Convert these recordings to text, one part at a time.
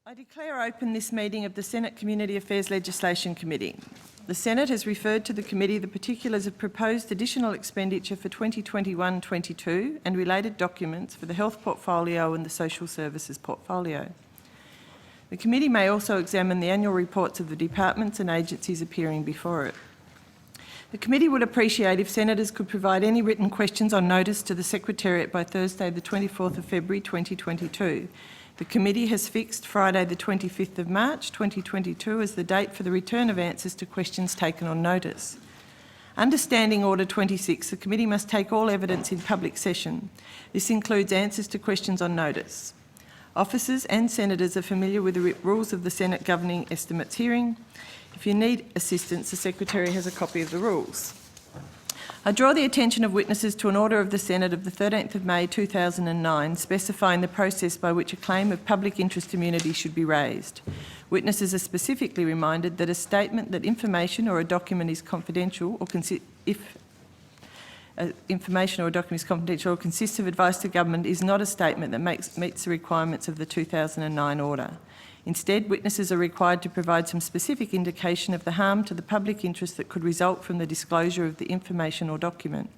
I declare open this meeting of the Senate Community Affairs Legislation Committee. The Senate has referred to the committee the particulars of proposed additional expenditure for 2021-22 and related documents for the health portfolio and the social services portfolio. The committee may also examine the annual reports of the departments and agencies appearing before it. The committee would appreciate if senators could provide any written questions on notice to the Secretariat by Thursday the 24th of February 2022. The committee has fixed Friday the 25th of March 2022 as the date for the return of answers to questions taken on notice. Under Standing Order 26, the committee must take all evidence in public session. This includes answers to questions on notice. Officers and senators are familiar with the rules of the Senate Governing Estimates hearing. If you need assistance, the Secretary has a copy of the rules. I draw the attention of witnesses to an order of the Senate of the 13th of May 2009 specifying the process by which a claim of public interest immunity should be raised. Witnesses are specifically reminded that a statement that information or a document is confidential or consists of advice to government is not a statement that meets the requirements of the 2009 order. Instead, witnesses are required to provide some specific indication of the harm to the public interest that could result from the disclosure of the information or document.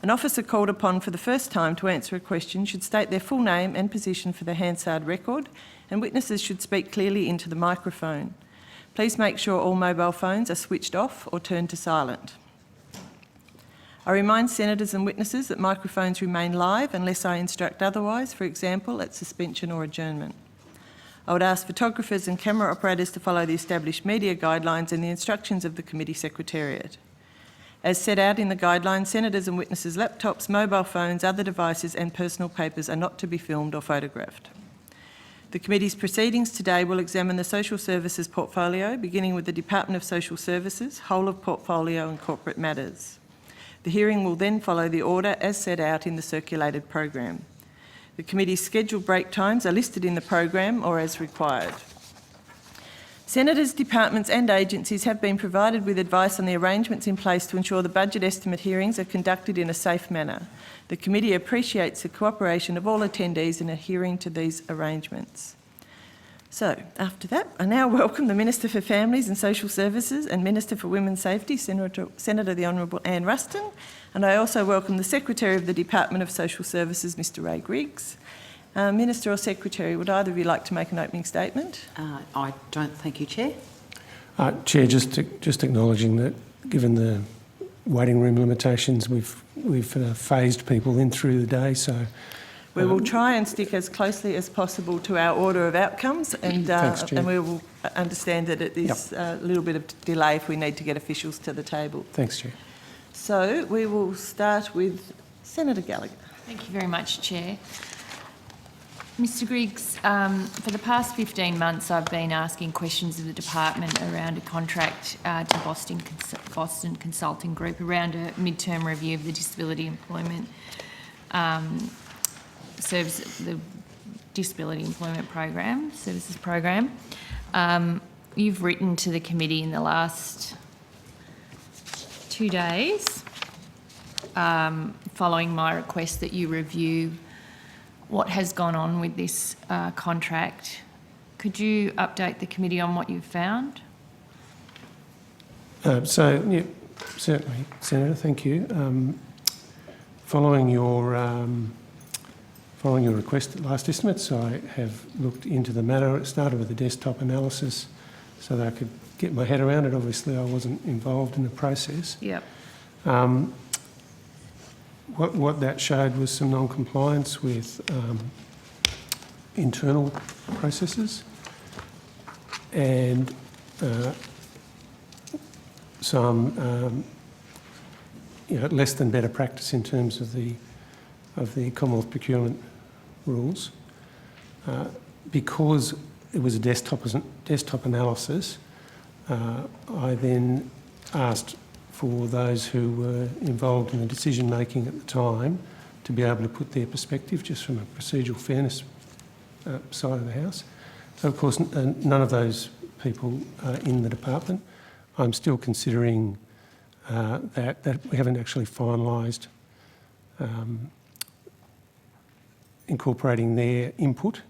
An officer called upon for the first time to answer a question should state their full name and position for the Hansard record, and witnesses should speak clearly into the microphone. Please make sure all mobile phones are switched off or turned to silent. I remind senators and witnesses that microphones remain live unless I instruct otherwise, for example, at suspension or adjournment. I would ask photographers and camera operators to follow the established media guidelines and the instructions of the Committee Secretariat. As set out in the guidelines, senators and witnesses' laptops, mobile phones, other devices and personal papers are not to be filmed or photographed. The Committee's proceedings today will examine the social services portfolio, beginning with the Department of Social Services, whole of portfolio and corporate matters. The hearing will then follow the order as set out in the circulated program. The committee's scheduled break times are listed in the program or as required. Senators, departments and agencies have been provided with advice on the arrangements in place to ensure the budget estimate hearings are conducted in a safe manner. The committee appreciates the cooperation of all attendees in adhering to these arrangements. So, after that, I now welcome the Minister for Families and Social Services and Minister for Women's Safety, Senator the Honourable Anne Ruston, and I also welcome the Secretary of the Department of Social Services, Mr Ray Griggs. Minister or Secretary, would either of you like to make an opening statement? I don't, thank you, Chair. Chair, just acknowledging that given the waiting room limitations, we've phased people in through the day, so... We will try and stick as closely as possible to our order of outcomes, and Thanks, and we will understand that it is a little bit of delay if we need to get officials to the table. Thanks, Chair. So we will start with Senator Gallagher. Thank you very much, Chair. Mr Griggs, for the past 15 months I've been asking questions of the department around a contract to Boston Consulting Group around a mid-term review of the disability employment the disability employment services program. You've written to the committee in the last 2 days following my request that you review what has gone on with this contract. Could you update the committee on what you've found? Yeah, certainly, Senator, thank you. Following your request at last estimates, I have looked into the matter. It started with a desktop analysis so that I could get my head around it. Obviously, I wasn't involved in the process. Yep. What that showed was some non-compliance with internal processes and some less than better practice in terms of the Commonwealth procurement rules. Because it was a desktop analysis, I then asked for those who were involved in the decision making at the time to be able to put their perspective just from a procedural fairness side of the house. So of course none of those people are in the department. I'm still considering that we haven't actually finalised incorporating their input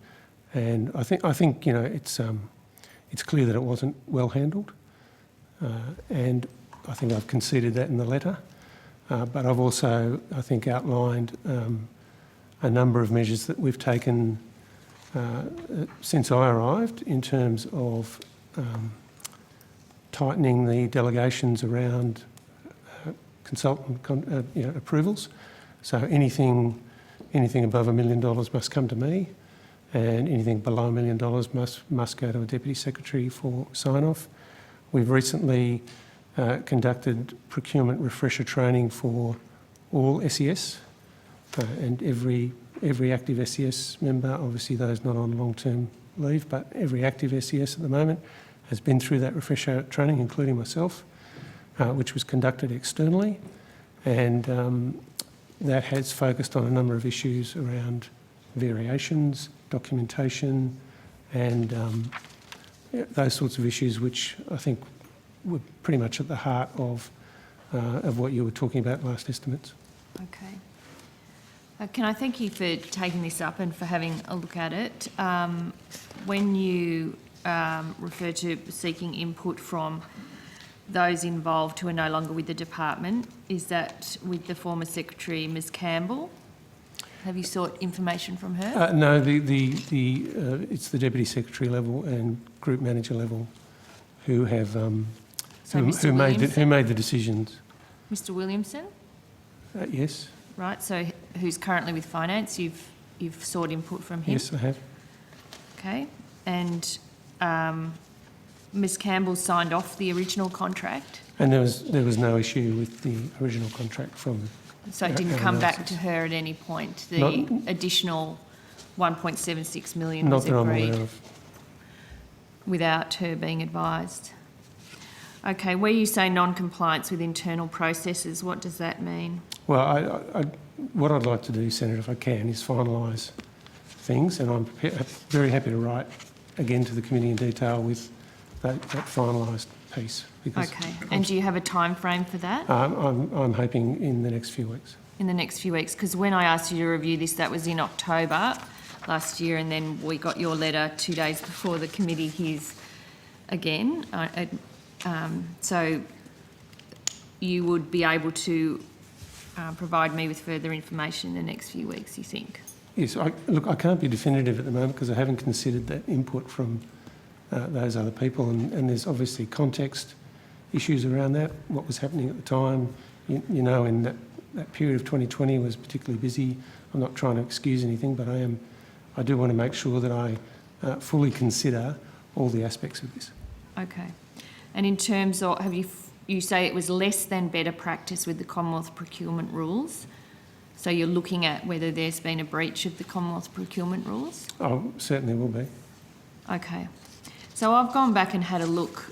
And I think it's clear that it wasn't well handled, and I think I've conceded that in the letter. But I've also, I think, outlined a number of measures that we've taken since I arrived in terms of tightening the delegations around consultant approvals. So anything above $1 million must come to me, and anything below $1 million must go to a Deputy Secretary for sign-off. We've recently conducted procurement refresher training for all SES, and every active SES member, obviously those not on long-term leave, but every active SES at the moment has been through that refresher training, including myself, which was conducted externally, and that has focused on a number of issues around variations, documentation, and those sorts of issues which I think were pretty much at the heart of what you were talking about last estimates. Okay. Can I thank you for taking this up and for having a look at it? When you refer to seeking input from those involved who are no longer with the department, is that with the former Secretary, Ms Campbell? Have you sought information from her? No, it's the Deputy Secretary level and Group Manager level who have who made the decisions. Mr Williamson? Yes. Right, so who's currently with Finance? You've sought input from him? Yes, I have. Okay, and Ms Campbell signed off the original contract? And there was no issue with the original contract from. So it didn't come back to her at any point? The additional 1.76 million was agreed? Not that I'm aware of. Without her being advised? Okay, where you say non-compliance with internal processes, what does that mean? Well, what I'd like to do, Senator, if I can, is finalise things, and I'm very happy to write again to the committee in detail with that finalised piece. Okay, and do you have a time frame for that? I'm hoping in the next few weeks. In the next few weeks, because when I asked you to review this, that was in October last year, and then we got your letter 2 days before the committee hears again. So you would be able to provide me with further information in the next few weeks, you think? Yes, look, I can't be definitive at the moment because I haven't considered that input from those other people, and there's obviously context issues around that, what was happening at the time. You know, in that period of 2020 was particularly busy. I'm not trying to excuse anything, but I do want to make sure that I fully consider all the aspects of this. Okay. And in terms of, you say it was less than better practice with the Commonwealth procurement rules. So you're looking at whether there's been a breach of the Commonwealth procurement rules? Oh, certainly will be. Okay. So I've gone back and had a look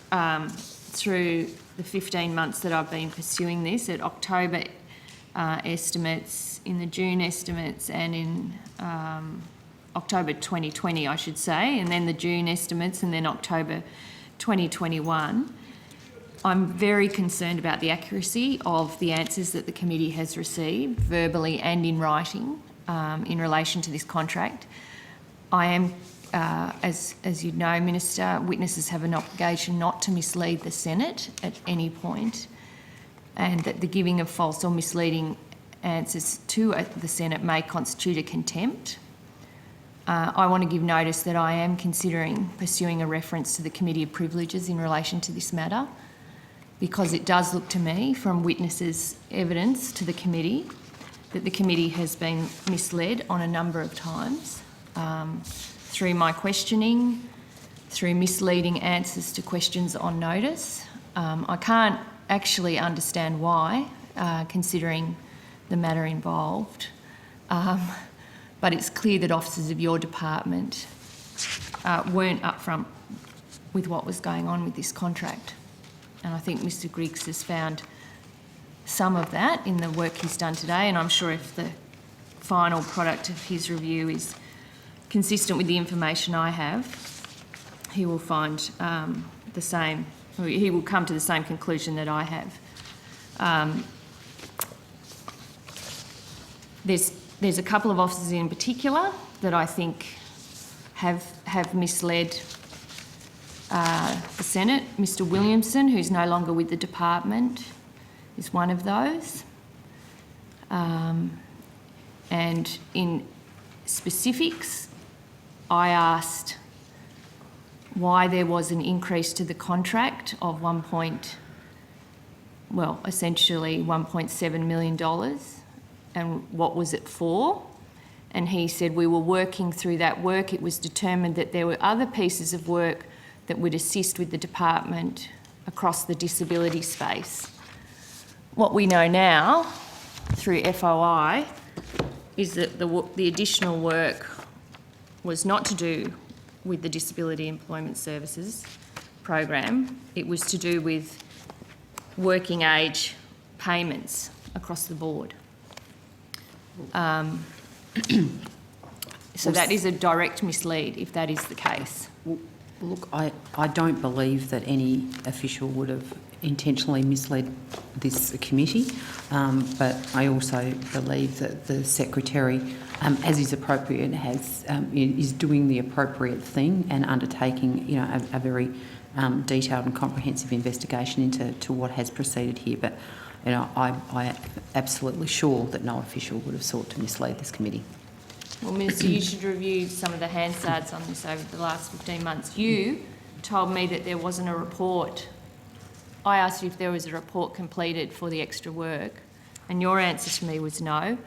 through the 15 months that I've been pursuing this, at October estimates, in the June estimates, and in October 2020, I should say, and then the June estimates, and then October 2021. I'm very concerned about the accuracy of the answers that the committee has received, verbally and in writing, in relation to this contract. I am, as you know, Minister, witnesses have an obligation not to mislead the Senate at any point, and that the giving of false or misleading answers to the Senate may constitute a contempt. I want to give notice that I am considering pursuing a reference to the Committee of Privileges in relation to this matter, because it does look to me, from witnesses' evidence to the committee, that the committee has been misled on a number of times through my questioning, through misleading answers to questions on notice. I can't actually understand why, considering the matter involved, but it's clear that officers of your department weren't upfront with what was going on with this contract. And I think Mr Griggs has found some of that in the work he's done today, and I'm sure if the final product of his review is consistent with the information I have, he will find the same, he will come to the same conclusion that I have. There's a couple of officers in particular that I think have misled the Senate. Mr Williamson, who's no longer with the department, is one of those. And in specifics, I asked why there was an increase to the contract of essentially $1.7 million, and what was it for? And he said we were working through that work. It was determined that there were other pieces of work that would assist with the department across the disability space. What we know now through FOI is that the additional work was not to do with the Disability Employment Services program. It was to do with working age payments across the board. So that is a direct mislead if that is the case. Well, look, I don't believe that any official would have intentionally misled this committee, but I also believe that the Secretary, as is appropriate, is doing the appropriate thing and undertaking, a very detailed and comprehensive investigation into what has proceeded here. But I am absolutely sure that no official would have sought to mislead this committee. Well, Minister, you should review some of the Hansards on this over the last 15 months. You told me that there wasn't a report. I asked you if there was a report completed for the extra work, and your answer to me was no.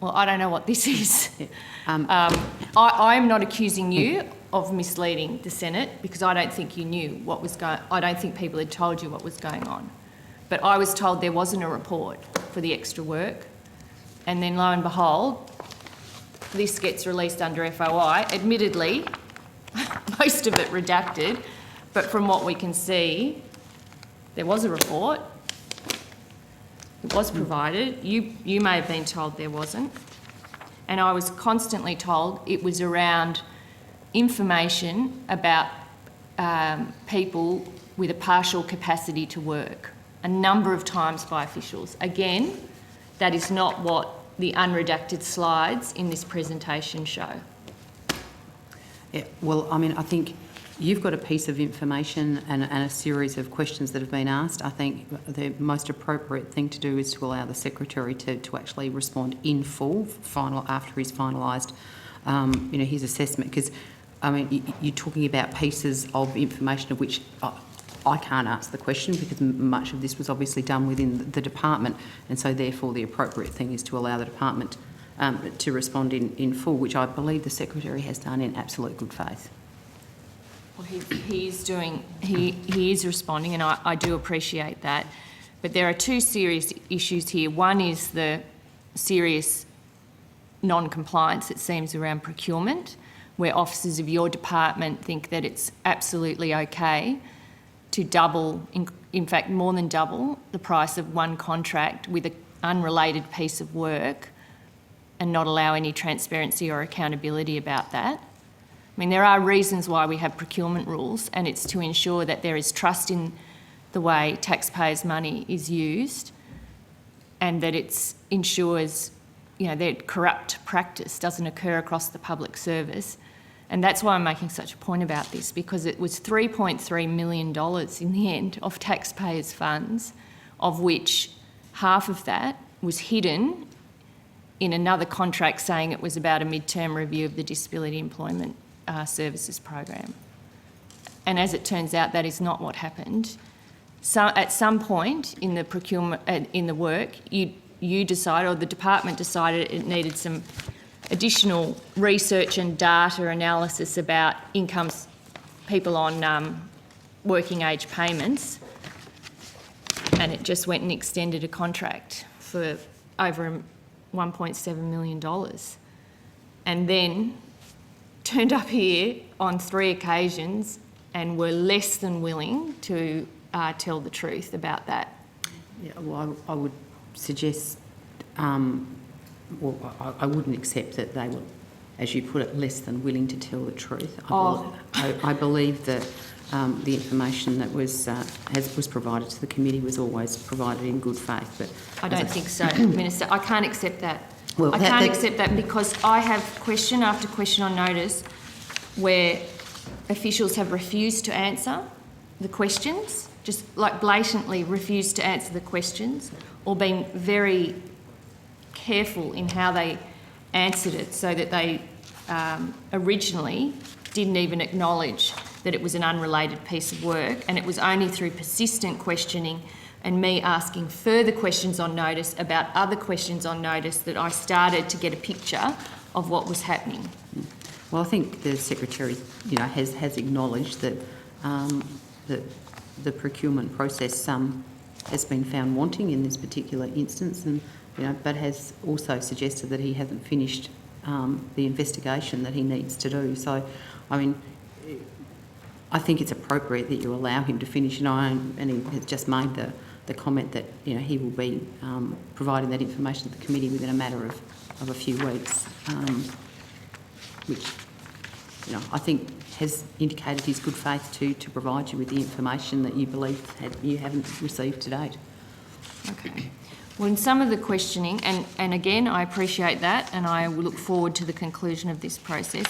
Well, I don't know what this is. I'm not accusing you of misleading the Senate because I don't think you knew what was going on. I don't think people had told you what was going on. But I was told there wasn't a report for the extra work. And then lo and behold, this gets released under FOI. Admittedly, most of it redacted, but from what we can see, there was a report. It was provided. You may have been told there wasn't. And I was constantly told it was around information about people with a partial capacity to work, a number of times by officials. Again, that is not what the unredacted slides in this presentation show. Yeah, well, I think you've got a piece of information and a series of questions that have been asked. I think the most appropriate thing to do is to allow the Secretary to actually respond in full after he's finalised his assessment, because you're talking about pieces of information of which I can't answer the question because much of this was obviously done within the department, and so therefore the appropriate thing is to allow the department to respond in full, which I believe the Secretary has done in absolute good faith. Well, he is responding, and I do appreciate that. But there are two serious issues here. One is the serious non-compliance, it seems, around procurement, where officers of your department think that it's absolutely okay to double, in fact more than double, the price of one contract with an unrelated piece of work and not allow any transparency or accountability about that. There are reasons why we have procurement rules, and it's to ensure that there is trust in the way taxpayers' money is used and that it ensures, that corrupt practice doesn't occur across the public service. And that's why I'm making such a point about this, because it was $3.3 million in the end of taxpayers' funds, of which half of that was hidden in another contract saying it was about a mid-term review of the Disability Employment Services program. And as it turns out, that is not what happened. So at some point in the procurement, in the work, you decided, or the department decided, it needed some additional research and data analysis about incomes, people on working age payments, and it just went and extended a contract for over $1.7 million, and then turned up here on 3 occasions and were less than willing to tell the truth about that. Yeah, well, I would suggest, I wouldn't accept that they were, as you put it, less than willing to tell the truth. I believe that the information that was provided to the committee was always provided in good faith. But I don't think so, Minister. I can't accept that. Well, I can't accept that because I have question after question on notice where officials have refused to answer the questions, just like blatantly refused to answer the questions, or been very careful in how they answered it, so that they originally didn't even acknowledge that it was an unrelated piece of work, and it was only through persistent questioning and me asking further questions on notice about other questions on notice that I started to get a picture of what was happening. Well, I think the Secretary, has acknowledged that the procurement process has been found wanting in this particular instance, and but has also suggested that he hasn't finished the investigation that he needs to do. So, I mean, I think it's appropriate that you allow him to finish, and he has just made the comment that he will be providing that information to the committee within a matter of a few weeks, which I think has indicated his good faith to provide you with the information that you believe you haven't received to date. Okay. Well, in some of the questioning, and again, I appreciate that, and I will look forward to the conclusion of this process,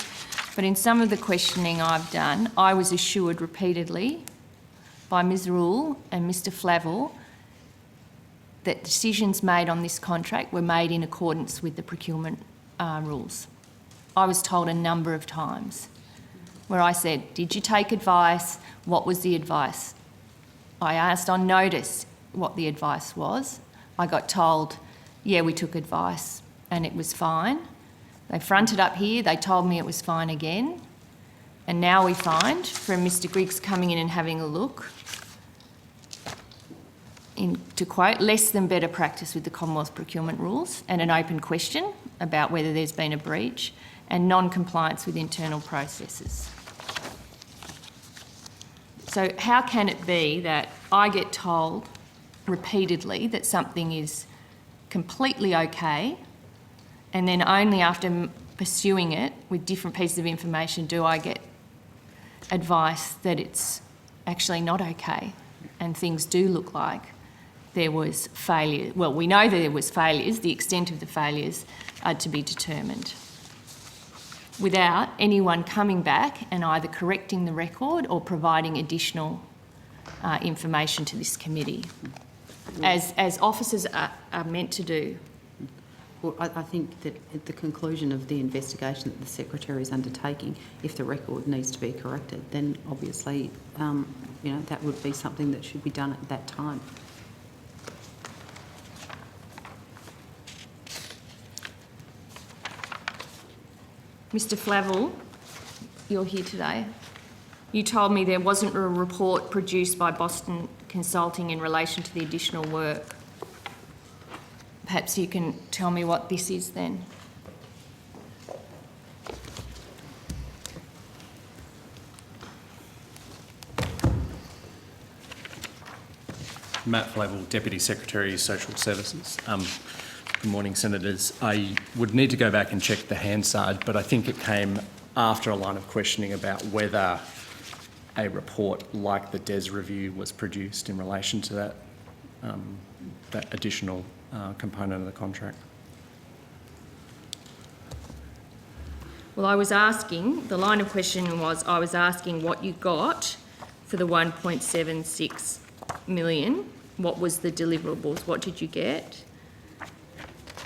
but in some of the questioning I've done, I was assured repeatedly by Ms Rule and Mr Flavel that decisions made on this contract were made in accordance with the procurement rules. I was told a number of times where I said, did you take advice? What was the advice? I asked on notice what the advice was. I got told, yeah, we took advice and it was fine. They fronted up here, they told me it was fine again. And now we find, from Mr Griggs coming in and having a look, to quote, less than better practice with the Commonwealth procurement rules, and an open question about whether there's been a breach, and non-compliance with internal processes. So how can it be that I get told repeatedly that something is completely okay, and then only after pursuing it with different pieces of information do I get advice that it's actually not okay, and things do look like there was failure. Well, we know that there was failures. The extent of the failures are to be determined, without anyone coming back and either correcting the record or providing additional information to this committee, as officers are meant to do. Well, I think that at the conclusion of the investigation that the Secretary is undertaking, if the record needs to be corrected, then obviously, that would be something that should be done at that time. Mr Flavel, you're here today. You told me there wasn't a report produced by Boston Consulting in relation to the additional work. Perhaps you can tell me what this is then. Matt Flavel, Deputy Secretary, Social Services. Good morning, Senators. I would need to go back and check the Hansard, but I think it came after a line of questioning about whether a report like the DES review was produced in relation to that additional component of the contract. Well, I was asking, the line of questioning was, I was asking what you got for the 1.76 million. What was the deliverables? What did you get?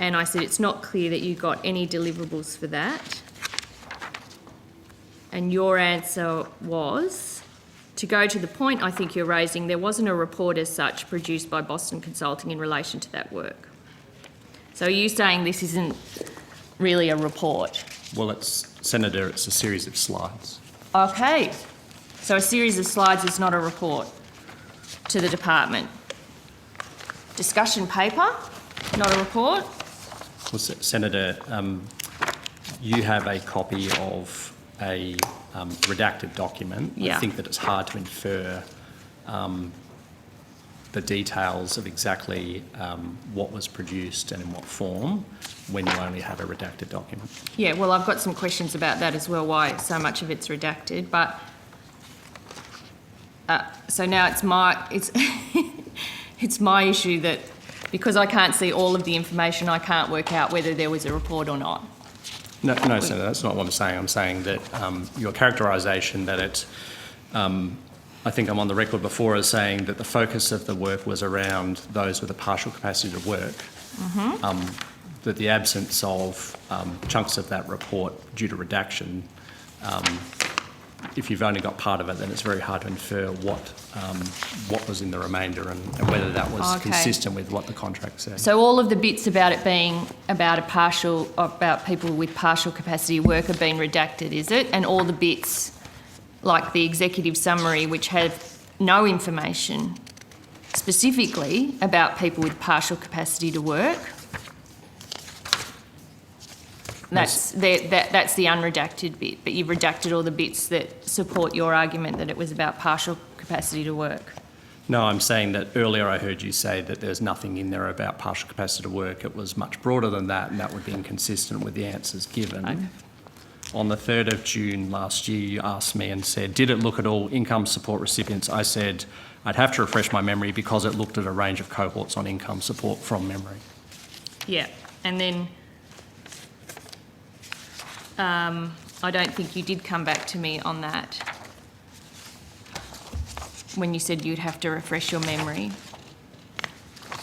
And I said, it's not clear that you got any deliverables for that. And your answer was, to go to the point I think you're raising, there wasn't a report as such produced by Boston Consulting in relation to that work. So are you saying this isn't really a report? Well, Senator, it's a series of slides. Okay, so a series of slides is not a report to the department. Discussion paper, not a report. Well, Senator, you have a copy of a redacted document. Yeah. I think that it's hard to infer the details of exactly what was produced and in what form when you only have a redacted document. Yeah, well, I've got some questions about that as well, why so much of it's redacted, but so now it's my issue that Because I can't see all of the information, I can't work out whether there was a report or not. No, Senator, that's not what I'm saying. I'm saying that your characterisation that it, I think I'm on the record before as saying that the focus of the work was around those with a partial capacity to work, that the absence of chunks of that report due to redaction, if you've only got part of it, then it's very hard to infer what was in the remainder and whether that was Okay. consistent with what the contract said. So all of the bits about it being about people with partial capacity work have been redacted, is it? And all the bits, like the executive summary, which have no information specifically about people with partial capacity to work, that's the unredacted bit, but you've redacted all the bits that support your argument that it was about partial capacity to work. No, I'm saying that earlier I heard you say that there's nothing in there about partial capacity to work. It was much broader than that, and that would be inconsistent with the answers given. Okay. On the 3rd of June last year, you asked me and said, did it look at all income support recipients? I said, I'd have to refresh my memory because it looked at a range of cohorts on income support from memory. Yeah, and then I don't think you did come back to me on that when you said you'd have to refresh your memory.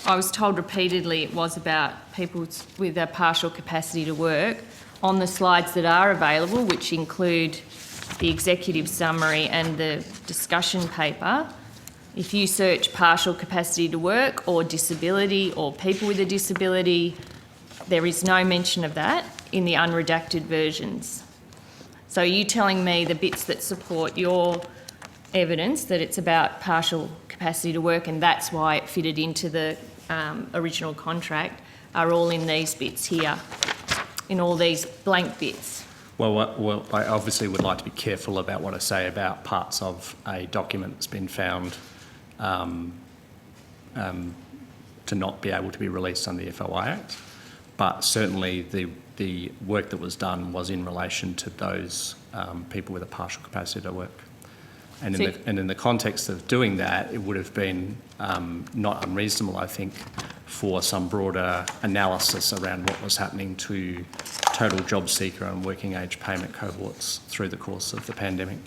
I was told repeatedly it was about people with a partial capacity to work. On the slides that are available, which include the executive summary and the discussion paper, if you search partial capacity to work or disability or people with a disability, there is no mention of that in the unredacted versions. So are you telling me the bits that support your evidence that it's about partial capacity to work and that's why it fitted into the original contract are all in these bits here, in all these blank bits? Well, I obviously would like to be careful about what I say about parts of a document that's been found to not be able to be released under the FOI Act. But certainly the work that was done was in relation to those people with a partial capacity to work. And in the context of doing that, it would have been not unreasonable, I think, for some broader analysis around what was happening to total job seeker and working age payment cohorts through the course of the pandemic.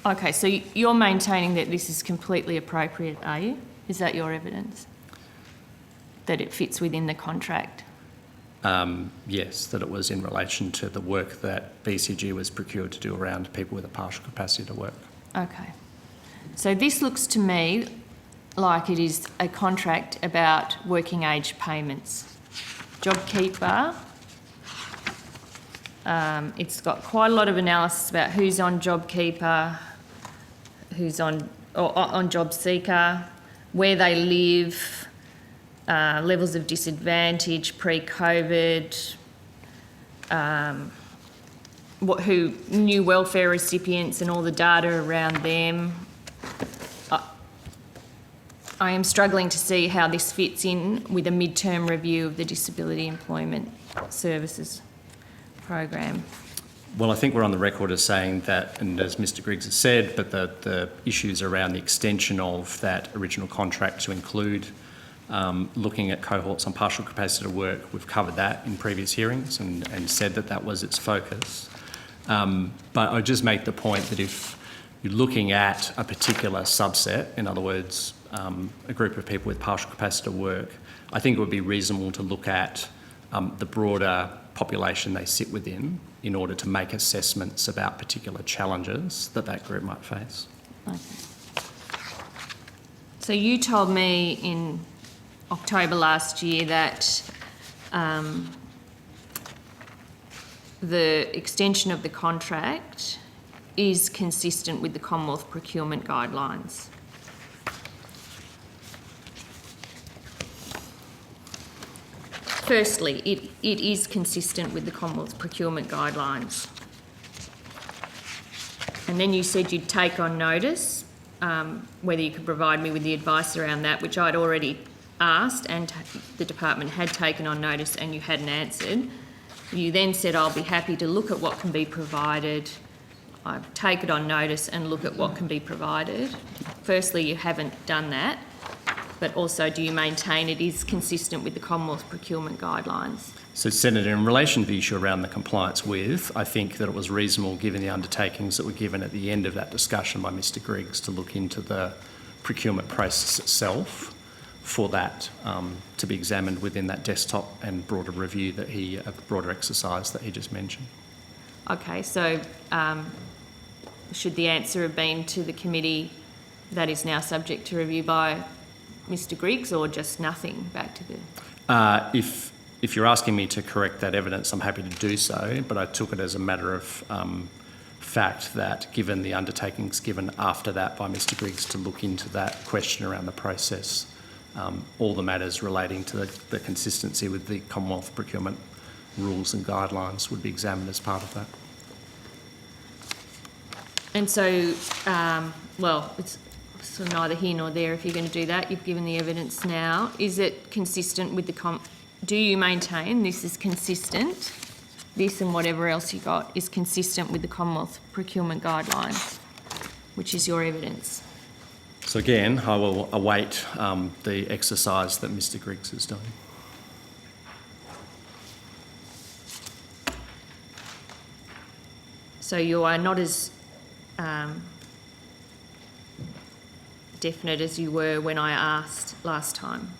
Okay, so you're maintaining that this is completely appropriate, are you? Is that your evidence? That it fits within the contract? Yes, that it was in relation to the work that BCG was procured to do around people with a partial capacity to work. Okay. So this looks to me like it is a contract about working age payments. JobKeeper, it's got quite a lot of analysis about who's on JobKeeper, who's on JobSeeker, where they live, levels of disadvantage pre-COVID, who new welfare recipients and all the data around them. I am struggling to see how this fits in with a midterm review of the Disability Employment Services program. Well, I think we're on the record as saying that, and as Mr Griggs has said, but the issues around the extension of that original contract to include looking at cohorts on partial capacity to work, we've covered that in previous hearings and said that that was its focus. But I just make the point that if you're looking at a particular subset, in other words, a group of people with partial capacity to work, I think it would be reasonable to look at the broader population they sit within in order to make assessments about particular challenges that that group might face. Okay. So you told me in October last year that the extension of the contract is consistent with the Commonwealth procurement guidelines. Firstly, it is consistent with the Commonwealth procurement guidelines. And then you said you'd take on notice whether you could provide me with the advice around that, which I'd already asked and the department had taken on notice and you hadn't answered. You then said, I'll be happy to look at what can be provided. I take it on notice and look at what can be provided. Firstly, you haven't done that. but also do you maintain it is consistent with the Commonwealth procurement guidelines? So, Senator, in relation to the issue around the compliance with, I think that it was reasonable, given the undertakings that were given at the end of that discussion by Mr Griggs, to look into the procurement process itself for that to be examined within that desktop and broader review that broader exercise that he just mentioned. Okay, so should the answer have been to the committee that is now subject to review by Mr Griggs, or just nothing back to the... If you're asking me to correct that evidence, I'm happy to do so, but I took it as a matter of fact that, given the undertakings given after that by Mr Griggs to look into that question around the process, all the matters relating to the consistency with the Commonwealth procurement rules and guidelines would be examined as part of that. And so, well, it's sort of neither here nor there if you're going to do that. You've given the evidence now. Is it consistent with the... Do you maintain this is consistent, this and whatever else you got, is consistent with the Commonwealth procurement guidelines, which is your evidence? So again, I will await the exercise that Mr Griggs is doing. So you are not as definite as you were when I asked last time?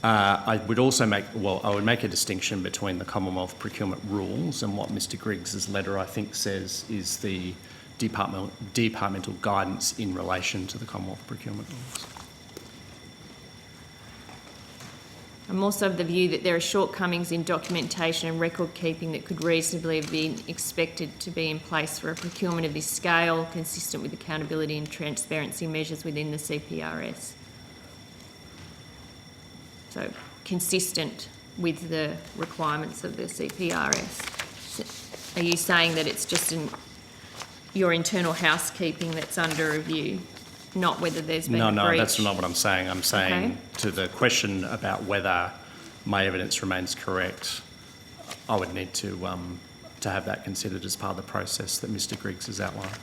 I would also make a distinction between the Commonwealth procurement rules and what Mr Griggs's letter, I think, says is the departmental guidance in relation to the Commonwealth procurement rules. I'm also of the view that there are shortcomings in documentation and record keeping that could reasonably have been expected to be in place for a procurement of this scale, consistent with accountability and transparency measures within the CPRS. So, consistent with the requirements of the CPRS. Are you saying that it's just your internal housekeeping that's under review, not whether there's been a breach? No, that's not what I'm saying. I'm saying to the question about whether my evidence remains correct, I would need to have that considered as part of the process that Mr Griggs has outlined.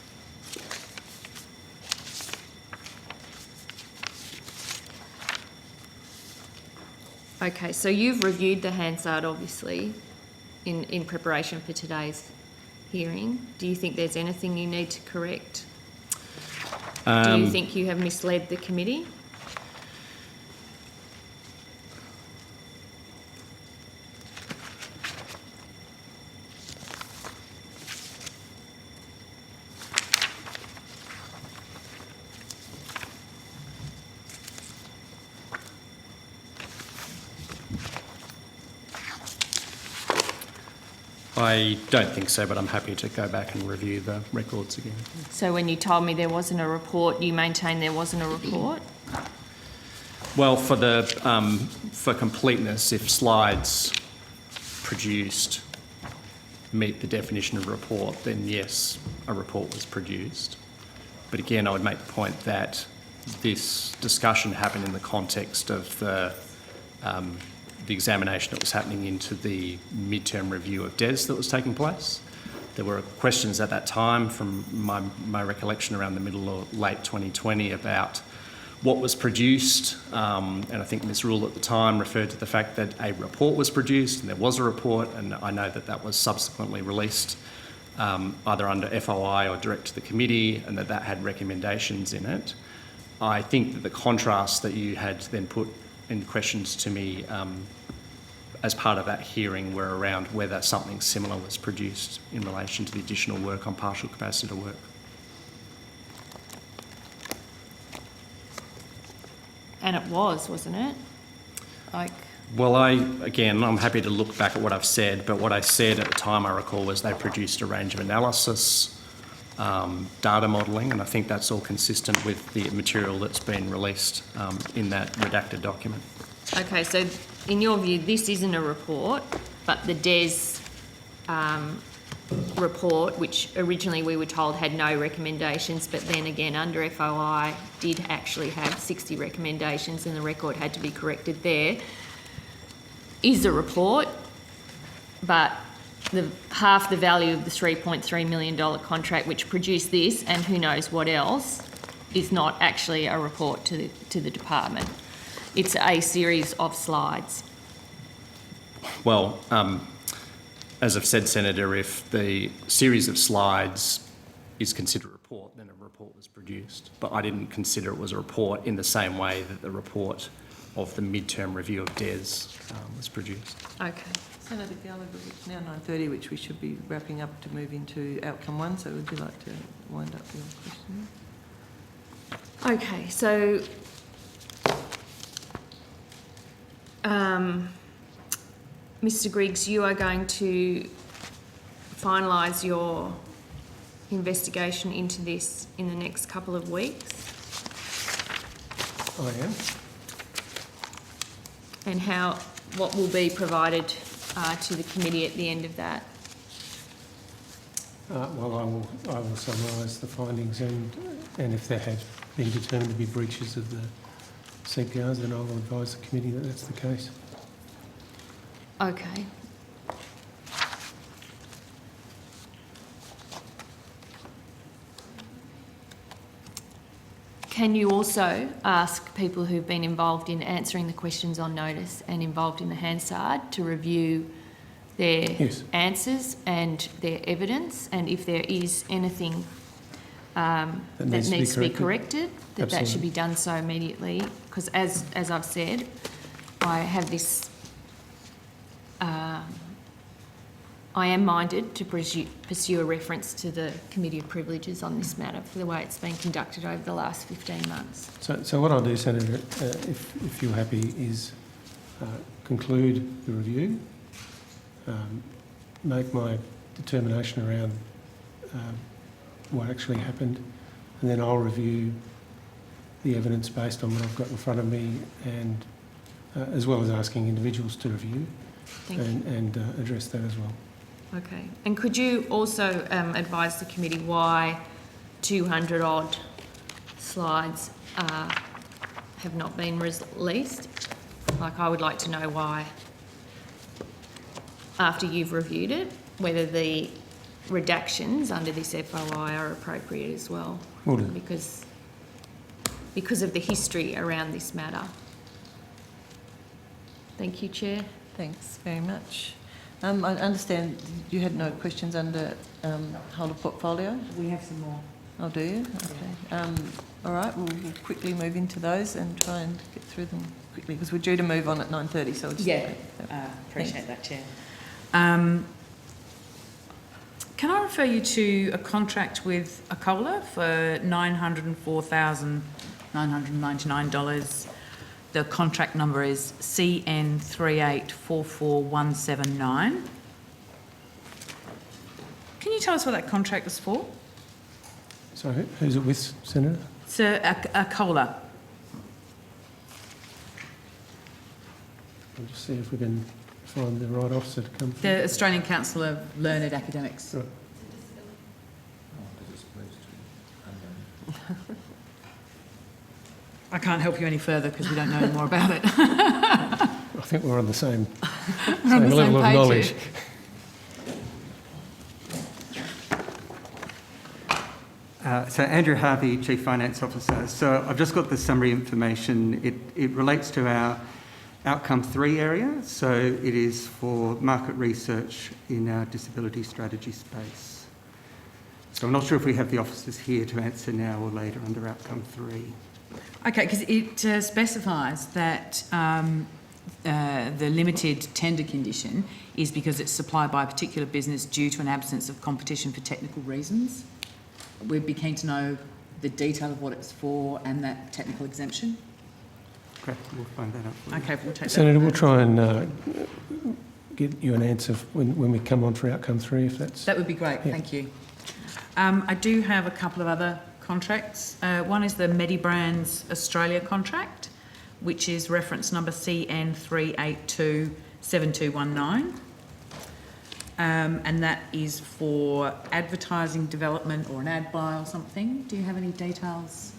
Okay, so you've reviewed the Hansard, obviously, in preparation for today's hearing. Do you think there's anything you need to correct? Do you think you have misled the committee? I don't think so, but I'm happy to go back and review the records again. So when you told me there wasn't a report, you maintain there wasn't a report? Well, for completeness, if slides produced meet the definition of report, then yes, a report was produced. But again, I would make the point that this discussion happened in the context of the examination that was happening into the midterm review of DES that was taking place. There were questions at that time, from my recollection, around the middle or late 2020 about what was produced, and I think Ms Rule at the time referred to the fact that a report was produced, and there was a report, and I know that that was subsequently released either under FOI or direct to the committee, and that had recommendations in it. I think that the contrast that you had then put in questions to me as part of that hearing were around whether something similar was produced in relation to the additional work on partial capacity to work. And it was, wasn't it? Well, I'm happy to look back at what I've said, but what I said at the time, I recall, was they produced a range of analysis, data modelling, and I think that's all consistent with the material that's been released in that redacted document. Okay, so in your view, this isn't a report, but the DES report, which originally we were told had no recommendations, but then again under FOI did actually have 60 recommendations and the record had to be corrected there, is a report, but half the value of the $3.3 million contract which produced this, and who knows what else, is not actually a report to the department. It's a series of slides. Well, as I've said, Senator, if the series of slides is considered a report, then a report was produced. But I didn't consider it was a report in the same way that the report of the midterm review of DES was produced. Okay. Senator Gallagher, it's now 9:30, which we should be wrapping up to move into outcome one. So would you like to wind up your question? Okay, so Mr. Griggs, you are going to finalise your investigation into this in the next couple of weeks. I am. And what will be provided to the committee at the end of that? Well, I will summarise the findings, and if there have been determined to be breaches of the CPRs, then I will advise the committee that that's the case. Okay. Can you also ask people who've been involved in answering the questions on notice and involved in the Hansard to review their Yes. answers and their evidence, and if there is anything that needs to be corrected, that should Absolutely. be done so immediately? Because as I've said, I have this. I am minded to pursue a reference to the Committee of Privileges on this matter for the way it's been conducted over the last 15 months. So what I'll do, Senator, if you're happy, is conclude the review, make my determination around what actually happened, and then I'll review the evidence based on what I've got in front of me, and as well as asking individuals to review Thank you. and address that as well. Okay. And could you also advise the committee why 200 odd slides have not been released? Like, I would like to know why, after you've reviewed it, whether the redactions under this FOI are appropriate as well. Will do. Because of the history around this matter. Thank you, Chair. Thanks very much. I understand you had no questions under whole of portfolio. We have some more. Oh, do you? Okay. All right, we'll quickly move into those and try and get through them quickly because we're due to move on at 9:30. So we'll just Appreciate that, Chair. Can I refer you to a contract with Acola for $904,999? The contract number is CN3844179. Can you tell us what that contract was for? So who's it with, Senator? Sir, Acola. I'll just see if we can find the right officer to come through. The Australian Council of Learned Academics. Right. I can't help you any further because we don't know any more about it. I think we're on the same, We're on the same level of page knowledge. here. So Andrew Harvey, Chief Finance Officer. So I've just got the summary information. It relates to our outcome 3 area. So it is for market research in our disability strategy space. So I'm not sure if we have the officers here to answer now or later under outcome 3. Okay, because it specifies that the limited tender condition is because it's supplied by a particular business due to an absence of competition for technical reasons. We'd be keen to know the detail of what it's for and that technical exemption. Okay, we'll find that out for you. Okay, we'll take that. Senator, we'll try and get you an answer when we come on for outcome 3, if that's... That would be great, Yeah. thank you. I do have a couple of other contracts. One is the Medibrands Australia contract, which is reference number CN3827219. And that is for advertising development or an ad buy or something. Do you have any details?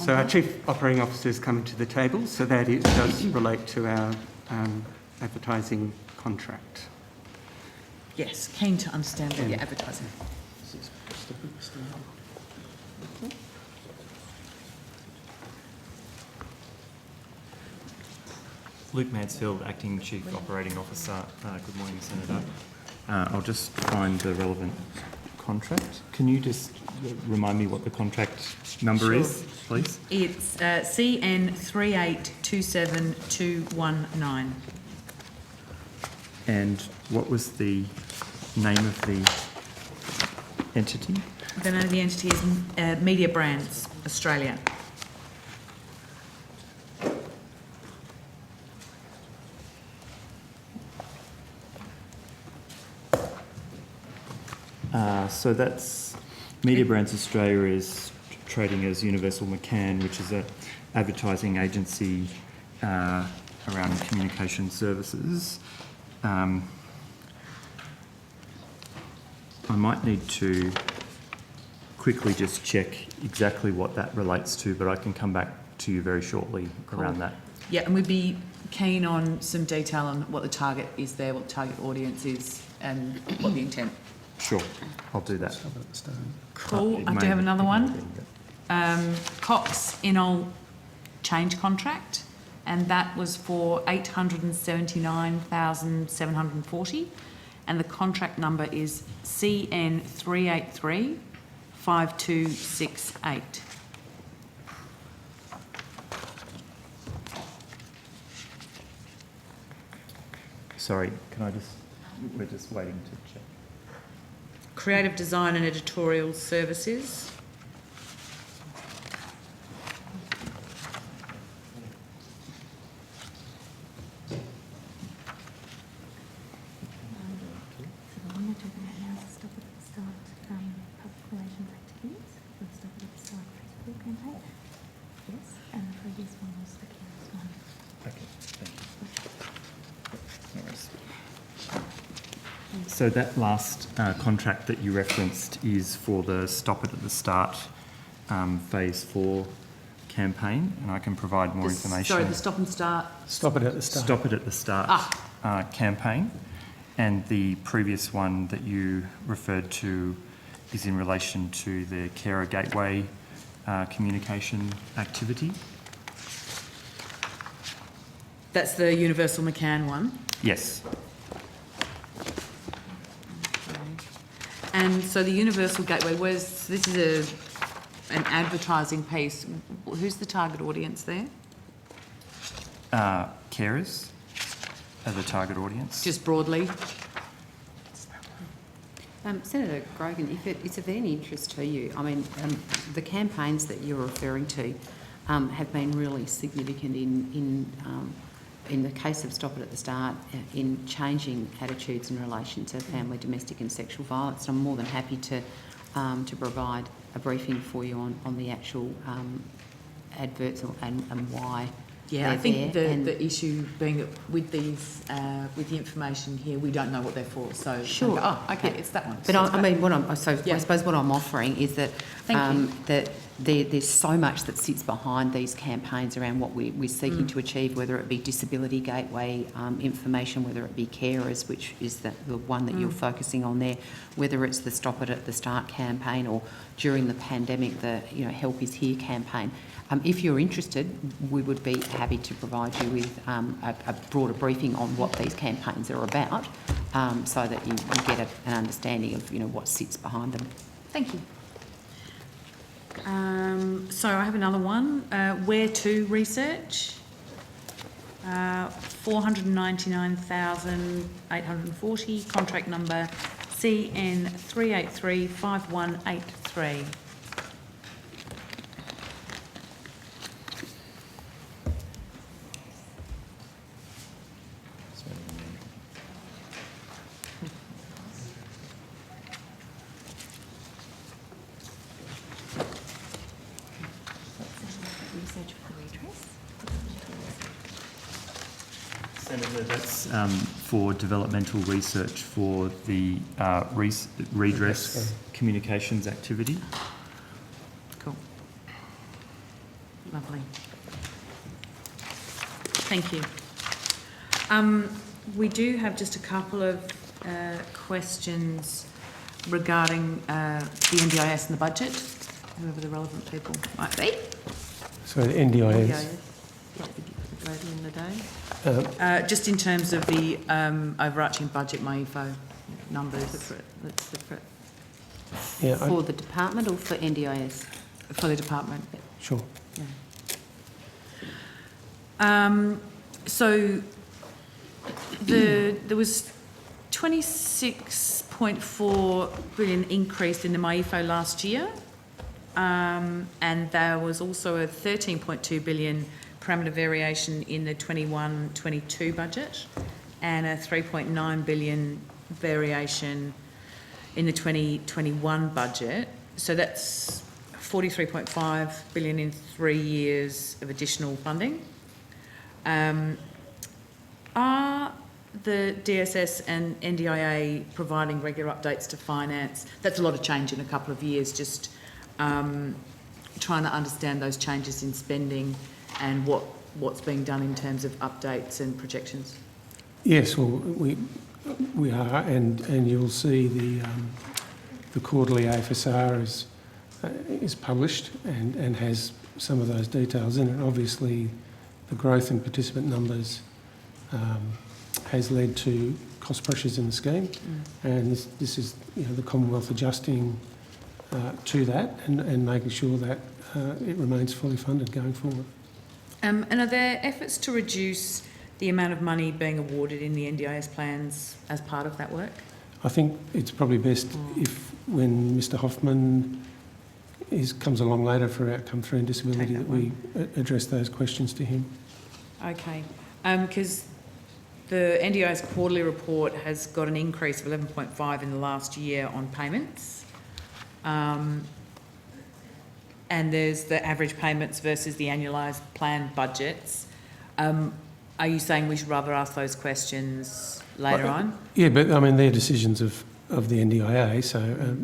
So our Chief Operating Officer is coming to the table. So that does relate to our advertising contract. Yes, keen to understand what you're advertising. Luke Mansfield, Acting Chief Operating Officer. Good morning, Senator. I'll just find the relevant contract. Can you just remind me what the contract number is, please? It's CN 3827219. And what was the name of the entity? The name of the entity is Media Brands Australia. So that's Media Brands Australia is trading as Universal McCann, which is a advertising agency around communication services. I might need to quickly just check exactly what that relates to, but I can come back to you very shortly around that. Yeah, and we'd be keen on some detail on what the target is there, what the target audience is, and what the intent. Sure, I'll do that. Stop it at the start. Cool. It I may- do have another it may one. be, but- Cox Inol change contract, and that was for 879,740, and the contract number is CN 3835268. Sorry, can I just, we're just waiting to check. Creative design and editorial services. So the one we're talking about now is the Stop It at the Start public relations activities. The Stop It at the Start Facebook campaign. Yes, and the previous one was the Carers one. Okay, thank you. No worries. So that last contract that you referenced is for the Stop It at the Start Phase 4 campaign, and I can provide more information. Sorry, the Stop and Start. Stop it at the start. Stop It at the Start campaign, and the previous one that you referred to is in relation to the Carer Gateway communication activity. That's the Universal McCann one. Yes. And so the Universal Gateway, this is an advertising piece. Who's the target audience there? Carers are the target audience. Just broadly? Senator Grogan, if it's of any interest to you, I mean, the campaigns that you're referring to have been really significant in the case of Stop It at the Start, in changing attitudes in relation to family, domestic and sexual violence. I'm more than happy to provide a briefing for you on the actual adverts and why. Yeah, I they're think there. And the issue being that with these, with the information here, we don't know what they're for, so. Sure. Oh, okay, it's that one. But So I it's back. mean, I Yeah. suppose what I'm offering is that Thank you. that there's so much that sits behind these campaigns around what we're seeking to achieve, whether it be Disability Gateway information, whether it be carers, which is the one that you're focusing on there, whether it's the Stop It at the Start campaign, or during the pandemic, the Help Is Here campaign. If you're interested, we would be happy to provide you with a broader briefing on what these campaigns are about, so that you get an understanding of what sits behind them. Thank you. So I have another one. Where to research? 499,840. Contract number CN 3835183. Research for redress. Senator, that's for developmental research for the redress communications activity. Cool. Lovely. Thank you. We do have just a couple of questions regarding the NDIS and the budget, whoever the relevant people might be. So the NDIS. later in the day. Just in terms of the overarching budget, MyEFO numbers. That's separate. Yeah, For the department or for NDIS? For the department. sure. So there was 26.4 billion increase in the MyEFO last year, and there was also a 13.2 billion parameter variation in the 21-22 budget, and a 3.9 billion variation in the 2021 budget. So that's 43.5 billion in 3 years of additional funding. Are the DSS and NDIA providing regular updates to finance? That's a lot of change in a couple of years, just trying to understand those changes in spending and what's being done in terms of updates and projections. Yes, well, we are, and you'll see the quarterly AFSR is published and has some of those details in it. Obviously, the growth in participant numbers has led to cost pressures in the scheme, and this is the Commonwealth adjusting to that and making sure that it remains fully funded going forward. And are there efforts to reduce the amount of money being awarded in the NDIS plans as part of that work? I think it's probably best if, when Mr Hoffman comes along later for Outcome 3 and Disability, that we address those questions to him. Okay, because the NDIS quarterly report has got an increase of 11.5 in the last year on payments. And there's the average payments versus the annualised planned budgets. Are you saying we should rather ask those questions later on? Yeah, but I mean, they're decisions of the NDIA, so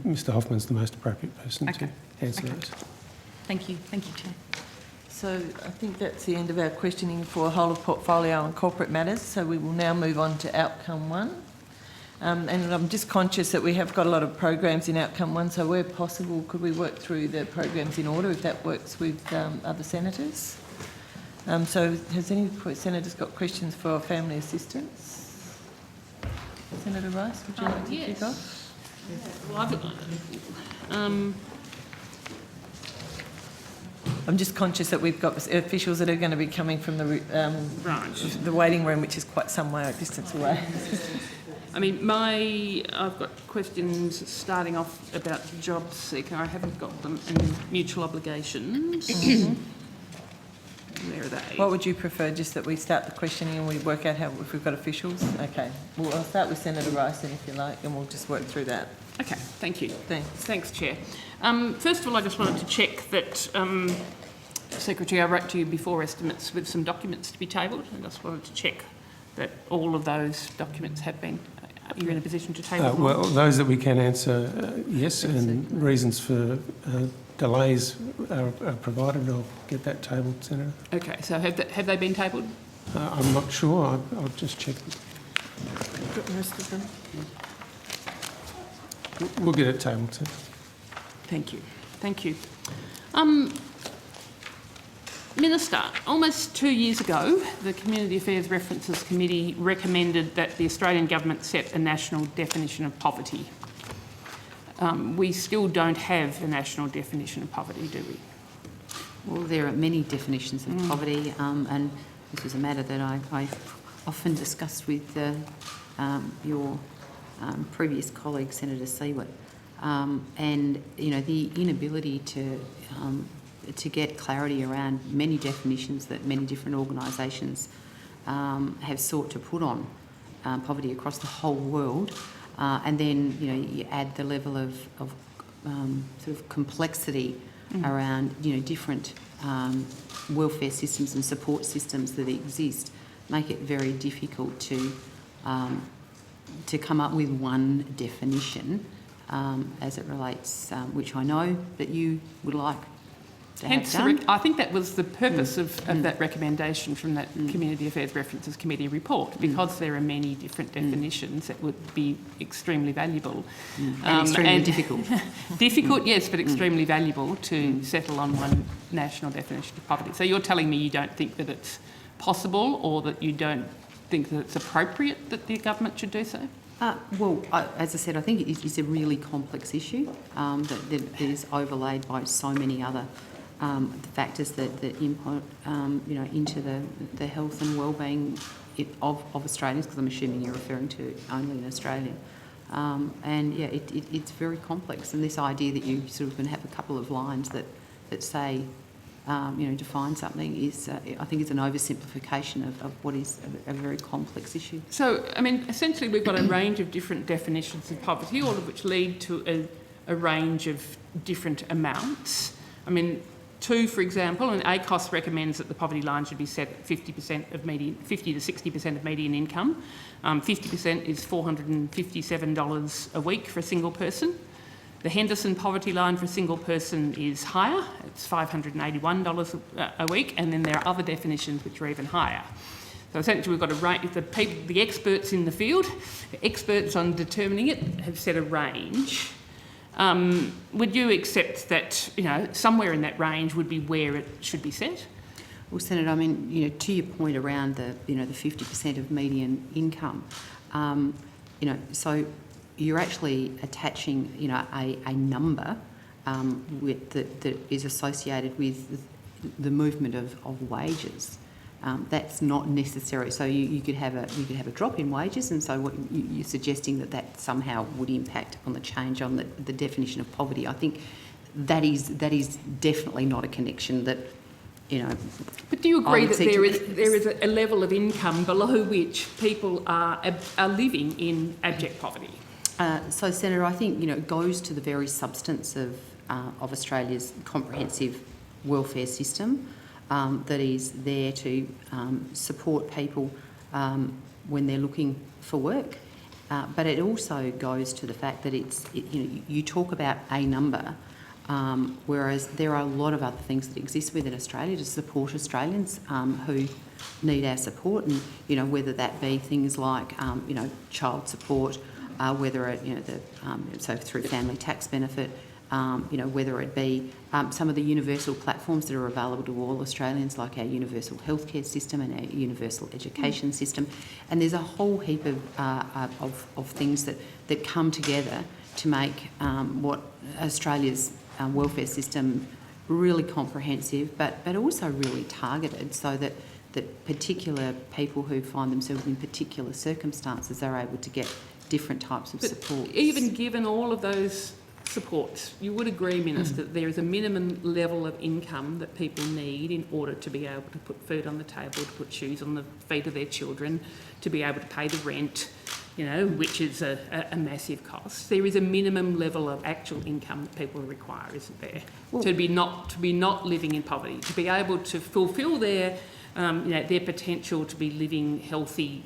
Mr Hoffman's the most appropriate person to answer those. Thank you, Chair. So I think that's the end of our questioning for whole of portfolio and corporate matters. So we will now move on to Outcome 1. And I'm just conscious that we have got a lot of programs in Outcome 1, so where possible, could we work through the programs in order if that works with other senators? So has any senators got questions for family assistance? Senator Rice, would you like to kick off? I'm just conscious that we've got officials that are going to be coming from the waiting room, which is quite some way distance away. I mean, I've got questions starting off about job seeker. I haven't got them in mutual obligations. Where are they? What would you prefer, just that we start the questioning and we work out if we've got officials? Okay. Well, I'll start with Senator Rice then, if you like, and we'll just work through that. Okay, thank you. Thanks. Thanks, Chair. First of all, I just wanted to check that, Secretary, I wrote to you before estimates with some documents to be tabled. I just wanted to check that all of those documents have been, you're in a position to table them. Well, those that we can answer, yes, and reasons for delays are provided. I'll get that tabled, Senator. Okay, so have they been tabled? I'm not sure. I'll just check. Got most of them. We'll get it tabled, Senator. Thank you. Thank you. Minister, almost 2 years ago, the Community Affairs References Committee recommended that the Australian Government set a national definition of poverty. We still don't have a national definition of poverty, do we? Well, there are many definitions of poverty, and this is a matter that I often discussed with your previous colleague, Senator Siewert. And, the inability to get clarity around many definitions that many different organisations have sought to put on poverty across the whole world. And then, you add the level of sort of complexity around, different welfare systems and support systems that exist, make it very difficult to come up with one definition as it relates, which I know that you would like to have done. I think that was the purpose of that recommendation from that Community Affairs References Committee report, because there are many different definitions that would be extremely valuable. And extremely difficult. Difficult, yes, but extremely valuable to settle on one national definition of poverty. So you're telling me you don't think that it's possible, or that you don't think that it's appropriate that the government should do so? As I said, I think it's a really complex issue that is overlaid by so many other factors that input, into the health and wellbeing of Australians, because I'm assuming you're referring to only in Australia. It's very complex, and this idea that you sort of can have a couple of lines that say, define something is, I think, is an oversimplification of what is a very complex issue. So, I mean, essentially we've got a range of different definitions of poverty, all of which lead to a range of different amounts. I mean, for example, and ACOS recommends that the poverty line should be set at 50 to 60% of median income. 50% is $457 a week for a single person. The Henderson poverty line for a single person is higher. It's $581 a week, and then there are other definitions which are even higher. So essentially we've got a range. The experts in the field, the experts on determining it, have set a range. Would you accept that, somewhere in that range would be where it should be set? Well, Senator, I mean, to your point around the 50% of median income, so you're actually attaching, a number that is associated with the movement of wages. That's not necessary. So you could have a drop in wages, and so what you're suggesting that somehow would impact on the change on the definition of poverty. I think that is definitely not a connection that. But do you agree that there is a level of income below which people are living in abject poverty? So, Senator, I think it goes to the very substance of Australia's comprehensive welfare system that is there to support people when they're looking for work. But it also goes to the fact that you talk about a number. Whereas there are a lot of other things that exist within Australia to support Australians who need our support, and whether that be things like child support, whether it so through family tax benefit, whether it be some of the universal platforms that are available to all Australians, like our universal healthcare system and our universal education system, and there's a whole heap of things that come together to make what Australia's welfare system really comprehensive, but also really targeted, so that particular people who find themselves in particular circumstances are able to get different types of support. Even given all of those supports, you would agree, Minister, that there is a minimum level of income that people need in order to be able to put food on the table, to put shoes on the feet of their children, to be able to pay the rent, which is a massive cost. There is a minimum level of actual income that people require, isn't there? Well, to be not living in poverty, to be able to fulfil their potential to be living healthy,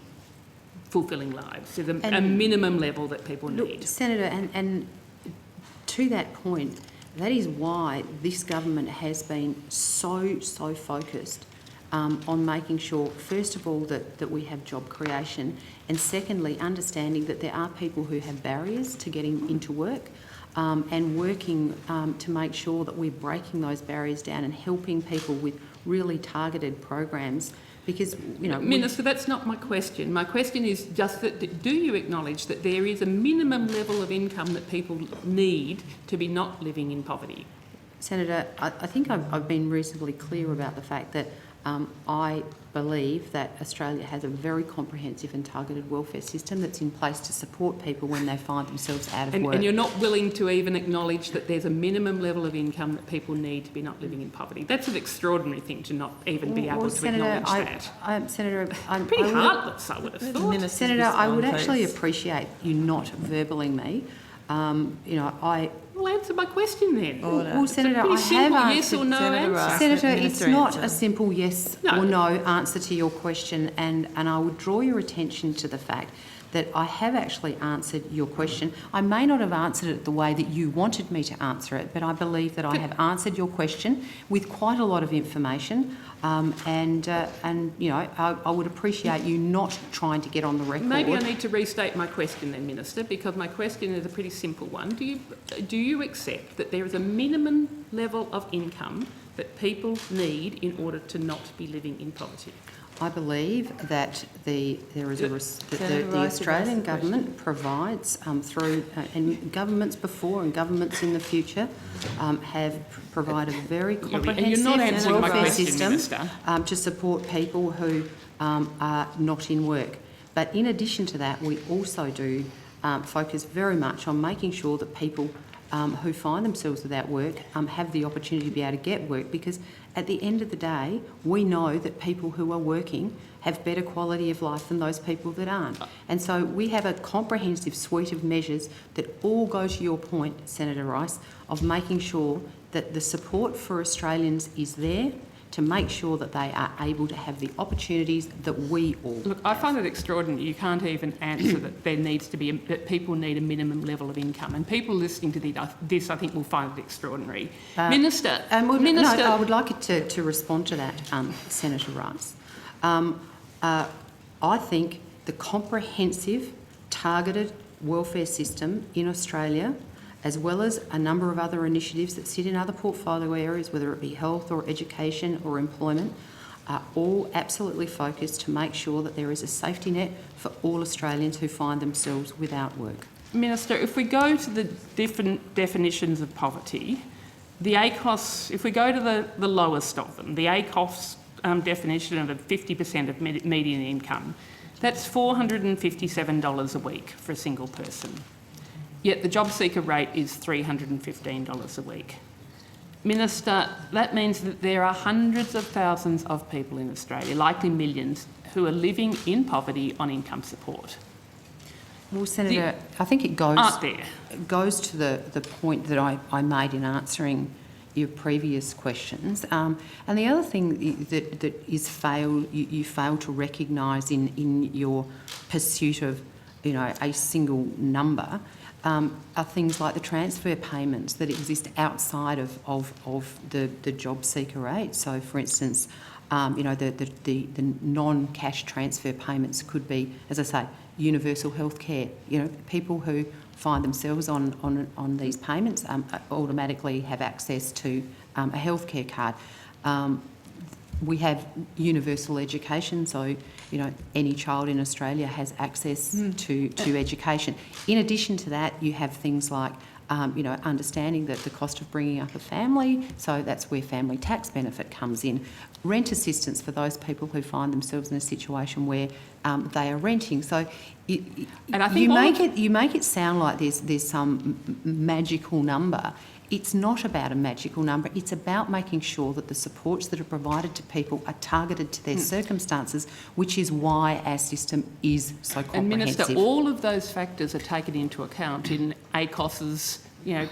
fulfilling lives. There's a minimum level that people need. Senator, and to that point, that is why this government has been so focused on making sure, first of all, that we have job creation, and secondly, understanding that there are people who have barriers to getting into work, and working to make sure that we're breaking those barriers down and helping people with really targeted programs. Because, Minister, that's not my question. My question is just that, do you acknowledge that there is a minimum level of income that people need to be not living in poverty? Senator, I think I've been reasonably clear about the fact that I believe that Australia has a very comprehensive and targeted welfare system that's in place to support people when they find themselves out of work. And you're not willing to even acknowledge that there's a minimum level of income that people need to be not living in poverty. That's an extraordinary thing to not even be able to acknowledge that. Senator, I'm pretty heartless, I would have thought. Senator, I would actually appreciate you not verbling me. Well, answer my question then. Well, Senator, I have yes or no answer. Senator, it's not a simple yes or no answer to your question, and I would draw your attention to the fact that I have actually answered your question. I may not have answered it the way that you wanted me to answer it, but I believe that I have answered your question with quite a lot of information, and I would appreciate you not trying to get on the record. Maybe I need to restate my question then, Minister, because my question is a pretty simple one. Do you accept that there is a minimum level of income that people need in order to not be living in poverty? I believe that the Australian government provides through, and governments before and governments in the future have provided a very comprehensive not answering my welfare question, system Minister. to support people who are not in work. But in addition to that, we also do focus very much on making sure that people who find themselves without work have the opportunity to be able to get work, because at the end of the day, we know that people who are working have better quality of life than those people that aren't. And so we have a comprehensive suite of measures that all go to your point, Senator Rice, of making sure that the support for Australians is there to make sure that they are able to have the opportunities that we all Look, I find it extraordinary. You can't even answer that there needs to be, that people need a minimum level of income. And people listening to this, I think, will find it extraordinary. Minister, Minister... No, I would like it to respond to that, Senator Rice. I think the comprehensive, targeted welfare system in Australia, as well as a number of other initiatives that sit in other portfolio areas, whether it be health or education or employment, are all absolutely focused to make sure that there is a safety net for all Australians who find themselves without work. Minister, if we go to the different definitions of poverty, the ACOS, if we go to the lowest of them, the ACOS definition of 50% of median income, that's $457 a week for a single person. Yet the job seeker rate is $315 a week. Minister, that means that there are hundreds of thousands of people in Australia, likely millions, who are living in poverty on income support. Well, Senator, I think it goes to the point that I made in answering your previous questions. And the other thing that is you fail to recognise in your pursuit of, a single number are things like the transfer payments that exist outside of the job seeker rate. So, for instance, the non-cash transfer payments could be, as I say, universal health care. People who find themselves on these payments automatically have access to a healthcare card. We have universal education, so any child in Australia has access to education. In addition to that, you have things like understanding that the cost of bringing up a family, so that's where family tax benefit comes in. Rent assistance for those people who find themselves in a situation where they are renting. So you make it sound like there's some magical number. It's not about a magical number. It's about making sure that the supports that are provided to people are targeted to their circumstances, which is why our system is so comprehensive. And Minister, all of those factors are taken into account in ACOS's,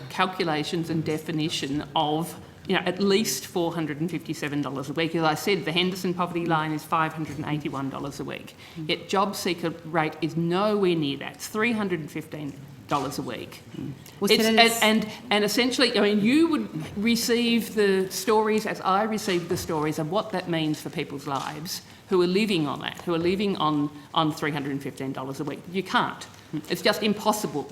calculations and definition of, at least $457 a week. As I said, the Henderson poverty line is $581 a week. Yet job seeker rate is nowhere near that. It's $315 a week. Well, and essentially, you would receive the stories as I received the stories of what that means for people's lives who are living on that, who are living on $315 a week. You can't. It's just impossible.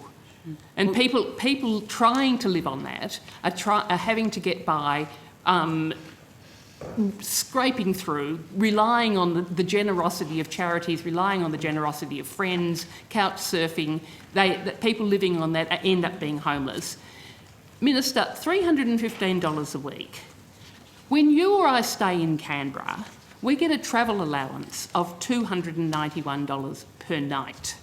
And people trying to live on that are having to get by, scraping through, relying on the generosity of charities, relying on the generosity of friends, couch surfing. People living on that end up being homeless. Minister, $315 a week. When you or I stay in Canberra, we get a travel allowance of $291 per night.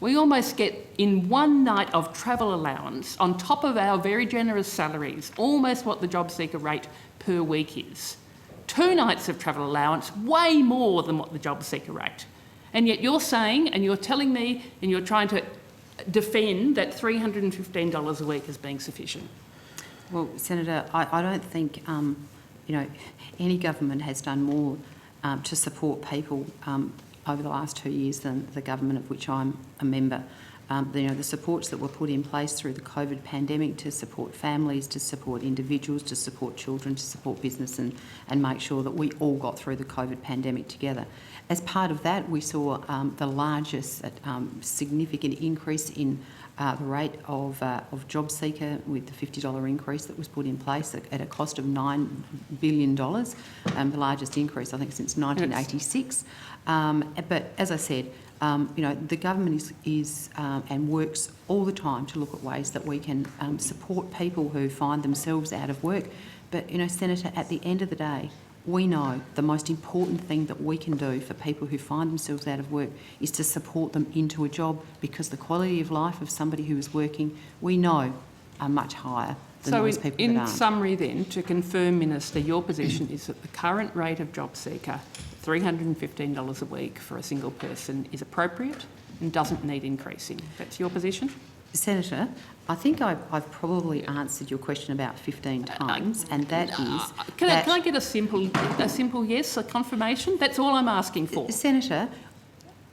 We almost get, in one night of travel allowance, on top of our very generous salaries, almost what the job seeker rate per week is. 2 nights of travel allowance, way more than what the job seeker rate. And yet you're saying, and you're telling me, and you're trying to defend that $315 a week as being sufficient. Well, Senator, I don't think, any government has done more to support people over the last 2 years than the government of which I'm a member. The supports that were put in place through the COVID pandemic to support families, to support individuals, to support children, to support business and make sure that we all got through the COVID pandemic together. As part of that, we saw the largest significant increase in the rate of job seeker with the $50 increase that was put in place at a cost of $9 billion, the largest increase I think since 1986. But as I said, the government is and works all the time to look at ways that we can support people who find themselves out of work. But, Senator, at the end of the day, we know the most important thing that we can do for people who find themselves out of work is to support them into a job, because the quality of life of somebody who is working, we know, are much higher than those people that aren't. In summary then, to confirm, Minister, your position is that the current rate of job seeker, $315 a week for a single person, is appropriate and doesn't need increasing. That's your position? Senator, I think I've probably answered your question about 15 times, and that is... Can I get a simple yes, a confirmation? That's all I'm asking for. Senator,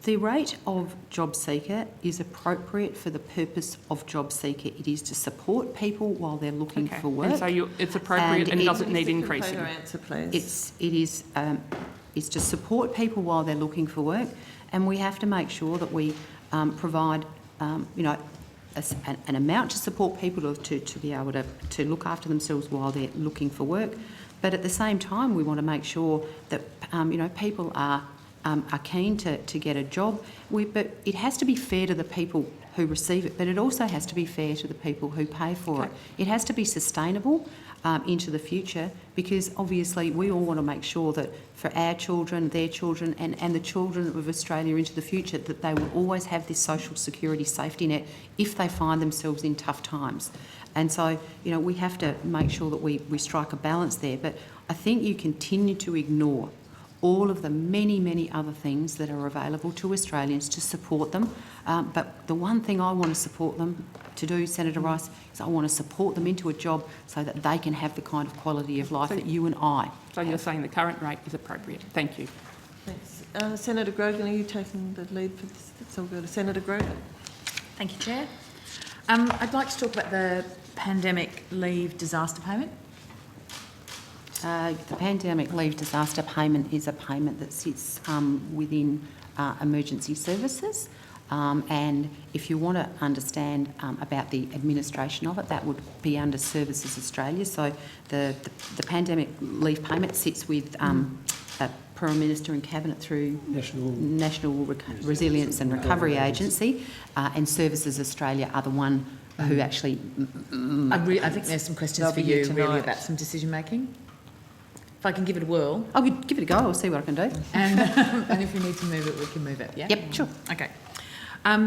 the rate of job seeker is appropriate for the purpose of job seeker. It is to support people while they're looking for work. And so it's appropriate and doesn't need increasing. Answer, please. It's to support people while they're looking for work, and we have to make sure that we provide, an amount to support people to be able to look after themselves while they're looking for work. But at the same time, we want to make sure that people are keen to get a job. But it has to be fair to the people who receive it, but it also has to be fair to the people who pay for it. It has to be sustainable into the future, because obviously we all want to make sure that for our children, their children and the children of Australia into the future, that they will always have this social security safety net if they find themselves in tough times. And so, we have to make sure that we strike a balance there. But I think you continue to ignore all of the many, many other things that are available to Australians to support them. But the one thing I want to support them to do, Senator Rice, is I want to support them into a job so that they can have the kind of quality of life that you and I So you're saying the current rate is appropriate. Thank you. Thanks. Senator Grogan, are you taking the lead for this? So we'll go to Senator Grogan. Thank you, Chair. I'd like to talk about the pandemic leave disaster payment. The pandemic leave disaster payment is a payment that sits within emergency services. And if you want to understand about the administration of it, that would be under Services Australia. So the pandemic leave payment sits with Prime Minister and Cabinet through National Resilience and Recovery Agency, and Services Australia are the one who actually... I think there's some questions for you really about some decision making. If I can give it a whirl. I'll give it a go, I'll see what I can do. And if we need to move it, we can move it, yeah? Yep, sure. Okay.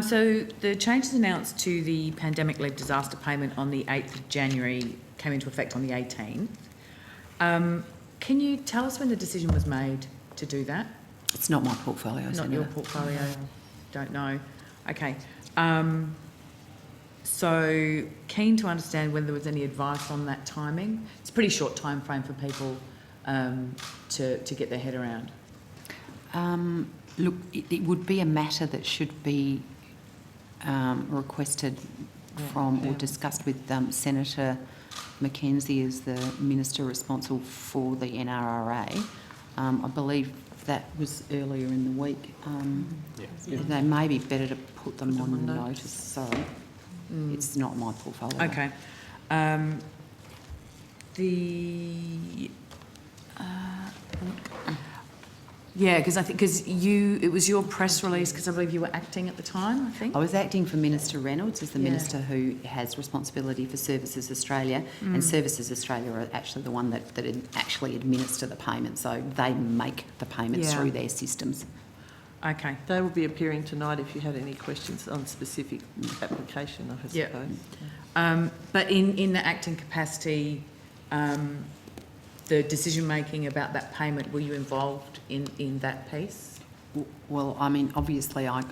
So the changes announced to the pandemic leave disaster payment on the 8th of January came into effect on the 18th. Can you tell us when the decision was made to do that? It's not my portfolio, Not Senator. your portfolio? Don't know. Okay. So keen to understand whether there was any advice on that timing. It's a pretty short time frame for people to get their head around. Look, it would be a matter that should be requested from or discussed with Senator Mackenzie as the Minister responsible for the NRRA. I believe that was earlier in the week. They may be better to put them on notice, so it's not my portfolio. Okay. Yeah, because I think it was your press release, because I believe you were acting at the time, I think. I was acting for Minister Reynolds as the Minister who has responsibility for Services Australia, and Services Australia are actually the one that actually administer the payment, so they make the payments through their systems. Okay. They will be appearing tonight if you had any questions on specific application, I suppose. Yeah. But in the acting capacity, the decision-making about that payment, were you involved in that piece? Well, I mean, obviously I'm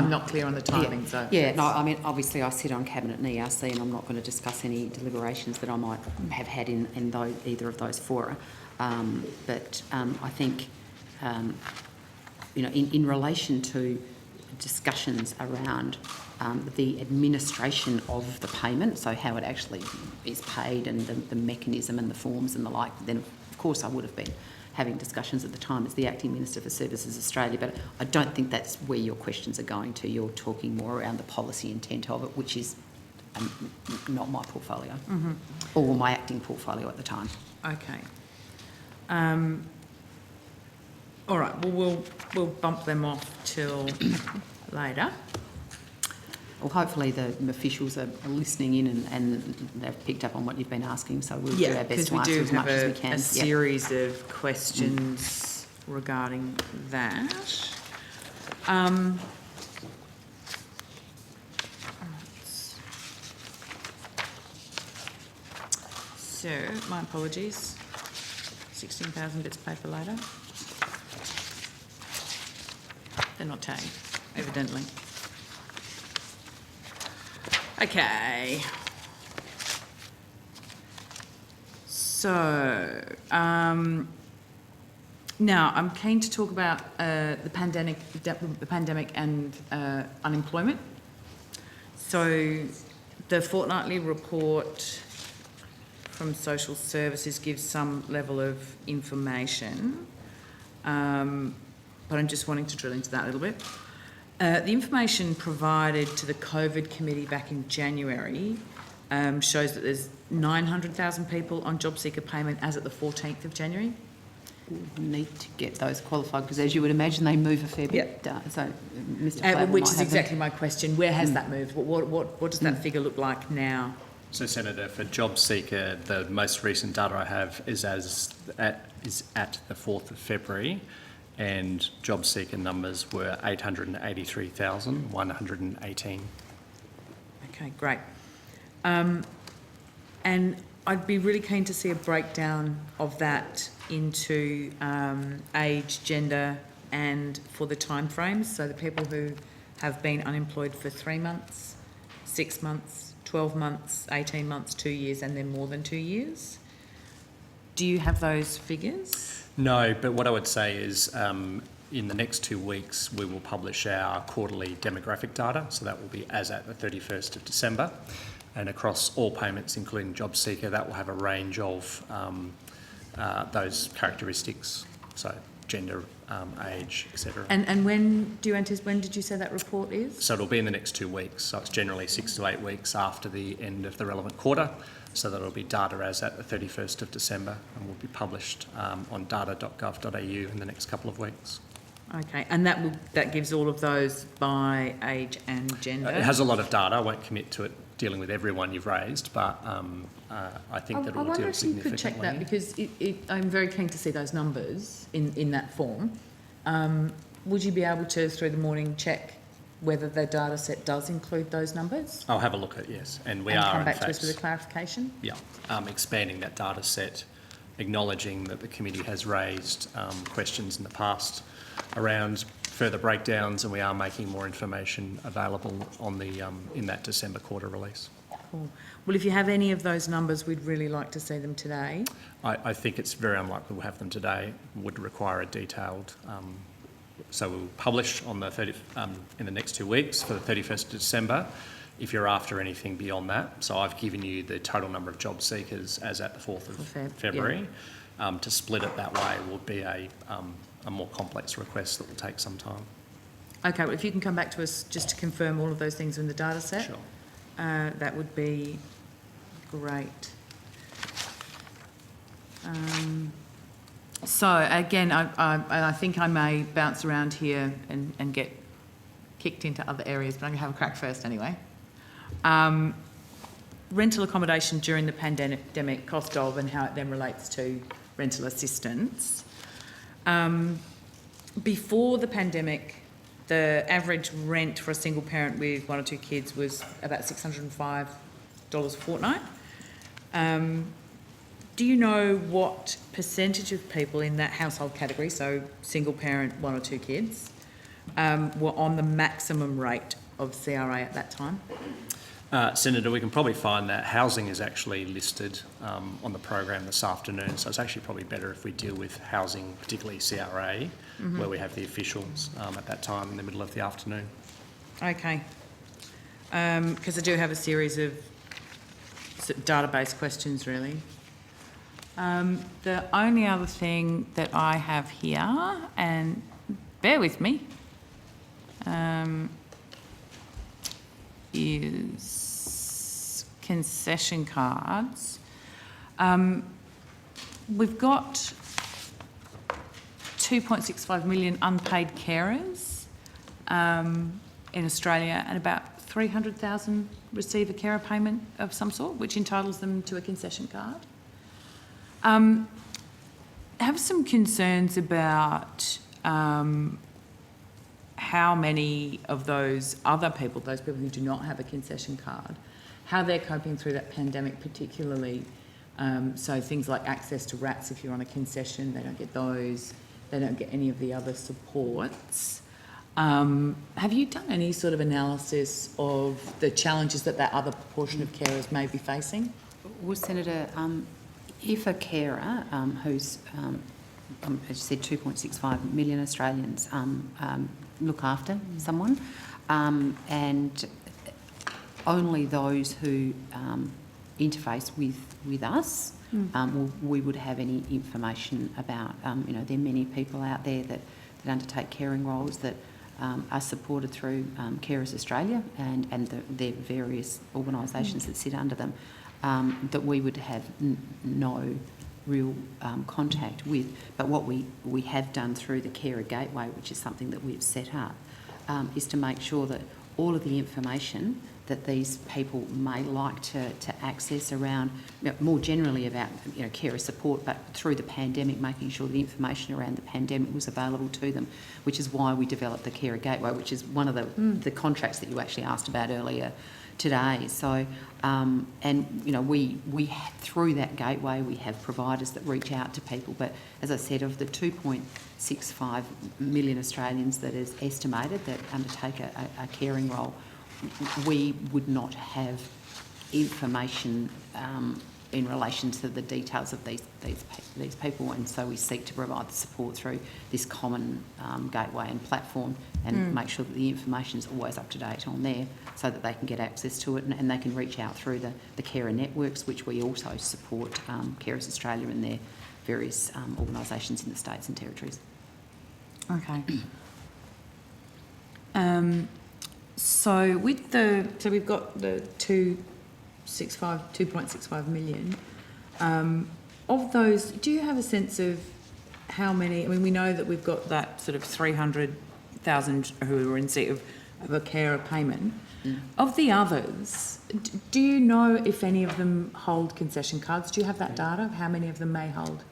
not clear on the timing, so... Yeah, no, I mean, obviously I sit on Cabinet and ERC, and I'm not going to discuss any deliberations that I might have had in either of those fora. But I think, in relation to discussions around the administration of the payment, so how it actually is paid and the mechanism and the forms and the like, then of course I would have been having discussions at the time as the Acting Minister for Services Australia, but I don't think that's where your questions are going to. You're talking more around the policy intent of it, which is not my portfolio, or my acting portfolio at the time. Okay. All right, well, we'll bump them off till later. Well, hopefully the officials are listening in and they've picked up on what you've been asking, so we'll do our best to answer as much as we can. A series of questions regarding that. So, my apologies. 16,000 bits of paper later. They're not tagged, evidently. Okay. So, now I'm keen to talk about the pandemic and unemployment. So, the fortnightly report from Social Services gives some level of information, but I'm just wanting to drill into that a little bit. The information provided to the COVID committee back in January shows that there's 900,000 people on job seeker payment as at the 14th of January. We need to get those qualified because, as you would imagine, they move a fair bit. So, Mr. Flavell which might is have exactly my question. Where has that moved? What does that figure look like now? So, Senator, for job seeker, the most recent data I have is at the 4th of February, and job seeker numbers were 883,118. Okay, great. And I'd be really keen to see a breakdown of that into age, gender, and for the timeframes. So the people who have been unemployed for 3 months, 6 months, 12 months, 18 months, 2 years, and then more than 2 years. Do you have those figures? No, but what I would say is in the next 2 weeks, we will publish our quarterly demographic data. So that will be as at the 31st of December. And across all payments, including job seeker, that will have a range of those characteristics. So gender, age, etc. And when did you say that report is? So it'll be in the next 2 weeks. So it's generally 6 to 8 weeks after the end of the relevant quarter. So that'll be data as at the 31st of December and will be published on data.gov.au in the next couple of weeks. Okay, and that gives all of those by age and gender? It has a lot of data. I won't commit to it dealing with everyone you've raised, but I think that it will deal significantly. I wonder if you could check that, because I'm very keen to see those numbers in that form. Would you be able to, through the morning, check whether the data set does include those numbers? I'll have a look at, yes. And we and are, come in back fact, to us with a clarification? Yeah, expanding that data set, acknowledging that the committee has raised questions in the past around further breakdowns, and we are making more information available on the in that December quarter release. Cool. Well, if you have any of those numbers, we'd really like to see them today. I think it's very unlikely we'll have them today. Would require a detailed. So we'll publish on the in the next 2 weeks for the 31st of December. If you're after anything beyond that, so I've given you the total number of job seekers as at the 4th of February. Yeah. To split it that way will be a more complex request that will take some time. Okay, well, if you can come back to us just to confirm all of those things in the data set, sure. That would be great. So again, I think I may bounce around here and get kicked into other areas, but I'm going to have a crack first anyway. Rental accommodation during the pandemic, cost of, and how it then relates to rental assistance. Before the pandemic, the average rent for a single parent with 1 or 2 kids was about $605 a fortnight. Do you know what percentage of people in that household category, so single parent, 1 or 2 kids, were on the maximum rate of CRA at that time? Senator, we can probably find that. Housing is actually listed on the program this afternoon, so it's actually probably better if we deal with housing, particularly CRA, where we have the officials at that time in the middle of the afternoon. Okay. Because I do have a series of database questions, really. The only other thing that I have here, and bear with me, is concession cards. We've got 2.65 million unpaid carers in Australia, and about 300,000 receive a carer payment of some sort, which entitles them to a concession card. Have some concerns about how many of those other people, those people who do not have a concession card, how they're coping through that pandemic particularly. So things like access to RATs, if you're on a concession, they don't get those. They don't get any of the other supports. Have you done any sort of analysis of the challenges that that other proportion of carers may be facing? Well, Senator, if a carer who's, as you said, 2.65 million Australians look after someone, and only those who interface with us, we would have any information about, there are many people out there that undertake caring roles that are supported through Carers Australia and their various organisations that sit under them, that we would have no real contact with. But what we have done through the Carer Gateway, which is something that we've set up, is to make sure that all of the information that these people may like to access around, more generally about carer support, but through the pandemic, making sure the information around the pandemic was available to them, which is why we developed the Carer Gateway, which is one of the contracts that you actually asked about earlier today. So, we through that gateway, we have providers that reach out to people. But as I said, of the 2.65 million Australians that is estimated that undertake a caring role, we would not have information in relation to the details of these people, and so we seek to provide the support through this common gateway and platform, and make sure that the information is always up to date on there, so that they can get access to it, and they can reach out through the carer networks, which we also support Carers Australia and their various organisations in the states and territories. Okay. So we've got the 2.65 million. Of those, do you have a sense of how many? I mean, we know that we've got that sort of 300,000 who are in seat of a carer payment. Of the others, do you know if any of them hold concession cards? Do you have that data? How many of them may hold?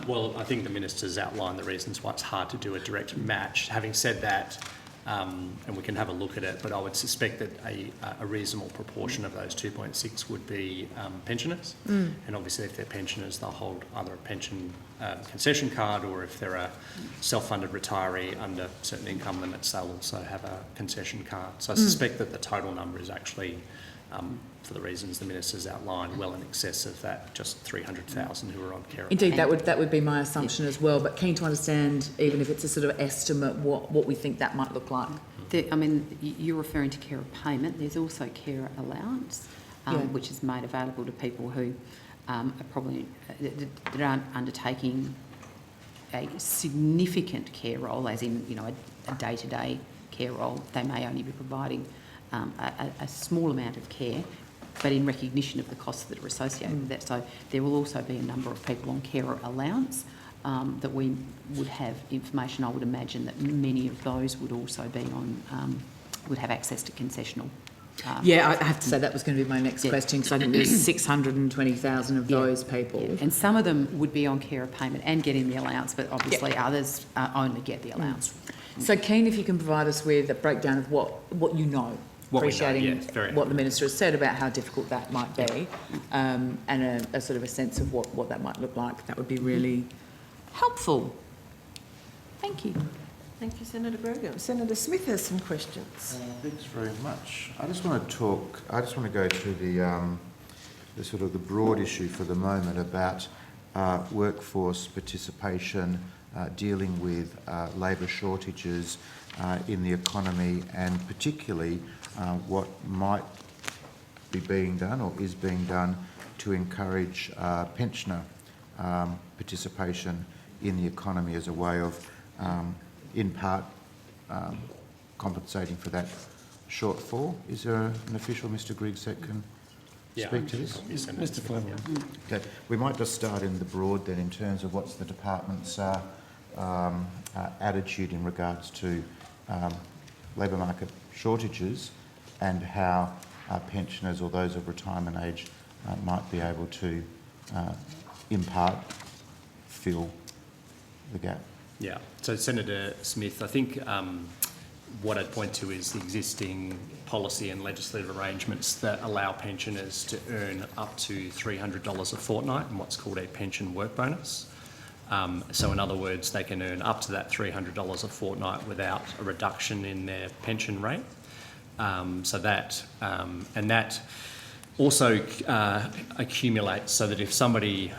Well, I think the Minister's outlined the reasons why it's hard to do a direct match. Having said that, and we can have a look at it, but I would suspect that a reasonable proportion of those 2.6 would be pensioners. And obviously if they're pensioners, they'll hold either a pension concession card, or if they're a self-funded retiree under certain income limits, they'll also have a concession card. So I suspect that the total number is actually, for the reasons the Minister's outlined, well in excess of that, just 300,000 who are on care. Indeed, that would be my assumption as well, but keen to understand, even if it's a sort of estimate, what we think that might look like. You're referring to carer payment. There's also carer allowance, which is made available to people who are probably that aren't undertaking a significant care role, as in a day-to-day care role. They may only be providing a small amount of care, but in recognition of the costs that are associated with that. So there will also be a number of people on carer allowance that we would have information. I would imagine that many of those would also be on, would have access to concessional. I have to say that was going to be my next question, because I think there's 620,000 of those people. Yeah. And some of them would be on carer payment and getting the allowance, but obviously others only get the allowance. So keen if you can provide us with a breakdown of what you know. Appreciating what the Minister has said about how difficult that might be, and a sort of a sense of what that might look like. That would be really helpful. Thank you. Thank you, Senator Grogan. Senator Smith has some questions. Thanks very much. I just want to go to the sort of the broad issue for the moment about workforce participation, dealing with labour shortages in the economy, and particularly what might be being done or is being done to encourage pensioner participation in the economy as a way of, in part, compensating for that shortfall. Is there an official, Mr Griggs, that can speak to this? Mr Fleming. Okay, we might just start in the broad then in terms of what's the department's attitude in regards to labour market shortages and how pensioners or those of retirement age might be able to, in part, fill the gap. Yeah. So, Senator Smith, I think what I'd point to is the existing policy and legislative arrangements that allow pensioners to earn up to $300 a fortnight in what's called a pension work bonus. So in other words, they can earn up to that $300 a fortnight without a reduction in their pension rate. So that, and that also accumulates so that if somebody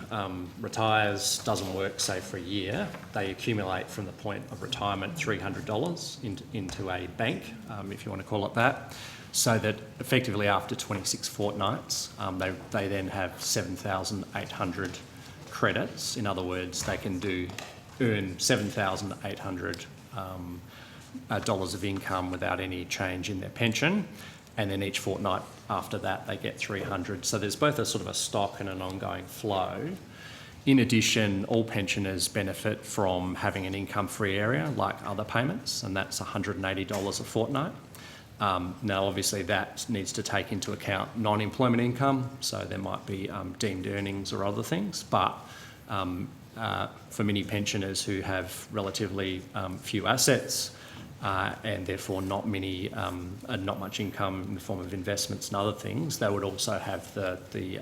retires, doesn't work, say, for a year, they accumulate from the point of retirement $300 into a bank, if you want to call it that, so that effectively after 26 fortnights, they then have 7,800 credits. In other words, they can earn $7,800 dollars of income without any change in their pension, and then each fortnight after that they get 300. So there's both a sort of a stock and an ongoing flow. In addition, all pensioners benefit from having an income-free area like other payments, and that's $180 a fortnight. Now, obviously, that needs to take into account non-employment income, so there might be deemed earnings or other things, but for many pensioners who have relatively few assets and therefore not much income in the form of investments and other things, they would also have the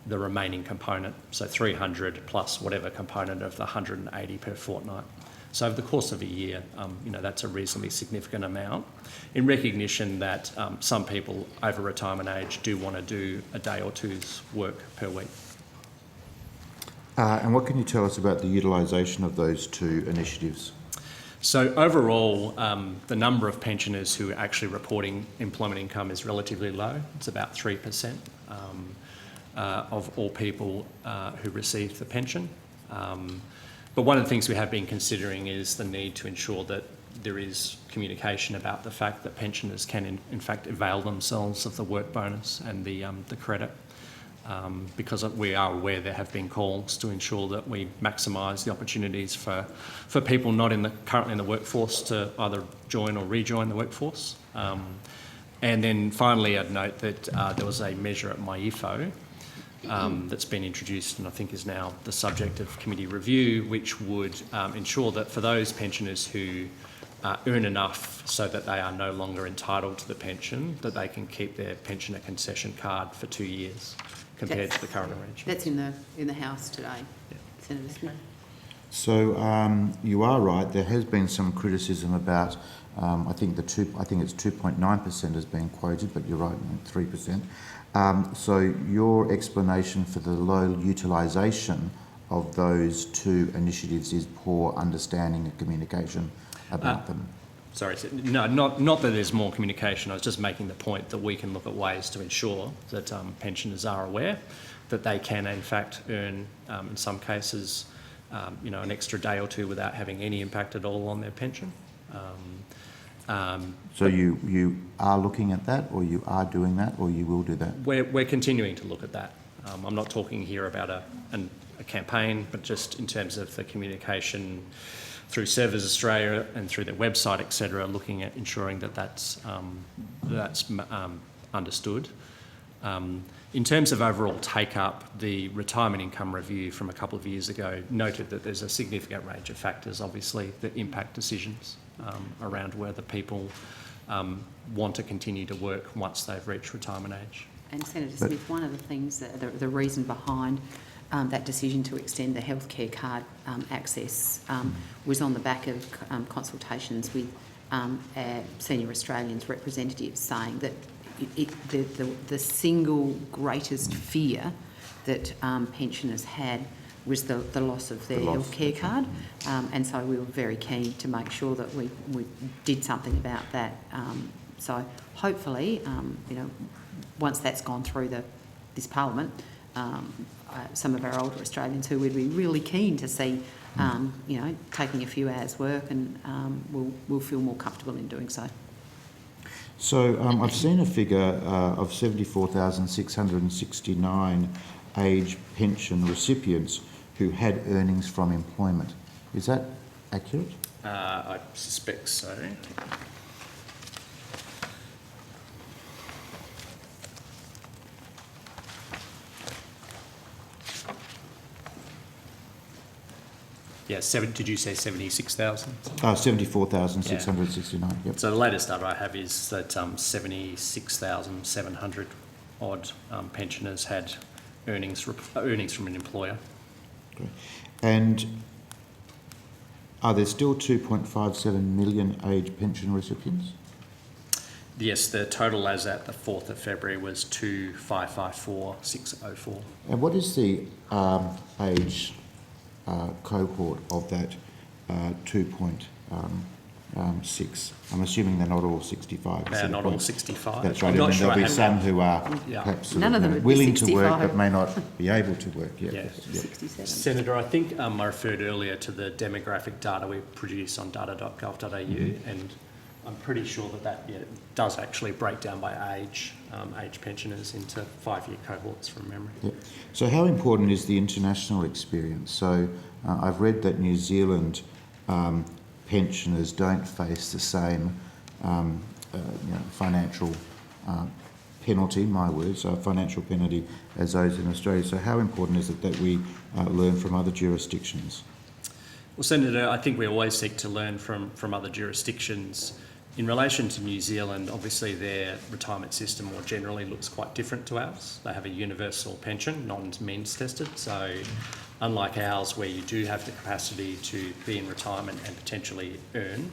remaining component, so 300 plus whatever component of the 180 per fortnight. So over the course of a year, that's a reasonably significant amount, in recognition that some people over retirement age do want to do a day or two's work per week. And what can you tell us about the utilisation of those two initiatives? So overall, the number of pensioners who are actually reporting employment income is relatively low. It's about 3% of all people who receive the pension. But one of the things we have been considering is the need to ensure that there is communication about the fact that pensioners can in fact avail themselves of the work bonus and the credit, because we are aware there have been calls to ensure that we maximise the opportunities for people not currently in the workforce to either join or rejoin the workforce. And then finally, I'd note that there was a measure at MyEFO that's been introduced and I think is now the subject of committee review, which would ensure that for those pensioners who earn enough so that they are no longer entitled to the pension, that they can keep their pensioner concession card for 2 years compared to the current arrangement. That's in the House today, yeah. Senator Smith. So you are right. There has been some criticism about. I think it's 2.9% has been quoted, but you're right, 3%. So your explanation for the low utilisation of those two initiatives is poor understanding and communication about them. Sorry, no, not that there's more communication. I was just making the point that we can look at ways to ensure that pensioners are aware that they can, in fact, earn, in some cases, an extra day or two without having any impact at all on their pension. So you are looking at that, or you are doing that, or you will do that? We're continuing to look at that. I'm not talking here about a campaign, but just in terms of the communication through Services Australia and through their website, etc., looking at ensuring that that's understood. In terms of overall take-up, the Retirement Income Review from a couple of years ago noted that there's a significant range of factors, obviously, that impact decisions around whether people want to continue to work once they've reached retirement age. And Senator Smith, one of the things, the reason behind that decision to extend the healthcare card access was on the back of consultations with senior Australians representatives saying that the single greatest fear that pensioners had was the loss of their healthcare card, and so we were very keen to make sure that we did something about that. So hopefully, once that's gone through this Parliament, some of our older Australians who would be really keen to see, taking a few hours' work, and will feel more comfortable in doing so. So I've seen a figure of 74,669 age pension recipients who had earnings from employment. Is that accurate? I suspect so. Yeah, did you say 76,000? 74,669, yep. So the latest data I have is that 76,700 odd pensioners had earnings from an employer. Okay. And are there still 2.57 million age pension recipients? Yes, the total as at the 4th of February was 2,554,604. And what is the age cohort of that 2.6? I'm assuming they're not all 65. They're not all 65. That's right. I'm not and sure there'll I be have some that. who are Yeah. perhaps sort None of them would be willing to work 65. but may not be able to work. Yep. Yeah. Yep. 67. Senator, I think I referred earlier to the demographic data we produce on data.gov.au, and I'm pretty sure that does actually break down by age pensioners into 5-year cohorts from memory. Yep. So how important is the international experience? So I've read that New Zealand pensioners don't face the same financial penalty, my words, financial penalty as those in Australia. So how important is it that we learn from other jurisdictions? Well, Senator, I think we always seek to learn from other jurisdictions. In relation to New Zealand, obviously their retirement system more generally looks quite different to ours. They have a universal pension, non-means tested. So unlike ours, where you do have the capacity to be in retirement and potentially earn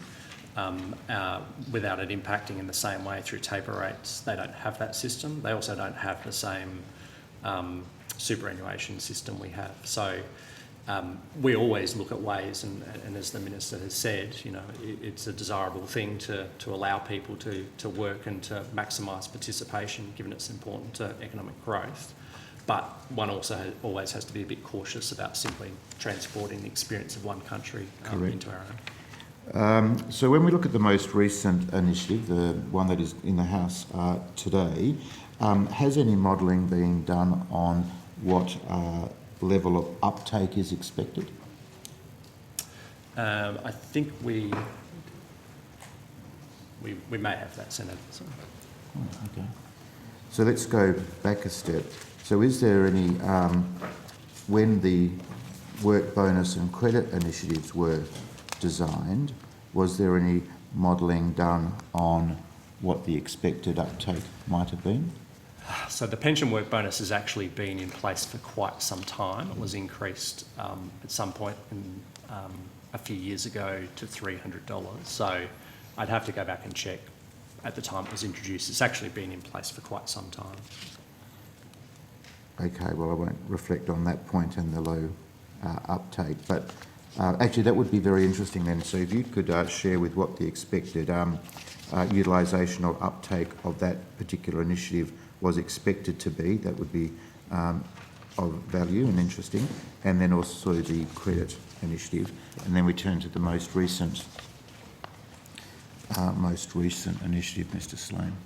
without it impacting in the same way through taper rates, they don't have that system. They also don't have the same superannuation system we have. So we always look at ways, and as the Minister has said, it's a desirable thing to allow people to work and to maximise participation, given it's important to economic growth. But one also always has to be a bit cautious about simply transporting the experience of one country into our own. So when we look at the most recent initiative, the one that is in the House today, has any modelling been done on what level of uptake is expected? I think we may have that, Senator. Oh, okay. So let's go back a step. So is there any, when the work bonus and credit initiatives were designed, was there any modelling done on what the expected uptake might have been? So the pension work bonus has actually been in place for quite some time. It was increased at some point a few years ago to $300. So I'd have to go back and check at the time it was introduced. It's actually been in place for quite some time. Okay, well, I won't reflect on that point and the low uptake, but actually that would be very interesting then. So if you could share with what the expected utilisation or uptake of that particular initiative was expected to be, that would be of value and interesting, and then also the credit initiative, and then we turn to the most recent initiative, Mr. Slane.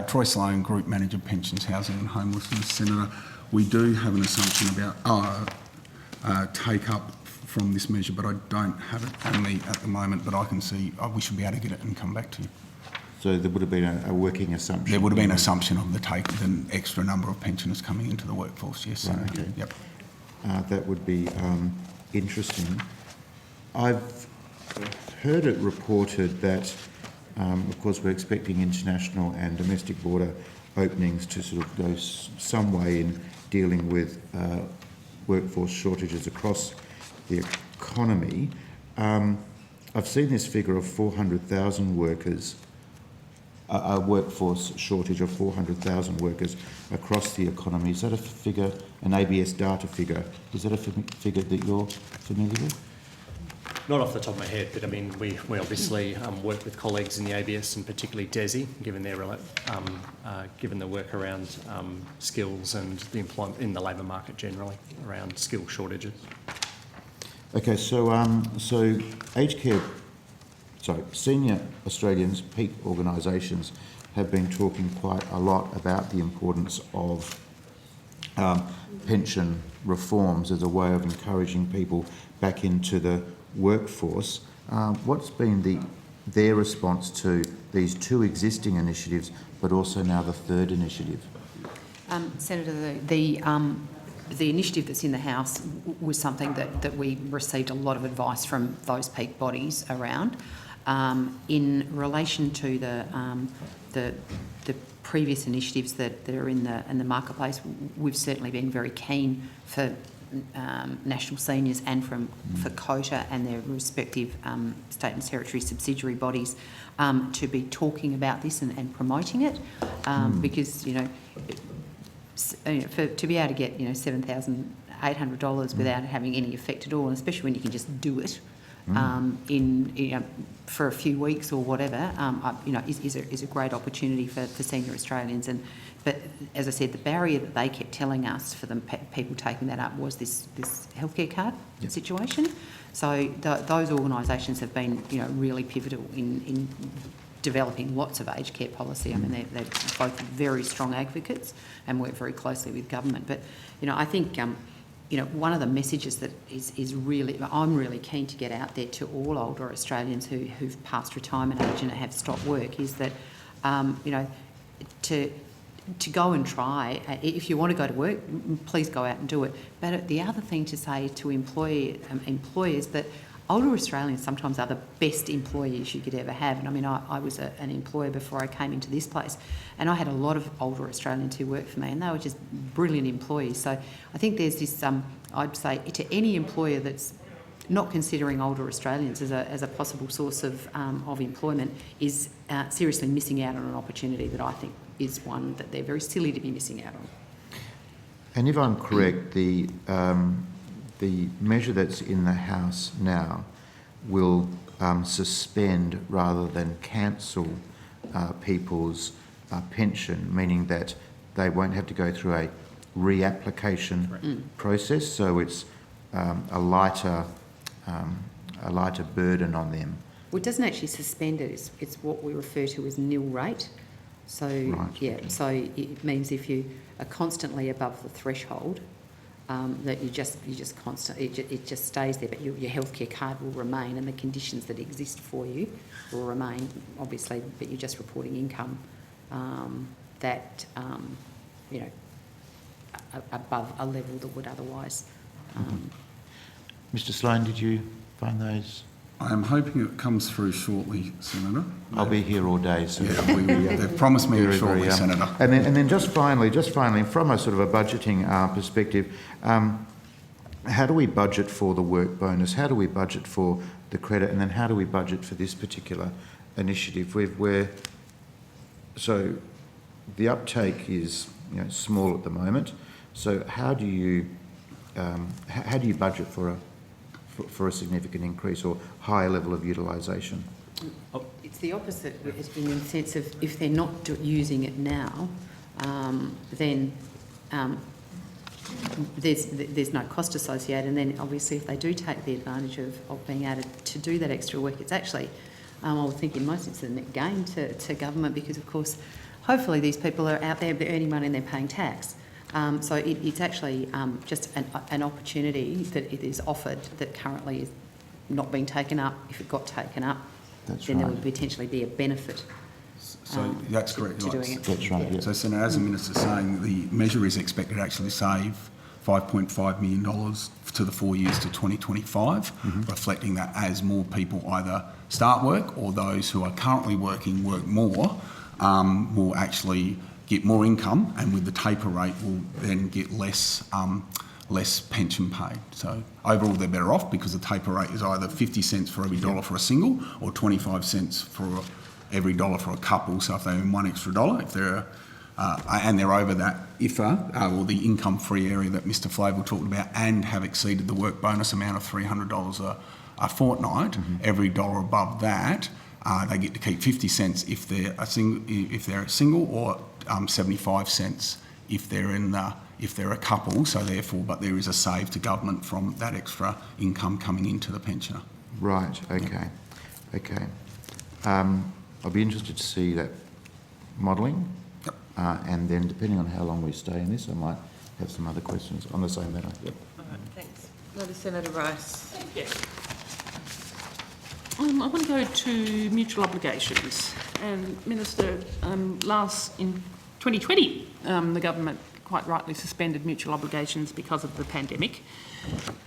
Troy Sloan, Group Manager, Pensions, Housing and Homelessness. Senator, we do have an assumption about take-up from this measure, but I don't have it on me at the moment, but I can see we should be able to get it and come back to you. So there would have been a working assumption? There would have been an assumption of the extra number of pensioners coming into the workforce, yes. Right, okay. Yep. That would be interesting. I've heard it reported that, of course, we're expecting international and domestic border openings to sort of go some way in dealing with workforce shortages across the economy. I've seen this figure of 400,000 workers, a workforce shortage of 400,000 workers across the economy. Is that a figure, an ABS data figure, is that a figure that you're familiar with? Not off the top of my head, but I mean, we obviously work with colleagues in the ABS and particularly DESI, given their given the work around skills and the employment in the labour market generally around skill shortages. Okay, so Senior Australians, peak organisations have been talking quite a lot about the importance of pension reforms as a way of encouraging people back into the workforce. What's been their response to these two existing initiatives, but also now the third initiative? Senator, the initiative that's in the House was something that we received a lot of advice from those peak bodies around. In relation to the previous initiatives that are in the marketplace, we've certainly been very keen for national seniors and for COTA and their respective state and territory subsidiary bodies to be talking about this and promoting it, because to be able to get $7,800 without having any effect at all, and especially when you can just do it for a few weeks or whatever, is a great opportunity for senior Australians. But as I said, the barrier that they kept telling us for people taking that up was this healthcare card situation. So those organisations have been really pivotal in developing lots of aged care policy. I mean, they're both very strong advocates and work very closely with government. But I think one of the messages that is really, I'm really keen to get out there to all older Australians who've passed retirement age and have stopped work is that, to go and try, if you want to go to work, please go out and do it. But the other thing to say to employers that older Australians sometimes are the best employees you could ever have. And I mean, I was an employer before I came into this place, and I had a lot of older Australians who worked for me, and they were just brilliant employees. So I think there's this, I'd say to any employer that's not considering older Australians as a possible source of employment is seriously missing out on an opportunity that I think is one that they're very silly to be missing out on. And if I'm correct, the measure that's in the House now will suspend rather than cancel people's pension, meaning that they won't have to go through a reapplication process. So it's a lighter burden on them. Well, it doesn't actually suspend it. It's what we refer to as nil rate. So so it means if you are constantly above the threshold, that it just stays there, but your healthcare card will remain, and the conditions that exist for you will remain, obviously, but you're just reporting income above a level that would otherwise. Mr. Sloan, did you find those? I am hoping it comes through shortly, Senator. I'll be here all day, so they've promised me shortly, Senator. And then just finally, from a sort of a budgeting perspective, how do we budget for the work bonus? How do we budget for the credit? And then how do we budget for this particular initiative? So the uptake is small at the moment. So how do you budget for a significant increase or higher level of utilisation? It's the opposite in the sense of if they're not using it now, then there's no cost associated, and then obviously if they do take the advantage of being able to do that extra work, it's actually, I would think in most it's a net gain to government, because of course hopefully these people are out there, they're earning money and they're paying tax. So it's actually just an opportunity that it is offered that currently is not being taken up. If it got taken up, then there would potentially be a benefit. So that's correct. To doing it. That's right. Yeah. So, Senator, as the Minister's saying, the measure is expected to actually save $5.5 million to the 4 years to 2025, reflecting that as more people either start work or those who are currently working work more, will actually get more income, and with the taper rate will then get less pension paid. So overall they're better off because the taper rate is either 50 cents for every dollar for a single or 25 cents for every dollar for a couple. So if they earn one extra dollar, if they're and they're over that IFA or the income free area that Mr. Flavel talked about, and have exceeded the work bonus amount of $300 a fortnight. Every dollar above that, they get to keep 50 cents if they're a single, or 75 cents if they're a couple. So therefore, but there is a save to government from that extra income coming into the pensioner. Right, okay, okay. I'll be interested to see that modelling. Yep. And then depending on how long we stay in this, I might have some other questions on the same matter. Yep. All right, thanks. Letter Senator Rice. Yes. I want to go to mutual obligations. And Minister, in 2020, the government quite rightly suspended mutual obligations because of the pandemic.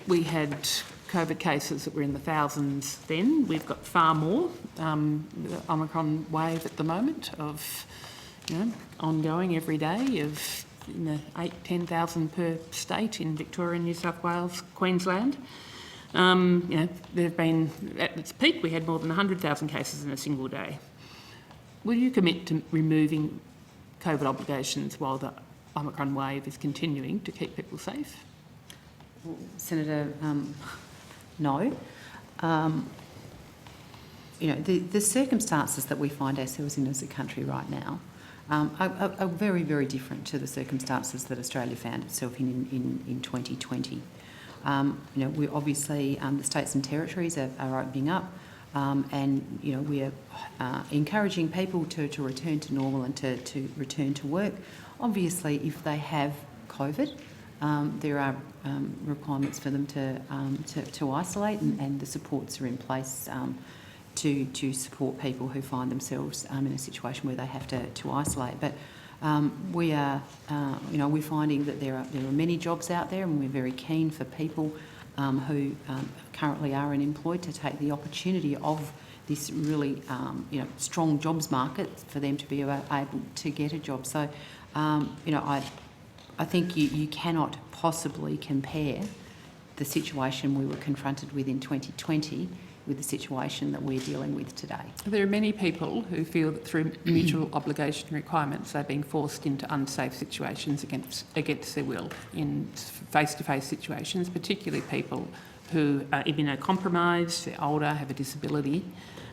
We had COVID cases that were in the thousands then. We've got far more. The Omicron wave at the moment of, ongoing every day of 8,000-10,000 per state in Victoria, New South Wales, Queensland. There have been, at its peak, we had more than 100,000 cases in a single day. Will you commit to removing COVID obligations while the Omicron wave is continuing to keep people safe? Senator, no. The circumstances that we find ourselves in as a country right now are very, very different to the circumstances that Australia found itself in 2020. We obviously, the states and territories are opening up, and we are encouraging people to return to normal and to return to work. Obviously, if they have COVID, there are requirements for them to isolate, and the supports are in place to support people who find themselves in a situation where they have to isolate. But we're finding that there are many jobs out there, and we're very keen for people who currently are unemployed to take the opportunity of this really strong jobs market for them to be able to get a job. So, I think you cannot possibly compare the situation we were confronted with in 2020 with the situation that we're dealing with today. There are many people who feel that through mutual obligation requirements they're being forced into unsafe situations against their will in face-to-face situations, particularly people who are immunocompromised, they're older, have a disability.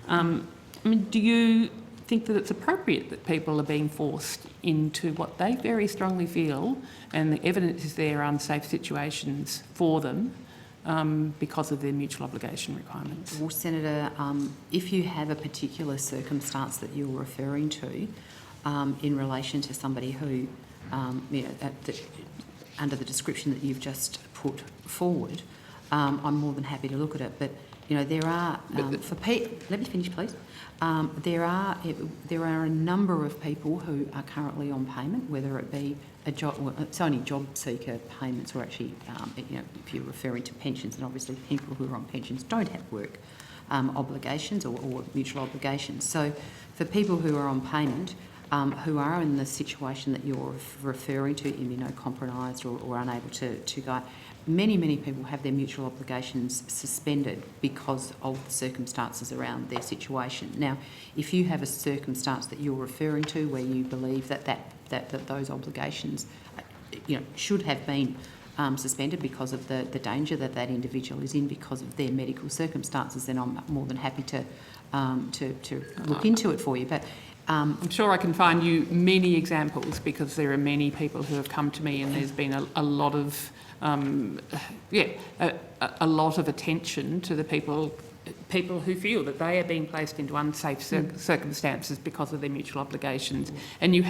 Do you think that it's appropriate that people are being forced into what they very strongly feel, and the evidence is there, unsafe situations for them, because of their mutual obligation requirements? Well, Senator, if you have a particular circumstance that you're referring to in relation to somebody who, under the description that you've just put forward, I'm more than happy to look at it. But there are let me finish, please. There are a number of people who are currently on payment, whether it be a job. Well, it's only job seeker payments, or actually, if you're referring to pensions, and obviously people who are on pensions don't have work obligations or mutual obligations. So, for people who are on payment, who are in the situation that you're referring to, immunocompromised or unable to go, many people have their mutual obligations suspended because of the circumstances around their situation. Now, if you have a circumstance that you're referring to where you believe that those obligations, should have been suspended because of the danger that individual is in because of their medical circumstances, then I'm more than happy to look into it for you. But I'm sure I can find you many examples, because there are many people who have come to me, and there's been a lot of a lot of attention to the people who feel that they are being placed into unsafe circumstances because of their mutual obligations. And you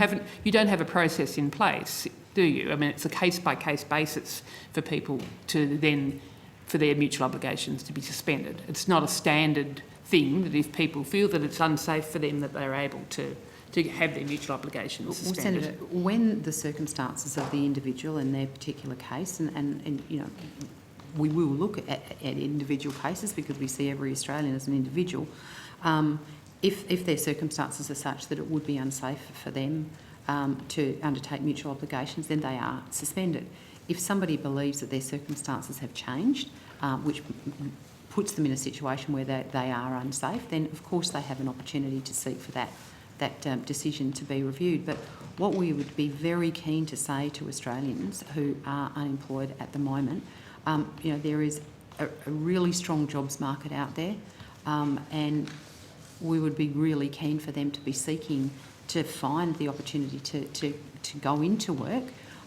don't have a process in place, do you? I mean, it's a case-by-case basis for people for their mutual obligations to be suspended. It's not a standard thing that if people feel that it's unsafe for them, that they're able to have their mutual obligations suspended. Well, Senator, when the circumstances of the individual in their particular case, and we will look at individual cases because we see every Australian as an individual, if their circumstances are such that it would be unsafe for them to undertake mutual obligations, then they are suspended. If somebody believes that their circumstances have changed, which puts them in a situation where they are unsafe, then of course they have an opportunity to seek for that decision to be reviewed. But what we would be very keen to say to Australians who are unemployed at the moment, there is a really strong jobs market out there, and we would be really keen for them to be seeking to find the opportunity to go into work.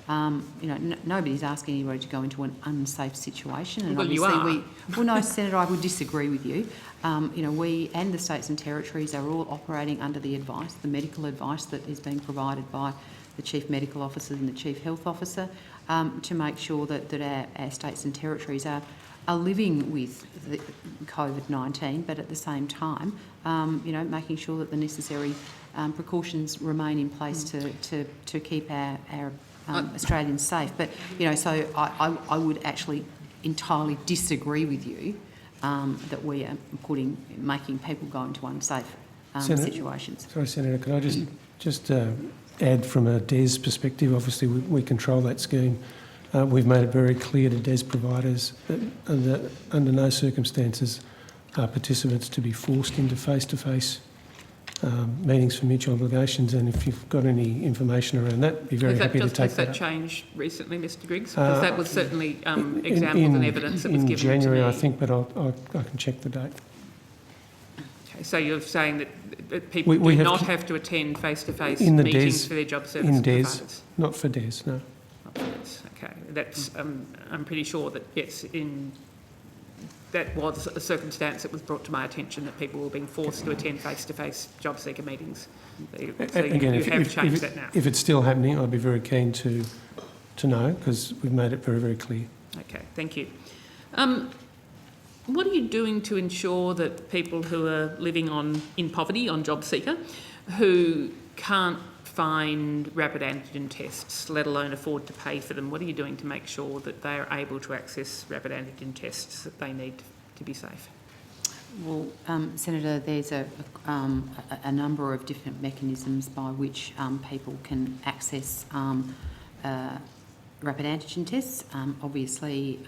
Nobody's asking anybody to go into an unsafe situation. And Well, you obviously are. well, no, Senator, I would disagree with you. We and the states and territories are all operating under the medical advice that is being provided by the Chief Medical Officer and the Chief Health Officer to make sure that our states and territories are living with the COVID-19, but at the same time, making sure that the necessary precautions remain in place to keep our Australians safe. But, so I would actually entirely disagree with you that we are making people go into unsafe situations. Sorry, Senator, can I just add from a DES perspective? Obviously, we control that scheme. We've made it very clear to DES providers that under no circumstances are participants to be forced into face-to-face meetings for mutual obligations, and if you've got any information around that, be very happy to take Has that that up. changed recently, Mr Griggs? Because that was certainly examples and evidence that was in given January, to me. I think, but I can check the date. Okay, so you're saying that people We do have not to- have to attend face-to-face In the meetings DES for their job service In DES, providers? not for DES, no. Not for DES, okay. That's, I'm pretty sure that, yes, that was a circumstance that was brought to my attention, that people were being forced to attend face-to-face job seeker meetings. So Again, you have if changed that now. it's still happening, I'd be very keen to know, because we've made it very, very clear. Okay, thank you. What are you doing to ensure that people who are living in poverty, on job seeker, who can't find rapid antigen tests, let alone afford to pay for them, what are you doing to make sure that they are able to access rapid antigen tests that they need to be safe? Well, Senator, there's a number of different mechanisms by which people can access rapid antigen tests. Obviously,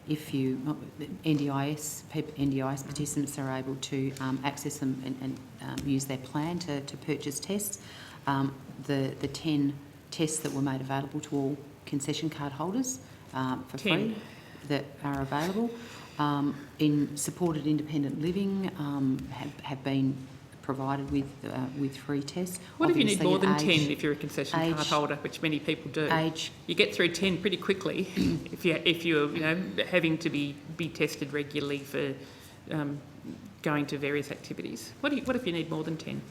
if NDIS participants are able to access them and use their plan to purchase tests. The 10 tests that were made available to all concession card holders for 10. free that are available. In supported independent living have been provided with free tests. What if you need Obviously, more than age- 10 if you're a concession card holder, which many people do? Age. You get through 10 pretty quickly if you're having to be tested regularly for going to various activities. What if you need more than 10?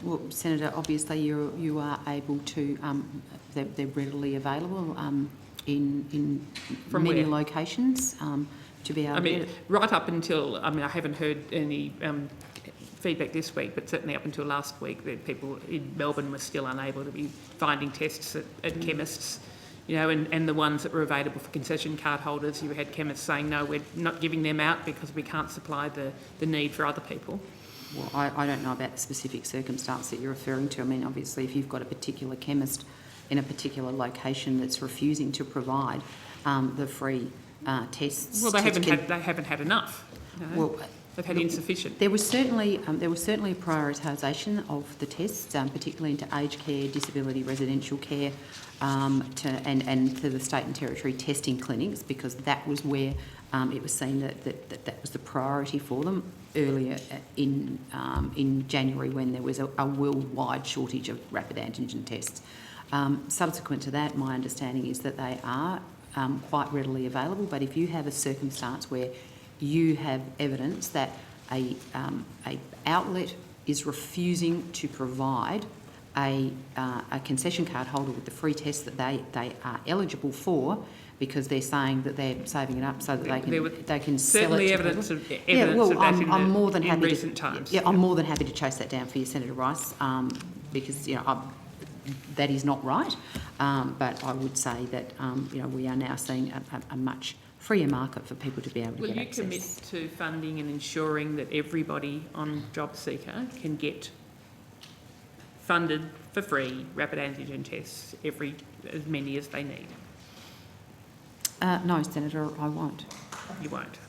Well, Senator, obviously you are able to. They're readily available in From many where? locations to be able. I mean, right up until, I haven't heard any feedback this week, but certainly up until last week, that people in Melbourne were still unable to be finding tests at chemists, and the ones that were available for concession card holders, you had chemists saying, no, we're not giving them out because we can't supply the need for other people. Well, I don't know about the specific circumstance that you're referring to. I mean, obviously, if you've got a particular chemist in a particular location that's refusing to provide the free tests. Well, they haven't had enough. Well, they've had insufficient. There was certainly a prioritisation of the tests, particularly into aged care, disability, residential care, and to the state and territory testing clinics, because that was where it was seen that was the priority for them earlier in January, when there was a worldwide shortage of rapid antigen tests. Subsequent to that, my understanding is that they are quite readily available, but if you have a circumstance where you have evidence that a outlet is refusing to provide a concession card holder with the free test that they are eligible for, because they're saying that they're saving it up so that they can sell it. Certainly to evidence people. of that I'm more than in happy recent times. Yeah, I'm more than happy to chase that down for you, Senator Rice, because that is not right. But I would say that we are now seeing a much freer market for people to be able to get access. Will you commit to funding and ensuring that everybody on Job Seeker can get funded for free rapid antigen tests, as many as they need? No, Senator, I won't. You won't.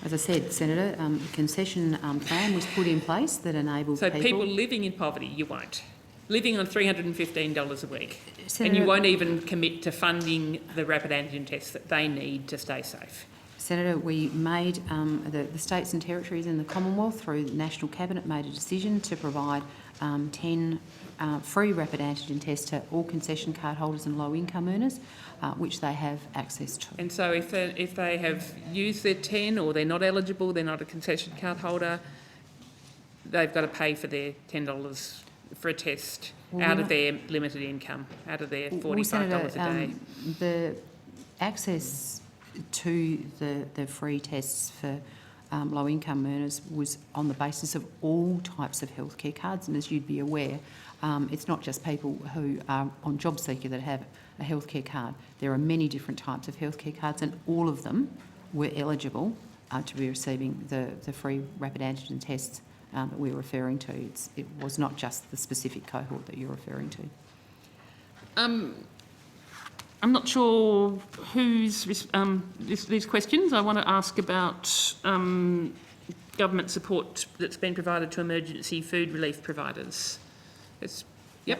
As I said, Senator, the concession plan was put in place that enabled So people living in poverty, you won't. Living on $315 a week, and you won't even commit to funding the rapid antigen tests that they need to stay safe. Senator, we made, the states and territories in the Commonwealth through the National Cabinet made a decision to provide 10 free rapid antigen tests to all concession card holders and low income earners, which they have access to. And so if they have used their 10 or they're not eligible, they're not a concession card holder, they've got to pay for their $10 for a test out of their limited income, out of their $45 a day. The access to the free tests for low income earners was on the basis of all types of healthcare cards, and as you'd be aware, it's not just people who are on JobSeeker that have a healthcare card. There are many different types of healthcare cards, and all of them were eligible to be receiving the free rapid antigen tests that we're referring to. It was not just the specific cohort that you're referring to. I'm not sure who's these questions. I want to ask about government support that's been provided to emergency food relief providers. That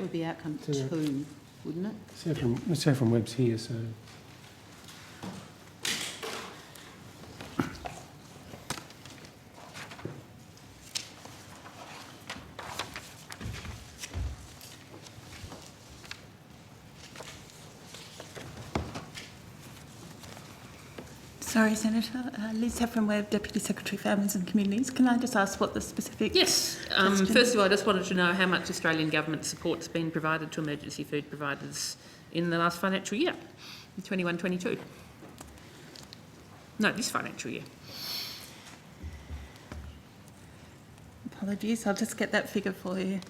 would be outcome 2, wouldn't it? Ms. Saffron Webb's here, so... Sorry, Senator. Liz Saffron Webb, Deputy Secretary, Families and Communities. Can I just ask what the specific... Yes. First of all, I just wanted to know how much Australian government support's been provided to emergency food providers in the last financial year, 21-22. No, this financial year. Apologies, I'll just get that figure for you.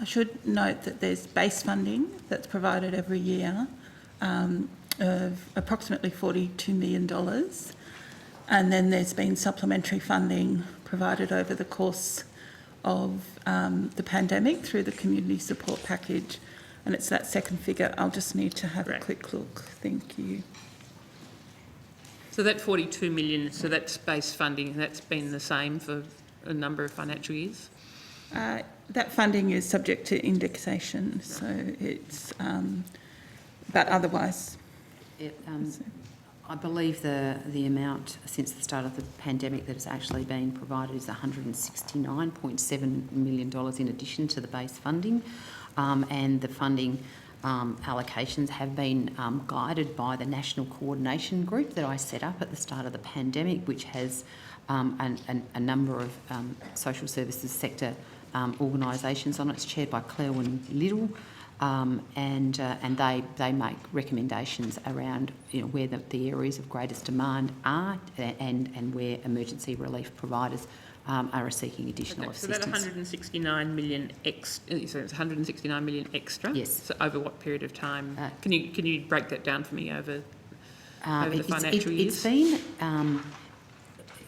I should note that there's base funding that's provided every year of approximately $42 million, and then there's been supplementary funding provided over the course of the pandemic through the community support package, and it's that second figure. I'll just need to have a quick look. Thank you. So that 42 million, so that's base funding, that's been the same for a number of financial years? That funding is subject to indexation, so it's, but otherwise. I believe the amount since the start of the pandemic that has actually been provided is $169.7 million in addition to the base funding, and the funding allocations have been guided by the National Coordination Group that I set up at the start of the pandemic, which has a number of social services sector organisations on it. It's chaired by Clairwyn Little, and they make recommendations around where the areas of greatest demand are and where emergency relief providers are seeking additional assistance. So that 169 million so it's 169 million extra. Yes. So over what period of time? Can you break that down for me over the financial years? It's been.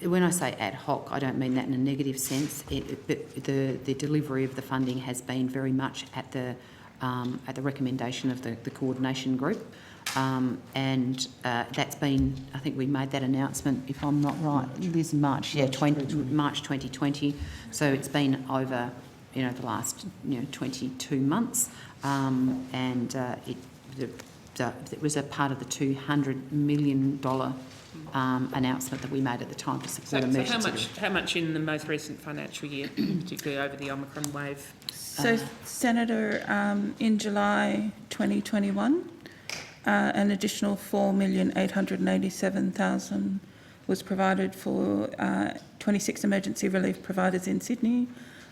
When I say ad hoc, I don't mean that in a negative sense. The delivery of the funding has been very much at the recommendation of the coordination group, and that's been. I think we made that announcement, if I'm not right, Liz, March 2020. So it's been over, the last 22 months, and it was a part of the $200 million. Announcement that we made at the time to support emergency. So how much in the most recent financial year, particularly over the Omicron wave? So, Senator, in July 2021, an additional $4,887,000 was provided for 26 emergency relief providers in Sydney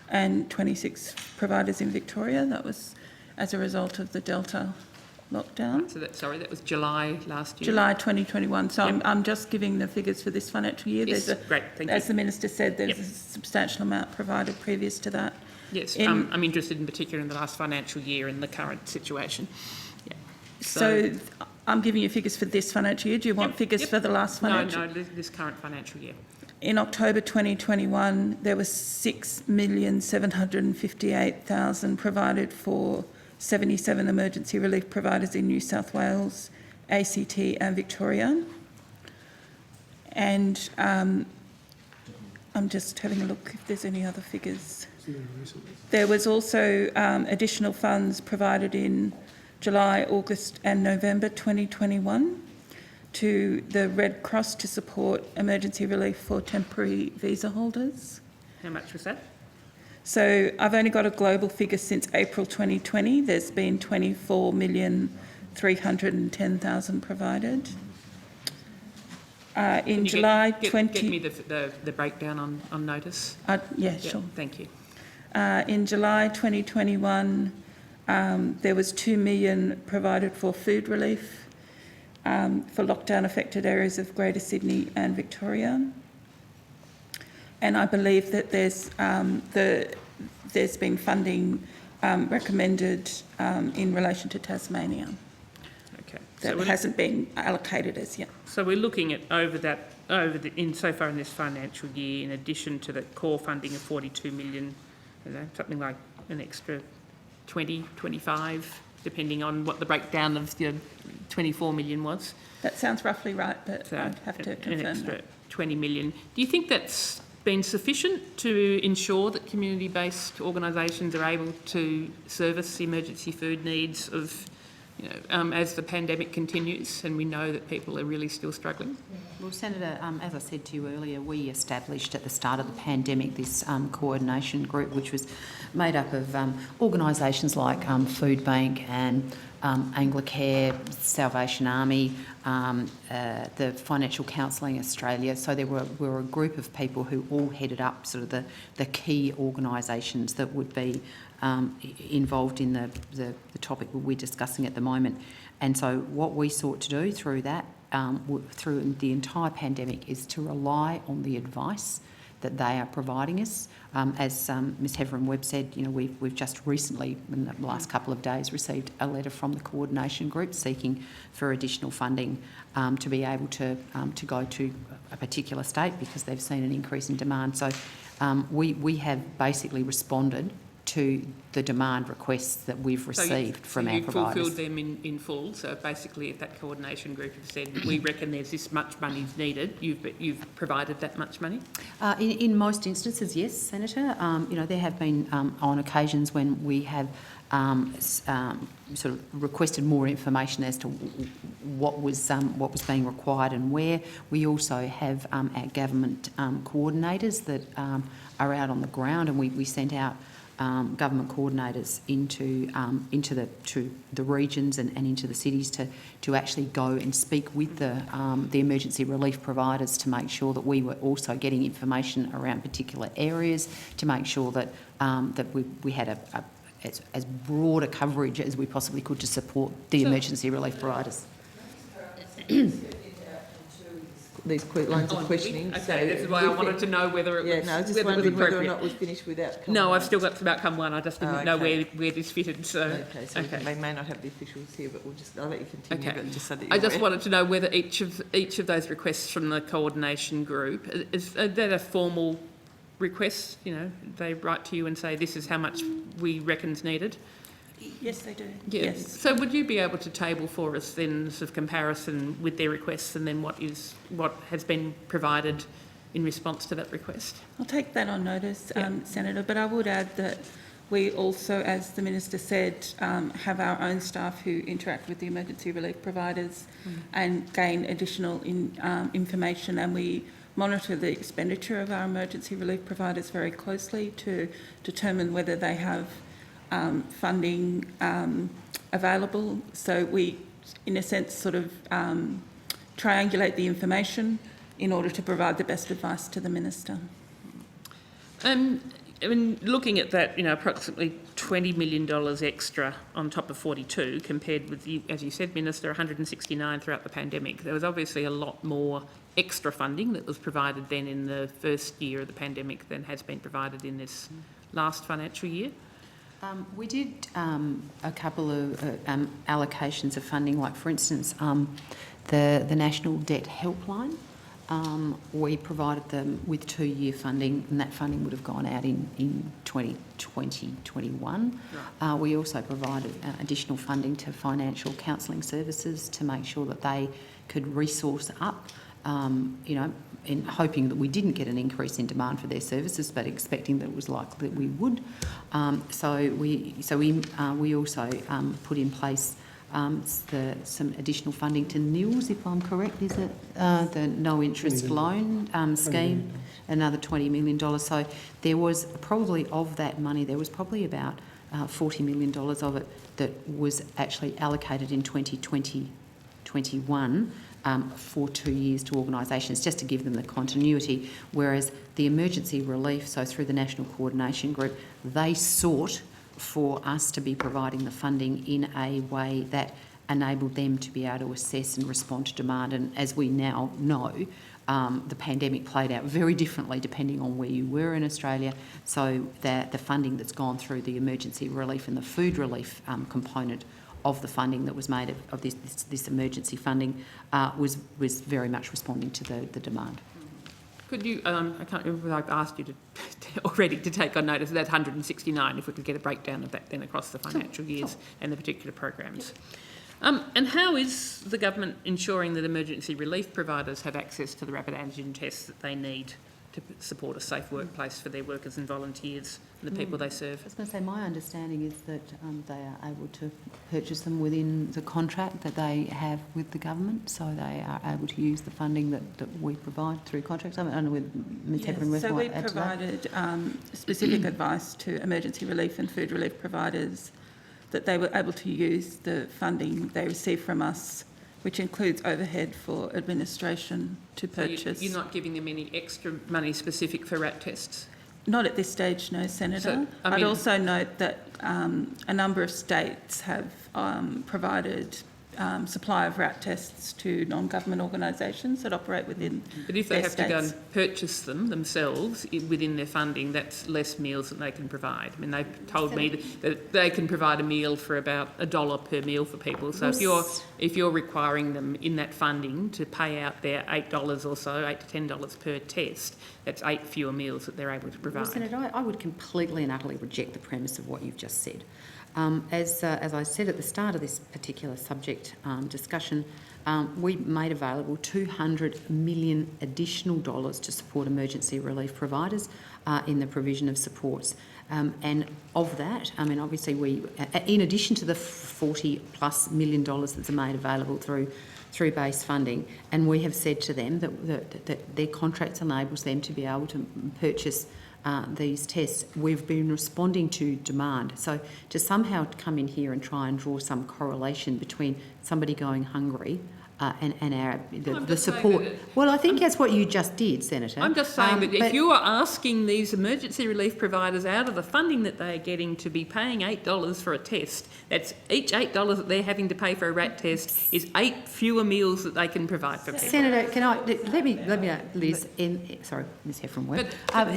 and 26 providers in Victoria. That was as a result of the Delta lockdown. Right, so that was July last year? July 2021. So yep. I'm just giving the figures for this financial year. Yes, great, thank you. As the Minister said, there's a substantial amount provided previous to that. Yes, I'm interested in particular in the last financial year and the current situation. Yeah. So I'm giving you figures for this financial year. Do you want figures for the last financial year? No, this current financial year. In October 2021, there was 6,758,000 provided for 77 emergency relief providers in New South Wales, ACT and Victoria. And I'm just having a look if there's any other figures. There was also additional funds provided in July, August and November 2021 to the Red Cross to support emergency relief for temporary visa holders. How much was that? So I've only got a global figure since April 2020. There's been 24,310,000 provided. In July Get me the breakdown on notice. Sure. Thank you. In July 2021, there was 2 million provided for food relief for lockdown affected areas of Greater Sydney and Victoria. And I believe that there's been funding recommended in relation to Tasmania. Okay. That hasn't been allocated as yet. So we're looking at so far in this financial year, in addition to the core funding of 42 million, something like an extra 20, 25, depending on what the breakdown of the 24 million was. That sounds roughly right, but I'd have to confirm an extra that. 20 million. Do you think that's been sufficient to ensure that community-based organisations are able to service the emergency food needs of, as the pandemic continues and we know that people are really still struggling? Well, Senator, as I said to you earlier, we established at the start of the pandemic this coordination group, which was made up of organisations like Food Bank and Anglicare, Salvation Army, the Financial Counselling Australia. So there were a group of people who all headed up sort of the key organisations that would be involved in the topic we're discussing at the moment. And so what we sought to do through that, through the entire pandemic, is to rely on the advice that they are providing us. As Ms Heverin-Webb said, we've just recently, in the last couple of days, received a letter from the coordination group seeking for additional funding to be able to go to a particular state because they've seen an increase in demand. So we have basically responded to the demand requests that we've received from our providers. So you've fulfilled them in full. So basically, if that coordination group have said, we reckon there's this much money needed, you've provided that much money? In most instances, yes, Senator. There have been on occasions when we have sort of requested more information as to what was being required and where. We also have our government coordinators that are out on the ground, and we sent out government coordinators into the regions and into the cities to actually go and speak with the emergency relief providers to make sure that we were also getting information around particular areas, to make sure that we had as broad a coverage as we possibly could to support the emergency relief providers. These lines of questioning. Okay, so this is why I wanted to know whether it was. Yeah, no, I was just wondering whether or not it was finished with outcome. No, I've still got some outcome one. I just didn't know where this fitted. So okay, so they may not have the officials here, but I'll let you continue. Okay. But just so that I just wanted to know whether each of those requests from the coordination group are that a formal request. They write to you and say this is how much we reckon's needed. Yes, they do. Yeah. Yes. So would you be able to table for us then sort of comparison with their requests and then what has been provided in response to that request? I'll take that on notice, Senator, but I would add that we also, as the Minister said, have our own staff who interact with the emergency relief providers and gain additional information, and we monitor the expenditure of our emergency relief providers very closely to determine whether they have funding available. So we, in a sense, sort of triangulate the information in order to provide the best advice to the Minister. Looking at that, approximately $20 million extra on top of 42 compared with, as you said, Minister, 169 throughout the pandemic. There was obviously a lot more extra funding that was provided then in the first year of the pandemic than has been provided in this last financial year. We did a couple of allocations of funding, like for instance, the National Debt Helpline. We provided them with 2-year funding, and that funding would have gone out in 2020-21. Right. We also provided additional funding to financial counselling services to make sure that they could resource up you know, in hoping that we didn't get an increase in demand for their services, but expecting that it was likely that we would. So we also put in place some additional funding to NILS, if I'm correct, is it? The no interest loan scheme, another $20 million. So there was probably, of that money, there was probably about $40 million of it that was actually allocated in 2020-21 for 2 years to organisations, just to give them the continuity, whereas the emergency relief, so through the National Coordination Group, they sought for us to be providing the funding in a way that enabled them to be able to assess and respond to demand. And as we now know, the pandemic played out very differently depending on where you were in Australia, so that the funding that's gone through the emergency relief and the food relief component of the funding that was made of this emergency funding was very much responding to the demand. Could you, I can't remember whether I've asked you already to take on notice of that 169, if we could get a breakdown of that then across the financial years and the particular programs. And how is the government ensuring that emergency relief providers have access to the rapid antigen tests that they need to support a safe workplace for their workers and volunteers and the people they serve? I was going to say, my understanding is that they are able to purchase them within the contract that they have with the government, so they are able to use the funding that we provide through contracts. I don't know whether Ms Hepburn So we might add to that. provided specific advice to emergency relief and food relief providers that they were able to use the funding they receive from us, which includes overhead for administration to purchase. So you're not giving them any extra money specific for RAT tests? Not at this stage, no, Senator. So, I'd also note that a number of states have provided supply of RAT tests to non-government organisations that operate within But if they their have to go states. and purchase them themselves within their funding, that's less meals that they can provide. I mean, they've told me that they can provide a meal for about $1 per meal for people. So if you're requiring them in that funding to pay out their $8 or so, $8 to $10 per test, that's 8 fewer meals that they're able to provide. Well, Senator, I would completely and utterly reject the premise of what you've just said. As I said at the start of this particular subject discussion, we made available $200 million additional dollars to support emergency relief providers in the provision of supports. And of that, I mean, obviously we, in addition to the $40+ million that's made available through base funding, and we have said to them that their contracts enables them to be able to purchase these tests. We've been responding to demand. So to somehow come in here and try and draw some correlation between somebody going hungry and the support. Well, I think that's what you just did, Senator. I'm just saying that if you are asking these emergency relief providers out of the funding that they are getting to be paying $8 for a test, that's each $8 that they're having to pay for a RAT test is 8 fewer meals that they can provide for people. Senator, can I let me Liz? Sorry, Ms Heffron.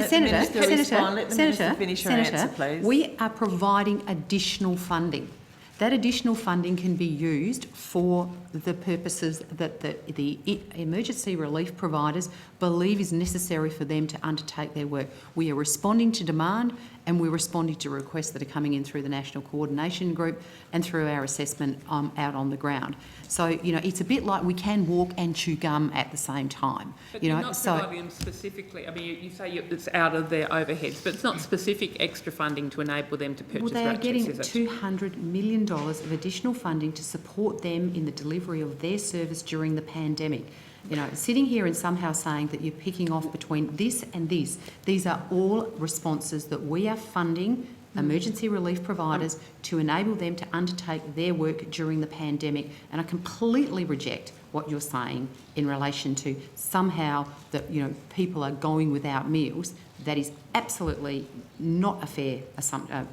Senator, finish her answer, please. We are providing additional funding. That additional funding can be used for the purposes that the emergency relief providers believe is necessary for them to undertake their work. We are responding to demand, and we're responding to requests that are coming in through the National Coordination Group and through our assessment out on the ground. So, you know, it's a bit like we can walk and chew gum at the same time. But you're not providing them specifically. I mean, you say it's out of their overheads, but it's not specific extra funding to enable them to purchase. Well, they are RAT getting tests, is it? $200 million of additional funding to support them in the delivery of their service during the pandemic. You know, sitting here and somehow saying that you're picking off between this and this, these are all responses that we are funding emergency relief providers to enable them to undertake their work during the pandemic. And I completely reject what you're saying in relation to somehow that, you know, people are going without meals. That is absolutely not a fair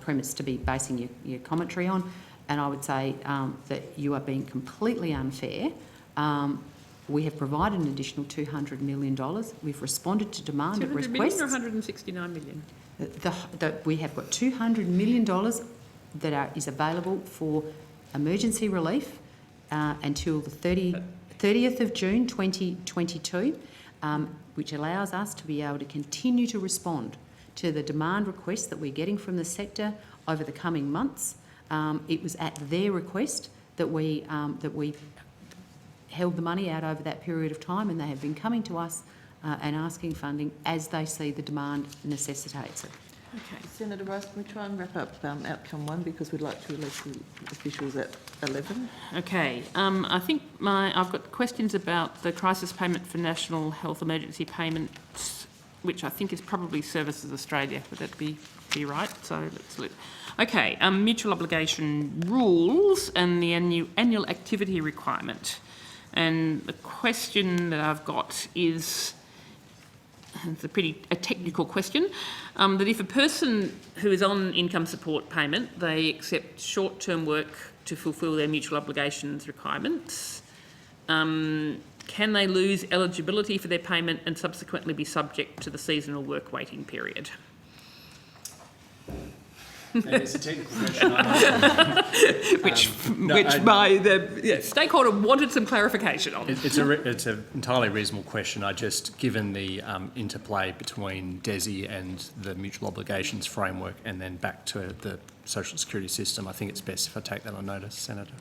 premise to be basing your commentary on. And I would say that you are being completely unfair. We have provided an additional $200 million. We've responded to demand at requests. 200 million or 169 million? We have got $200 million that is available for emergency relief until the 30th of June 2022, which allows us to be able to continue to respond to the demand requests that we're getting from the sector over the coming months. It was at their request that we held the money out over that period of time, and they have been coming to us and asking funding as they see the demand necessitates it. Okay, Senator Rice, can we try and wrap up outcome 1 because we'd like to release the officials at 11? Okay, I think I've got questions about the crisis payment for national health emergency payments, which I think is probably Services Australia. Would that be right? So let's look. Okay, mutual obligation rules and the annual activity requirement. And the question that I've got is, it's a technical question, that if a person who is on income support payment, they accept short-term work to fulfil their mutual obligations requirements, can they lose eligibility for their payment and subsequently be subject to the seasonal work waiting period? It's a technical question. Which stakeholder wanted some clarification on. It's an entirely reasonable question. Given the interplay between DESI and the mutual obligations framework and then back to the social security system, I think it's best if I take that on notice, Senator.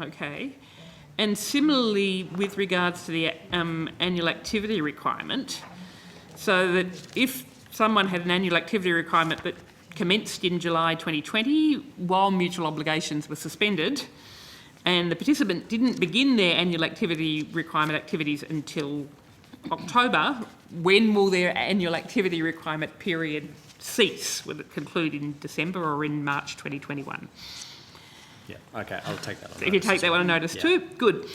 Okay. And similarly, with regards to the annual activity requirement, so that if someone had an annual activity requirement that commenced in July 2020 while mutual obligations were suspended, and the participant didn't begin their annual activity requirement activities until October, when will their annual activity requirement period cease? Will it conclude in December or in March 2021? Yeah, okay, I'll take that on notice. If you take that one on notice too, good.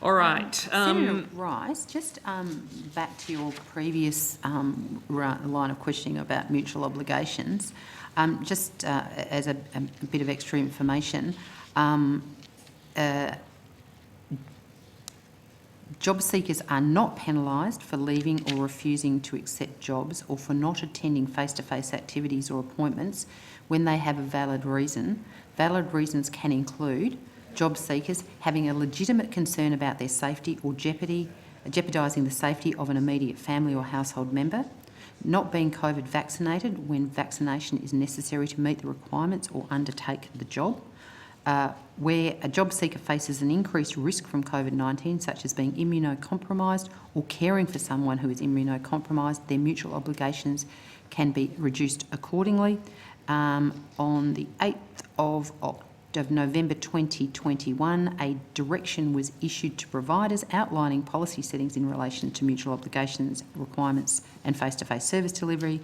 All right. Senator Rice, just back to your previous line of questioning about mutual obligations, just as a bit of extra information, job seekers are not penalised for leaving or refusing to accept jobs or for not attending face-to-face activities or appointments when they have a valid reason. Valid reasons can include job seekers having a legitimate concern about their safety or jeopardising the safety of an immediate family or household member, not being COVID vaccinated when vaccination is necessary to meet the requirements or undertake the job, where a job seeker faces an increased risk from COVID-19, such as being immunocompromised or caring for someone who is immunocompromised, their mutual obligations can be reduced accordingly. On the 8th of November 2021, a direction was issued to providers outlining policy settings in relation to mutual obligations, requirements and face-to-face service delivery.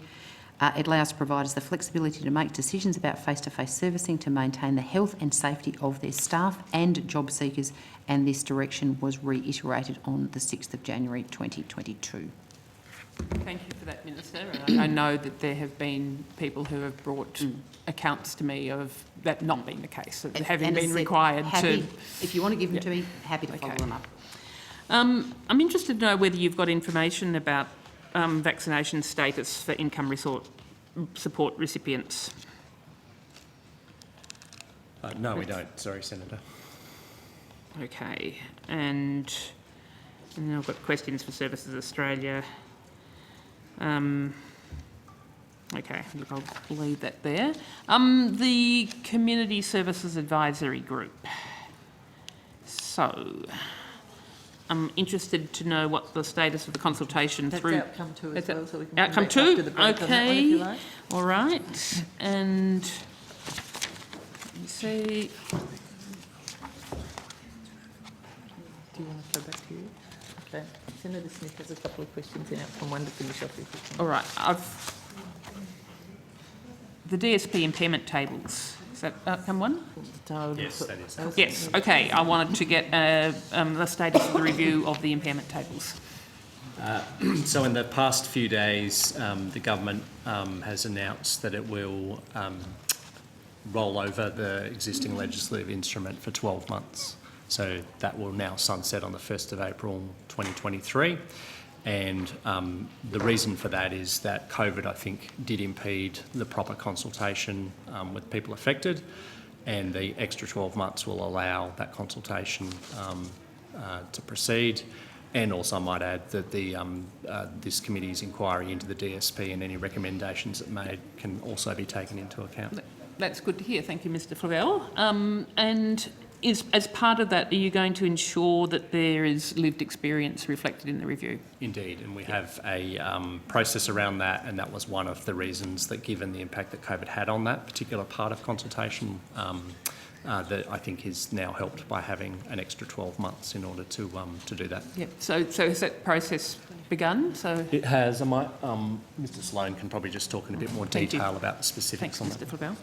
It allows providers the flexibility to make decisions about face-to-face servicing to maintain the health and safety of their staff and job seekers, and this direction was reiterated on the 6th of January 2022. Thank you for that, Minister. I know that there have been people who have brought accounts to me of that not being the case, of having been required to... If you want to give them to me, happy to follow them up. I'm interested to know whether you've got information about vaccination status for income support recipients. No, we don't. Sorry, Senator. Okay, and then I've got questions for Services Australia. Okay, look, I'll leave that there. The Community Services Advisory Group. So, I'm interested to know what the status of the consultation That's through... outcome 2 as well, so we can Outcome come back 2? after the break on that one, if you like. All right. And let me see. Do you want to go back to you? Okay. Senator Smith has a couple of questions in outcome 1 to finish off your question. All right. The DSP impairment tables. Is that outcome 1? Yes, that is. Yes. Okay. I wanted to get the status of the review of the impairment tables. So in the past few days, the government has announced that it will roll over the existing legislative instrument for 12 months. So that will now sunset on the 1st of April 2023. And the reason for that is that COVID, I think, did impede the proper consultation with people affected, and the extra 12 months will allow that consultation to proceed. And also I might add that this committee's inquiry into the DSP and any recommendations it made can also be taken into account. That's good to hear. Thank you, Mr. Flavell. And as part of that, are you going to ensure that there is lived experience reflected in the review? Indeed, and we have a process around that, and that was one of the reasons that, given the impact that COVID had on that particular part of consultation, that I think is now helped by having an extra 12 months in order to do that. Yep. So has that process begun? So It has. I might, Mr. Sloan can probably just talk in a bit more Thank you. detail about the specifics thanks, on that. Mr. Flavel.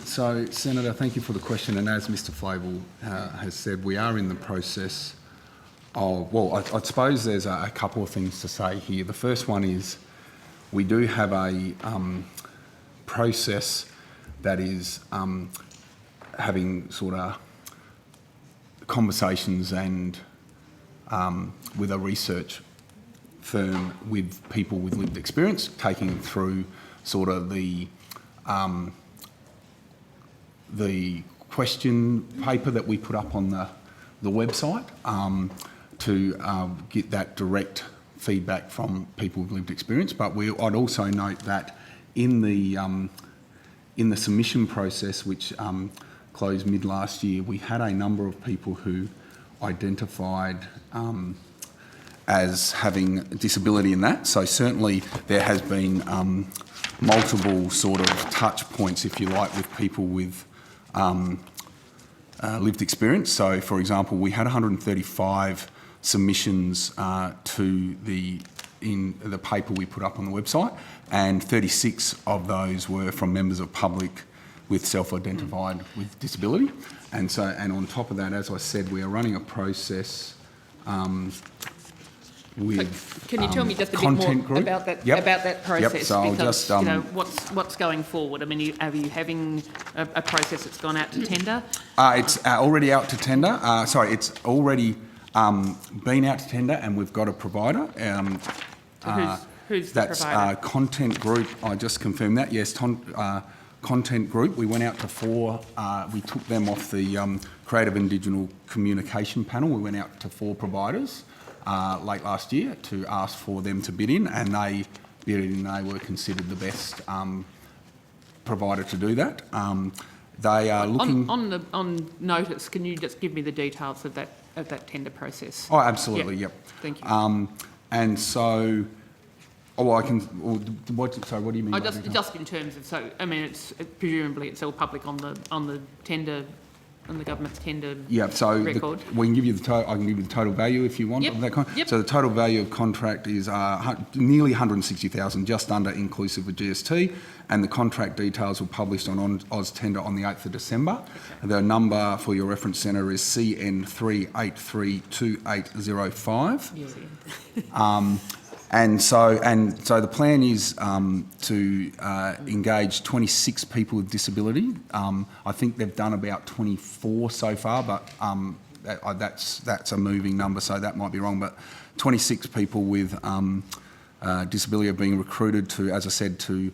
So, Senator, thank you for the question. And as Mr. Flavel has said, we are in the process of, well, I suppose there's a couple of things to say here. The first one is we do have a process that is having sort of conversations and with a research firm with people with lived experience, taking them through sort of the question paper that we put up on the website to get that direct feedback from people with lived experience. But I'd also note that in the submission process, which closed mid last year, we had a number of people who identified as having disability in that. So certainly there has been multiple sort of touch points, if you like, with people with lived experience. So, for example, we had 135 submissions to the paper we put up on the website, and 36 of those were from members of public with self-identified with disability. And on top of that, as I said, we are running a process with Can you tell me just a bit content more group. about that Yep. about that process? Yep. So I'll because just, what's going forward? I mean, are you having a process that's gone out to tender? It's already out to tender. It's already been out to tender, and we've got a provider. Who's the that's provider? Content Group. I just confirmed that. Yes, Content Group. We went out to 4. We took them off the Creative and Digital Communication panel. We went out to 4 providers late last year to ask for them to bid in, and they bid in. They were considered the best provider to do that. They are looking on notice. Can you just give me the details of that tender process? Oh, absolutely. Yep. Thank you. And so, I can. What do you mean? by Just in terms of it's presumably it's all public on the tender, on the government's tender. Yeah. So record. we can give you the total. I can give you the total value if you want. Yep. Of that kind. Yep. So the total value of contract is nearly 160,000, just under, inclusive of GST. And the contract details were published on AusTender on the 8th of December. Okay. The number for your reference centre is CN3832805. Yes. And so the plan is to engage 26 people with disability. I think they've done about 24 so far, but that's a moving number, so that might be wrong. But 26 people with disability are being recruited to, as I said, to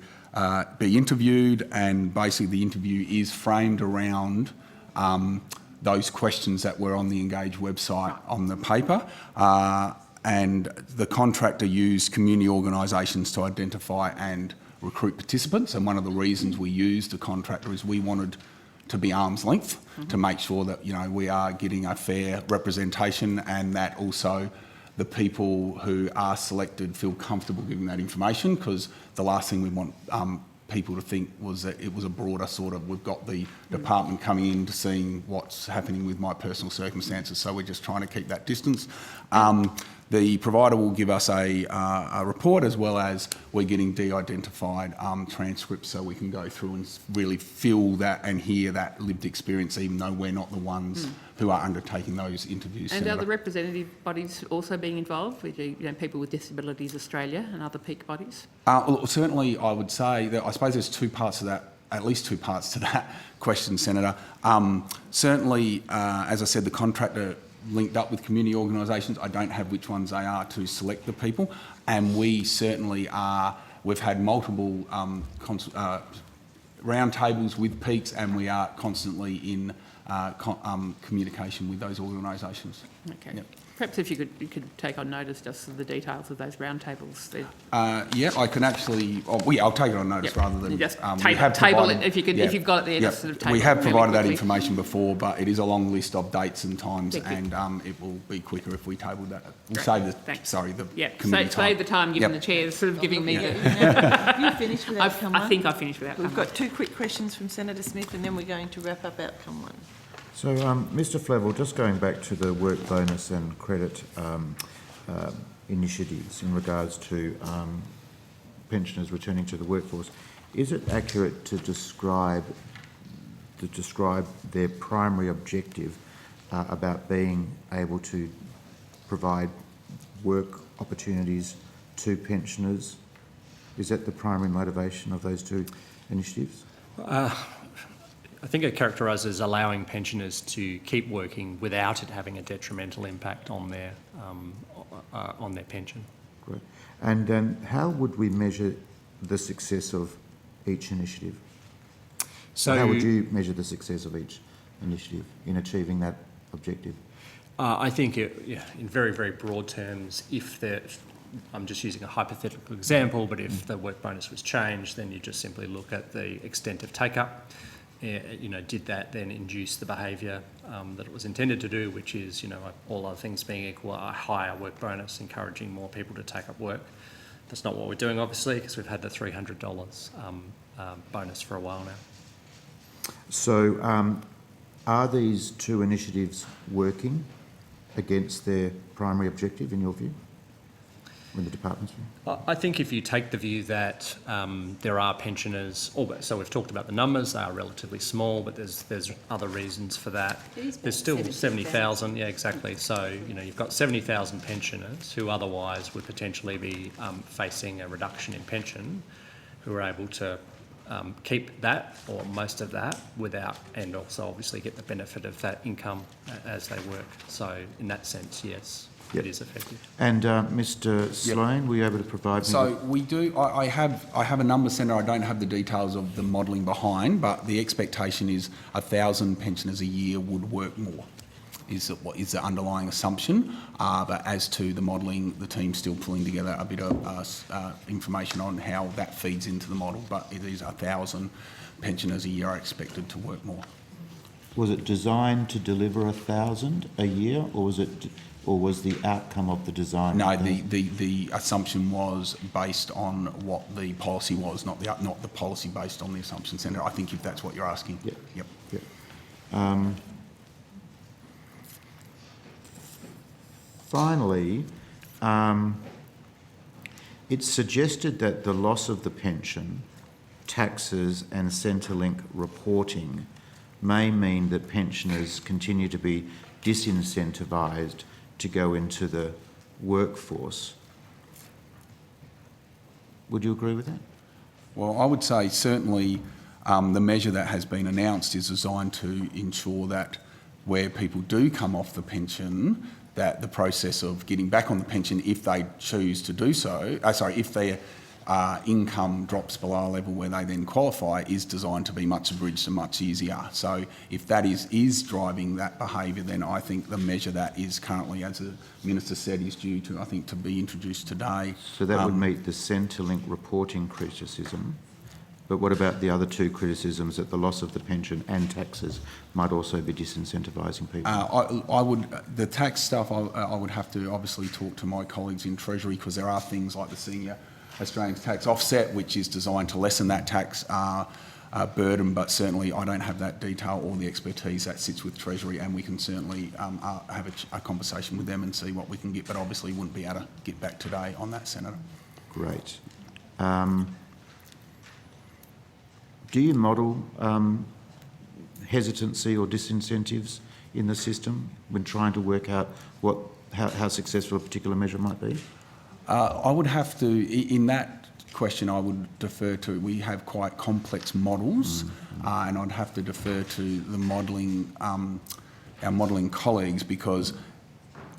be interviewed, and basically the interview is framed around those questions that were on the Engage website on the paper. And the contractor used community organisations to identify and recruit participants. And one of the reasons we used the contractor is we wanted to be arm's length to make sure that we are getting a fair representation, and that also the people who are selected feel comfortable giving that information, because the last thing we want people to think was that it was a broader sort of, we've got the department coming in to seeing what's happening with my personal circumstances, so we're just trying to keep that distance. The provider will give us a report, as well as we're getting de-identified transcripts, so we can go through and really feel that and hear that lived experience, even though we're not the ones who are undertaking those interviews. And Senator. are the representative bodies also being involved with People with Disabilities Australia and other peak bodies? Well, certainly, I would say that I suppose there's 2 parts to that, at least 2 parts to that question, Senator. Certainly, as I said, the contractor linked up with community organisations. I don't have which ones they are to select the people, and we certainly are. We've had multiple roundtables with peaks, and we are constantly in communication with those organisations. Okay. Yep. Perhaps if you could take on notice just of the details of those roundtables. Yeah, I can actually. I'll take it on notice rather than. Just we have table provided- it if you've got it there. Just sort of table we have it really provided that quickly. information before, but it is a long list of dates and times, Thank you. and it will be quicker if we table that. We'll Great, save the thanks. the So committee time. save the time given Yep. the chair, sort of giving me You finished with outcome one? I think I finished with outcome We've one. got two quick questions from Senator Smith, and then we're going to wrap up outcome one. So, Mr Flavel, just going back to the work bonus and credit initiatives in regards to pensioners returning to the workforce, is it accurate to describe their primary objective about being able to provide work opportunities to pensioners? Is that the primary motivation of those two initiatives? I think it characterises allowing pensioners to keep working without it having a detrimental impact on their pension. Great. And how would we measure the success of each initiative? So how would you measure the success of each initiative in achieving that objective? I think, in very, very broad terms, I'm just using a hypothetical example, but if the work bonus was changed, then you just simply look at the extent of take-up. Did that then induce the behaviour that it was intended to do, which is, all other things being equal, a higher work bonus, encouraging more people to take up work. That's not what we're doing, obviously, because we've had the $300 bonus for a while now. So are these two initiatives working against their primary objective, in your view, in the department's view? I think if you take the view that there are pensioners, so we've talked about the numbers, they are relatively small, but there's other reasons for that. There's still 70,000, yeah, exactly. So, you've got 70,000 pensioners who otherwise would potentially be facing a reduction in pension, who are able to keep that or most of that without, and also obviously get the benefit of that income as they work. So in that sense, yes, Yep. it is effective. And Mr Sloan, were you able to provide me So we do. I have a number, Senator. I don't have the details of the modelling behind, but the expectation is 1,000 pensioners a year would work more. Is the underlying assumption? But as to the modelling, the team's still pulling together a bit of information on how that feeds into the model. But it is 1,000 pensioners a year are expected to work more. Was it designed to deliver 1,000 a year, or was the outcome of the design? No, the assumption was based on what the policy was, not the policy based on the assumption, Senator. I think if that's what you're asking. Yep. Finally, it's suggested that the loss of the pension, taxes and Centrelink reporting may mean that pensioners continue to be disincentivised to go into the workforce. Would you agree with that? Well, I would say certainly the measure that has been announced is designed to ensure that where people do come off the pension, that the process of getting back on the pension, if they choose to do so, if their income drops below a level where they then qualify, is designed to be much abridged and much easier. So if that is driving that behaviour, then I think the measure that is currently, as the Minister said, is due to, I think, to be introduced today. So that would meet the Centrelink reporting criticism. But what about the other two criticisms, that the loss of the pension and taxes might also be disincentivising people? I would, the tax stuff, I would have to obviously talk to my colleagues in Treasury, because there are things like the Senior Australian Tax Offset, which is designed to lessen that tax burden, but certainly I don't have that detail or the expertise. That sits with Treasury, and we can certainly have a conversation with them and see what we can get, but obviously wouldn't be able to get back today on that, Senator. Great. Do you model hesitancy or disincentives in the system when trying to work out how successful a particular measure might be? I would have to, in that question, I would defer to, we have quite complex models, and I'd have to defer to the modelling, our modelling colleagues, because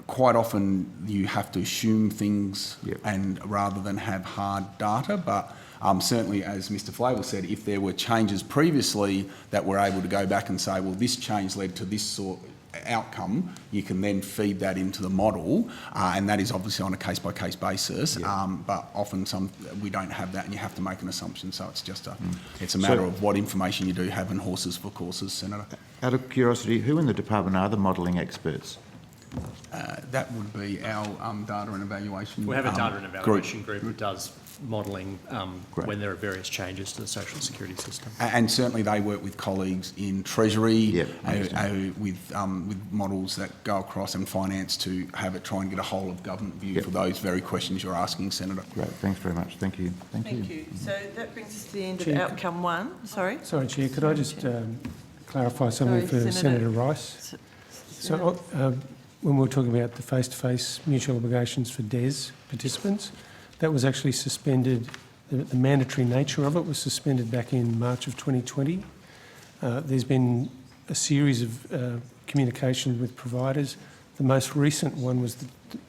quite often you have to assume things and rather than have hard data. But certainly, as Mr Flavel said, if there were changes previously that we're able to go back and say, well, this change led to this sort outcome, you can then feed that into the model, and that is obviously on a case-by-case basis, but often we don't have that and you have to make an assumption, so it's just it's a matter of what information you do have and horses for courses, Senator. Out of curiosity, who in the department are the modelling experts? That would be our data and evaluation We have a data and evaluation group that does modelling when there are various changes to the social security system. And certainly they work with colleagues in Treasury, with models that go across, and finance to try and get a whole of government view for those very questions you're asking, Senator. Great, thanks very much. Thank you. Thank you. So that brings us to the end of outcome 1. Sorry, Chair, could I just clarify something for Senator Rice? So when we were talking about the face-to-face mutual obligations for DES participants, that was actually suspended. The mandatory nature of it was suspended back in March of 2020. There's been a series of communications with providers. The most recent one was,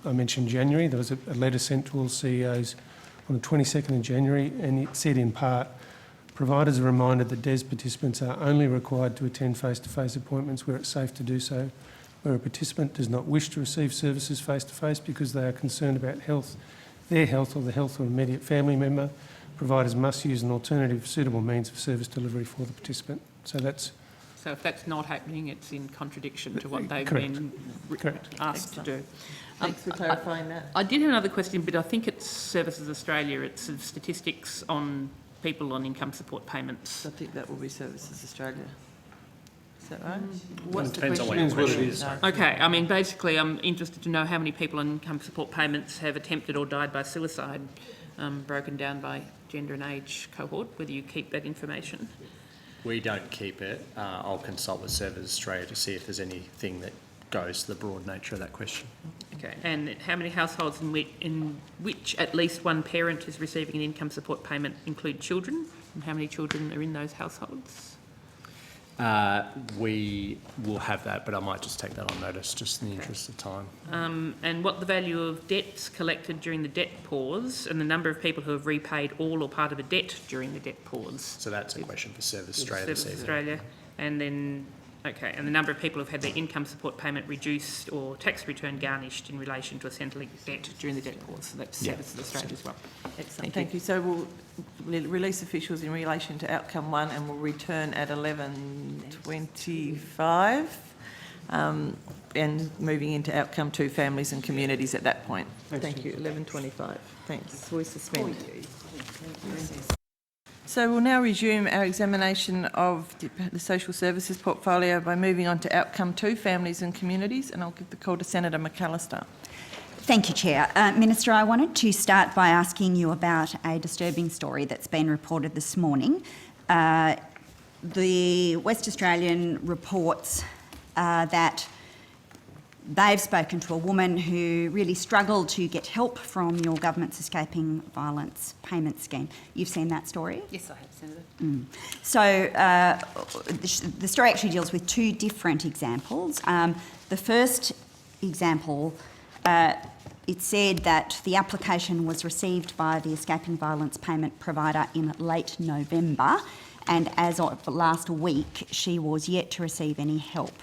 I mentioned January. There was a letter sent to all CEOs on the 22nd of January, and it said in part, providers are reminded that DES participants are only required to attend face-to-face appointments where it's safe to do so. Where a participant does not wish to receive services face-to-face because they are concerned about their health or the health of an immediate family member, providers must use an alternative suitable means of service delivery for the participant. So if that's not happening, it's in contradiction to what they've been asked to do. Thanks for clarifying that. I did have another question, but I think it's Services Australia. It's sort of statistics on people on income support payments. I think that will be Services Australia. Is that right? What's the Depends on what question? your question is. Okay, I mean, basically, I'm interested to know how many people on income support payments have attempted or died by suicide, broken down by gender and age cohort, whether you keep that information. We don't keep it. I'll consult with Services Australia to see if there's anything that goes to the broad nature of that question. Okay, and how many households in which at least one parent is receiving an income support payment include children? And how many children are in those households? We will have that, but I might just take that on notice, just in the interest of time. And what the value of debts collected during the debt pause and the number of people who have repaid all or part of a debt during the debt pause. So that's a question for Services Australia this evening. Australia. And then, okay, and the number of people who've had their income support payment reduced or tax return garnished in relation to a Centrelink debt during the debt pause. So that's Services Australia as well. Excellent, thank you. So we'll release officials in relation to outcome 1 and we'll return at 11:25 and moving into outcome 2, families and communities at that point. Thank you, 11:25. Thanks. We suspend. So we'll now resume our examination of the social services portfolio by moving on to outcome 2, families and communities, and I'll give the call to Senator McAllister. Thank you, Chair. Minister, I wanted to start by asking you about a disturbing story that's been reported this morning. The West Australian reports that they've spoken to a woman who really struggled to get help from your government's Escaping Violence Payment Scheme. You've seen that story? Yes, I have, Senator. So the story actually deals with 2 different examples. The first example, it said that the application was received by the Escaping Violence Payment provider in late November, and as of last week, she was yet to receive any help.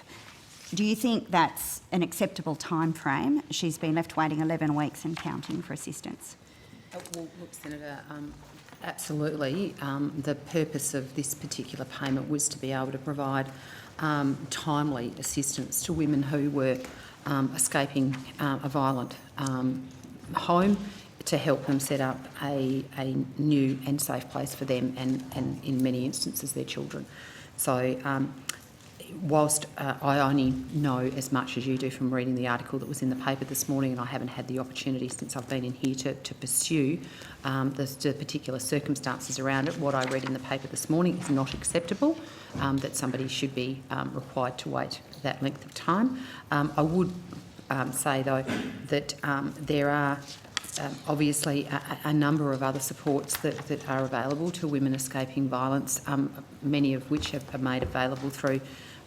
Do you think that's an acceptable time frame? She's been left waiting 11 weeks and counting for assistance. Well, look, Senator, absolutely. The purpose of this particular payment was to be able to provide timely assistance to women who were escaping a violent home, to help them set up a new and safe place for them and in many instances their children. So whilst I only know as much as you do from reading the article that was in the paper this morning, and I haven't had the opportunity since I've been in here to pursue the particular circumstances around it, what I read in the paper this morning is not acceptable, that somebody should be required to wait that length of time. I would say, though, that there are obviously a number of other supports that are available to women escaping violence, many of which are made available through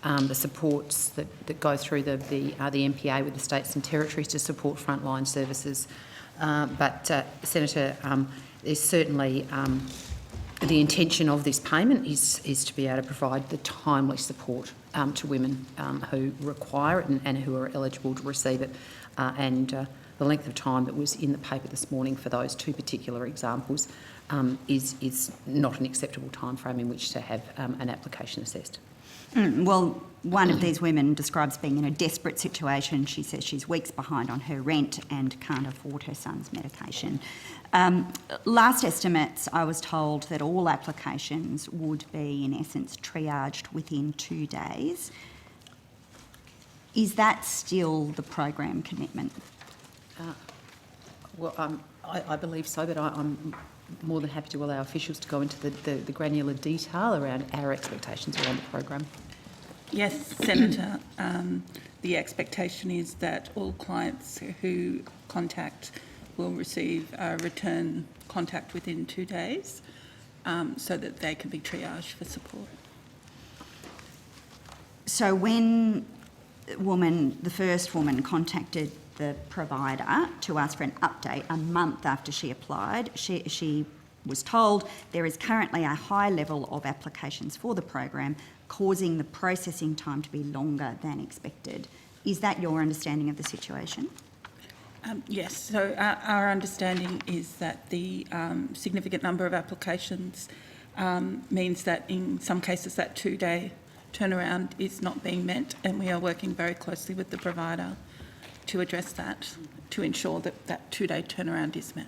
the supports that go through the MPA with the states and territories to support frontline services. But Senator, there's certainly the intention of this payment is to be able to provide the timely support to women who require it and who are eligible to receive it. The length of time that was in the paper this morning for those two particular examples is not an acceptable timeframe in which to have an application assessed. Well, one of these women describes being in a desperate situation. She says she's weeks behind on her rent and can't afford her son's medication. Last estimates, I was told that all applications would be, in essence, triaged within 2 days. Is that still the program commitment? I believe so, but I'm more than happy to allow officials to go into the granular detail around our expectations around the program. Yes, Senator. The expectation is that all clients who contact will receive a return contact within 2 days so that they can be triaged for support. So when the first woman contacted the provider to ask for an update a month after she applied, she was told there is currently a high level of applications for the program, causing the processing time to be longer than expected. Is that your understanding of the situation? Yes, so our understanding is that the significant number of applications means that in some cases that 2-day turnaround is not being met, and we are working very closely with the provider to address that, to ensure that that 2-day turnaround is met.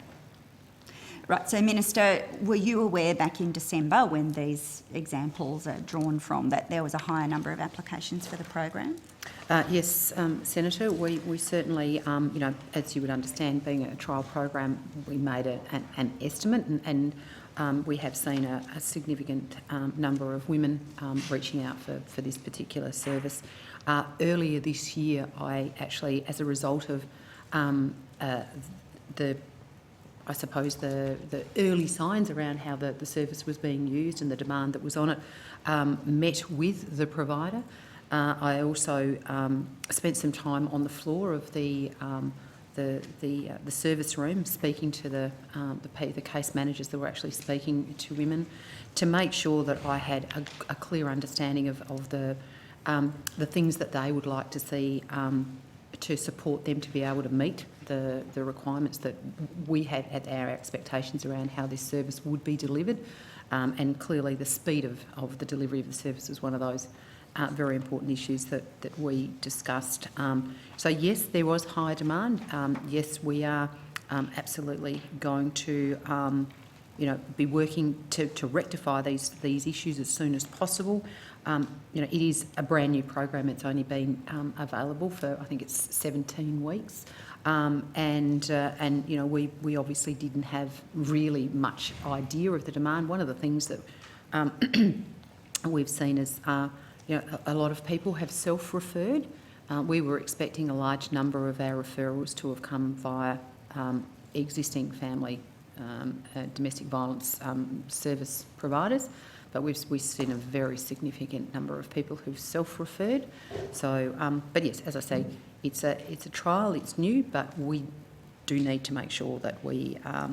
Right, so Minister, were you aware back in December when these examples are drawn from that there was a higher number of applications for the program? Yes, Senator, we certainly, as you would understand, being a trial program, we made an estimate and we have seen a significant number of women reaching out for this particular service. Earlier this year, I actually, as a result of the early signs around how the service was being used and the demand that was on it, met with the provider. I also spent some time on the floor of the service room, speaking to the case managers that were actually speaking to women, to make sure that I had a clear understanding of the things that they would like to see to support them to be able to meet the requirements that we had at our expectations around how this service would be delivered. And clearly the speed of the delivery of the service was one of those very important issues that we discussed. So yes, there was high demand. Yes, we are absolutely going to be working to rectify these issues as soon as possible. It is a brand new program. It's only been available for, I think it's 17 weeks. We obviously didn't have really much idea of the demand. One of the things that we've seen is, a lot of people have self-referred. We were expecting a large number of our referrals to have come via existing family domestic violence service providers, but we've seen a very significant number of people who've self-referred. So, but yes, as I say, it's a trial. It's new, but we do need to make sure that we are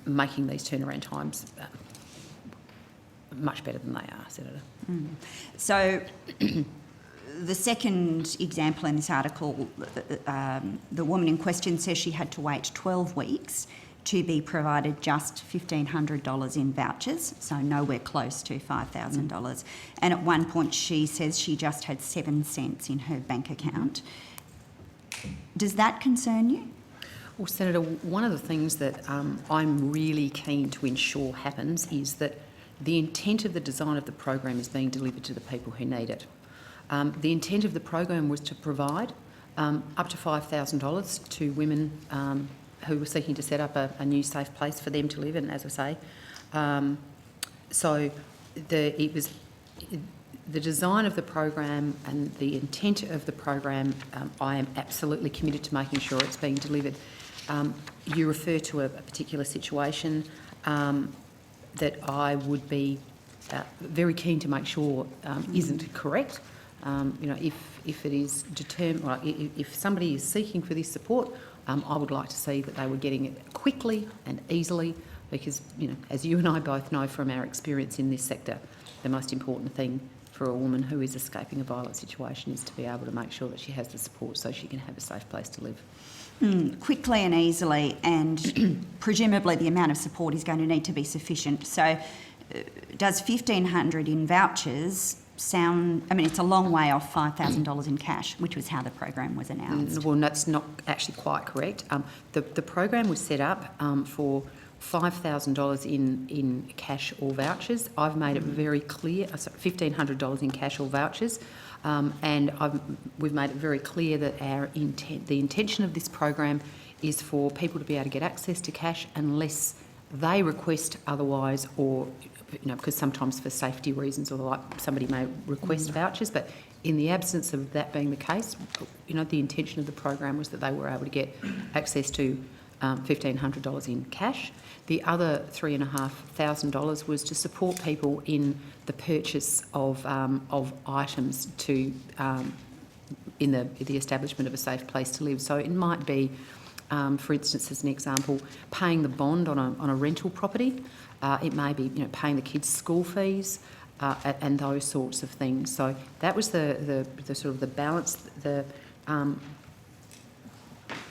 making these turnaround times much better than they are, Senator. So the second example in this article, the woman in question says she had to wait 12 weeks to be provided just $1,500 in vouchers, so nowhere close to $5,000. And at one point she says she just had 7 cents in her bank account. Does that concern you? Well, Senator, one of the things that I'm really keen to ensure happens is that the intent of the design of the program is being delivered to the people who need it. The intent of the program was to provide up to $5,000 to women who were seeking to set up a new safe place for them to live in, as I say. The design of the program and the intent of the program, I am absolutely committed to making sure it's being delivered. You refer to a particular situation that I would be very keen to make sure isn't correct. If it is determined, if somebody is seeking for this support, I would like to see that they were getting it quickly and easily, because, you know, as you and I both know from our experience in this sector, the most important thing for a woman who is escaping a violent situation is to be able to make sure that she has the support so she can have a safe place to live. Quickly and easily, and presumably the amount of support is going to need to be sufficient. So does $1,500 in vouchers sound... I mean, it's a long way off $5,000 in cash, which was how the program was announced. Well, that's not actually quite correct. The program was set up for $5,000 in cash or vouchers. I've made it very clear, $1,500 in cash or vouchers, and we've made it very clear that the intention of this program is for people to be able to get access to cash unless they request otherwise, or, you know, because sometimes for safety reasons or the like, somebody may request vouchers, but in the absence of that being the case, you know, the intention of the program was that they were able to get access to $1,500 in cash. The other $3,500 was to support people in the purchase of items to in the establishment of a safe place to live. So it might be, for instance, as an example, paying the bond on a rental property. It may be, you know, paying the kids' school fees and those sorts of things. So that was the sort of the balance,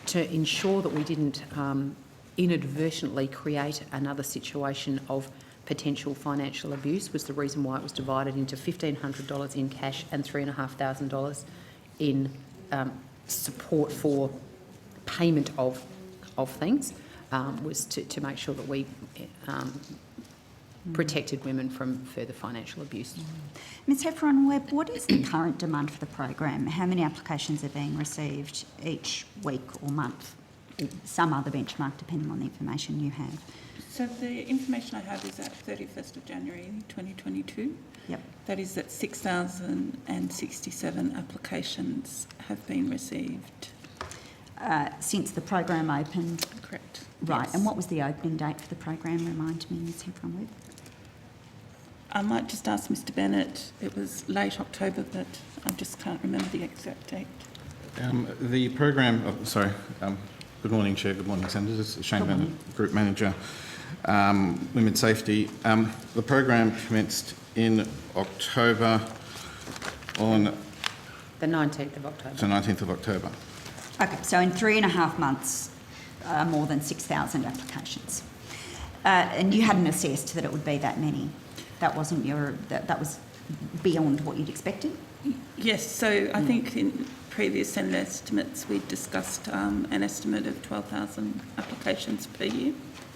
to ensure that we didn't inadvertently create another situation of potential financial abuse, was the reason why it was divided into $1,500 in cash and $3,500 in support for payment of things, was to make sure that we protected women from further financial abuse. Ms Heffron-Webb, what is the current demand for the program? How many applications are being received each week or month? Some other benchmark, depending on the information you have. So the information I have is at 31st of January 2022. Yep. That is that 6,067 applications have been received. Since the program opened? Correct. Right, Yes. and what was the opening date for the program? Remind me, Ms Heffron-Webb. I might just ask Mr Bennett. It was late October, but I just can't remember the exact date. The program, good morning, Chair, good morning, Senators. Shane Bennett, Group Manager, Women's Safety. The program commenced in October on... The 19th of October. So 19th of October. Okay, so in 3.5 months, more than 6,000 applications. And you hadn't assessed that it would be that many. That wasn't that was beyond what you'd expected? Yes, so I think in previous Senate estimates we'd discussed an estimate of 12,000 applications per year.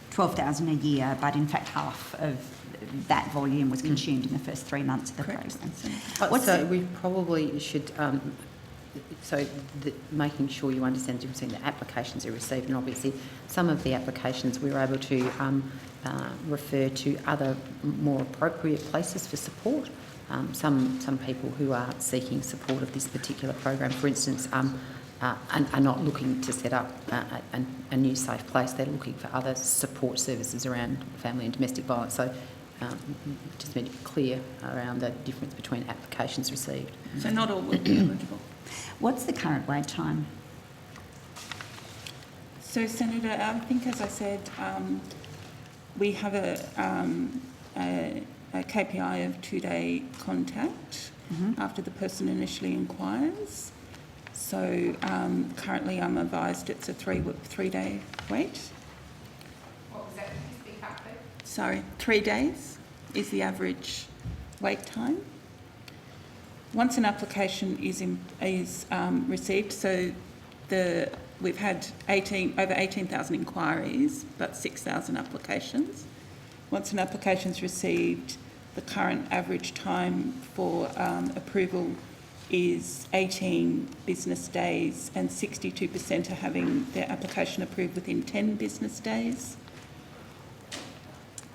12,000 a year, but in fact half of that volume was consumed in the first 3 months of the Correct. program. So we probably should, making sure you understand the difference between the applications are received, and obviously some of the applications we were able to refer to other more appropriate places for support. Some people who are seeking support of this particular program, for instance, are not looking to set up a new safe place. They're looking for other support services around family and domestic violence. So just made it clear around the difference between applications received. So not all will be eligible. What's the current wait time? So, Senator, I think, as I said, we have a KPI of 2-day contact after the person initially inquires. So currently I'm advised it's a 3-day wait. What was that? Can you speak up, please? Sorry, 3 days is the average wait time. Once an application is received, so we've had over 18,000 inquiries, but 6,000 applications. Once an application is received, the current average time for approval is 18 business days, and 62% are having their application approved within 10 business days.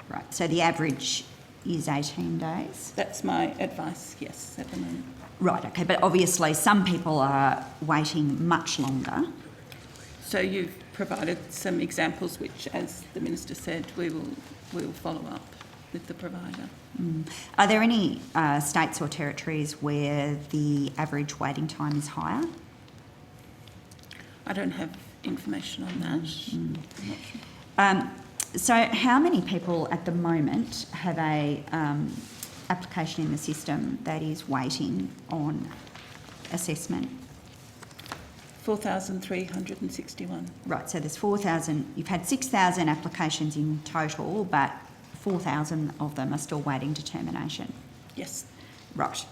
Right, so the average is 18 days? That's my advice, yes, at the moment. Right, okay, but obviously some people are waiting much longer. So you've provided some examples which, as the Minister said, we will follow up with the provider. Are there any states or territories where the average waiting time is higher? I don't have information on that. I'm not sure. So how many people at the moment have a application in the system that is waiting on assessment? 4,361. Right, so there's 4,000, you've had 6,000 applications in total, but 4,000 of them are still waiting determination. Yes. Right.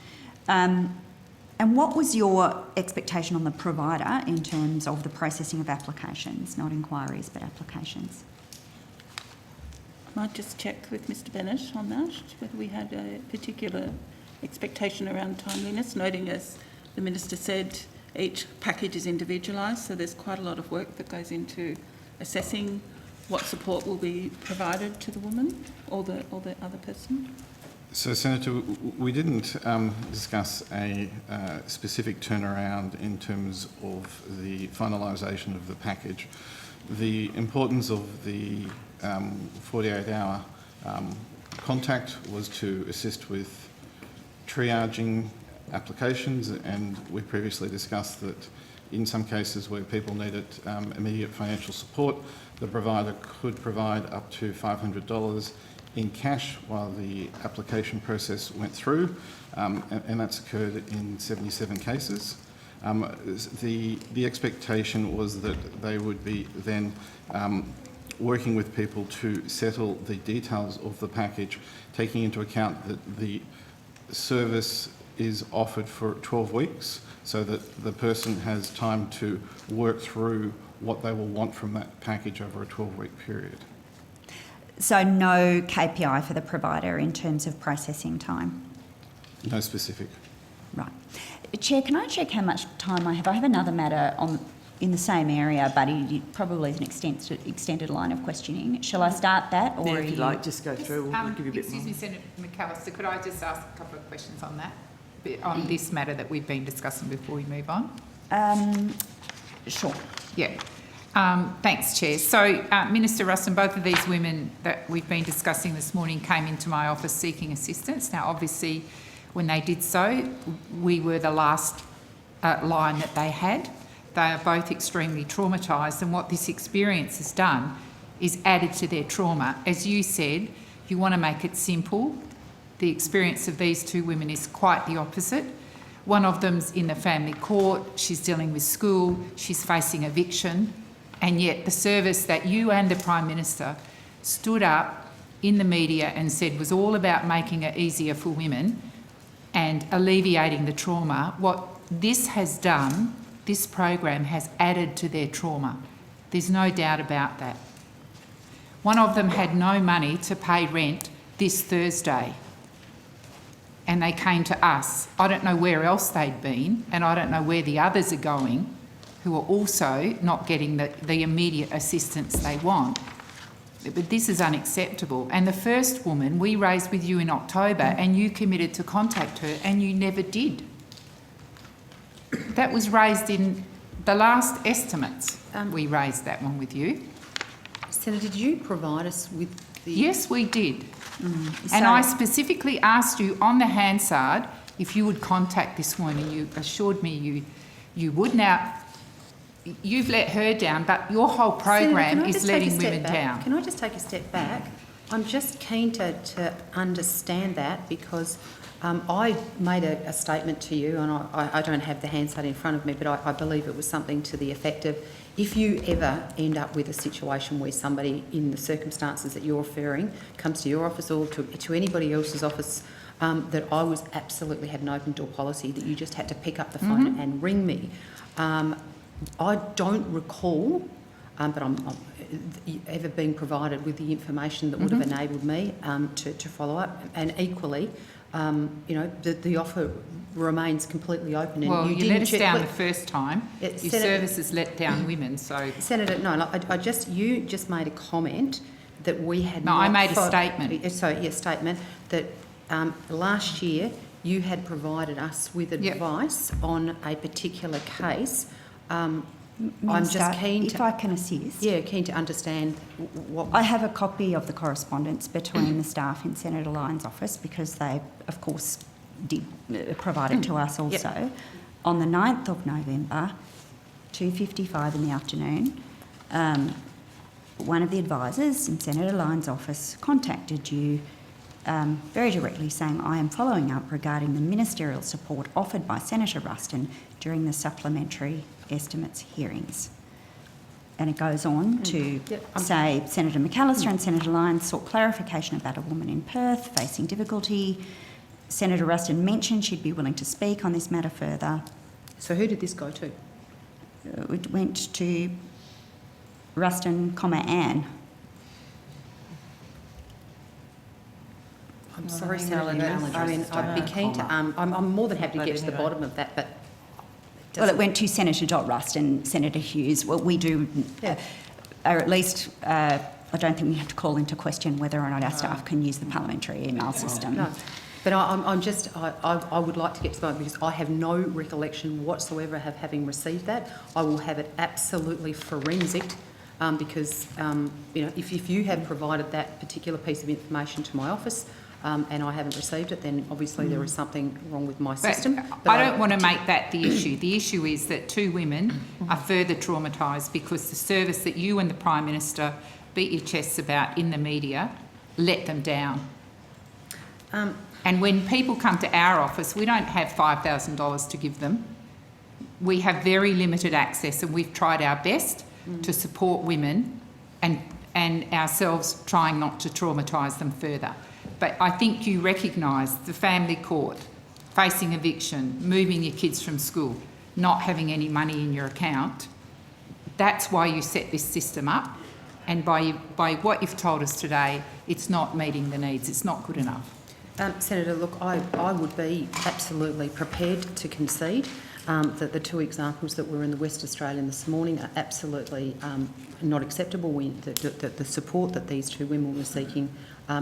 And what was your expectation on the provider in terms of the processing of applications, not inquiries, but applications? I might just check with Mr Bennett on that, whether we had a particular expectation around timeliness, noting, as the Minister said, each package is individualised, so there's quite a lot of work that goes into assessing what support will be provided to the woman or the other person. So, Senator, we didn't discuss a specific turnaround in terms of the finalisation of the package. The importance of the 48-hour contact was to assist with triaging applications, and we previously discussed that in some cases where people needed immediate financial support, the provider could provide up to $500 in cash while the application process went through, and that's occurred in 77 cases. The expectation was that they would be then working with people to settle the details of the package, taking into account that the service is offered for 12 weeks so that the person has time to work through what they will want from that package over a 12-week period. So no KPI for the provider in terms of processing time? No specific. Right. Chair, can I check how much time I have? I have another matter in the same area, but it probably is an extended line of questioning. Shall I start that? Or Yeah, if you like, just go through. We'll give you a bit Excuse more. me, Senator McAllister, could I just ask a couple of questions on that, on this matter that we've been discussing before we move on? Sure. Yeah. Thanks, Chair. So, Minister Ruston, both of these women that we've been discussing this morning came into my office seeking assistance. Now, obviously, when they did so, we were the last line that they had. They are both extremely traumatised, and what this experience has done is added to their trauma. As you said, you want to make it simple. The experience of these two women is quite the opposite. One of them's in the family court, she's dealing with school, she's facing eviction, and yet the service that you and the Prime Minister stood up in the media and said was all about making it easier for women and alleviating the trauma, what this has done, this program has added to their trauma. There's no doubt about that. One of them had no money to pay rent this Thursday, and they came to us. I don't know where else they'd been, and I don't know where the others are going, who are also not getting the immediate assistance they want. But this is unacceptable. And the first woman we raised with you in October, and you committed to contact her, and you never did. That was raised in the last estimates. We raised that one with you. Senator, did you provide us with the... Yes, we did. And I specifically asked you on the Hansard if you would contact this woman. You assured me you would. Now, you've let her down, but your whole program is letting women down. Can I just take a step back? I'm just keen to understand that, because I made a statement to you, and I don't have the Hansard in front of me, but I believe it was something to the effect of, if you ever end up with a situation where somebody in the circumstances that you're referring comes to your office or to anybody else's office, that I was absolutely had an open door policy, that you just had to pick up the phone and ring me. I don't recall, but I'm ever being provided with the information that would have enabled me to follow up. And equally, you know, the offer remains completely open. And well, you didn't let us down the first time. Your services let down women, so... Senator, no, you just made a comment that we had No, I made a statement. Sorry, yeah, statement that last year you had provided us with advice on a particular case. I'm just keen to... If I can assist. Yeah, keen to understand what... I have a copy of the correspondence between the staff in Senator Lyons' office, because they, of course, did provide it to us also. Yep. On the 9th of November, 2:55 in the afternoon, one of the advisors in Senator Lyons' office contacted you very directly saying, I am following up regarding the ministerial support offered by Senator Ruston during the supplementary estimates hearings. And it goes on to say Senator McAllister and Senator Lyons sought clarification about a woman in Perth facing difficulty. Senator Ruston mentioned she'd be willing to speak on this matter further. So who did this go to? It went to Ruston, Anne. I'm sorry, email Senator address. Mallingers. I mean, I'd be keen to, I'm more than happy to get to the bottom of that, but... Well, it went to Senator Ruston, Senator Hughes. Well, we do, or at least, I don't think we have to call into question whether or not our staff can use the parliamentary email system. No, but I would like to get to the bottom because I have no recollection whatsoever of having received that. I will have it absolutely forensicked because, if you have provided that particular piece of information to my office, and I haven't received it, then obviously there is something wrong with my system. But I don't want to make that the issue. The issue is that 2 women are further traumatised because the service that you and the Prime Minister beat your chests about in the media let them down. And when people come to our office, we don't have $5,000 to give them. We have very limited access, and we've tried our best to support women and ourselves trying not to traumatise them further. But I think you recognise the family court, facing eviction, moving your kids from school, not having any money in your account. That's why you set this system up. And by what you've told us today, it's not meeting the needs. It's not good enough. Senator, look, I would be absolutely prepared to concede that the 2 examples that were in the West Australian this morning are absolutely not acceptable. The support that these 2 women were seeking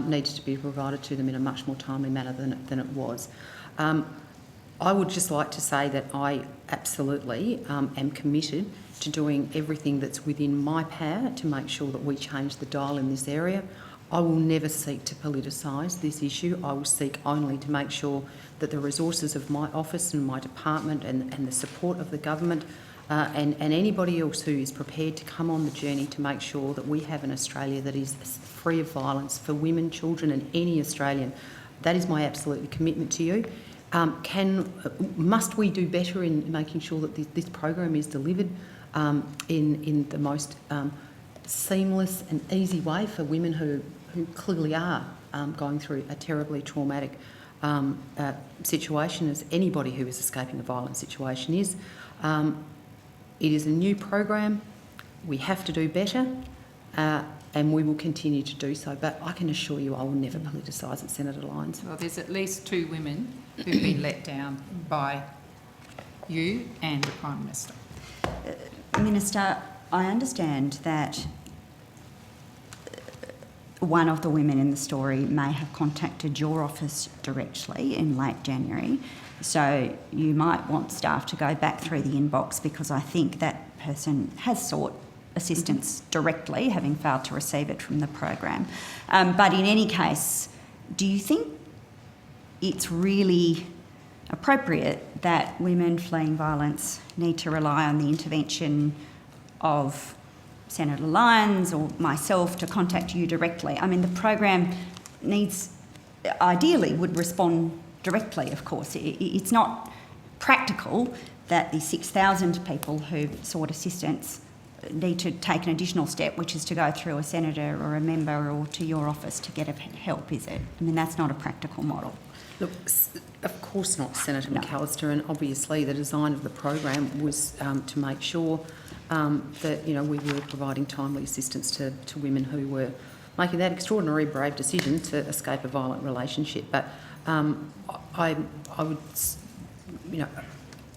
needs to be provided to them in a much more timely manner than it was. I would just like to say that I absolutely am committed to doing everything that's within my power to make sure that we change the dial in this area. I will never seek to politicise this issue. I will seek only to make sure that the resources of my office and my department and the support of the government and anybody else who is prepared to come on the journey to make sure that we have an Australia that is free of violence for women, children and any Australian. That is my absolute commitment to you. Must we do better in making sure that this program is delivered in the most seamless and easy way for women who clearly are going through a terribly traumatic situation, as anybody who is escaping a violent situation is. It is a new program. We have to do better, and we will continue to do so. But I can assure you I will never politicise it, Senator Lyons. Well, there's at least 2 women who've been let down by you and the Prime Minister. Minister, I understand that one of the women in the story may have contacted your office directly in late January, so you might want staff to go back through the inbox because I think that person has sought assistance directly, having failed to receive it from the program. But in any case, do you think it's really appropriate that women fleeing violence need to rely on the intervention of Senator Lyons or myself to contact you directly? I mean, the program ideally would respond directly, of course. It's not practical that the 6,000 people who sought assistance need to take an additional step, which is to go through a senator or a member or to your office to get help, is it? I mean, that's not a practical model. Look, of course not, Senator McAllister, and obviously the design of the program was to make sure that we were providing timely assistance to women who were making that extraordinary brave decision to escape a violent relationship. But I would,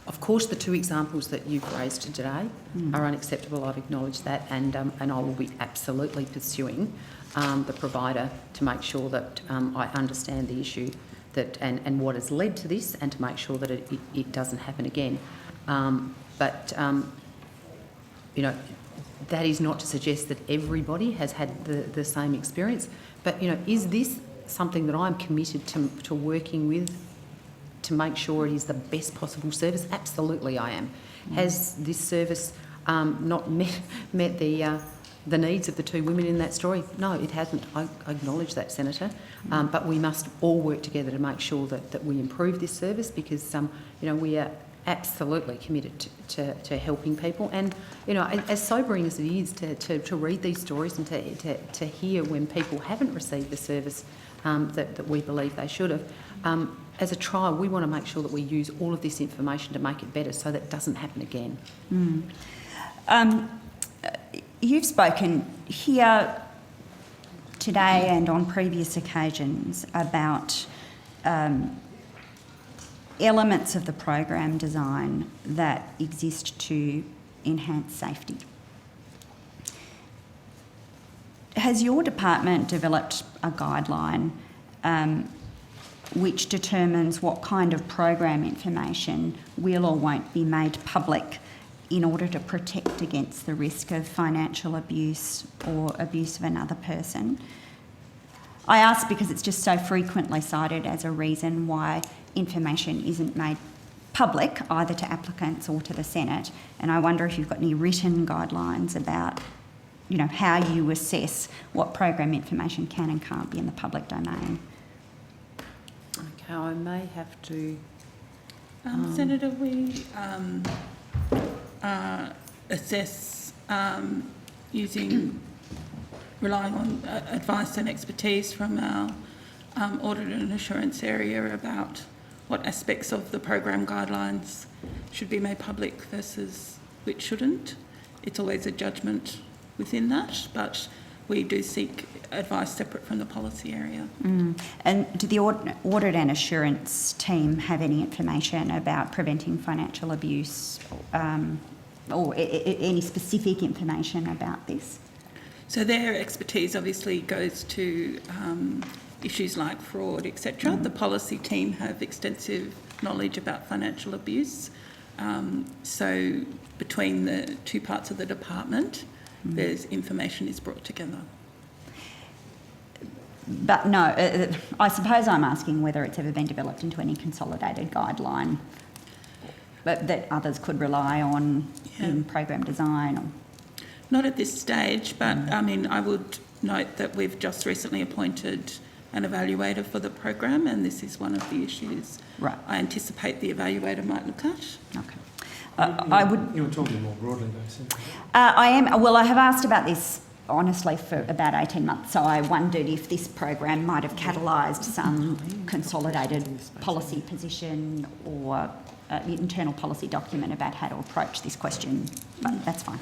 of course, the 2 examples that you've raised today are unacceptable. I've acknowledged that, and I will be absolutely pursuing the provider to make sure that I understand the issue and what has led to this, and to make sure that it doesn't happen again. That is not to suggest that everybody has had the same experience. But is this something that I'm committed to working with to make sure it is the best possible service? Absolutely, I am. Has this service not met the the needs of the two women in that story? No, it hasn't. I acknowledge that, Senator. But we must all work together to make sure that we improve this service, because, we are absolutely committed to helping people. And, as sobering as it is to read these stories and to hear when people haven't received the service that we believe they should have, as a trial, we want to make sure that we use all of this information to make it better so that it doesn't happen again. You've spoken here today and on previous occasions about elements of the program design that exist to enhance safety. Has your department developed a guideline which determines what kind of program information will or won't be made public in order to protect against the risk of financial abuse or abuse of another person? I ask because it's just so frequently cited as a reason why information isn't made public, either to applicants or to the Senate, and I wonder if you've got any written guidelines about, how you assess what program information can and can't be in the public domain. Okay, I may have to... Senator, we assess relying on advice and expertise from our audit and assurance area about what aspects of the program guidelines should be made public versus which shouldn't. It's always a judgment within that, but we do seek advice separate from the policy area. And do the audit and assurance team have any information about preventing financial abuse or any specific information about this? So their expertise obviously goes to issues like fraud, etc. The policy team have extensive knowledge about financial abuse. So between the two parts of the department, there's information is brought together. But no, I suppose I'm asking whether it's ever been developed into any consolidated guideline that others could rely on in program design. Or... Not at this stage, but I would note that we've just recently appointed an evaluator for the program, and this is one of the issues I anticipate the evaluator might look at. Okay. You were talking more broadly, though. I am. Well, I have asked about this honestly for about 18 months, so I wondered if this program might have catalysed some consolidated policy position or internal policy document about how to approach this question, but that's fine.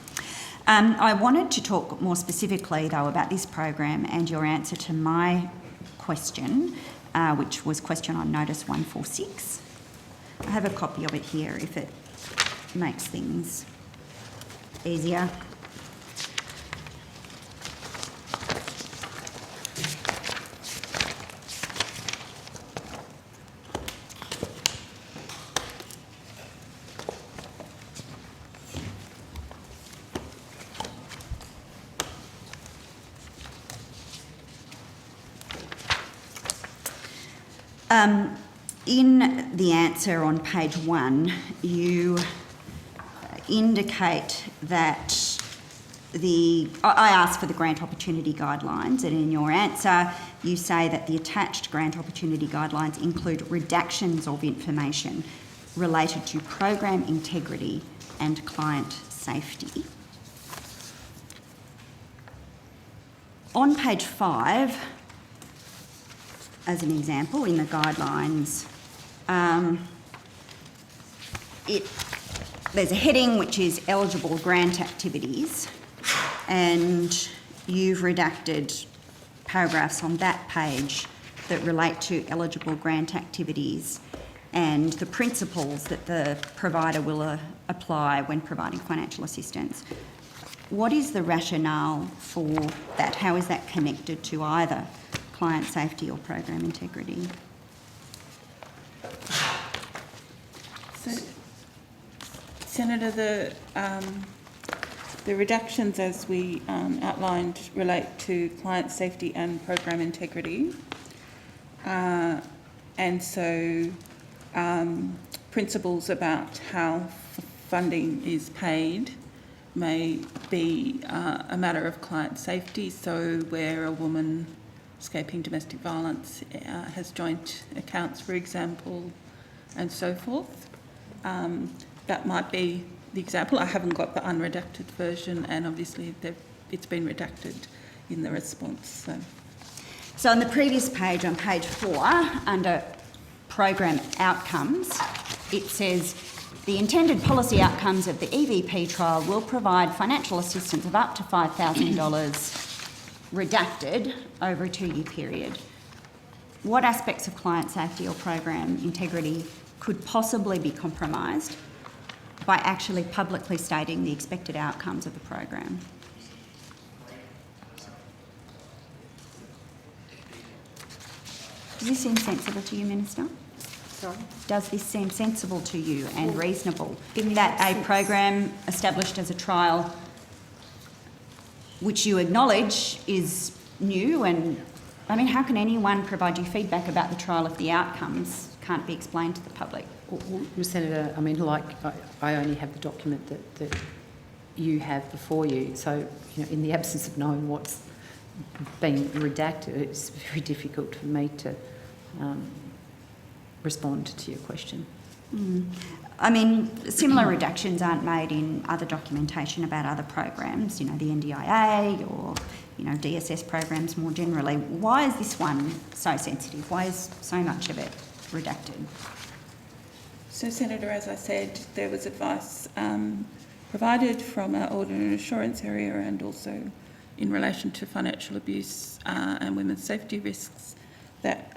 I wanted to talk more specifically, though, about this program and your answer to my question, which was question on Notice 146. I have a copy of it here if it makes things easier. In the answer on page 1, you indicate that I asked for the grant opportunity guidelines, and in your answer you say that the attached grant opportunity guidelines include redactions of information related to program integrity and client safety. On page 5, as an example, in the guidelines, there's a heading which is eligible grant activities, and you've redacted paragraphs on that page that relate to eligible grant activities and the principles that the provider will apply when providing financial assistance. What is the rationale for that? How is that connected to either client safety or program integrity? So, Senator, the reductions, as we outlined, relate to client safety and program integrity. And so principles about how funding is paid may be a matter of client safety, so where a woman escaping domestic violence has joint accounts, for example, and so forth. That might be the example. I haven't got the unredacted version, and obviously it's been redacted in the response. So on the previous page, on page 4, under program outcomes, it says the intended policy outcomes of the EVP trial will provide financial assistance of up to $5,000 redacted over a 2-year period. What aspects of client safety or program integrity could possibly be compromised by actually publicly stating the expected outcomes of the program? Does this seem sensible to you, Minister? Sorry? Does this seem sensible to you and reasonable that a program established as a trial, which you acknowledge is new, and I mean, how can anyone provide you feedback about the trial if the outcomes can't be explained to the public? Well, Senator, I mean, like, I only have the document that you have before you, so, you know, in the absence of knowing what's being redacted, it's very difficult for me to respond to your question. I mean, similar redactions aren't made in other documentation about other programs, you know, the NDIA or, you know, DSS programs more generally. Why is this one so sensitive? Why is so much of it redacted? So, Senator, as I said, there was advice provided from our audit and assurance area, and also in relation to financial abuse and women's safety risks that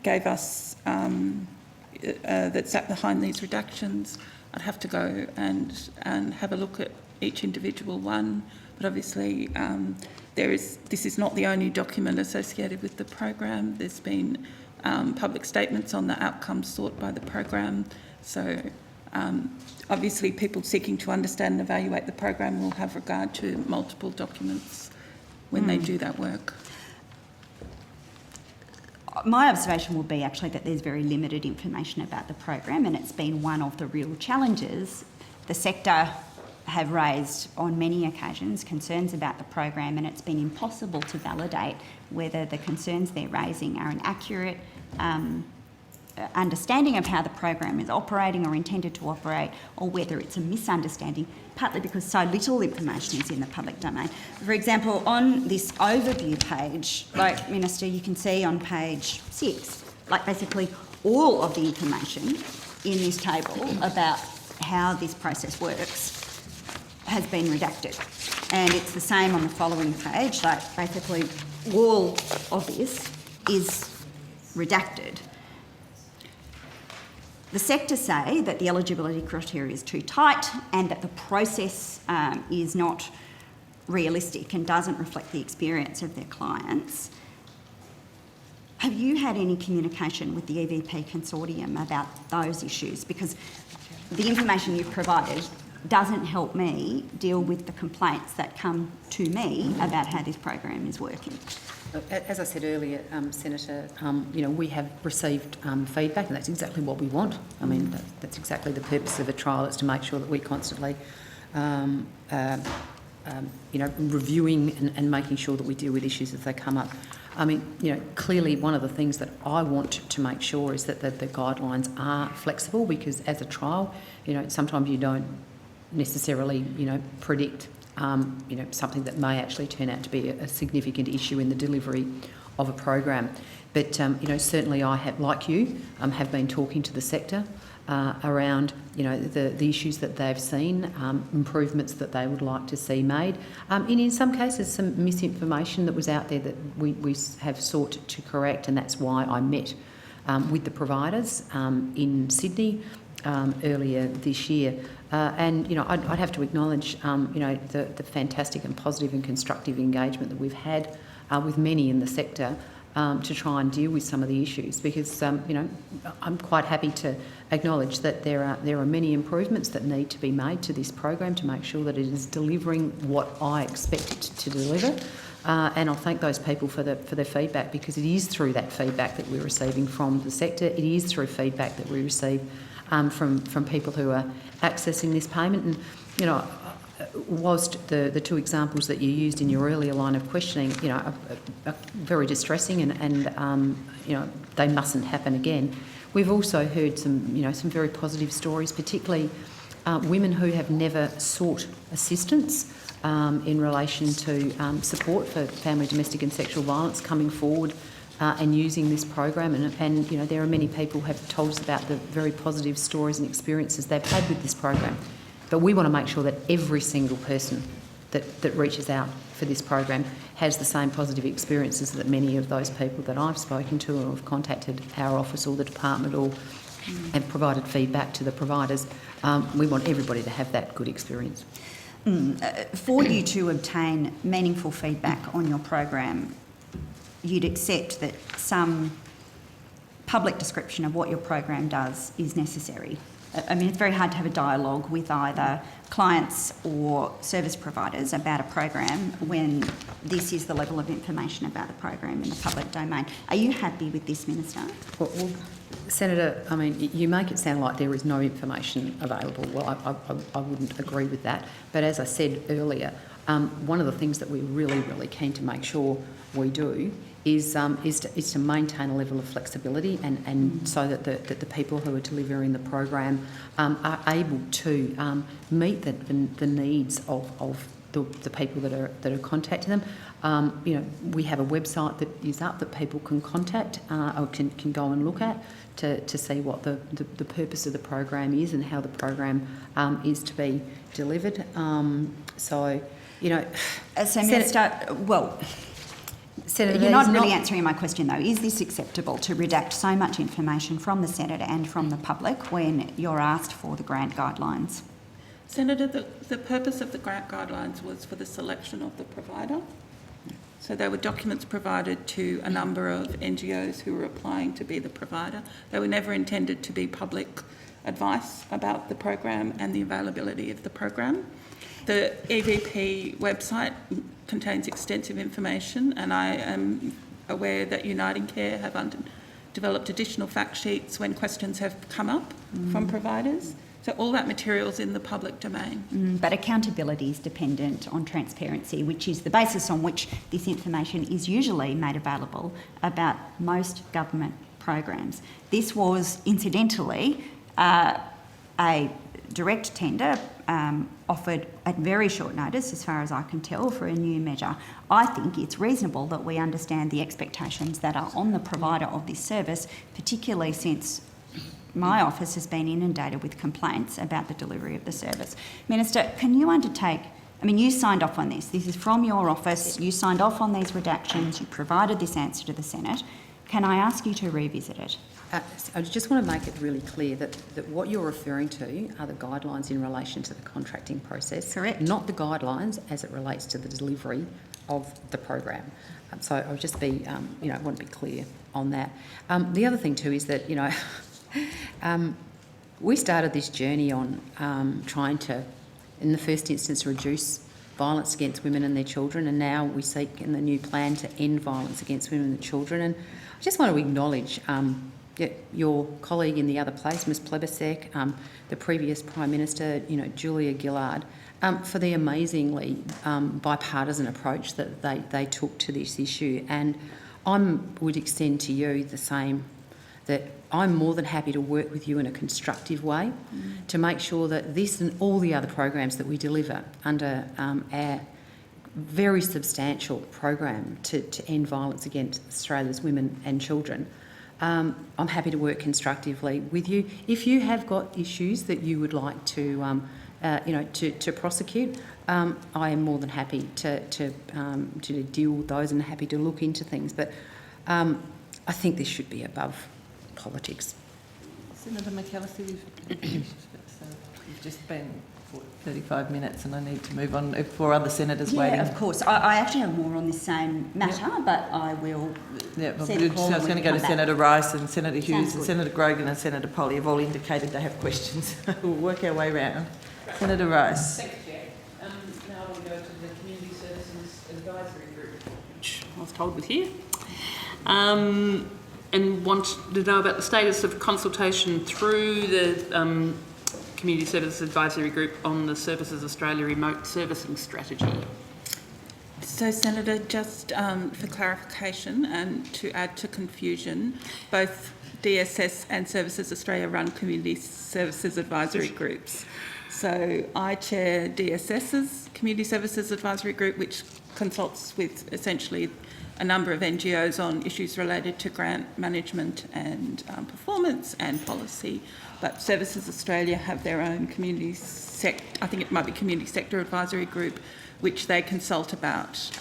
gave us, that sat behind these reductions. I'd have to go and have a look at each individual one, but obviously this is not the only document associated with the program. There's been public statements on the outcomes sought by the program. So obviously people seeking to understand and evaluate the program will have regard to multiple documents when they do that work. My observation will be actually that there's very limited information about the program, and it's been one of the real challenges. The sector have raised on many occasions concerns about the program, and it's been impossible to validate whether the concerns they're raising are an accurate understanding of how the program is operating or intended to operate, or whether it's a misunderstanding, partly because so little information is in the public domain. For example, on this overview page, like, Minister, you can see on page 6, like basically all of the information in this table about how this process works has been redacted. And it's the same on the following page, like basically all of this is redacted. The sector say that the eligibility criteria is too tight and that the process is not realistic and doesn't reflect the experience of their clients. Have you had any communication with the EVP consortium about those issues? Because the information you've provided doesn't help me deal with the complaints that come to me about how this program is working. As I said earlier, Senator, you know, we have received feedback, and that's exactly what we want. I mean, that's exactly the purpose of a trial, is to make sure that we constantly, you know, reviewing and making sure that we deal with issues as they come up. I mean, you know, clearly one of the things that I want to make sure is that the guidelines are flexible, because as a trial, you know, sometimes you don't necessarily, you know, predict you know, something that may actually turn out to be a significant issue in the delivery of a program. But, you know, certainly I have, like you, have been talking to the sector around, you know, the issues that they've seen, improvements that they would like to see made, and in some cases some misinformation that was out there that we have sought to correct, and that's why I met with the providers in Sydney earlier this year. And, you know, I'd have to acknowledge, you know, the fantastic and positive and constructive engagement that we've had with many in the sector to try and deal with some of the issues, because, you know, I'm quite happy to acknowledge that there are many improvements that need to be made to this program to make sure that it is delivering what I expect it to deliver. And I'll thank those people for their feedback, because it is through that feedback that we're receiving from the sector. It is through feedback that we receive from people who are accessing this payment. And, you know, whilst the two examples that you used in your earlier line of questioning, you know, are very distressing and you know, they mustn't happen again, we've also heard some, you know, some very positive stories, particularly women who have never sought assistance in relation to support for family, domestic and sexual violence coming forward and using this program. And, you know, there are many people who have told us about the very positive stories and experiences they've had with this program. But we want to make sure that every single person that reaches out for this program has the same positive experiences that many of those people that I've spoken to or have contacted our office or the department or have provided feedback to the providers. We want everybody to have that good experience. For you to obtain meaningful feedback on your program, you'd accept that some public description of what your program does is necessary. I mean, it's very hard to have a dialogue with either clients or service providers about a program when this is the level of information about the program in the public domain. Are you happy with this, Minister? Well, Senator, I mean, you make it sound like there is no information available. Well, I wouldn't agree with that. But as I said earlier, one of the things that we're really keen to make sure we do is to maintain a level of flexibility and so that the people who are delivering the program are able to meet the needs of the people that are contacting them. You know, we have a website that is up that people can contact or can go and look at to see what the purpose of the program is and how the program is to be delivered. So, you know, so Minister, well, Senator, you're not really answering my question though. Is this acceptable to redact so much information from the Senate and from the public when you're asked for the grant guidelines? Senator, the purpose of the grant guidelines was for the selection of the provider. So there were documents provided to a number of NGOs who were applying to be the provider. They were never intended to be public advice about the program and the availability of the program. The EVP website contains extensive information, and I am aware that Uniting Care have developed additional fact sheets when questions have come up from providers. So all that material is in the public domain. But accountability is dependent on transparency, which is the basis on which this information is usually made available about most government programs. This was, incidentally, a direct tender offered at very short notice, as far as I can tell, for a new measure. I think it's reasonable that we understand the expectations that are on the provider of this service, particularly since my office has been inundated with complaints about the delivery of the service. Minister, can you undertake, I mean, you signed off on this. This is from your office. You signed off on these redactions. You provided this answer to the Senate. Can I ask you to revisit it? I just want to make it really clear that what you're referring to are the guidelines in relation to the contracting process. Correct. Not the guidelines as it relates to the delivery of the program. So I'll just be, you know, I want to be clear on that. The other thing too is that, you know, we started this journey on trying to, in the first instance, reduce violence against women and their children, and now we seek in the new plan to end violence against women and children. And I just want to acknowledge your colleague in the other place, Ms Plibersek, the previous Prime Minister, you know, Julia Gillard, for the amazingly bipartisan approach that they took to this issue. And I would extend to you the same, that I'm more than happy to work with you in a constructive way to make sure that this and all the other programs that we deliver under our very substantial program to end violence against Australia's women and children, I'm happy to work constructively with you. If you have got issues that you would like to, you know, to prosecute, I am more than happy to deal with those and happy to look into things. But I think this should be above politics. Senator McAllister, we've just been for 35 minutes and I need to move on for other senators waiting. Yeah, of course. I actually have more on this same matter, but I will I was send a call going to go to back. Senator Rice and Senator Hughes Sounds and good. Senator Grogan and Senator Polley have all indicated they have questions. We'll work our way round. Senator Rice. Thanks, Chair. Now we'll go to the Community Services Advisory Group, which I was told was here. and want to know about the status of consultation through the Community Services Advisory Group on the Services Australia Remote Servicing Strategy. So, Senator, just for clarification and to add to confusion, both DSS and Services Australia run community services advisory groups. So I chair DSS's Community Services Advisory Group, which consults with essentially a number of NGOs on issues related to grant management and performance and policy. But Services Australia have their own community I think it might be Community Sector Advisory Group, which they consult about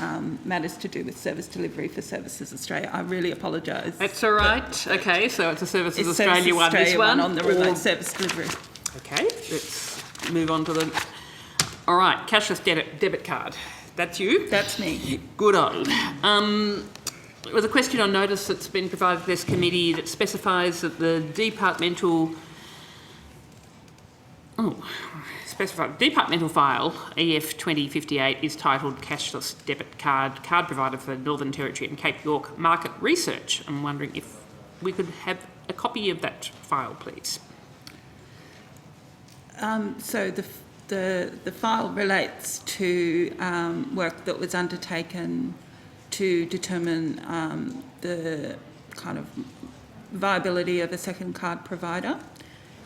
matters to do with service delivery for Services Australia. I really apologise. That's all right. Okay, so it's a Services Australia one, this one? on the remote service delivery. Okay, let's move on to the... All right, cashless debit card. That's you? That's me. Good on. There was a question on notice that's been provided to this committee that specifies that the departmental file, EF 2058, is titled Cashless Debit Card Provider for Northern Territory and Cape York Market Research. I'm wondering if we could have a copy of that file, please. So the file relates to work that was undertaken to determine the kind of viability of a second card provider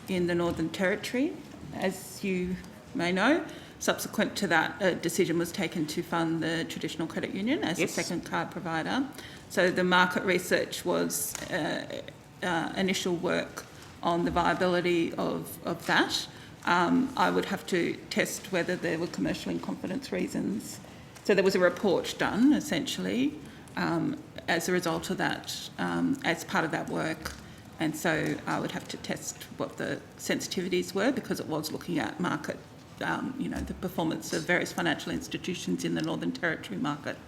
in the Northern Territory. As you may know, subsequent to that, a decision was taken to fund the Traditional Credit Union as a second card provider. So the market research was initial work on the viability of that. I would have to test whether there were commercial in confidence reasons. So there was a report done, essentially, as a result of that, as part of that work. And so I would have to test what the sensitivities were, because it was looking at market, the performance of various financial institutions in the Northern Territory market.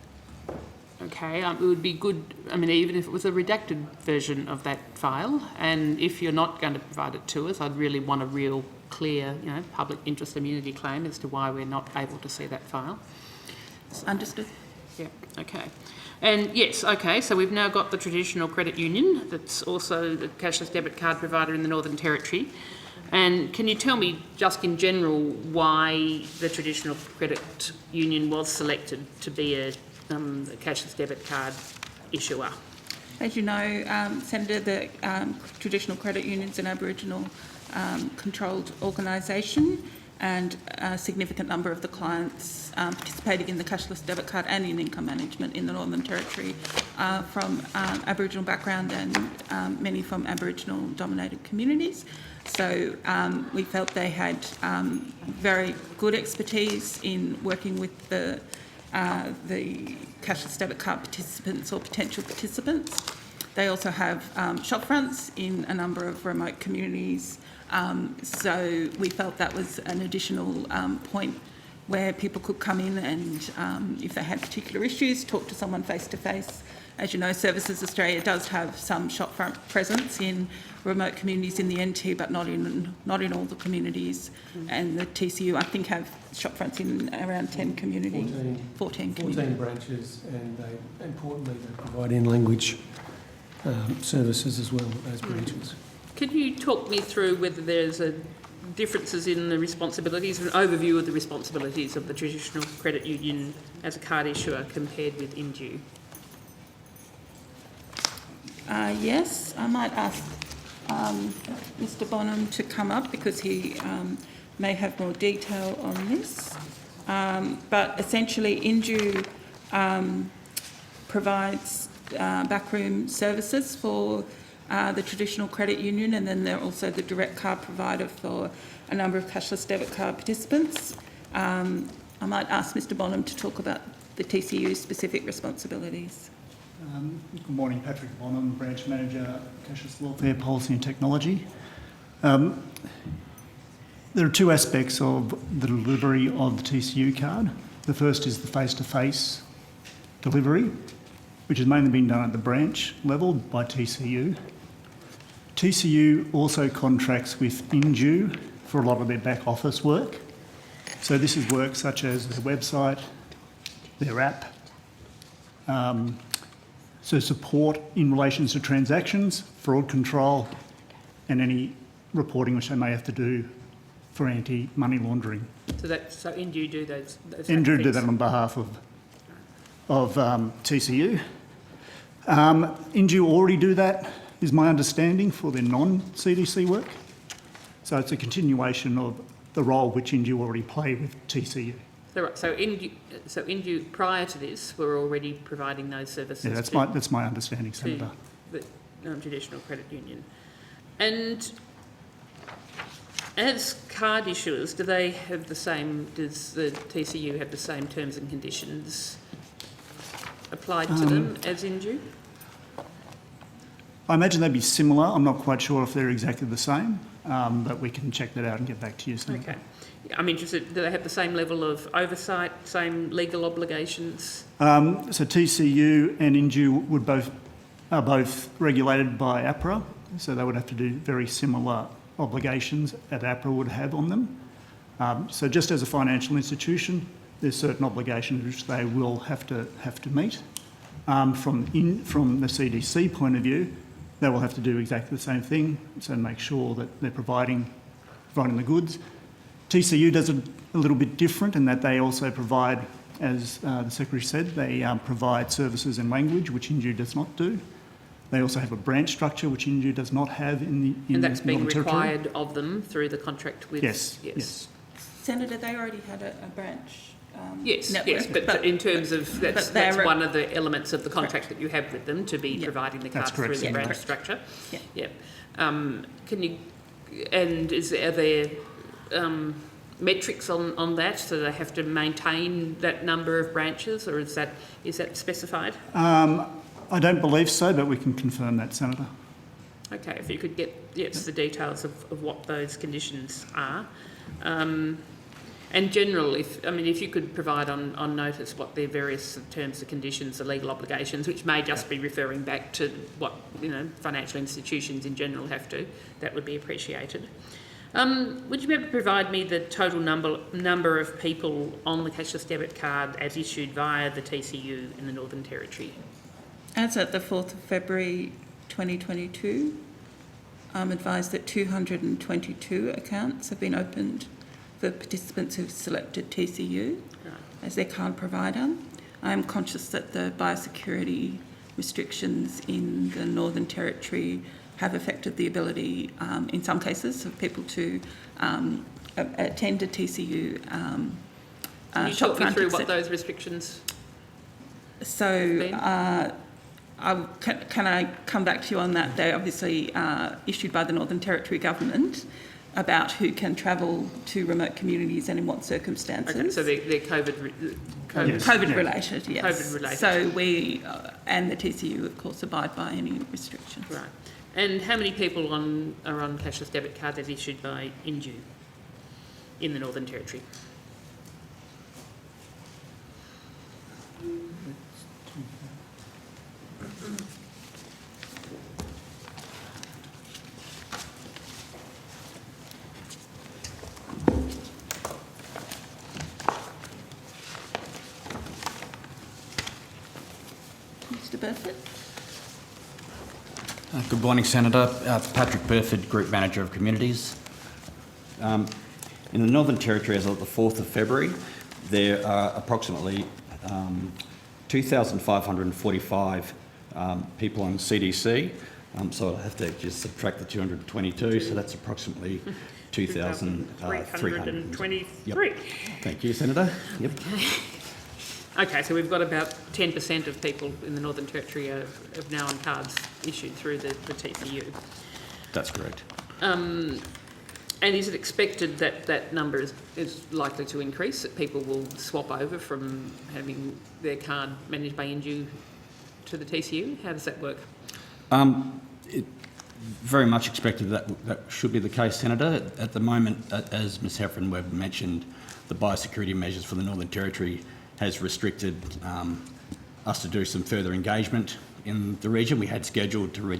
Okay, it would be good, even if it was a redacted version of that file, and if you're not going to provide it to us, I'd really want a real clear, public interest immunity claim as to why we're not able to see that file. Understood. Yeah, okay. And yes, okay, so we've now got the Traditional Credit Union, that's also the cashless debit card provider in the Northern Territory. And can you tell me, just in general, why the Traditional Credit Union was selected to be a cashless debit card issuer? As you know, Senator, the Traditional Credit Union is an Aboriginal controlled organisation, and a significant number of the clients participating in the cashless debit card and in income management in the Northern Territory are from Aboriginal background, and many from Aboriginal dominated communities. So we felt they had very good expertise in working with the cashless debit card participants or potential participants. They also have shop fronts in a number of remote communities. So we felt that was an additional point where people could come in and, if they had particular issues, talk to someone face-to-face. As you know, Services Australia does have some shopfront presence in remote communities in the NT, but not in all the communities. And the TCU, I think, have shopfronts in around 10 communities. 14 branches, and importantly, they provide in-language services as well at those branches. Could you talk me through whether there's differences in the responsibilities, an overview of the responsibilities of the Traditional Credit Union as a card issuer compared with Indue? Yes, I might ask Mr. Bonham to come up, because he may have more detail on this. But essentially, Indue provides backroom services for the Traditional Credit Union, and then they're also the direct card provider for a number of cashless debit card participants. I might ask Mr. Bonham to talk about the TCU's specific responsibilities. Good morning, Patrick Bonham, Branch Manager, Cashless Welfare Policy and Technology. There are two aspects of the delivery of the TCU card. The first is the face-to-face delivery, which has mainly been done at the branch level by TCU. TCU also contracts with Indue for a lot of their back office work. So this is work such as their website, their app, So support in relation to transactions, fraud control, and any reporting which they may have to do for anti-money laundering. So NGU do those NGU do things? that on behalf of TCU. NGU already do that, is my understanding, for their non-CDC work. So it's a continuation of the role which NGU already play with TCU. So NGU prior to this were already providing those services. Yeah, that's my understanding, Senator. To the traditional credit union. And as card issuers, do they have the same? Does the TCU have the same terms and conditions applied to them as NGU? I imagine they'd be similar. I'm not quite sure if they're exactly the same, but we can check that out and get back to you, Senator. Okay. I'm interested, do they have the same level of oversight, same legal obligations? So TCU and NGU are both regulated by APRA, so they would have to do very similar obligations that APRA would have on them. So just as a financial institution, there's certain obligations which they will have to meet. From the CDC point of view, they will have to do exactly the same thing, so make sure that they're providing the goods. TCU does it a little bit different in that they also provide, as the Secretary said, they provide services in language, which NGU does not do. They also have a branch structure, which NGU does not have in the And that's being Northern Territory. required of them through the contract with... Yes. Senator, they already had a branch Yes, network. yes, but in terms of, that's they're one of the elements of the contract that you have with them, to be providing the cards through the branch structure. Yeah. Yep. Can you, and are there metrics on that? So they have to maintain that number of branches, or is that specified? I don't believe so, but we can confirm that, Senator. Okay, if you could get the details of what those conditions are. And general, if you could provide on notice what their various terms and conditions, the legal obligations, which may just be referring back to what financial institutions in general have to, that would be appreciated. Would you be able to provide me the total number of people on the cashless debit card as issued via the TCU in the Northern Territory? As at the 4th of February 2022, I'm advised that 222 accounts have been opened for participants who've selected TCU as their card provider. I am conscious that the biosecurity restrictions in the Northern Territory have affected the ability, in some cases, of people to attend a TCU Can you talk me through what those restrictions So, can I come back to you on that? They're obviously issued by the Northern Territory Government about who can travel to remote communities and in what circumstances. Okay, so they're COVID related, yes. COVID related. So we and the TCU, of course, abide by any restrictions. Right. And how many people are on cashless debit cards as issued by NGU in the Northern Territory? Mr. Burford? Good morning, Senator. Patrick Burford, Group Manager of Communities. In the Northern Territory, as of the 4th of February, there are approximately 2,545 people on CDC. So I'll have to just subtract the 222, so that's approximately 2,323. Yep. Thank you, Senator. Yep. Okay, so we've got about 10% of people in the Northern Territory are now on cards issued through the TCU. That's correct. And is it expected that that number is likely to increase, that people will swap over from having their card managed by NGU to the TCU? How does that work? Very much expected that should be the case, Senator. At the moment, as Ms Heffron-Webb mentioned, the biosecurity measures for the Northern Territory has restricted us to do some further engagement in the region. We had scheduled to,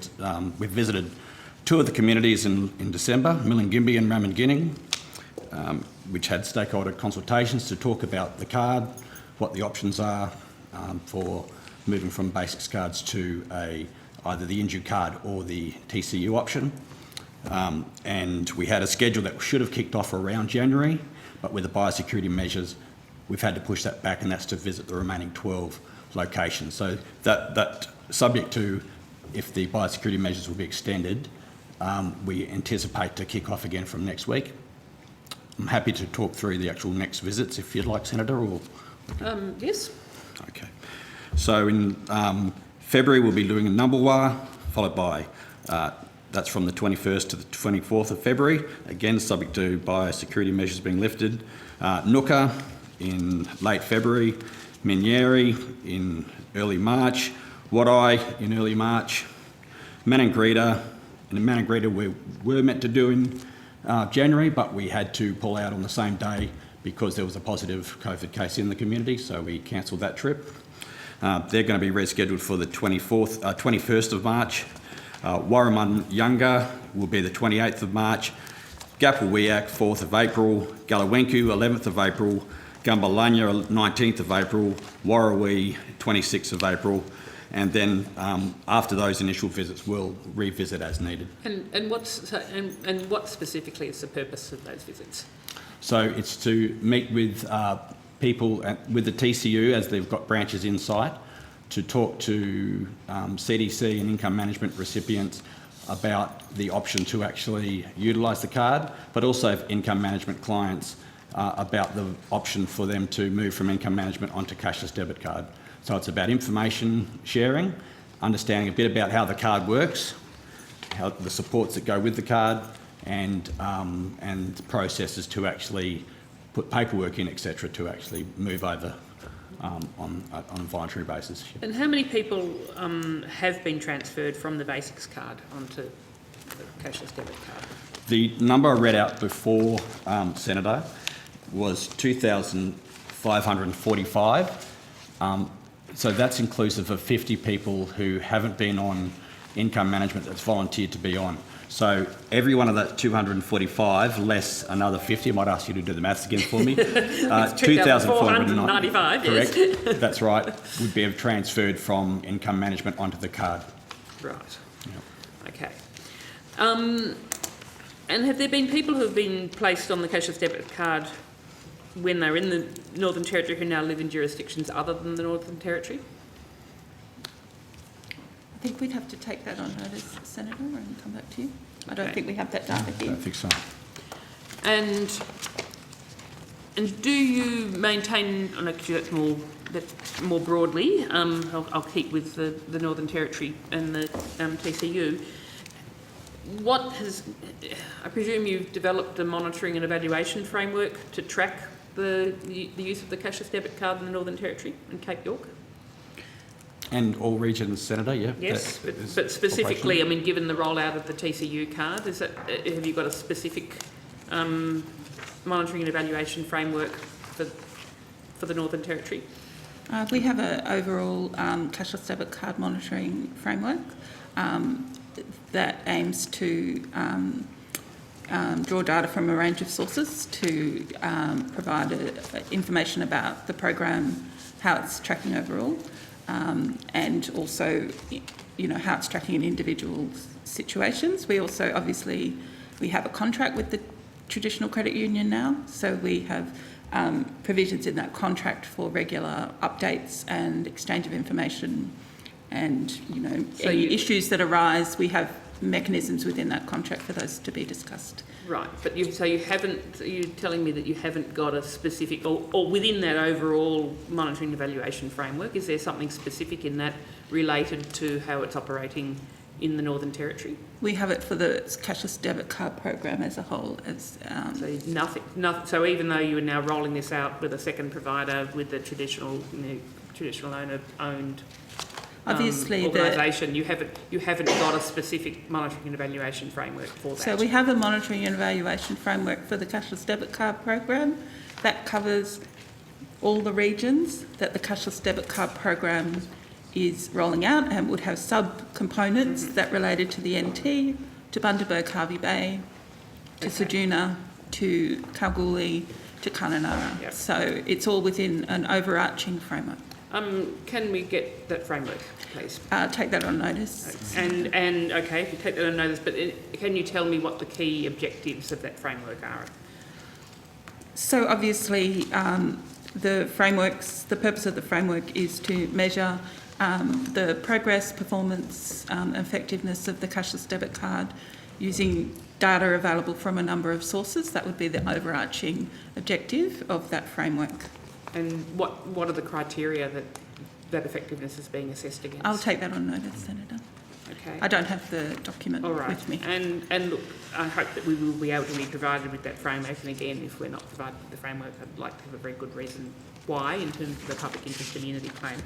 we visited two of the communities in December, Milingimbi and Ramingining, which had stakeholder consultations to talk about the card, what the options are for moving from basics cards to either the injured card or the TCU option. And we had a schedule that should have kicked off around January, but with the biosecurity measures, we've had to push that back, and that's to visit the remaining 12 locations. So that subject to if the biosecurity measures will be extended, we anticipate to kick off again from next week. I'm happy to talk through the actual next visits if you'd like, Senator, or... Yes. Okay. So in February, we'll be doing Numbulwar, followed by, that's from the 21st to the 24th of February, again subject to biosecurity measures being lifted. Nooka in late February, Minyeri in early March, Wadeye in early March, Maningrida. And in Maningrida we were meant to do in January, but we had to pull out on the same day because there was a positive COVID case in the community, so we cancelled that trip. They're going to be rescheduled for the 21st of March. Warramun-Yunga will be the 28th of March. Gapalwiak, 4th of April. Galawenku, 11th of April. Gumbalanya, 19th of April. Warrawee, 26th of April. And then after those initial visits, we'll revisit as needed. And what specifically is the purpose of those visits? So it's to meet with people with the TCU as they've got branches in site, to talk to CDC and income management recipients about the option to actually utilise the card, but also income management clients about the option for them to move from income management onto cashless debit card. So it's about information sharing, understanding a bit about how the card works, how the supports that go with the card, and processes to actually put paperwork in, etc., to actually move over on a voluntary basis. And how many people have been transferred from the basics card onto the cashless debit card? The number I read out before, Senator, was 2,545. So that's inclusive of 50 people who haven't been on income management that's volunteered to be on. So every one of that 245 less another 50, I might ask you to do the maths again for me. 2,495, correct, yes. that's right, would be transferred from income management onto the card. Right. Yep. Okay. And have there been people who have been placed on the cashless debit card when they're in the Northern Territory who now live in jurisdictions other than the Northern Territory? I think we'd have to take that on notice, Senator, and come back to you. I don't think we have that data I here. don't think so. And do you maintain, and actually that's more broadly, I'll keep with the Northern Territory and the TCU. I presume you've developed a monitoring and evaluation framework to track the use of the cashless debit card in the Northern Territory and Cape York? And all regions, Senator, yeah. Yes, but specifically, I mean, given the rollout of the TCU card, have you got a specific monitoring and evaluation framework for the Northern Territory? We have an overall cashless debit card monitoring framework that aims to draw data from a range of sources to provide information about the program, how it's tracking overall, and also, how it's tracking in individual situations. We also, obviously, we have a contract with the Traditional Credit Union now, so we have provisions in that contract for regular updates and exchange of information, and any issues that arise, we have mechanisms within that contract for those to be discussed. Right, but you're telling me that you haven't got a specific, or within that overall monitoring and evaluation framework, is there something specific in that related to how it's operating in the Northern Territory? We have it for the cashless debit card program as a whole. So nothing. So even though you are now rolling this out with a second provider, with the traditional owner-owned obviously organisation, you haven't got a specific monitoring and evaluation framework for that. So we have a monitoring and evaluation framework for the cashless debit card program that covers all the regions that the cashless debit card program is rolling out, and would have sub-components that related to the NT, to Bundaberg Hervey Bay, to Ceduna, to Kalgoorlie, to Kununurra. Yep. So it's all within an overarching framework. Can we get that framework, please? Take that on notice. And okay, if you take that on notice, but can you tell me what the key objectives of that framework are? So obviously, the purpose of the framework is to measure the progress, performance, effectiveness of the cashless debit card using data available from a number of sources. That would be the overarching objective of that framework. And what are the criteria that effectiveness is being assessed against? I'll take that on notice, Senator. Okay. I don't have the document with me. And look, I hope that we will be able to be provided with that framework. And again, if we're not provided with the framework, I'd like to have a very good reason why in terms of the public interest immunity claim.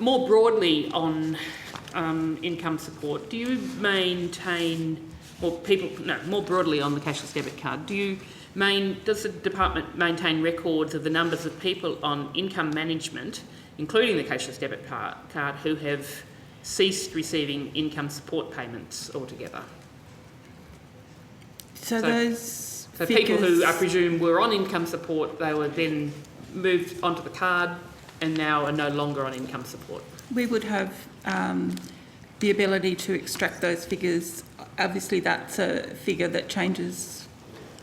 More broadly on income support, do you maintain, more broadly on the cashless debit card, does the department maintain records of the numbers of people on income management, including the cashless debit card, who have ceased receiving income support payments altogether? So those So figures, people who I presume were on income support, they were then moved onto the card and now are no longer on income support. we would have the ability to extract those figures. Obviously, that's a figure that changes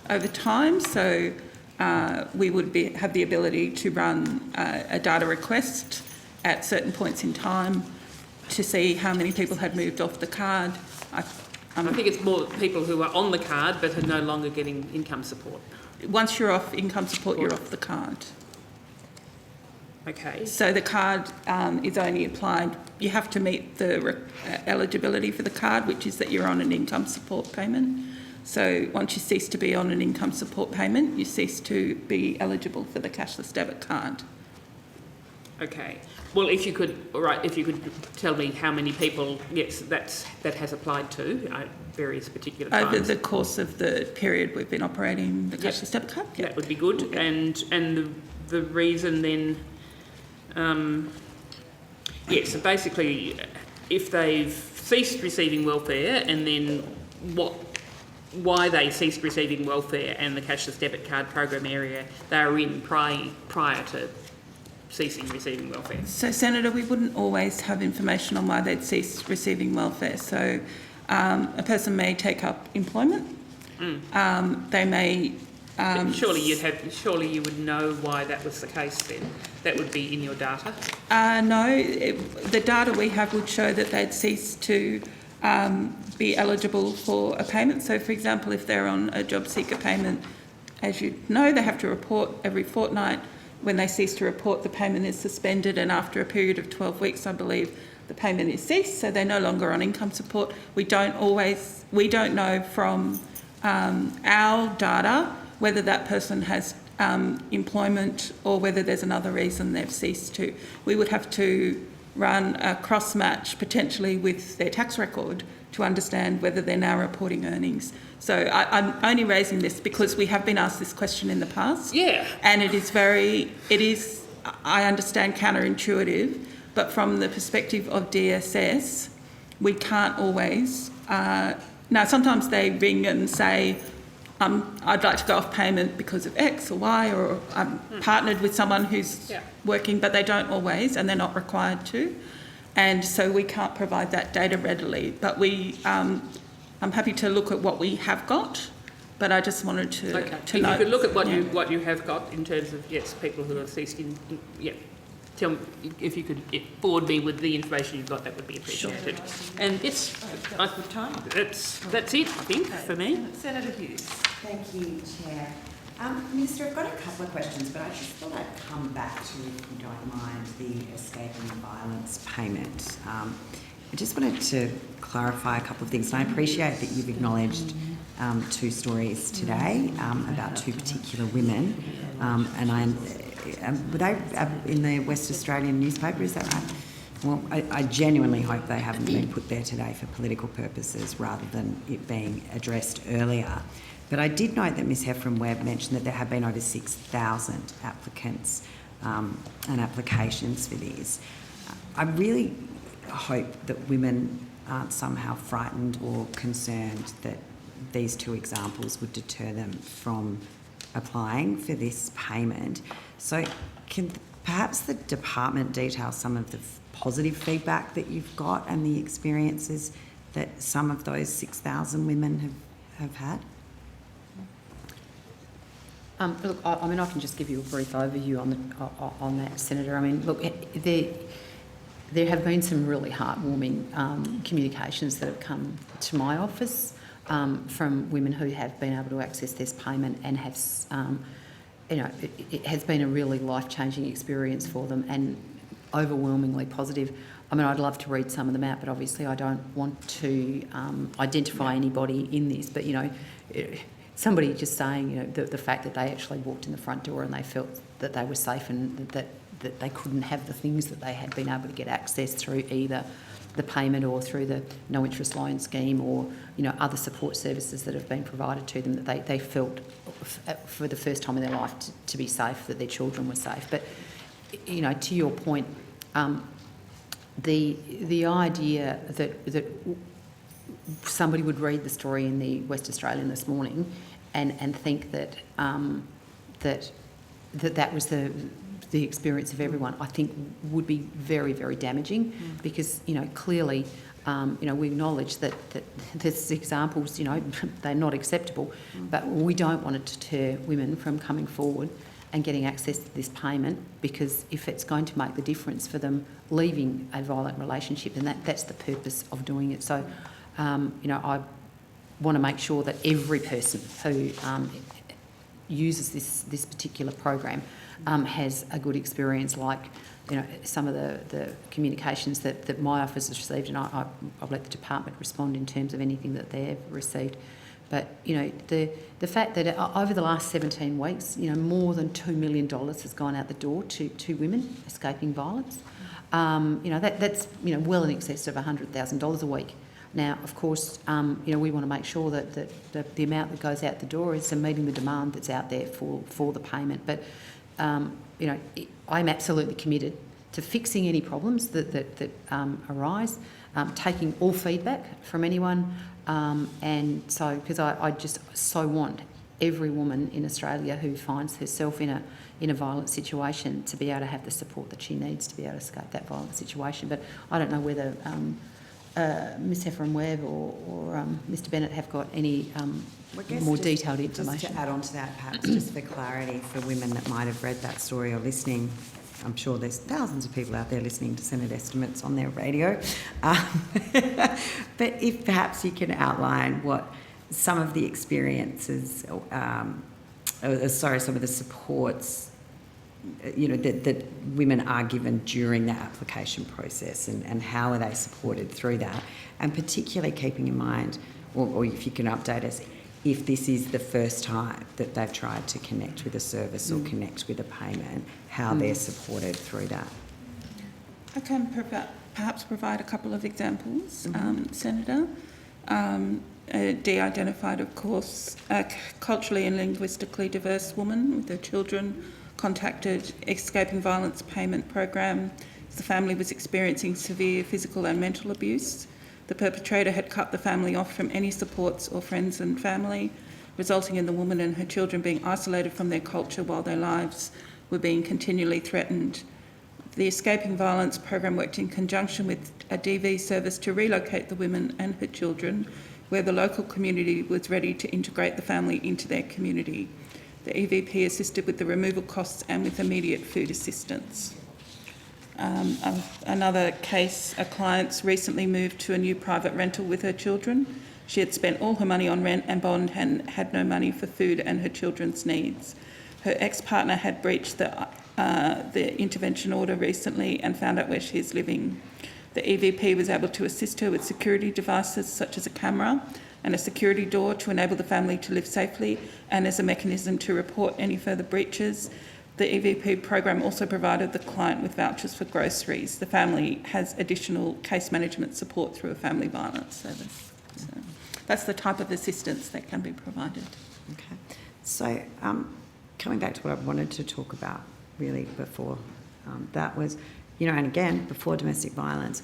over time, so we would have the ability to run a data request at certain points in time to see how many people had moved off the card. I think it's more people who are on the card but are no longer getting income support. Once you're off income support, you're off the card. Okay. So the card is only applied, you have to meet the eligibility for the card, which is that you're on an income support payment. So once you cease to be on an income support payment, you cease to be eligible for the cashless debit card. Okay. Well, if you could tell me how many people, yes, that has applied to various particular times. Over the course of the period we've been operating the cashless debit card. Yep. That would be good. Yep. And the reason then, so basically, if they've ceased receiving welfare, and then why they ceased receiving welfare and the cashless debit card program area they are in prior to ceasing receiving welfare. So, Senator, we wouldn't always have information on why they'd ceased receiving welfare. So a person may take up employment. They may... surely you would know why that was the case then. That would be in your data. No, the data we have would show that they'd ceased to be eligible for a payment. So, for example, if they're on a job seeker payment, as you know, they have to report every fortnight. When they cease to report, the payment is suspended, and after a period of 12 weeks, I believe, the payment is ceased, so they're no longer on income support. We don't know from our data whether that person has employment or whether there's another reason they've ceased to. We would have to run a cross-match potentially with their tax record to understand whether they're now reporting earnings. So I'm only raising this because we have been asked this question in the past. Yeah. And it is, I understand, counterintuitive, but from the perspective of DSS, we can't always... now, sometimes they ring and say, I'd like to go off payment because of X or Y, or I'm partnered with someone who's working, but they don't always, and they're not required to. And so we can't provide that data readily. But I'm happy to look at what we have got, but I just wanted to note. If you could look at what you have got in terms of, people who have ceased tell me, if you could forward me with the information you've got, that would be appreciated. Sure. And that's it, I think, for me. Senator Hughes. Thank you, Chair. Minister, I've got a couple of questions, but I just thought I'd come back to, if you don't mind, the escape and violence payment. I just wanted to clarify a couple of things, and I appreciate that you've acknowledged two stories today about two particular women, and were they in the West Australian newspaper, is that right? Well, I genuinely hope they haven't been put there today for political purposes rather than it being addressed earlier. But I did note that Ms Heffron-Webb mentioned that there have been over 6,000 applicants and applications for this. I really hope that women aren't somehow frightened or concerned that these two examples would deter them from applying for this payment. So can perhaps the department detail some of the positive feedback that you've got and the experiences that some of those 6,000 women have had? Look, I mean, I can just give you a brief overview on that, Senator. I mean, look, there have been some really heartwarming communications that have come to my office from women who have been able to access this payment and have, you know, it has been a really life-changing experience for them and overwhelmingly positive. I mean, I'd love to read some of them out, but obviously I don't want to identify anybody in this. But, you know, somebody just saying, you know, the fact that they actually walked in the front door and they felt that they were safe and that they couldn't have the things that they had been able to get access through either the payment or through the no interest loan scheme or, you know, other support services that have been provided to them, that they felt for the first time in their life to be safe, that their children were safe. But, you know, to your point, the idea that somebody would read the story in the West Australian this morning and think that that was the experience of everyone, I think would be very, very damaging because, you know, clearly, you know, we acknowledge that there's examples, you know, they're not acceptable, but we don't want to deter women from coming forward and getting access to this payment, because if it's going to make the difference for them leaving a violent relationship, then that's the purpose of doing it. So, you know, I want to make sure that every person who uses this particular program has a good experience, like, you know, some of the communications that my office has received, and I'll let the department respond in terms of anything that they've received. But, you know, the fact that over the last 17 weeks, you know, more than $2 million has gone out the door to women escaping violence. You know, that's, you know, well in excess of $100,000 a week. Now, of course, you know, we want to make sure that the amount that goes out the door is meeting the demand that's out there for the payment. But, you know, I'm absolutely committed to fixing any problems that arise, taking all feedback from anyone, and so, because I just so want every woman in Australia who finds herself in a violent situation to be able to have the support that she needs to be able to escape that violent situation. But I don't know whether Ms Heffernan-Webb or Mr Bennett have got any more detailed information. Just to add on to that, perhaps, just for clarity, for women that might have read that story or listening, I'm sure there's thousands of people out there listening to Senate estimates on their radio. But if perhaps you can outline what some of the experiences, some of the supports, you know, that women are given during the application process, and how are they supported through that, and particularly keeping in mind, or if you can update us, if this is the first time that they've tried to connect with a service or connect with a payment, how they're supported through that. I can perhaps provide a couple of examples, Senator. De-identified, of course, a culturally and linguistically diverse woman with her children contacted Escaping Violence Payment Program. The family was experiencing severe physical and mental abuse. The perpetrator had cut the family off from any supports or friends and family, resulting in the woman and her children being isolated from their culture while their lives were being continually threatened. The Escaping Violence program worked in conjunction with a DV service to relocate the woman and her children, where the local community was ready to integrate the family into their community. The EVP assisted with the removal costs and with immediate food assistance. Another case, a client's recently moved to a new private rental with her children. She had spent all her money on rent and bond and had no money for food and her children's needs. Her ex-partner had breached the intervention order recently and found out where she is living. The EVP was able to assist her with security devices such as a camera and a security door to enable the family to live safely, and as a mechanism to report any further breaches. The EVP program also provided the client with vouchers for groceries. The family has additional case management support through a family violence service. So that's the type of assistance that can be provided. Okay. So coming back to what I wanted to talk about really before, that was, you know, and again, before domestic violence,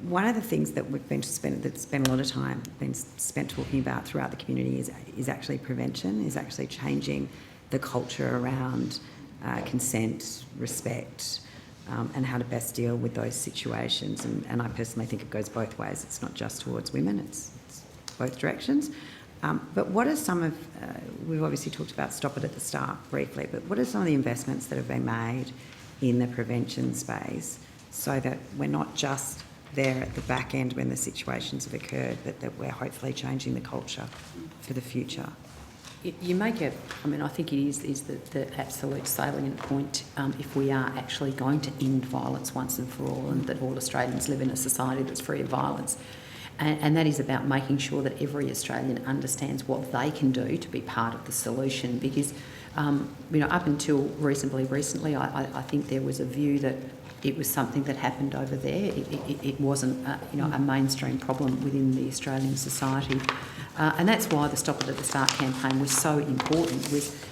one of the things that we've been spent a lot of time been spent talking about throughout the community is actually prevention, is actually changing the culture around consent, respect, and how to best deal with those situations. And I personally think it goes both ways. It's not just towards women, it's both directions. But what are some of, we've obviously talked about Stop It at the Start briefly, but what are some of the investments that have been made in the prevention space so that we're not just there at the back end when the situations have occurred, but that we're hopefully changing the culture for the future? You make a, I mean, I think it is the absolute salient point if we are actually going to end violence once and for all, and that all Australians live in a society that's free of violence. And that is about making sure that every Australian understands what they can do to be part of the solution. Because, up until reasonably recently, I think there was a view that it was something that happened over there. It wasn't, a mainstream problem within the Australian society. And that's why the Stop It at the Start campaign was so important, with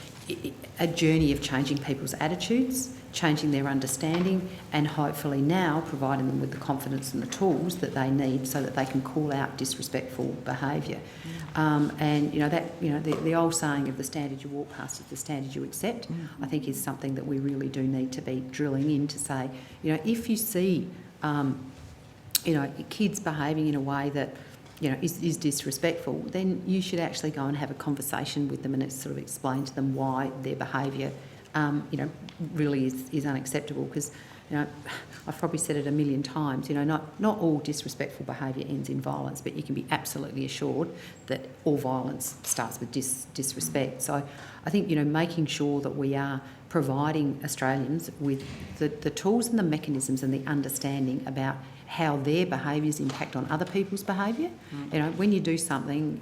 a journey of changing people's attitudes, changing their understanding, and hopefully now providing them with the confidence and the tools that they need so that they can call out disrespectful behaviour. The old saying of the standard you walk past is the standard you accept, I think is something that we really do need to be drilling in to say, if you see, kids behaving in a way that is disrespectful, then you should actually go and have a conversation with them and sort of explain to them why their behaviour, really is unacceptable. Because, I've probably said it a million times, not all disrespectful behaviour ends in violence, but you can be absolutely assured that all violence starts with disrespect. So I think, making sure that we are providing Australians with the tools and the mechanisms and the understanding about how their behaviours impact on other people's behaviour. When you do something,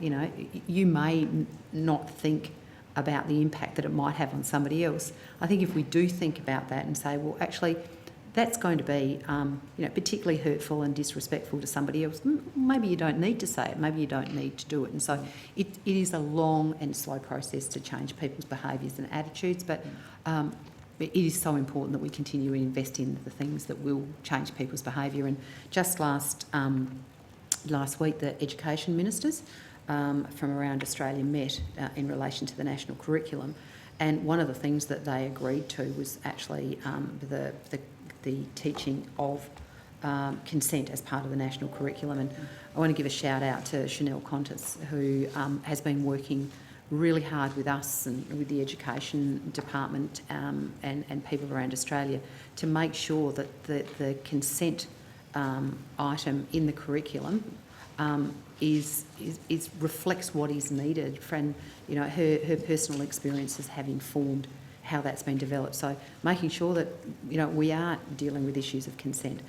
you may not think about the impact that it might have on somebody else. I think if we do think about that and say, well, actually, that's going to be, particularly hurtful and disrespectful to somebody else, maybe you don't need to say it, maybe you don't need to do it. And so it is a long and slow process to change people's behaviours and attitudes, but it is so important that we continue to invest in the things that will change people's behaviour. And just last week, the education ministers from around Australia met in relation to the national curriculum, and one of the things that they agreed to was actually the teaching of consent as part of the national curriculum. And I want to give a shout out to Chanel Contis, who has been working really hard with us and with the education department and people around Australia to make sure that the consent item in the curriculum reflects what is needed. Her personal experiences have informed how that's been developed. So making sure that we are dealing with issues of consent,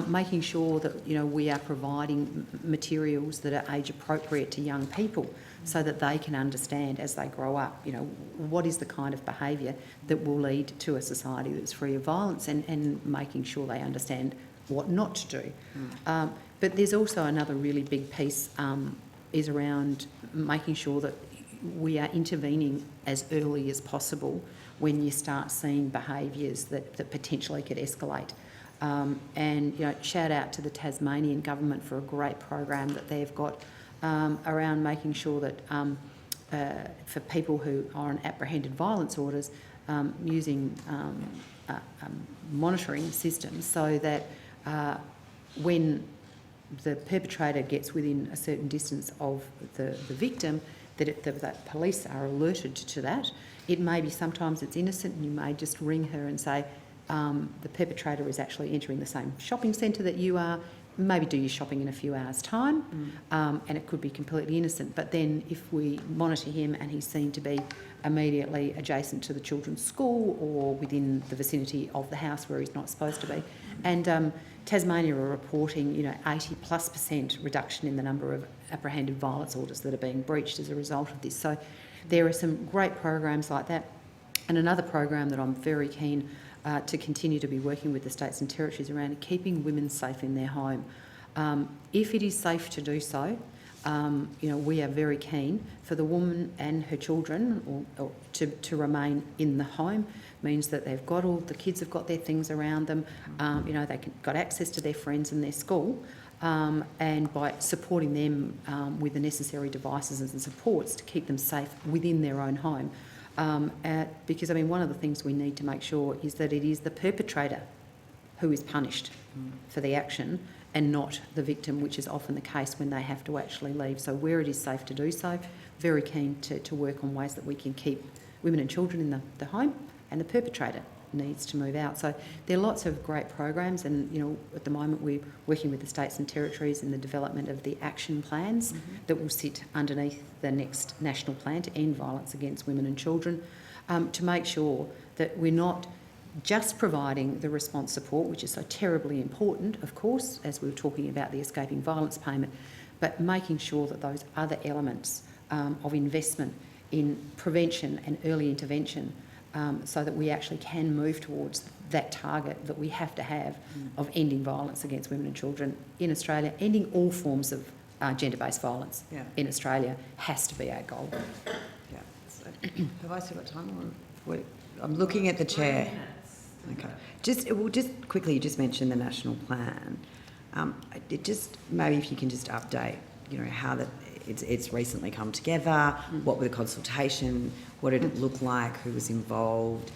making sure that we are providing materials that are age appropriate to young people, so that they can understand as they grow up, what is the kind of behaviour that will lead to a society that's free of violence, and making sure they understand what not to do. But there's also another really big piece is around making sure that we are intervening as early as possible when you start seeing behaviours that potentially could escalate. Shout out to the Tasmanian government for a great program that they've got around making sure that for people who are on apprehended violence orders, using monitoring systems so that when the perpetrator gets within a certain distance of the victim, that police are alerted to that. It may be sometimes it's innocent, and you may just ring her and say, the perpetrator is actually entering the same shopping centre that you are, maybe do your shopping in a few hours' time, and it could be completely innocent. But then if we monitor him and he's seen to be immediately adjacent to the children's school or within the vicinity of the house where he's not supposed to be, and Tasmania are reporting 80+% reduction in the number of apprehended violence orders that are being breached as a result of this. So there are some great programs like that. And another program that I'm very keen to continue to be working with the states and territories around keeping women safe in their home. If it is safe to do so, we are very keen for the woman and her children or to remain in the home. Means that they've got the kids have got their things around them, they've got access to their friends and their school, and by supporting them with the necessary devices and supports to keep them safe within their own home, Because, I mean, one of the things we need to make sure is that it is the perpetrator who is punished for the action and not the victim, which is often the case when they have to actually leave. So where it is safe to do so, very keen to work on ways that we can keep women and children in the home, and the perpetrator needs to move out. So there are lots of great programs, and, you know, at the moment we're working with the states and territories in the development of the action plans that will sit underneath the next national plan to end violence against women and children, to make sure that we're not just providing the response support, which is so terribly important, of course, as we were talking about the escaping violence payment, but making sure that those other elements of investment in prevention and early intervention, so that we actually can move towards that target that we have to have of ending violence against women and children in Australia, ending all forms of gender-based violence in Australia has to be our goal. Yeah. So, have I still got time? Or I'm looking at the chair. Okay. Just quickly, you just mentioned the national plan. Maybe if you can just update, you know, how it's recently come together. What were the consultation? What did it look like? Who was involved?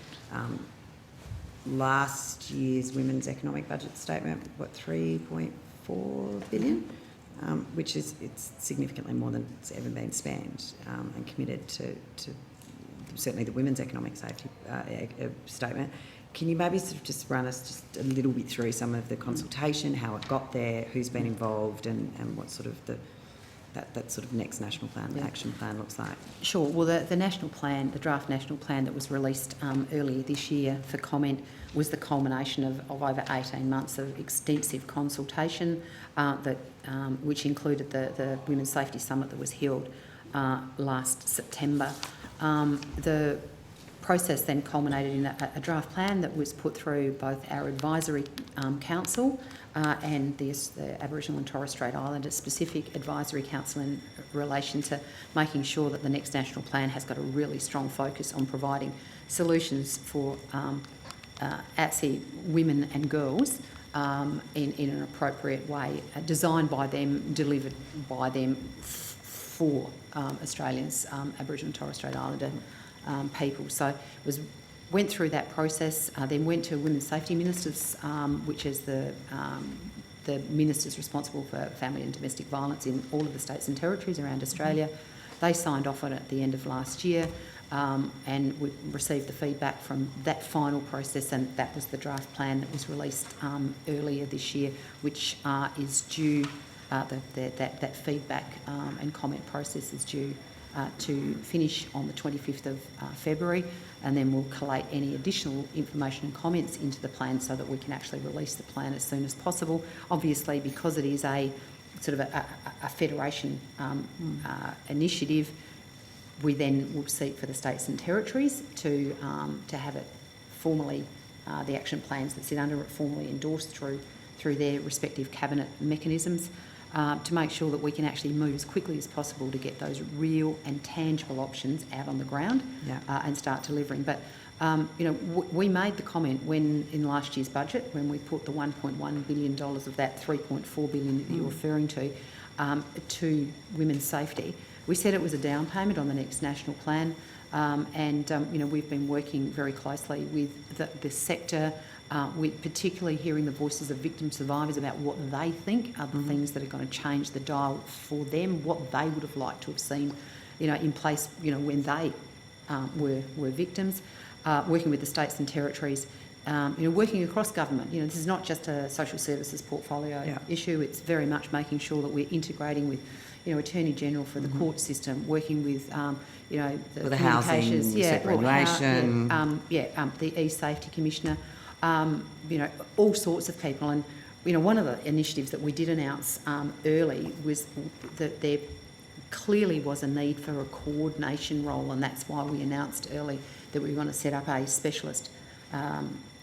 Last year's Women's Economic Budget Statement, what, 3.4 billion, which is significantly more than it's ever been spent, and committed to certainly the Women's Economic Safety Statement. Can you maybe sort of just run us just a little bit through some of the consultation, how it got there, who's been involved, and what sort of that sort of next national plan, action plan looks like? Sure. Well, the national plan, the draft national plan that was released earlier this year for comment, was the culmination of over 18 months of extensive consultation, which included the Women's Safety Summit that was held last September. The process then culminated in a draft plan that was put through both our advisory council and the Aboriginal and Torres Strait Islander specific advisory council in relation to making sure that the next national plan has got a really strong focus on providing solutions for ATSI women and girls in an appropriate way, designed by them, delivered by them for Australians, Aboriginal and Torres Strait Islander people. So went through that process, then went to Women's Safety Ministers, which is the ministers responsible for family and domestic violence in all of the states and territories around Australia. They signed off on it at the end of last year, and we received the feedback from that final process, and that was the draft plan that was released earlier this year, which is due, that feedback and comment process is due to finish on the 25th of February, and then we'll collate any additional information and comments into the plan so that we can actually release the plan as soon as possible. Obviously, because it is a sort of a federation initiative, we then will seek for the states and territories to have it formally, the action plans that sit under it formally endorsed through their respective cabinet mechanisms, to make sure that we can actually move as quickly as possible to get those real and tangible options out on the ground and start delivering. But you know, we made the comment when in last year's budget, when we put the $1.1 billion of that $3.4 billion that you're referring to women's safety. We said it was a down payment on the next national plan, and you know, we've been working very closely with the sector, with particularly hearing the voices of victim survivors about what they think are the things that are going to change the dial for them, what they would have liked to have seen, you know, in place, you know, when they were victims. Working with the states and territories, you know, working across government. You know, this is not just a social services portfolio issue. It's very much making sure that we're integrating with, you know, Attorney General for the court system, working with, you know, the housing superannuation, the e-safety commissioner, you know, all sorts of people. And you know, one of the initiatives that we did announce early was that there clearly was a need for a coordination role, and that's why we announced early that we were going to set up a specialist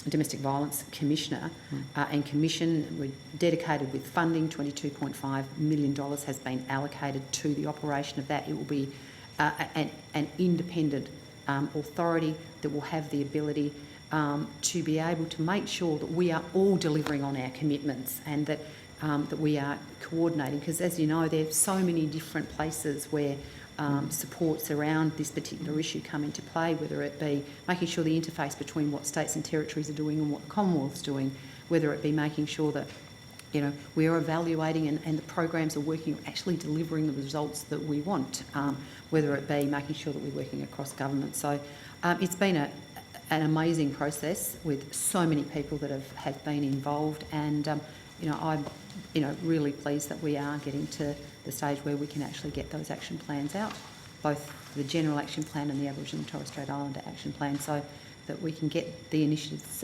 domestic violence commissioner and commission. We're dedicated with funding. $22.5 million has been allocated to the operation of that. It will be an independent authority that will have the ability to be able to make sure that we are all delivering on our commitments, and that that we are coordinating, because as you know, there's so many different places where supports around this particular issue come into play, whether it be making sure the interface between what states and territories are doing and what the Commonwealth's doing, whether it be making sure that we are evaluating and the programs are working, actually delivering the results that we want, whether it be making sure that we're working across government. So it's been an amazing process with so many people that have been involved, and I'm really pleased that we are getting to the stage where we can actually get those action plans out, both the General Action Plan and the Aboriginal and Torres Strait Islander Action Plan, so that we can get the initiatives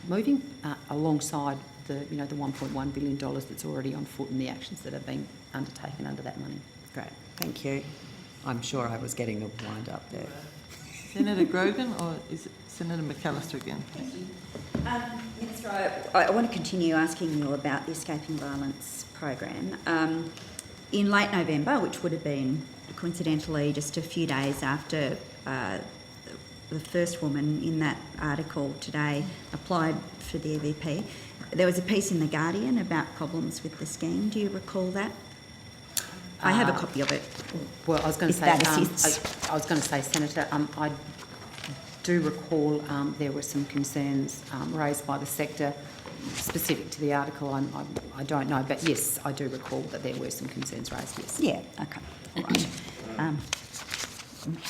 moving alongside the $1.1 billion that's already on foot and the actions that are being undertaken under that money. Great, thank you. I'm sure I was getting the wind up there. Senator Grogan, or is it Senator McAllister again? Minister, I want to continue asking you about the Escaping Violence program. In late November, which would have been coincidentally just a few days after the first woman in that article today applied for the EVP, there was a piece in The Guardian about problems with the scheme. Do you recall that? I have a copy of it. Well, I was going to say, I was going to say, Senator, I do recall there were some concerns raised by the sector specific to the article. I don't know, but yes, I do recall that there were some concerns raised. Yes. Yeah. Okay. All right.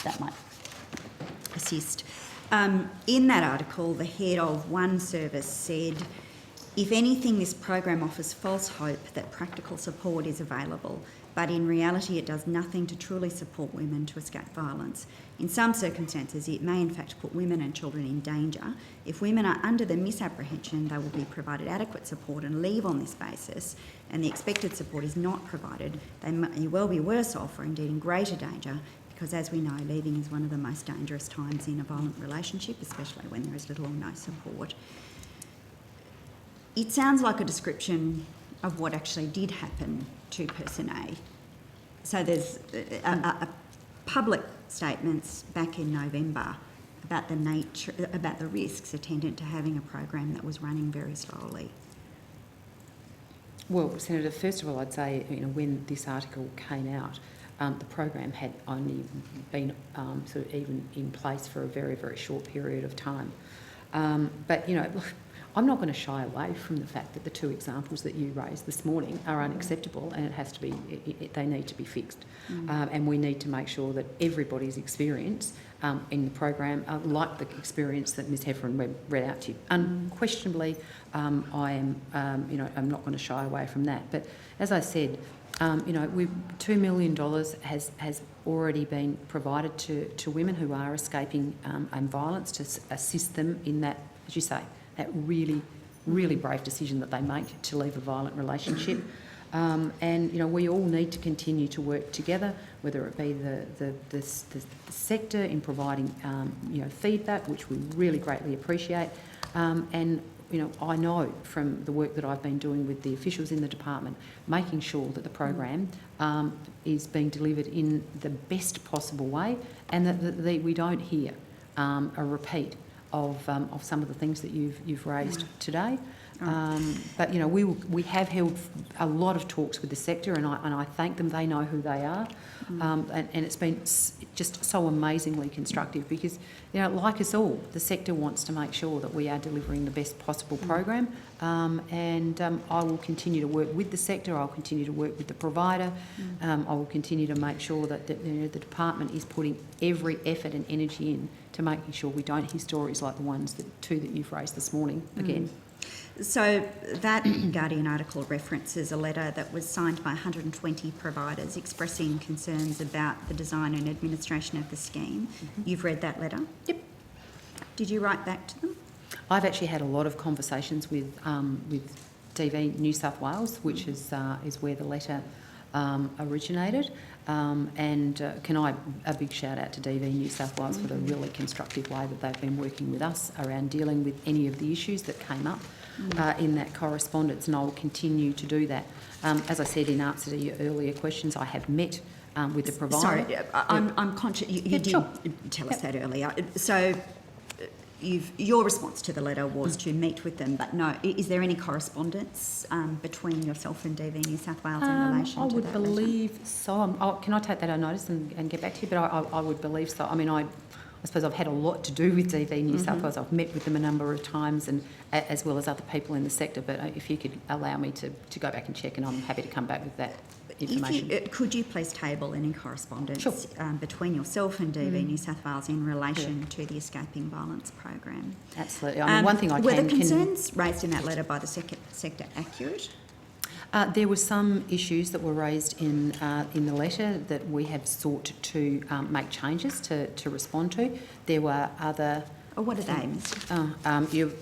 That might assist. In that article, the head of one service said, "If anything, this program offers false hope that practical support is available, but in reality it does nothing to truly support women to escape violence. In some circumstances, it may in fact put women and children in danger. If women are under the misapprehension they will be provided adequate support and leave on this basis, and the expected support is not provided, they may well be worse off or indeed in greater danger, because as we know, leaving is one of the most dangerous times in a violent relationship, especially when there is little or no support." It sounds like a description of what actually did happen to Person A. So there's a public statements back in November about the risks attendant to having a program that was running very slowly. Well, Senator, first of all, I'd say when this article came out, the program had only been sort of even in place for a very, very short period of time. But I'm not going to shy away from the fact that the two examples that you raised this morning are unacceptable, and it has to be. They need to be fixed, and we need to make sure that everybody's experience in the program, like the experience that Ms. Heffernan read out to you, unquestionably, I am. I'm not going to shy away from that. But as I said, $2 million has already been provided to women who are escaping violence to assist them in that, as you say, that really, really brave decision that they make to leave a violent relationship. And we all need to continue to work together, whether it be the sector in providing feedback, which we really greatly appreciate, and I know from the work that I've been doing with the officials in the department, making sure that the program is being delivered in the best possible way, and that we don't hear a repeat of some of the things that you've raised today. But we have held a lot of talks with the sector, and I thank them. They know who they are, and it's been just so amazingly constructive because like us all, the sector wants to make sure that we are delivering the best possible program, and I will continue to work with the sector. I'll continue to work with the provider. I will continue to make sure that the department is putting every effort and energy in to making sure we don't hear stories like the two that you've raised this morning again. So that Guardian article references a letter that was signed by 120 providers expressing concerns about the design and administration of the scheme. You've read that letter? Yep. Did you write back to them? I've actually had a lot of conversations with DV New South Wales, which is where the letter originated. And can I a big shout out to DV New South Wales for the really constructive way that they've been working with us around dealing with any of the issues that came up in that correspondence, and I will continue to do that. As I said in answer to your earlier questions, I have met with the provider. Sorry, I'm conscious, you did tell us that earlier. So your response to the letter was to meet with them, but no, is there any correspondence between yourself and DV New South Wales in relation I to would that believe so. Can I take that on notice and get back to you? But I would believe so. I mean, I suppose I've had a lot to do with DV New South Wales. I've met with them a number of times, and as well as other people in the sector. But if you could allow me to go back and check, and I'm happy to come back with that information. Could you please table any correspondence between yourself and DV New South Wales in relation to the Escaping Violence program? Absolutely. I mean, one thing I were the concerns raised in that letter by the sector accurate? There were some issues that were raised in the letter that we have sought to make changes to respond to. There were other. Oh, what are they, Mr.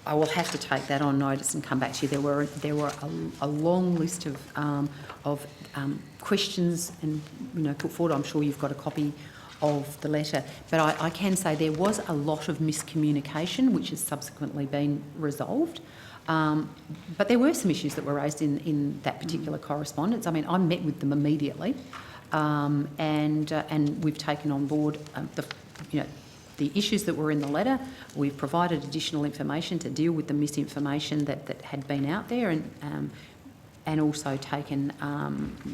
I will have to take that on notice and come back to you. There were a long list of questions and put forward. I'm sure you've got a copy of the letter, but I can say there was a lot of miscommunication which has subsequently been resolved. But there were some issues that were raised in that particular correspondence. I mean, I met with them immediately, and we've taken on board the issues that were in the letter. We've provided additional information to deal with the misinformation that had been out there, and also taken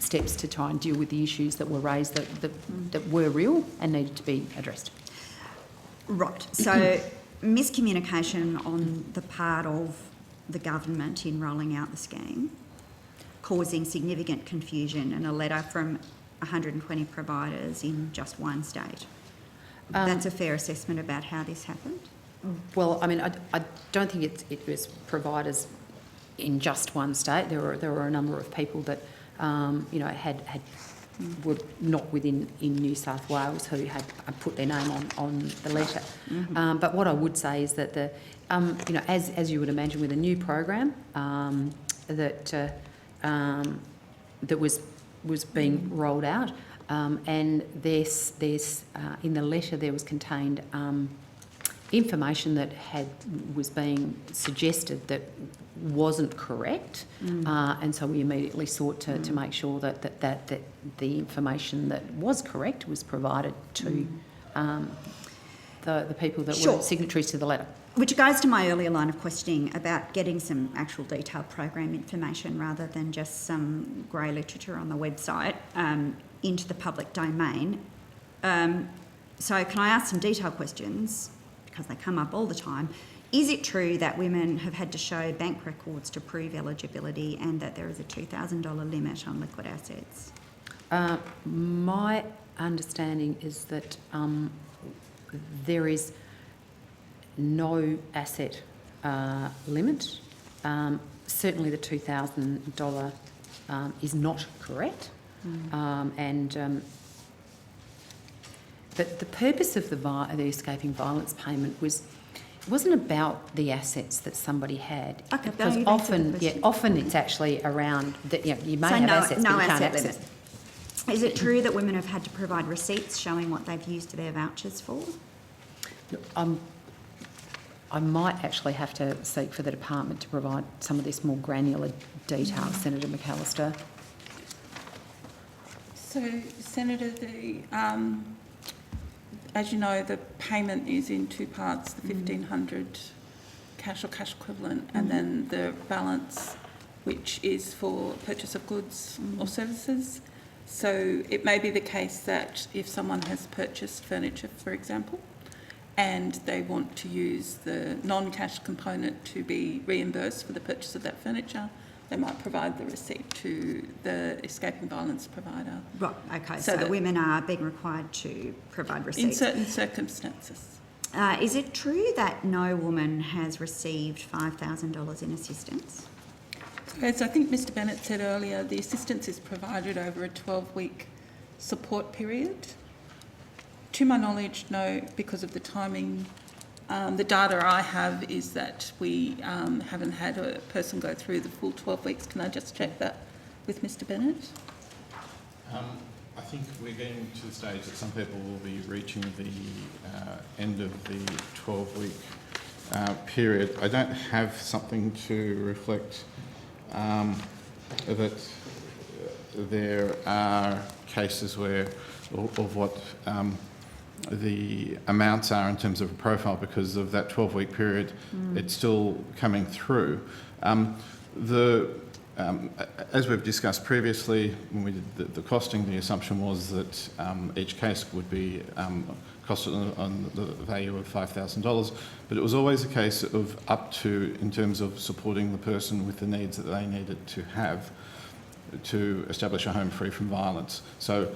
steps to try and deal with the issues that were raised that were real and needed to be addressed. Right. So miscommunication on the part of the government in rolling out the scheme, causing significant confusion, and a letter from 120 providers in just one state. That's a fair assessment about how this happened? Well, I mean, I don't think it was providers in just one state. There were a number of people that were not within New South Wales who had put their name on the letter. But what I would say is that as you would imagine with a new program that was being rolled out, and there's in the letter there was contained information that was being suggested that wasn't correct, and so we immediately sought to make sure that the information that was correct was provided to the people that were signatories to the letter. Which goes to my earlier line of questioning about getting some actual detailed program information rather than just some grey literature on the website into the public domain. So can I ask some detailed questions, because they come up all the time? Is it true that women have had to show bank records to prove eligibility, and that there is a $2,000 limit on liquid assets? My understanding is that there is no asset limit. Certainly the $2,000 is not correct. But the purpose of the Escaping Violence payment wasn't about the assets that somebody had. Okay, because often it's actually around that you may have assets, but you can't access them. Is it true that women have had to provide receipts showing what they've used their vouchers for? I might actually have to seek for the department to provide some of this more granular detail, Senator McAllister. So, Senator, as you know, the payment is in two parts: the $1,500 cash or cash equivalent, and then the balance, which is for purchase of goods or services. So it may be the case that if someone has purchased furniture, for example, and they want to use the non-cash component to be reimbursed for the purchase of that furniture, they might provide the receipt to the Escaping Violence provider. Right, okay, so that women are being required to provide receipts. In certain circumstances. Is it true that no woman has received $5,000 in assistance? As I think Mr Bennett said earlier, the assistance is provided over a 12-week support period. To my knowledge, no, because of the timing. The data I have is that we haven't had a person go through the full 12 weeks. Can I just check that with Mr Bennett? I think we're getting to the stage that some people will be reaching the end of the 12-week period. I don't have something to reflect that there are cases where, of what the amounts are in terms of a profile because of that 12-week period. It's still coming through. As we've discussed previously, when we did the costing, the assumption was that each case would be costed on the value of $5,000, but it was always a case of up to, in terms of supporting the person with the needs that they needed to have to establish a home free from violence. So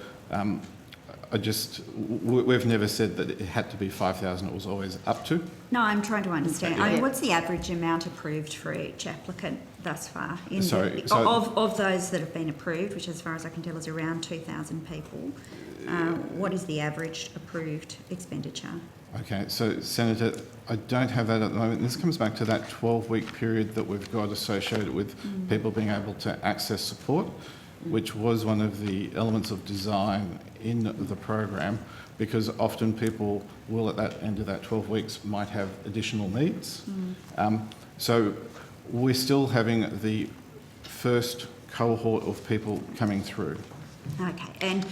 we've never said that it had to be 5,000, it was always up to. No, I'm trying to understand. Yeah. What's the average amount approved for each applicant thus far? Of those that have been approved, which as far as I can tell is around 2,000 people, what is the average approved expenditure? Okay, so Senator, I don't have that at the moment. This comes back to that 12-week period that we've got associated with people being able to access support, which was one of the elements of design in the program, because often people will, at that end of that 12 weeks, might have additional needs. So we're still having the first cohort of people coming through. Okay, and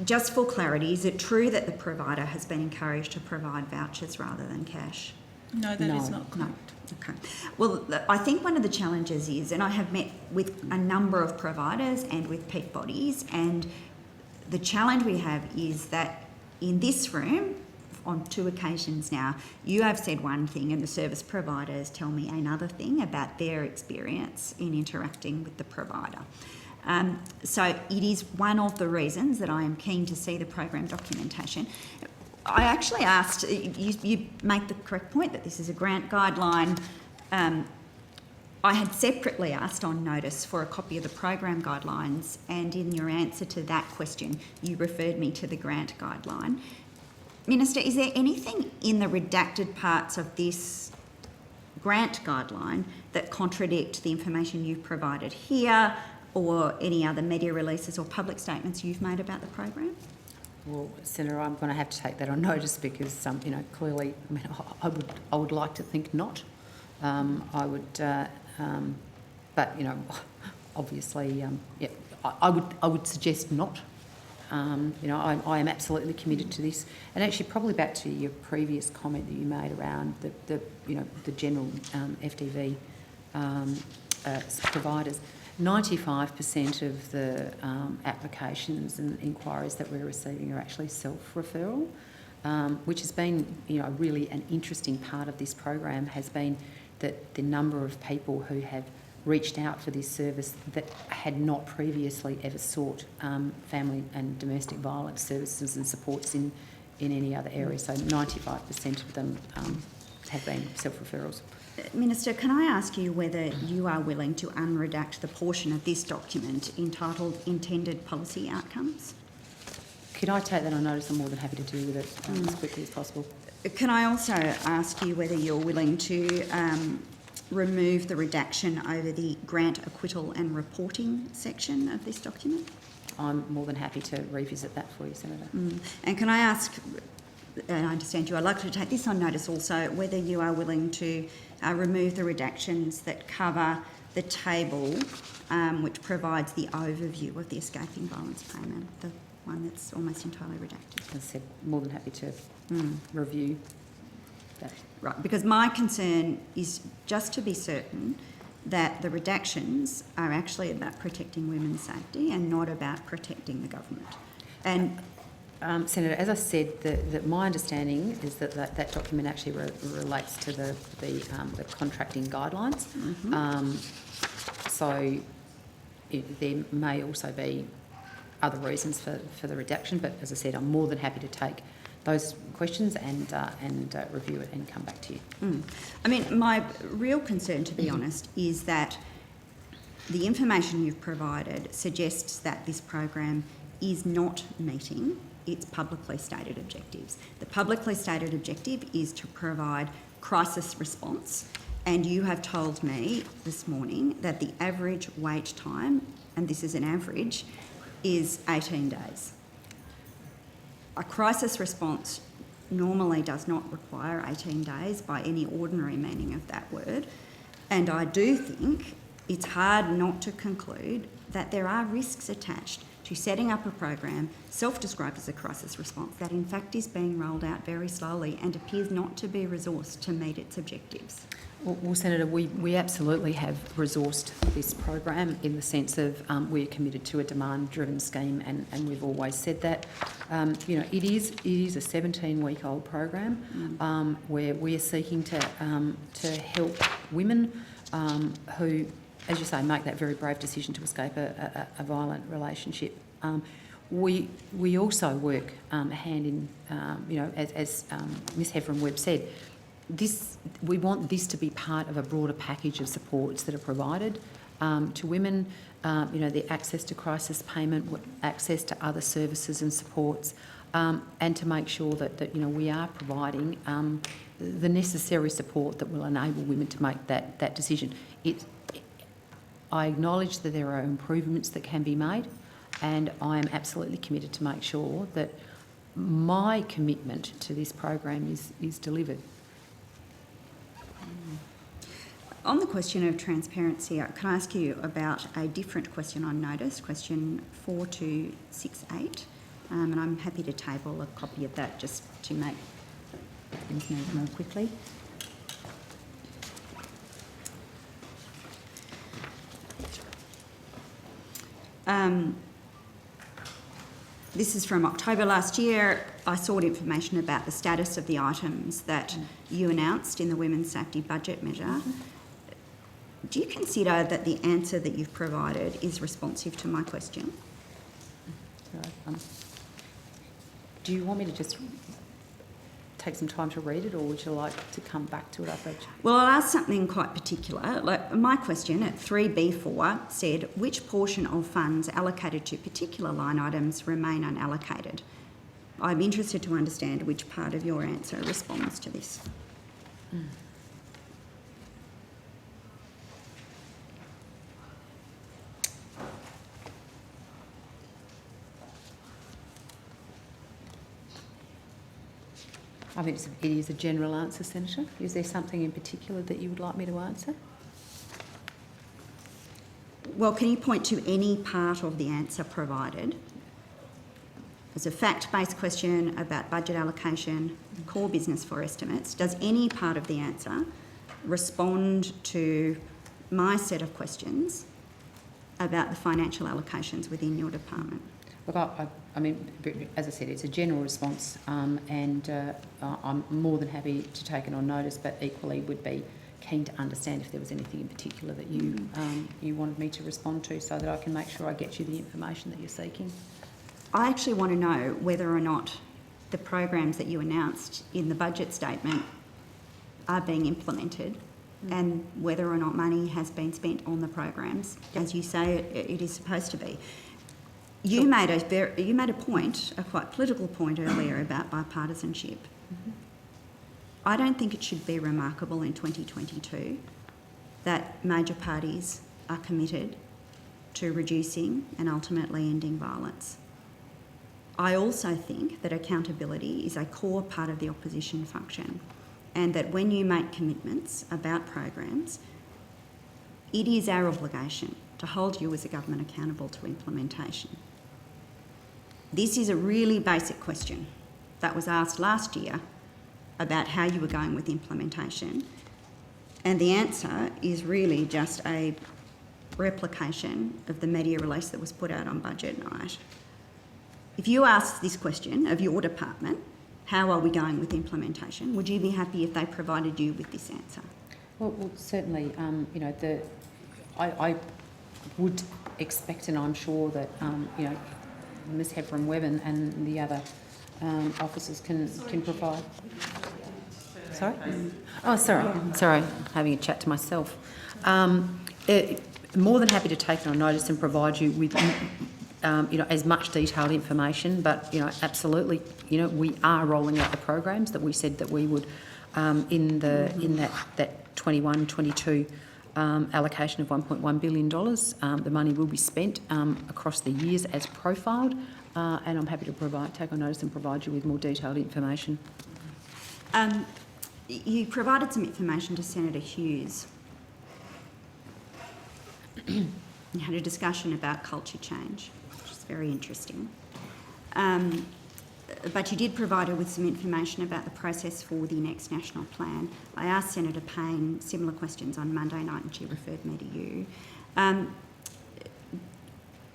just for clarity, is it true that the provider has been encouraged to provide vouchers rather than cash? No, that is not correct. Okay. Well, I think one of the challenges is, and I have met with a number of providers and with peak bodies, and the challenge we have is that in this room, on 2 occasions now, you have said one thing and the service providers tell me another thing about their experience in interacting with the provider. So it is one of the reasons that I am keen to see the program documentation. I actually asked, you make the correct point that this is a grant guideline. I had separately asked on notice for a copy of the program guidelines, and in your answer to that question, you referred me to the grant guideline. Minister, is there anything in the redacted parts of this grant guideline that contradict the information you've provided here, or any other media releases or public statements you've made about the program? Well, Senator, I'm going to have to take that on notice because, clearly, I would like to think not. But obviously, I would suggest not. I am absolutely committed to this. And actually, probably back to your previous comment that you made around the general FDV providers. 95% of the applications and inquiries that we're receiving are actually self-referral, which has been, really an interesting part of this program has been that the number of people who have reached out for this service that had not previously ever sought family and domestic violence services and supports in any other area. So 95% of them have been self-referrals. Minister, can I ask you whether you are willing to unredact the portion of this document entitled Intended Policy Outcomes? Could I take that on notice? I'm more than happy to deal with it as quickly as possible. Can I also ask you whether you're willing to remove the redaction over the grant acquittal and reporting section of this document? I'm more than happy to revisit that for you, Senator. And can I ask, and I understand you are likely to take this on notice also, whether you are willing to remove the redactions that cover the table which provides the overview of the escaping violence payment, the one that's almost entirely redacted? As I said, more than happy to review that. Right, because my concern is just to be certain that the redactions are actually about protecting women's safety and not about protecting the government. And Senator, as I said, my understanding is that document actually relates to the contracting guidelines. So there may also be other reasons for the redaction, but as I said, I'm more than happy to take those questions and review it and come back to you. I mean, my real concern, to be honest, is that the information you've provided suggests that this program is not meeting its publicly stated objectives. The publicly stated objective is to provide crisis response, and you have told me this morning that the average wait time, and this is an average, is 18 days. A crisis response normally does not require 18 days by any ordinary meaning of that word, and I do think it's hard not to conclude that there are risks attached to setting up a program self-described as a crisis response that in fact is being rolled out very slowly and appears not to be resourced to meet its objectives? Well, Senator, we absolutely have resourced this program in the sense of we're committed to a demand-driven scheme, and we've always said that. It is a 17-week-old program where we are seeking to help women who, as you say, make that very brave decision to escape a violent relationship. We also work hand in, as Ms Heffernan-Webb said, we want this to be part of a broader package of supports that are provided to women, the access to crisis payment, access to other services and supports, and to make sure that we are providing the necessary support that will enable women to make that decision. I acknowledge that there are improvements that can be made, and I am absolutely committed to make sure that my commitment to this program is delivered. On the question of transparency, can I ask you about a different question on notice, question 4268, and I'm happy to table a copy of that just to make things move more quickly. This is from October last year. I sought information about the status of the items that you announced in the Women's Safety Budget Measure. Do you consider that the answer that you've provided is responsive to my question? Do you want me to just take some time to read it, or would you like to come back to it after? Well, I'll ask something quite particular. Like my question at 3B4 said, which portion of funds allocated to particular line items remain unallocated? I'm interested to understand which part of your answer responds to this. I think it is a general answer, Senator. Is there something in particular that you would like me to answer? Well, can you point to any part of the answer provided? As a fact-based question about budget allocation, core business for estimates, does any part of the answer respond to my set of questions about the financial allocations within your department? Look, I mean, as I said, it's a general response, and I'm more than happy to take it on notice, but equally would be keen to understand if there was anything in particular that you wanted me to respond to, so that I can make sure I get you the information that you're seeking. I actually want to know whether or not the programs that you announced in the budget statement are being implemented, and whether or not money has been spent on the programs, as you say it is supposed to be. You made a point, a quite political point earlier about bipartisanship. I don't think it should be remarkable in 2022 that major parties are committed to reducing and ultimately ending violence. I also think that accountability is a core part of the opposition function, and that when you make commitments about programs, it is our obligation to hold you as a government accountable to implementation. This is a really basic question that was asked last year about how you were going with implementation, and the answer is really just a replication of the media release that was put out on budget night. If you asked this question of your department, how are we going with implementation, would you be happy if they provided you with this answer? Well certainly, I would expect, and I'm sure that, Ms Heffernan-Webb and the other officers can provide. Sorry? Oh, sorry, having a chat to myself. More than happy to take it on notice and provide you with, as much detailed information, but, absolutely, we are rolling out the programs that we said that we would in that 21-22 allocation of $1.1 billion. The money will be spent across the years as profiled, and I'm happy to take on notice and provide you with more detailed information. You provided some information to Senator Hughes and had a discussion about culture change, which is very interesting. But you did provide her with some information about the process for the next national plan. I asked Senator Payne similar questions on Monday night and she referred me to you.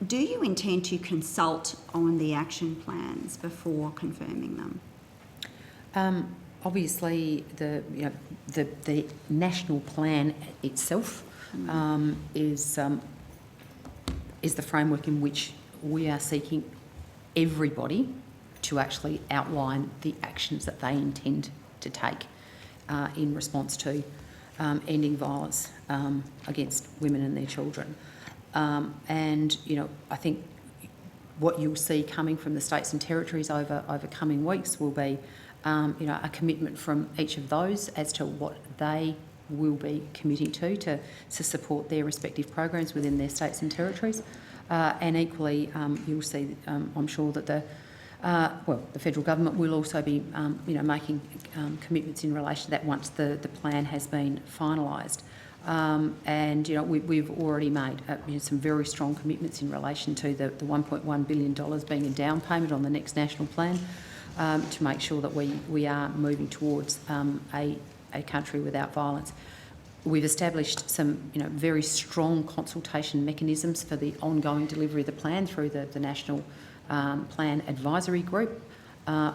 Do you intend to consult on the action plans before confirming them? Obviously, the national plan itself is the framework in which we are seeking everybody to actually outline the actions that they intend to take in response to ending violence against women and their children. And, you know, I think what you'll see coming from the states and territories over coming weeks will be, you know, a commitment from each of those as to what they will be committing to support their respective programs within their states and territories. And equally, you'll see, I'm sure that the federal government will also be, you know, making commitments in relation to that once the plan has been finalised. And, you know, we've already made you know, some very strong commitments in relation to the $1.1 billion being a down payment on the next national plan to make sure that we are moving towards a country without violence. We've established some, you know, very strong consultation mechanisms for the ongoing delivery of the plan through the National Plan Advisory Group.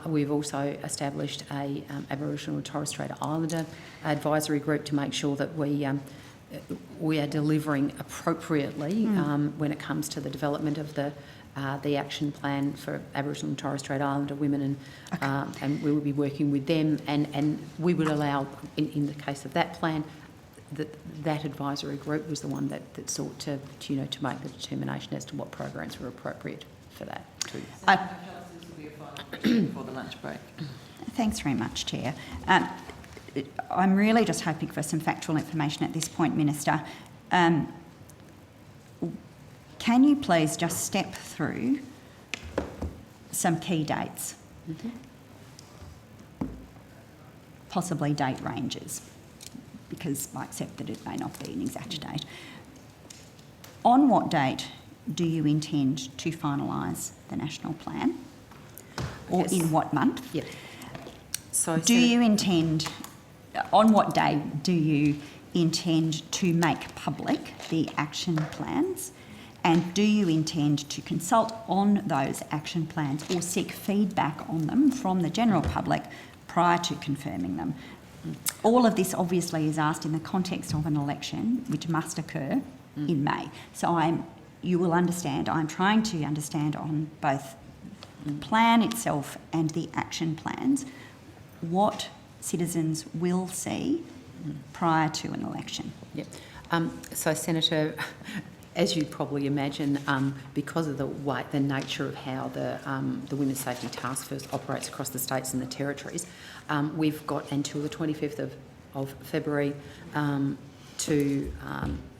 We've also established a Aboriginal and Torres Strait Islander advisory group to make sure that we are delivering appropriately when it comes to the development of the action plan for Aboriginal and Torres Strait Islander women, and we will be working with them, and we would allow, in the case of that plan, that advisory group was the one that sought to you know, to make the determination as to what programs were appropriate for that too. Before the lunch break. Thanks very much, Chair. I'm really just hoping for some factual information at this point, Minister. Can you please just step through some key dates? Possibly date ranges, because I accept that it may not be an exact date. On what date do you intend to finalise the national plan? Or in what month? Yep. So do you intend, on what day do you intend to make public the action plans? And do you intend to consult on those action plans or seek feedback on them from the general public prior to confirming them? All of this obviously is asked in the context of an election which must occur in May. So you will understand, I'm trying to understand on both the plan itself and the action plans what citizens will see prior to an election. Yep. So, Senator, as you probably imagine, because of the nature of how the Women's Safety Task Force operates across the states and the territories, we've got until the 25th of February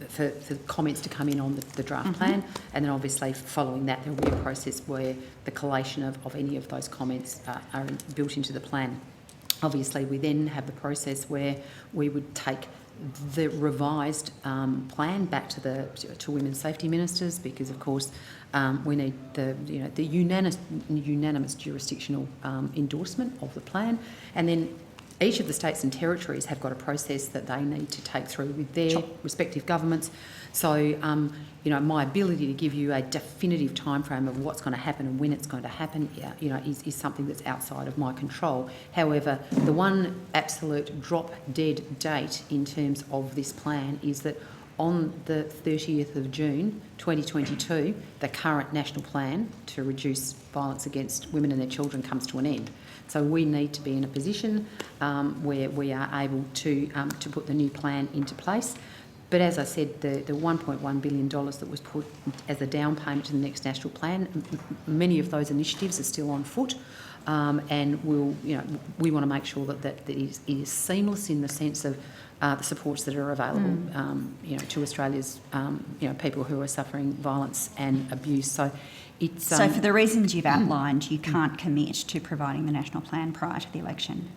for comments to come in on the draft plan, and then obviously following that there will be a process where the collation of any of those comments are built into the plan. Obviously we then have the process where we would take the revised plan back to Women's Safety Ministers, because of course we need the unanimous jurisdictional endorsement of the plan, and then each of the states and territories have got a process that they need to take through with their respective governments. So, you know, my ability to give you a definitive timeframe of what's going to happen and when it's going to happen, you know, is something that's outside of my control. However, the one absolute drop-dead date in terms of this plan is that on the 30th of June 2022, the current national plan to reduce violence against women and their children comes to an end. So we need to be in a position where we are able to put the new plan into place. But as I said, the $1.1 billion that was put as a down payment to the next national plan, many of those initiatives are still on foot, and we want to make sure that it is seamless in the sense of the supports that are available, to Australia's people who are suffering violence and abuse. So it's so for the reasons you've outlined, you can't commit to providing the national plan prior to the election.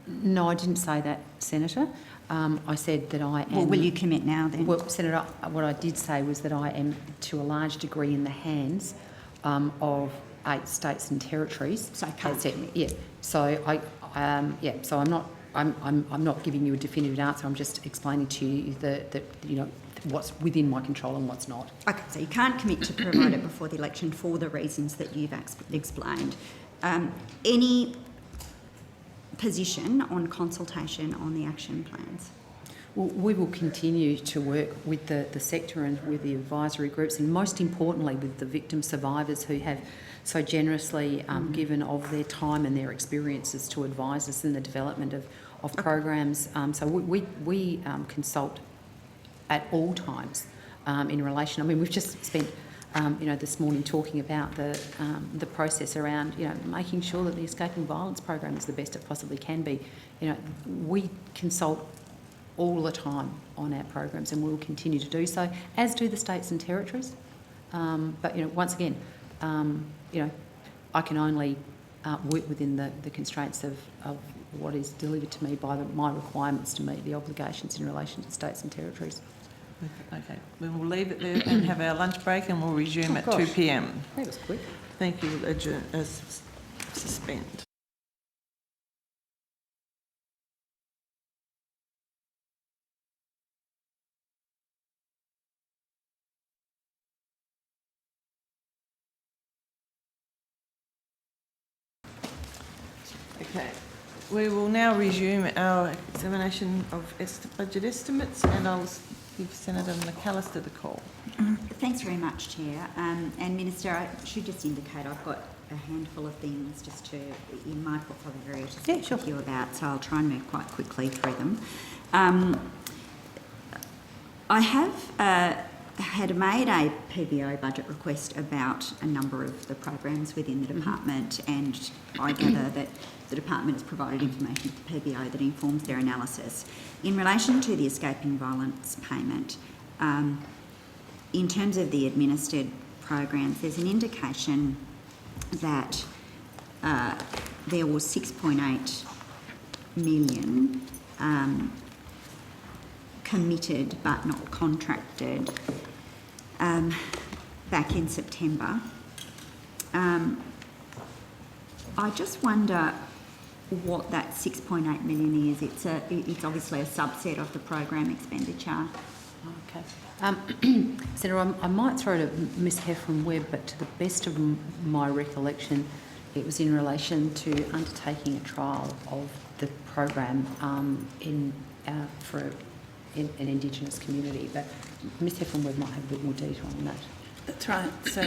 No, I didn't say that, Senator. I said that I am... Well, will you commit now then? Well, Senator, what I did say was that I am to a large degree in the hands of 8 states and territories. So I can't commit. Yeah. So So I'm not giving you a definitive answer. I'm just explaining to you that what's within my control and what's not. Okay, so you can't commit to provide it before the election for the reasons that you've explained. Any position on consultation on the action plans? Well, we will continue to work with the sector and with the advisory groups, and most importantly with the victim survivors who have so generously given of their time and their experiences to advise us in the development of programs. So we consult at all times in relation. I mean, we've just spent this morning talking about the process around making sure that the escaping violence program is the best it possibly can be. We consult all the time on our programs, and we will continue to do so, as do the states and territories. But once again, I can only work within the constraints of what is delivered to me by my requirements to meet the obligations in relation to states and territories. Okay, we will leave it there and have our lunch break, and we'll resume at 2 p.m. That was quick. Thank you. Suspend. Okay, we will now resume our examination of budget estimates, and I'll give Senator McAllister the call. Thanks very much, Chair. And Minister, I should just indicate I've got a handful of things just in my portfolio area to speak with you about, so I'll try and move quite quickly through them. I have had made a PBO budget request about a number of the programs within the department, and I gather that the department has provided information to the PBO that informs their analysis. In relation to the escaping violence payment, in terms of the administered programs, there's an indication that there was 6.8 million committed but not contracted back in September. I just wonder what that 6.8 million is. It's obviously a subset of the program expenditure. Okay. Senator, I might throw to Ms Heffron-Webb, but to the best of my recollection, it was in relation to undertaking a trial of the program for an Indigenous community. But Ms Heffron-Webb might have a bit more detail on that. That's right. So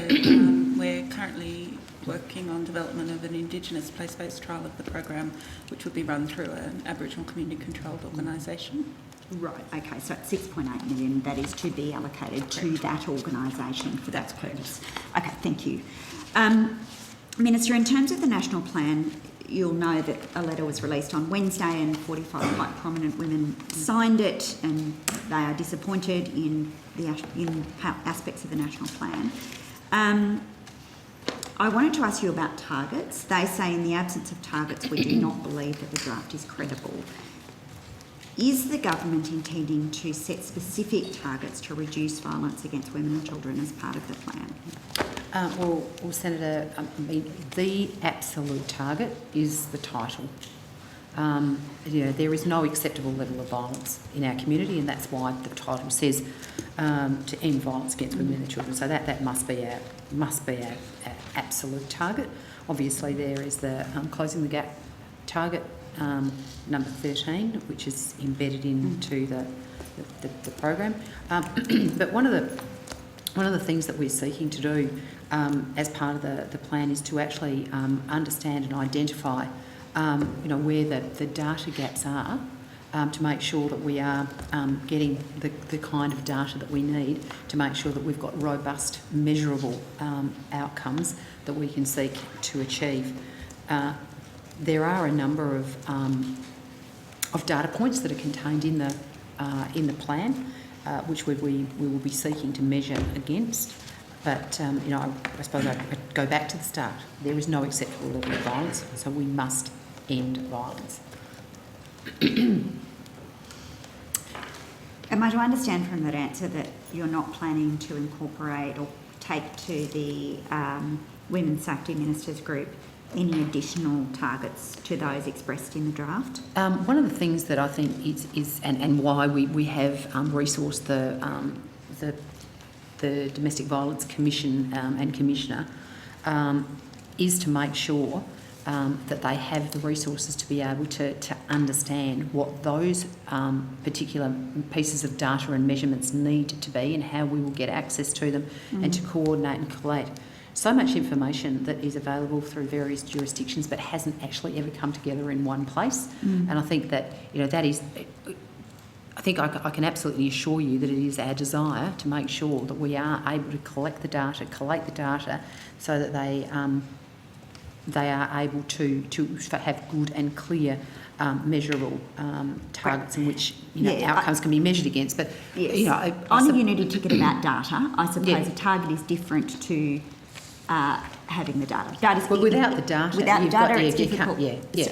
we're currently working on development of an Indigenous place-based trial of the program, which would be run through an Aboriginal community-controlled organisation. Right, okay, so it's 6.8 million that is to be allocated to that organisation for that purpose. Okay, thank you. Minister, in terms of the national plan, you'll know that a letter was released on Wednesday and 45 quite prominent women signed it, and they are disappointed in aspects of the national plan. I wanted to ask you about targets. They say in the absence of targets, we do not believe that the draft is credible. Is the government intending to set specific targets to reduce violence against women and children as part of the plan? Well, Senator, the absolute target is the title. There is no acceptable level of violence in our community, and that's why the title says to end violence against women and children. So that must be our absolute target. Obviously, there is the closing the gap target, number 13, which is embedded into the program. But one of the things that we're seeking to do as part of the plan is to actually understand and identify where the data gaps are, to make sure that we are getting the kind of data that we need to make sure that we've got robust, measurable outcomes that we can seek to achieve. There are a number of data points that are contained in the plan, which we will be seeking to measure against. But I suppose I'd go back to the start. There is no acceptable level of violence, so we must end violence. am I to understand from that answer that you're not planning to incorporate or take to the Women's Safety Ministers Group any additional targets to those expressed in the draft? One of the things that I think is and why we have resourced the Domestic Violence Commission and Commissioner is to make sure that they have the resources to be able to understand what those particular pieces of data and measurements need to be and how we will get access to them and to coordinate and collate so much information that is available through various jurisdictions but hasn't actually ever come together in one place. And I think that, that is... I think I can absolutely assure you that it is our desire to make sure that we are able to collect the data, so that they are able to have good and clear measurable targets in which outcomes can be measured against. But on a unity ticket about data, I suppose a target is different to having the data. Without the data, it's difficult.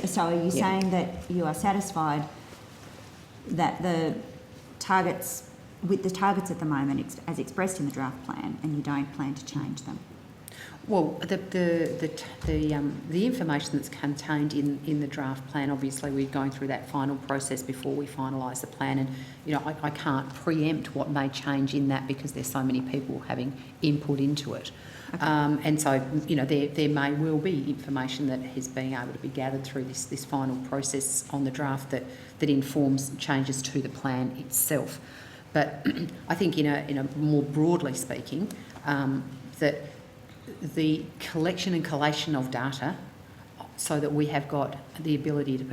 So are you saying that you are satisfied that the targets at the moment as expressed in the draft plan, and you don't plan to change them? Well, the information that's contained in the draft plan, obviously we're going through that final process before we finalise the plan, and I can't preempt what may change in that because there's so many people having input into it. Okay. And so, there may well be information that is being able to be gathered through this final process on the draft that informs changes to the plan itself. But I think in a more broadly speaking, that the collection and collation of data so that we have got the ability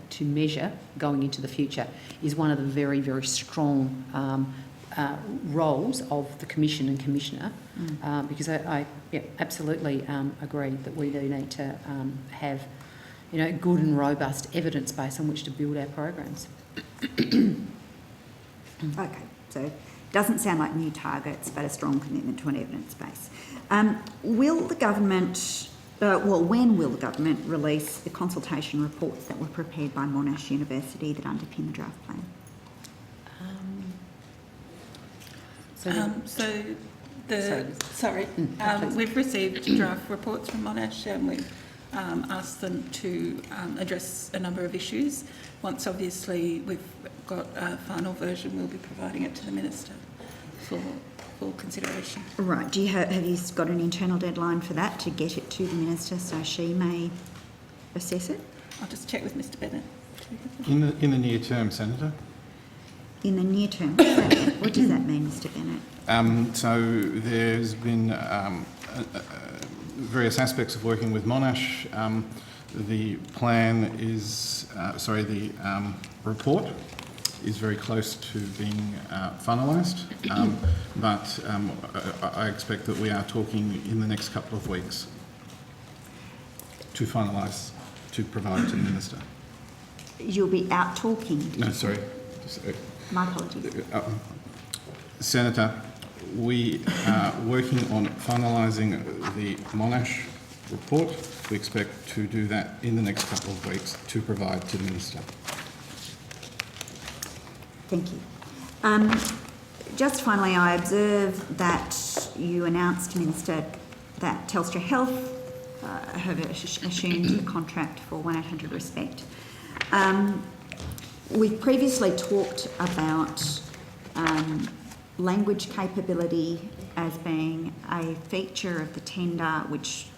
to measure going into the future is one of the very, very strong roles of the Commission and Commissioner, because I absolutely agree that we do need to have good and robust evidence base on which to build our programs. Okay, so it doesn't sound like new targets, but a strong commitment to an evidence base. Will the government, when will the government release the consultation reports that were prepared by Monash University that underpin the draft plan? We've received draft reports from Monash, and we've asked them to address a number of issues. Once, obviously, we've got a final version, we'll be providing it to the Minister for consideration. Right. Have you got an internal deadline for that to get it to the Minister so she may assess it? I'll just check with Mr Bennett. In the near term, Senator? In the near term? What does that mean, Mr Bennett? So there's been various aspects of working with Monash. The plan is, the report is very close to being finalised, but I expect that we are talking in the next couple of weeks to finalise, to provide to the Minister. You'll be out talking? No, sorry. My apologies. Senator, we are working on finalising the Monash report. We expect to do that in the next couple of weeks to provide to the Minister. Thank you. Just finally, I observe that you announced, Minister, that Telstra Health have assumed a contract for 1-800 Respect. We've previously talked about language capability as being a feature of the tender which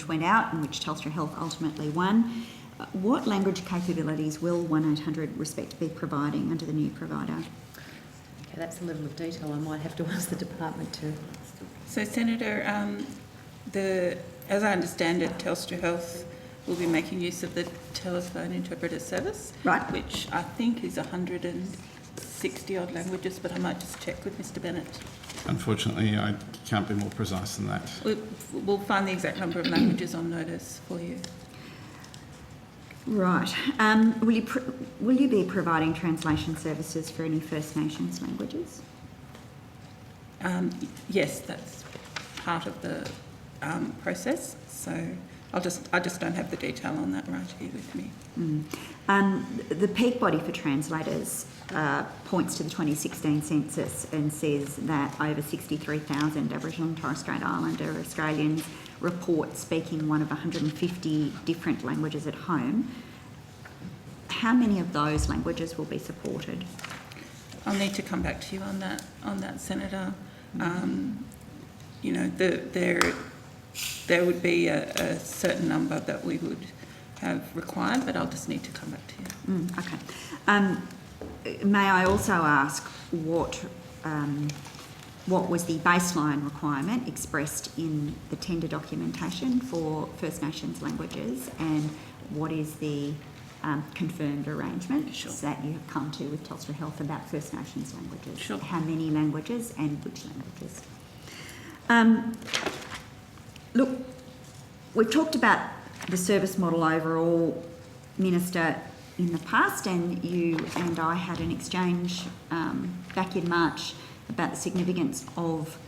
went out and which Telstra Health ultimately won. What language capabilities will 1-800 Respect be providing under the new provider? Okay, that's a level of detail I might have to ask the department to. So, Senator, as I understand it, Telstra Health will be making use of the telephone interpreter service, right, which I think is 160 odd languages, but I might just check with Mr Bennett. Unfortunately, I can't be more precise than that. We'll find the exact number of languages on notice for you. Right. Will you be providing translation services for any First Nations languages? Yes, that's part of the process. So I just don't have the detail on that right here with me. The peak body for translators points to the 2016 census and says that over 63,000 Aboriginal and Torres Strait Islander Australians report speaking one of 150 different languages at home. How many of those languages will be supported? I'll need to come back to you on that, Senator. You know, there would be a certain number that we would have required, but I'll just need to come back to you. Okay. May I also ask what was the baseline requirement expressed in the tender documentation for First Nations languages, and what is the confirmed arrangement that you have come to with Telstra Health about First Nations languages? Sure. How many languages and which languages? Look, we've talked about the service model overall, Minister, in the past, and you and I had an exchange back in March about the significance of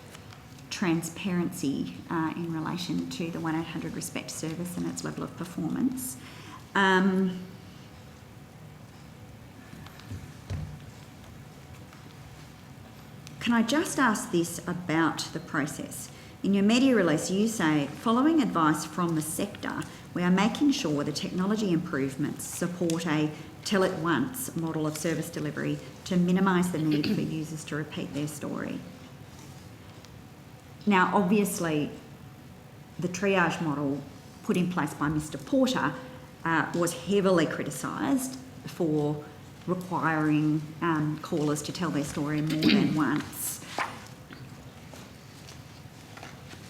transparency in relation to the 1800 Respect service and its level of performance. Can I just ask this about the process? In your media release, you say, following advice from the sector, we are making sure the technology improvements support a tell it once model of service delivery to minimise the need for users to repeat their story. Now, obviously, the triage model put in place by Mr. Porter was heavily criticised for requiring callers to tell their story more than once.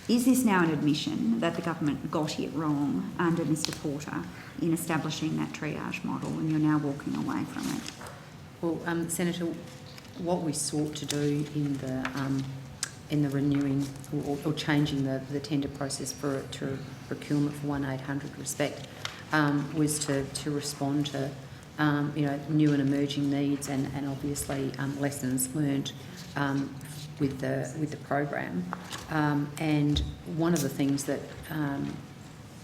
Is this now an admission that the government got it wrong under Mr. Porter in establishing that triage model, and you're now walking away from it? Well, Senator, what we sought to do in the renewing or changing the tender process for procurement for 1800 Respect was to respond to new and emerging needs and obviously lessons learned with the program. And one of the things that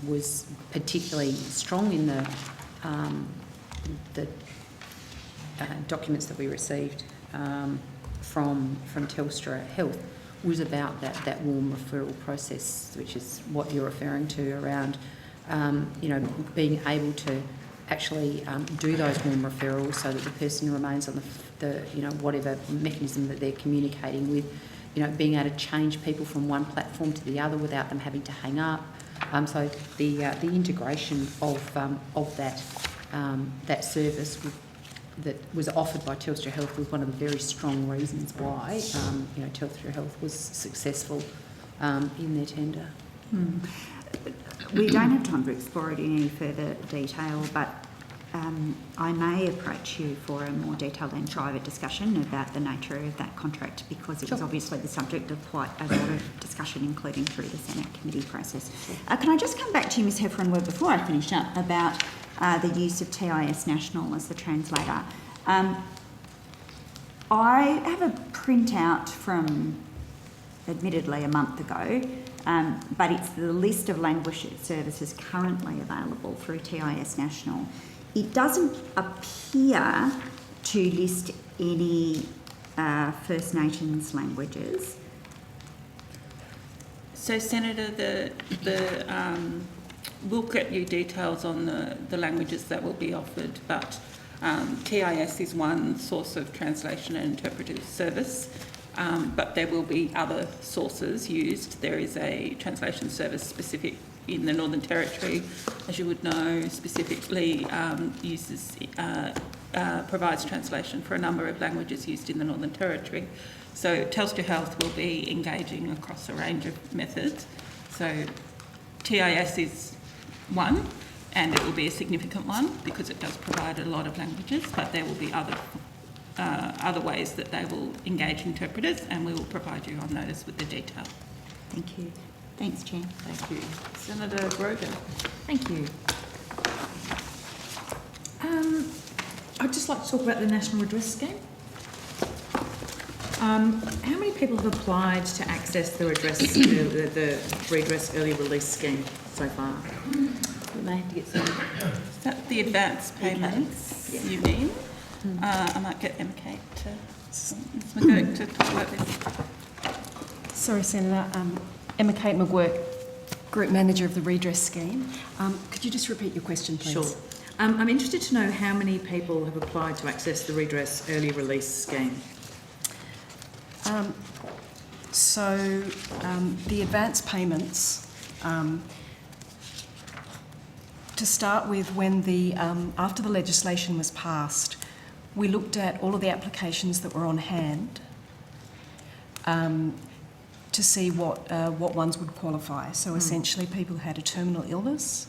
was particularly strong in the documents that we received from Telstra Health was about that warm referral process, which is what you're referring to around, being able to actually do those warm referrals so that the person remains on the whatever mechanism that they're communicating with, being able to change people from one platform to the other without them having to hang up. So the integration of that service that was offered by Telstra Health was one of the very strong reasons why Telstra Health was successful in their tender. We don't have time to explore it in any further detail, but I may approach you for a more detailed and private discussion about the nature of that contract, because it was obviously the subject of quite a lot of discussion, including through the Senate committee process. Can I just come back to you, Ms Heffernan-Webb, before I finish up, about the use of TIS National as the translator? I have a printout from, admittedly, a month ago, but it's the list of language services currently available through TIS National. It doesn't appear to list any First Nations languages. So, Senator, we'll get you details on the languages that will be offered, but TIS is one source of translation and interpretive service. But there will be other sources used. There is a translation service specific in the Northern Territory, as you would know, specifically provides translation for a number of languages used in the Northern Territory. So Telstra Health will be engaging across a range of methods. So TIS is one, and it will be a significant one because it does provide a lot of languages, but there will be other ways that they will engage interpreters, and we will provide you on notice with the detail. Thank you. Thanks, Chair. Thank you. Senator Grogan. Thank you. I'd just like to talk about the National Redress Scheme. How many people have applied to access the redress early release scheme so far? We may have to get some. Is that the advance payments you mean? I might get MK to Ms McGurk to talk about this. Sorry, Senator. Emma Kate McGurk, Group Manager of the Redress Scheme. Could you just repeat your question, please? Sure. I'm interested to know how many people have applied to access the redress early release scheme. The advance payments, to start with, when after the legislation was passed, we looked at all of the applications that were on hand to see what ones would qualify. So essentially people who had a terminal illness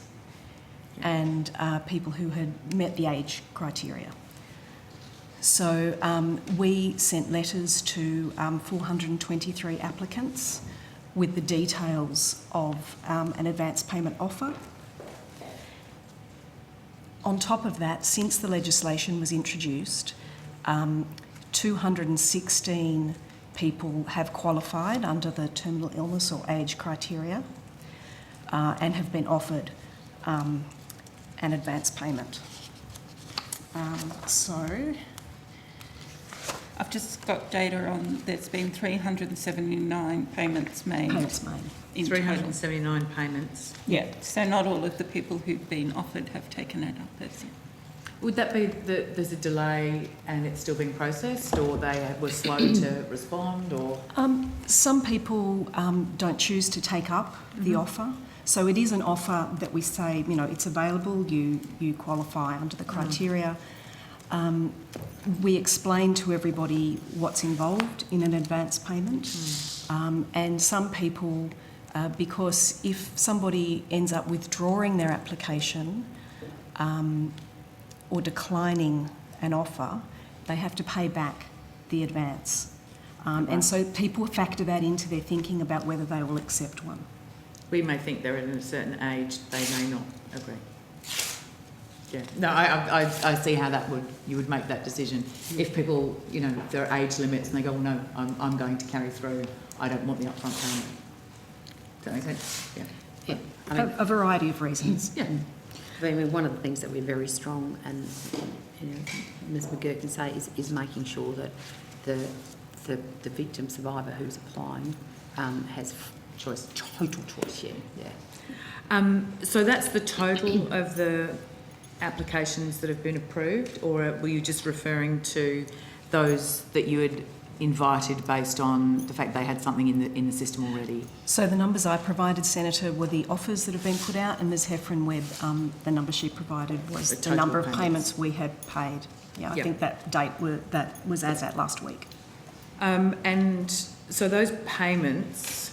and people who had met the age criteria. So we sent letters to 423 applicants with the details of an advance payment offer. On top of that, since the legislation was introduced, 216 people have qualified under the terminal illness or age criteria and have been offered an advance payment. I've just got data on there's been 379 payments made. In 379 payments? Yeah, so not all of the people who've been offered have taken it up as yet. Would that be that there's a delay and it's still being processed, or they were slow to respond, or...? Some people don't choose to take up the offer. So it is an offer that we say, it's available, you qualify under the criteria. We explain to everybody what's involved in an advance payment. And some people, because if somebody ends up withdrawing their application or declining an offer, they have to pay back the advance. And so people factor that into their thinking about whether they will accept one. We may think they're at a certain age, they may not agree. Yeah. No, I see how you would make that decision. If people, there are age limits and they go, well, no, I'm going to carry through, I don't want the upfront payment. Does that make sense? Yeah. A variety of reasons. Yeah. I mean, one of the things that we're very strong, and Ms McGurk can say, is making sure that the victim survivor who's applying has choice, total choice. Yeah. So that's the total of the applications that have been approved, or were you just referring to those that you had invited based on the fact they had something in the system already? So the numbers I provided, Senator, were the offers that have been put out, and Ms Heffron Webb, the number she provided was the number of payments we had paid. Yeah, I think that that was as at last week. And so those payments,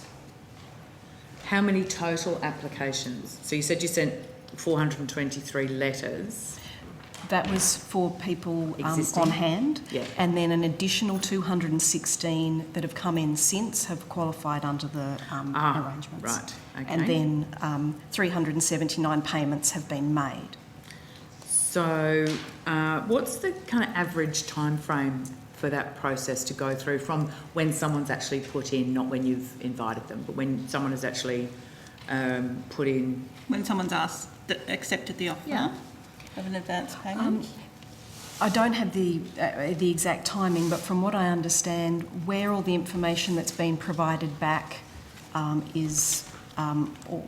how many total applications? So you said you sent 423 letters. That was for people on hand, and then an additional 216 that have come in since have qualified under the arrangements. Right, okay. And then 379 payments have been made. So what's the kind of average time frame for that process to go through from when someone's actually put in, not when you've invited them, but when someone has actually put in? When someone's accepted the offer of an advance payment? I don't have the exact timing, but from what I understand, where all the information that's been provided back is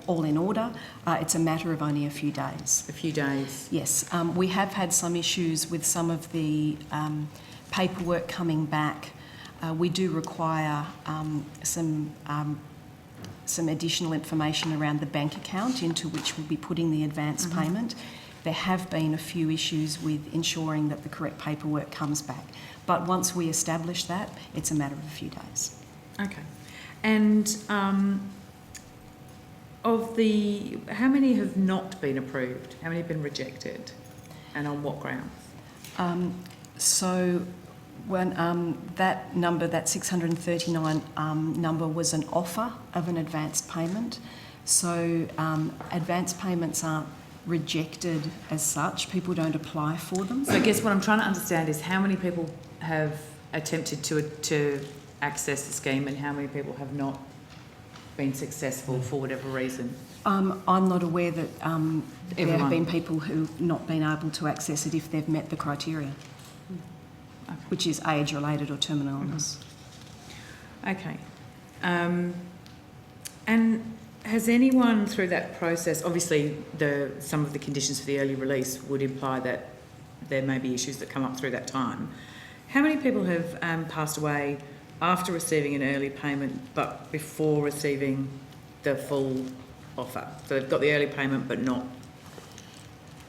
all in order, it's a matter of only a few days. A few days? Yes. We have had some issues with some of the paperwork coming back. We do require some additional information around the bank account into which we'll be putting the advance payment. There have been a few issues with ensuring that the correct paperwork comes back. But once we establish that, it's a matter of a few days. Okay. And how many have not been approved? How many have been rejected? And on what grounds? So when that number, that 639 number, was an offer of an advance payment. So advance payments aren't rejected as such. People don't apply for them. So I guess what I'm trying to understand is how many people have attempted to accessed the scheme and how many people have not been successful for whatever reason? I'm not aware that there have Everyone. been people who've not been able to access it if they've met the criteria, which is age-related or terminal illness. Okay. And has anyone through that process, obviously some of the conditions for the early release would imply that there may be issues that come up through that time. How many people have passed away after receiving an early payment but before receiving the full offer? So they've got the early payment but not...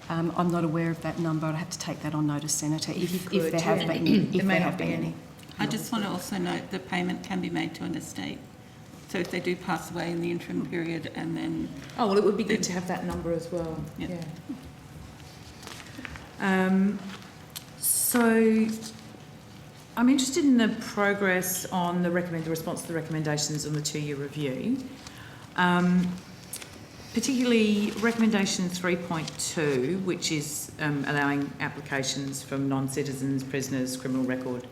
I'm not aware of that number. I'd have to take that on notice, Senator, if could, there have yeah. been, There if may there not have be been any. any. I just want to also note the payment can be made to an estate. So if they do pass away in the interim period and then... Oh, well, it would be good to have that number as well. Yeah. So I'm interested in the progress on the response to the recommendations on the 2-year review. Particularly recommendation 3.2, which is allowing applications from non-citizens, prisoners, criminal record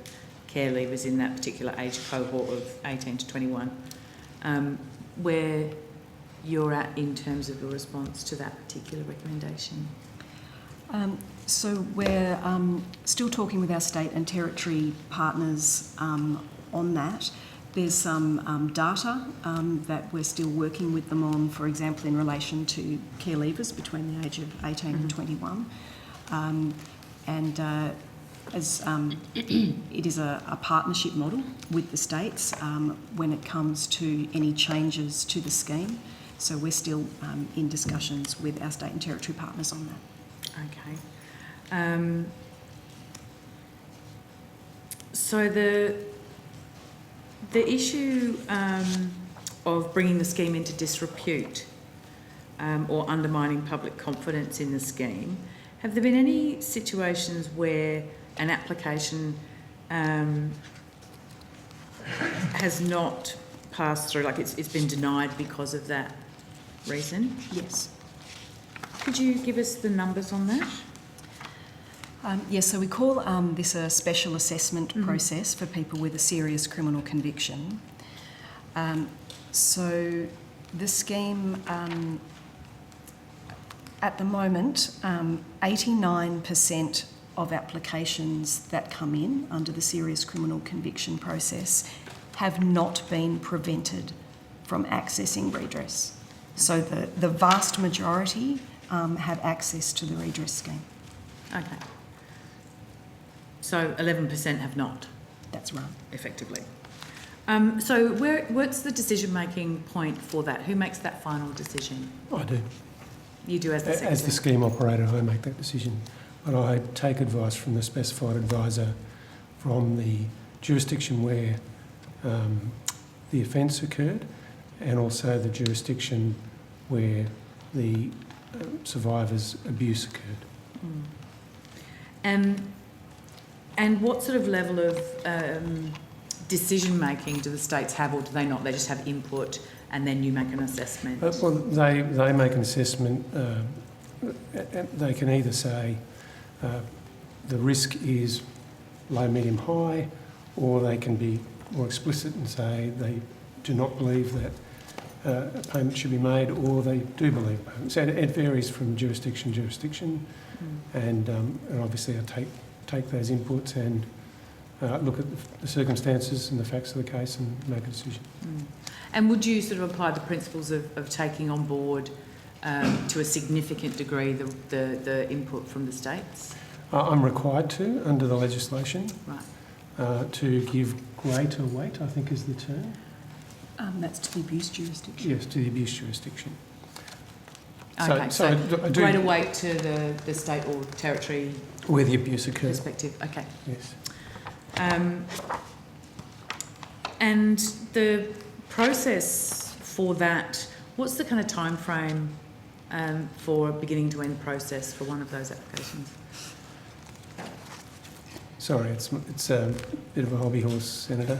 care leavers in that particular age cohort of 18 to 21. Where you're at in terms of your response to that particular recommendation? So we're still talking with our state and territory partners on that. There's some data that we're still working with them on, for example, in relation to care leavers between the age of 18 and 21. As it is a partnership model with the states when it comes to any changes to the scheme. So we're still in discussions with our state and territory partners on that. Okay. So the issue of bringing the scheme into disrepute or undermining public confidence in the scheme, have there been any situations where an application has not passed through, like it's been denied because of that reason? Yes. Could you give us the numbers on that? Yes, so we call this a special assessment process for people with a serious criminal conviction. So the scheme, at the moment, 89% of applications that come in under the serious criminal conviction process have not been prevented from accessing redress. So the vast majority have access to the redress scheme. Okay. So 11% have not? That's right. Effectively. So what's the decision-making point for that? Who makes that final decision? I do. You do as the secretary? As the scheme operator, I make that decision. But I take advice from the specified advisor from the jurisdiction where the offence occurred and also the jurisdiction where the survivor's abuse occurred. And what sort of level of decision-making do the states have, or do they not? They just have input and then you make an assessment? Well, they make an assessment. They can either say the risk is low, medium, high, or they can be more explicit and say they do not believe that a payment should be made, or they do believe a payment. So it varies from jurisdiction to jurisdiction, and obviously I take those inputs and look at the circumstances and the facts of the case and make a decision. And would you sort of apply the principles of taking on board to a significant degree the input from the states? I'm required to, under the legislation, right. To give greater weight, I think is the term. That's to the abuse jurisdiction. Yes, to the abuse jurisdiction. Okay, so I do, greater weight to the state or territory where the abuse occurred. Perspective. Okay. Yes. And the process for that, what's the kind of time frame for a beginning to end process for one of those applications? Sorry, it's a bit of a hobby horse, Senator.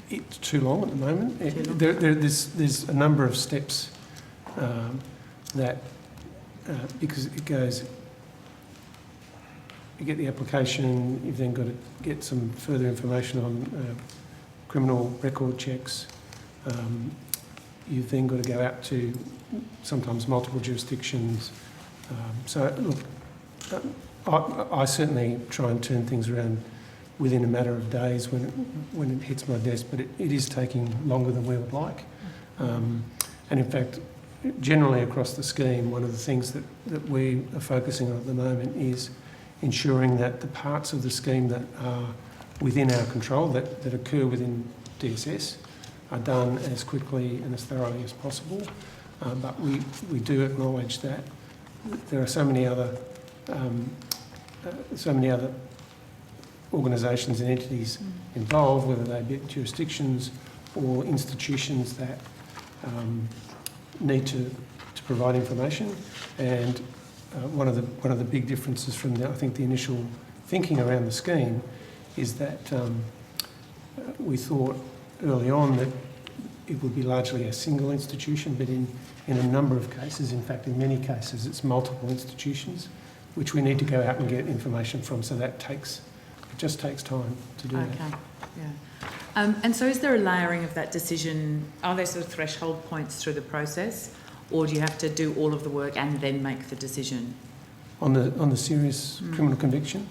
It's too long at the moment. There's a number of steps that, because it goes, you get the application, you've then got to get some further information on criminal record checks. You've then got to go out to sometimes multiple jurisdictions. So look, I certainly try and turn things around within a matter of days when it hits my desk, but it is taking longer than we would like. And in fact, generally across the scheme, one of the things that we are focusing on at the moment is ensuring that the parts of the scheme that are within our control, that occur within DSS, are done as quickly and as thoroughly as possible. But we do acknowledge that there are so many other organisations and entities involved, whether they be jurisdictions or institutions that need to provide information. And one of the big differences from I think the initial thinking around the scheme is that we thought early on that it would be largely a single institution, but in a number of cases, in fact in many cases, it's multiple institutions which we need to go out and get information from, so that it just takes time to do that. Okay, yeah. And so is there a layering of that decision? Are there sort of threshold points through the process, or do you have to do all of the work and then make the decision? On the serious criminal conviction?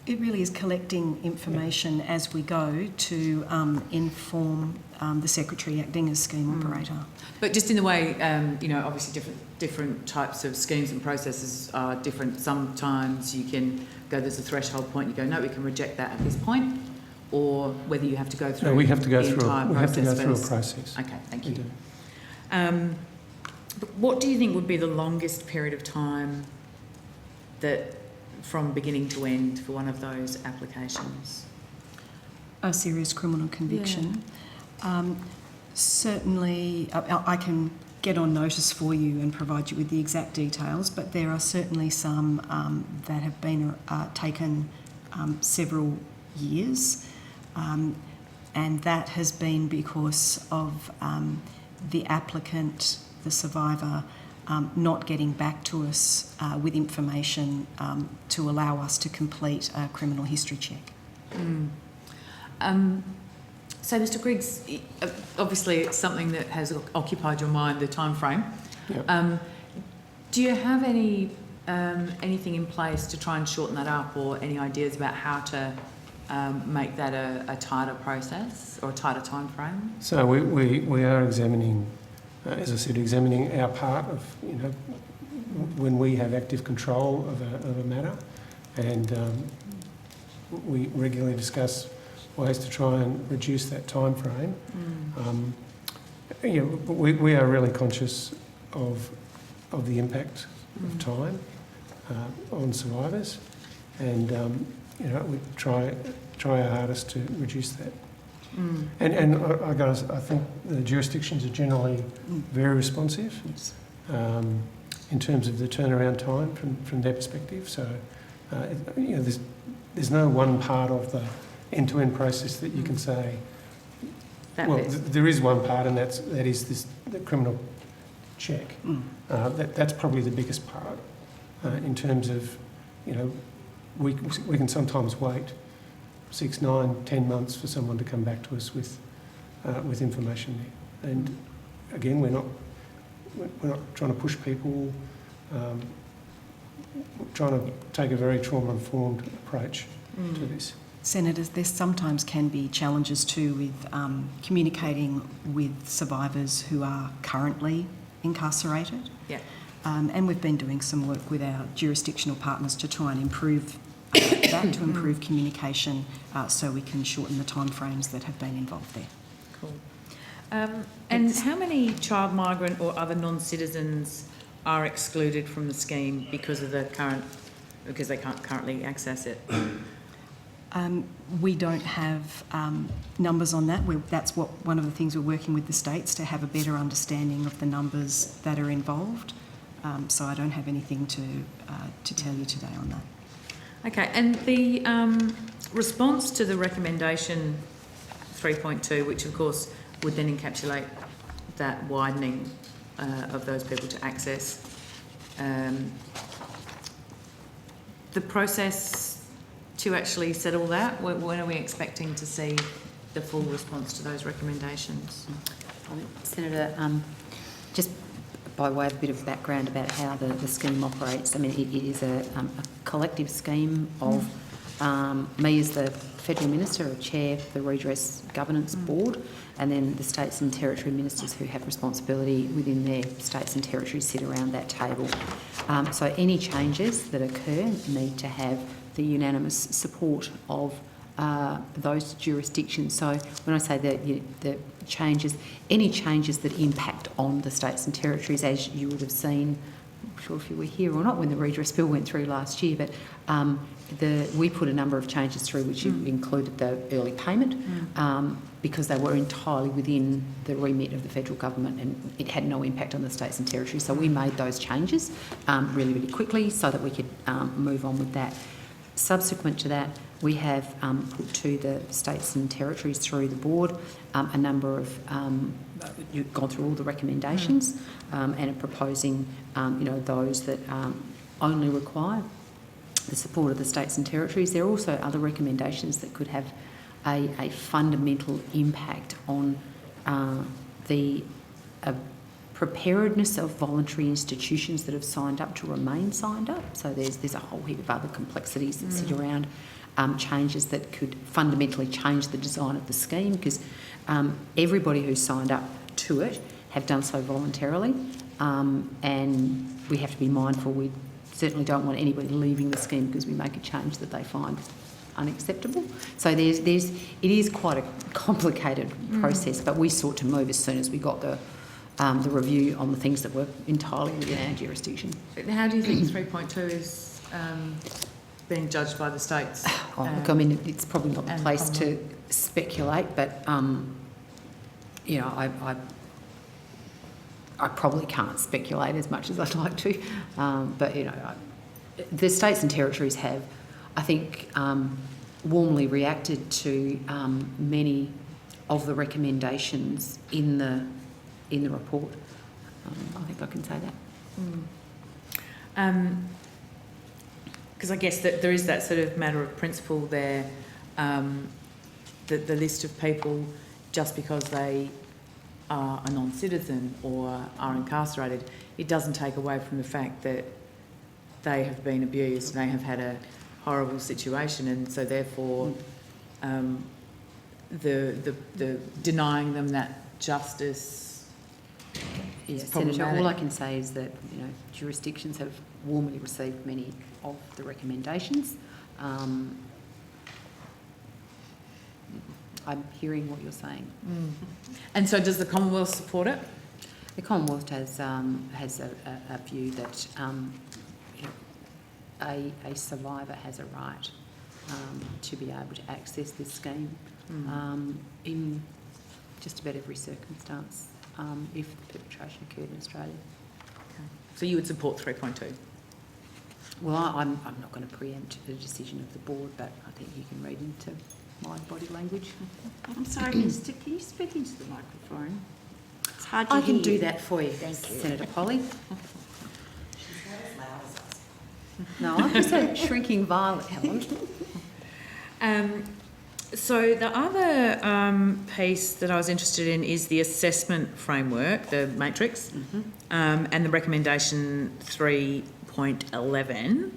It really is collecting information as we go to inform the Secretary acting as scheme operator. But just in the way, obviously different types of schemes and processes are different. Sometimes you can go, there's a threshold point, you go, no, we can reject that at this point, or whether you have to go through No, we have to go the through entire we have to go through a first. process. Okay, thank We you. do. But what do you think would be the longest period of time that from beginning to end for one of those applications? A serious criminal conviction. Certainly, I can get on notice for you and provide you with the exact details, but there are certainly some that have been taken several years, and that has been because of the applicant, the survivor, not getting back to us with information to allow us to complete a criminal history check. So, Mr. Griggs, obviously it's something that has occupied your mind, the time frame. Yep. Do you have anything in place to try and shorten that up, or any ideas about how to make that a tighter process or a tighter time frame? So we are examining, as I said, examining our part of, when we have active control of a matter, and we regularly discuss ways to try and reduce that time frame. We are really conscious of the impact of time on survivors, and we try our hardest to reduce that. And I think the jurisdictions are generally very responsive in terms of the turnaround time from their perspective. So there's no one part of the end-to-end process that you can say. There is one part, and that is the criminal check. That's probably the biggest part in terms of, we can sometimes wait 6, 9, 10 months for someone to come back to us with information there. And again, we're not trying to push people. We're trying to take a very trauma-informed approach to this. Senators, there sometimes can be challenges too with communicating with survivors who are currently incarcerated. Yeah. And we've been doing some work with our jurisdictional partners to try and improve that, to improve communication, so we can shorten the timeframes that have been involved there. Cool. And how many child migrant or other non-citizens are excluded from the scheme because they can't currently access it? We don't have numbers on that. That's one of the things we're working with the states to have a better understanding of the numbers that are involved. So I don't have anything to tell you today on that. Okay, and the response to the recommendation 3.2, which of course would then encapsulate that widening of those people to access, the process to actually settle that? When are we expecting to see the full response to those recommendations? Senator, just by way of a bit of background about how the scheme operates, I mean, it is a collective scheme of me as the Federal Minister, or Chair of the Redress Governance Board, and then the states and territory ministers who have responsibility within their states and territories sit around that table. So any changes that occur need to have the unanimous support of those jurisdictions. So when I say the changes, any changes that impact on the states and territories, as you would have seen, I'm sure if you were here or not when the redress bill went through last year, but we put a number of changes through which included the early payment because they were entirely within the remit of the federal government and it had no impact on the states and territories. So we made those changes really, really quickly so that we could move on with that. Subsequent to that, we have put to the states and territories through the board a number of, you've gone through all the recommendations and are proposing, those that only require the support of the states and territories. There are also other recommendations that could have a fundamental impact on the preparedness of voluntary institutions that have signed up to remain signed up. So there's a whole heap of other complexities that sit around changes that could fundamentally change the design of the scheme, because everybody who's signed up to it have done so voluntarily, and we have to be mindful. We certainly don't want anybody leaving the scheme because we make a change that they find unacceptable. So it is quite a complicated process, but we sought to move as soon as we got the review on the things that were entirely within our jurisdiction. How do you think 3.2 is being judged by the states? Look, I mean, it's probably not the place to speculate, but I probably can't speculate as much as I'd like to. But the states and territories have, I think, warmly reacted to many of the recommendations in the report. I think I can say that. Because I guess that there is that sort of matter of principle there, the list of people, just because they are a non-citizen or are incarcerated, it doesn't take away from the fact that they have been abused and they have had a horrible situation, and so therefore the denying them that justice is problematic. Senator, all I can say is that jurisdictions have warmly received many of the recommendations. I'm hearing what you're saying. And so does the Commonwealth support it? The Commonwealth has a view that a survivor has a right to be able to access this scheme in just about every circumstance if the perpetration occurred in Australia. Okay. So you would support 3.2? Well, I'm not going to preempt the decision of the board, but I think you can read into my body language. I'm sorry, Minister, can you speak into the microphone? It's hard to I hear. can do that for you, Thank you. Senator Polly. She's not as loud as us. No, I'm just a shrinking violet, Helen. So the other piece that I was interested in is the assessment framework, the matrix, and the recommendation 3.11.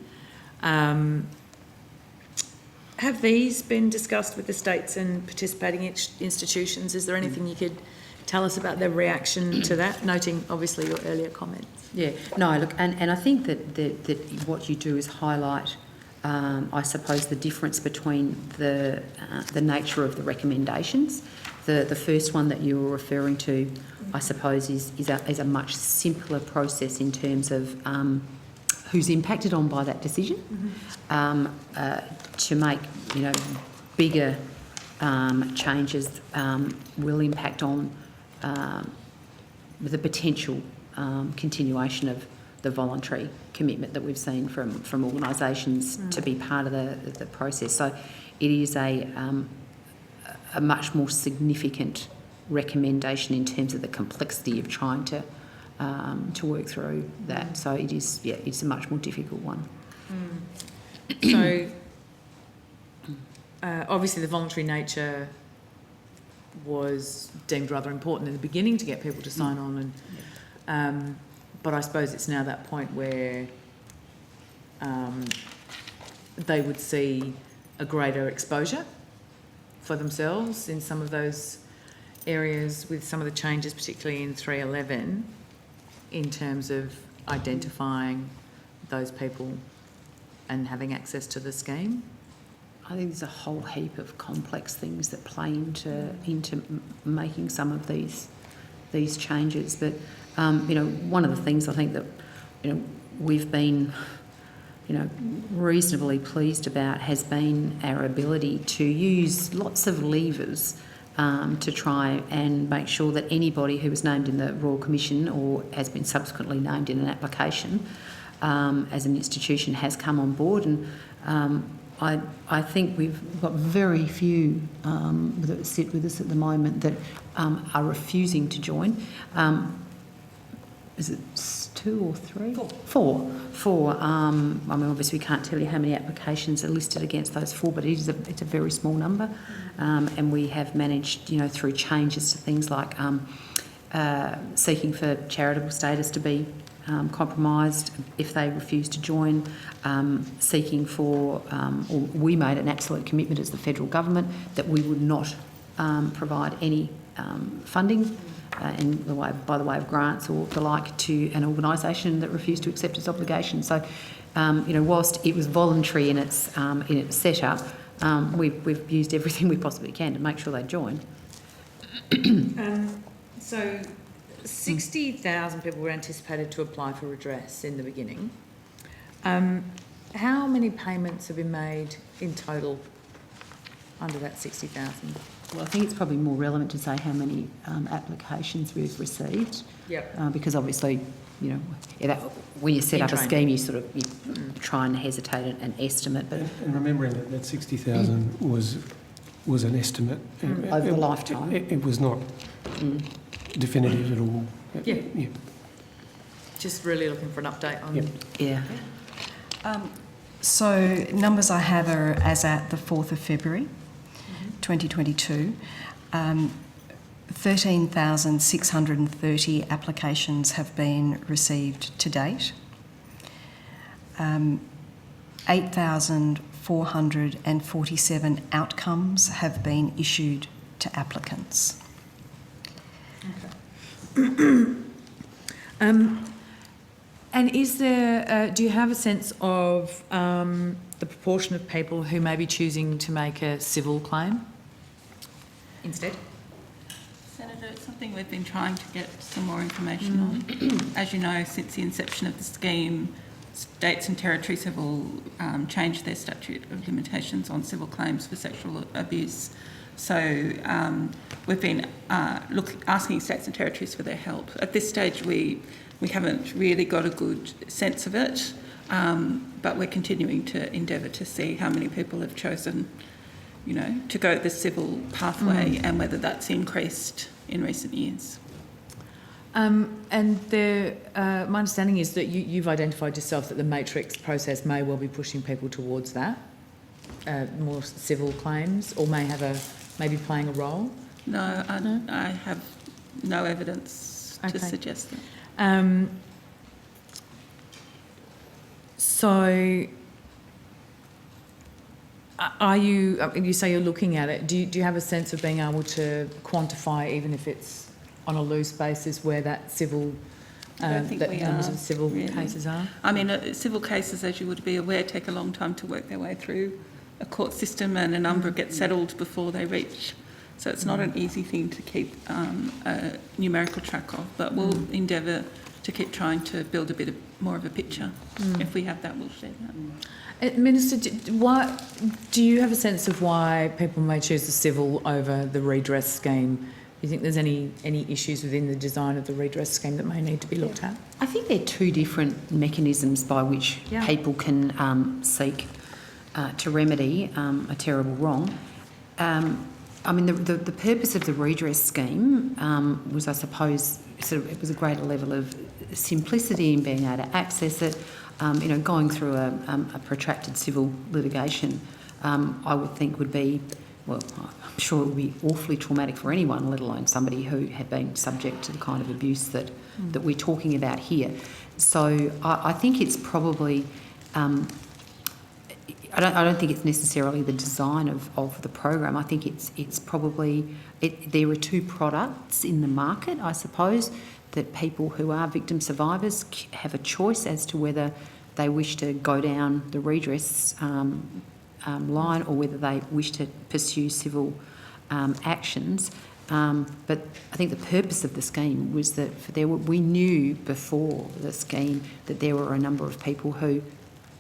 Have these been discussed with the states and participating institutions? Is there anything you could tell us about their reaction to that, noting obviously your earlier comments? Yeah, no, look, and I think that what you do is highlight, I suppose, the difference between the nature of the recommendations. The first one that you were referring to, I suppose, is a much simpler process in terms of who's impacted on by that decision. To make bigger changes will impact on the potential continuation of the voluntary commitment that we've seen from organisations to be part of the process. So it is a much more significant recommendation in terms of the complexity of trying to work through that. So it is, it's a much more difficult one. So obviously the voluntary nature was deemed rather important in the beginning to get people to sign on, and but I suppose it's now that point where they would see a greater exposure for themselves in some of those areas with some of the changes, particularly in 311, in terms of identifying those people and having access to the scheme. I think there's a whole heap of complex things that play into making some of these changes. But one of the things I think that we've been reasonably pleased about has been our ability to use lots of levers to try and make sure that anybody who was named in the Royal Commission or has been subsequently named in an application as an institution has come on board. And I think we've got very few that sit with us at the moment that are refusing to join. Is it 2 or 3? 4. 4. I mean, obviously we can't tell you how many applications are listed against those 4, but it's a very small number. And we have managed, through changes to things like seeking for charitable status to be compromised if they refuse to join, seeking for, or we made an absolute commitment as the federal government that we would not provide any funding by the way of grants or the like to an organisation that refused to accept its obligation. So, whilst it was voluntary in its setup, we've used everything we possibly can to make sure they join. So 60,000 people were anticipated to apply for redress in the beginning. How many payments have been made in total under that 60,000? Well, I think it's probably more relevant to say how many applications we've received. Yep. Because obviously, when you set up a scheme, you sort of try and hesitate an estimate. But and remembering that 60,000 was an estimate over the lifetime. It was not definitive at all. Yeah. Just really looking for an update on. Yeah. So numbers I have are as at the 4th of February 2022. 13,630 applications have been received to date. 8,447 outcomes have been issued to applicants. And is there, do you have a sense of the proportion of people who may be choosing to make a civil claim instead? Senator, it's something we've been trying to get some more information on. As you know, since the inception of the scheme, states and territories have all changed their statute of limitations on civil claims for sexual abuse. So we've been asking states and territories for their help. At this stage, we haven't really got a good sense of it, but we're continuing to endeavour to see how many people have chosen, to go the civil pathway and whether that's increased in recent years. And my understanding is that you've identified yourself that the matrix process may well be pushing people towards that, more civil claims, or may be playing a role. No, I have no evidence to suggest that. So, are you say you're looking at it, do you have a sense of being able to quantify, even if it's on a loose basis, where that civil, that numbers of civil cases are? I mean, civil cases, as you would be aware, take a long time to work their way through a court system, and a number get settled before they reach. So it's not an easy thing to keep a numerical track of, but we'll endeavour to keep trying to build a bit more of a picture. If we have that, we'll share that. Minister, do you have a sense of why people may choose the civil over the redress scheme? Do you think there's any issues within the design of the redress scheme that may need to be looked at? I think there are two different mechanisms by which people can seek to remedy a terrible wrong. I mean, the purpose of the redress scheme was, I suppose, it was a greater level of simplicity in being able to access it. Going through a protracted civil litigation I would think would be, well, I'm sure it would be awfully traumatic for anyone, let alone somebody who had been subject to the kind of abuse that we're talking about here. So I think it's probably, I don't think it's necessarily the design of the program. I think it's probably, there are two products in the market, I suppose, that people who are victim survivors have a choice as to whether they wish to go down the redress line or whether they wish to pursue civil actions. But I think the purpose of the scheme was that we knew before the scheme that there were a number of people who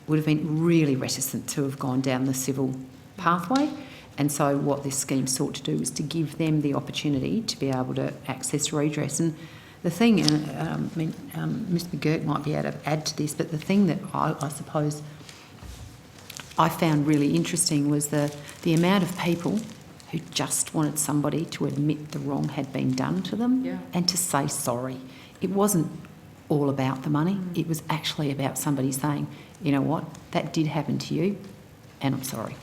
would have been really reticent to have gone down the civil pathway. And so what this scheme sought to do was to give them the opportunity to be able to access redress. And the thing, and Mr McGurk might be able to add to this, but the thing that I suppose I found really interesting was the amount of people who just wanted somebody to admit the wrong had been done to them and to say sorry. It wasn't all about the money. It was actually about somebody saying, you know what, that did happen to you and I'm sorry.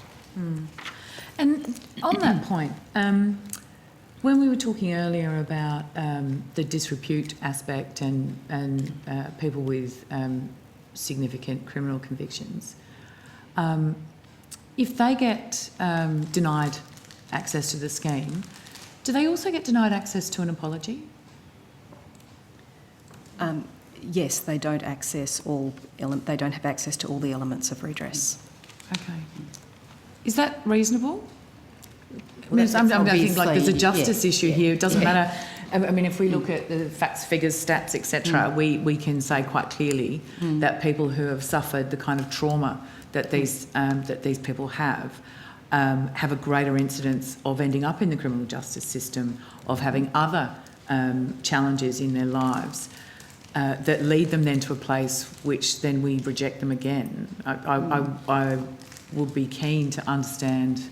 And on that point, when we were talking earlier about the disrepute aspect and people with significant criminal convictions, if they get denied access to the scheme, do they also get denied access to an apology? Yes, they don't access they don't have access to all the elements of redress. Okay. Is that reasonable? Well, I think like there's a justice issue here. It doesn't matter. I mean, if we look at the facts, figures, stats, etc., we can say quite clearly that people who have suffered the kind of trauma that these people have a greater incidence of ending up in the criminal justice system, of having other challenges in their lives that lead them then to a place which then we reject them again. I would be keen to understand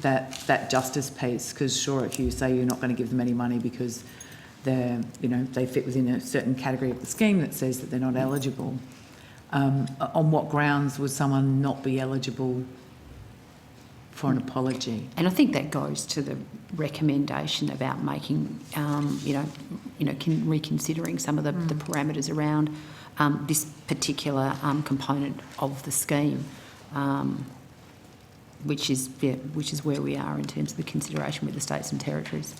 that justice piece, because sure, if you say you're not going to give them any money because they fit within a certain category of the scheme that says that they're not eligible, on what grounds would someone not be eligible for an apology? And I think that goes to the recommendation about making, reconsidering some of the parameters around this particular component of the scheme, which is where we are in terms of the consideration with the states and territories.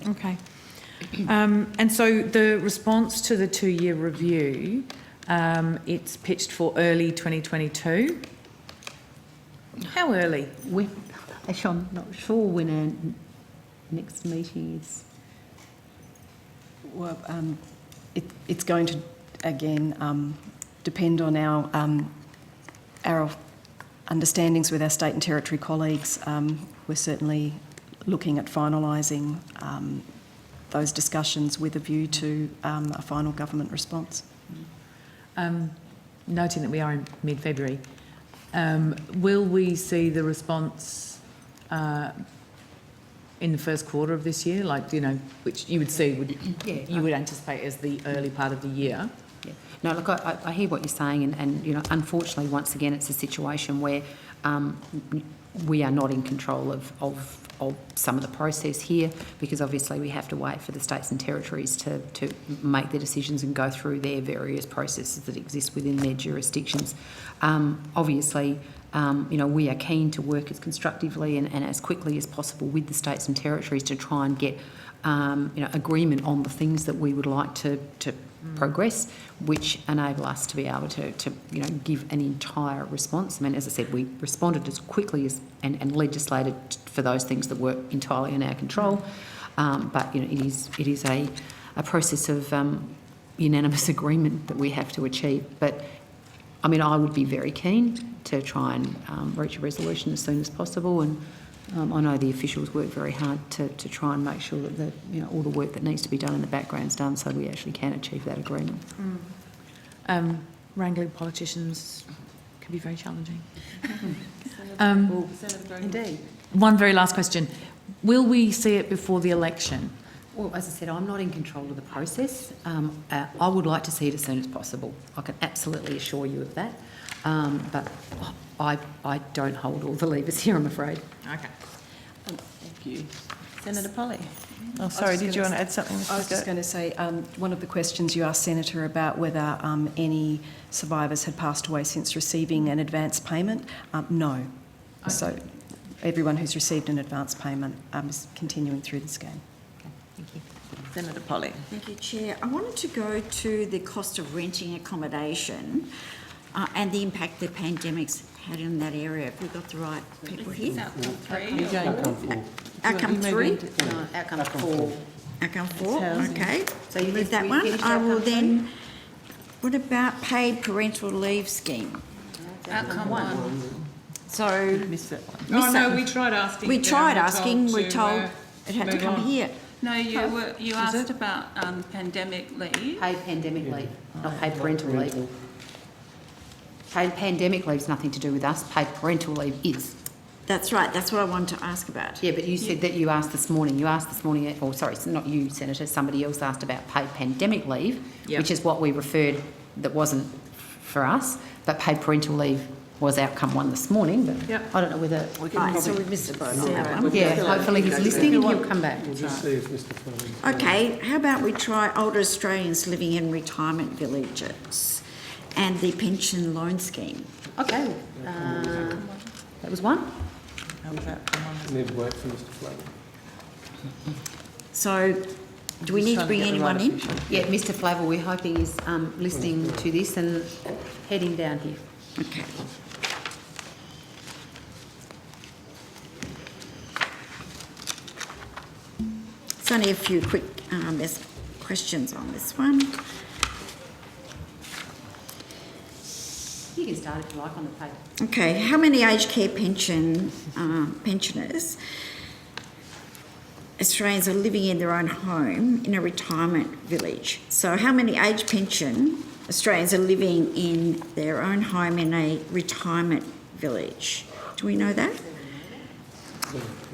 Okay. And so the response to the 2-year review, it's pitched for early 2022. How early? Actually, I'm not sure when our next meeting is. Well, it's going to, again, depend on our understandings with our state and territory colleagues. We're certainly looking at finalising those discussions with a view to a final government response. Noting that we are in mid-February, will we see the response in the first quarter of this year, which you would see, you would anticipate as the early part of the year? Yeah. No, look, I hear what you're saying, and unfortunately, once again, it's a situation where we are not in control of some of the process here, because obviously we have to wait for the states and territories to make their decisions and go through their various processes that exist within their jurisdictions. Obviously, we are keen to work as constructively and as quickly as possible with the states and territories to try and get agreement on the things that we would like to progress, which enable us to be able to give an entire response. I mean, as I said, we responded as quickly as and legislated for those things that were entirely in our control. But it is a process of unanimous agreement that we have to achieve. But I mean, I would be very keen to try and reach a resolution as soon as possible, and I know the officials work very hard to try and make sure that all the work that needs to be done in the background is done so we actually can achieve that agreement. Wrangling politicians can be very challenging. Indeed. One very last question. Will we see it before the election? Well, as I said, I'm not in control of the process. I would like to see it as soon as possible. I can absolutely assure you of that. But I don't hold all the levers here, I'm afraid. Okay. Thank you. Senator Polly. Oh, sorry, did you want to add something, Mr. I was just going to say, one of the questions you asked, Senator, about whether any survivors had passed away since receiving an advance payment, no. Okay. So everyone who's received an advance payment is continuing through the scheme. Thank you. Senator Polly. Thank you, Chair. I wanted to go to the cost of renting accommodation and the impact the pandemic's had in that area. Have we got the right people here? Outcome 3? No, outcome 4. Outcome 4, housing. okay. So you Leave that one. I will then, what about paid parental leave scheme? Outcome 1. So, Missed that one. Oh, no, we tried asking. we but tried we're asking, we're to, told it had to move come on. here. No, you asked about pandemic leave. Paid pandemic leave, not paid parental leave. Paid pandemic leave's nothing to do with us. Paid parental leave is. That's right, that's what I wanted to ask about. Yeah, but you said that you asked this morning. You asked this morning, or sorry, it's not you, Senator, somebody else asked about paid pandemic leave, Yep. which is what we referred, that wasn't for us, but paid parental leave was outcome 1 this morning, but Yep. I don't know whether... Right, so we missed a vote on that one. Yeah, hopefully he's listening and he'll come back. We'll just see if Mr Fleming... Okay, how about we try older Australians living in retirement villages and the pension loan scheme? Okay, that was one. How was that? Need to wait for Mr Fleming. So, do we need to bring anyone in? Yeah, Mr Flavel, we're hoping is listening to this and heading down here. Okay. It's only a few quick there's questions on this one. You can start if you like on the paper. Okay, how many aged care pensioners Australians are living in their own home in a retirement village? So how many aged pension Australians are living in their own home in a retirement village? Do we know that?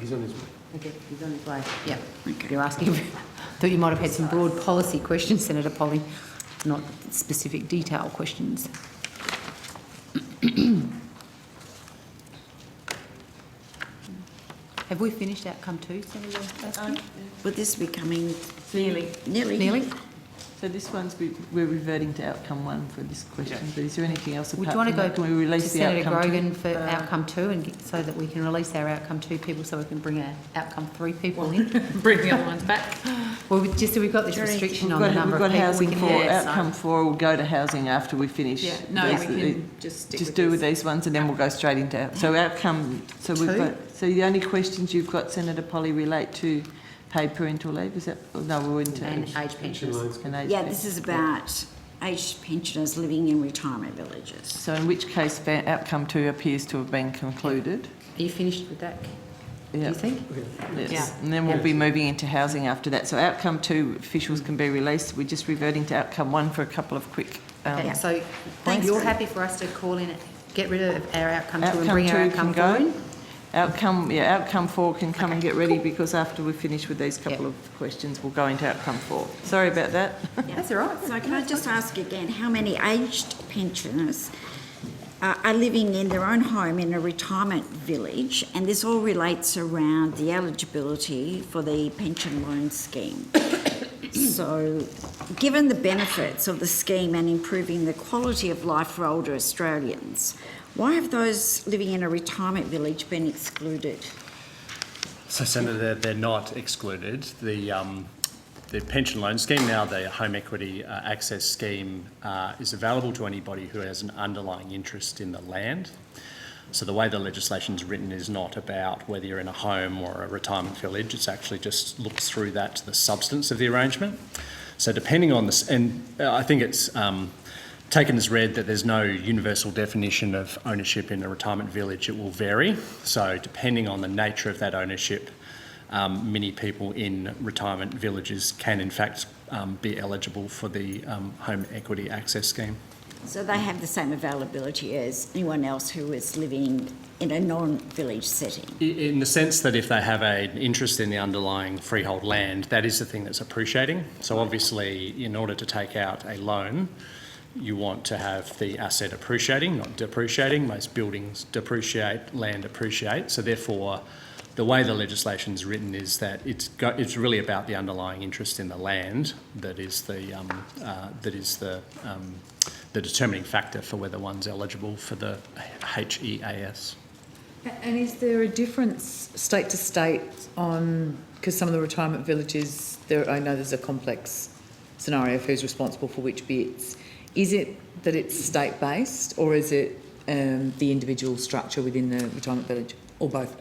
He's on his way. Okay, he's on his way. Yeah. Okay. You're asking, thought you might have had some broad policy questions, Senator Polly, not specific detail questions. Have we finished outcome 2, Senator Baskin? Would this be coming Nearly. nearly? So this one's, we're reverting to outcome 1 for this question, but is there anything else Would apart you want to from go that? Can we to release the Senator outcome 2? Grogan for outcome 2 and so that we can release our outcome 2 people so we can bring our outcome 3 people in? Bring the other ones back. Well, just so we've got this restriction on the number We've of got people we housing can 4, have. outcome 4 will go to housing after we finish. Yeah, no, these- we can just stick with do with this. these ones and then we'll go straight into, so outcome, so we've 2? got, so the only questions you've got, Senator Polly, relate to paid parental leave, is that, no, we're into... And age pensioners. And age Yeah, pension. this is about aged pensioners living in retirement villages. So in which case, outcome 2 appears to have been concluded. Are you finished with that? Do Yeah. you think? Yes, Yeah. and then we'll be moving into housing after that. So outcome 2 officials can be released. We're just reverting to outcome 1 for a couple of quick. Okay, so Thanks. you're happy for us to call in, get rid of our outcome 2 and Outcome bring our 2 outcome can 4 go. in? Outcome 4 can come and get ready because after we finish with these couple of questions, we'll go into outcome 4. Sorry about that. That's all right. So can I just ask again, how many aged pensioners are living in their own home in a retirement village? And this all relates around the eligibility for the pension loan scheme. So, given the benefits of the scheme and improving the quality of life for older Australians, why have those living in a retirement village been excluded? So, Senator, they're not excluded. The pension loan scheme, now the home equity access scheme, is available to anybody who has an underlying interest in the land. So the way the legislation is written is not about whether you're in a home or a retirement village. It's actually just looks through that to the substance of the arrangement. So depending on this, and I think it's taken as read that there's no universal definition of ownership in a retirement village. It will vary. So depending on the nature of that ownership, many people in retirement villages can in fact be eligible for the home equity access scheme. So they have the same availability as anyone else who is living in a non-village setting? In the sense that if they have an interest in the underlying freehold land, that is the thing that's appreciating. So obviously, in order to take out a loan, you want to have the asset appreciating, not depreciating. Most buildings depreciate, land appreciate. So therefore, the way the legislation is written is that it's really about the underlying interest in the land that is the determining factor for whether one's eligible for the HEAS. And is there a difference state to state on, because some of the retirement villages, I know there's a complex scenario of who's responsible for which bits. Is it that it's state-based, or is it the individual structure within the retirement village, or both?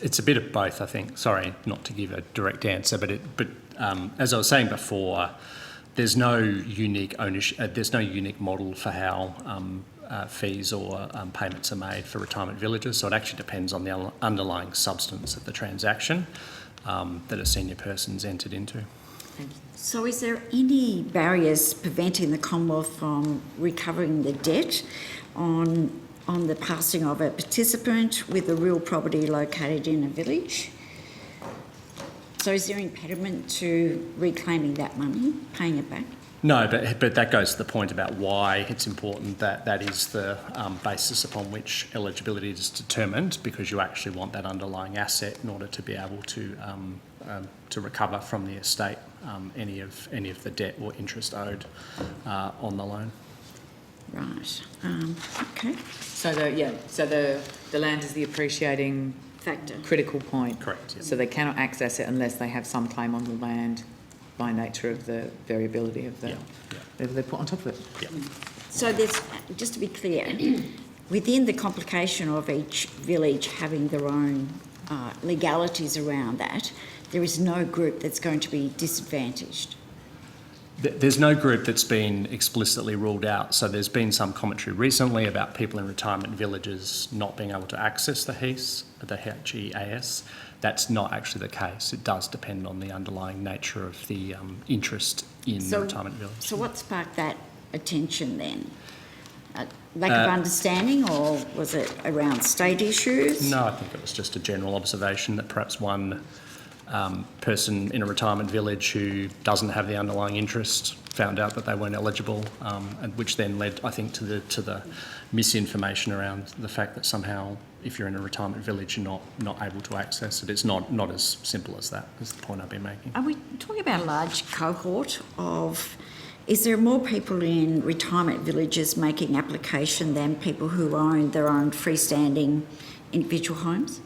It's a bit of both, I think. Sorry, not to give a direct answer, but as I was saying before, there's no unique ownership. There's no unique model for how fees or payments are made for retirement villages. So it actually depends on the underlying substance of the transaction that a senior person's entered into. So is there any barriers preventing the Commonwealth from recovering the debt on the passing of a participant with a real property located in a village? So is there impediment to reclaiming that money, paying it back? No, but that goes to the point about why it's important that that is the basis upon which eligibility is determined, because you actually want that underlying asset in order to be able to recover from the estate any of the debt or interest owed on the loan. Right. Okay. So the land is the appreciating factor, critical point. Correct. Yeah. So they cannot access it unless they have some claim on the land by nature of the variability of the whatever they put on top of it. Yeah. So there's, just to be clear, within the complication of each village having their own legalities around that, there is no group that's going to be disadvantaged. There's no group that's been explicitly ruled out. So there's been some commentary recently about people in retirement villages not being able to access the HEAS. That's not actually the case. It does depend on the underlying nature of the interest in the retirement village. So what sparked that attention then? Lack of understanding, or was it around state issues? No, I think it was just a general observation that perhaps one person in a retirement village who doesn't have the underlying interest found out that they weren't eligible, and which then led, I think, to the misinformation around the fact that somehow, if you're in a retirement village, you're not able to access it. It's not as simple as that, is the point I've been making. Are we talking about a large cohort of... Is there more people in retirement villages making application than people who own their own freestanding individual homes?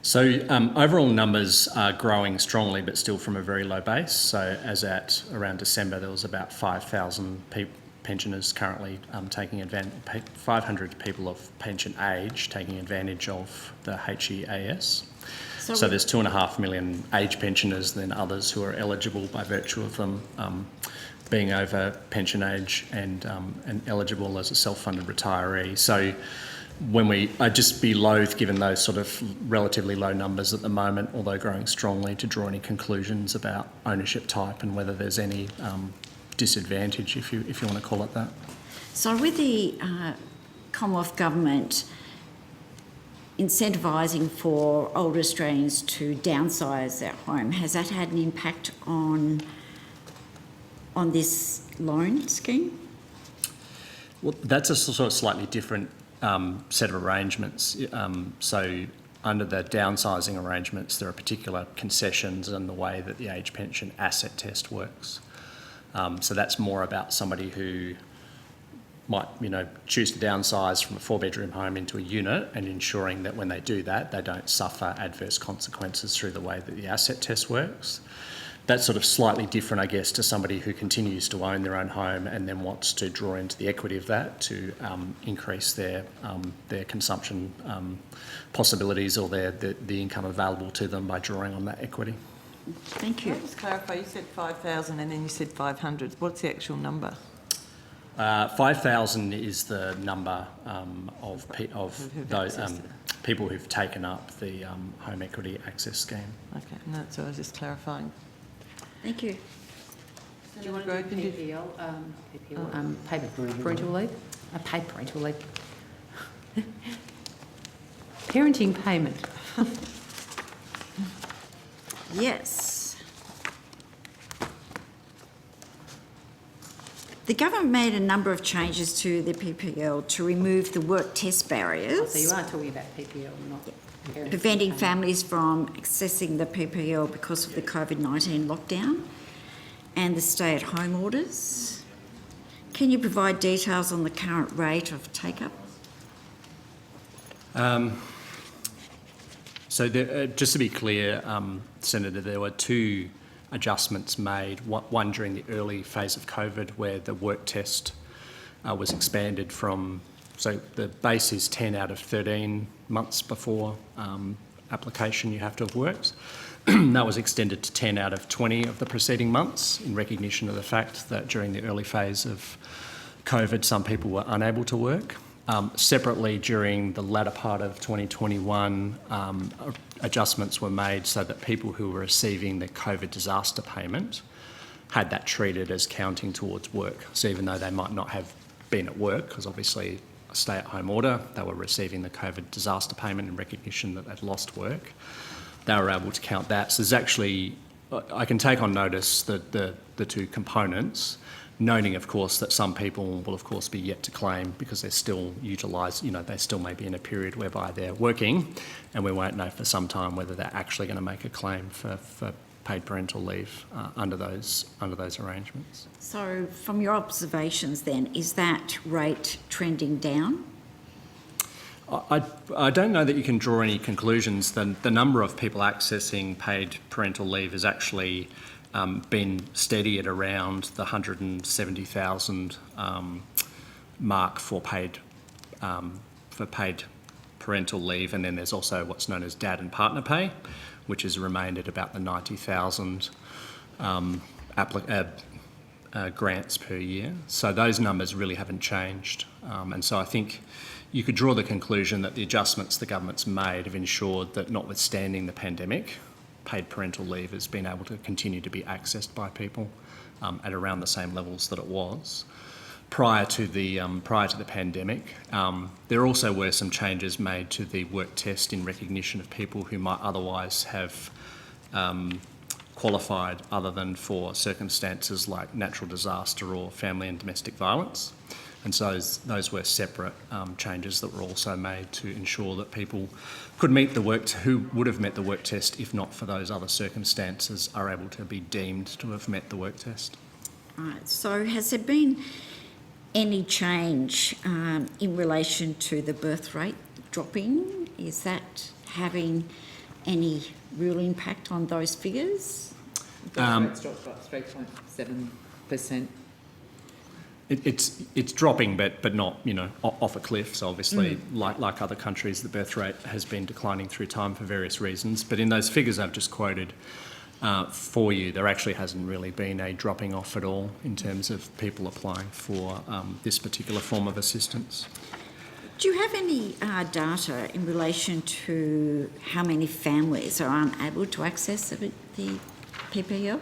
So overall numbers are growing strongly, but still from a very low base. So as at around December, there was about 5,000 pensioners currently taking advantage, 500 people of pension age taking advantage of the HEAS. So there's 2.5 million age pensioners, then others who are eligible by virtue of them being over pension age and eligible as a self-funded retiree. So I'd just be loath, given those sort of relatively low numbers at the moment, although growing strongly, to draw any conclusions about ownership type and whether there's any disadvantage, if you want to call it that. So with the Commonwealth Government incentivising for older Australians to downsize their home, has that had an impact on this loan scheme? Well, that's a sort of slightly different set of arrangements. So under the downsizing arrangements, there are particular concessions in the way that the age pension asset test works. So that's more about somebody who might, choose to downsize from a 4-bedroom home into a unit, and ensuring that when they do that, they don't suffer adverse consequences through the way that the asset test works. That's sort of slightly different, I guess, to somebody who continues to own their own home and then wants to draw into the equity of that to increase their consumption possibilities or the income available to them by drawing on that equity. Thank you. Can I just clarify, you said 5,000 and then you said 500. What's the actual number? 5,000 is the number of those people who've taken up the home equity access scheme. Okay, no, so I was just clarifying. Thank you. Do you want to do PPL? Paid parental leave? Paid parental leave. Parenting payment. Yes. The government made a number of changes to the PPL to remove the work test barriers. So you are talking about PPL, not parents. Preventing families from accessing the PPL because of the COVID-19 lockdown and the stay-at-home orders. Can you provide details on the current rate of take-up? Just to be clear, Senator, there were two adjustments made, one during the early phase of COVID where the work test was expanded from, so the base is 10 out of 13 months before application you have to have worked. That was extended to 10 out of 20 of the preceding months in recognition of the fact that during the early phase of COVID some people were unable to work. Separately, during the latter part of 2021, adjustments were made so that people who were receiving the COVID disaster payment had that treated as counting towards work. So even though they might not have been at work, because obviously a stay-at-home order, they were receiving the COVID disaster payment in recognition that they'd lost work. They were able to count that. So there's actually, I can take on notice the two components, noting, of course, that some people will, of course, be yet to claim because they're still utilised, they still may be in a period whereby they're working, and we won't know for some time whether they're actually going to make a claim for paid parental leave under those arrangements. So from your observations then, is that rate trending down? I don't know that you can draw any conclusions. The number of people accessing paid parental leave has actually been steady at around the 170,000 mark for paid parental leave, and then there's also what's known as dad and partner pay, which has remained at about the 90,000 grants per year. So those numbers really haven't changed, and so I think you could draw the conclusion that the adjustments the government's made have ensured that, notwithstanding the pandemic, paid parental leave has been able to continue to be accessed by people at around the same levels that it was prior to the pandemic. There also were some changes made to the work test in recognition of people who might otherwise have qualified other than for circumstances like natural disaster or family and domestic violence. And so those were separate changes that were also made to ensure that people could meet who would have met the work test if not for those other circumstances are able to be deemed to have met the work test. Right. So has there been any change in relation to the birth rate dropping? Is that having any real impact on those figures? Birth rate's dropped by 3.7%. It's dropping, but not off a cliff. So obviously, like other countries, the birth rate has been declining through time for various reasons. But in those figures I've just quoted for you, there actually hasn't really been a dropping off at all in terms of people applying for this particular form of assistance. Do you have any data in relation to how many families are unable to access the PPL?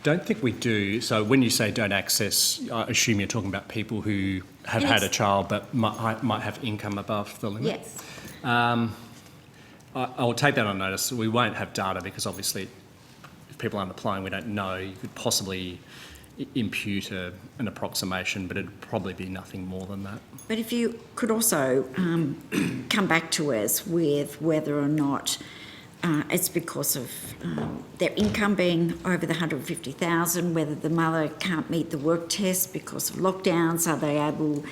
Don't think we do. So when you say don't access, I assume you're talking about people who have had a child but might have income above the limit? Yes. I'll take that on notice. We won't have data because obviously if people aren't applying, we don't know. You could possibly impute an approximation, but it'd probably be nothing more than that. But if you could also come back to us with whether or not it's because of their income being over the 150,000, whether the mother can't meet the work test because of lockdowns, are they able,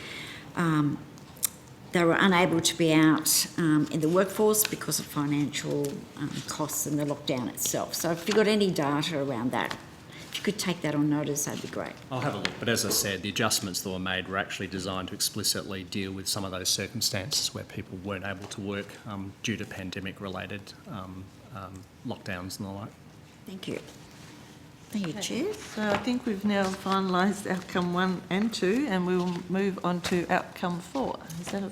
they were unable to be out in the workforce because of financial costs and the lockdown itself. So if you've got any data around that, if you could take that on notice, that'd be great. I'll have a look, but as I said, the adjustments that were made were actually designed to explicitly deal with some of those circumstances where people weren't able to work due to pandemic-related lockdowns and the like. Thank you. Thank you, Chair. So I think we've now finalised outcome 1 and 2, and we will move on to outcome 4. Is that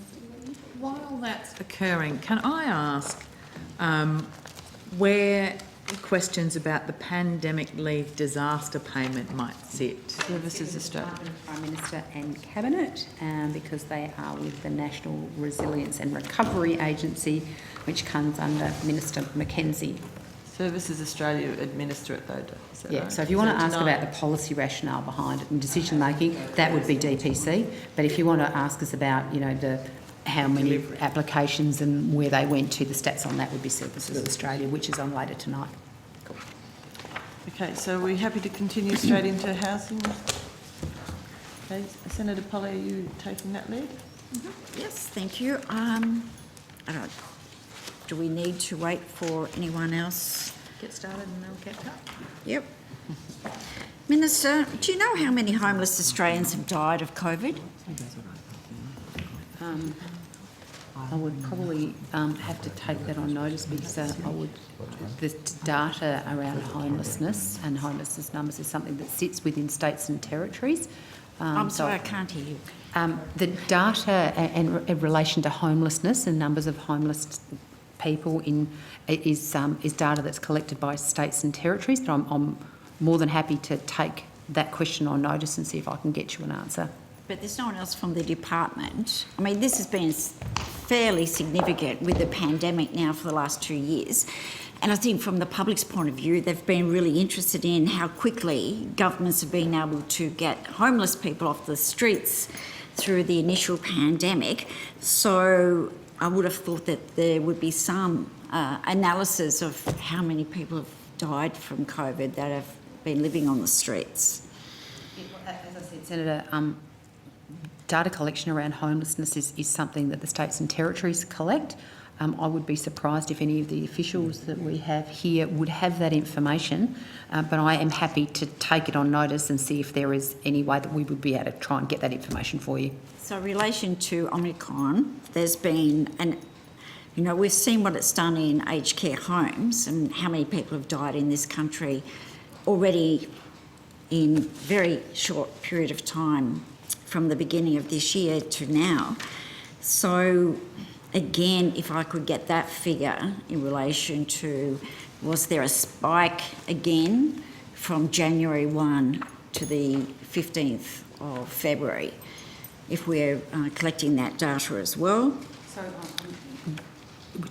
While that's occurring, can I ask where questions about the pandemic leave disaster payment might sit? Services Australia. Prime Minister and Cabinet, because they are with the National Resilience and Recovery Agency, which comes under Minister Mackenzie. Services Australia administer it though, is that Yeah, right? so if you want to So ask deny- about the policy rationale behind it and decision making, that would be DPC. But if you want to ask us about, how many applications and where they went to, the stats on that would be Services Australia, which is on later tonight. Okay, so are we happy to continue straight into housing? Okay, Senator Polly, are you taking that lead? Yes, thank you. Do we need to wait for anyone else? Get started and they'll get up. Yep. Minister, do you know how many homeless Australians have died of COVID? I would probably have to take that on notice because the data around homelessness and homelessness numbers is something that sits within states and territories. I'm sorry, I can't hear you. The data in relation to homelessness and numbers of homeless people is data that's collected by states and territories, but I'm more than happy to take that question on notice and see if I can get you an answer. But there's no one else from the department. I mean, this has been fairly significant with the pandemic now for the last 2 years. And I think from the public's point of view, they've been really interested in how quickly governments have been able to get homeless people off the streets through the initial pandemic. So I would have thought that there would be some analysis of how many people have died from COVID that have been living on the streets. As I said, Senator, data collection around homelessness is something that the states and territories collect. I would be surprised if any of the officials that we have here would have that information, but I am happy to take it on notice and see if there is any way that we would be able to try and get that information for you. So in relation to Omicron, there's been we've seen what it's done in aged care homes and how many people have died in this country already in a very short period of time from the beginning of this year to now. So again, if I could get that figure in relation to, was there a spike again from January 1 to the 15th of February, if we're collecting that data as well? So,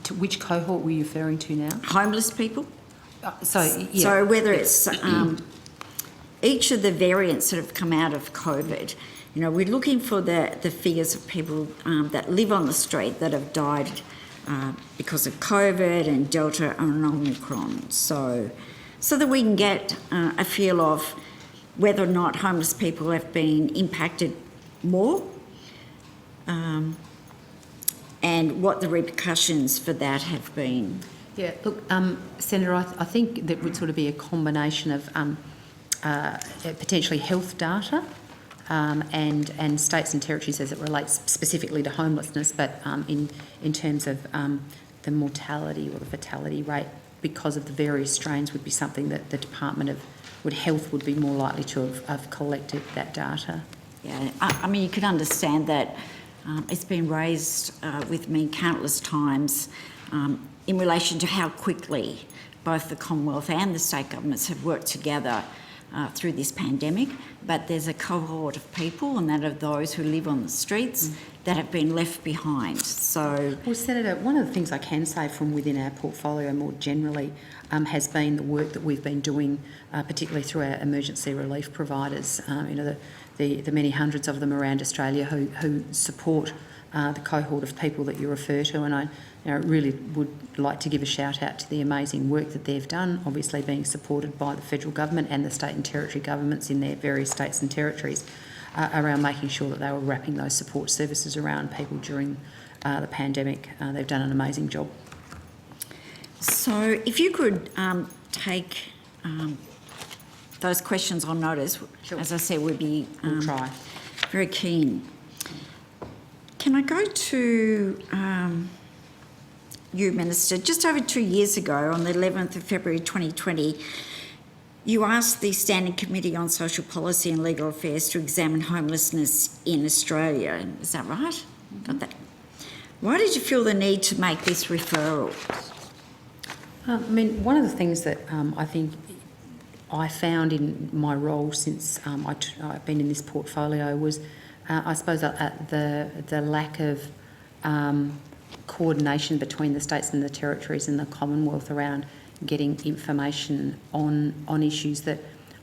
to which cohort were you referring to now? Homeless people. So whether it's each of the variants that have come out of COVID, we're looking for the figures of people that live on the street that have died because of COVID and Delta and Omicron. So that we can get a feel of whether or not homeless people have been impacted more and what the repercussions for that have been. Yeah, look, Senator, I think that would sort of be a combination of potentially health data and states and territories as it relates specifically to homelessness, but in terms of the mortality or the fatality rate because of the various strains would be something that the Department of Health would be more likely to have collected that data. Yeah, I mean, you could understand that it's been raised with me countless times in relation to how quickly both the Commonwealth and the state governments have worked together through this pandemic, but there's a cohort of people, and that are those who live on the streets, that have been left behind. So, well, Senator, one of the things I can say from within our portfolio more generally has been the work that we've been doing, particularly through our emergency relief providers. The many hundreds of them around Australia who support the cohort of people that you refer to, and I really would like to give a shout out to the amazing work that they've done, obviously being supported by the federal government and the state and territory governments in their various states and territories around making sure that they were wrapping those support services around people during the pandemic. They've done an amazing job. So if you could take those questions on notice, sure. As I said, we'd be we'll try. Very keen. Can I go to you, Minister? Just over 2 years ago, on the 11th of February 2020, you asked the Standing Committee on Social Policy and Legal Affairs to examine homelessness in Australia. Is that right? Got that? Why did you feel the need to make this referral? I mean, one of the things that I think I found in my role since I've been in this portfolio was, I suppose, the lack of coordination between the states and the territories and the Commonwealth around getting information on issues that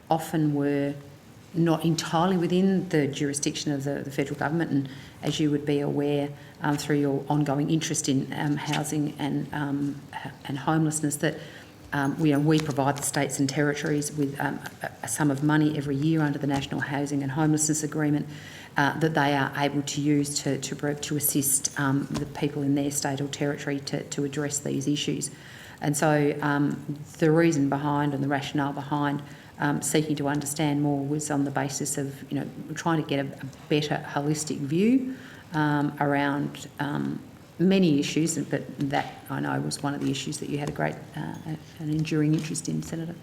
often were not entirely within the jurisdiction of the federal government. And as you would be aware, through your ongoing interest in housing and homelessness, that we provide the states and territories with a sum of money every year under the National Housing and Homelessness Agreement that they are able to use to assist the people in their state or territory to address these issues. And so the reason behind and the rationale behind seeking to understand more was on the basis of trying to get a better holistic view around many issues, but that I know was one of the issues that you had a great an enduring interest in, Senator.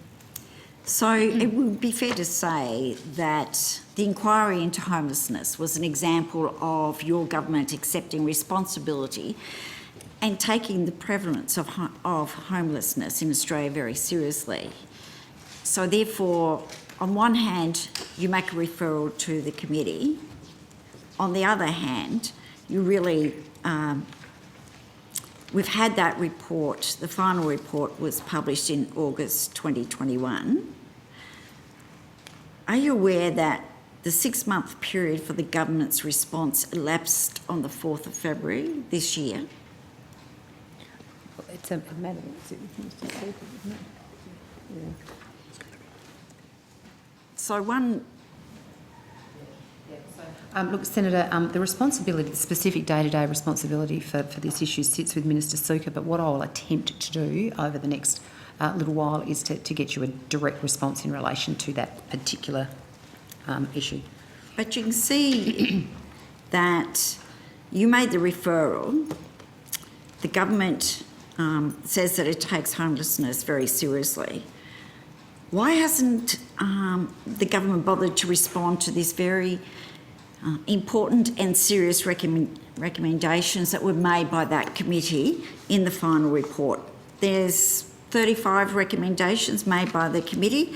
So it would be fair to say that the inquiry into homelessness was an example of your government accepting responsibility and taking the prevalence of homelessness in Australia very seriously. So therefore, on one hand, you make a referral to the committee. On the other hand, you really, we've had that report. The final report was published in August 2021. Are you aware that the 6-month period for the government's response elapsed on the 4th of February this year? It's a matter of people, isn't it? Yeah. So one... Look, Senator, the responsibility, the specific day-to-day responsibility for this issue sits with Minister Sukkar, but what I will attempt to do over the next little while is to get you a direct response in relation to that particular issue. But you can see that you made the referral. The government says that it takes homelessness very seriously. Why hasn't the government bothered to respond to this very important and serious recommendations that were made by that committee in the final report? There's 35 recommendations made by the committee.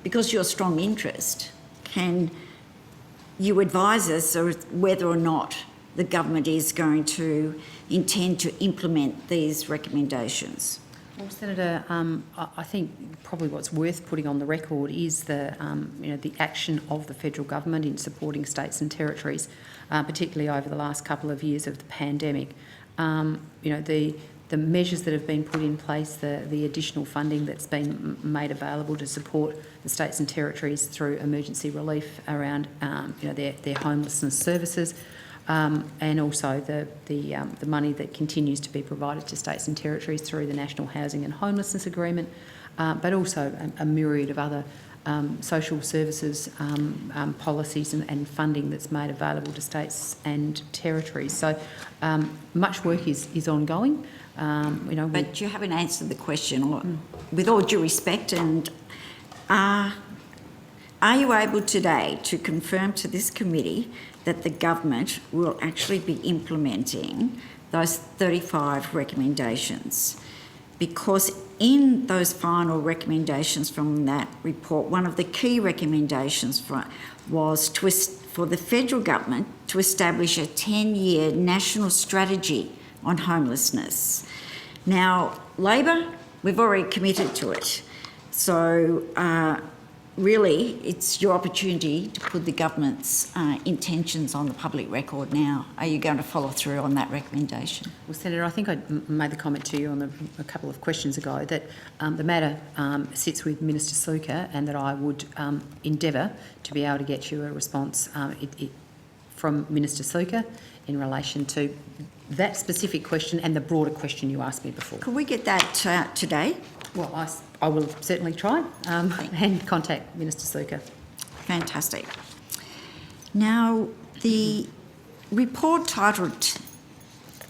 Because your strong interest, can you advise us whether or not the government is going to intend to implement these recommendations? Well, Senator, I think probably what's worth putting on the record is the action of the federal government in supporting states and territories, particularly over the last couple of years of the pandemic. The measures that have been put in place, the additional funding that's been made available to support the states and territories through emergency relief around their homelessness services. And also the money that continues to be provided to states and territories through the National Housing and Homelessness Agreement, but also a myriad of other social services policies and funding that's made available to states and territories. So much work is ongoing. But you haven't answered the question. With all due respect, and are you able today to confirm to this committee that the government will actually be implementing those 35 recommendations? Because in those final recommendations from that report, one of the key recommendations was for the federal government to establish a 10-year national strategy on homelessness. Now, Labor, we've already committed to it. So really, it's your opportunity to put the government's intentions on the public record now. Are you going to follow through on that recommendation? Well, Senator, I think I made the comment to you on a couple of questions ago that the matter sits with Minister Sukkar, and that I would endeavour to be able to get you a response from Minister Sukkar in relation to that specific question and the broader question you asked me before. Could we get that today? Well, I will certainly try and contact Minister Sukkar. Fantastic. Now, the report titled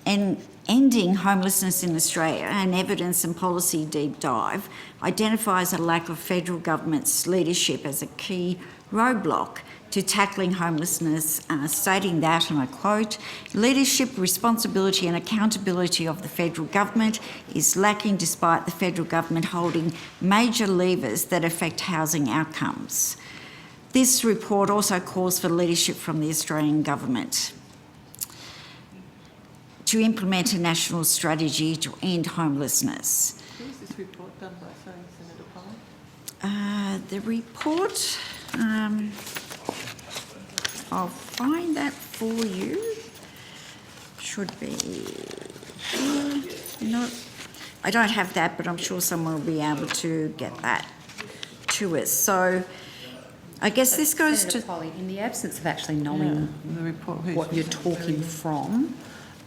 Ending Homelessness in Australia, an Evidence and Policy Deep Dive, identifies a lack of federal government's leadership as a key roadblock to tackling homelessness, stating that, and I quote, leadership, responsibility and accountability of the federal government is lacking despite the federal government holding major levers that affect housing outcomes. This report also calls for leadership from the Australian government. to implement a national strategy to end homelessness. Who's this report done by, sorry, Senator Polley? The report, I'll find that for you. Should be here. No, I don't have that, but I'm sure someone will be able to get that to us. So I guess this goes Senator to... Polley, in the absence of actually knowing the report, what you're talking from,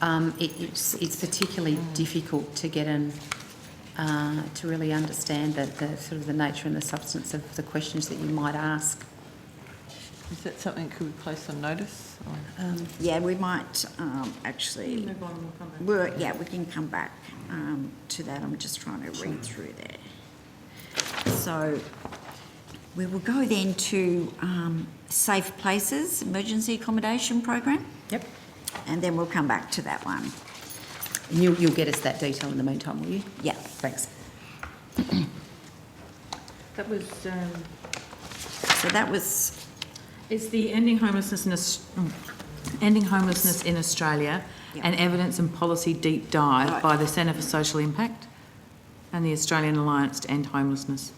it's particularly difficult to get to really understand the sort of the nature and the substance of the questions that you might ask. Is that something that could be placed on notice? yeah, we might actually... Move on and we'll come back. Yeah, we can come back to that. I'm just trying to read through there. So we will go then to Safe Places Emergency Accommodation Program. Yep. And then we'll come back to that one. And you'll get us that detail in the meantime, will you? Yeah. Thanks. That was... So that was... It's the Ending Homelessness in Australia, an evidence and policy deep dive by the Centre for Social Impact and the Australian Alliance to End Homelessness.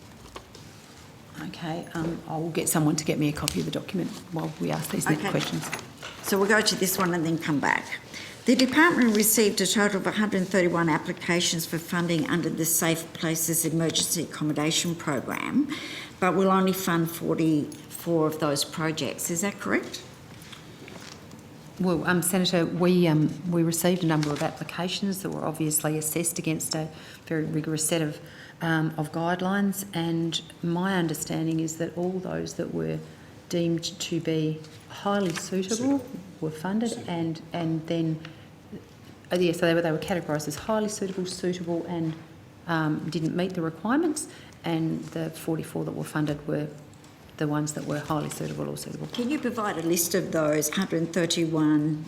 Okay, I will get someone to get me a copy of the document while we ask these next questions. So we'll go to this one and then come back. The department received a total of 131 applications for funding under the Safe Places Emergency Accommodation Program, but will only fund 44 of those projects. Is that correct? Well, Senator, we received a number of applications that were obviously assessed against a very rigorous set of guidelines, and my understanding is that all those that were deemed to be highly suitable were funded, and then so they were categorised as highly suitable, and didn't meet the requirements, and the 44 that were funded were the ones that were highly suitable or suitable. Can you provide a list of those 131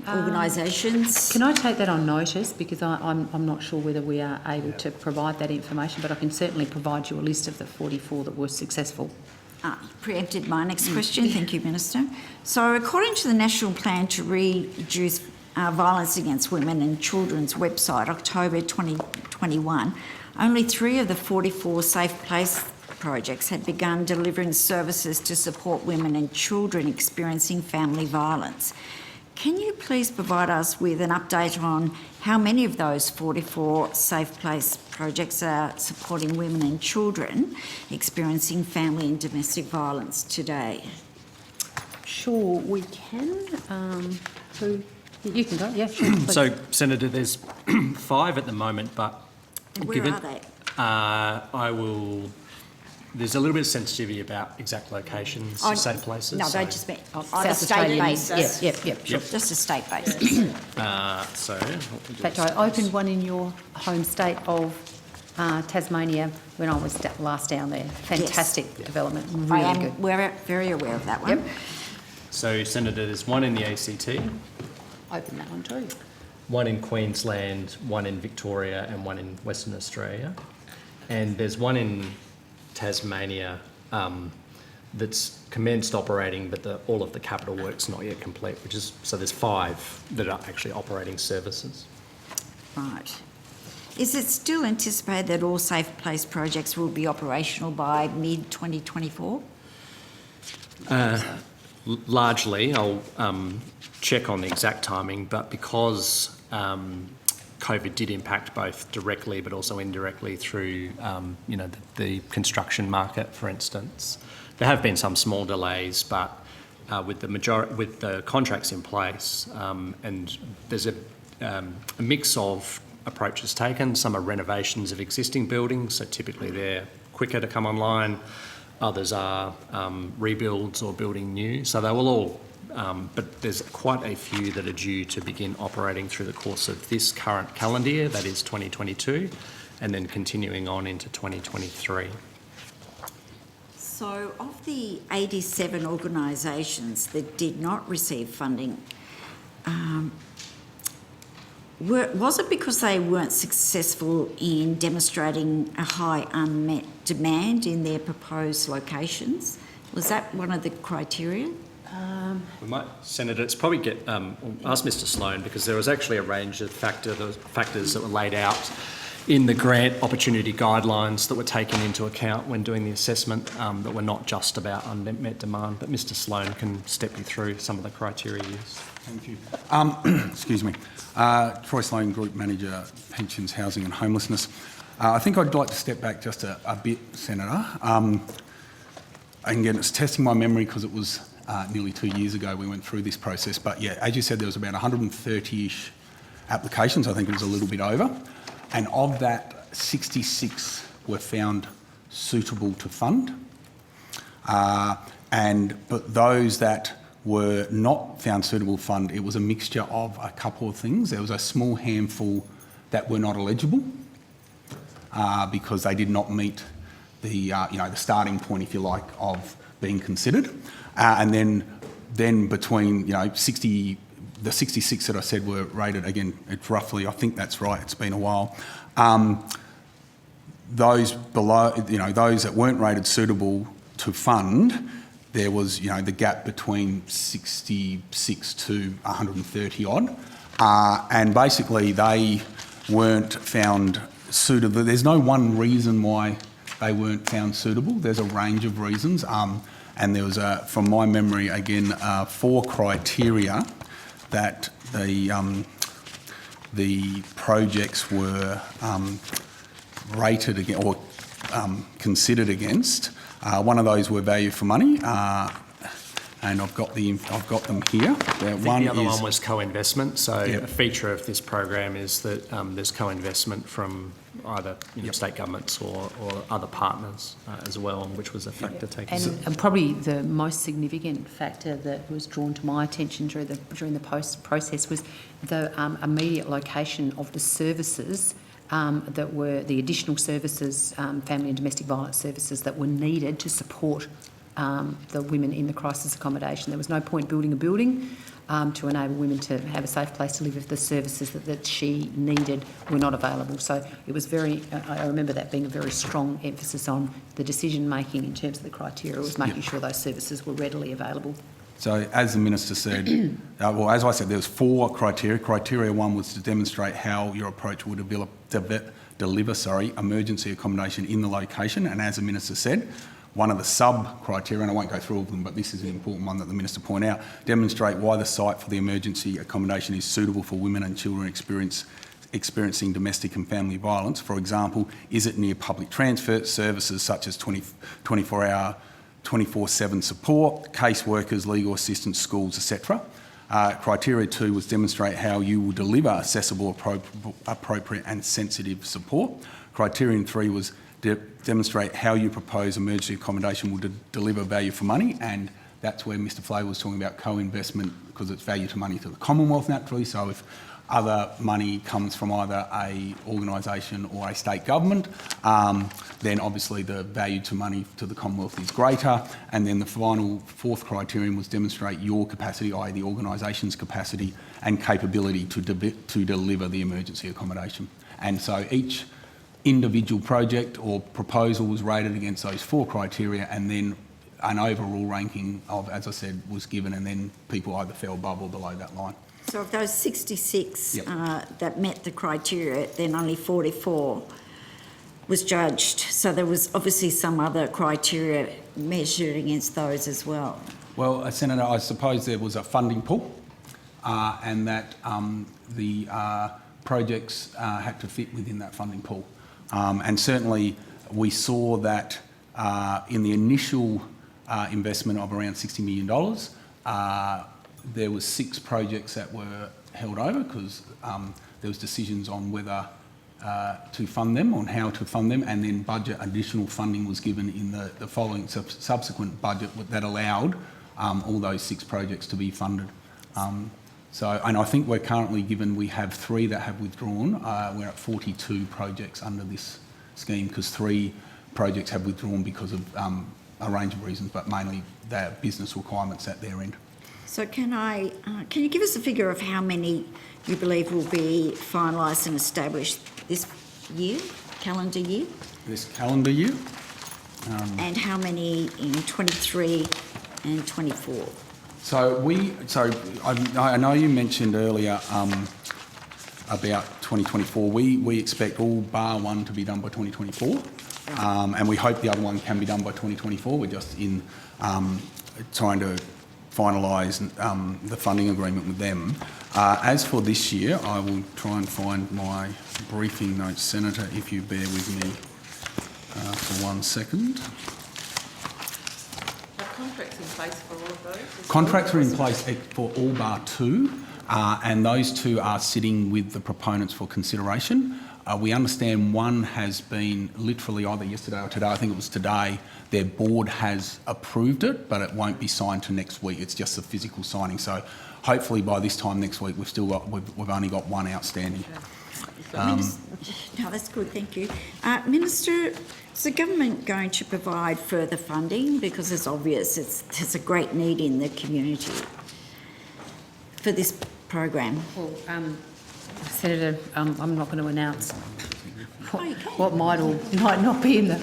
organisations? Can I take that on notice, because I'm not sure whether we are able to provide that information, but I can certainly provide you a list of the 44 that were successful. Preempted my next question. Thank you, Minister. So according to the National Plan to Reduce Violence Against Women and Children's website, October 2021, only 3 of the 44 Safe Place projects had begun delivering services to support women and children experiencing family violence. Can you please provide us with an update on how many of those 44 Safe Place projects are supporting women and children experiencing family and domestic violence today? Sure, we can. You can go, yeah, sure. Please. So, Senator, there's 5 at the moment, but And where are they? I will... There's a little bit of sensitivity about exact locations, safe places. No, so, they just meant on a South state Australian, basis. Yep. Just a state basis. In fact, I opened one in your home state of Tasmania when I was last down there. Fantastic development, really good. We're very aware of that one. Yep. So, Senator, there's one in the ACT, Open that one too. one in Queensland, one in Victoria and one in Western Australia. And there's one in Tasmania that's commenced operating, but all of the capital work's not yet complete, so there's 5 that are actually operating services. Right. Is it still anticipated that all Safe Place projects will be operational by mid-2024? Largely, I'll check on the exact timing, but because COVID did impact both directly but also indirectly through, the construction market, for instance. There have been some small delays, but with the contracts in place, and there's a mix of approaches taken. Some are renovations of existing buildings, so typically they're quicker to come online. Others are rebuilds or building new. So they will all, but there's quite a few that are due to begin operating through the course of this current calendar year, that is 2022, and then continuing on into 2023. So of the 87 organisations that did not receive funding, was it because they weren't successful in demonstrating a high unmet demand in their proposed locations? Was that one of the criteria? We might, Senator, it's probably ask Mr Sloan, because there was actually a range of factors that were laid out in the grant opportunity guidelines that were taken into account when doing the assessment, that were not just about unmet demand. But Mr Sloan can step you through some of the criteria used. Thank you. Excuse me. Troy Sloan, Group Manager, Pensions, Housing and Homelessness. I think I'd like to step back just a bit, Senator. And again, it's testing my memory because it was nearly 2 years ago we went through this process. But yeah, as you said, there was about 130-ish applications. I think it was a little bit over. And of that, 66 were found suitable to fund. But those that were not found suitable to fund, it was a mixture of a couple of things. There was a small handful that were not eligible because they did not meet the the starting point, if you like, of being considered. And then between the 66 that I said were rated, again, it's roughly, I think that's right, it's been a while. Those below, those that weren't rated suitable to fund, there was, the gap between 66 to 130 odd. And basically they weren't found suitable. There's no one reason why they weren't found suitable. There's a range of reasons. And there was, from my memory, again, 4 criteria that the projects were rated against or considered against. One of those were value for money, and I've got them here. The other one was co-investment. So a feature of this program is that there's co-investment from either state governments or other partners as well, which was a factor taken. And probably the most significant factor that was drawn to my attention during the process was the immediate location of the services that were the additional services, family and domestic violence services that were needed to support the women in the crisis accommodation. There was no point building a building to enable women to have a safe place to live if the services that she needed were not available. So it was I remember that being a very strong emphasis on the decision making in terms of the criteria, was making sure those services were readily available. So as the Minister said, as I said, there was 4 criteria. Criteria 1 was to demonstrate how your approach would deliver emergency accommodation in the location. And as the Minister said, one of the sub-criteria, and I won't go through all of them, but this is an important one that the Minister pointed out, demonstrate why the site for the emergency accommodation is suitable for women and children experiencing domestic and family violence. For example, is it near public transport services such as 24-hour, 24/7 support, caseworkers, legal assistance, schools, etc. Criteria 2 was demonstrate how you will deliver accessible, appropriate and sensitive support. Criterion 3 was demonstrate how you propose emergency accommodation will deliver value for money, and that's where Mr Flavor was talking about co-investment, because it's value to money to the Commonwealth naturally. So if other money comes from either a organisation or a state government, then obviously the value to money to the Commonwealth is greater. And then the final 4th criterion was demonstrate your capacity, i.e. the organisation's capacity and capability to deliver the emergency accommodation. And so each individual project or proposal was rated against those 4 criteria, and then an overall ranking of, as I said, was given, and then people either fell above or below that line. So of those 66 that met the criteria, then only 44 was judged. So there was obviously some other criteria measured against those as well. Well, Senator, I suppose there was a funding pool, and that the projects had to fit within that funding pool. And certainly we saw that in the initial investment of around $60 million, there was 6 projects that were held over because there was decisions on whether to fund them, on how to fund them, and then additional funding was given in the following subsequent budget that allowed all those 6 projects to be funded. And I think we're currently we have 3 that have withdrawn. We're at 42 projects under this scheme because 3 projects have withdrawn because of a range of reasons, but mainly their business requirements at their end. So can you give us a figure of how many you believe will be finalised and established this year, calendar year? This calendar year. And how many in 23 and 24? I know you mentioned earlier about 2024. We expect all bar one to be done by 2024, and we hope the other one can be done by 2024. We're just in trying to finalise the funding agreement with them. As for this year, I will try and find my briefing notes, Senator, if you bear with me for 1 second. Are contracts in place for all of those? Contracts are in place for all bar two, and those two are sitting with the proponents for consideration. We understand one has been literally either yesterday or today, I think it was today, their board has approved it, but it won't be signed till next week. It's just a physical signing. So hopefully by this time next week, we've only got one outstanding. No, that's good, thank you. Minister, is the government going to provide further funding? Because it's obvious there's a great need in the community for this program. Well, Senator, I'm not going to announce what might or might not be in the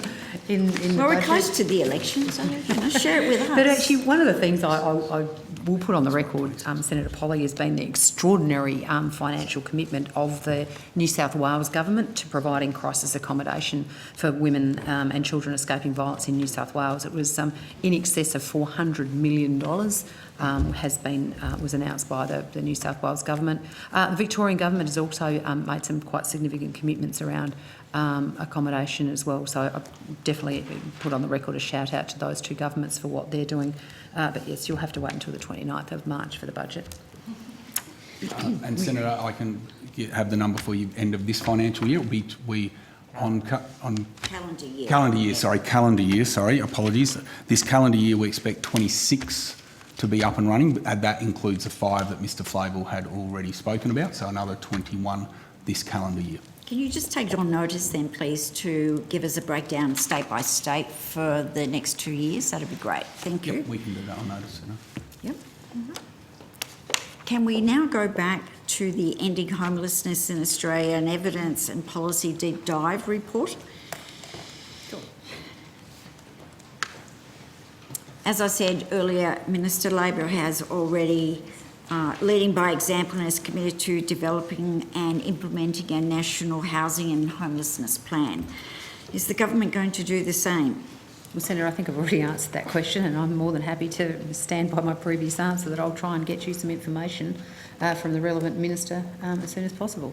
Well, we're close to the election, so share it with us. But actually, one of the things I will put on the record, Senator Polley, has been the extraordinary financial commitment of the New South Wales government to providing crisis accommodation for women and children escaping violence in New South Wales. It was in excess of $400 million. Was announced by the New South Wales government. The Victorian government has also made some quite significant commitments around accommodation as well. So I definitely put on the record a shout out to those two governments for what they're doing. But yes, you'll have to wait until the 29th of March for the budget. And Senator, I can have the number for you end of this financial year. It'll be on calendar year. Calendar year, sorry, apologies. This calendar year we expect 26 to be up and running, and that includes the 5 that Mr Flavel had already spoken about, so another 21 this calendar year. Can you just take it on notice then, please, to give us a breakdown state by state for the next 2 years? That'd be great. Thank you. Yep, we can do that on notice, Senator. Yep. Can we now go back to the Ending Homelessness in Australia and Evidence and Policy Deep Dive report? As I said earlier, Minister Labor has already, leading by example, and is committed to developing and implementing a national housing and homelessness plan. Is the government going to do the same? Well, Senator, I think I've already answered that question, and I'm more than happy to stand by my previous answer that I'll try and get you some information from the relevant minister as soon as possible.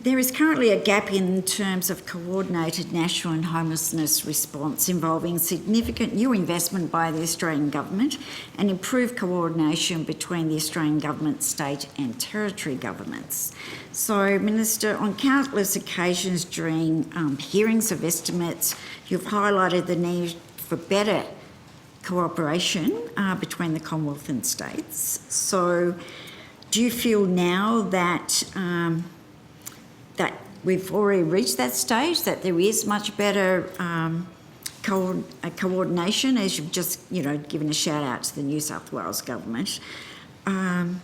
There is currently a gap in terms of coordinated national and homelessness response involving significant new investment by the Australian government and improved coordination between the Australian government, state and territory governments. So, Minister, on countless occasions during hearings of estimates, you've highlighted the need for better cooperation between the Commonwealth and states. So, do you feel now that that we've already reached that stage, that there is much better coordination, as you've just, given a shout out to the New South Wales government? Can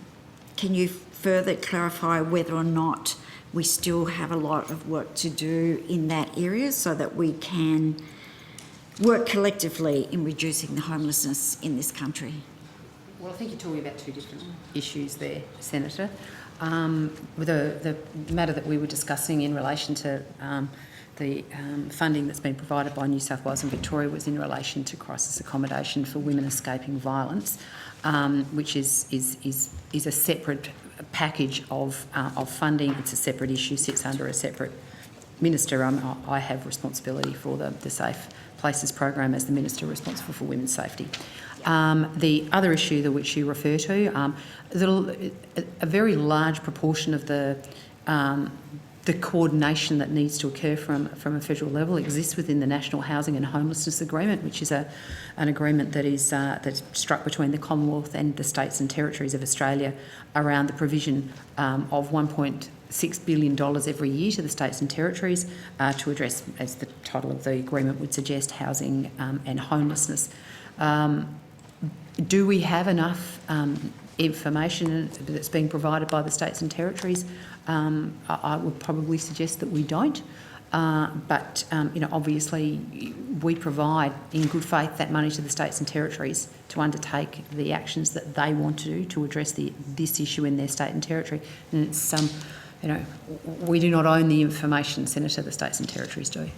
you further clarify whether or not we still have a lot of work to do in that area so that we can work collectively in reducing the homelessness in this country? Well, I think you're talking about two different issues there, Senator. The matter that we were discussing in relation to the funding that's been provided by New South Wales and Victoria was in relation to crisis accommodation for women escaping violence, which is a separate package of funding. It's a separate issue, sits under a separate minister. I have responsibility for the Safe Places program as the minister responsible for women's safety. The other issue that which you refer to, a very large proportion of the coordination that needs to occur from a federal level exists within the National Housing and Homelessness Agreement, which is an agreement that is that's struck between the Commonwealth and the states and territories of Australia around the provision of $1.6 billion every year to the states and territories to address, as the title of the agreement would suggest, housing and homelessness. Do we have enough information that's being provided by the states and territories? I would probably suggest that we don't. But obviously we provide in good faith that money to the states and territories to undertake the actions that they want to do to address this issue in their state and territory. And it's, we do not own the information, Senator, the states and territories do.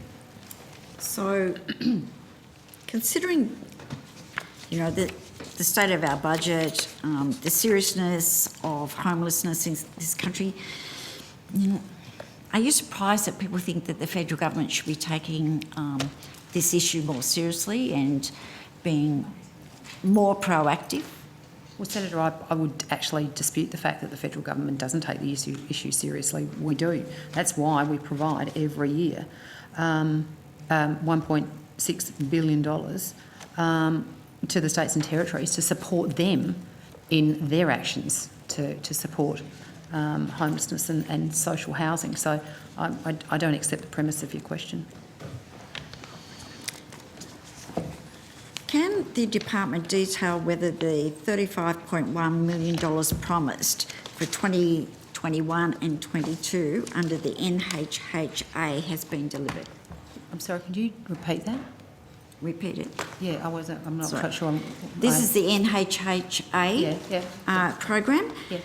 So, considering, the state of our budget, the seriousness of homelessness in this country, are you surprised that people think that the federal government should be taking this issue more seriously and being more proactive? Well, Senator, I would actually dispute the fact that the federal government doesn't take the issue seriously. We do. That's why we provide every year $1.6 billion to the states and territories to support them in their actions to support homelessness and social housing. So I don't accept the premise of your question. Can the department detail whether the $35.1 million promised for 2021 and 22 under the NHHA has been delivered? I'm sorry, could you repeat that? Repeat it. Yeah, I'm not quite sure. This is the NHHA program. Yeah.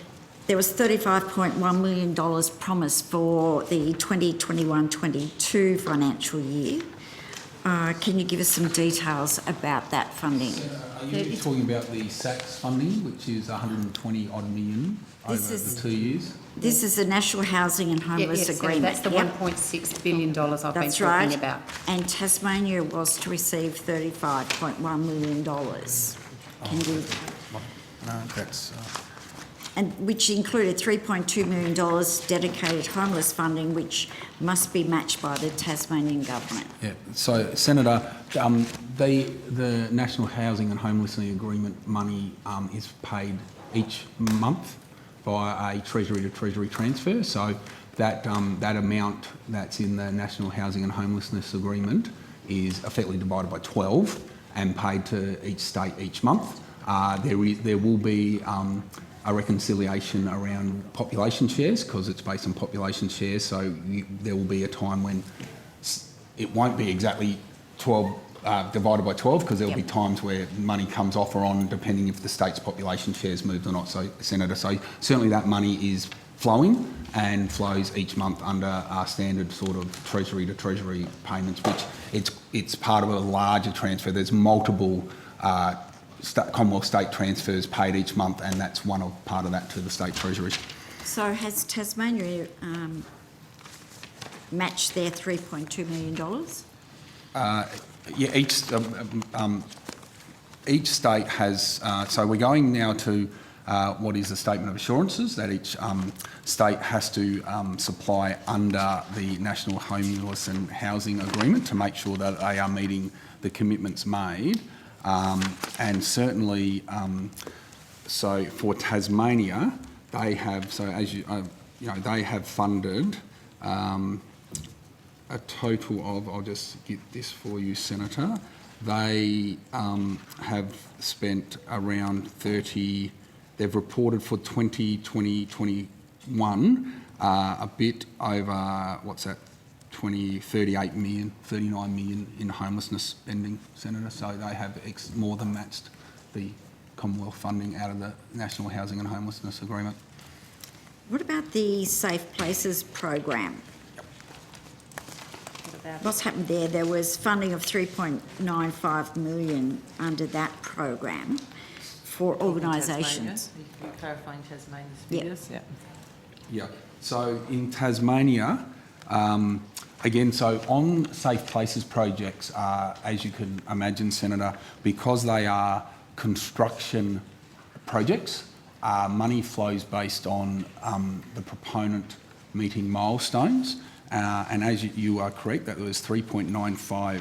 There was $35.1 million promised for the 2021-22 financial year. Can you give us some details about that funding? Are you talking about the SACS funding, which is 120 odd million over the 2 years? This is the National Housing and Homeless Agreement. That's the $1.6 billion I've been talking about. And Tasmania was to receive $35.1 million. Can you? No, that's... And which included $3.2 million dedicated homeless funding, which must be matched by the Tasmanian government. Yeah. So, Senator, the National Housing and Homelessness Agreement money is paid each month by a Treasury to Treasury transfer. So that amount that's in the National Housing and Homelessness Agreement is effectively divided by 12 and paid to each state each month. There will be a reconciliation around population shares because it's based on population shares, so there will be a time when it won't be exactly 12 divided by 12 because there will be times where money comes off or on depending if the state's population shares moved or not. So, Senator, so certainly that money is flowing and flows each month under our standard sort of Treasury to Treasury payments, which it's part of a larger transfer. There's multiple Commonwealth state transfers paid each month, and that's part of that to the state treasuries. So has Tasmania matched their $3.2 million? Yeah, each state has. So we're going now to what is the statement of assurances that each state has to supply under the National Homeless and Housing Agreement to make sure that they are meeting the commitments made. And certainly, so for Tasmania, they have, so as they have funded a total of, I'll just get this for you, Senator, they have spent around 30, they've reported for 2020-21 a bit over, 39 million in homelessness spending, Senator. So they have more than matched the Commonwealth funding out of the National Housing and Homelessness Agreement. What about the Safe Places program? What's happened there? There was funding of $3.95 million under that program for organisations. You're clarifying Tasmania's figures? Yep. Yeah. So in Tasmania, again, so on Safe Places projects, as you can imagine, Senator, because they are construction projects, money flows based on the proponent meeting milestones. And as you are correct, that there was $3.95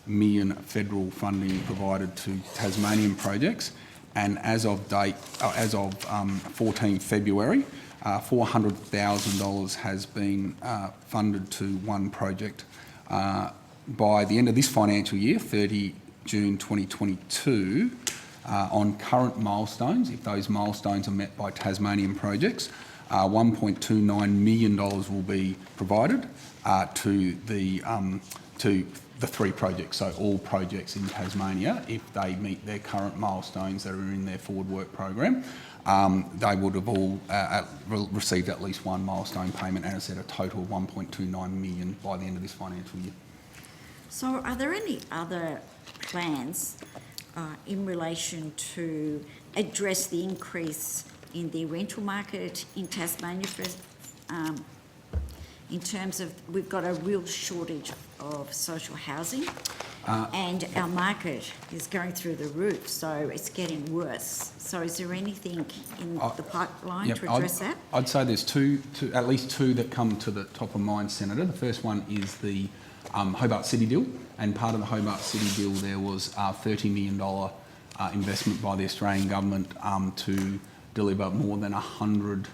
million federal funding provided to Tasmanian projects. And as of 14 February, $400,000 has been funded to one project. By the end of this financial year, 30 June 2022, on current milestones, if those milestones are met by Tasmanian projects, $1.29 million will be provided to the 3 projects, so all projects in Tasmania, if they meet their current milestones that are in their forward work program. They would have all received at least one milestone payment, and it's at a total of $1.29 million by the end of this financial year. So are there any other plans in relation to address the increase in the rental market in Tasmania in terms of we've got a real shortage of social housing and our market is going through the roof, so it's getting worse. So is there anything in the pipeline to address that? I'd say there's at least two that come to the top of mind, Senator. The first one is the Hobart City deal, and part of the Hobart City deal there was a $30 million investment by the Australian government to deliver more than 100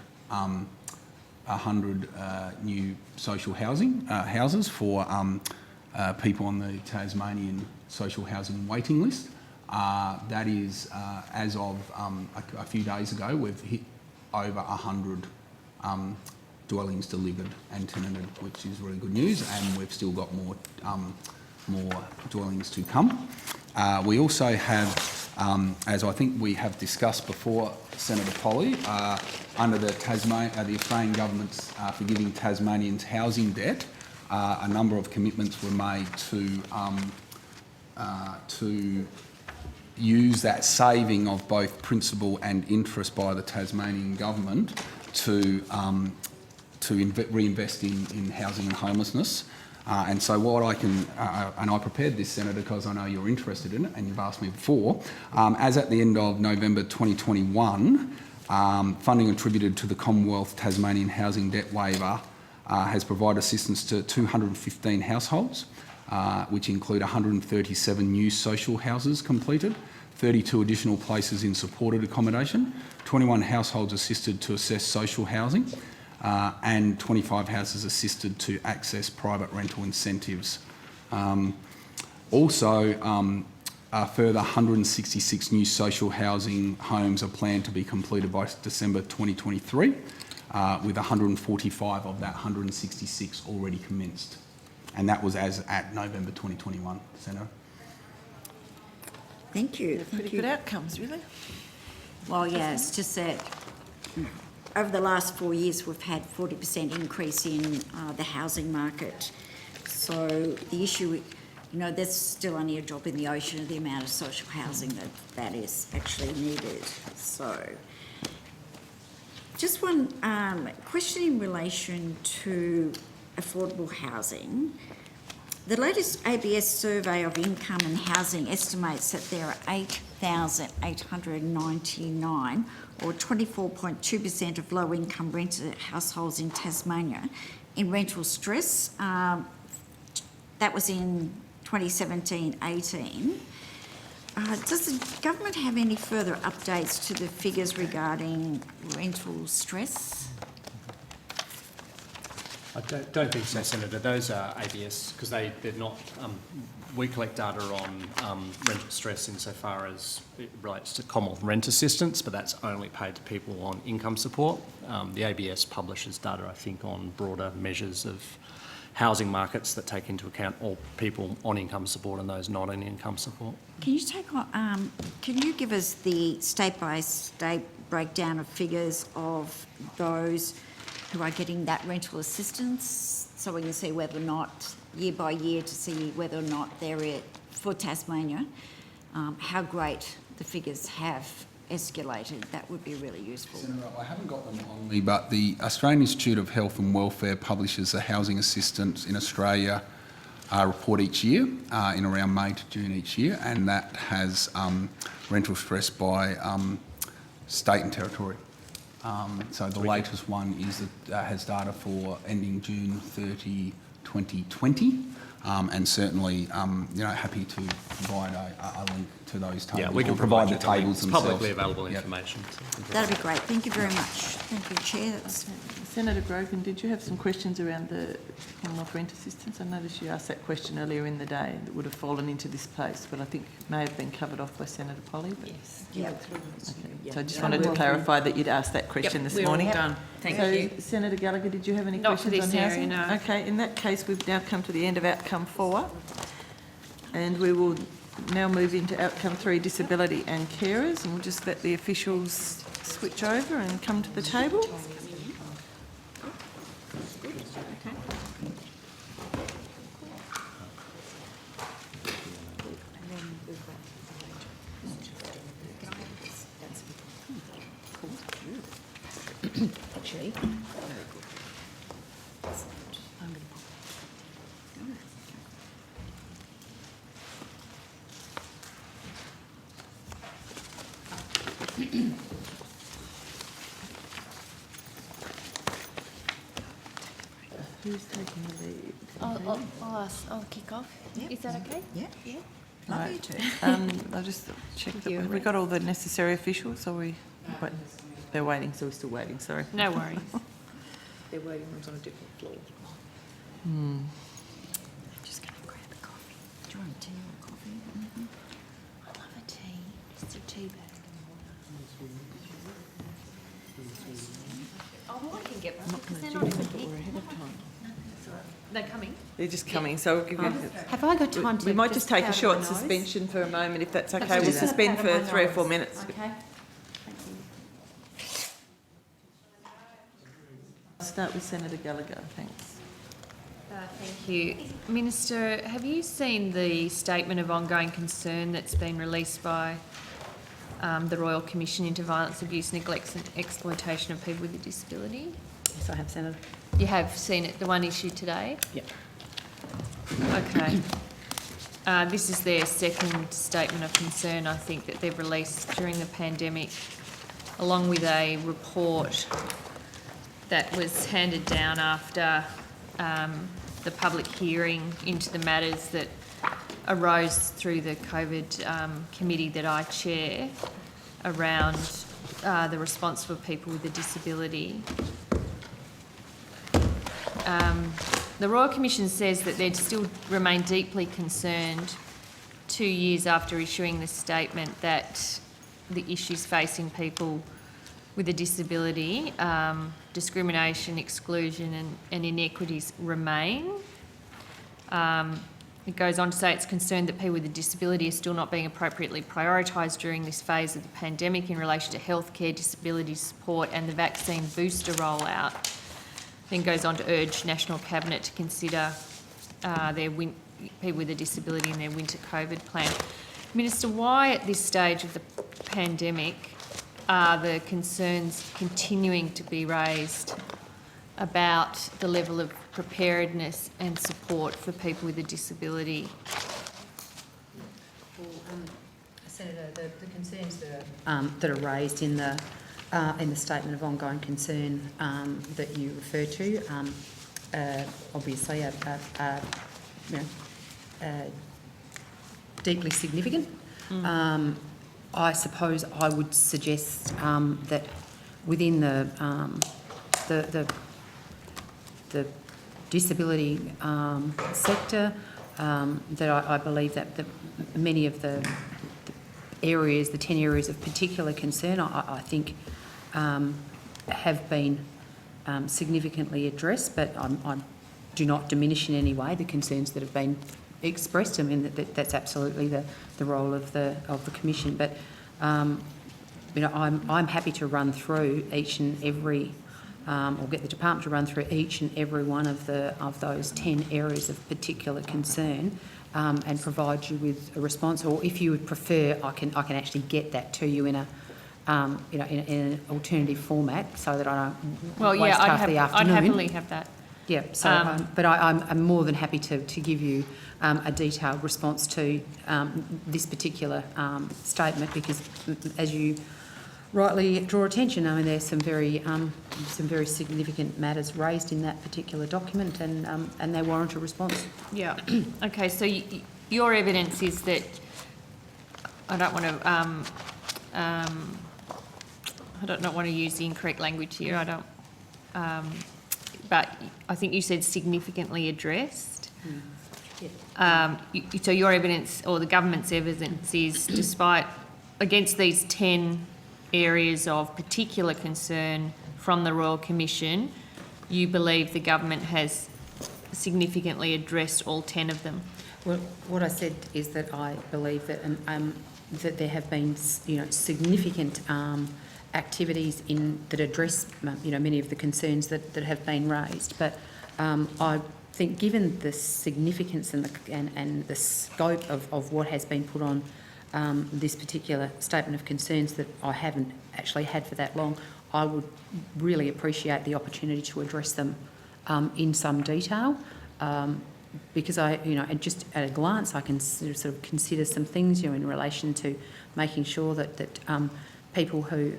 new social houses for people on the Tasmanian social housing waiting list. That is, as of a few days ago, we've hit over 100 dwellings delivered and tenanted, which is really good news, and we've still got more dwellings to come. We also have, as I think we have discussed before, Senator Polly, under the Australian government's Forgiving Tasmanians housing debt, a number of commitments were made to use that saving of both principal and interest by the Tasmanian government to reinvest in housing and homelessness. And so what I can, and I prepared this, Senator, because I know you're interested in it and you've asked me before, as at the end of November 2021, funding attributed to the Commonwealth Tasmanian Housing Debt Waiver has provided assistance to 215 households, which include 137 new social houses completed, 32 additional places in supported accommodation, 21 households assisted to assess social housing, and 25 houses assisted to access private rental incentives. Also, a further 166 new social housing homes are planned to be completed by December 2023, with 145 of that 166 already commenced. And that was as at November 2021, Senator. Thank you. Pretty good outcomes, really. Well, yeah, it's just that over the last 4 years, we've had 40% increase in the housing market. So the issue, there's still only a drop in the ocean of the amount of social housing that is actually needed. So just one question in relation to affordable housing. The latest ABS survey of income and housing estimates that there are 8,899 or 24.2% of low-income rented households in Tasmania in rental stress. That was in 2017-18. Does the government have any further updates to the figures regarding rental stress? I don't think so, Senator. Those are ABS because they're not. We collect data on rental stress insofar as it relates to Commonwealth rent assistance, but that's only paid to people on income support. The ABS publishes data, I think, on broader measures of housing markets that take into account all people on income support and those not on income support. Can you give us the state-by-state breakdown of figures of those who are getting that rental assistance, so we can see whether or not, year by year, to see whether or not they're for Tasmania, how great the figures have escalated? That would be really useful. Senator, I haven't got them on me, but the Australian Institute of Health and Welfare publishes the Housing Assistance in Australia report each year, in around May to June each year, and that has rental stress by state and territory. So the latest one is has data for ending June 30, 2020, and certainly, happy to provide a link to those tables. Yeah, we can or provide the you the link. tables It's themselves. publicly available Yep. information. That'd be great. Thank you very much. Thank you, Chair. That's Senator Grogan, did you have some questions around the Commonwealth Rent Assistance? I noticed you asked that question earlier in the day that would have fallen into this place, but I think it may have been covered off by Senator Polly. But Yes. Yeah. So I just wanted to clarify that you'd asked that question this morning. We're all done. Thank so, you. Senator Gallagher, did you have any Not for questions this on area, housing? no. Okay, in that case, we've now come to the end of outcome 4, and we will now move into outcome 3, disability and carers, and we'll just let the officials switch over and come to the table. Actually, Who's taking the lead? I'll kick off. Is that okay? Yeah. Right. you to. I'll just check that. Have we got all the necessary officials? Or we? Wait, they're waiting, so we're still waiting. Sorry. No worries. Their waiting room's on a different floor. Just going to grab a coffee. Do you want tea or coffee? I love a tea. Just a tea bag. Oh, I can get one because they're not even here. They're coming. They're just coming, so we'll give you. have I got time to? We might just take a powder short my nose? suspension for a moment, if that's okay. Let's We'll do that. suspend Powder for my 3 or 4 nose. minutes. Okay. Thank you. I'll start with Senator Gallagher. Thanks. Thank you. Minister, have you seen the statement of ongoing concern that's been released by the Royal Commission into Violence, Abuse, Neglect and Exploitation of People with a Disability? Yes, I have, Senator. You have seen it, the one issued today? Yep. Okay. This is their second statement of concern, I think, that they've released during the pandemic, along with a report that was handed down after the public hearing into the matters that arose through the COVID committee that I chair around the response for people with a disability. The Royal Commission says that they'd still remain deeply concerned 2 years after issuing this statement that the issues facing people with a disability, discrimination, exclusion and inequities remain. It goes on to say it's concerned that people with a disability are still not being appropriately prioritised during this phase of the pandemic in relation to healthcare, disability support and the vaccine booster rollout. Then goes on to urge National Cabinet to consider people with a disability in their winter COVID plan. Minister, why at this stage of the pandemic are the concerns continuing to be raised about the level of preparedness and support for people with a disability? Well, Senator, the concerns that are raised in the statement of ongoing concern that you refer to, obviously are deeply significant. I suppose I would suggest that within the disability sector, that I believe that many of the areas, the 10 areas of particular concern, I think have been significantly addressed, but I do not diminish in any way the concerns that have been expressed. I mean, that's absolutely the role of the Commission. But I'm happy to run through each and every, or get the department to run through each and every one of those 10 areas of particular concern, and provide you with a response. Or if you would prefer, I can actually get that to you in a in an alternative format, so that I don't waste half the afternoon. I'd happily have that. Yeah, so, but I'm more than happy to give you a detailed response to this particular statement, because as you rightly draw attention. I mean, there's some very significant matters raised in that particular document, and they warrant a response. Yeah. Okay. So your evidence is that I don't want to use the incorrect language here. I don't. But I think you said significantly addressed. So your evidence, or the government's evidence, is against these 10 areas of particular concern from the Royal Commission, you believe the government has significantly addressed all 10 of them? Well, what I said is that I believe that that there have been, significant activities that address, many of the concerns that have been raised. But I think, given the significance and the scope of what has been put on this particular statement of concerns that I haven't actually had for that long, I would really appreciate the opportunity to address them in some detail, because just at a glance, I can sort of consider some things, in relation to making sure that people who,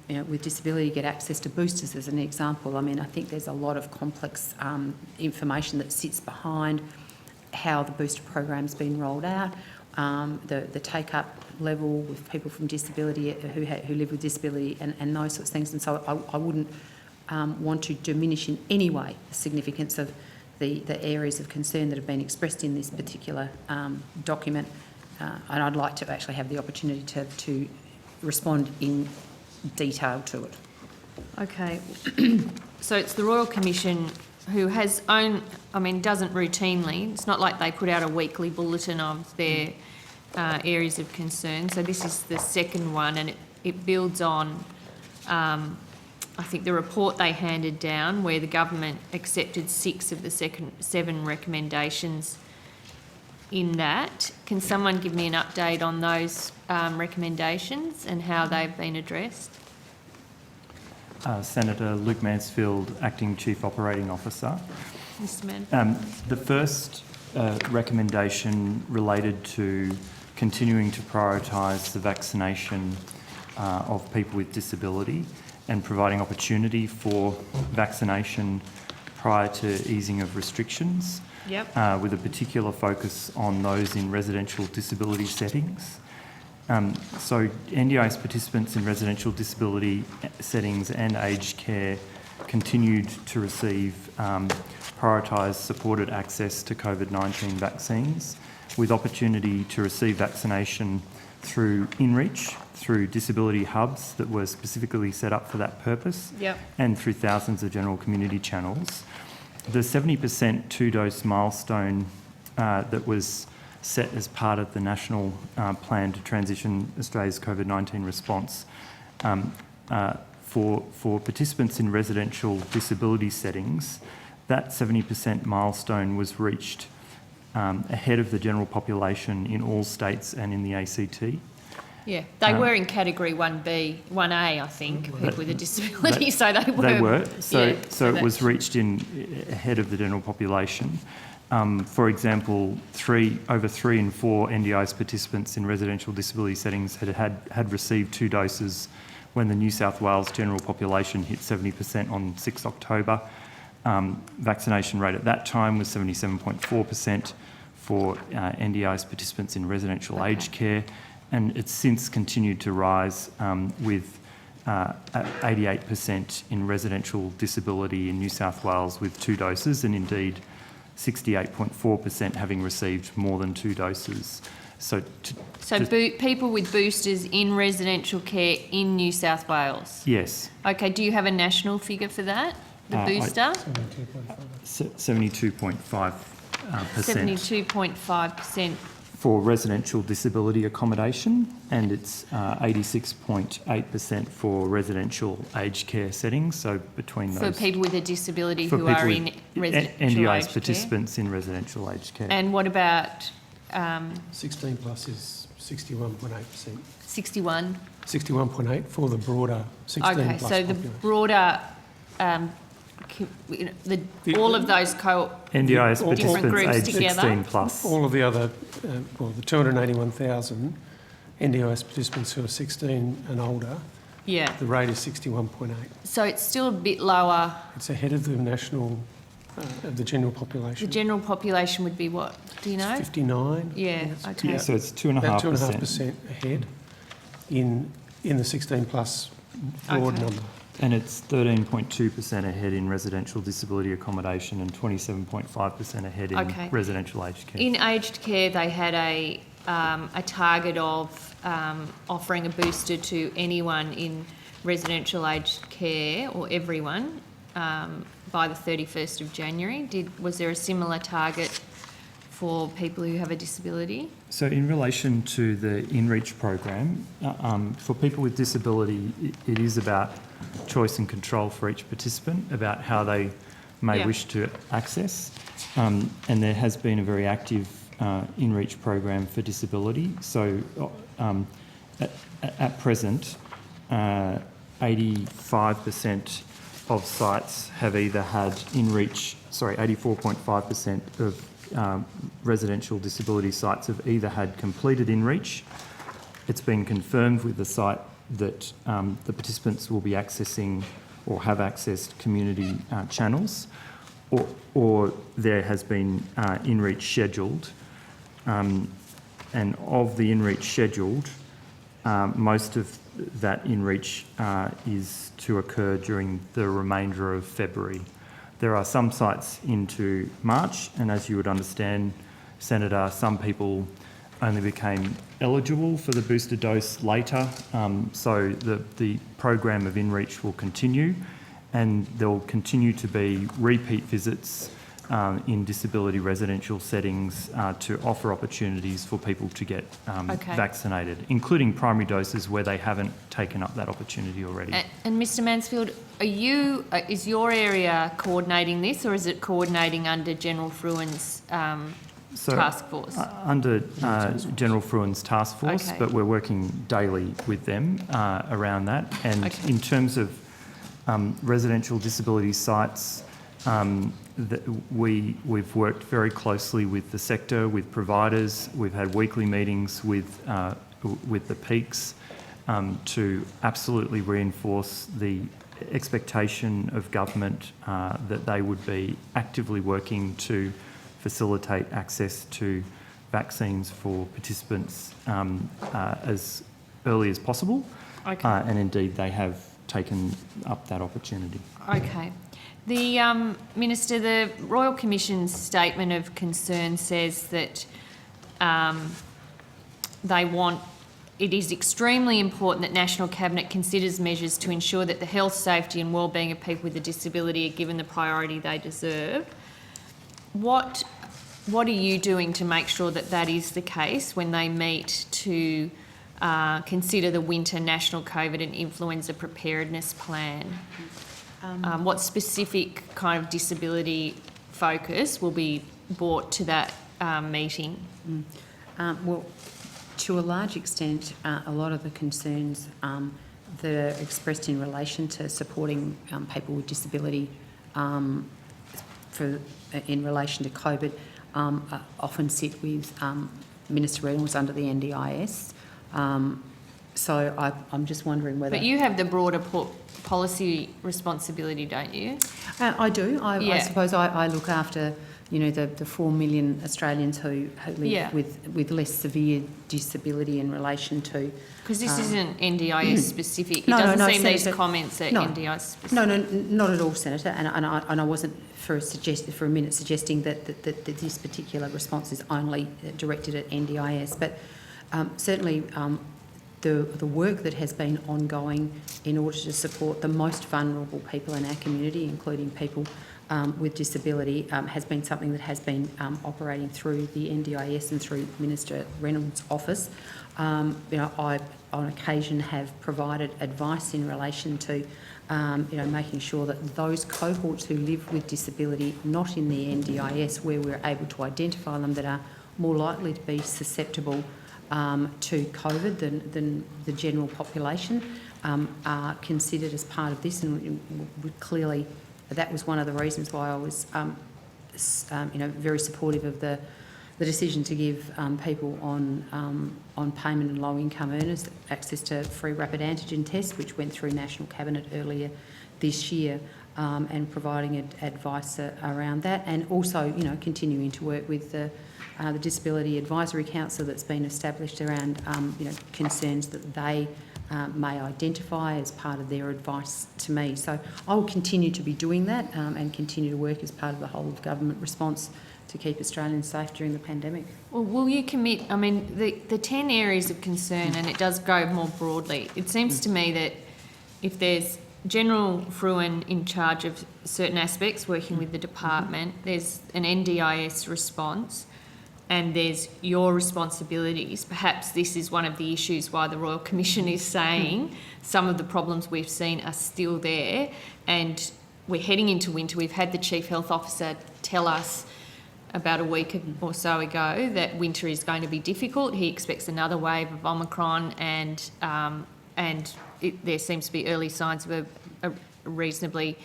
with disability get access to boosters, as an example. I mean, I think there's a lot of complex information that sits behind how the booster program's been rolled out, the take-up level with people from disability who live with disability, and those sorts of things. And so I wouldn't want to diminish in any way the significance of the areas of concern that have been expressed in this particular document, and I'd like to actually have the opportunity to respond in detail to it. Okay. So it's the Royal Commission who doesn't routinely, it's not like they put out a weekly bulletin of their areas of concern. So this is the second one, and it builds on, I think, the report they handed down, where the government accepted 6 of the 7 recommendations in that. Can someone give me an update on those recommendations and how they've been addressed? Senator Luke Mansfield, Acting Chief Operating Officer. Mr. Mann. The first recommendation related to continuing to prioritise the vaccination of people with disability and providing opportunity for vaccination prior to easing of restrictions. Yep. With a particular focus on those in residential disability settings. So NDIS participants in residential disability settings and aged care continued to receive prioritised supported access to COVID-19 vaccines, with opportunity to receive vaccination through InReach, through disability hubs that were specifically set up for that purpose, yep, and through thousands of general community channels. The 70% 2-dose milestone that was set as part of the national plan to transition Australia's COVID-19 response for participants in residential disability settings, that 70% milestone was reached ahead of the general population in all states and in the ACT. Yeah, they were in category 1B, 1A, I think, people with a disability, so they were. They were, so yeah, it was reached ahead of the general population. For example, over 3 in 4 NDIS participants in residential disability settings had received 2 doses when the New South Wales general population hit 70% on 6 October. Vaccination rate at that time was 77.4% for NDIS participants in residential aged care, and it's since continued to rise with 88% in residential disability in New South Wales with 2 doses, and indeed 68.4% having received more than 2 doses. So people with boosters in residential care in New South Wales? Yes. Okay, do you have a national figure for that, the booster? 72.5%. 72.5%. For residential disability accommodation, and it's 86.8% for residential aged care settings. So between those, for people with a disability who are in residential NDIS aged participants in residential aged care. And what about 16 plus is 61.8%. 61? 61.8 for the broader 16 plus. Okay, so the broader, all of those NDIS different groups aged together. 16 plus. All of the other, the 281,000 NDIS participants who are 16 and older Yeah. The rate is 61.8. So it's still a bit lower. It's ahead of the national, of the general The population. general population would be what? Do you know? 59. Yeah, okay. Yeah, so it's About 2.5%. 2.5% ahead in the 16 plus broad Okay. number. And it's 13.2% ahead in residential disability accommodation and 27.5% ahead in Okay. residential aged care. In aged care, they had a target of offering a booster to anyone in residential aged care, or everyone, by the 31st of January. Was there a similar target for people who have a disability? So in relation to the InReach program, for people with disability, it is about choice and control for each participant about how they may Yeah. wish to access. And there has been a very active InReach program for disability. So at present, 85% of sites have either had InReach, 84.5% of residential disability sites have either had completed InReach. It's been confirmed with the site that the participants will be accessing or have accessed community channels, or there has been InReach scheduled. And of the InReach scheduled, most of that InReach is to occur during the remainder of February. There are some sites into March, and as you would understand, Senator, some people only became eligible for the booster dose later. So the program of InReach will continue, and there will continue to be repeat visits in disability residential settings to offer opportunities for people to get vaccinated, including primary doses where they haven't taken up that opportunity already. And Mr Mansfield, is your area coordinating this, or is it coordinating under General Fruin's task force? Under General Fruin's task force, Okay. but we're working daily with them around that. And in terms of residential disability sites, we've worked very closely with the sector, with providers. We've had weekly meetings with the peaks to absolutely reinforce the expectation of government that they would be actively working to facilitate access to vaccines for participants as early as possible. Okay. And indeed, they have taken up that opportunity. Okay. The Minister, the Royal Commission's statement of concern says that it is extremely important that National Cabinet considers measures to ensure that the health, safety and wellbeing of people with a disability are given the priority they deserve. What are you doing to make sure that that is the case when they meet to consider the winter National COVID and Influenza Preparedness Plan? What specific kind of disability focus will be brought to that meeting? Well, to a large extent, a lot of the concerns that are expressed in relation to supporting people with disability in relation to COVID often sit with Minister Reynolds under the NDIS. So I'm just wondering whether... But you have the broader policy responsibility, don't you? I do. I suppose I look after, the 4 million Australians who live with less severe disability in relation to... Because this isn't NDIS specific. It doesn't seem Senator, these comments are NDIS specific. No, not at all, Senator. And I wasn't for a minute suggesting that this particular response is only directed at NDIS. But certainly the work that has been ongoing in order to support the most vulnerable people in our community, including people with disability, has been something that has been operating through the NDIS and through Minister Reynolds' office. I, on occasion, have provided advice in relation to, making sure that those cohorts who live with disability, not in the NDIS, where we're able to identify them, that are more likely to be susceptible to COVID than the general population, are considered as part of this, and clearly that was one of the reasons why I was, very supportive of the the decision to give people on payment and low income earners access to free rapid antigen tests, which went through National Cabinet earlier this year, and providing advice around that, and also, you know, continuing to work with the Disability Advisory Council that's been established around, you know, concerns that they may identify as part of their advice to me. So I will continue to be doing that and continue to work as part of the whole of government response to keep Australians safe during the pandemic. Well, will you commit, I mean, the 10 areas of concern, and it does go more broadly, it seems to me that if there's General Fruin in charge of certain aspects, working with the department, there's an NDIS response, and there's your responsibilities. Perhaps this is one of the issues why the Royal Commission is saying some of the problems we've seen are still there, and we're heading into winter. We've had the Chief Health Officer tell us about a week or so ago that winter is going to be difficult. He expects another wave of Omicron, and there seems to be early signs of a reasonably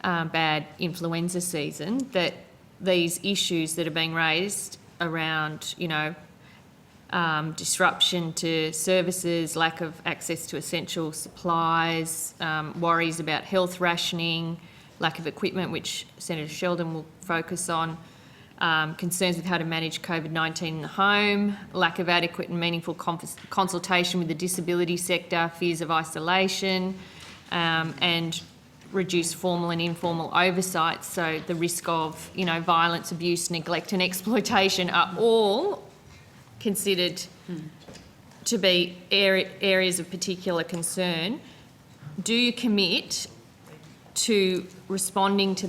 bad influenza season, that these issues that are being raised around, you know, disruption to services, lack of access to essential supplies, worries about health rationing, lack of equipment, which Senator Sheldon will focus on, concerns with how to manage COVID-19 in the home, lack of adequate and meaningful consultation with the disability sector, fears of isolation, and reduced formal and informal oversight. So the risk of, you know, violence, abuse, neglect and exploitation are all considered to be areas of particular concern. Do you commit to responding to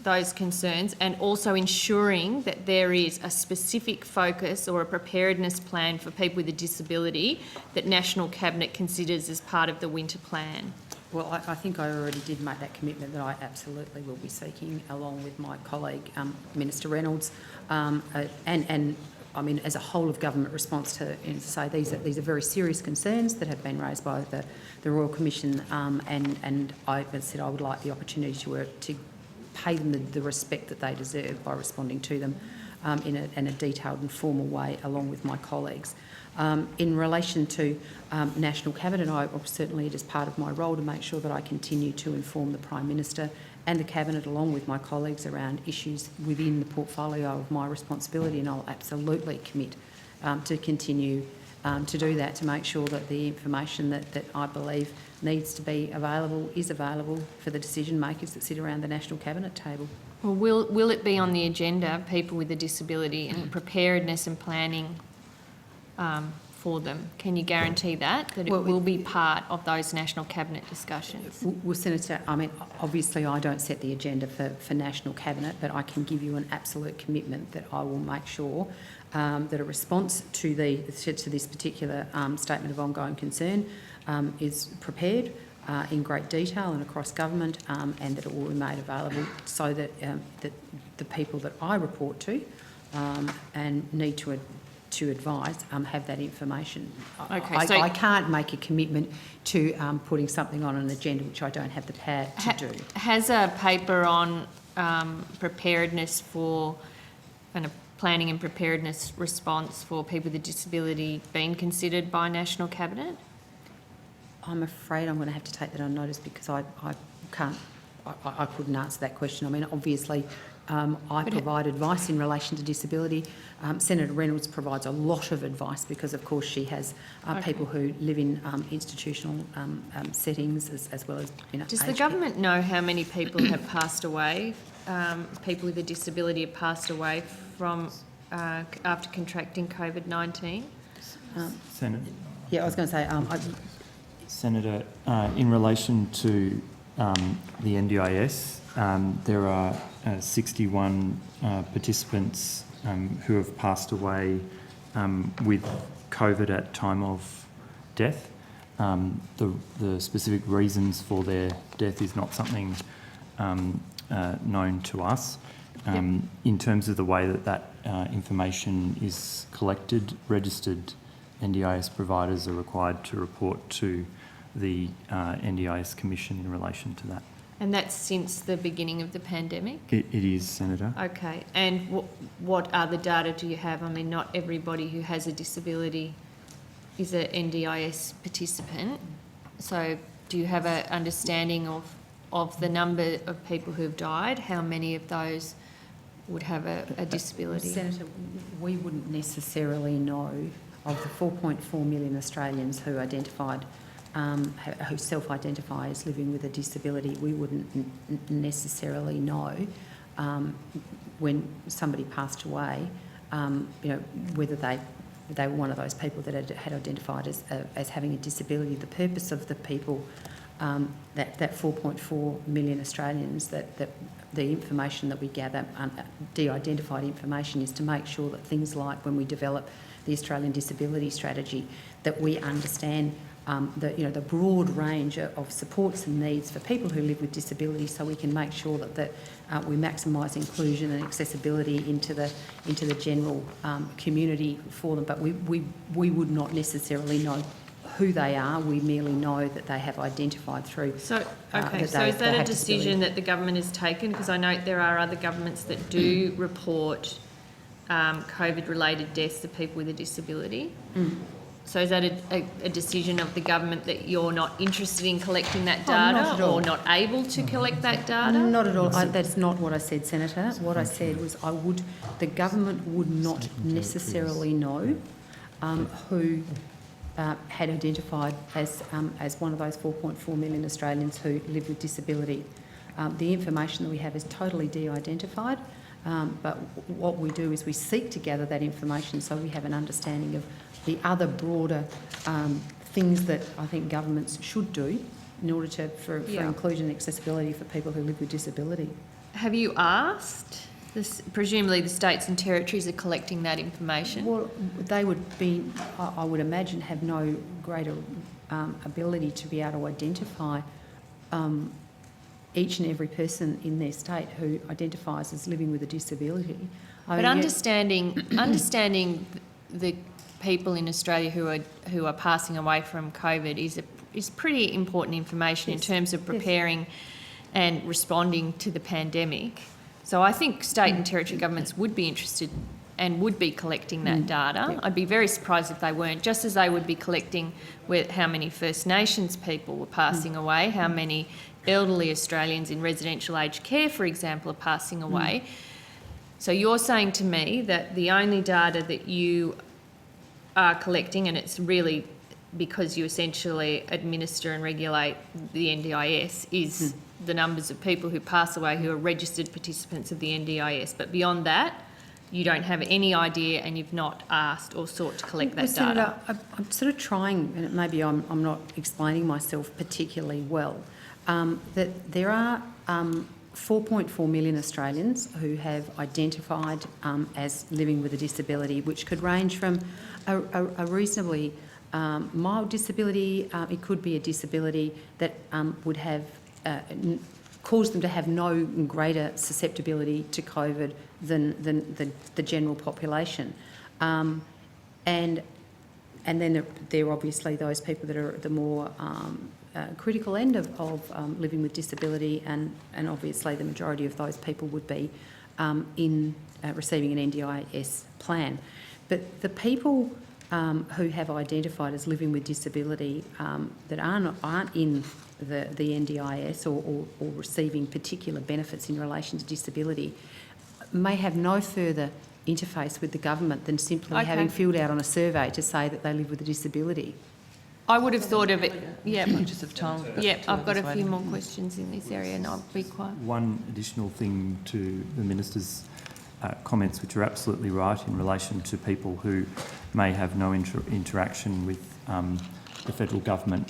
those concerns, and also ensuring that there is a specific focus or a preparedness plan for people with a disability that National Cabinet considers as part of the winter plan? Well, I think I already did make that commitment that I absolutely will be seeking, along with my colleague, Minister Reynolds, and I mean, as a whole of government response to say these are very serious concerns that have been raised by the Royal Commission, and I said I would like the opportunity to pay them the respect that they deserve by responding to them in a detailed and formal way, along with my colleagues. In relation to National Cabinet, I certainly, it is part of my role to make sure that I continue to inform the Prime Minister and the Cabinet, along with my colleagues, around issues within the portfolio of my responsibility, and I'll absolutely commit to continue to do that, to make sure that the information that I believe needs to be available is available for the decision makers that sit around the National Cabinet table. Well, will it be on the agenda, people with a disability and preparedness and planning for them? Can you guarantee that it will be part of those National Cabinet discussions? Well, Senator, I mean, obviously I don't set the agenda for National Cabinet, but I can give you an absolute commitment that I will make sure that a response to this particular statement of ongoing concern is prepared in great detail and across government, and that it will be made available so that that the people that I report to and need to advise have that information. Okay, I can't make a commitment to putting something on an agenda which I don't have the power to do. Has a paper on preparedness for and a planning and preparedness response for people with a disability been considered by National Cabinet? I'm afraid I'm going to have to take that on notice, because I couldn't answer that question. I mean, obviously, I provide advice in relation to disability. Senator Reynolds provides a lot of advice because, of course, she has people who live in institutional settings as well as, you know. Does the government know how many people have passed away? People with a disability have passed away from after contracting COVID-19? Senator. Yeah, I was going to say. Senator, in relation to the NDIS, there are 61 participants who have passed away with COVID at time of death. The specific reasons for their death is not something known to us. In terms of the way that information is collected, registered NDIS providers are required to report to the NDIS Commission in relation to that. And that's since the beginning of the pandemic? It is, Senator. Okay, and what other data do you have? I mean, not everybody who has a disability is an NDIS participant. So do you have an understanding of the number of people who've died? How many of those would have a disability? Senator, we wouldn't necessarily know of the 4.4 million Australians who identified, who self-identify as living with a disability. We wouldn't necessarily know when somebody passed away, whether they were one of those people that had identified as having a disability. The purpose of the people, that 4.4 million Australians, that the information that we gather, de-identified information, is to make sure that things like when we develop the Australian Disability Strategy, that we understand the broad range of supports and needs for people who live with disabilities, so we can make sure that we maximise inclusion and accessibility into the general community for them. But we would not necessarily know who they are. We merely know that they have identified through. So, okay, so is that a decision that the government has taken? Because I note there are other governments that do report COVID-related deaths of people with a disability. So is that a decision of the government that you're not interested in collecting that data, not at all. or not able to collect that data? Not at all. That's not what I said, Senator. What I said was the government would not necessarily know who had identified as one of those 4.4 million Australians who live with disability. The information that we have is totally de-identified, but what we do is we seek to gather that information so we have an understanding of the other broader things that I think governments should do in order for inclusion and accessibility for people who live with disability. Have you asked? Presumably the states and territories are collecting that information. Well, they would be, I would imagine, have no greater ability to be able to identify each and every person in their state who identifies as living with a disability. But understanding the people in Australia who are passing away from COVID is pretty important information in terms of preparing and responding to the pandemic. So I think state and territory governments would be interested and would be collecting that data. I'd be very surprised if they weren't, just as they would be collecting how many First Nations people were passing away, how many elderly Australians in residential aged care, for example, are passing away. So you're saying to me that the only data that you are collecting, and it's really because you essentially administer and regulate the NDIS, is the numbers of people who pass away who are registered participants of the NDIS. But beyond that, you don't have any idea, and you've not asked or sought to collect that data. Senator, I'm sort of trying, and maybe I'm not explaining myself particularly well, that there are 4.4 million Australians who have identified as living with a disability, which could range from a reasonably mild disability. It could be a disability that would have cause them to have no greater susceptibility to COVID than the general population. And then there are obviously those people that are at the more critical end of living with disability, and obviously the majority of those people would be in receiving an NDIS plan. But the people who have identified as living with disability that aren't in the NDIS or receiving particular benefits in relation to disability may have no further interface with the government than simply having filled out on a survey to say that they live with a disability. I would have thought of it, just of time. I've got a few more questions in this area, and I'll be quiet. One additional thing to the Minister's comments, which are absolutely right in relation to people who may have no interaction with the federal government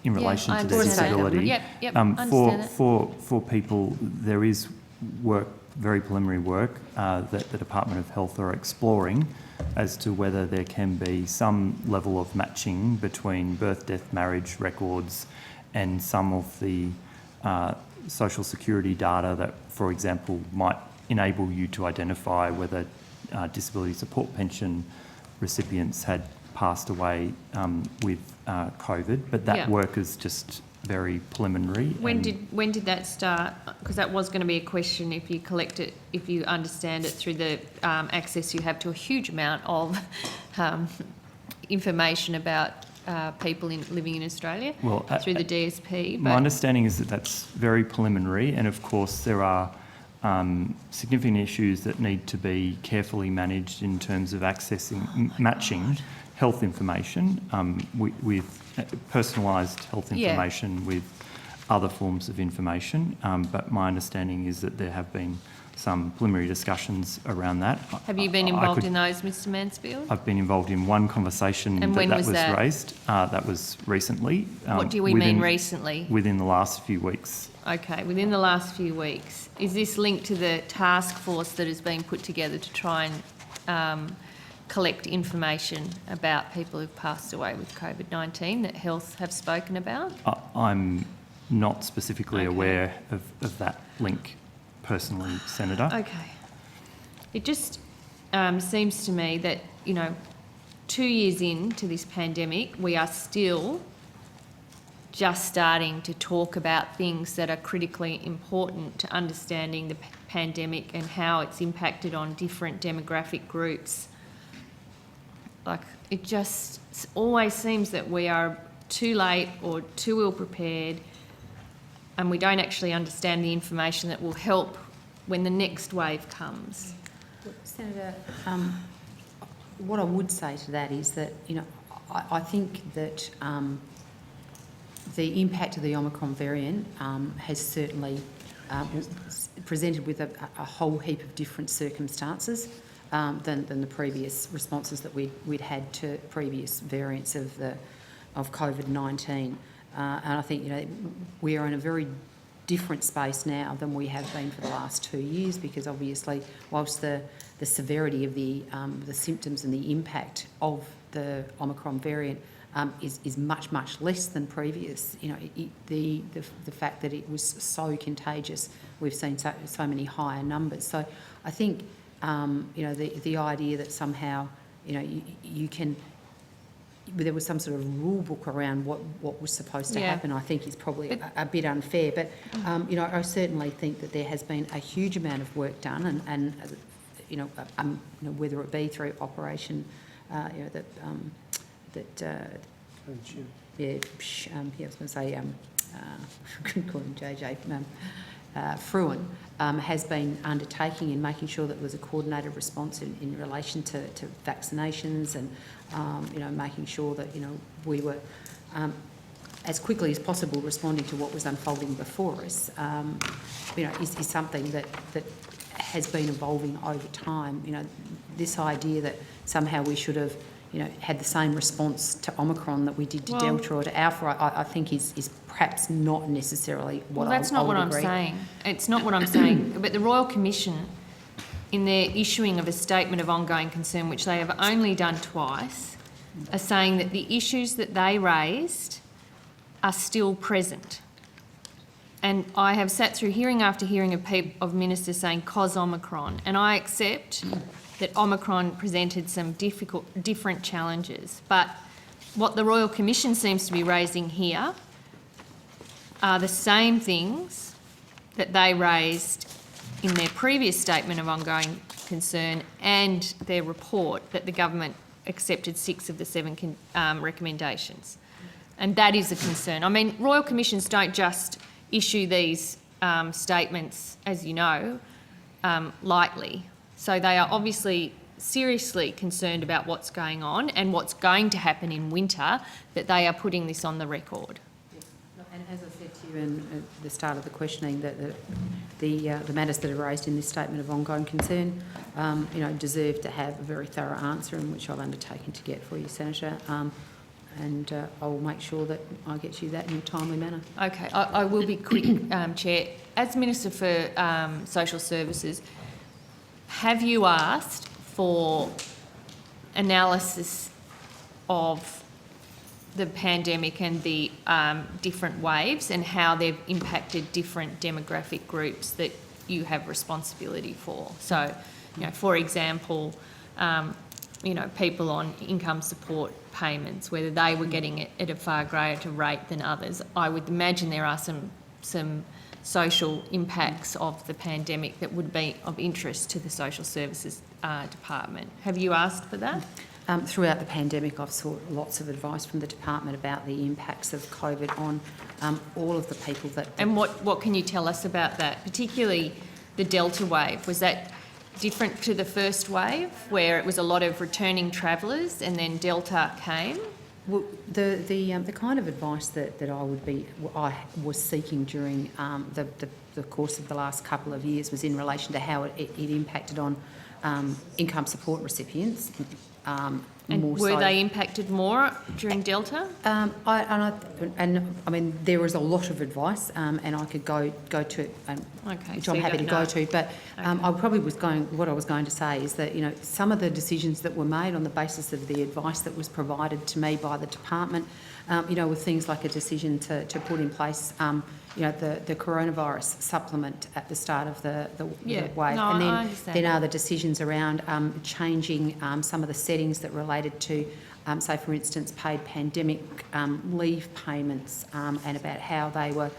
in relation to their disability. For people, there is very preliminary work that the Department of Health are exploring as to whether there can be some level of matching between birth, death, marriage records and some of the social security data that, for example, might enable you to identify whether disability support pension recipients had passed away with COVID. But that work is just very preliminary. When did that start? Because that was going to be a question if you collect it, if you understand it through the access you have to a huge amount of information about people living in Australia through the DSP. My understanding is that that's very preliminary, and of course there are significant issues that need to be carefully managed in terms of accessing, matching health information with personalised health information with other forms of information. But my understanding is that there have been some preliminary discussions around that. Have you been involved in those, Mr Mansfield? I've been involved in one conversation and when was that raised. That was recently. What do we mean recently? Within the last few weeks. Okay, within the last few weeks. Is this linked to the task force that has been put together to try and collect information about people who've passed away with COVID-19 that Health have spoken about? I'm not specifically aware of that link personally, Senator. Okay. It just seems to me that, 2 years into this pandemic, we are still just starting to talk about things that are critically important to understanding the pandemic and how it's impacted on different demographic groups. Like, it just always seems that we are too late or too ill prepared, and we don't actually understand the information that will help when the next wave comes. Senator, what I would say to that is that, I think that the impact of the Omicron variant has certainly presented with a whole heap of different circumstances than the previous responses that we'd had to previous variants of COVID-19. And I think, we are in a very different space now than we have been for the last 2 years, because obviously, whilst the severity of the symptoms and the impact of the Omicron variant is much, much less than previous, the fact that it was so contagious, we've seen so many higher numbers. So I think, the idea that somehow, you can, there was some sort of rule book around what was supposed to happen, I think is probably a bit unfair. But, I certainly think that there has been a huge amount of work done, and whether it be through Operation, I was going to say, I couldn't call him JJ, Fruin, has been undertaking in making sure that there was a coordinated response in relation to vaccinations, and making sure that we were as quickly as possible responding to what was unfolding before us. Is something that has been evolving over time. This idea that somehow we should have had the same response to Omicron that we did to Delta or to Alpha, I think is perhaps not necessarily what I would agree. That's not what I'm saying. It's not what I'm saying. But the Royal Commission, in their issuing of a statement of ongoing concern, which they have only done twice, are saying that the issues that they raised are still present. And I have sat through hearing after hearing of ministers saying cause Omicron, and I accept that Omicron presented some different challenges. But what the Royal Commission seems to be raising here are the same things that they raised in their previous statement of ongoing concern and their report that the government accepted 6 of the 7 recommendations. And that is a concern. I mean, Royal Commissions don't just issue these statements, as you know, lightly. So they are obviously seriously concerned about what's going on and what's going to happen in winter, that they are putting this on the record. And as I said to you at the start of the questioning, that the matters that are raised in this statement of ongoing concern, deserve to have a very thorough answer, and which I've undertaken to get for you, Senator. And I will make sure that I get you that in a timely manner. Okay, I will be quick, Chair. As Minister for Social Services, have you asked for analysis of the pandemic and the different waves and how they've impacted different demographic groups that you have responsibility for? So, for example, people on income support payments, whether they were getting it at a far greater rate than others. I would imagine there are some social impacts of the pandemic that would be of interest to the Social Services Department. Have you asked for that? Throughout the pandemic, I've sought lots of advice from the department about the impacts of COVID on all of the people that... And what can you tell us about that, particularly the Delta wave? Was that different to the first wave, where it was a lot of returning travellers and then Delta came? Well, the kind of advice that I was seeking during the course of the last couple of years was in relation to how it impacted on income support recipients. And were they impacted more during Delta? I mean, there was a lot of advice, and I could go to it, which so I'm you happy to don't go know. to. But what I was going to say is that some of the decisions that were made on the basis of the advice that was provided to me by the department, with things like a decision to put in place, the coronavirus supplement at the start of the wave, No, and I understand then that. other decisions around changing some of the settings that related to, say for instance, paid pandemic leave payments, and about how they were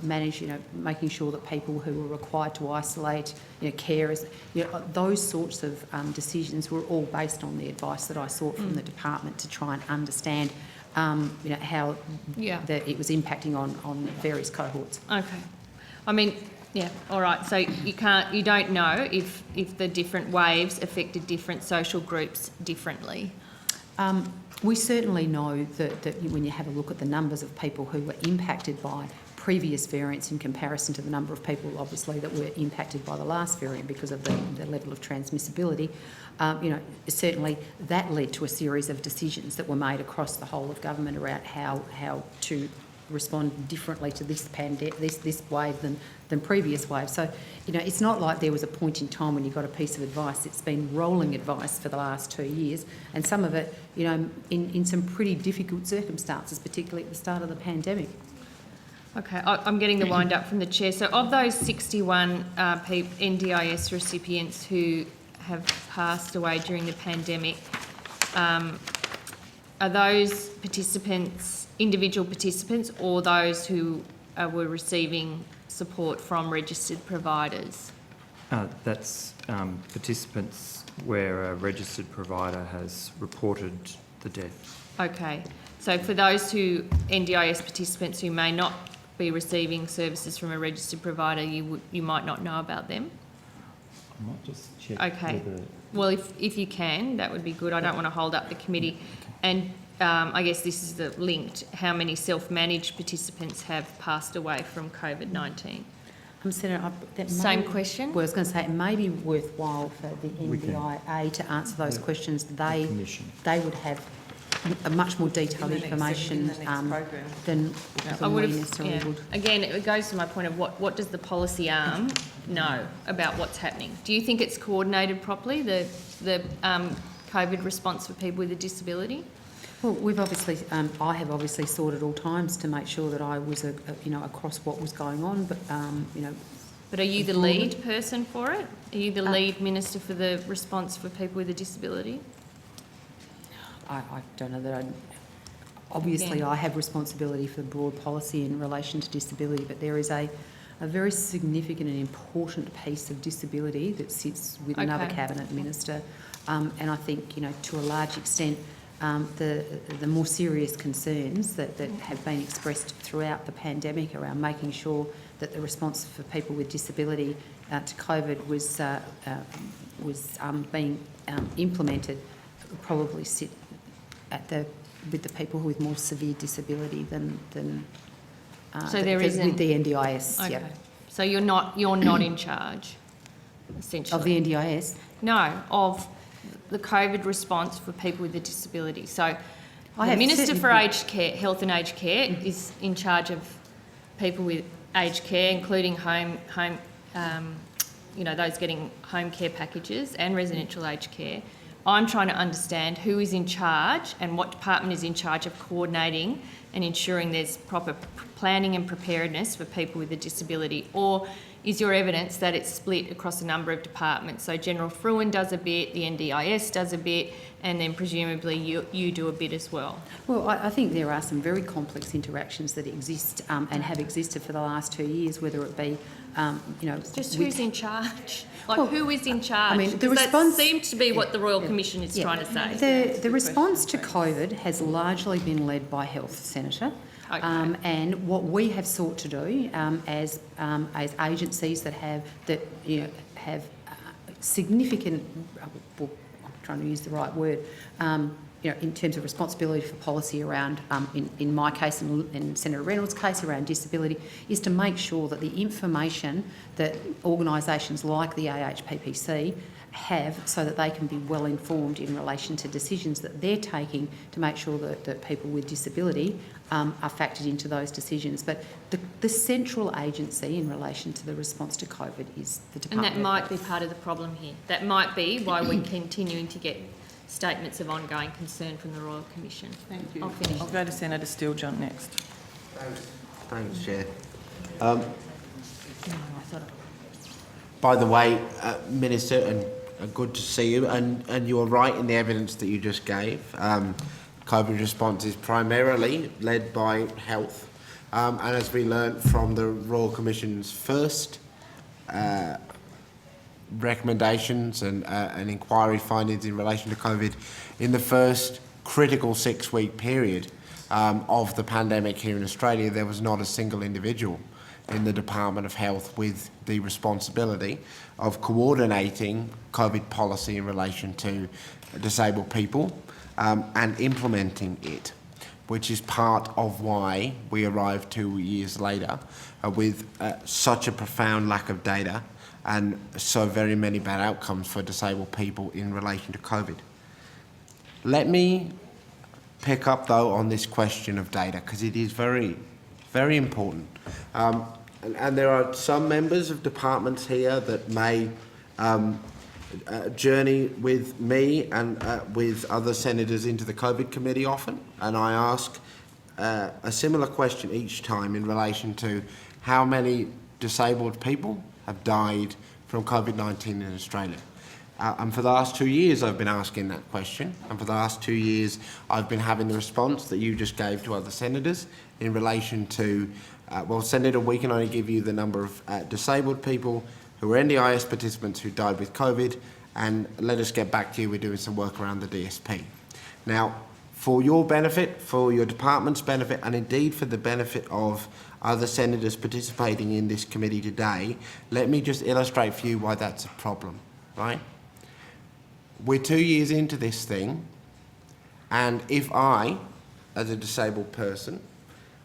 managed, making sure that people who were required to isolate, carers, those sorts of decisions were all based on the advice that I sought from the department to try and understand how it was impacting on various cohorts. Okay. I mean, all right. So you don't know if the different waves affected different social groups differently. We certainly know that when you have a look at the numbers of people who were impacted by previous variants in comparison to the number of people, obviously, that were impacted by the last variant because of the level of transmissibility, certainly that led to a series of decisions that were made across the whole of government around how to respond differently to this wave than previous waves. So, it's not like there was a point in time when you got a piece of advice. It's been rolling advice for the last 2 years, and some of it, in some pretty difficult circumstances, particularly at the start of the pandemic. Okay, I'm getting the wind up from the chair. So of those 61 NDIS recipients who have passed away during the pandemic, are those participants individual participants or those who were receiving support from registered providers? That's participants where a registered provider has reported the death. Okay, so for those NDIS participants who may not be receiving services from a registered provider, you might not know about them? I might just check. Okay. Well, if you can, that would be good. I don't want to hold up the committee. And I guess this is linked. How many self-managed participants have passed away from COVID-19? Senator, Same question? Well, I was going to say it may be worthwhile for the NDIA to answer those questions. They would have a much more detailed information than we necessarily would. Again, it goes to my point of what does the policy arm know about what's happening? Do you think it's coordinated properly, the COVID response for people with a disability? Well, I have obviously sought at all times to make sure that I was, across what was going on, but, But are you the lead person for it? Are you the lead minister for the response for people with a disability? I don't know that obviously I have responsibility for the broad policy in relation to disability, but there is a very significant and important piece of disability that sits with another cabinet minister, and I think, to a large extent, the more serious concerns that have been expressed throughout the pandemic around making sure that the response for people with disability to COVID was being implemented probably sit with the people with more severe disability than so there isn't with the NDIS. Okay. Yep. So you're not in charge, essentially. Of the NDIS? No, of the COVID response for people with a disability. So I the have Minister for certainly- Aged Care, Health and Aged Care is in charge of people with aged care, including those getting home care packages and residential aged care. I'm trying to understand who is in charge and what department is in charge of coordinating and ensuring there's proper planning and preparedness for people with a disability, or is your evidence that it's split across a number of departments. So General Fruin does a bit, the NDIS does a bit, and then presumably you do a bit as well. Well, I think there are some very complex interactions that exist and have existed for the last 2 years, whether it be, Just who's in charge? Who is in charge? I mean, the Because response that seems to be what the Royal Commission is trying to say. The response to COVID has largely been led by Health, Senator. Okay. And what we have sought to do as agencies that have significant, I'm trying to use the right word, in terms of responsibility for policy around, in my case and in Senator Reynolds' case around disability, is to make sure that the information that organisations like the AHPPC have, so that they can be well informed in relation to decisions that they're taking to make sure that people with disability are factored into those decisions. But the central agency in relation to the response to COVID is the Department. And that might be part of the problem here. That might be why we're continuing to get statements of ongoing concern from the Royal Commission. Thank you. I'll finish. I'll go to Senator Steele-John next. Thanks, Chair. By the way, Minister, and good to see you, and you are right in the evidence that you just gave. COVID response is primarily led by Health, and as we learnt from the Royal Commission's first recommendations and inquiry findings in relation to COVID, in the first critical 6-week period of the pandemic here in Australia, there was not a single individual in the Department of Health with the responsibility of coordinating COVID policy in relation to disabled people and implementing it, which is part of why we arrived 2 years later with such a profound lack of data and so very many bad outcomes for disabled people in relation to COVID. Let me pick up, though, on this question of data, because it is very, very important. And there are some members of departments here that may journey with me and with other senators into the COVID committee often, and I ask a similar question each time in relation to how many disabled people have died from COVID-19 in Australia. And for the last 2 years I've been asking that question, and for the last 2 years I've been having the response that you just gave to other senators in relation to, well, Senator, we can only give you the number of disabled people who are NDIS participants who died with COVID, and let us get back to you, we're doing some work around the DSP. Now, for your benefit, for your department's benefit, and indeed for the benefit of other senators participating in this committee today, let me just illustrate for you why that's a problem, right? We're 2 years into this thing, and if I, as a disabled person,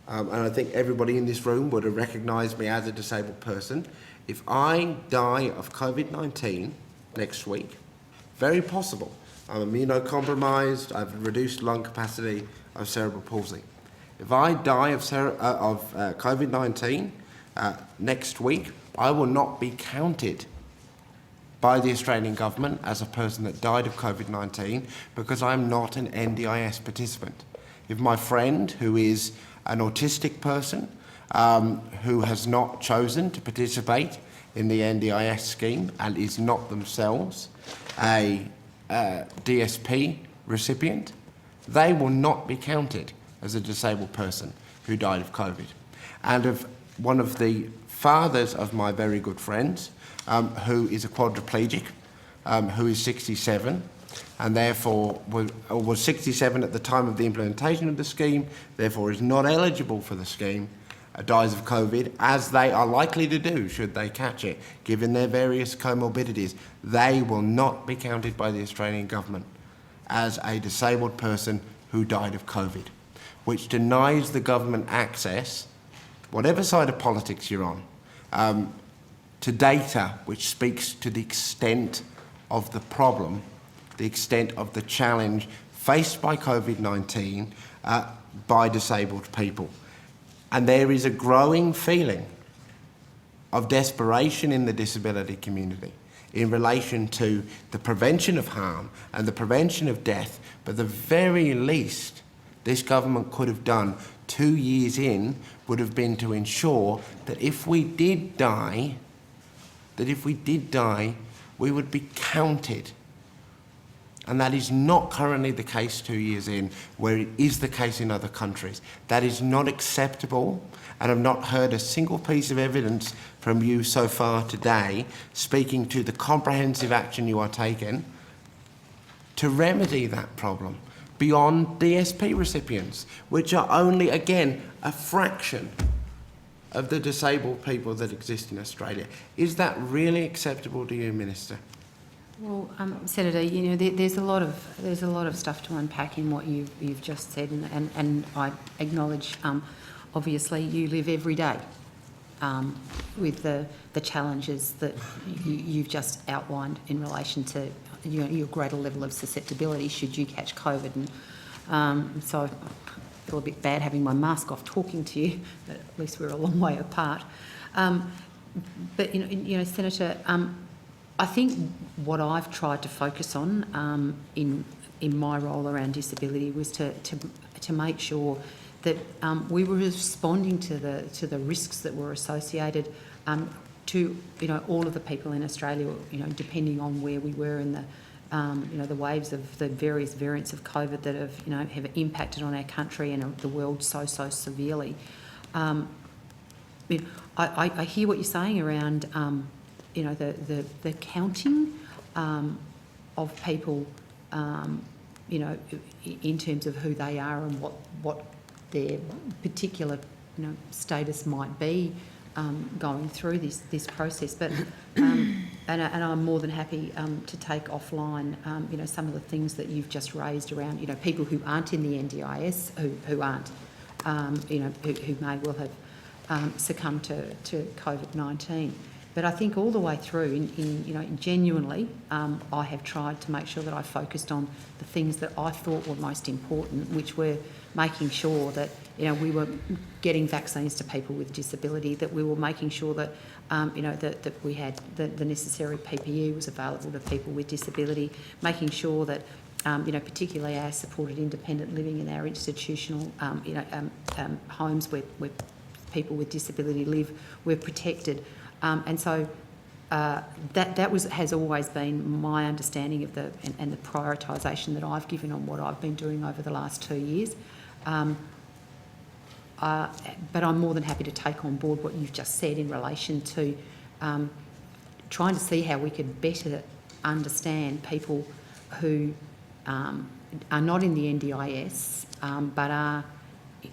and I think everybody in this room would have recognised me as a disabled person, if I die of COVID-19 next week, very possible. I'm immunocompromised, I've reduced lung capacity, I have cerebral palsy. If I die of COVID-19 next week, I will not be counted by the Australian government as a person that died of COVID-19 because I'm not an NDIS participant. If my friend, who is an autistic person, who has not chosen to participate in the NDIS scheme and is not themselves a DSP recipient, they will not be counted as a disabled person who died of COVID. And of one of the fathers of my very good friends, who is a quadriplegic, who is 67, and therefore was 67 at the time of the implementation of the scheme, therefore is not eligible for the scheme, dies of COVID, as they are likely to do should they catch it, given their various comorbidities. They will not be counted by the Australian government as a disabled person who died of COVID, which denies the government access, whatever side of politics you're on, to data which speaks to the extent of the problem, the extent of the challenge faced by COVID-19 by disabled people. And there is a growing feeling of desperation in the disability community in relation to the prevention of harm and the prevention of death, but the very least this government could have done 2 years in would have been to ensure that if we did die that if we did die, we would be counted. And that is not currently the case 2 years in, where it is the case in other countries. That is not acceptable, and I've not heard a single piece of evidence from you so far today speaking to the comprehensive action you are taking to remedy that problem beyond DSP recipients, which are only, again, a fraction of the disabled people that exist in Australia. Is that really acceptable to you, Minister? Well, Senator, you know, there's a lot of stuff to unpack in what you've just said, and I acknowledge, obviously, you live every day with the challenges that you've just outlined in relation to your greater level of susceptibility should you catch COVID, and so I feel a bit bad having my mask off talking to you, but at least we're a long way apart. But you know, Senator. I think what I've tried to focus on in my role around disability was to make sure that we were responding to the risks that were associated to all of the people in Australia, depending on where we were in the waves of the various variants of COVID that have impacted on our country and the world so severely. I hear what you're saying around. The counting of people, in terms of who they are and what their particular, status might be going through this process. But and I'm more than happy to take offline, some of the things that you've just raised around, people who aren't in the NDIS, who aren't, who may well have succumbed to COVID-19. But I think all the way through, genuinely, I have tried to make sure that I focused on the things that I thought were most important, which were making sure that we were getting vaccines to people with disability, that we were making sure that that we had the necessary PPE was available to people with disability, making sure that particularly our supported independent living and our institutional homes where people with disability live, we're protected. And so that has always been my understanding of the prioritisation that I've given on what I've been doing over the last 2 years. But I'm more than happy to take on board what you've just said in relation to trying to see how we could better understand people who are not in the NDIS but are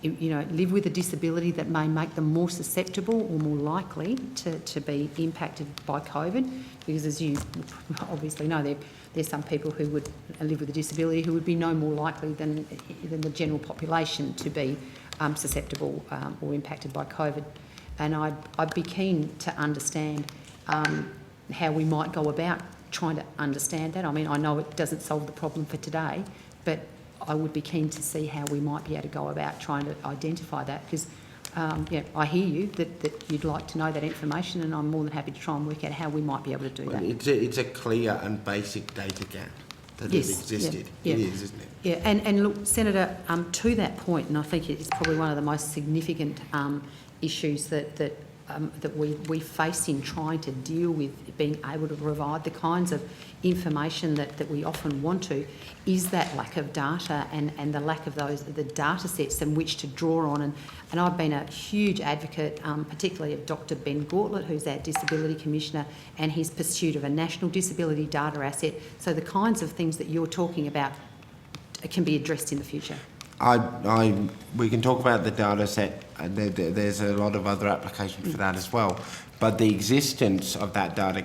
live with a disability that may make them more susceptible or more likely to be impacted by COVID, because as you obviously know, there's some people who would live with a disability who would be no more likely than the general population to be susceptible or impacted by COVID. And I'd be keen to understand how we might go about trying to understand that. I mean, I know it doesn't solve the problem for today, but I would be keen to see how we might be able to go about trying to identify that, because I hear you that you'd like to know that information, and I'm more than happy to try and work out how we might be able to do that. It's a clear and basic data gap that has existed. Yeah. It is, isn't it? Yeah, and look, Senator, to that point, and I think it's probably one of the most significant issues that we face in trying to deal with being able to provide the kinds of information that we often want to, is that lack of data and the lack of the data sets in which to draw on. And I've been a huge advocate, particularly of Dr Ben Gauntlett, who's our Disability Commissioner, and his pursuit of a national disability data asset, so the kinds of things that you're talking about can be addressed in the future. We can talk about the data set. There's a lot of other applications for that as well. But the existence of that data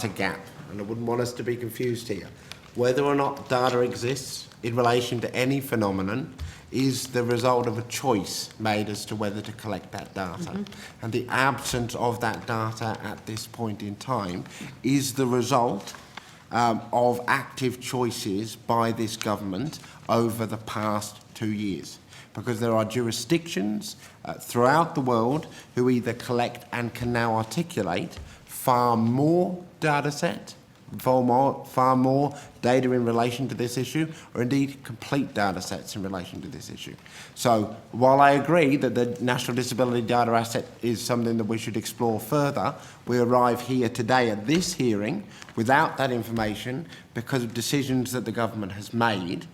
gap, and I wouldn't want us to be confused here, whether or not data exists in relation to any phenomenon is the result of a choice made as to whether to collect that data. Mm-hmm. And the absence of that data at this point in time is the result of active choices by this government over the past 2 years, because there are jurisdictions throughout the world who either collect and can now articulate far more data set far more data in relation to this issue, or indeed complete data sets in relation to this issue. So while I agree that the National Disability Data Asset is something that we should explore further, we arrive here today at this hearing without that information because of decisions that the government has made.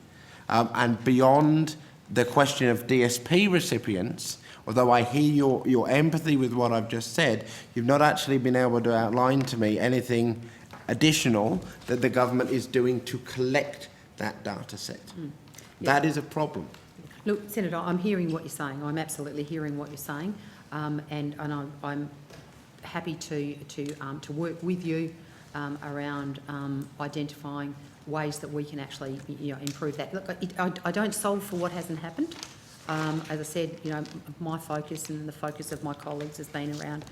And beyond the question of DSP recipients, although I hear your empathy with what I've just said, you've not actually been able to outline to me anything additional that the government is doing to collect that data set. That is a problem. Look, Senator, I'm hearing what you're saying. I'm absolutely hearing what you're saying, and I'm happy to work with you around identifying ways that we can actually, improve that. Look, I don't solve for what hasn't happened. As I said, my focus and the focus of my colleagues has been around,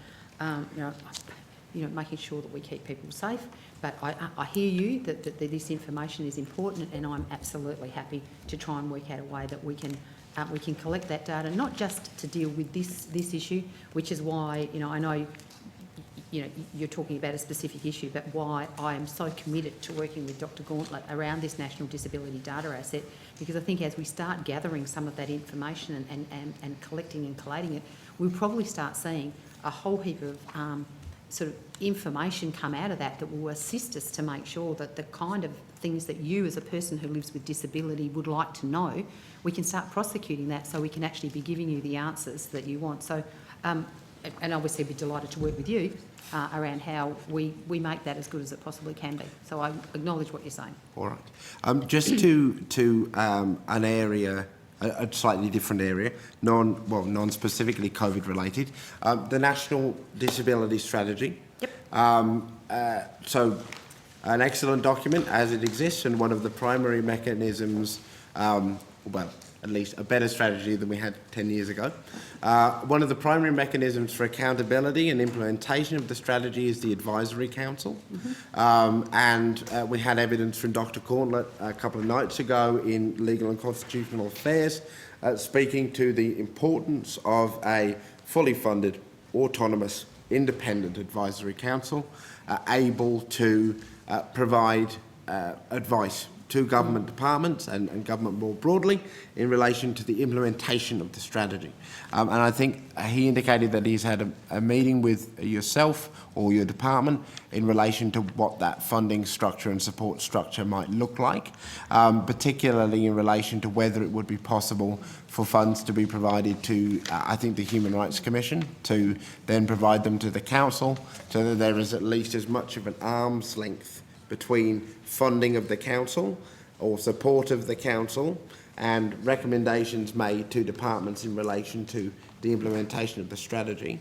making sure that we keep people safe. But I hear you that this information is important, and I'm absolutely happy to try and work out a way that we can collect that data, not just to deal with this issue, which is why I know you're talking about a specific issue, but why I am so committed to working with Dr. Gauntlet around this National Disability Data Asset, because I think as we start gathering some of that information and collecting and collating it, we'll probably start seeing a whole heap of sort of information come out of that will assist us to make sure that the kind of things that you as a person who lives with disability would like to know, we can start prosecuting that so we can actually be giving you the answers that you want. So, and obviously be delighted to work with you around how we make that as good as it possibly can be. So I acknowledge what you're saying. All right. Just to an area, a slightly different area, non-specifically COVID related, the National Disability Strategy. Yep. So an excellent document as it exists, and one of the primary mechanisms, at least a better strategy than we had 10 years ago. One of the primary mechanisms for accountability and implementation of the strategy is the Advisory Council. And we had evidence from Dr. Gauntlet a couple of nights ago in Legal and Constitutional Affairs, speaking to the importance of a fully funded, autonomous, independent Advisory Council able to provide advice to government departments and government more broadly in relation to the implementation of the strategy. And I think he indicated that he's had a meeting with yourself or your department in relation to what that funding structure and support structure might look like, particularly in relation to whether it would be possible for funds to be provided to, I think, the Human Rights Commission, to then provide them to the Council, so that there is at least as much of an arm's length between funding of the Council or support of the Council and recommendations made to departments in relation to the implementation of the strategy.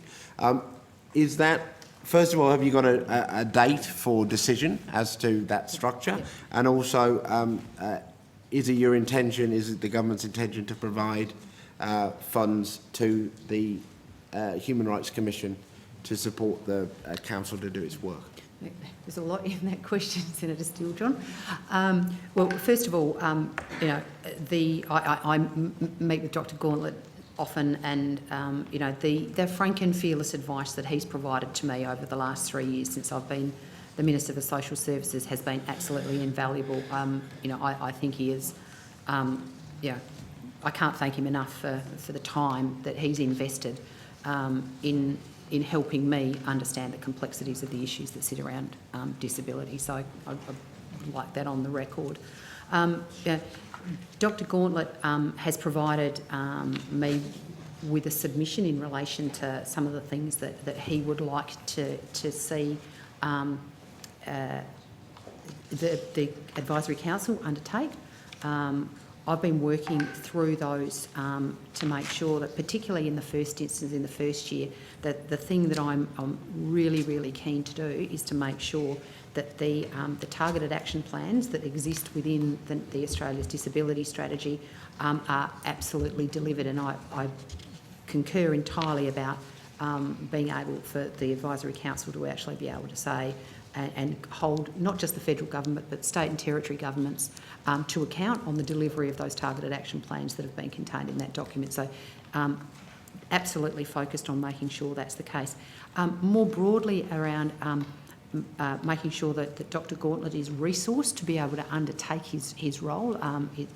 Is that, first of all, have you got a date for decision as to that structure? Yeah. And also, is it your intention, is it the government's intention to provide funds to the Human Rights Commission to support the Council to do its work? There's a lot in that question, Senator Steele-John. Well, first of all, I meet with Dr. Gauntlet often, and the frank and fearless advice that he's provided to me over the last 3 years since I've been the Minister for Social Services has been absolutely invaluable. I think he is. I can't thank him enough for the time that he's invested in helping me understand the complexities of the issues that sit around disability. So I'd like that on the record. Dr. Gauntlet has provided me with a submission in relation to some of the things that he would like to see the Advisory Council undertake. I've been working through those to make sure that, particularly in the first instance, in the first year, that the thing that I'm really, really keen to do is to make sure that the targeted action plans that exist within the Australia's Disability Strategy are absolutely delivered. And I concur entirely about being able for the Advisory Council to actually be able to say and hold not just the federal government but state and territory governments to account on the delivery of those targeted action plans that have been contained in that document. So absolutely focused on making sure that's the case. More broadly around making sure that Dr Gauntlet is resourced to be able to undertake his role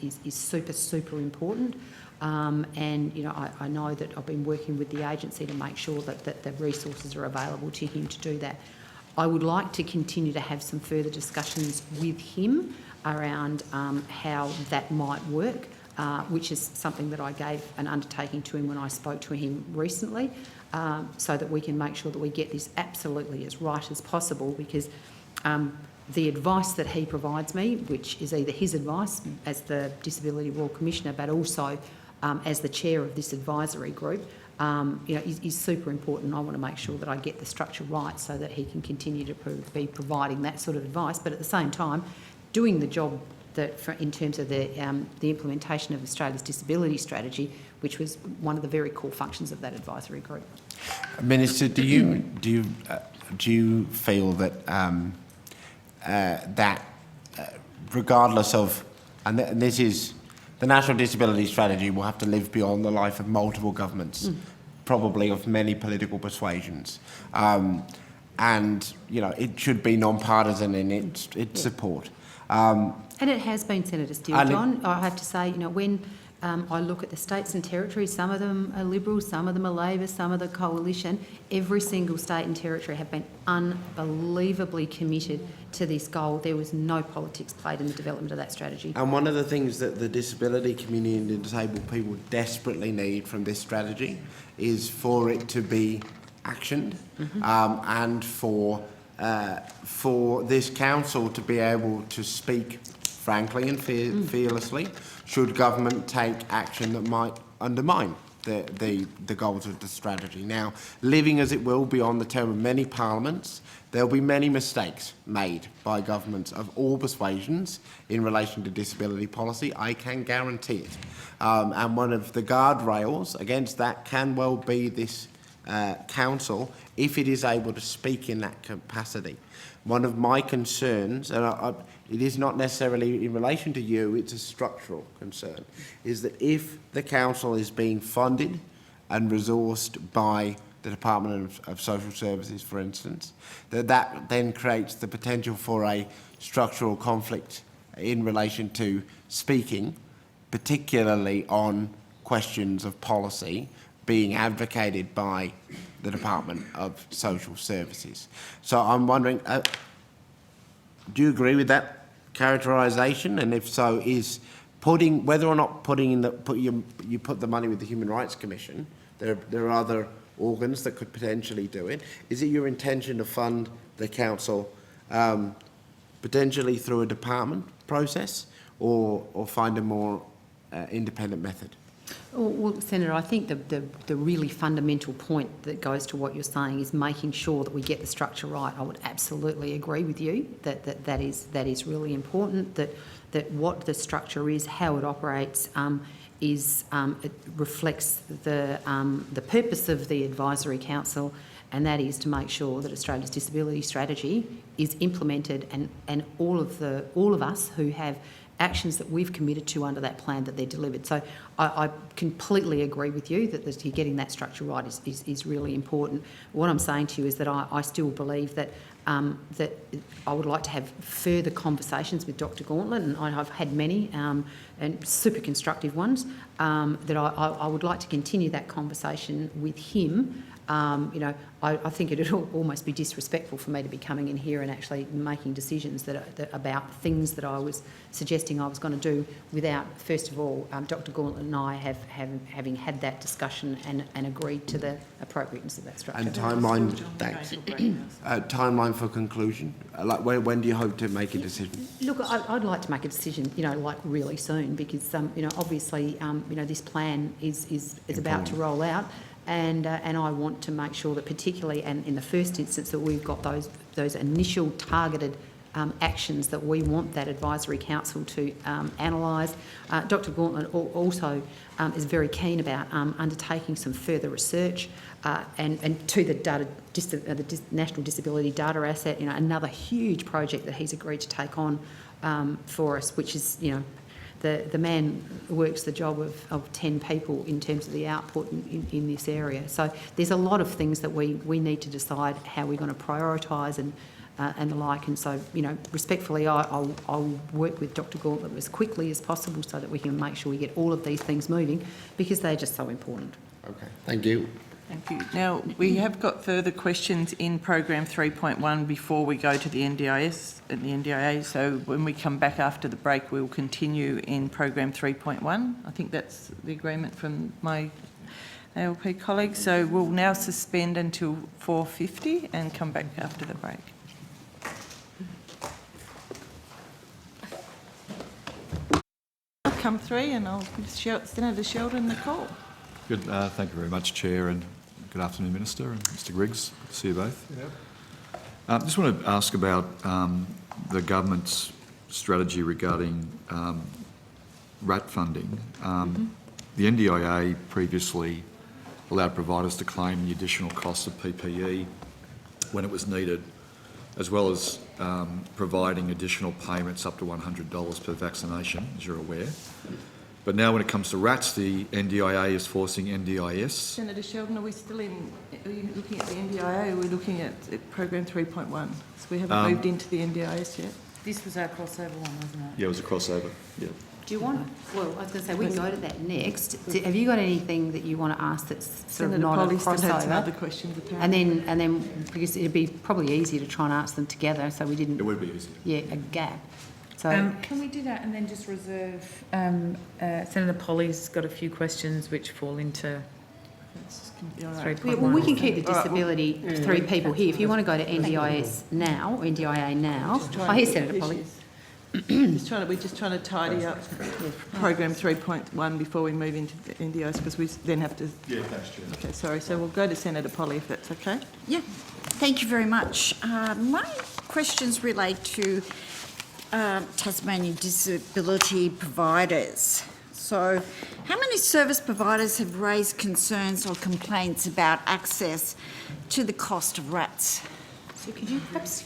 is super important. And, you know, I know that I've been working with the agency to make sure that the resources are available to him to do that. I would like to continue to have some further discussions with him around how that might work, which is something that I gave an undertaking to him when I spoke to him recently, so that we can make sure that we get this absolutely as right as possible, because the advice that he provides me, which is either his advice as the Disability Royal Commissioner, but also as the chair of this advisory group, you know, is super important. I want to make sure that I get the structure right so that he can continue to be providing that sort of advice, but at the same time doing the job that in terms of the implementation of Australia's disability strategy, which was one of the very core functions of that advisory group. Minister, do you feel that regardless of, and this is, the National Disability Strategy will have to live beyond the life of multiple governments, probably of many political persuasions, and you know it should be non-partisan in its support. And it has been, Senator Steele. John, I have to say, you know, when I look at the states and territories, some of them are Liberal, some of them are Labor, some of the Coalition. Every single state and territory have been unbelievably committed to this goal. There was no politics played in the development of that strategy. And one of the things that the disability community and the disabled people desperately need from this strategy is for it to be actioned, and for this council to be able to speak frankly and fearlessly should government take action that might undermine the goals of the strategy. Now, living as it will beyond the term of many parliaments, there will be many mistakes made by governments of all persuasions in relation to disability policy. I can guarantee it. And one of the guardrails against that can well be this council, if it is able to speak in that capacity. One of my concerns, and it is not necessarily in relation to you, it's a structural concern, is that if the council is being funded and resourced by the Department of Social Services, for instance, that then creates the potential for a structural conflict in relation to speaking, particularly on questions of policy being advocated by the Department of Social Services. So I'm wondering, do you agree with that characterisation? And if so, is putting, whether or not putting in you put the money with the Human Rights Commission, there are other organs that could potentially do it. Is it your intention to fund the council potentially through a department process, or find a more independent method? Well, Senator, I think the really fundamental point that goes to what you're saying is making sure that we get the structure right. I would absolutely agree with you that is really important, that what the structure is, how it operates, it reflects the purpose of the Advisory Council, and that is to make sure that Australia's disability strategy is implemented, and all of us who have actions that we've committed to under that plan, that they're delivered. So I completely agree with you that getting that structure right is really important. What I'm saying to you is that I still believe that that I would like to have further conversations with Dr Gauntlet, and I've had many and super constructive ones, that I would like to continue that conversation with him. You know, I think it would almost be disrespectful for me to be coming in here and actually making decisions that about things that I was suggesting I was going to do without, first of all, Dr Gauntlet and I having had that discussion and agreed to the appropriateness of that structure. And timeline, timeline for conclusion? Like when do you hope to make a decision? Look, I'd like to make a decision, you know, like really soon, because you know, obviously, you know, this plan is about to roll out. And I want to make sure that, particularly, and in the first instance, that we've got those initial targeted actions that we want that advisory council to analyse. Dr Gauntlet also is very keen about undertaking some further research and to the National Disability Data Asset. You know, another huge project that he's agreed to take on for us, which is, you know, the man works the job of 10 people in terms of the output in this area. So there's a lot of things that we need to decide how we're going to prioritise and the like. And so, respectfully, I'll work with Dr Gauntlet as quickly as possible so that we can make sure we get all of these things moving, because they're just so important. Okay, thank you. Thank you. Now, we have got further questions in program 3.1 before we go to the NDIS and the NDIA. So when we come back after the break, we'll continue in program 3.1. I think that's the agreement from my ALP colleagues. So we'll now suspend until 4:50 and come back after the break. Come through and I'll give Senator Sheldon the call. Good. Thank you very much, Chair, and good afternoon, Minister and Mr Griggs. Good to see you both. Just want to ask about the government's strategy regarding RAT funding. The NDIA previously allowed providers to claim the additional cost of PPE when it was needed, as well as providing additional payments up to $100 per vaccination, as you're aware. But now when it comes to RATs, the NDIA is forcing NDIS. Senator Sheldon, are we still are you looking at the NDIA or are we looking at program 3.1? So we haven't moved into the NDIS yet. This was our crossover one, wasn't it? Yeah, it was a crossover. Yeah. Do you want? Well, I was going to say we can go to that next. Have you got anything that you want to ask that's sort of not a crossover? Still had some other questions apparently. And then because it'd be probably easier to try and answer them together, so we didn't. It would be easier. Yeah, a gap. So can we do that and then just reserve? Senator Polly's got a few questions which fall into. well, we can keep the disability three people here. If you want to go to NDIS now, or NDIA now. Here's Senator Polly. We're just trying to tidy up program 3.1 before we move into the NDIS, because we then have to. Yeah, thanks, Chair. Okay, sorry. So we'll go to Senator Polly if that's okay. Yeah, thank you very much. My questions relate to Tasmanian disability providers. So, how many service providers have raised concerns or complaints about access to the cost of RATs? So could you perhaps,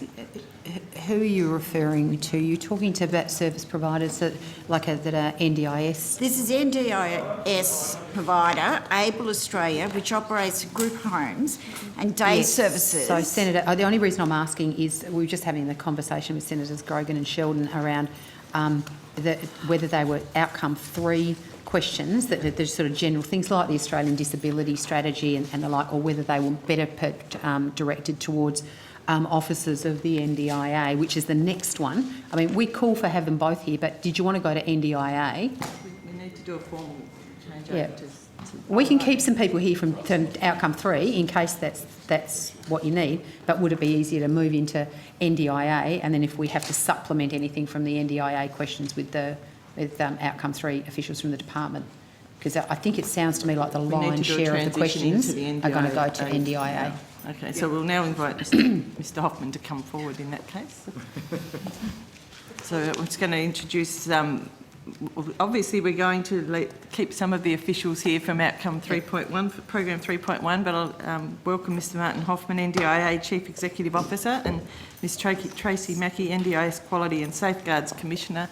who are you referring to? You're talking to about service providers that are NDIS? This is NDIS provider, Able Australia, which operates group homes and day services. So, Senator, the only reason I'm asking is we were just having the conversation with Senators Grogan and Sheldon around whether they were outcome 3 questions, that there's sort of general things like the Australian Disability Strategy and the like, or whether they were better directed towards officers of the NDIA, which is the next one. I mean, we call for have them both here, but did you want to go to NDIA? We need to do a formal change Yeah. over to. We can keep some people here from outcome 3 in case that's what you need, but would it be easier to move into NDIA, and then if we have to supplement anything from the NDIA questions with outcome 3 officials from the department? Because I think it sounds to me like the lion's share of the questions are going to go to NDIA. Okay, so we'll now invite Mr Hoffman to come forward in that case. So I'm just going to introduce, obviously we're going to keep some of the officials here from outcome 3.1, program 3.1, but I'll welcome Mr Martin Hoffman, NDIA Chief Executive Officer, and Ms Tracy Mackie, NDIS Quality and Safeguards Commissioner,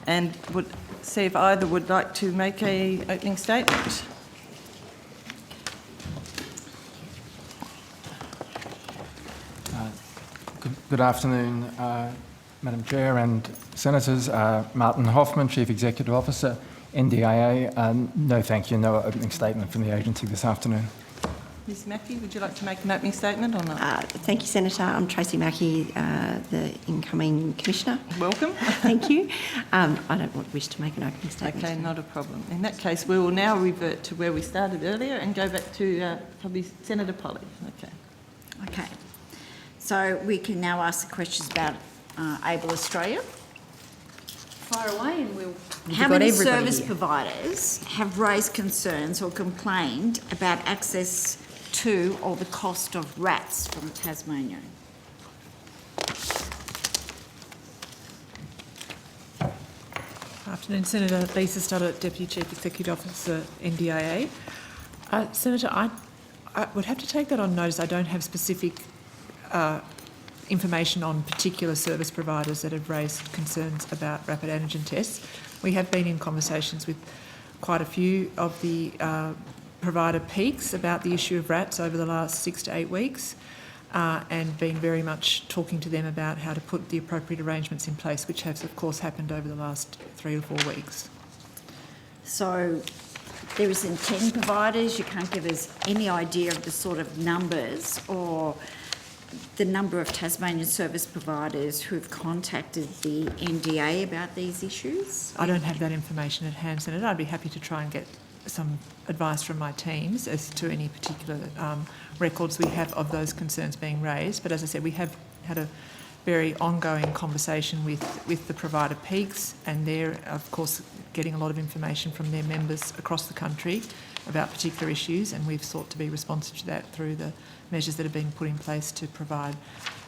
and would see if either would like to make an opening statement. Good afternoon, Madam Chair and Senators. Martin Hoffman, Chief Executive Officer, NDIA. No thank you, no opening statement from the agency this afternoon. Ms Mackie, would you like to make an opening statement or not? Thank you, Senator. I'm Tracy Mackie, the incoming Commissioner. Welcome. Thank you. I don't wish to make an opening statement. Okay, not a problem. In that case, we will now revert to where we started earlier and go back to probably Senator Polly. Okay. Okay. So we can now ask the questions about Able Australia. Fire away and we'll... How many service providers have raised concerns or complained about access to or the cost of RATs from Tasmania? Afternoon, Senator Lisa Stoddart, Deputy Chief Executive Officer, NDIA. Senator, I would have to take that on notice. I don't have specific information on particular service providers that have raised concerns about rapid antigen tests. We have been in conversations with quite a few of the provider peaks about the issue of RATs over the last 6 to 8 weeks. and been very much talking to them about how to put the appropriate arrangements in place, which has, of course, happened over the last 3 or 4 weeks. So there isn't 10 providers. You can't give us any idea of the sort of numbers or the number of Tasmanian service providers who have contacted the NDA about these issues? I don't have that information at hand, Senator. I'd be happy to try and get some advice from my teams as to any particular records we have of those concerns being raised. But as I said, we have had a very ongoing conversation with the provider peaks, and they're, of course, getting a lot of information from their members across the country about particular issues, and we've sought to be responsive to that through the measures that have been put in place to provide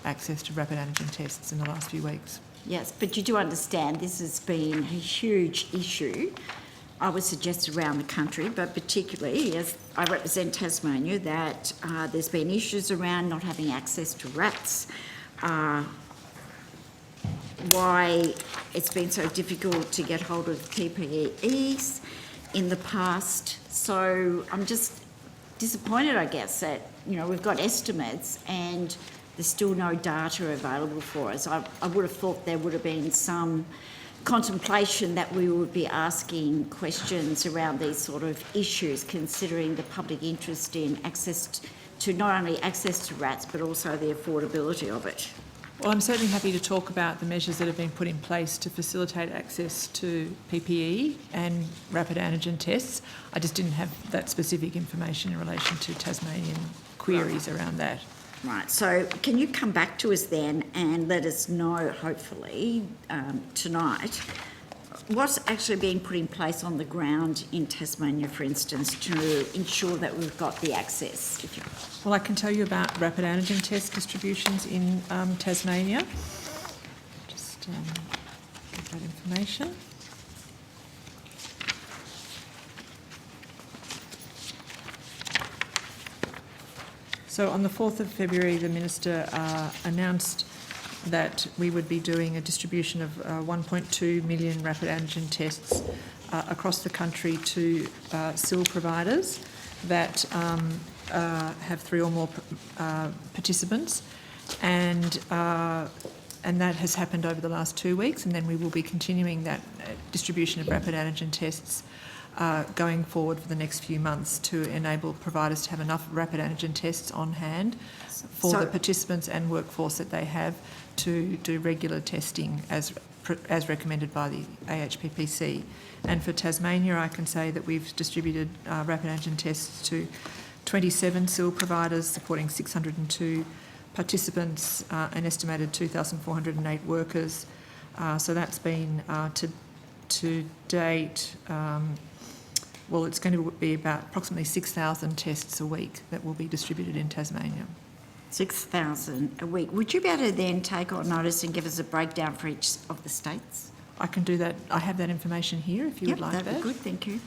access to rapid antigen tests in the last few weeks. Yes, but you do understand this has been a huge issue, I would suggest, around the country, but particularly as I represent Tasmania, that there's been issues around not having access to rats, why it's been so difficult to get hold of PPEs in the past. So I'm just disappointed, I guess, that, you know, we've got estimates and there's still no data available for us. I would have thought there would have been some contemplation that we would be asking questions around these sort of issues, considering the public interest in access to not only access to rats but also the affordability of it. Well, I'm certainly happy to talk about the measures that have been put in place to facilitate access to PPE and rapid antigen tests. I just didn't have that specific information in relation to Tasmanian queries around that. Right, so can you come back to us then and let us know, hopefully, tonight, what's actually being put in place on the ground in Tasmania, for instance, to ensure that we've got the access? Well, I can tell you about rapid antigen test distributions in Tasmania. Just get that information. So on the 4th of February, the Minister announced that we would be doing a distribution of 1.2 million rapid antigen tests across the country to SIL providers that have 3 or more participants, and that has happened over the last 2 weeks, and then we will be continuing that distribution of rapid antigen tests going forward for the next few months to enable providers to have enough rapid antigen tests on hand for the participants and workforce that they have to do regular testing as recommended by the AHPPC. And for Tasmania, I can say that we've distributed rapid antigen tests to 27 SIL providers supporting 602 participants, an estimated 2,408 workers. So that's been to date, well, it's going to be about approximately 6,000 tests a week that will be distributed in Tasmania. 6,000 a week. Would you be able to then take on notice and give us a breakdown for each of the states? I can do that. I have that information here if you would like that. That'd be good, thank you.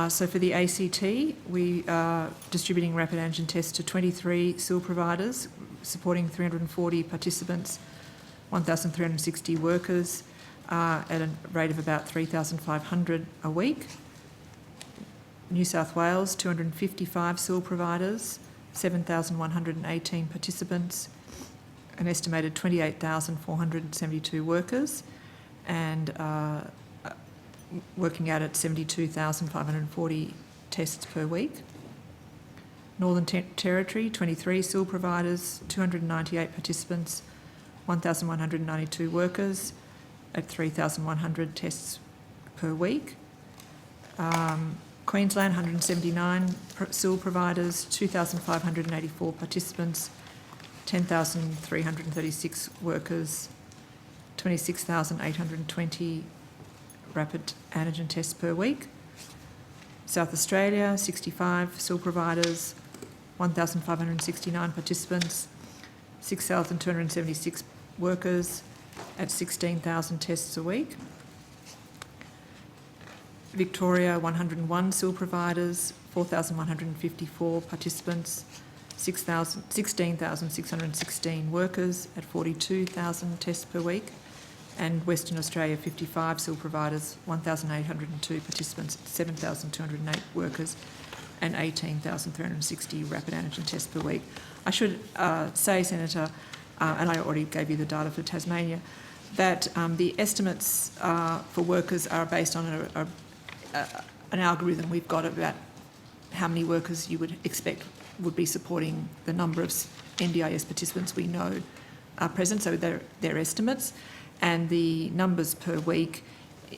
So for the ACT, we are distributing rapid antigen tests to 23 SIL providers, supporting 340 participants, 1,360 workers, at a rate of about 3,500 a week. New South Wales, 255 SIL providers, 7,118 participants, an estimated 28,472 workers, and working out at 72,540 tests per week. Northern Territory, 23 SIL providers, 298 participants, 1,192 workers at 3,100 tests per week. Queensland, 179 SIL providers, 2,584 participants, 10,336 workers, 26,820 rapid antigen tests per week. South Australia, 65 SIL providers, 1,569 participants, 6,276 workers at 16,000 tests a week. Victoria, 101 SIL providers, 4,154 participants, 16,616 workers at 42,000 tests per week. And Western Australia, 55 SIL providers, 1,802 participants, 7,208 workers and 18,360 rapid antigen tests per week. I should say, Senator, and I already gave you the data for Tasmania, that the estimates for workers are based on an algorithm we've got about how many workers you would expect would be supporting the number of NDIS participants we know are present, so they're estimates. And the numbers per week,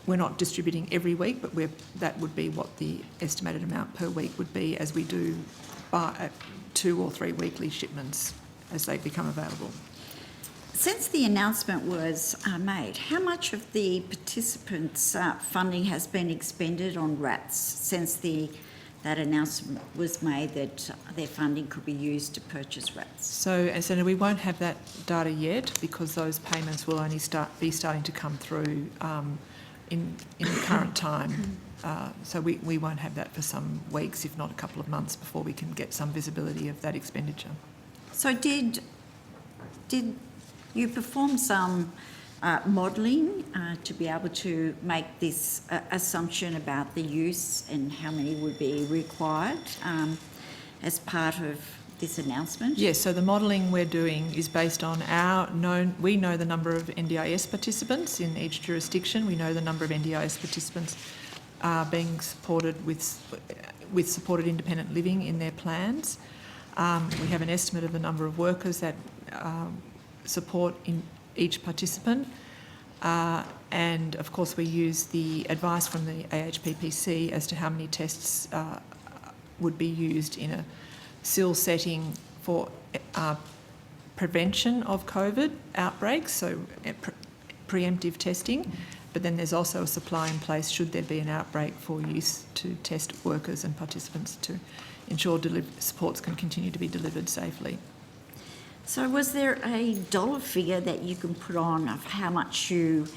we're not distributing every week, but that would be what the estimated amount per week would be as we do 2 or 3 weekly shipments as they become available. Since the announcement was made, how much of the participants' funding has been expended on RATs since that announcement was made that their funding could be used to purchase RATs? So, Senator, we won't have that data yet because those payments will only be starting to come through in the current time. So we won't have that for some weeks, if not a couple of months, before we can get some visibility of that expenditure. So did you perform some modelling to be able to make this assumption about the use and how many would be required as part of this announcement? Yes, so the modelling we're doing is based on we know the number of NDIS participants in each jurisdiction. We know the number of NDIS participants being supported with supported independent living in their plans. We have an estimate of the number of workers that support in each participant. And of course we use the advice from the AHPPC as to how many tests would be used in a SIL setting for prevention of COVID outbreaks, so preemptive testing. But then there's also a supply in place should there be an outbreak for use to test workers and participants to ensure supports can continue to be delivered safely. So was there a dollar figure that you can put on of how much you,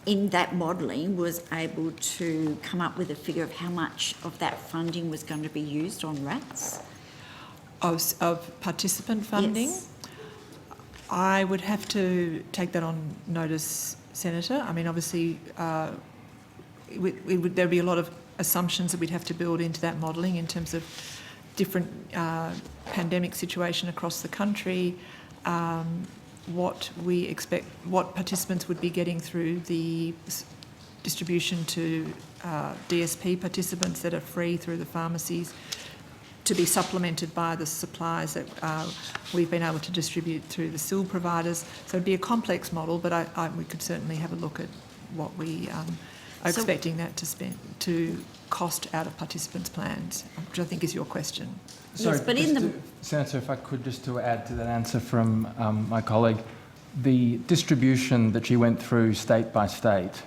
in that modelling, was able to come up with a figure of how much of that funding was going to be used on RATs? Of participant funding? Yes. I would have to take that on notice, Senator. I mean, obviously, there'd be a lot of assumptions that we'd have to build into that modelling in terms of different pandemic situation across the country, what we expect, what participants would be getting through the distribution to DSP participants that are free through the pharmacies, to be supplemented by the supplies that we've been able to distribute through the SIL providers. So it'd be a complex model, but we could certainly have a look at what we are expecting that to cost out of participants' plans, which I think is your question. Sorry, yes, but in the... Senator, if I could just to add to that answer from my colleague, the distribution that she went through state by state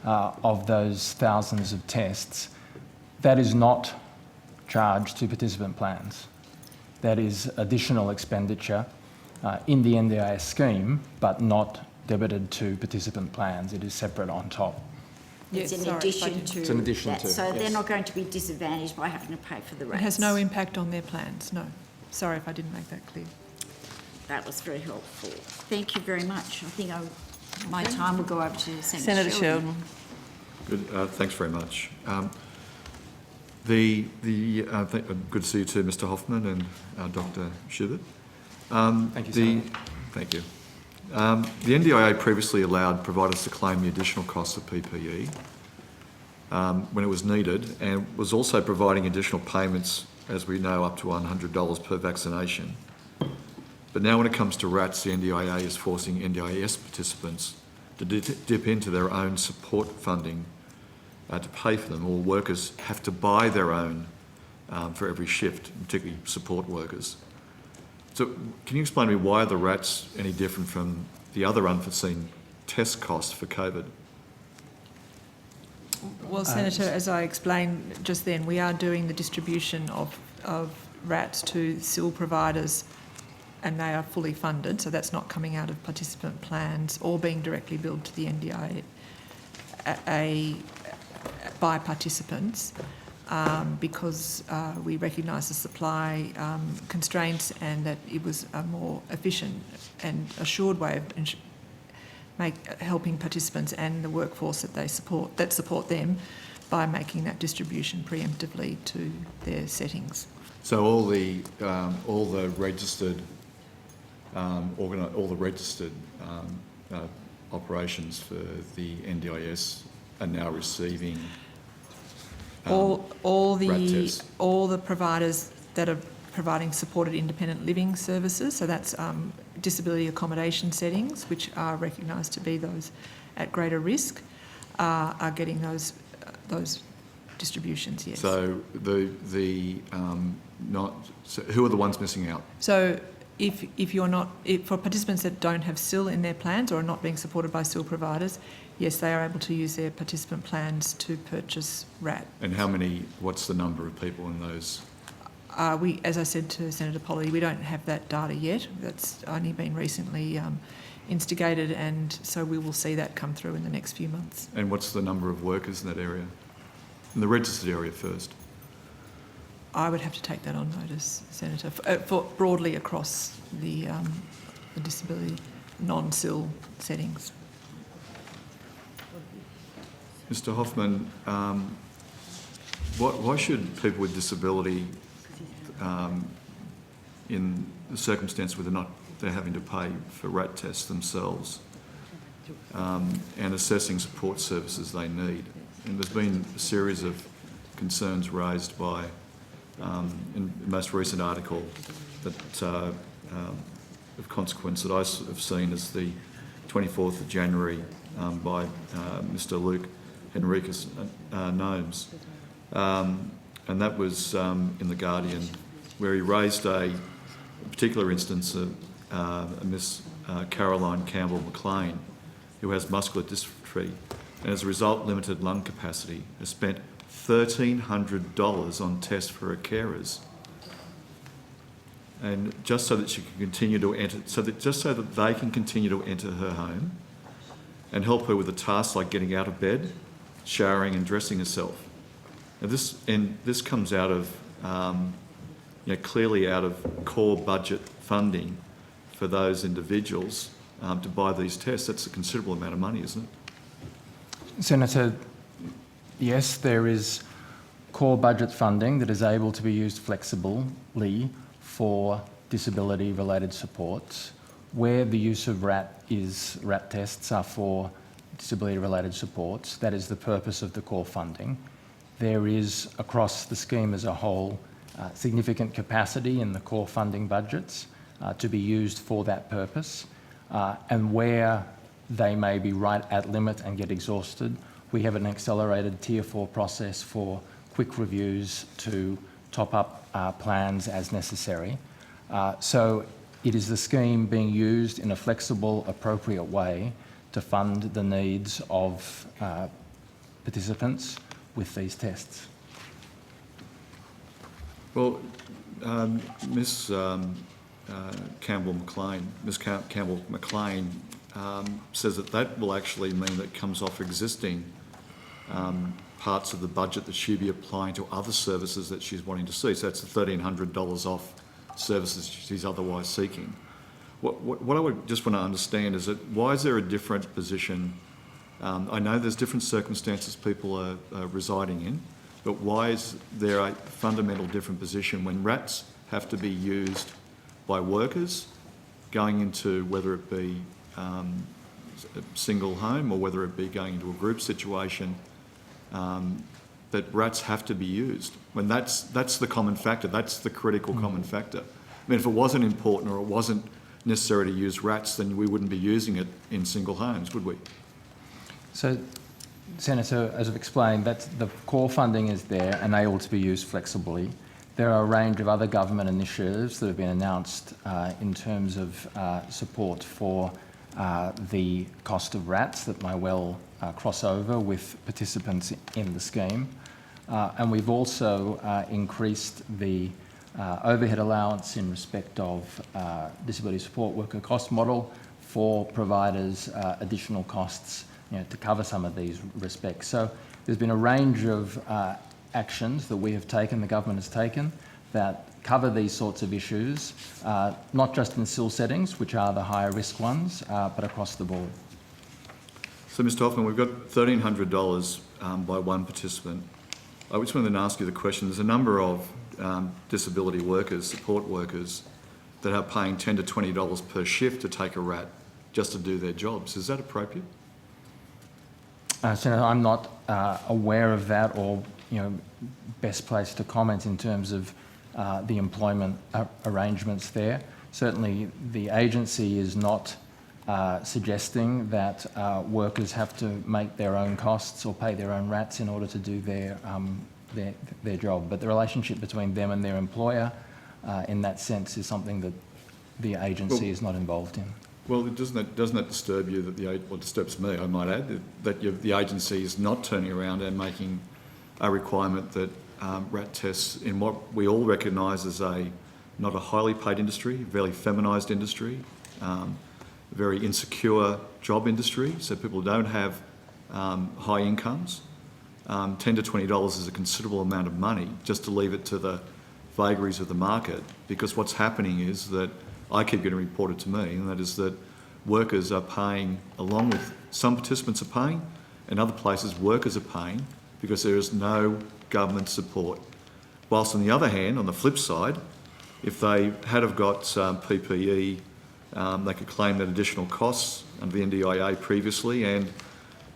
of those thousands of tests, that is not charged to participant plans. That is additional expenditure in the NDIS scheme, but not debited to participant plans. It is separate on top. It's in addition to It's in addition that. to, So yes. they're not going to be disadvantaged by having to pay for the It rates. has no impact on their plans, no. Sorry if I didn't make that clear. That was very helpful. Thank you very much. I think my time will go over to Senator Sheldon. Good, thanks very much. Good to see you too, Mr. Hoffman and Dr. Schubert. Thank you, Senator. Thank you. The NDIA previously allowed providers to claim the additional costs of PPE when it was needed, and was also providing additional payments, as we know, up to $100 per vaccination. But now when it comes to RATs, the NDIA is forcing NDIS participants to dip into their own support funding to pay for them, or workers have to buy their own for every shift, particularly support workers. So can you explain to me why are the RATs any different from the other unforeseen test costs for COVID? Well, Senator, as I explained just then, we are doing the distribution of RATs to SIL providers, and they are fully funded, so that's not coming out of participant plans or being directly billed to the NDIA by participants, because we recognise the supply constraints and that it was a more efficient and assured way of helping participants and the workforce that support them by making that distribution preemptively to their settings. So all the registered operations for the NDIS are now receiving All RAT tests. the providers that are providing supported independent living services, so that's disability accommodation settings, which are recognised to be those at greater risk, are getting those distributions. Yes. So who are the ones missing out? So if you're not, for participants that don't have SIL in their plans or are not being supported by SIL providers, yes, they are able to use their participant plans to purchase RAT. And what's the number of people in those? As I said to Senator Polley, we don't have that data yet. That's only been recently instigated, and so we will see that come through in the next few months. And what's the number of workers in that area? In the registered area first. I would have to take that on notice, Senator, for broadly across the disability non-SIL settings. Mr. Hoffman, why should people with disability, in the circumstance where they're having to pay for RAT tests themselves and assessing support services they need? And there's been a series of concerns raised by, in the most recent article that of consequence that I have seen is the 24th of January by Mr. Luke Henricus Gnomes. And that was in The Guardian, where he raised a particular instance of Miss Caroline Campbell-McLean, who has muscular dystrophy, and as a result, limited lung capacity, has spent $1,300 on tests for her carers. And just so that she can continue to enter, just so that they can continue to enter her home and help her with the tasks like getting out of bed, showering and dressing herself. And this comes out of, clearly out of core budget funding for those individuals to buy these tests. That's a considerable amount of money, isn't it? Senator, yes, there is core budget funding that is able to be used flexibly for disability-related supports. Where the use of RAT tests are for disability-related supports, that is the purpose of the core funding. There is, across the scheme as a whole, significant capacity in the core funding budgets to be used for that purpose. And where they may be right at limit and get exhausted, we have an accelerated Tier 4 process for quick reviews to top up plans as necessary. So it is the scheme being used in a flexible, appropriate way to fund the needs of participants with these tests. Well, Ms. Campbell-McLean says that will actually mean that it comes off existing parts of the budget that she'll be applying to other services that she's wanting to see. So that's the $1,300 off services she's otherwise seeking. What I would just want to understand is that why is there a different position? I know there's different circumstances people are residing in, but why is there a fundamental different position when RATs have to be used by workers going into whether it be a single home or whether it be going into a group situation, that RATs have to be used? When that's the common factor, that's the critical common factor. I mean, if it wasn't important or it wasn't necessary to use RATs, then we wouldn't be using it in single homes, would we? So, Senator, as I've explained, that's the core funding is there and able to be used flexibly. There are a range of other government initiatives that have been announced in terms of support for the cost of RATs that may well cross over with participants in the scheme. And we've also increased the overhead allowance in respect of disability support worker cost model for providers' additional costs, to cover some of these respects. So there's been a range of actions that we have taken, the government has taken, that cover these sorts of issues, not just in SIL settings, which are the higher risk ones, but across the board. So, Mr. Hoffman, we've got $1,300 by one participant. I just wanted to ask you the question. There's a number of disability workers, support workers, that are paying $10 to $20 per shift to take a RAT just to do their jobs. Is that appropriate? Senator, I'm not aware of that, or best placed to comment in terms of the employment arrangements there. Certainly, the agency is not suggesting that workers have to make their own costs or pay their own RATs in order to do their job. But the relationship between them and their employer, in that sense, is something that the agency is not involved in. Well, doesn't that disturb you that what disturbs me, I might add, that the agency is not turning around and making a requirement that RAT tests in what we all recognise as not a highly paid industry, very feminised industry, very insecure job industry, so people don't have high incomes. $10 to $20 is a considerable amount of money just to leave it to the vagaries of the market, because what's happening is that I keep getting reported to me, and that is that workers are paying, along with some participants are paying, and other places workers are paying because there is no government support. Whilst on the other hand, on the flip side, if they had have got PPE, they could claim that additional costs under the NDIA previously, and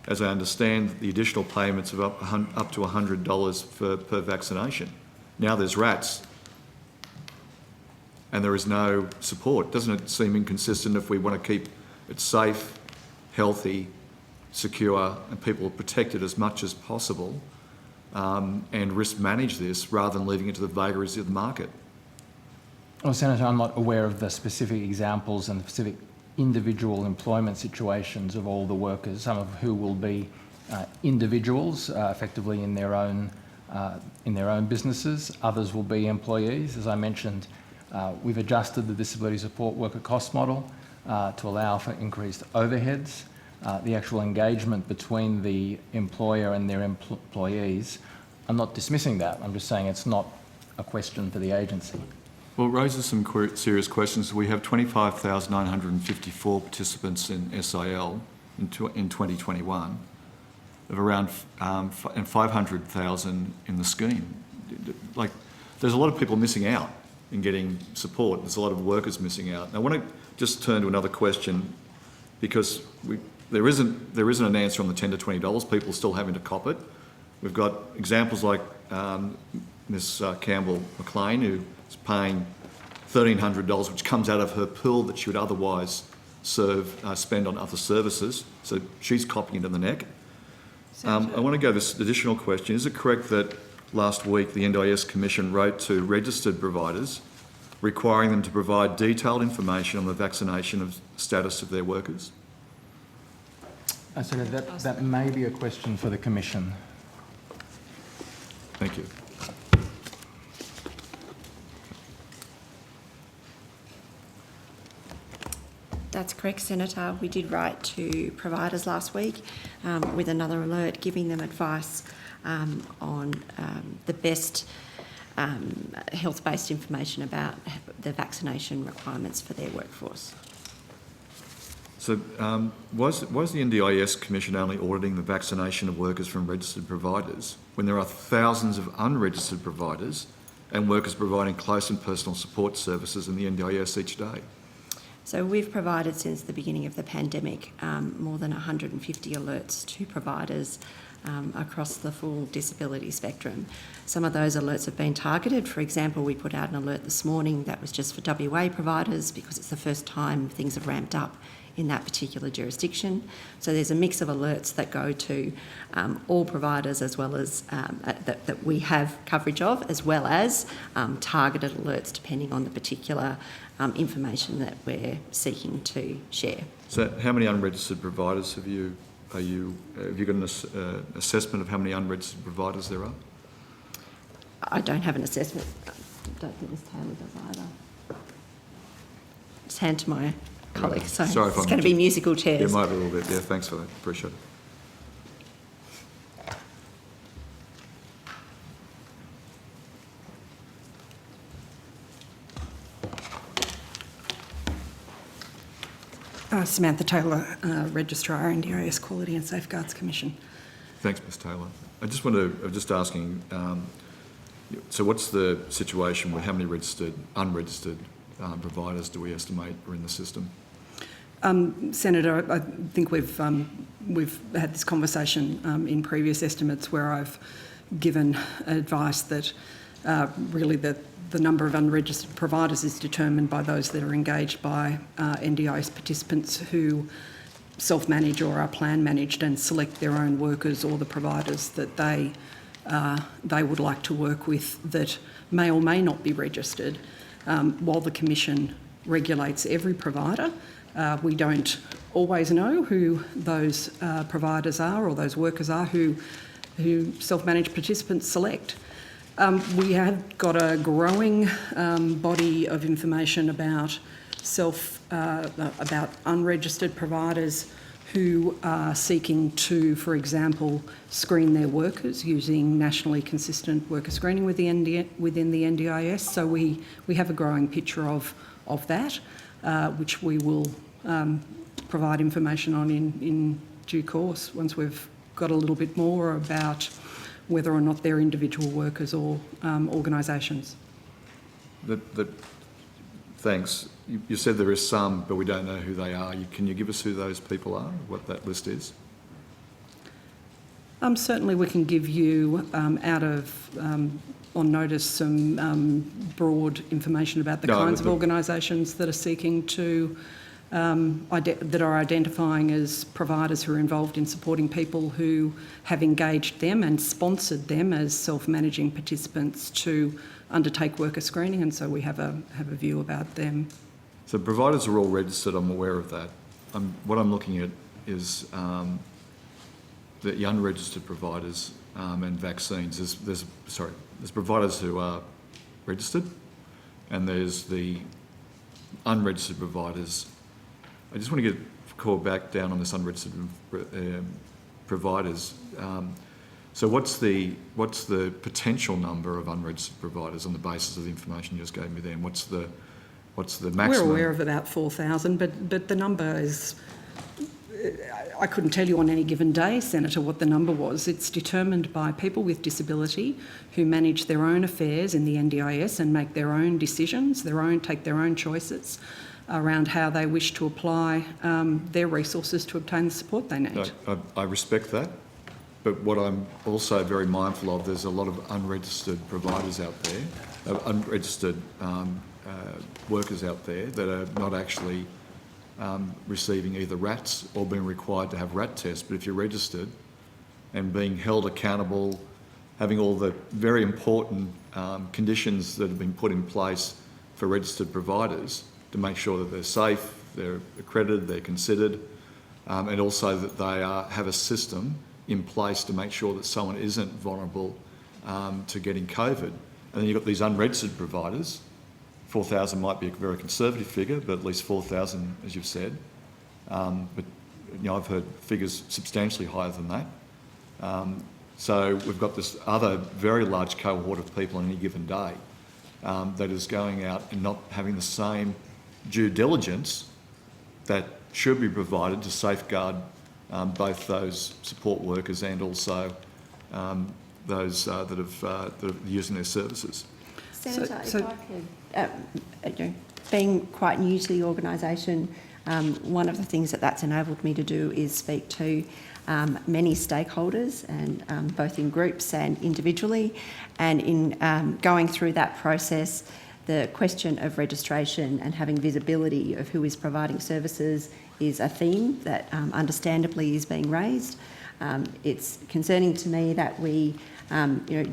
as I understand, the additional payments of up to $100 per vaccination. Now there's RATs, and there is no support. Doesn't it seem inconsistent if we want to keep it safe, healthy, secure, and people protected as much as possible, and risk manage this rather than leaving it to the vagaries of the market? Well, Senator, I'm not aware of the specific examples and the specific individual employment situations of all the workers, some of who will be individuals, effectively in their own businesses. Others will be employees. As I mentioned, we've adjusted the disability support worker cost model to allow for increased overheads. The actual engagement between the employer and their employees, I'm not dismissing that. I'm just saying it's not a question for the agency. Well, it raises some serious questions. We have 25,954 participants in SIL in 2021, of around and 500,000 in the scheme. Like, there's a lot of people missing out in getting support. There's a lot of workers missing out. I want to just turn to another question, because there isn't an answer on the $10 to $20. People are still having to cop it. We've got examples like Ms. Campbell McLean, who is paying $1,300, which comes out of her pool that she would otherwise spend on other services. So she's copying into the neck. I want to go this additional question. Is it correct that last week the NDIS Commission wrote to registered providers requiring them to provide detailed information on the vaccination status of their workers? Senator, that may be a question for the Commission. Thank you. That's correct, Senator. We did write to providers last week with another alert giving them advice on the best health-based information about the vaccination requirements for their workforce. So was the NDIS Commission only auditing the vaccination of workers from registered providers when there are thousands of unregistered providers and workers providing close and personal support services in the NDIS each day? So we've provided, since the beginning of the pandemic, more than 150 alerts to providers across the full disability spectrum. Some of those alerts have been targeted. For example, we put out an alert this morning that was just for WA providers because it's the first time things have ramped up in that particular jurisdiction. So there's a mix of alerts that go to all providers, as well as that we have coverage of, as well as targeted alerts depending on the particular information that we're seeking to share. So how many unregistered providers have you got an assessment of how many unregistered providers there are? I don't have an assessment. I don't think Ms Taylor does either. Just hand to my colleague. So sorry, it's going to be musical chairs. Yeah, it might be a little bit. Yeah, thanks for that. Appreciate it. Samantha Taylor, Registrar, NDIS Quality and Safeguards Commission. Thanks, Ms Taylor. I'm just asking, so what's the situation with how many unregistered providers do we estimate are in the system? Senator, I think we've had this conversation in previous estimates where I've given advice that really the number of unregistered providers is determined by those that are engaged by NDIS participants who self-manage or are plan managed and select their own workers or the providers that they would like to work with that may or may not be registered. While the Commission regulates every provider, we don't always know who those providers are or those workers are who self-managed participants select. We have got a growing body of information about about unregistered providers who are seeking to, for example, screen their workers using nationally consistent worker screening within the NDIS. So we have a growing picture of that, which we will provide information on in due course once we've got a little bit more about whether or not they're individual workers or organisations. Thanks. You said there is some, but we don't know who they are. Can you give us who those people are, what that list is? Certainly we can give you, on notice, some broad information about the kinds of organisations that are seeking to, that are identifying as providers who are involved in supporting people who have engaged them and sponsored them as self-managing participants to undertake worker screening, and so we have a view about them. So providers are all registered, I'm aware of that. What I'm looking at is the unregistered providers and vaccines. There's providers who are registered and there's the unregistered providers. I just want to call back down on this unregistered providers. So what's the potential number of unregistered providers on the basis of the information you just gave me then? What's the maximum? We're aware of about 4,000, but the number is, I couldn't tell you on any given day, Senator, what the number was. It's determined by people with disability who manage their own affairs in the NDIS and make their own decisions, take their own choices around how they wish to apply their resources to obtain the support they need. I respect that. But what I'm also very mindful of, there's a lot of unregistered providers out there, unregistered workers out there that are not actually receiving either RATs or being required to have RAT tests. But if you're registered and being held accountable, having all the very important conditions that have been put in place for registered providers to make sure that they're safe, they're accredited, they're considered, and also that they have a system in place to make sure that someone isn't vulnerable to getting COVID. And then you've got these unregistered providers. 4,000 might be a very conservative figure, but at least 4,000, as you've said. But I've heard figures substantially higher than that. So we've got this other very large cohort of people on any given day that is going out and not having the same due diligence that should be provided to safeguard both those support workers and also those that are using their services. Senator, if I could, being quite new to the organisation, one of the things that's enabled me to do is speak to many stakeholders, and both in groups and individually, and in going through that process, the question of registration and having visibility of who is providing services is a theme that understandably is being raised. It's concerning to me that we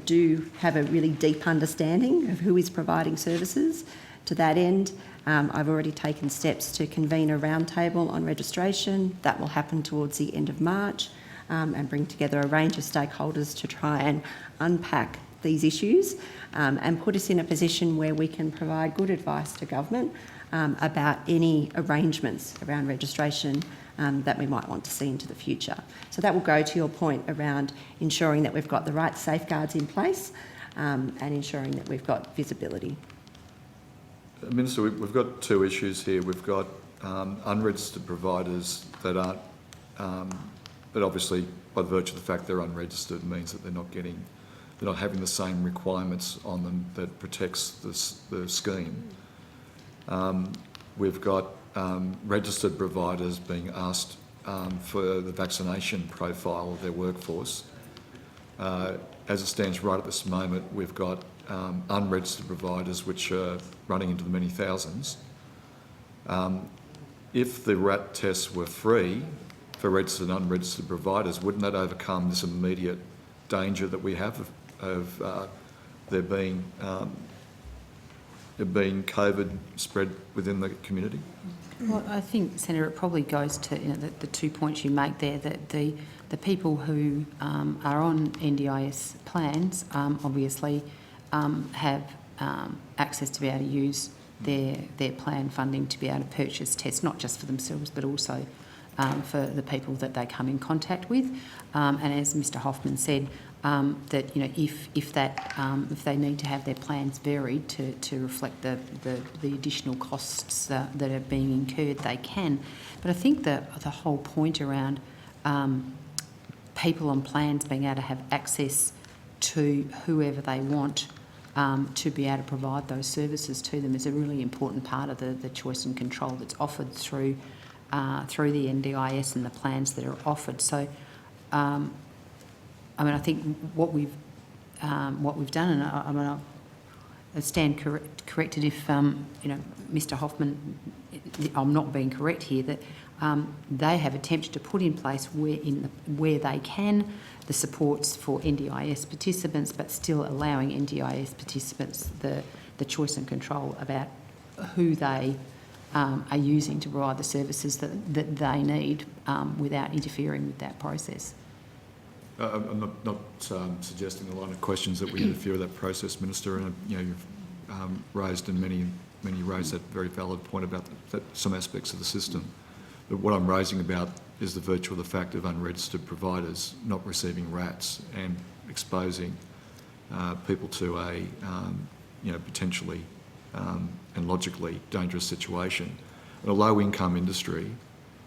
do have a really deep understanding of who is providing services. To that end, I've already taken steps to convene a roundtable on registration. That will happen towards the end of March, and bring together a range of stakeholders to try and unpack these issues and put us in a position where we can provide good advice to government about any arrangements around registration that we might want to see into the future. So that will go to your point around ensuring that we've got the right safeguards in place and ensuring that we've got visibility. Minister, we've got two issues here. We've got unregistered providers that aren't, that obviously by virtue of the fact they're unregistered, means that they're not having the same requirements on them that protects the scheme. We've got registered providers being asked for the vaccination profile of their workforce. As it stands right at this moment, we've got unregistered providers which are running into the many thousands. If the RAT tests were free for registered and unregistered providers, wouldn't that overcome this immediate danger that we have of there being COVID spread within the community? Well, I think, Senator, it probably goes to the 2 points you make there, that the people who are on NDIS plans obviously have access to be able to use their plan funding to be able to purchase tests, not just for themselves but also for the people that they come in contact with. And as Mr Hoffman said, that if they need to have their plans varied to reflect the additional costs that are being incurred, they can. But I think the whole point around people on plans being able to have access to whoever they want to be able to provide those services to them is a really important part of the choice and control that's offered through the NDIS and the plans that are offered. So, I think what we've done, and I stand corrected if Mr Hoffman, I'm not being correct here, that they have attempted to put in place where they can the supports for NDIS participants, but still allowing NDIS participants the choice and control about who they are using to provide the services that they need without interfering with that process. I'm not suggesting the line of questions that we interfere with that process, Minister, and you've raised and many raised that very valid point about some aspects of the system. But what I'm raising about is the virtue of the fact of unregistered providers not receiving RATs and exposing people to a potentially and logically dangerous situation. In a low-income industry,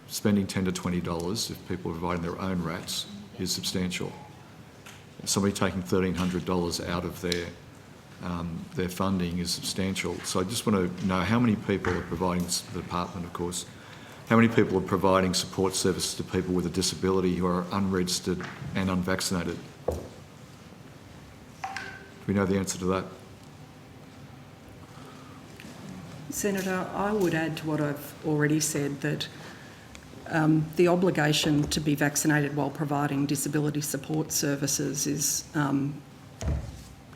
spending $10 to $20 if people are providing their own RATs is substantial. Somebody taking $1,300 out of their funding is substantial. So I just want to know how many people are providing, the department of course, how many people are providing support services to people with a disability who are unregistered and unvaccinated? Do we know the answer to that? Senator, I would add to what I've already said that the obligation to be vaccinated while providing disability support services is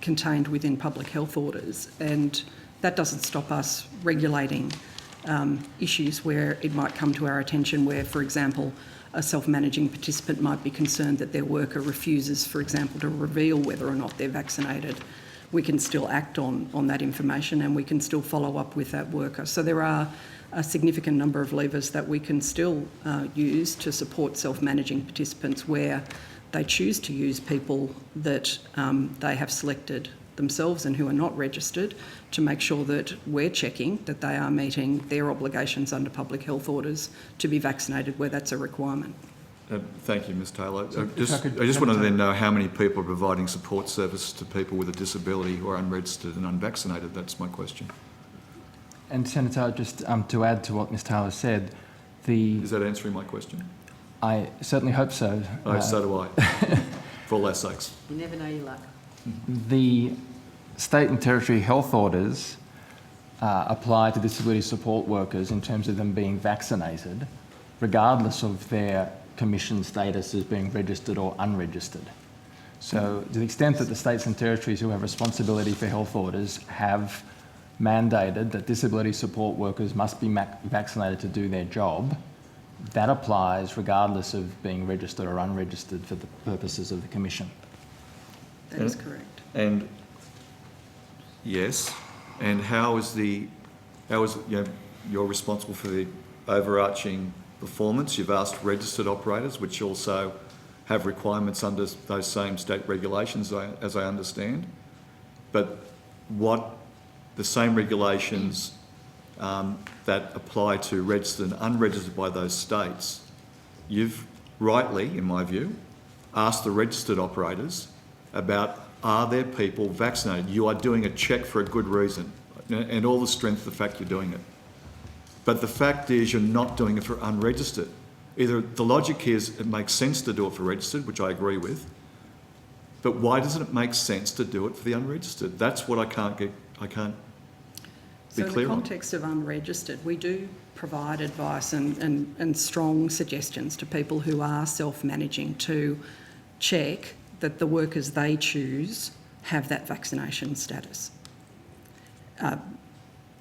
contained within public health orders, and that doesn't stop us regulating issues where it might come to our attention where, for example, a self-managing participant might be concerned that their worker refuses, for example, to reveal whether or not they're vaccinated. We can still act on that information and we can still follow up with that worker. So there are a significant number of levers that we can still use to support self-managing participants where they choose to use people that they have selected themselves and who are not registered, to make sure that we're checking that they are meeting their obligations under public health orders to be vaccinated where that's a requirement. Thank you, Ms Taylor. I just want to then know how many people are providing support services to people with a disability who are unregistered and unvaccinated. That's my question. And Senator, just to add to what Ms Taylor said, Is that answering my question? I certainly hope so. Oh, so do I, for all our sakes. You never know your luck. The state and territory health orders apply to disability support workers in terms of them being vaccinated, regardless of their commission status as being registered or unregistered. So to the extent that the states and territories who have responsibility for health orders have mandated that disability support workers must be vaccinated to do their job, that applies regardless of being registered or unregistered for the purposes of the commission. That is correct. And yes, and how is you're responsible for the overarching performance? You've asked registered operators, which also have requirements under those same state regulations, as I understand. But what the same regulations that apply to registered and unregistered by those states, you've rightly, in my view, ask the registered operators about, are there people vaccinated? You are doing a check for a good reason, and all the strength of the fact you're doing it. But the fact is you're not doing it for unregistered. Either the logic here is it makes sense to do it for registered, which I agree with, but why doesn't it make sense to do it for the unregistered? That's what I can't be So in clear the on. context of unregistered, we do provide advice and strong suggestions to people who are self-managing to check that the workers they choose have that vaccination status.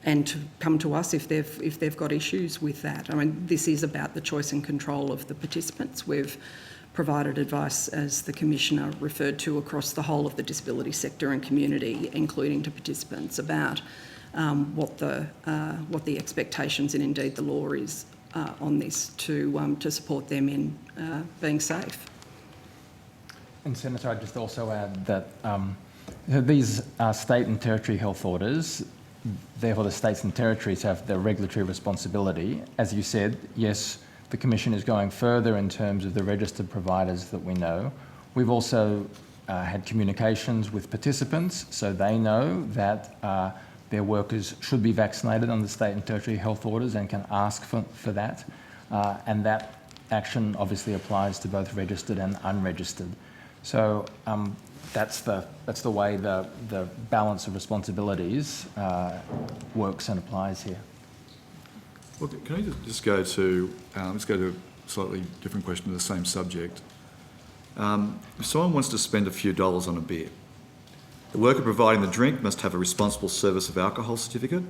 And to come to us if they've got issues with that. I mean, this is about the choice and control of the participants. We've provided advice, as the Commissioner referred to, across the whole of the disability sector and community, including to participants, about what the expectations and indeed the law is on this to support them in being safe. And Senator, I'd just also add that these are state and territory health orders. Therefore, the states and territories have the regulatory responsibility. As you said, yes, the Commission is going further in terms of the registered providers that we know. We've also had communications with participants, so they know that their workers should be vaccinated under state and territory health orders and can ask for that. And that action obviously applies to both registered and unregistered. So that's the way the balance of responsibilities works and applies here. Well, can I just go to a slightly different question to the same subject? If someone wants to spend a few dollars on a beer, the worker providing the drink must have a responsible service of alcohol certificate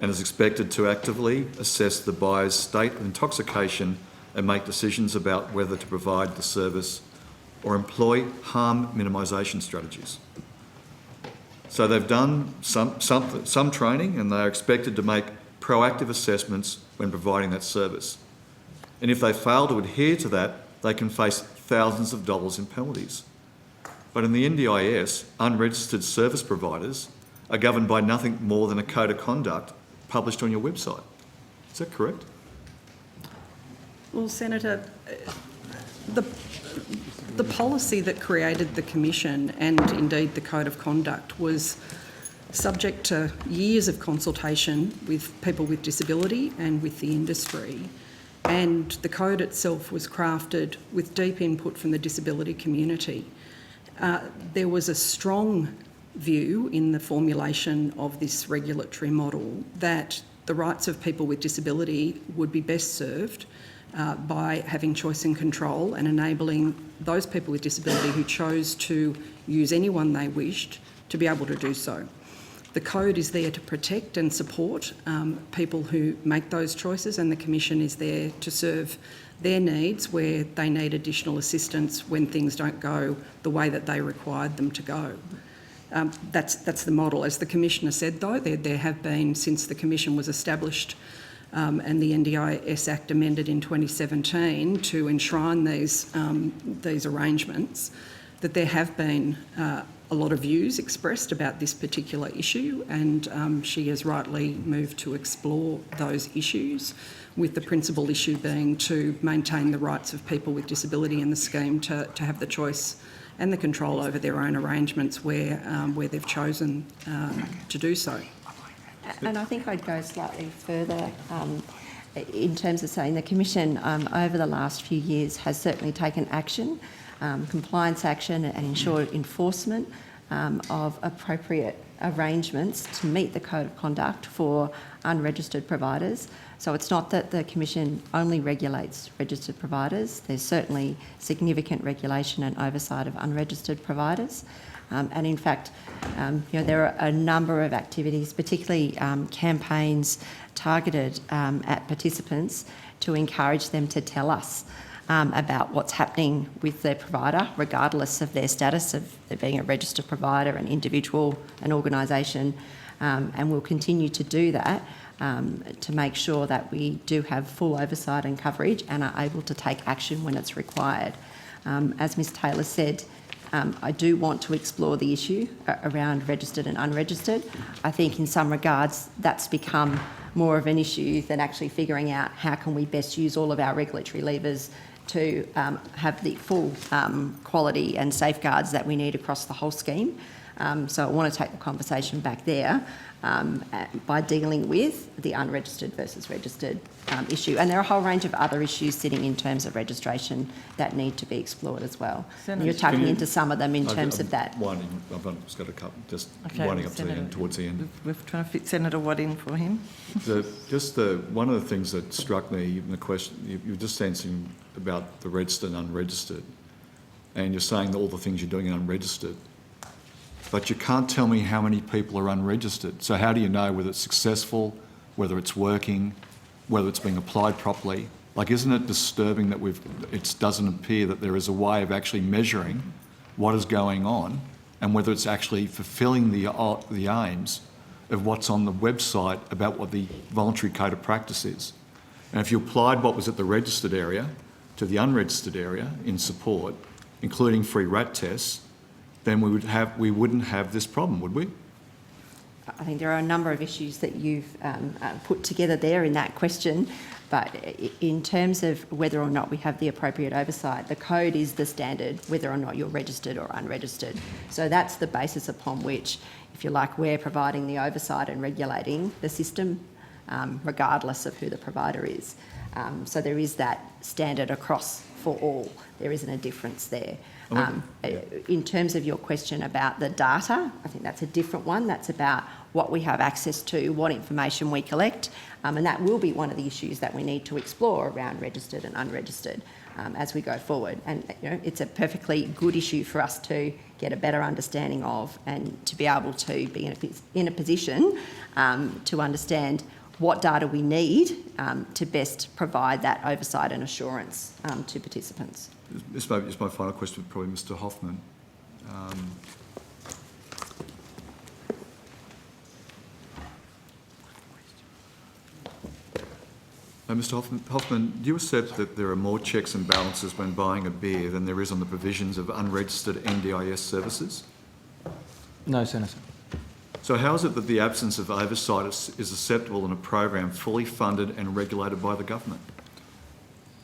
and is expected to actively assess the buyer's state of intoxication and make decisions about whether to provide the service or employ harm minimisation strategies. So they've done some training and they are expected to make proactive assessments when providing that service. And if they fail to adhere to that, they can face thousands of dollars in penalties. But in the NDIS, unregistered service providers are governed by nothing more than a code of conduct published on your website. Is that correct? Well, Senator, the policy that created the Commission and indeed the Code of Conduct was subject to years of consultation with people with disability and with the industry. And the code itself was crafted with deep input from the disability community. There was a strong view in the formulation of this regulatory model that the rights of people with disability would be best served by having choice and control and enabling those people with disability who chose to use anyone they wished to be able to do so. The code is there to protect and support people who make those choices, and the Commission is there to serve their needs where they need additional assistance when things don't go the way that they required them to go. That's the model. As the Commissioner said, though, there have been, since the Commission was established and the NDIS Act amended in 2017 to enshrine these arrangements, that there have been a lot of views expressed about this particular issue, and she has rightly moved to explore those issues, with the principal issue being to maintain the rights of people with disability in the scheme to have the choice and the control over their own arrangements where they've chosen to do so. And I think I'd go slightly further in terms of saying the Commission over the last few years has certainly taken action, compliance action, and ensured enforcement of appropriate arrangements to meet the Code of Conduct for unregistered providers. So it's not that the Commission only regulates registered providers. There's certainly significant regulation and oversight of unregistered providers. And in fact, there are a number of activities, particularly campaigns targeted at participants to encourage them to tell us about what's happening with their provider, regardless of their status of being a registered provider, an individual, an organisation, and we'll continue to do that to make sure that we do have full oversight and coverage and are able to take action when it's required. As Ms Taylor said, I do want to explore the issue around registered and unregistered. I think in some regards that's become more of an issue than actually figuring out how can we best use all of our regulatory levers to have the full quality and safeguards that we need across the whole scheme. So I want to take the conversation back there by dealing with the unregistered versus registered issue. And there are a whole range of other issues sitting in terms of registration that need to be explored as Watt and you're tapping into some of them in terms of that. I've just got a couple, just Okay, winding up to the Senator, end, towards the end. We're trying to fit Senator Watt in for him. One of the things that struck me in the question, you were just answering about the registered and unregistered, and you're saying that all the things you're doing are unregistered, but you can't tell me how many people are unregistered. So how do you know whether it's successful, whether it's working, whether it's being applied properly? Like, isn't it disturbing that it doesn't appear that there is a way of actually measuring what is going on and whether it's actually fulfilling the aims of what's on the website about what the voluntary code of practice is? And if you applied what was at the registered area to the unregistered area in support, including free rat tests, then we wouldn't have this problem, would we? I think there are a number of issues that you've put together there in that question, but in terms of whether or not we have the appropriate oversight, the code is the standard, whether or not you're registered or unregistered. So that's the basis upon which, if you like, we're providing the oversight and regulating the system, regardless of who the provider is. So there is that standard across for all. There isn't a difference there. In terms of your question about the data, I think that's a different one. That's about what we have access to, what information we collect, and that will be one of the issues that we need to explore around registered and unregistered as we go forward. And it's a perfectly good issue for us to get a better understanding of and to be able to be in a position to understand what data we need to best provide that oversight and assurance to participants. This may be my final question, probably Mr. Hoffman. Mr. Hoffman, do you accept that there are more checks and balances when buying a beer than there is on the provisions of unregistered NDIS services? No, Senator. So how is it that the absence of oversight is acceptable in a program fully funded and regulated by the government?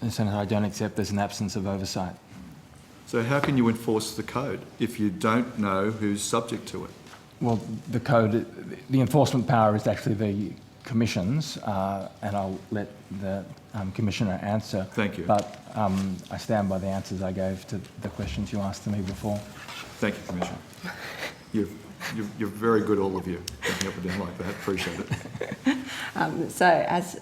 Senator, I don't accept there's an absence of oversight. So how can you enforce the code if you don't know who's subject to it? Well, the code, the enforcement power is actually the Commission's, and I'll let the Commissioner answer. Thank you. But I stand by the answers I gave to the questions you asked to me before. Thank you, Commissioner. You're very good, all of you, looking up and down like that. Appreciate it. So as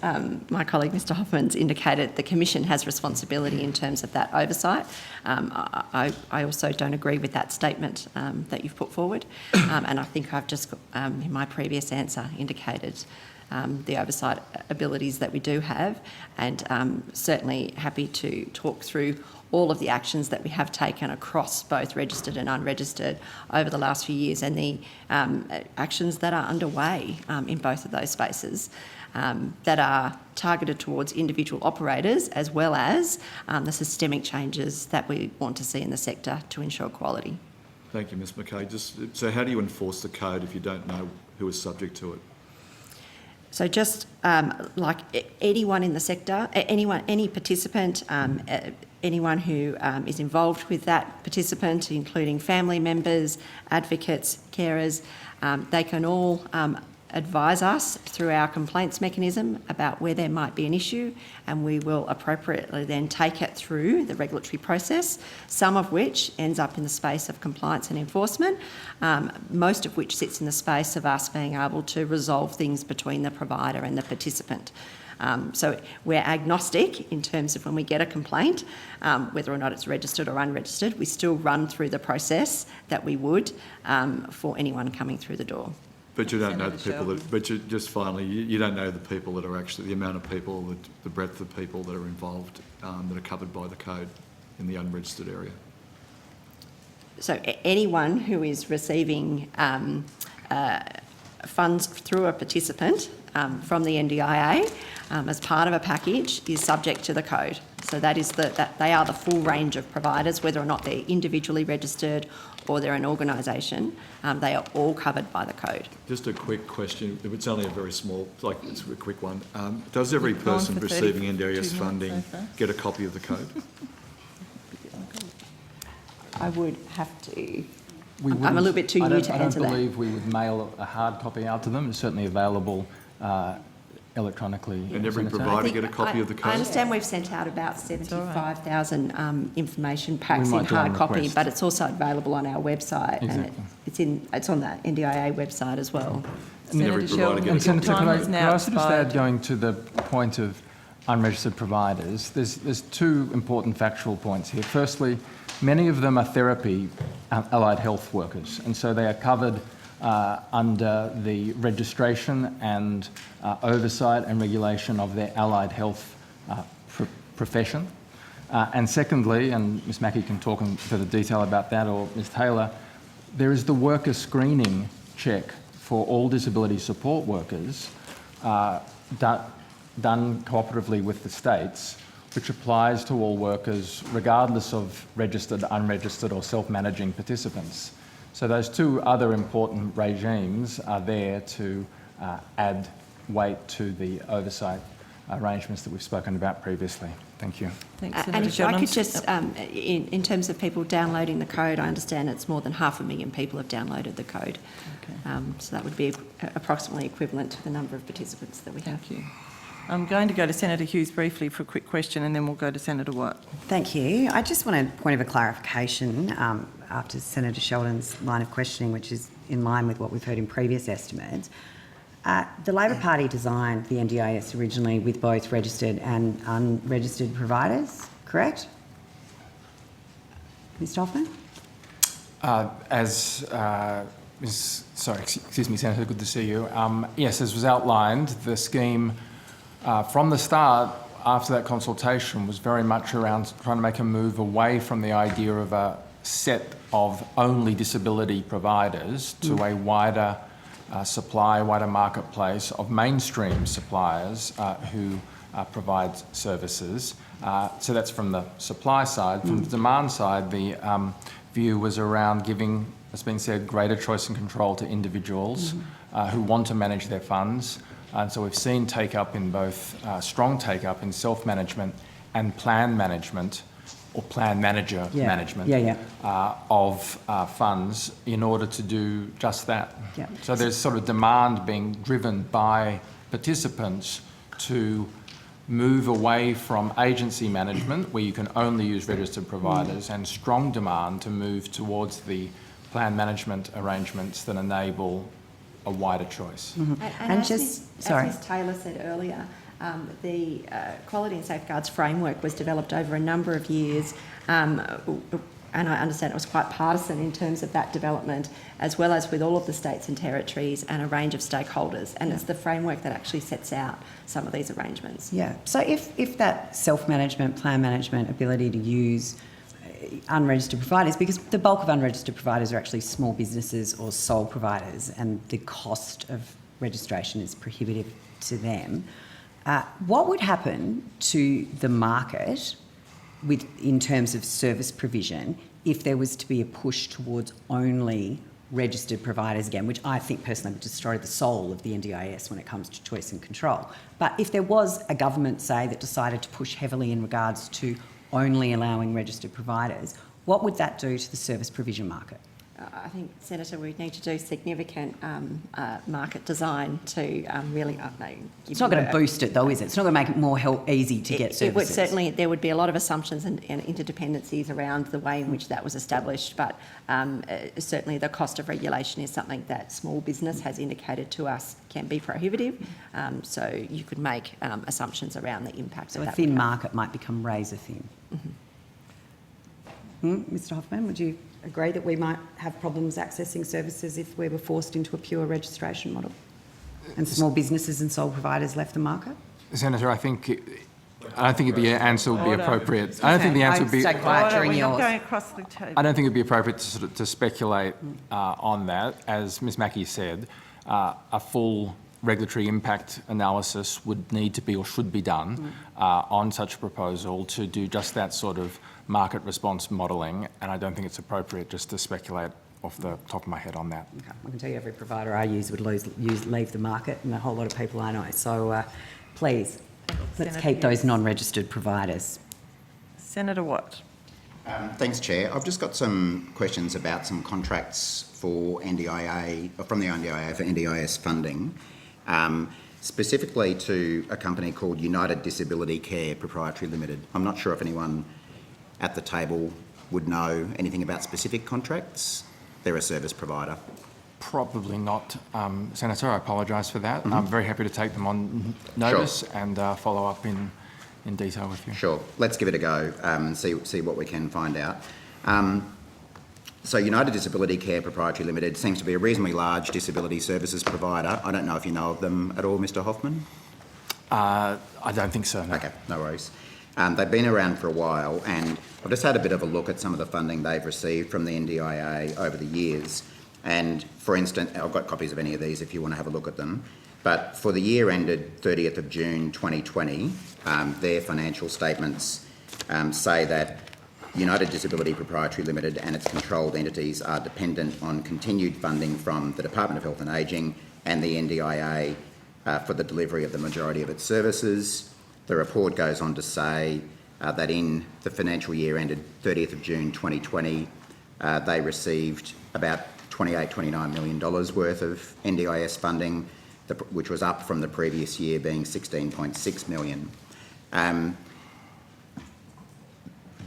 my colleague Mr Hoffman's indicated, the Commission has responsibility in terms of that oversight. I also don't agree with that statement that you've put forward, and I think I've just, in my previous answer, indicated the oversight abilities that we do have, and certainly happy to talk through all of the actions that we have taken across both registered and unregistered over the last few years, and the actions that are underway in both of those spaces that are targeted towards individual operators, as well as the systemic changes that we want to see in the sector to ensure quality. Thank you, Ms McKay. So how do you enforce the code if you don't know who is subject to it? So just like anyone in the sector, any participant, anyone who is involved with that participant, including family members, advocates, carers, they can all advise us through our complaints mechanism about where there might be an issue, and we will appropriately then take it through the regulatory process, some of which ends up in the space of compliance and enforcement, most of which sits in the space of us being able to resolve things between the provider and the participant. So we're agnostic in terms of when we get a complaint, whether or not it's registered or unregistered, we still run through the process that we would for anyone coming through the door. But you don't know the people that, but you, just finally, you don't know the people that are actually, the amount of people, the breadth of people that are involved that are covered by the code in the unregistered area. So anyone who is receiving funds through a participant from the NDIA as part of a package is subject to the code. So So that is that they are the full range of providers, whether or not they're individually registered or they're an organisation. They are all covered by the code. Just a quick question. It's only a very small, like it's a quick one. Does every We've gone person for receiving 32 NDIS minutes funding so far. get a copy of the code? I would have to. We I'm a wouldn't- little bit too new to I answer don't that. believe we would mail a hard copy out to them. It's certainly available electronically. And every Senator. provider get a copy of the code? I understand we've sent out about 75,000 information packs We in might do it on hard copy, request. but it's also available on our website, and it's on the NDIA website as well. Senator Sheldon, And Senator, your time has could now I also just expired. add, going to the point of unregistered providers, there's two important factual points here. Firstly, many of them are therapy allied health workers, and so they are covered under the registration and oversight and regulation of their allied health profession. And secondly, and Ms Mackey can talk in further detail about that, or Ms Taylor, there is the worker screening check for all disability support workers done cooperatively with the states, which applies to all workers regardless of registered, unregistered or self-managing participants. So those two other important regimes are there to add weight to the oversight arrangements that we've spoken about previously. Thank you. Thanks, And Senator if I Sheldon. could just, in terms of people downloading the code, I understand it's more than 500,000 people have downloaded the code. So that would be approximately equivalent to the number of participants that we have. Thank you. I'm going to go to Senator Hughes briefly for a quick question, and then we'll go to Senator Watt. Thank you. I just want a point of a clarification after Senator Sheldon's line of questioning, which is in line with what we've heard in previous estimates. The Labor Party designed the NDIS originally with both registered and unregistered providers, correct? Mr Hoffman? Excuse me, Senator, good to see you. Yes, as was outlined, the scheme from the start, after that consultation, was very much around trying to make a move away from the idea of a set of only disability providers to a wider wider marketplace of mainstream suppliers who provide services. So that's from the supply side. From the demand side, the view was around giving, as been said, greater choice and control to individuals who want to manage their funds. And so we've seen take-up in both, strong take-up in self-management and plan management, or plan manager management of funds in order to do just that. Yeah. So there's sort of demand being driven by participants to move away from agency management, where you can only use registered providers, and strong demand to move towards the plan management arrangements that enable a wider choice. And just, as Ms Taylor said earlier, the Quality and Safeguards Framework was developed over a number of years, and I understand it was quite partisan in terms of that development, as well as with all of the states and territories and a range of stakeholders. And it's the framework that actually sets out some of these arrangements. Yeah. So if that self-management, plan management ability to use unregistered providers, because the bulk of unregistered providers are actually small businesses or sole providers, and the cost of registration is prohibitive to them. What would happen to the market in terms of service provision if there was to be a push towards only registered providers again, which I think personally would destroy the soul of the NDIS when it comes to choice and control? But if there was a government, say, that decided to push heavily in regards to only allowing registered providers, what would that do to the service provision market? I think, Senator, we need to do significant market design to really... It's not going to boost it though, is it? It's not going to make it more easy to get services. It would certainly, there would be a lot of assumptions and interdependencies around the way in which that was established, but certainly the cost of regulation is something that small business has indicated to us can be prohibitive, so you could make assumptions around the impact So of a that. thin market might become razor thin. Mr Hoffman, would you agree that we might have problems accessing services if we were forced into a pure registration model and small businesses and sole providers left the market? Senator, I don't think the answer would be appropriate. I don't think the answer would be. Stay quiet during We're not yours. going across the table. I don't think it'd be appropriate to speculate on that. As Ms Mackey said, a full regulatory impact analysis would need to be or should be done on such a proposal to do just that sort of market response modelling, and I don't think it's appropriate just to speculate off the top of my head on that. Okay. I can tell you every provider I use would leave the market, and a whole lot of people I know. So please, let's Senator keep those Hughes. non-registered providers. Senator Watt. Thanks, Chair. I've just got some questions about some contracts for NDIA, from the NDIA for NDIS funding, specifically to a company called United Disability Care Proprietary Limited. I'm not sure if anyone at the table would know anything about specific contracts. They're a service provider. Probably not, Senator. I apologise for that. I'm very happy to take them on notice and follow up in detail with you. Sure. Let's give it a go and see what we can find out. So United Disability Care Proprietary Limited seems to be a reasonably large disability services provider. I don't know if you know of them at all, Mr Hoffman? I don't think so, no. Okay, no worries. They've been around for a while, and I've just had a bit of a look at some of the funding they've received from the NDIA over the years. And for instance, I've got copies of any of these if you want to have a look at them. But for the year ended 30th of June 2020, their financial statements say that United Disability Proprietary Limited and its controlled entities are dependent on continued funding from the Department of Health and Ageing and the NDIA for the delivery of the majority of its services. The report goes on to say that in the financial year ended 30th of June 2020, they received about $29 million worth of NDIS funding, which was up from the previous year being $16.6 million.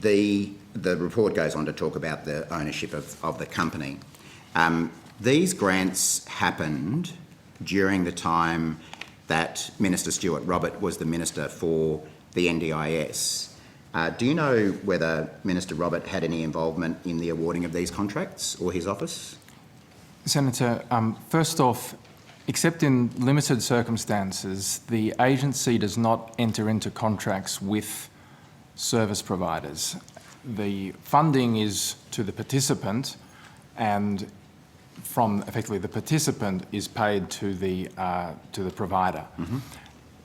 The report goes on to talk about the ownership of the company. These grants happened during the time that Minister Stuart Robert was the Minister for the NDIS. Do you know whether Minister Robert had any involvement in the awarding of these contracts or his office? Senator, first off, except in limited circumstances, the agency does not enter into contracts with service providers. The funding is to the participant, and from effectively the participant is paid to the provider.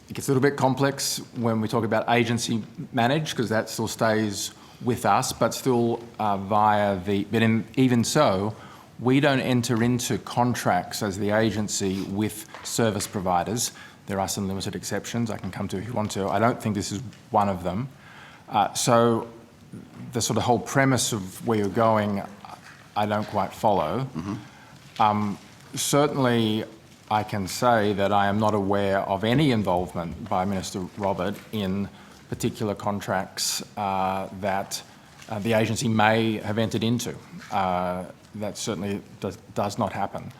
It gets a little bit complex when we talk about agency managed, because that still stays with us, but still via the. But even so, we don't enter into contracts as the agency with service providers. There are some limited exceptions I can come to if you want to. I don't think this is one of them. So the sort of whole premise of where you're going, I don't quite follow. Certainly, I can say that I am not aware of any involvement by Minister Robert in particular contracts that the agency may have entered into. That certainly does not happen.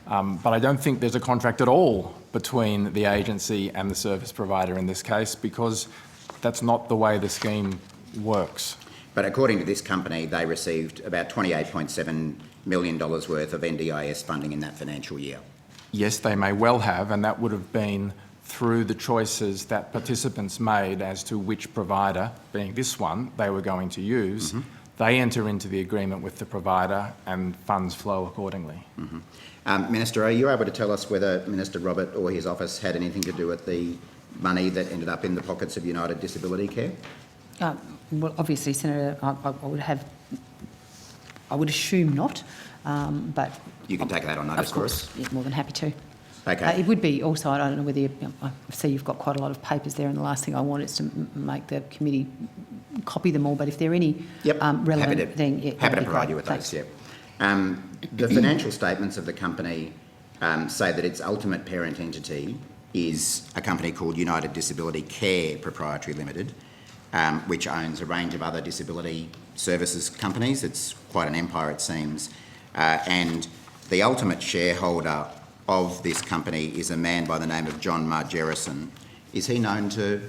But I don't think there's a contract at all between the agency and the service provider in this case, because that's not the way the scheme works. But according to this company, they received about $28.7 million worth of NDIS funding in that financial year. Yes, they may well have, and that would have been through the choices that participants made as to which provider, being this one, they were going to use. They enter into the agreement with the provider and funds flow accordingly. Minister, are you able to tell us whether Minister Robert or his office had anything to do with the money that ended up in the pockets of United Disability Care? Well, obviously, Senator, I would assume not, but... You can take that on notice for us. Of course, more than happy to. Okay. It would be also, I don't know whether I see you've got quite a lot of papers there, and the last thing I want is to make the committee copy them all, but if there are any relevant thing... Happy to provide you with those, yeah. The financial statements of the company say that its ultimate parent entity is a company called United Disability Care Proprietary Limited, which owns a range of other disability services companies. It's quite an empire, it seems. And the ultimate shareholder of this company is a man by the name of John Margerrison. Is he known to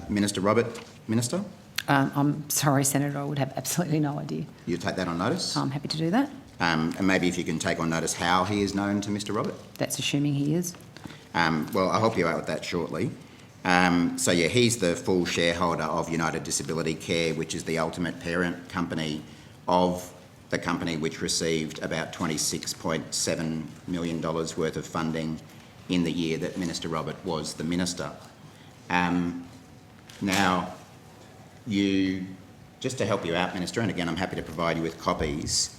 Minister Robert, Minister? I'm sorry, Senator, I would have absolutely no idea. You take that on notice? I'm happy to do that. And maybe if you can take on notice how he is known to Mr Robert? That's assuming he is. Well, I'll help you out with that shortly. So yeah, he's the full shareholder of United Disability Care, which is the ultimate parent company of the company which received about $26.7 million worth of funding in the year that Minister Robert was the minister. Now, just to help you out, Minister, and again I'm happy to provide you with copies,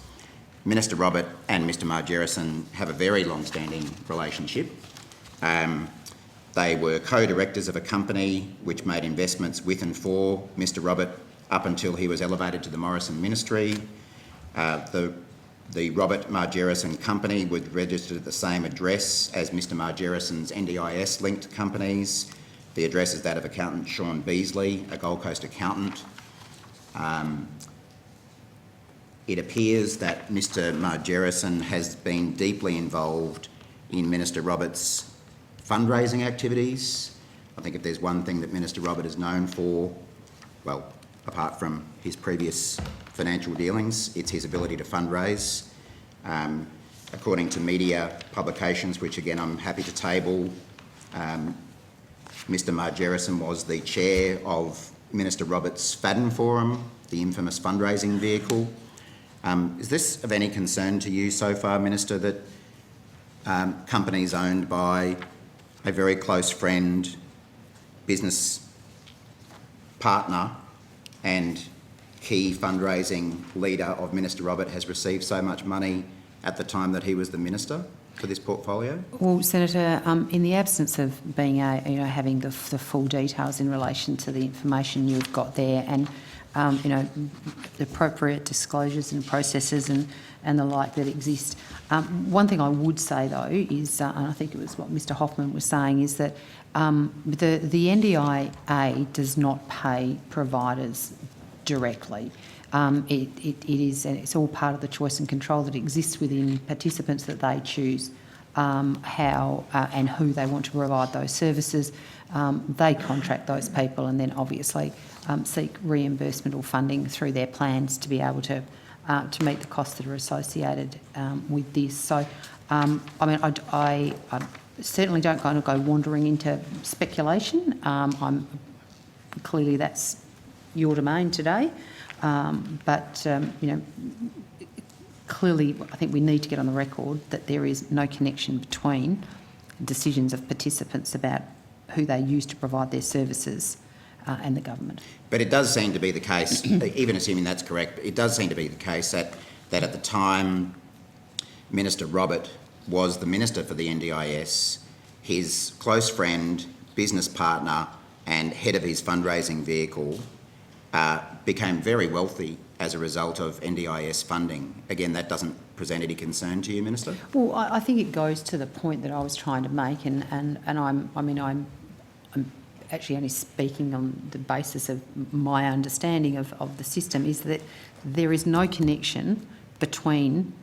Minister Robert and Mr Margerrison have a very long-standing relationship. They were co-directors of a company which made investments with and for Mr Robert up until he was elevated to the Morrison Ministry. The Robert Margerrison company was registered at the same address as Mr Margerrison's NDIS-linked companies. The address is that of accountant Sean Beasley, a Gold Coast accountant. It appears that Mr Margerrison has been deeply involved in Minister Robert's fundraising activities. I think if there's one thing that Minister Robert is known for, well, apart from his previous financial dealings, it's his ability to fundraise. According to media publications, which again I'm happy to table, Mr Margerrison was the chair of Minister Robert's Fadden Forum, the infamous fundraising vehicle. Is this of any concern to you so far, Minister, that companies owned by a very close friend, business partner and key fundraising leader of Minister Robert has received so much money at the time that he was the minister for this portfolio? Well, Senator, in the absence of being having the full details in relation to the information you've got there, and the appropriate disclosures and processes and the like that exist. One thing I would say though is, and I think it was what Mr Hoffman was saying, is that the NDIA does not pay providers directly. It's all part of the choice and control that exists within participants that they choose how and who they want to provide those services. They contract those people and then obviously seek reimbursement or funding through their plans to be able to meet the costs that are associated with this. So, I certainly don't kind of go wandering into speculation. Clearly that's your domain today. Clearly I think we need to get on the record that there is no connection between decisions of participants about who they use to provide their services and the government. But it does seem to be the case, even assuming that's correct, it does seem to be the case that at the time Minister Robert was the Minister for the NDIS, his close friend, business partner and head of his fundraising vehicle became very wealthy as a result of NDIS funding. Again, that doesn't present any concern to you, Minister? Well, I think it goes to the point that I was trying to make, and I'm actually only speaking on the basis of my understanding of the system, is that there is no connection between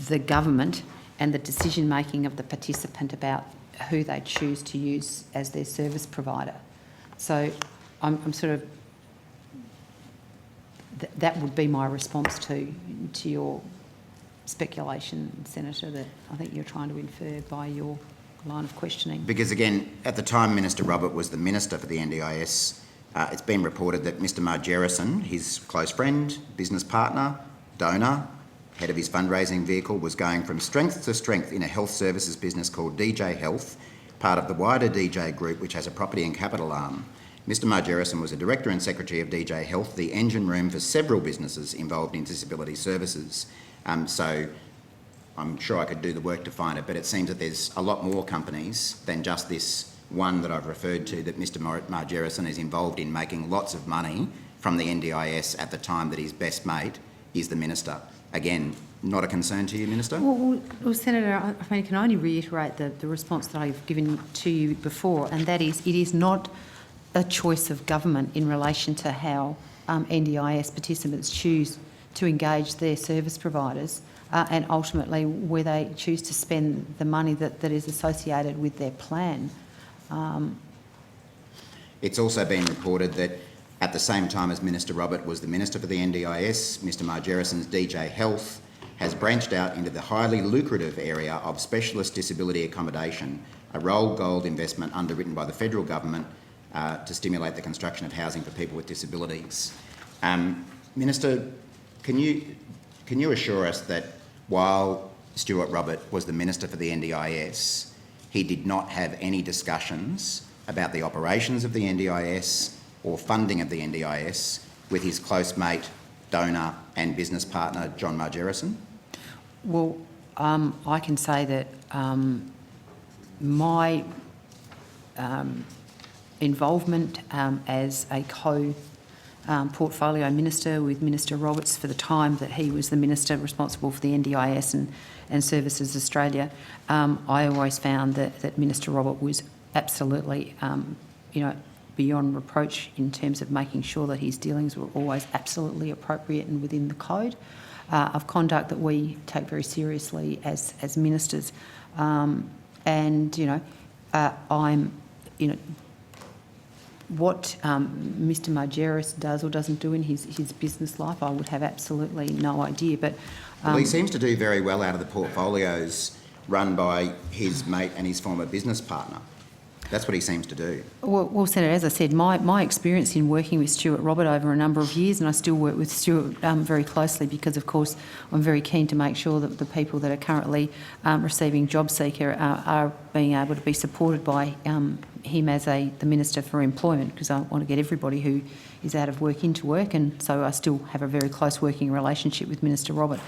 the government and the decision-making of the participant about who they choose to use as their service provider. So I'm sort of... that would be my response to your speculation, Senator, that I think you're trying to infer by your line of questioning. Because again, at the time Minister Robert was the Minister for the NDIS, it's been reported that Mr Margerrison, his close friend, business partner, donor, head of his fundraising vehicle, was going from strength to strength in a health services business called DJ Health, part of the wider DJ Group, which has a property and capital arm. Mr Margerrison was a director and secretary of DJ Health, the engine room for several businesses involved in disability services. So I'm sure I could do the work to find it, but it seems that there's a lot more companies than just this one that I've referred to that Mr Margerrison is involved in making lots of money from the NDIS at the time that his best mate is the minister. Again, not a concern to you, Minister? Well, Senator, I can only reiterate the response that I've given to you before, and that is, it is not a choice of government in relation to how NDIS participants choose to engage their service providers and ultimately where they choose to spend the money that is associated with their plan. It's also been reported that at the same time as Minister Robert was the Minister for the NDIS, Mr Margerrison's DJ Health has branched out into the highly lucrative area of specialist disability accommodation, a rolled gold investment underwritten by the federal government to stimulate the construction of housing for people with disabilities. Minister, can you assure us that while Stuart Robert was the Minister for the NDIS, he did not have any discussions about the operations of the NDIS or funding of the NDIS with his close mate, donor and business partner, John Margerrison? Well, I can say that my involvement as a portfolio minister with Minister Roberts for the time that he was the minister responsible for the NDIS and Services Australia, I always found that Minister Robert was absolutely, beyond reproach in terms of making sure that his dealings were always absolutely appropriate and within the code of conduct that we take very seriously as ministers. What Mr Margerris does or doesn't do in his business life, I would have absolutely no idea. But well, he seems to do very well out of the portfolios run by his mate and his former business partner. That's what he seems to do. Well, Senator, as I said, my experience in working with Stuart Robert over a number of years, and I still work with Stuart very closely because, of course, I'm very keen to make sure that the people that are currently receiving JobSeeker are being able to be supported by him as the Minister for Employment, because I want to get everybody who is out of work into work, and so I still have a very close working relationship with Minister Robert.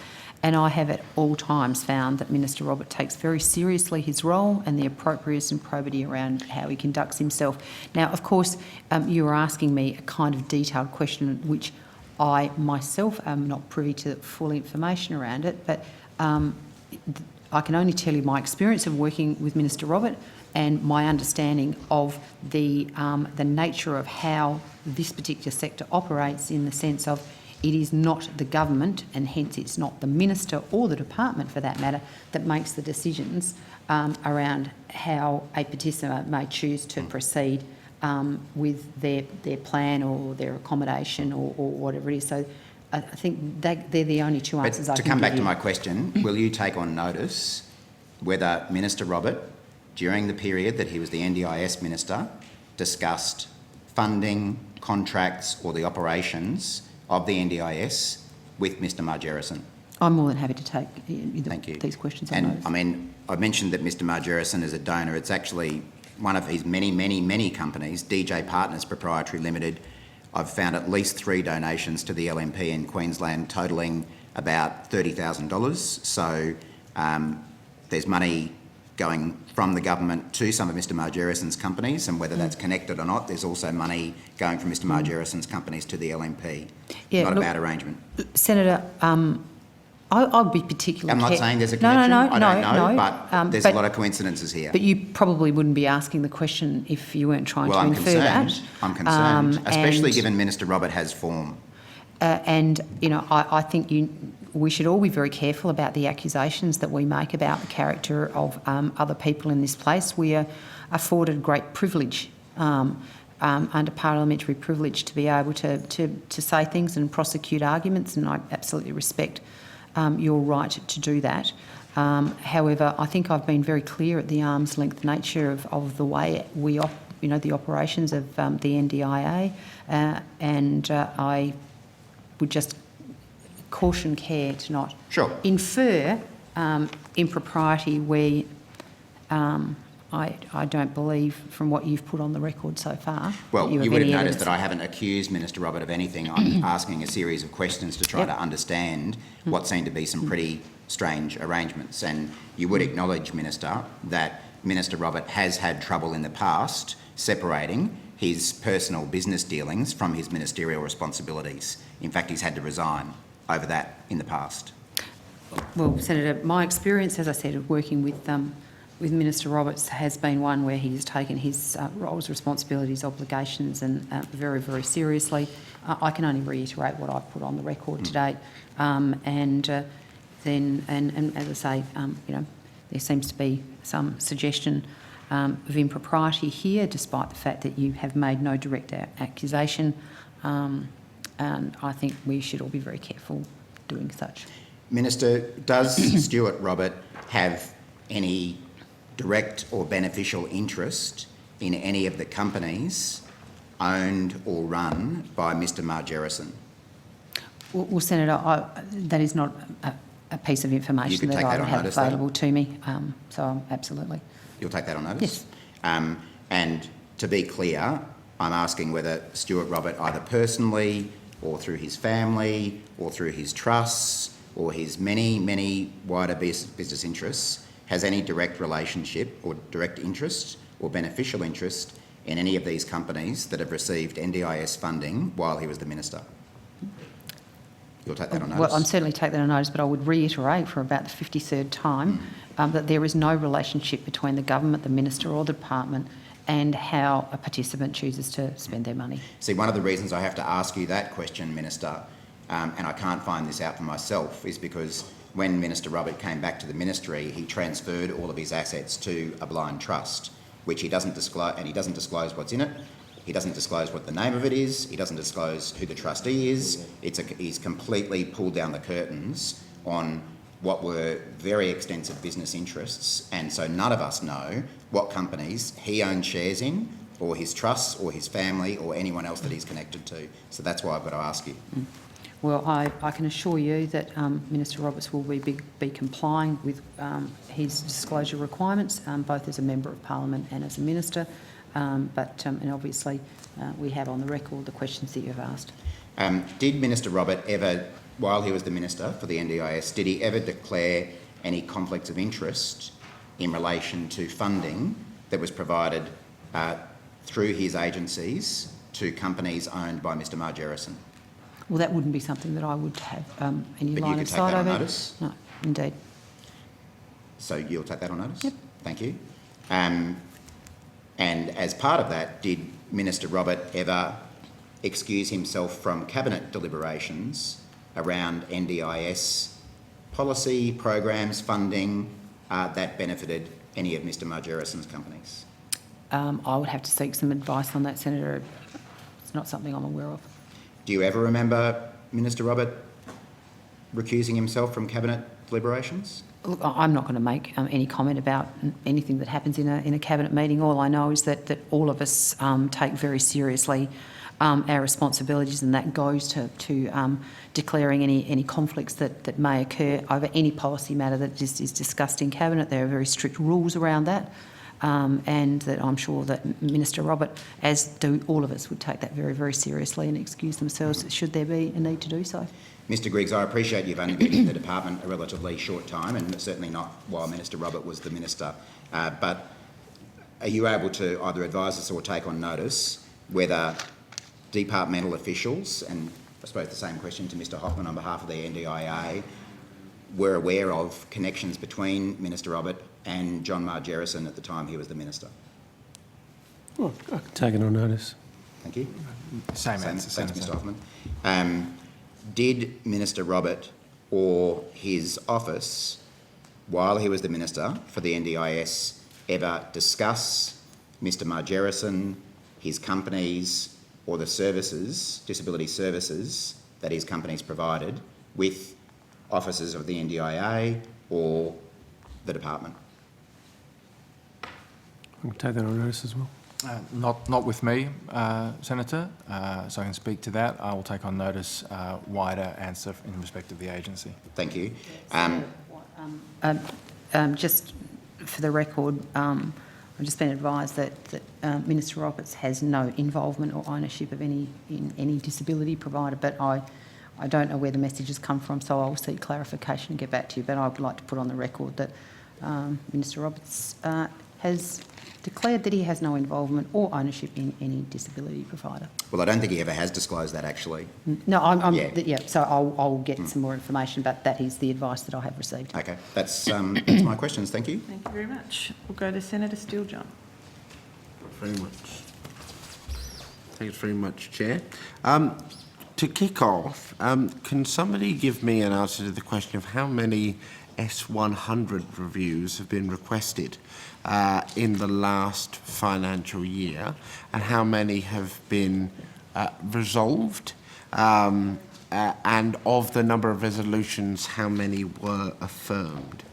And I have at all times found that Minister Robert takes very seriously his role and the appropriateness and probity around how he conducts himself. Now, of course, you were asking me a kind of detailed question which I myself am not privy to full information around it, but I can only tell you my experience of working with Minister Robert and my understanding of the nature of how this particular sector operates, in the sense of it is not the government, and hence it's not the minister or the department for that matter, that makes the decisions around how a participant may choose to proceed with their plan or their accommodation or whatever it is. So I think they're the only two answers I can give you. To come back to my question, will you take on notice whether Minister Robert, during the period that he was the NDIS minister, discussed funding, contracts or the operations of the NDIS with Mr Margerrison? I'm more than happy to take these questions on notice. I mean, I mentioned that Mr Margerrison is a donor. It's actually one of his many companies, DJ Partners Proprietary Limited. I've found at least 3 donations to the LNP in Queensland totalling about $30,000. So there's money going from the government to some of Mr Margerrison's companies, and whether that's connected or not, there's also money going from Mr Margerrison's companies to the LNP. Yeah, not a bad arrangement. Senator, I'll be particularly... I'm not saying there's a connection. No, I don't know, no. But there's a lot of coincidences here. But you probably wouldn't be asking the question if you weren't trying to infer that. I'm concerned, especially given Minister Robert has form. I think we should all be very careful about the accusations that we make about the character of other people in this place. We are afforded great privilege under parliamentary privilege to be able to say things and prosecute arguments, and I absolutely respect your right to do that. However, I think I've been very clear at the arm's length nature of the way the operations of the NDIA, and I would just caution care to not infer impropriety where I don't believe, from what you've put on the record so far. Well, you would have noticed that I haven't accused Minister Robert of anything. I'm asking a series of questions to try to understand what seem to be some pretty strange arrangements. And you would acknowledge, Minister, that Minister Robert has had trouble in the past separating his personal business dealings from his ministerial responsibilities. In fact, he's had to resign over that in the past. Well, Senator, my experience, as I said, of working with Minister Roberts has been one where he's taken his roles, responsibilities, obligations and very, very seriously. I can only reiterate what I've put on the record to date. And as I say, there seems to be some suggestion of impropriety here, despite the fact that you have made no direct accusation. And I think we should all be very careful doing such. Minister, does Stuart Robert have any direct or beneficial interest in any of the companies owned or run by Mr Margerrison? Well, Senator, that is not a piece of information You could that take I that would on have notice, though? available to me. So absolutely. You'll take that on notice? Yes. And to be clear, I'm asking whether Stuart Robert, either personally or through his family or through his trusts or his many wider business interests, has any direct relationship or direct interest or beneficial interest in any of these companies that have received NDIS funding while he was the minister. You'll take that on notice? Well, I'm certainly take that on notice, but I would reiterate for about the 53rd time that there is no relationship between the government, the minister or the department and how a participant chooses to spend their money. See, one of the reasons I have to ask you that question, Minister, and I can't find this out for myself, is because when Minister Robert came back to the ministry, he transferred all of his assets to a blind trust, which he doesn't disclose, and he doesn't disclose what's in it. He doesn't disclose what the name of it is. He doesn't disclose who the trustee is. He's completely pulled down the curtains on what were very extensive business interests, and so none of us know what companies he owns shares in, or his trusts, or his family, or anyone else that he's connected to. So that's why I've got to ask you. Well, I can assure you that Minister Roberts will be complying with his disclosure requirements, both as a Member of Parliament and as a Minister. And obviously we have on the record the questions that you've asked. Did Minister Robert ever, while he was the Minister for the NDIS, did he ever declare any conflicts of interest in relation to funding that was provided through his agencies to companies owned by Mr Margerrison? Well, that wouldn't be something that I would have any But line you of could take sight that on over. notice? No, indeed. So you'll take that on notice? Yep. Thank you. And as part of that, did Minister Robert ever excuse himself from Cabinet deliberations around NDIS policy, programs, funding that benefited any of Mr Margerrison's companies? I would have to seek some advice on that, Senator. It's not something I'm aware of. Do you ever remember Minister Robert recusing himself from Cabinet deliberations? Look, I'm not going to make any comment about anything that happens in a Cabinet meeting. All I know is that all of us take very seriously our responsibilities, and that goes to declaring any conflicts that may occur over any policy matter that is discussed in Cabinet. There are very strict rules around that, and that I'm sure that Minister Robert, as do all of us, would take that very, very seriously and excuse themselves should there be a need to do so. Mr Griggs, I appreciate you've only been in the department a relatively short time, and certainly not while Minister Robert was the Minister, but are you able to either advise us or take on notice whether departmental officials, and I suppose the same question to Mr Hoffman on behalf of the NDIA, were aware of connections between Minister Robert and John Margerrison at the time he was the Minister? Well, I can take it on notice. Thank you. Same answer, Thanks, Senator. Mr Hoffman. Did Minister Robert or his office, while he was the Minister for the NDIS, ever discuss Mr Margerrison, his companies, or the services, disability services, that his companies provided with officers of the NDIA or the department? I can take that on notice as well. Not with me, Senator, so I can speak to that. I will take on notice wider answer in respect of the agency. Thank you. Just for the record, I've just been advised that Minister Roberts has no involvement or ownership of any disability provider, but I don't know where the message has come from, so I'll seek clarification and get back to you. But I would like to put on the record that Minister Roberts has declared that he has no involvement or ownership in any disability provider. Well, I don't think he ever has disclosed that, actually. No, so I'll get some more information, but that is the advice that I have received. Okay, that's my questions. Thank you. Thank you very much. We'll go to Senator Steele-John. Very much. Thanks very much, Chair. To kick off, can somebody give me an answer to the question of how many S100 reviews have been requested in the last financial year, and how many have been resolved, and of the number of resolutions, how many were affirmed?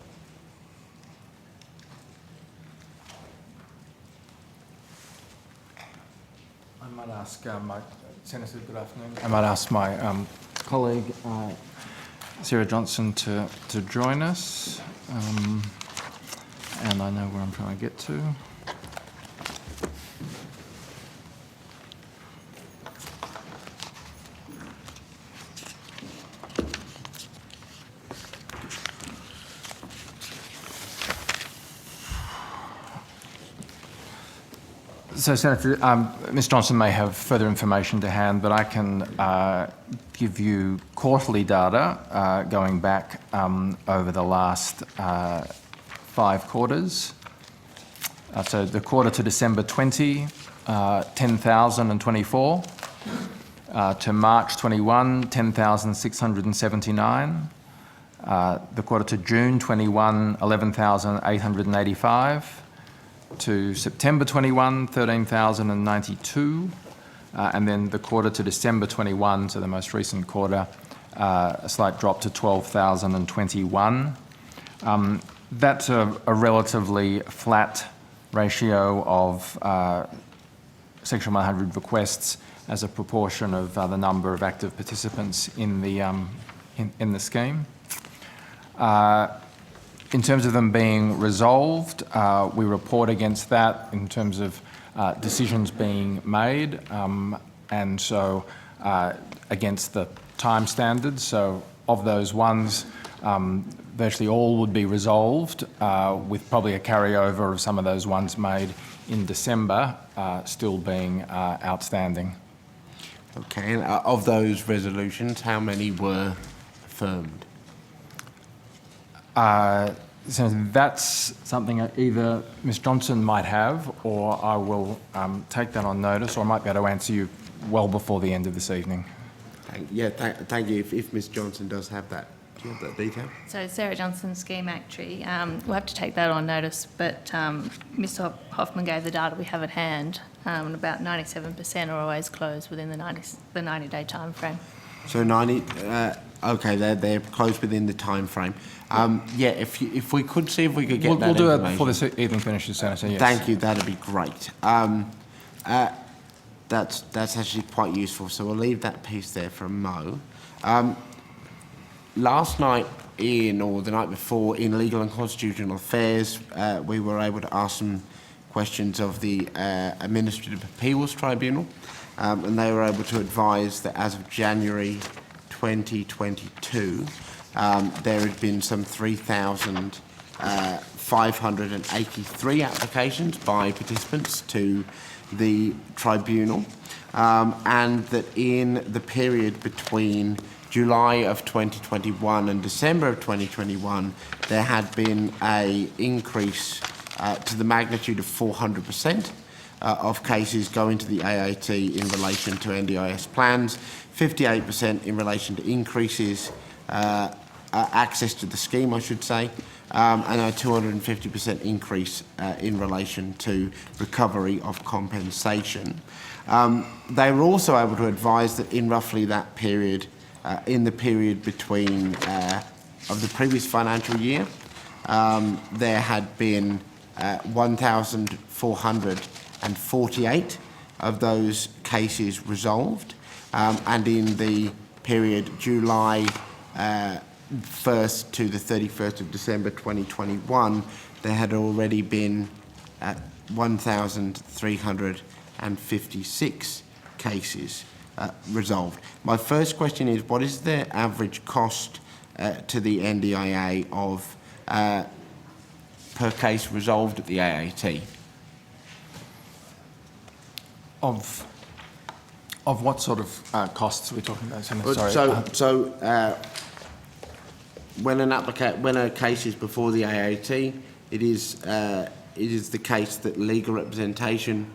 I might ask my Senator, good afternoon. I might ask my colleague, Sarah Johnson to join us. And I know where I'm trying to get to. So, Senator, Ms Johnson may have further information to hand, but I can give you quarterly data going back over the last 5 quarters. So the quarter to December 20, 10,024. To March 21, 10,679. The quarter to June 21, 11,885. To September 21, 13,092. And then the quarter to December 21, so the most recent quarter, a slight drop to 12,021. That's a relatively flat ratio of Section 100 requests as a proportion of the number of active participants in the scheme. In terms of them being resolved, we report against that in terms of decisions being made, and so against the time standards. So of those ones, virtually all would be resolved, with probably a carryover of some of those ones made in December still being outstanding. Okay, and of those resolutions, how many were affirmed? So that's something either Ms Johnson might have, or I will take that on notice, or I might be able to answer you well before the end of this evening. Thank you. If Ms Johnson does have that. Do you have that detail? So Sarah Johnson, Scheme Actuary. We'll have to take that on notice, but Mr Hoffman gave the data we have at hand, and about 97% are always closed within the 90-day time frame. So 90, okay, they're closed within the time frame. Yeah, if we could see if we could get that We'll do information. it before this evening finishes, Senator, yes. Thank you, that'd be great. That's actually quite useful, so we'll leave that piece there for Mo. Last night or the night before, in Legal and Constitutional Affairs, we were able to ask some questions of the Administrative Appeals Tribunal, and they were able to advise that as of January 2022, there had been some 3,583 applications by participants to the tribunal, and that in the period between July of 2021 and December of 2021, there had been an increase to the magnitude of 400% of cases going to the AAT in relation to NDIS plans, 58% in relation to increases, access to the scheme, I should say, and a 250% increase in relation to recovery of compensation. They were also able to advise that in roughly that period, in the period between of the previous financial year, there had been 1,448 of those cases resolved, and in the period July 1st to the 31st of December 2021, there had already been 1,356 cases resolved. My first question is, what is the average cost to the NDIA of per case resolved at the AAT? Of what sort of costs are we talking about, Senator? Sorry. When a case is before the AAT, it is the case that legal representation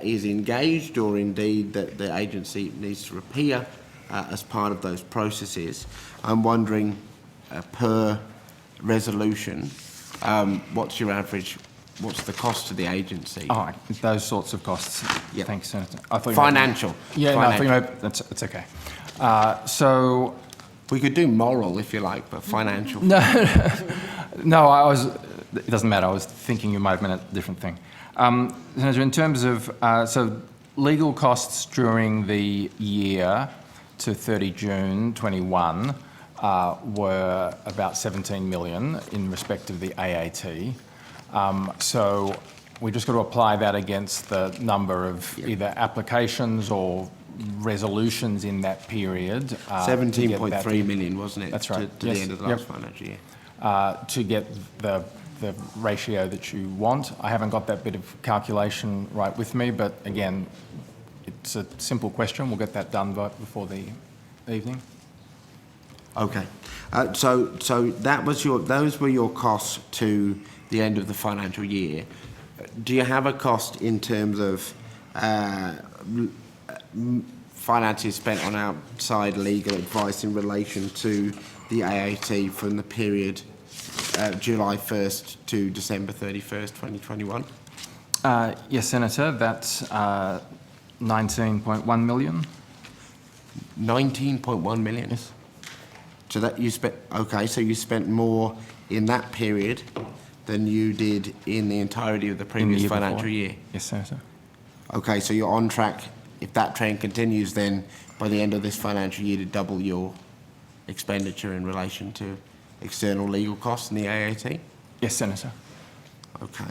is engaged, or indeed that the agency needs to appear as part of those processes. I'm wondering, per resolution, what's your average? What's the cost to the agency? Oh, those sorts of costs. Yeah. Thanks, Senator. I thought Financial. It's okay. So we could do moral if you like, but financial. No, it doesn't matter. I was thinking you might have meant a different thing. Senator, in terms of so legal costs during the year to 30 June 21 were about 17 million in respect of the AAT. So we just got to apply that against the number of either applications or resolutions in that period. 17.3 million, wasn't it? That's right. To the end of the last financial year. To get the ratio that you want. I haven't got that bit of calculation right with me, but again, it's a simple question. We'll get that done before the evening. Okay. So those were your costs to the end of the financial year. Do you have a cost in terms of finances spent on outside legal advice in relation to the AAT from the period July 1st to December 31st, 2021? Yes, Senator, that's 19.1 million. 19.1 million? Yes. So that you spent, okay, so you spent more in that period than you did in the entirety of the previous financial year? Yes, Senator. Okay, so you're on track, if that trend continues, then by the end of this financial year to double your expenditure in relation to external legal costs in the AAT? Yes, Senator. Okay.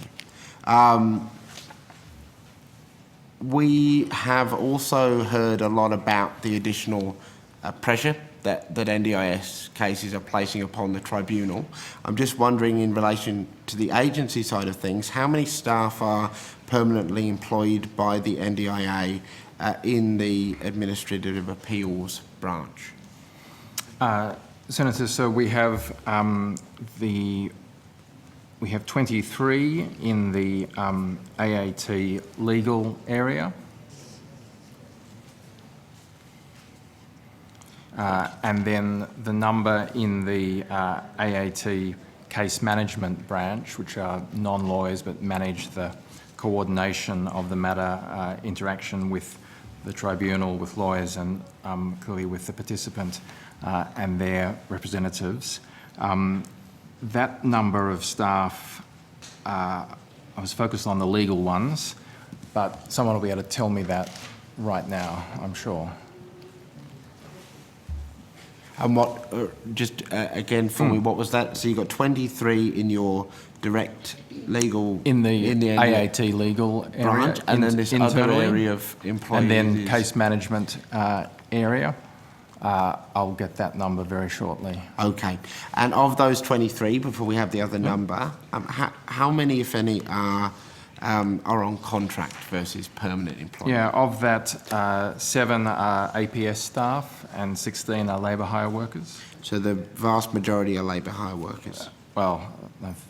We have also heard a lot about the additional pressure that NDIS cases are placing upon the tribunal. I'm just wondering, in relation to the agency side of things, how many staff are permanently employed by the NDIA in the Administrative Appeals branch? Senator, so we have 23 in the AAT legal area. And then the number in the AAT case management branch, which are non-lawyers but manage the coordination of the matter, interaction with the tribunal, with lawyers and clearly with the participant and their representatives. That number of staff, I was focused on the legal ones, but someone will be able to tell me that right now, I'm sure. And what, again for me, what was that? So you got 23 in your direct legal... In the AAT legal branch, area. and then this other area of employees... And then case management area. I'll get that number very shortly. Okay. And of those 23, before we have the other number, how many, if any, are on contract versus permanent employment? Yeah, of that, 7 are APS staff and 16 are labour hire workers. So the vast majority are labour hire workers? Well,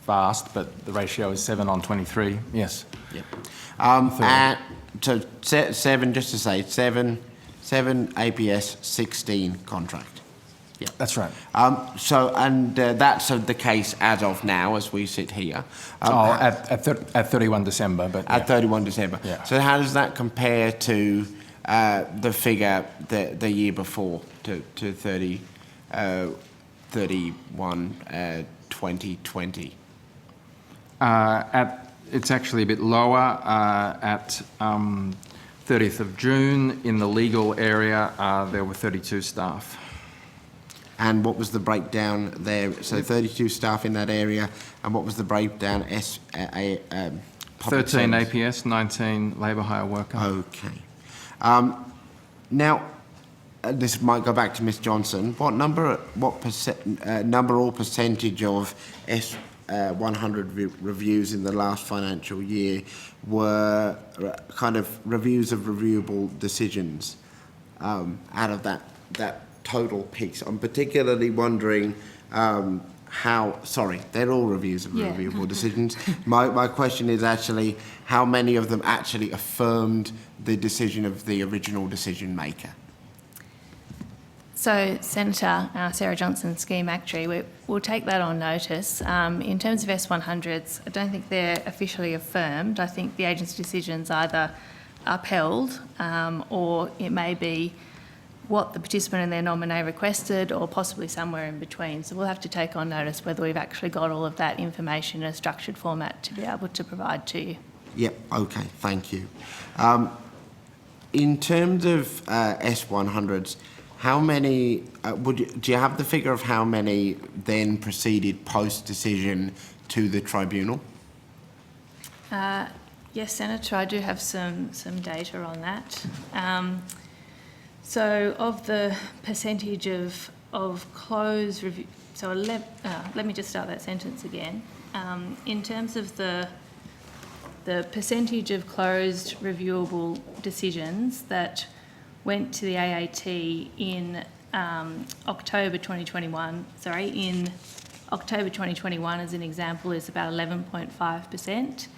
vast, but the ratio is 7 on 23, yes. Yep. So 7, just to say, 7 APS, 16 contract. Yeah, that's right. That's the case as of now, as we sit here. At 31 December, but at 31 December. Yeah. So how does that compare to the figure the year before, to 31 2020? It's actually a bit lower. At 30th of June, in the legal area, there were 32 staff. And what was the breakdown there? So 32 staff in that area, and what was the breakdown? 13 APS, 19 labour hire worker. Okay. Now, this might go back to Ms Johnson. What number or percentage of S100 reviews in the last financial year were kind of reviews of reviewable decisions out of that total piece? I'm particularly wondering they're all reviews of reviewable decisions. My question is actually how many of them actually affirmed the decision of the original decision maker? So, Senator Sarah Johnson, Scheme Actuary, we'll take that on notice. In terms of S100s, I don't think they're officially affirmed. I think the agency decision's either upheld or it may be what the participant and their nominee requested, or possibly somewhere in between. So we'll have to take on notice whether we've actually got all of that information in a structured format to be able to provide to you. Yep, okay, thank you. In terms of S100s, how many, do you have the figure of how many then proceeded post-decision to the tribunal? Yes, Senator, I do have some data on that. So of the percentage of closed review, so let me just start that sentence again. In terms of the percentage of closed reviewable decisions that went to the AAT in October 2021, in October 2021 as an example is about 11.5%,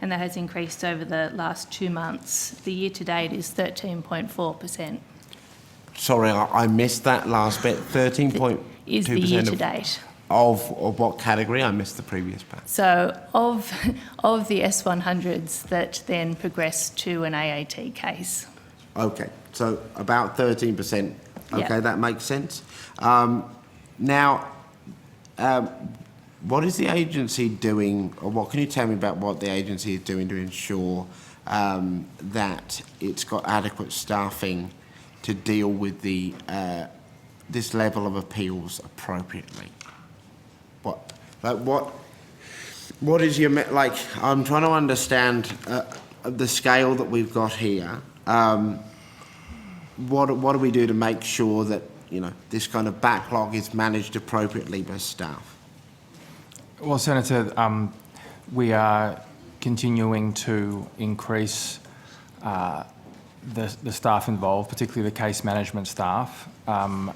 and that has increased over the last 2 months. The year to date is 13.4%. Sorry, I missed that last bit. 13.2% Is the year to date. Of what category? I missed the previous part. So of the S100s that then progressed to an AAT case. Okay, so about 13%. Okay, Yeah. that makes sense. Now, what is the agency doing, or what can you tell me about what the agency is doing to ensure that it's got adequate staffing to deal with the this level of appeals appropriately? What is your I'm trying to understand the scale that we've got here. What do we do to make sure that this kind of backlog is managed appropriately by staff? Well, Senator, we are continuing to increase the staff involved, particularly the case management staff,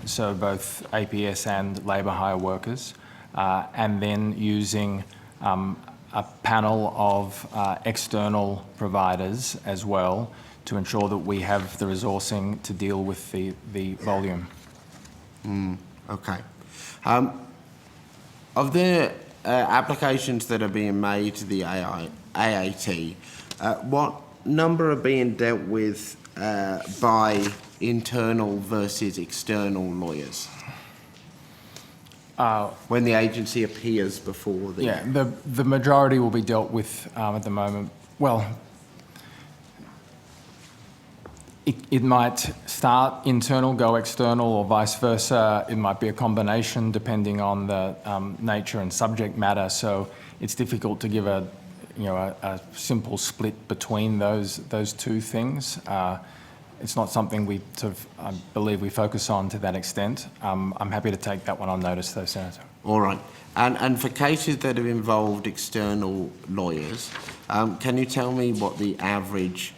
so both APS and labour hire workers, and then using a panel of external providers as well to ensure that we have the resourcing to deal with the volume. Okay. Of the applications that are being made to the AAT, what number are being dealt with by internal versus external lawyers? When the agency appears before the... Yeah, the majority will be dealt with at the moment. Well, it might start internal, go external, or vice versa. It might be a combination depending on the nature and subject matter. So it's difficult to give a simple split between those two things. It's not something we I believe we focus on to that extent. I'm happy to take that one on notice, though, Senator. All right. And for cases that have involved external lawyers, can you tell me what the average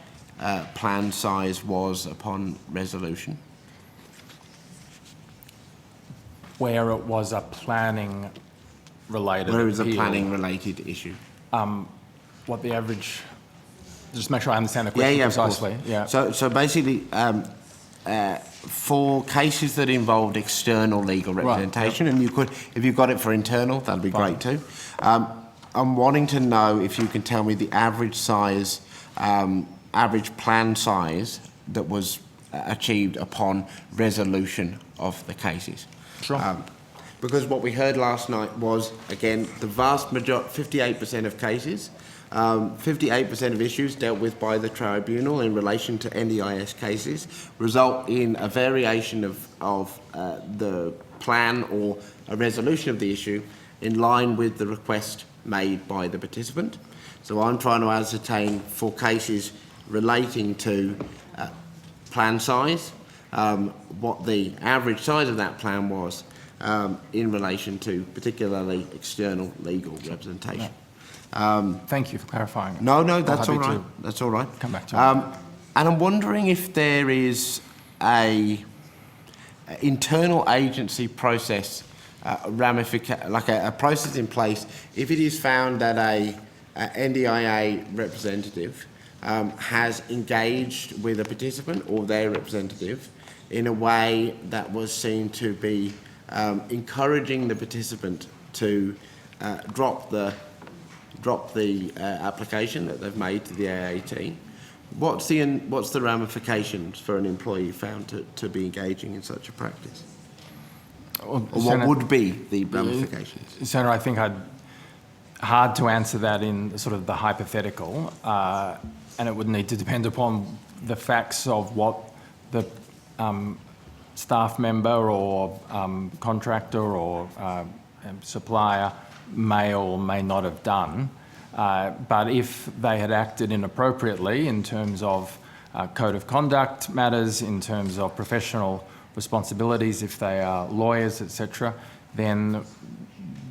plan size was upon resolution? Where it was a planning-related Where it was a appeal. planning-related issue? What the average... Just make sure I understand the question precisely. Yeah. So basically, for cases that involved external legal representation, and if you've got it for internal, that'd be great too. I'm wanting to know if you can tell me the average size, average plan size that was achieved upon resolution of the cases. Sure. Because what we heard last night was, again, the vast majority, 58% of cases, 58% of issues dealt with by the tribunal in relation to NDIS cases result in a variation of the plan or a resolution of the issue in line with the request made by the participant. So I'm trying to ascertain for cases relating to plan size, what the average size of that plan was in relation to particularly external legal representation. Thank you for clarifying. No, that's all right. That's all right. Come back to and I'm wondering if there is a internal agency process, like a process in place, if it is found that a NDIA representative has engaged with a participant or their representative in a way that was seen to be encouraging the participant to drop the application that they've made to the AAT. What's the ramifications for an employee found to be engaging in such a practice? Well, or what would be the ramifications? Senator, I think hard to answer that in sort of the hypothetical, and it would need to depend upon the facts of what the staff member or contractor or supplier may or may not have done. But if they had acted inappropriately in terms of code of conduct matters, in terms of professional responsibilities, if they are lawyers, etc., then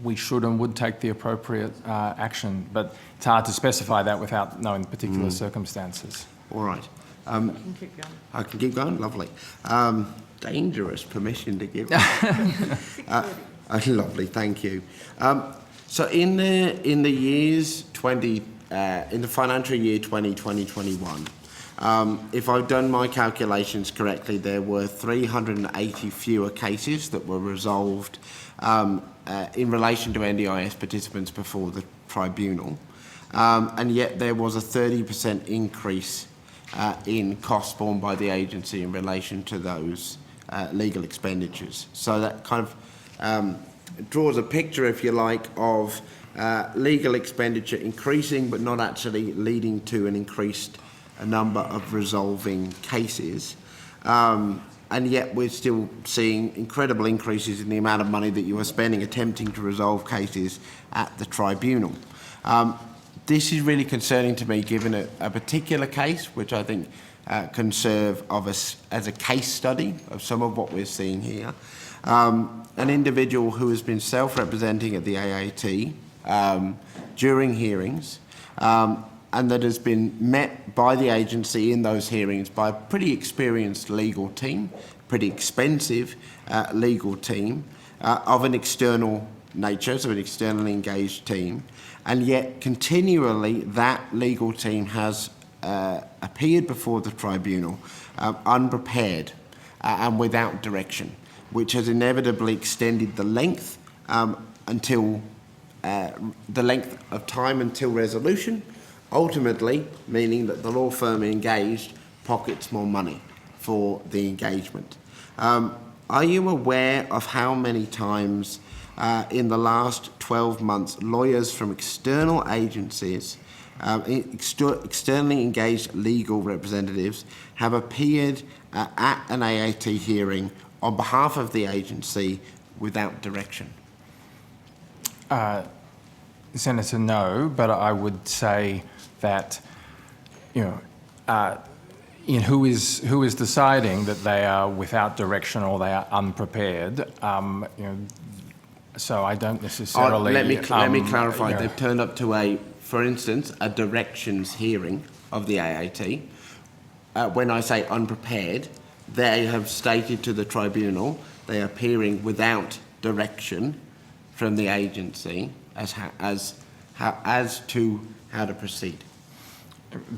we should and would take the appropriate action. But it's hard to specify that without knowing particular circumstances. All right. I can keep going. I can keep going? Lovely. Dangerous permission to give. Lovely, thank you. So in the years in the financial year 2020-21, if I've done my calculations correctly, there were 380 fewer cases that were resolved in relation to NDIS participants before the tribunal, and yet there was a 30% increase in costs borne by the agency in relation to those legal expenditures. So that kind of draws a picture, if you like, of legal expenditure increasing but not actually leading to an increased number of resolving cases. And yet we're still seeing incredible increases in the amount of money that you are spending attempting to resolve cases at the tribunal. This is really concerning to me, given a particular case, which I think can serve of us as a case study of some of what we're seeing here. An individual who has been self-representing at the AAT during hearings, and that has been met by the agency in those hearings by a pretty experienced legal team, pretty expensive legal team of an external nature, so an externally engaged team, and yet continually that legal team has appeared before the tribunal unprepared and without direction, which has inevitably extended the length until the length of time until resolution, ultimately meaning that the law firm engaged pockets more money for the engagement. Are you aware of how many times in the last 12 months lawyers from external agencies, externally engaged legal representatives, have appeared at an AAT hearing on behalf of the agency without direction? Senator, no, but I would say that, in who is deciding that they are without direction or they are unprepared, so I don't necessarily... Let me clarify. They've turned up to for instance, a directions hearing of the AAT. When I say unprepared, they have stated to the tribunal they are appearing without direction from the agency as to how to proceed.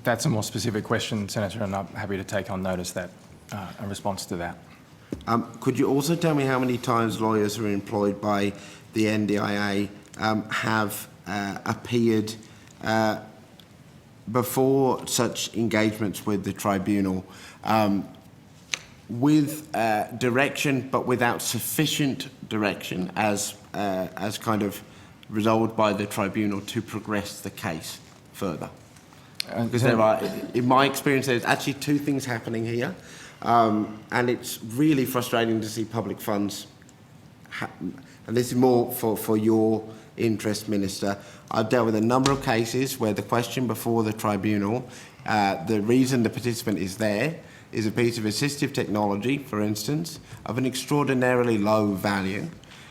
That's a more specific question, Senator, and I'm happy to take on notice that a response to that. Could you also tell me how many times lawyers who are employed by the NDIA have appeared before such engagements with the tribunal with direction but without sufficient direction as kind of resolved by the tribunal to progress the case further? Because there are, in my experience, there's actually two things happening here, and it's really frustrating to see public funds, and this is more for your interest, Minister. I've dealt with a number of cases where the question before the tribunal, the reason the participant is there is a piece of assistive technology, for instance, of an extraordinarily low value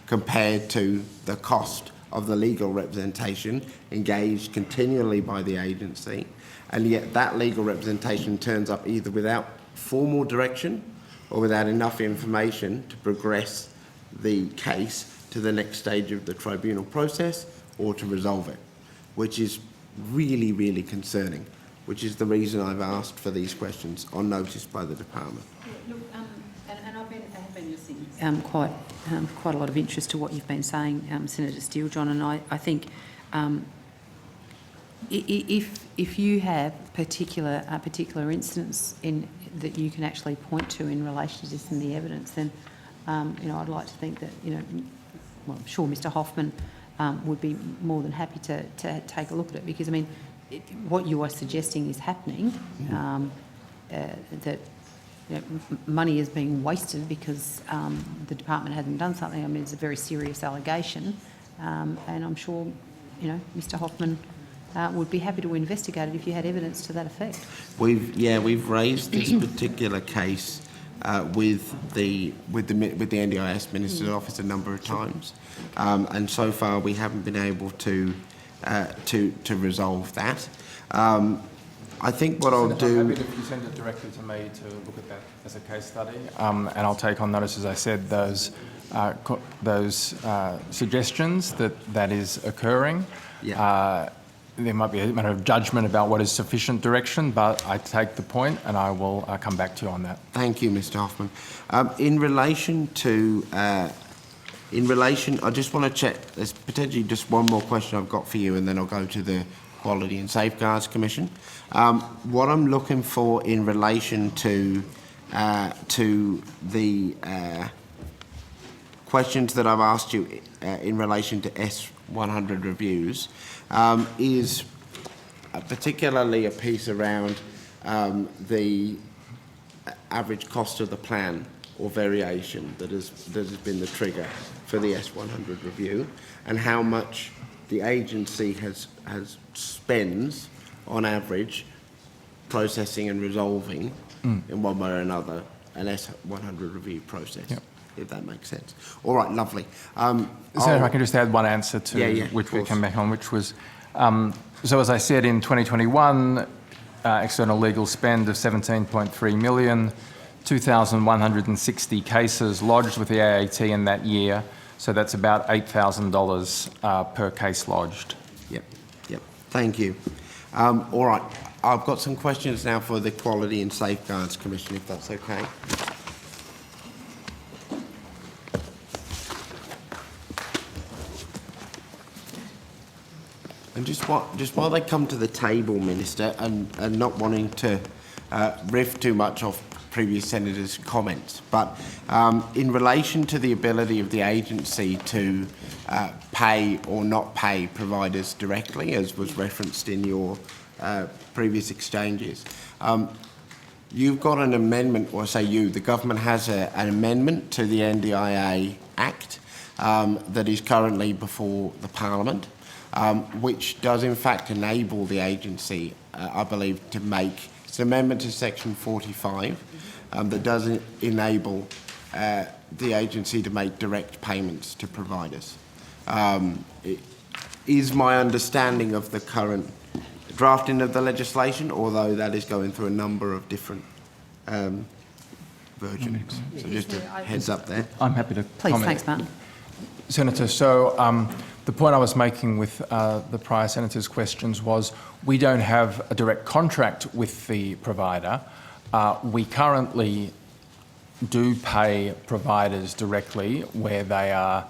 compared to the cost of the legal representation engaged continually by the agency, and yet that legal representation turns up either without formal direction or without enough information to progress the case to the next stage of the tribunal process or to resolve it, which is really, really concerning, which is the reason I've asked for these questions on notice by the department. Look, and I have been listening quite a lot of interest to what you've been saying, Senator Steele, John, and I think if you have a particular instance that you can actually point to in relation to this in the evidence, then I'd like to think that well, I'm sure Mr. Hoffman would be more than happy to take a look at it, because I mean, what you are suggesting is happening, that money is being wasted because the department hasn't done something. I mean, it's a very serious allegation, and I'm sure, Mr. Hoffman would be happy to investigate it if you had evidence to that effect. We've raised this particular case with the NDIS Minister's Office a number of times, and so far we haven't been able to resolve that. I think what I'll do... If you send it directly to me to look at that as a case study, and I'll take on notice, as I said, those suggestions that is occurring. Yeah. There might be a matter of judgment about what is sufficient direction, but I take the point and I will come back to you on that. Thank you, Mr. Hoffman. In relation, I just want to check, there's potentially just one more question I've got for you and then I'll go to the Quality and Safeguards Commission. What I'm looking for in relation to the questions that I've asked you in relation to S100 reviews is particularly a piece around the average cost of the plan or variation that has been the trigger for the S100 review, and how much the agency spends on average processing and resolving in one way or another an S100 review process. Yep. If that makes sense. All right, lovely. So if I can just add one answer to which we come back on, which was, so as I said, in 2021, external legal spend of 17.3 million, 2,160 cases lodged with the AAT in that year, so that's about $8,000 per case lodged. Yep. Thank you. All right, I've got some questions now for the Quality and Safeguards Commission, if that's okay. And just while they come to the table, Minister, and not wanting to riff too much off previous senators' comments, but in relation to the ability of the agency to pay or not pay providers directly, as was referenced in your previous exchanges, you've got an amendment, or say you, the government has an amendment to the NDIA Act that is currently before the Parliament, which does in fact enable the agency, I believe, to make, it's an amendment to section 45 that does enable the agency to make direct payments to providers. It is my understanding of the current drafting of the legislation, although that is going through a number of different versions. So just a heads up there. I'm happy to Please, comment. thanks, Martin. Senator, so the point I was making with the prior senator's questions was we don't have a direct contract with the provider. We currently do pay providers directly where they are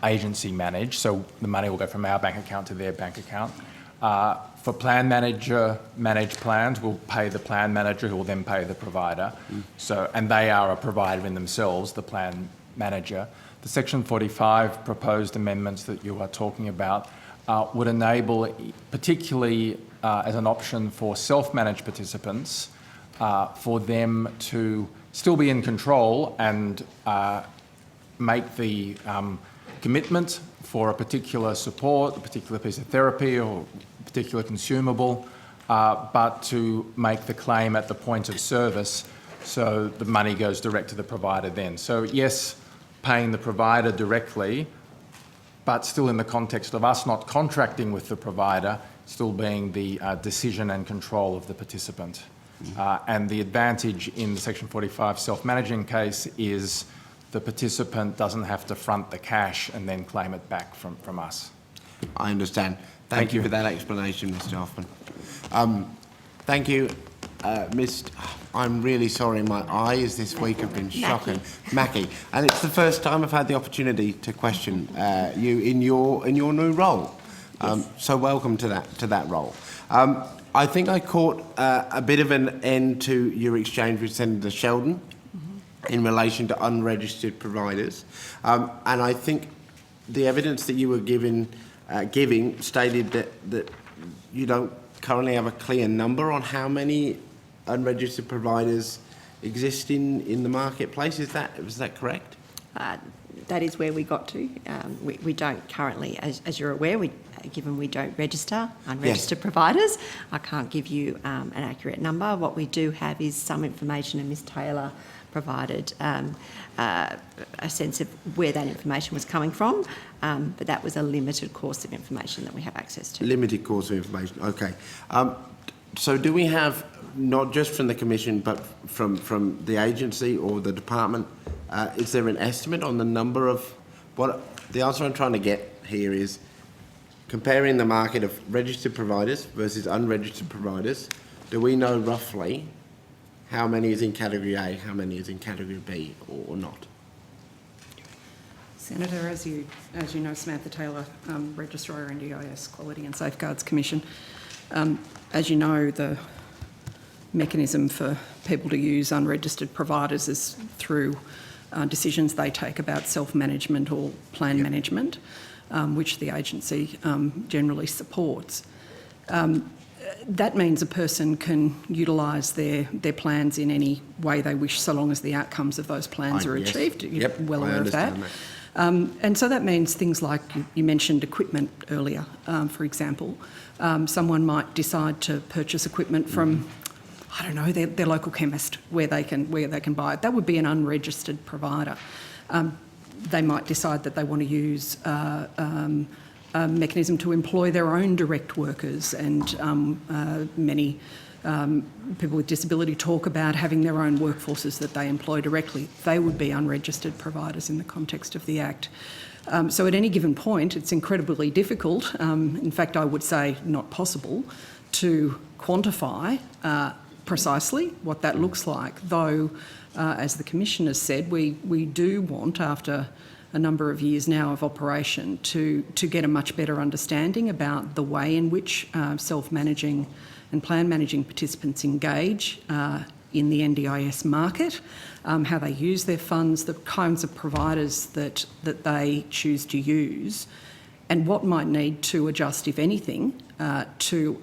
agency managed, so the money will go from our bank account to their bank account. For plan manager managed plans, we'll pay the plan manager who will then pay the provider. So, and they are a provider in themselves, the plan manager. The Section 45 proposed amendments that you are talking about would enable, particularly as an option for self-managed participants, for them to still be in control and make the commitment for a particular support, a particular piece of therapy or a particular consumable, but to make the claim at the point of service so the money goes direct to the provider then. So yes, paying the provider directly, but still in the context of us not contracting with the provider, still being the decision and control of the participant. And the advantage in the Section 45 self-managing case is the participant doesn't have to front the cash and then claim it back from us. I understand. Thank you for that explanation, Mr. Hoffman. Thank you, I'm really sorry, my eyes this week have been shocking. Mackie. And it's the first time I've had the opportunity to question you in your new role. So welcome to that role. I think I caught a bit of an end to your exchange with Senator Sheldon in relation to unregistered providers. And I think the evidence that you were giving stated that you don't currently have a clear number on how many unregistered providers exist in the marketplace. Is that correct? That is where we got to. We don't currently, as you're aware, given we don't register unregistered providers, I can't give you an accurate number. What we do have is some information, and Ms Taylor provided a sense of where that information was coming from, but that was a limited course of information that we have access to. Limited course of information, okay. So do we have, not just from the Commission, but from the agency or the department, is there an estimate on the number of, the answer I'm trying to get here is comparing the market of registered providers versus unregistered providers, do we know roughly how many is in category A, how many is in category B or not? Senator, as you know, Samantha Taylor, Registrar, NDIS Quality and Safeguards Commission. As you know, the mechanism for people to use unregistered providers is through decisions they take about self-management or plan management, which the agency generally supports. That means a person can utilise their plans in any way they wish, so long as the outcomes of those plans are achieved. You're well aware of that. And so that means things like, you mentioned equipment earlier, for example. Someone might decide to purchase equipment from, I don't know, their local chemist where they can buy it. That would be an unregistered provider. They might decide that they want to use a mechanism to employ their own direct workers, and many people with disability talk about having their own workforces that they employ directly. They would be unregistered providers in the context of the Act. So at any given point, it's incredibly difficult, in fact I would say not possible, to quantify precisely what that looks like, though as the Commissioner said, we do want, after a number of years now of operation, to get a much better understanding about the way in which self-managing and plan managing participants engage in the NDIS market, how they use their funds, the kinds of providers that they choose to use, and what might need to adjust, if anything, to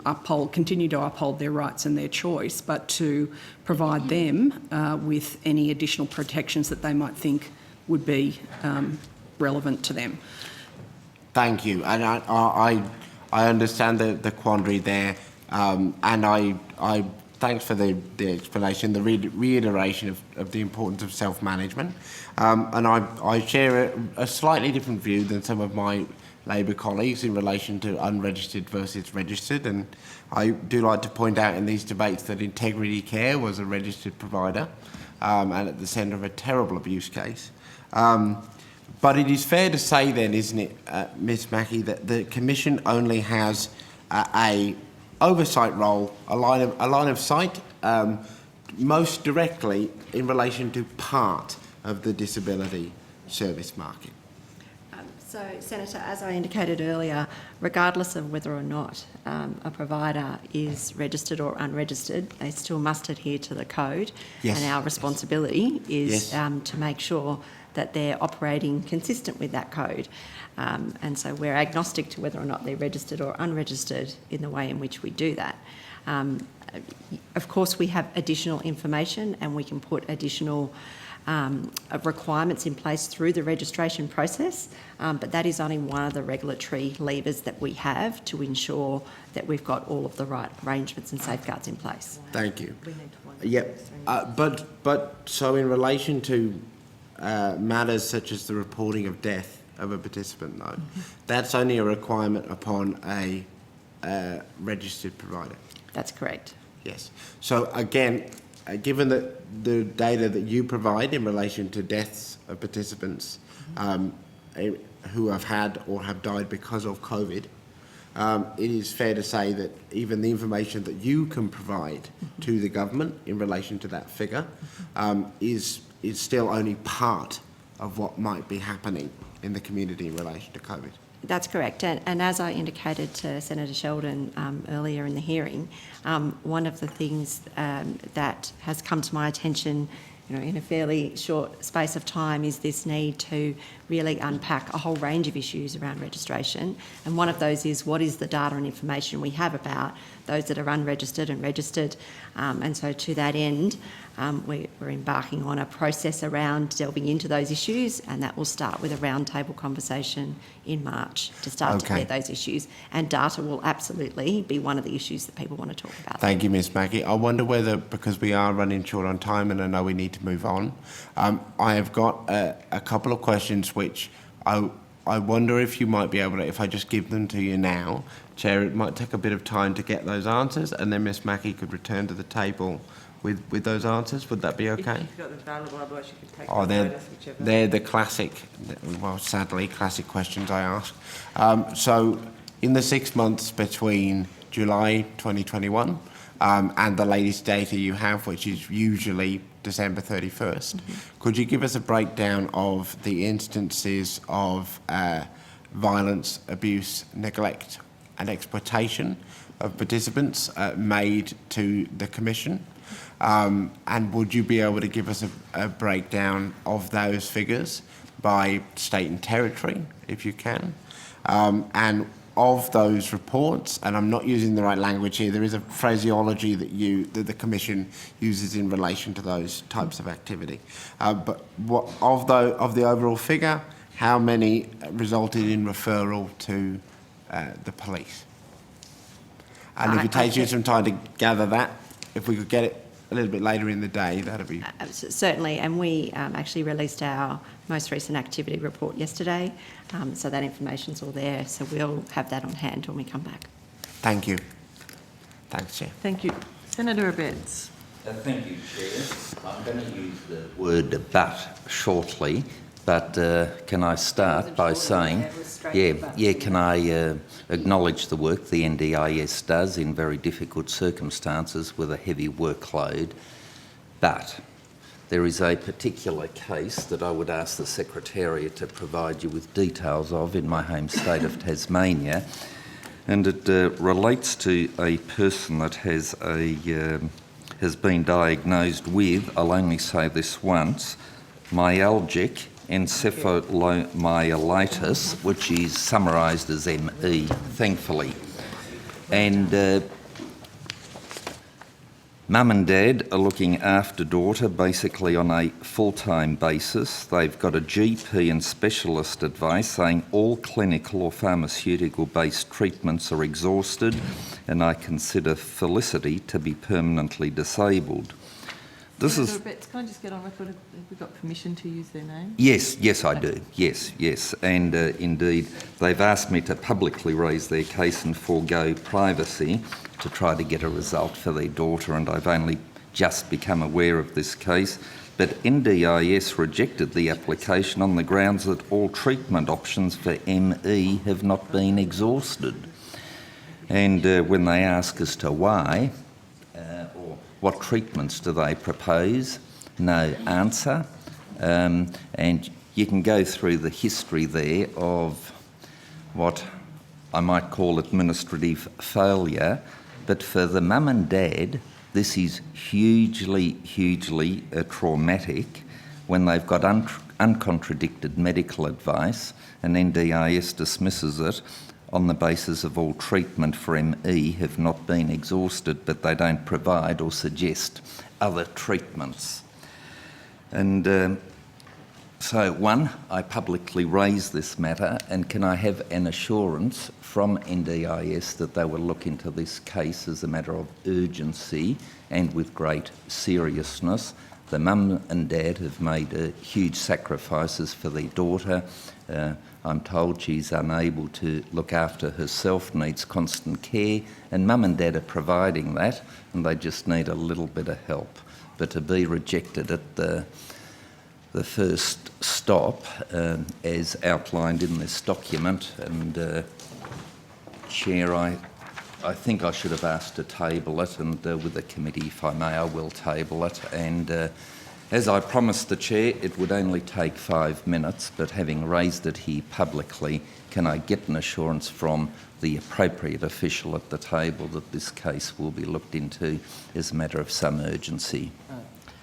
continue to uphold their rights and their choice, but to provide them with any additional protections that they might think would be relevant to them. Thank you, and I understand the quandary there, and I thanks for the explanation, the reiteration of the importance of self-management, and I share a slightly different view than some of my Labor colleagues in relation to unregistered versus registered, and I do like to point out in these debates that Integrity Care was a registered provider and at the centre of a terrible abuse case. But it is fair to say then, isn't it, Ms Mackie, that the Commission only has a oversight role, a line of sight, most directly in relation to part of the disability service market? So, Senator, as I indicated earlier, regardless of whether or not a provider is registered or unregistered, they still must adhere to the code. Yes. And our responsibility is to make sure that they're operating consistent with that code. And so we're agnostic to whether or not they're registered or unregistered in the way in which we do that. Of course, we have additional information and we can put additional requirements in place through the registration process, but that is only one of the regulatory levers that we have to ensure that we've got all of the right arrangements and safeguards in place. Thank you. Yep. But so in relation to matters such as the reporting of death of a participant, though, that's only a requirement upon a registered provider. That's correct. Yes. So again, given that the data that you provide in relation to deaths of participants who have had or have died because of COVID, it is fair to say that even the information that you can provide to the government in relation to that figure is still only part of what might be happening in the community in relation to COVID. That's correct. And as I indicated to Senator Sheldon earlier in the hearing, one of the things that has come to my attention in a fairly short space of time is this need to really unpack a whole range of issues around registration. And one of those is, what is the data and information we have about those that are unregistered and registered. And so to that end, we're embarking on a process around delving into those issues, and that will start with a roundtable conversation in March to start to clear those issues. And data will absolutely be one of the issues that people want to talk about. Thank you, Ms Mackey. I wonder whether, because we are running short on time and I know we need to move on, I have got a couple of questions which I wonder if you might be able to, if I just give them to you now, Chair, it might take a bit of time to get those answers, and then Ms Mackey could return to the table with those answers. Would that be okay? If you've got them available, otherwise you can take Oh, them notice, whichever. they're the classic, well, sadly, classic questions I ask. So, in the 6 months between July 2021 and the latest data you have, which is usually December 31st, could you give us a breakdown of the instances of violence, abuse, neglect and exploitation of participants made to the Commission? And would you be able to give us a breakdown of those figures by state and territory, if you can? And of those reports, and I'm not using the right language here, there is a phraseology that the Commission uses in relation to those types of activity. But what of the overall figure, how many resulted in referral to the police? And if it takes you some time to gather that, if we could get it a little bit later in the day, that'd be... Certainly, and we actually released our most recent activity report yesterday, so that information's all there, so we'll have that on hand when we come back. Thank you. Thanks, Chair. Thank you. Senator Abetz. Thank you, Chair. I'm going to use the word but shortly, but can I start by saying, can I acknowledge the work the NDIS does in very difficult circumstances with a heavy workload, but there is a particular case that I would ask the Secretariat to provide you with details of in my home state of Tasmania, and it relates to a person that has been diagnosed with, I'll only say this once, myalgic encephalomyelitis, which is summarised as ME, thankfully. And mum and dad are looking after daughter basically on a full-time basis. They've got a GP and specialist advice saying all clinical or pharmaceutical-based treatments are exhausted, and I consider Felicity to be permanently disabled. Senator Abetz, can I just get on record? Have we got permission to use their name? Yes, I do. Yes. And indeed, they've asked me to publicly raise their case and forego privacy to try to get a result for their daughter, and I've only just become aware of this case. But NDIS rejected the application on the grounds that all treatment options for ME have not been exhausted. And when they ask as to why, or what treatments do they propose, no answer. And you can go through the history there of what I might call administrative failure, but for the mum and dad, this is hugely traumatic when they've got uncontradicted medical advice and NDIS dismisses it on the basis of all treatment for ME have not been exhausted, but they don't provide or suggest other treatments. And so, one, I publicly raise this matter, and can I have an assurance from NDIS that they will look into this case as a matter of urgency and with great seriousness? The mum and dad have made huge sacrifices for their daughter. I'm told she's unable to look after herself, needs constant care, and mum and dad are providing that, and they just need a little bit of help. But to be rejected at the first stop, as outlined in this document, and Chair, I think I should have asked to table it, and with the committee, if I may, I will table it. And as I promised the Chair, it would only take 5 minutes, but having raised it here publicly, can I get an assurance from the appropriate official at the table that this case will be looked into as a matter of some urgency?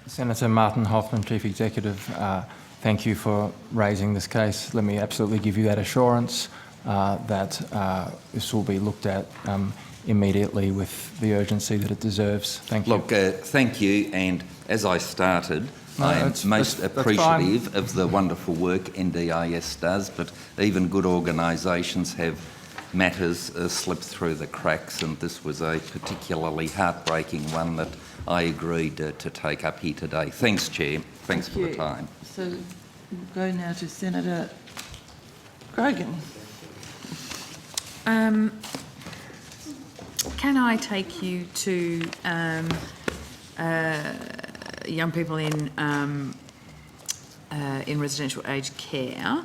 Senator Martin Hoffman, Chief Executive, thank you for raising this case. Let me absolutely give you that assurance that this will be looked at immediately with the urgency that it deserves. Thank you. Look, thank you. And as I started, No, I am that's- most that's appreciative of the wonderful work NDIS does, but even good organisations have matters slip through the cracks, and this was a particularly heartbreaking one that I agreed to take up here today. Thanks, Chair. Thanks for the time. So we'll go now to Senator Grogan. Can I take you to young people in residential aged care?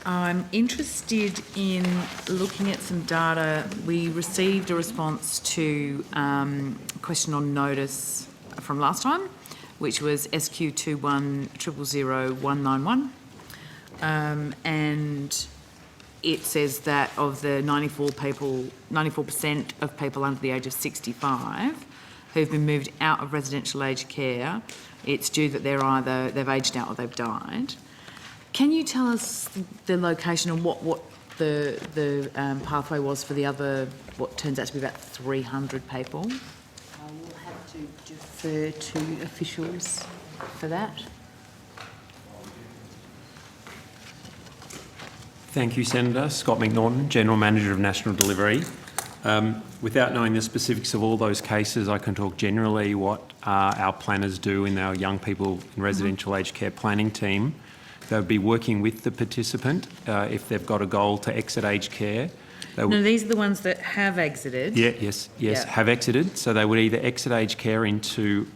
I'm interested in looking at some data. We received a response to a question on notice from last time, which was SQ21000191, and it says that of the 94% of people under the age of 65 who've been moved out of residential aged care, it's due that they've aged out or they've died. Can you tell us the location and what the pathway was for the other, what turns out to be about 300 people? I will have to defer to officials for that. Thank you, Senator. Scott McNaughton, General Manager of National Delivery. Without knowing the specifics of all those cases, I can talk generally what our planners do in our young people in residential aged care planning team. They'll be working with the participant if they've got a goal to exit aged care. No, these are the ones that have exited. Yes, have exited. So they would either exit aged care into,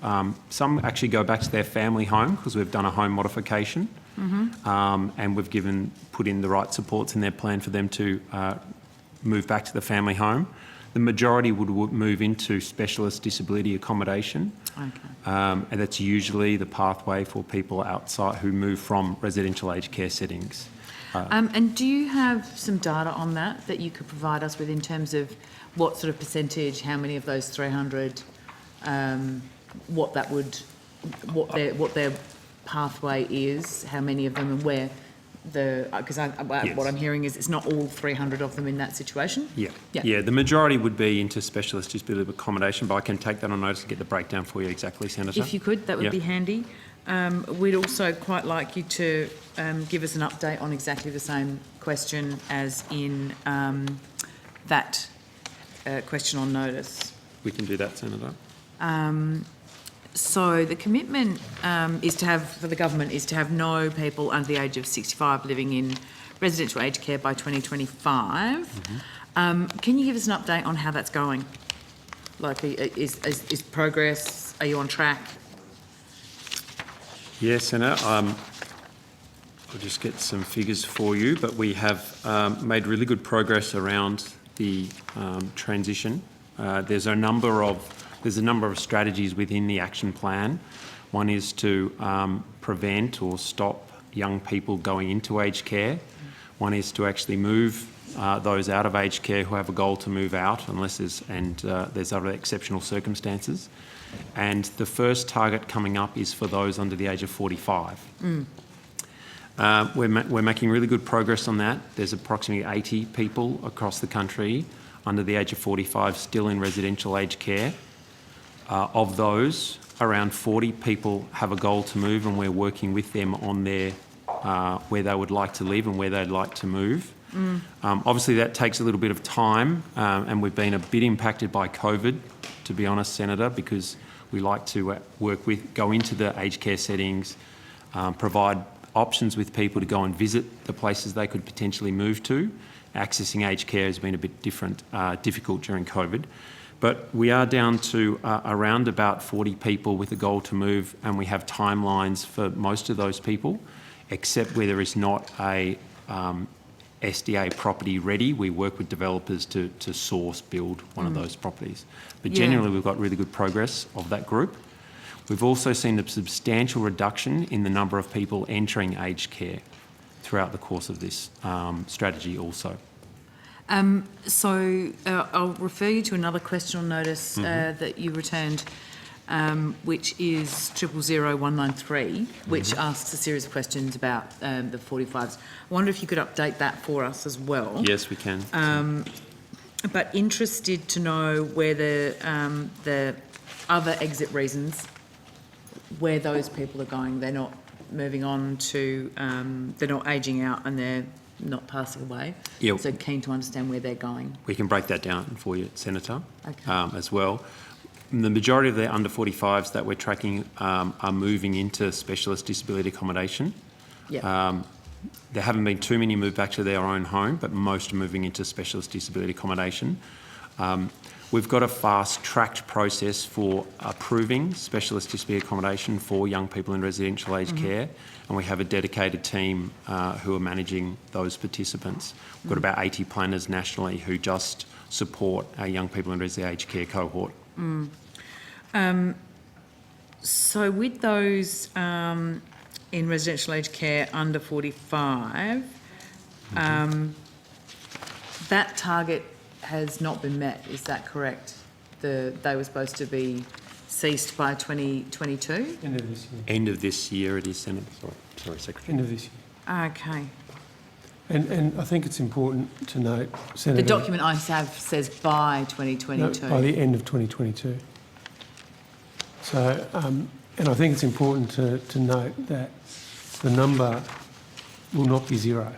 some actually go back to their family home because we've done a home modification. And we've put in the right supports in their plan for them to move back to the family home. The majority would move into specialist disability accommodation. Okay. And that's usually the pathway for people outside who move from residential aged care settings. And do you have some data on that you could provide us with in terms of what sort of percentage, how many of those 300, what their pathway is, how many of them, and where because what I'm hearing is it's not all 300 of them in that situation? Yeah, the majority would be into specialist disability accommodation, but I can take that on notice and get the breakdown for you exactly, Senator. If you could, that would be handy. We'd also quite like you to give us an update on exactly the same question as in that question on notice. We can do that, Senator. So the commitment for the government is to have no people under the age of 65 living in residential aged care by 2025. Can you give us an update on how that's going? Like, is progress? Are you on track? Yes, Senator. I'll just get some figures for you, but we have made really good progress around the transition. There's a number of strategies within the action plan. One is to prevent or stop young people going into aged care. One is to actually move those out of aged care who have a goal to move out, unless there's other exceptional circumstances. And the first target coming up is for those under the age of 45. We're making really good progress on that. There's approximately 80 people across the country under the age of 45 still in residential aged care. Of those, around 40 people have a goal to move, and we're working with them on their where they would like to live and where they'd like to move. Obviously, that takes a little bit of time, and we've been a bit impacted by COVID, to be honest, Senator, because we like to go into the aged care settings, provide options with people to go and visit the places they could potentially move to. Accessing aged care has been a bit difficult during COVID. But we are down to around about 40 people with a goal to move, and we have timelines for most of those people, except where there is not a SDA property ready. We work with developers to source, build one of those properties. But generally, we've got really good progress of that group. We've also seen a substantial reduction in the number of people entering aged care throughout the course of this strategy also. I'll refer you to another question on notice that you returned, which is 000193, which asks a series of questions about the 45s. I wonder if you could update that for us as well. Yes, we can. but interested to know where the other exit reasons, where those people are going. They're not moving on to, they're not ageing out and they're not passing away. Yeah. So keen to understand where they're going. We can break that down for you, Senator, Okay. as well. The majority of the under 45s that we're tracking are moving into specialist disability accommodation. Yeah. There haven't been too many move back to their own home, but most are moving into specialist disability accommodation. We've got a fast-tracked process for approving specialist disability accommodation for young people in residential aged care, and we have a dedicated team who are managing those participants. We've got about 80 planners nationally who just support our young people in residential aged care cohort. So with those in residential aged care under 45, that target has not been met, is that correct? They were supposed to be ceased by 2022? End of this year. End of this year it is, Senator. Sorry, Secretary. End of this year. Okay. And I think it's important to note, Senator... The document I have says by 2022. No, by the end of 2022. So, and I think it's important to note that the number will not be zero.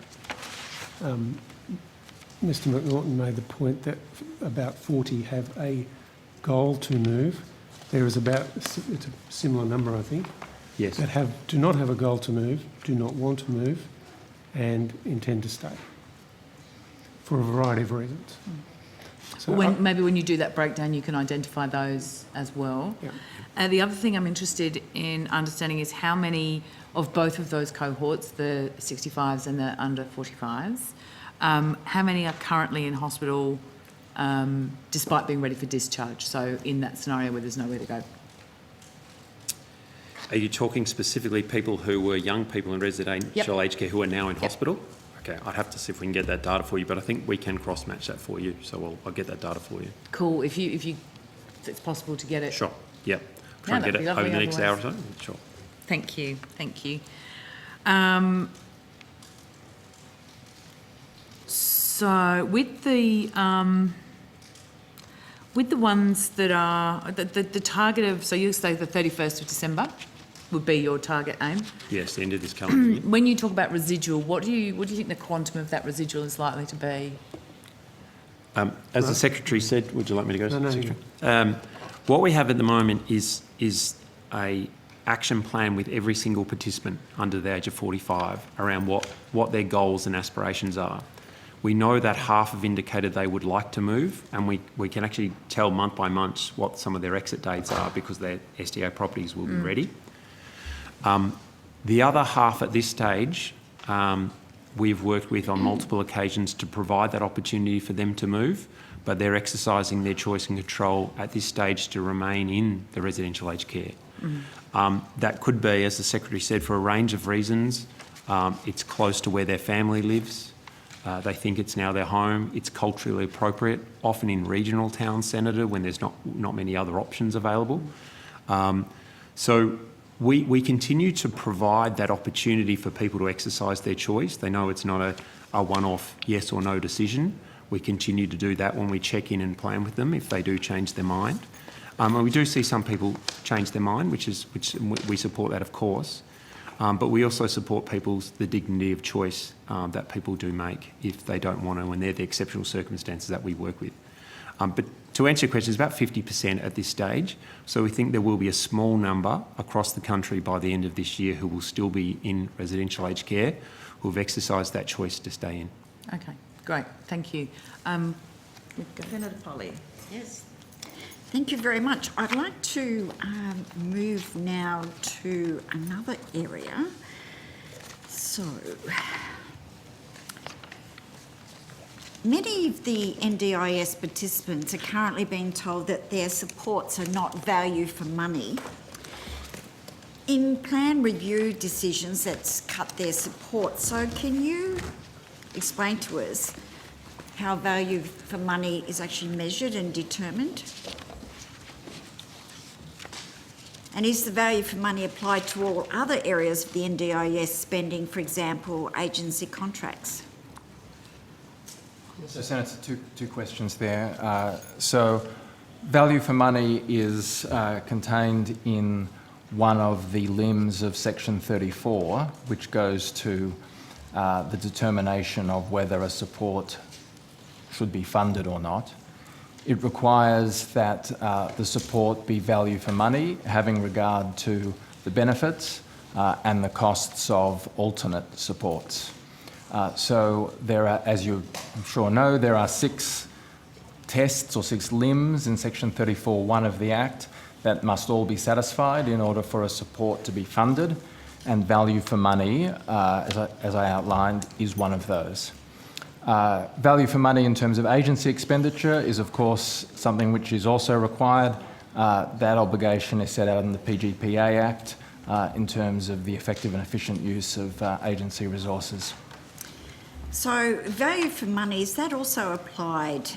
Mr McNaughton made the point that about 40 have a goal to move. There is about, it's a similar number, I think, yes, that do not have a goal to move, do not want to move, and intend to stay for a variety of reasons. So Maybe when you do that breakdown, you can identify those as well. Yeah. The other thing I'm interested in understanding is how many of both of those cohorts, the 65s and the under 45s, how many are currently in hospital despite being ready for discharge? So in that scenario where there's nowhere to go. Are you talking specifically people who were young people in residential aged care who are now in hospital? Okay, I'd have to see if we can get that data for you, but I think we can cross-match that for you, so I'll get that data for you. Cool. If it's possible to get it. Sure. Yep. Try and get it over the next hour or so. Sure. Thank you. Thank you. So with the ones that are the target of, so you say the 31st of December would be your target aim. Yes, the end of this calendar year. When you talk about residual, what do you think the quantum of that residual is likely to be? As the Secretary said, would you like me to go? No, Secretary? What we have at the moment is a action plan with every single participant under the age of 45 around what their goals and aspirations are. We know that half have indicated they would like to move, and we can actually tell month by month what some of their exit dates are because their SDA properties will be ready. The other half at this stage, we've worked with on multiple occasions to provide that opportunity for them to move, but they're exercising their choice and control at this stage to remain in the residential aged care. That could be, as the Secretary said, for a range of reasons. It's close to where their family lives. They think it's now their home. It's culturally appropriate, often in regional towns, Senator, when there's not many other options available. So we continue to provide that opportunity for people to exercise their choice. They know it's not a one-off yes or no decision. We continue to do that when we check in and plan with them if they do change their mind. And we do see some people change their mind, which we support that, of course. But we also support the dignity of choice that people do make if they don't want to, and they're the exceptional circumstances that we work with. But to answer your question, it's about 50% at this stage. So we think there will be a small number across the country by the end of this year who will still be in residential aged care, who have exercised that choice to stay in. Okay, great. Thank you. Senator Polley. Yes. Thank you very much. I'd like to move now to another area. So, many of the NDIS participants are currently being told that their supports are not value for money. In plan review decisions, that's cut their support. So can you explain to us how value for money is actually measured and determined? And is the value for money applied to all other areas of the NDIS spending, for example, agency contracts? So, Senator, two questions there. So, value for money is contained in one of the limbs of Section 34, which goes to the determination of whether a support should be funded or not. It requires that the support be value for money, having regard to the benefits and the costs of alternate supports. So there are, as you I'm sure know, there are 6 tests or 6 limbs in Section 34(1) of the Act that must all be satisfied in order for a support to be funded, and value for money, as I outlined, is one of those. Value for money in terms of agency expenditure is, of course, something which is also required. That obligation is set out in the PGPA Act in terms of the effective and efficient use of agency resources. So value for money, is that also applied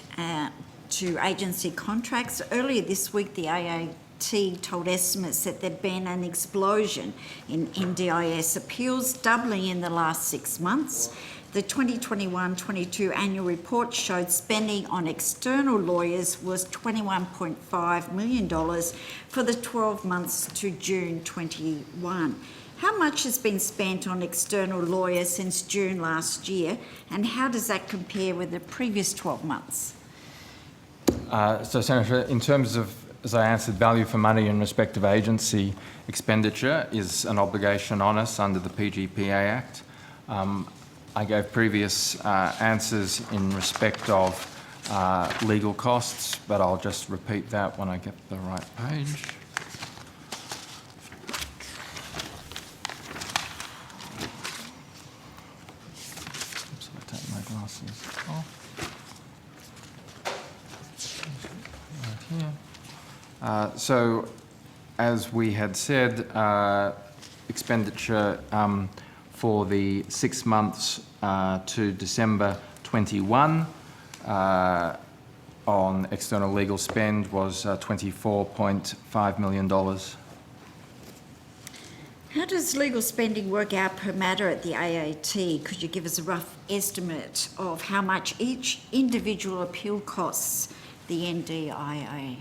to agency contracts? Earlier this week, the AAT told estimates that there'd been an explosion in NDIS appeals, doubling in the last 6 months. The 2021-22 annual report showed spending on external lawyers was $21.5 million for the 12 months to June 21. How much has been spent on external lawyers since June last year, and how does that compare with the previous 12 months? So, Senator, in terms of, as I answered, value for money in respect of agency expenditure is an obligation on us under the PGPA Act. I gave previous answers in respect of legal costs, but I'll just repeat that when I get the right page. Oops, I take my glasses off. Right here. So, as we had said, expenditure for the 6 months to December 21 on external legal spend was $24.5 million. How does legal spending work out per matter at the AAT? Could you give us a rough estimate of how much each individual appeal costs the NDIA?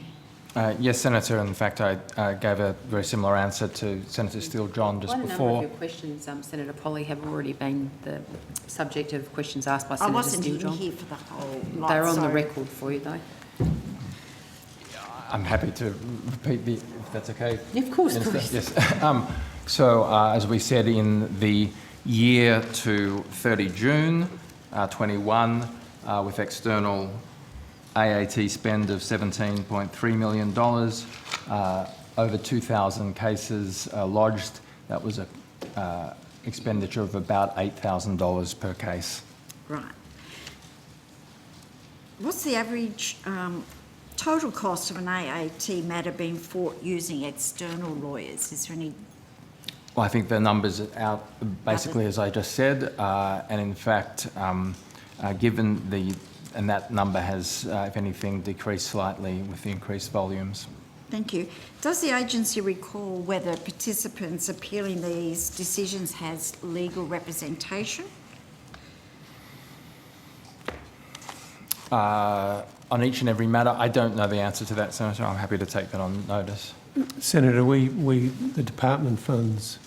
Yes, Senator. In fact, I gave a very similar answer to Senator Steele-John just before. Quite a number of your questions, Senator Polley, have already been the subject of questions asked by Senator Steele-John. I wasn't here for the whole lot. They're on the record for you, though. I'm happy to repeat if that's okay. Of course, Minister. please. Yes. So, as we said, in the year to 30 June 21, with external AAT spend of $17.3 million, over 2,000 cases lodged. That was an expenditure of about $8,000 per case. Right. What's the average total cost of an AAT matter being fought using external lawyers? Is there any? Well, I think the numbers are out basically as I just said, and in fact, given the and that number has, if anything, decreased slightly with the increased volumes. Thank you. Does the agency recall whether participants appealing these decisions has legal representation? On each and every matter, I don't know the answer to that, Senator. I'm happy to take that on notice. Senator, the department funds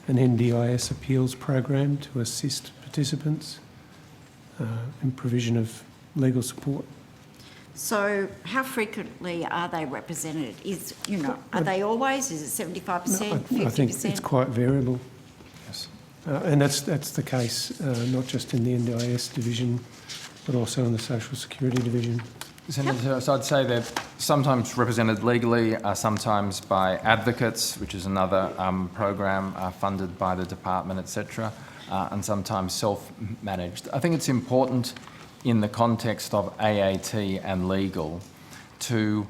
an NDIS appeals program to assist participants in provision of legal support. So how frequently are they represented? Are they always? Is it 75%, 50%? I think it's quite variable. Yes. And that's the case, not just in the NDIS division, but also in the Social Security division. Senator, so I'd say they're sometimes represented legally, sometimes by advocates, which is another program funded by the department, etc., and sometimes self-managed. I think it's important in the context of AAT and legal to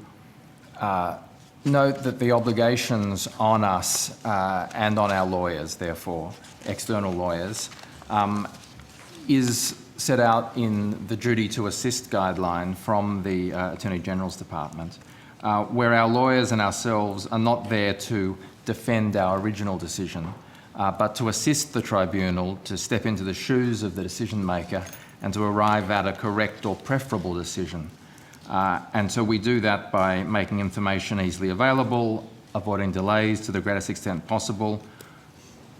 note that the obligations on us and on our lawyers, therefore, external lawyers, is set out in the duty to assist guideline from the Attorney General's Department, where our lawyers and ourselves are not there to defend our original decision, but to assist the tribunal to step into the shoes of the decision maker and to arrive at a correct or preferable decision. And so we do that by making information easily available, avoiding delays to the greatest extent possible,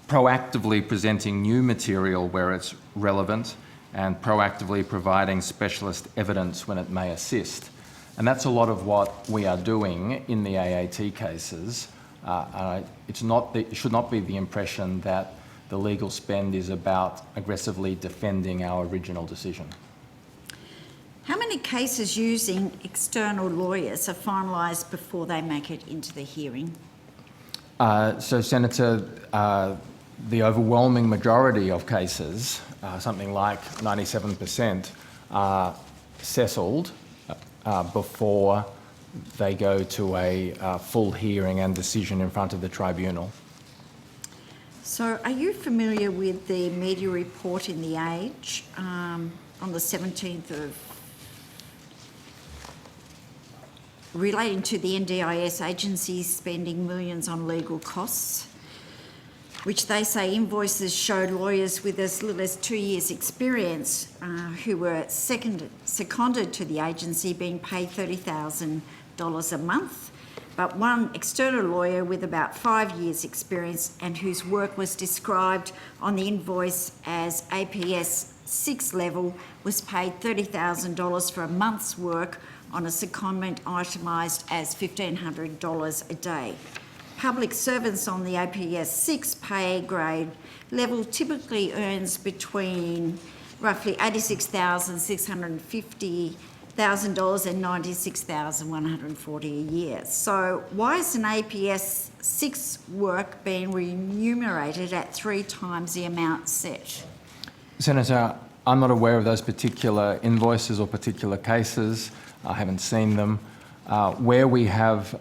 proactively presenting new material where it's relevant, and proactively providing specialist evidence when it may assist. And that's a lot of what we are doing in the AAT cases. It should not be the impression that the legal spend is about aggressively defending our original decision. How many cases using external lawyers are finalised before they make it into the hearing? So, Senator, the overwhelming majority of cases, something like 97%, are settled before they go to a full hearing and decision in front of the tribunal. So are you familiar with the media report in The Age on the 17th of... relating to the NDIS agencies spending millions on legal costs, which they say invoices showed lawyers with as little as 2 years' experience who were seconded to the agency being paid $30,000 a month, but one external lawyer with about 5 years' experience and whose work was described on the invoice as APS 6 level was paid $30,000 for a month's work on a secondment itemised as $1,500 a day. Public servants on the APS 6 pay grade level typically earns between roughly $86,650 and $96,140 a year. So why is an APS 6 work being remunerated at 3 times the amount set? Senator, I'm not aware of those particular invoices or particular cases. I haven't seen them. Where we have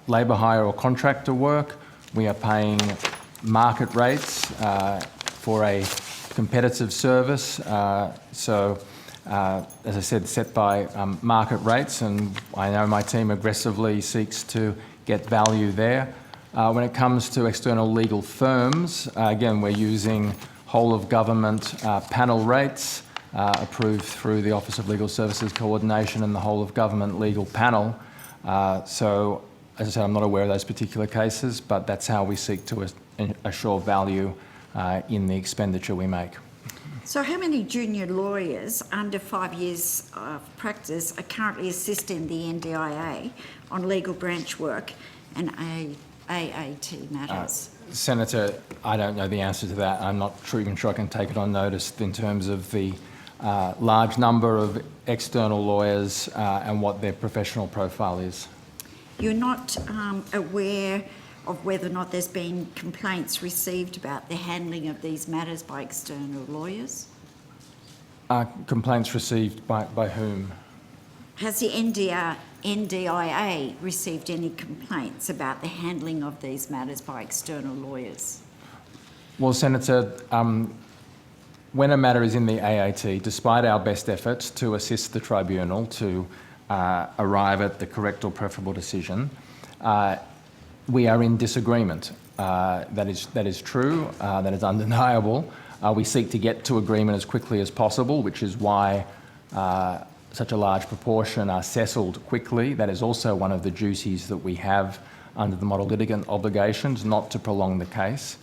labour hire or contractor work, we are paying market rates for a competitive service. As I said, set by market rates, and I know my team aggressively seeks to get value there. When it comes to external legal firms, again, we're using whole of government panel rates approved through the Office of Legal Services Coordination and the whole of government legal panel. So, as I said, I'm not aware of those particular cases, but that's how we seek to assure value in the expenditure we make. So how many junior lawyers under 5 years of practice are currently assisting the NDIA on legal branch work and AAT matters? Senator, I don't know the answer to that. I'm not even sure I can take it on notice in terms of the large number of external lawyers and what their professional profile is. You're not aware of whether or not there's been complaints received about the handling of these matters by external lawyers? Complaints received by whom? Has the NDIA received any complaints about the handling of these matters by external lawyers? Well, Senator, when a matter is in the AAT, despite our best efforts to assist the tribunal to arrive at the correct or preferable decision, we are in disagreement. That is true, that is undeniable. We seek to get to agreement as quickly as possible, which is why such a large proportion are settled quickly. That is also one of the duties that we have under the model litigant obligations, not to prolong the case.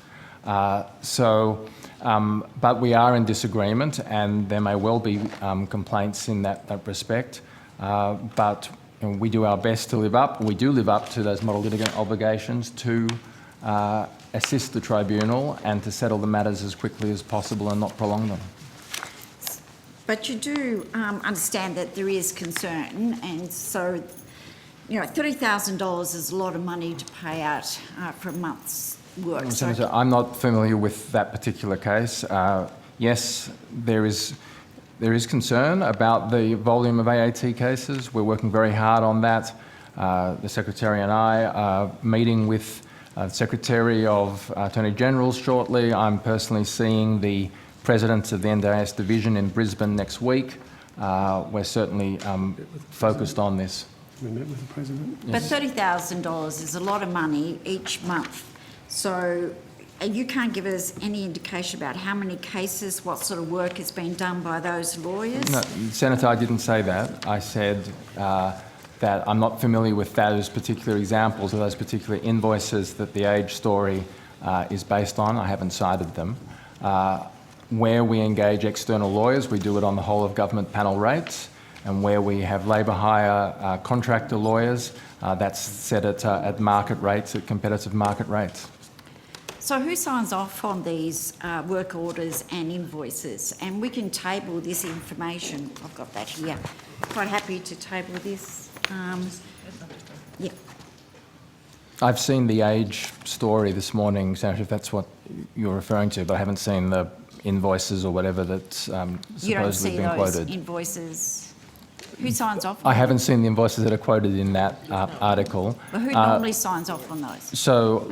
But we are in disagreement, and there may well be complaints in that respect. But we do our best to live up. We do live up to those model litigant obligations to assist the tribunal and to settle the matters as quickly as possible and not prolong them. But you do understand that there is concern, and so, you know, $30,000 is a lot of money to pay out for a month's work. Senator, I'm not familiar with that particular case. Yes, there is concern about the volume of AAT cases. We're working very hard on that. The Secretary and I are meeting with the Secretary of Attorney General shortly. I'm personally seeing the President of the NDIS Division in Brisbane next week. We're certainly focused on this. We met with the President. But $30,000 is a lot of money each month. So you can't give us any indication about how many cases, what sort of work has been done by those lawyers? No, Senator, I didn't say that. I said that I'm not familiar with those particular examples or those particular invoices that the Age story is based on. I haven't cited them. Where we engage external lawyers, we do it on the whole of government panel rates, and where we have labour hire contractor lawyers, that's set at market rates, at competitive market rates. So who signs off on these work orders and invoices? And we can table this information. I've got that here. Quite happy to table this. Yeah. I've seen the Age story this morning, Senator, if that's what you're referring to, but I haven't seen the invoices or whatever that's supposedly You don't see been those quoted. invoices. Who signs off on I them? haven't seen the invoices that are quoted in that article. But who normally signs off on those? So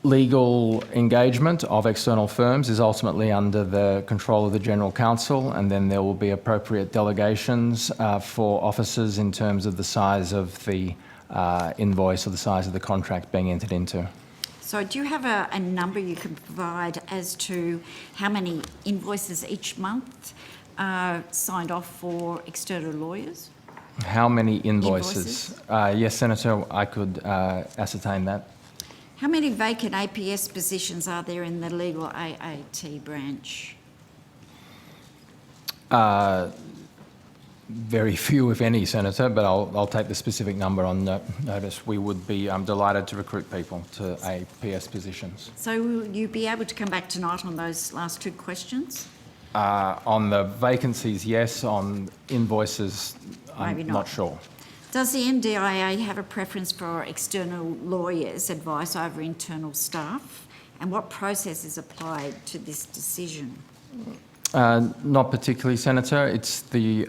legal engagement of external firms is ultimately under the control of the General Counsel, and then there will be appropriate delegations for officers in terms of the size of the invoice or the size of the contract being entered into. So do you have a number you can provide as to how many invoices each month are signed off for external lawyers? How many invoices? Yes, Senator, I could ascertain that. How many vacant APS positions are there in the legal AAT branch? Very few, if any, Senator, but I'll take the specific number on notice. We would be delighted to recruit people to APS positions. So will you be able to come back tonight on those last two questions? On the vacancies, yes. On invoices, Maybe I'm not. not sure. Does the NDIA have a preference for external lawyers' advice over internal staff? And what process is applied to this decision? Not particularly, Senator. It's the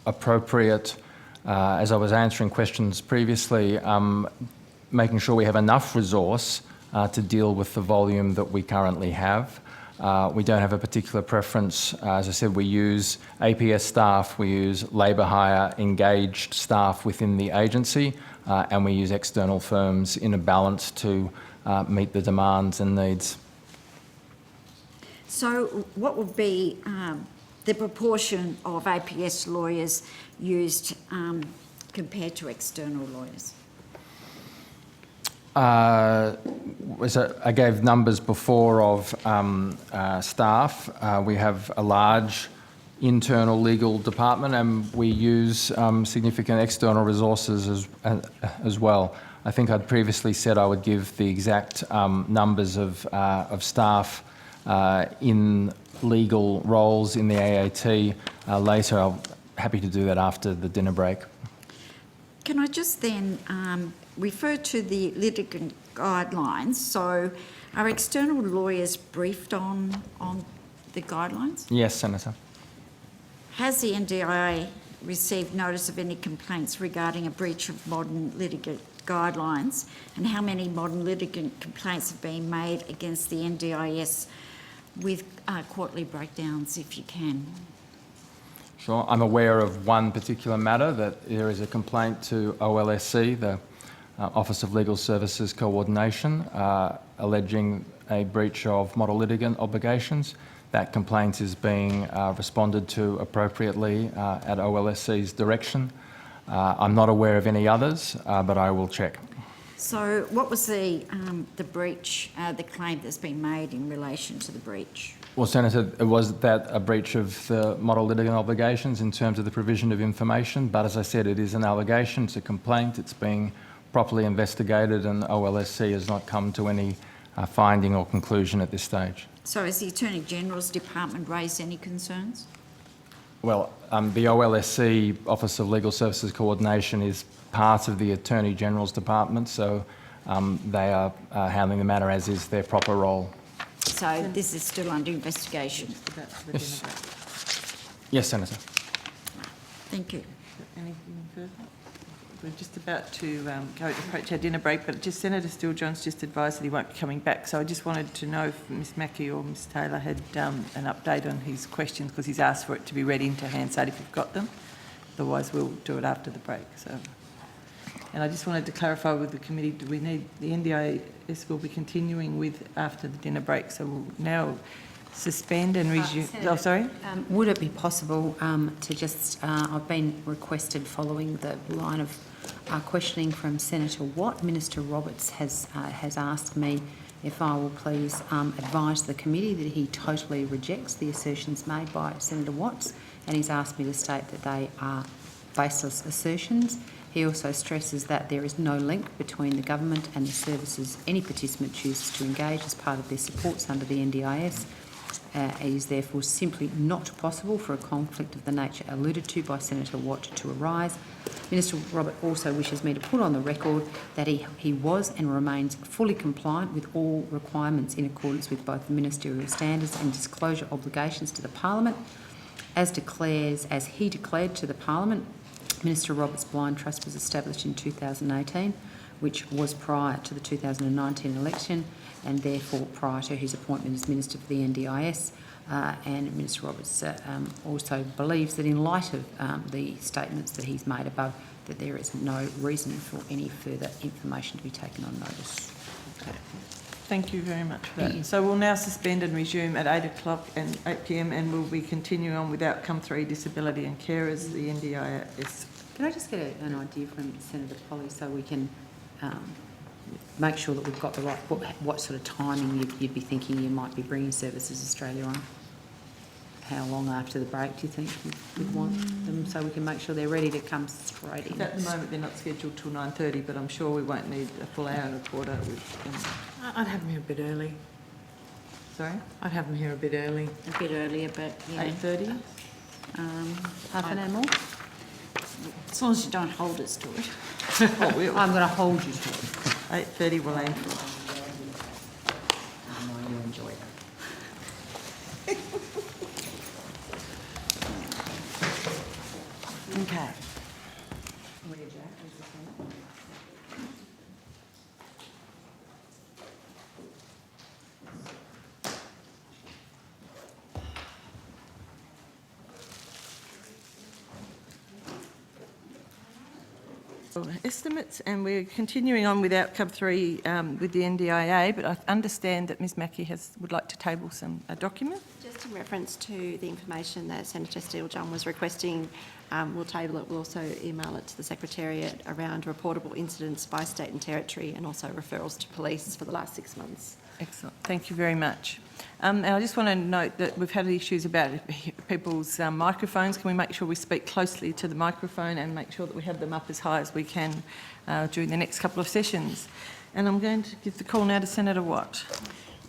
appropriate, as I was answering questions previously, making sure we have enough resource to deal with the volume that we currently have. We don't have a particular preference. As I said, we use APS staff, we use labour hire engaged staff within the agency, and we use external firms in a balance to meet the demands and needs. So what would be the proportion of APS lawyers used compared to external lawyers? I gave numbers before of staff. We have a large internal legal department, and we use significant external resources as well. I think I'd previously said I would give the exact numbers of staff in legal roles in the AAT later. I'm happy to do that after the dinner break. Can I just then refer to the litigant guidelines? So are external lawyers briefed on the guidelines? Yes, Senator. Has the NDIA received notice of any complaints regarding a breach of modern litigant guidelines? And how many modern litigant complaints have been made against the NDIS with quarterly breakdowns, if you can? Sure. I'm aware of one particular matter, that there is a complaint to OLSC, the Office of Legal Services Coordination, alleging a breach of model litigant obligations. That complaint is being responded to appropriately at OLSC's direction. I'm not aware of any others, but I will check. So what was the breach, the claim that's been made in relation to the breach? Well, Senator, was that a breach of the model litigant obligations in terms of the provision of information? But as I said, it is an allegation, it's a complaint, it's being properly investigated, and OLSC has not come to any finding or conclusion at this stage. So has the Attorney General's Department raised any concerns? Well, the OLSC, Office of Legal Services Coordination, is part of the Attorney General's Department, so they are handling the matter as is their proper role. So this is still under investigation? Yes. Yes, Senator. Thank you. Anything further? We're just about to approach our dinner break, but just Senator Steele-John's just advised that he won't be coming back. So I just wanted to know if Ms Mackie or Ms Taylor had an update on his questions, because he's asked for it to be read into Hansard if you've got them. Otherwise, we'll do it after the break. So And I just wanted to clarify with the committee, do we need, the NDIS will be continuing with after the dinner break, so we'll now suspend and resume. Oh, sorry? Would it be possible to just, I've been requested following the line of questioning from Senator Watt, Minister Roberts has asked me if I will please advise the committee that he totally rejects the assertions made by Senator Watts, and he's asked me to state that they are baseless assertions. He also stresses that there is no link between the government and the services any participant chooses to engage as part of their supports under the NDIS. It is therefore simply not possible for a conflict of the nature alluded to by Senator Watt to arise. Minister Robert also wishes me to put on the record that he was and remains fully compliant with all requirements in accordance with both the ministerial standards and disclosure obligations to the Parliament. As he declared to the Parliament, Minister Roberts' Blind Trust was established in 2018, which was prior to the 2019 election, and therefore prior to his appointment as Minister for the NDIS. And Minister Roberts also believes that in light of the statements that he's made above, that there is no reason for any further information to be taken on notice. Okay. Thank you very much for that. So we'll now suspend and resume at 8 o'clock and 8 p.m, and we'll be continuing on with Outcome 3, Disability and Carers, the NDIS. Can I just get an idea from Senator Polly so we can make sure that we've got the right, what sort of timing you'd be thinking you might be bringing Services Australia on? How long after the break do you think you'd want them so we can make sure they're ready to come straight in? At the moment they're not scheduled till 9:30, but I'm sure we won't need a full hour and a quarter. I'd have them here a bit early. Sorry? I'd have them here a bit early. A bit earlier, but, you know. 8:30? Half an hour more? As long as you don't hold us to it. Oh, we'll. I'm going to hold you to it. 8:30 we'll aim for. I know you enjoy it. Okay. Estimates, and we're continuing on with Outcome 3 with the NDIA, but I understand that Ms Mackie would like to table a document. Just in reference to the information that Senator Steele-John was requesting, we'll table it. We'll also email it to the Secretariat around reportable incidents by state and territory, and also referrals to police for the last 6 months. Excellent. Thank you very much. And I just want to note that we've had issues about people's microphones. Can we make sure we speak closely to the microphone and make sure that we have them up as high as we can during the next couple of sessions? And I'm going to give the call now to Senator Watt.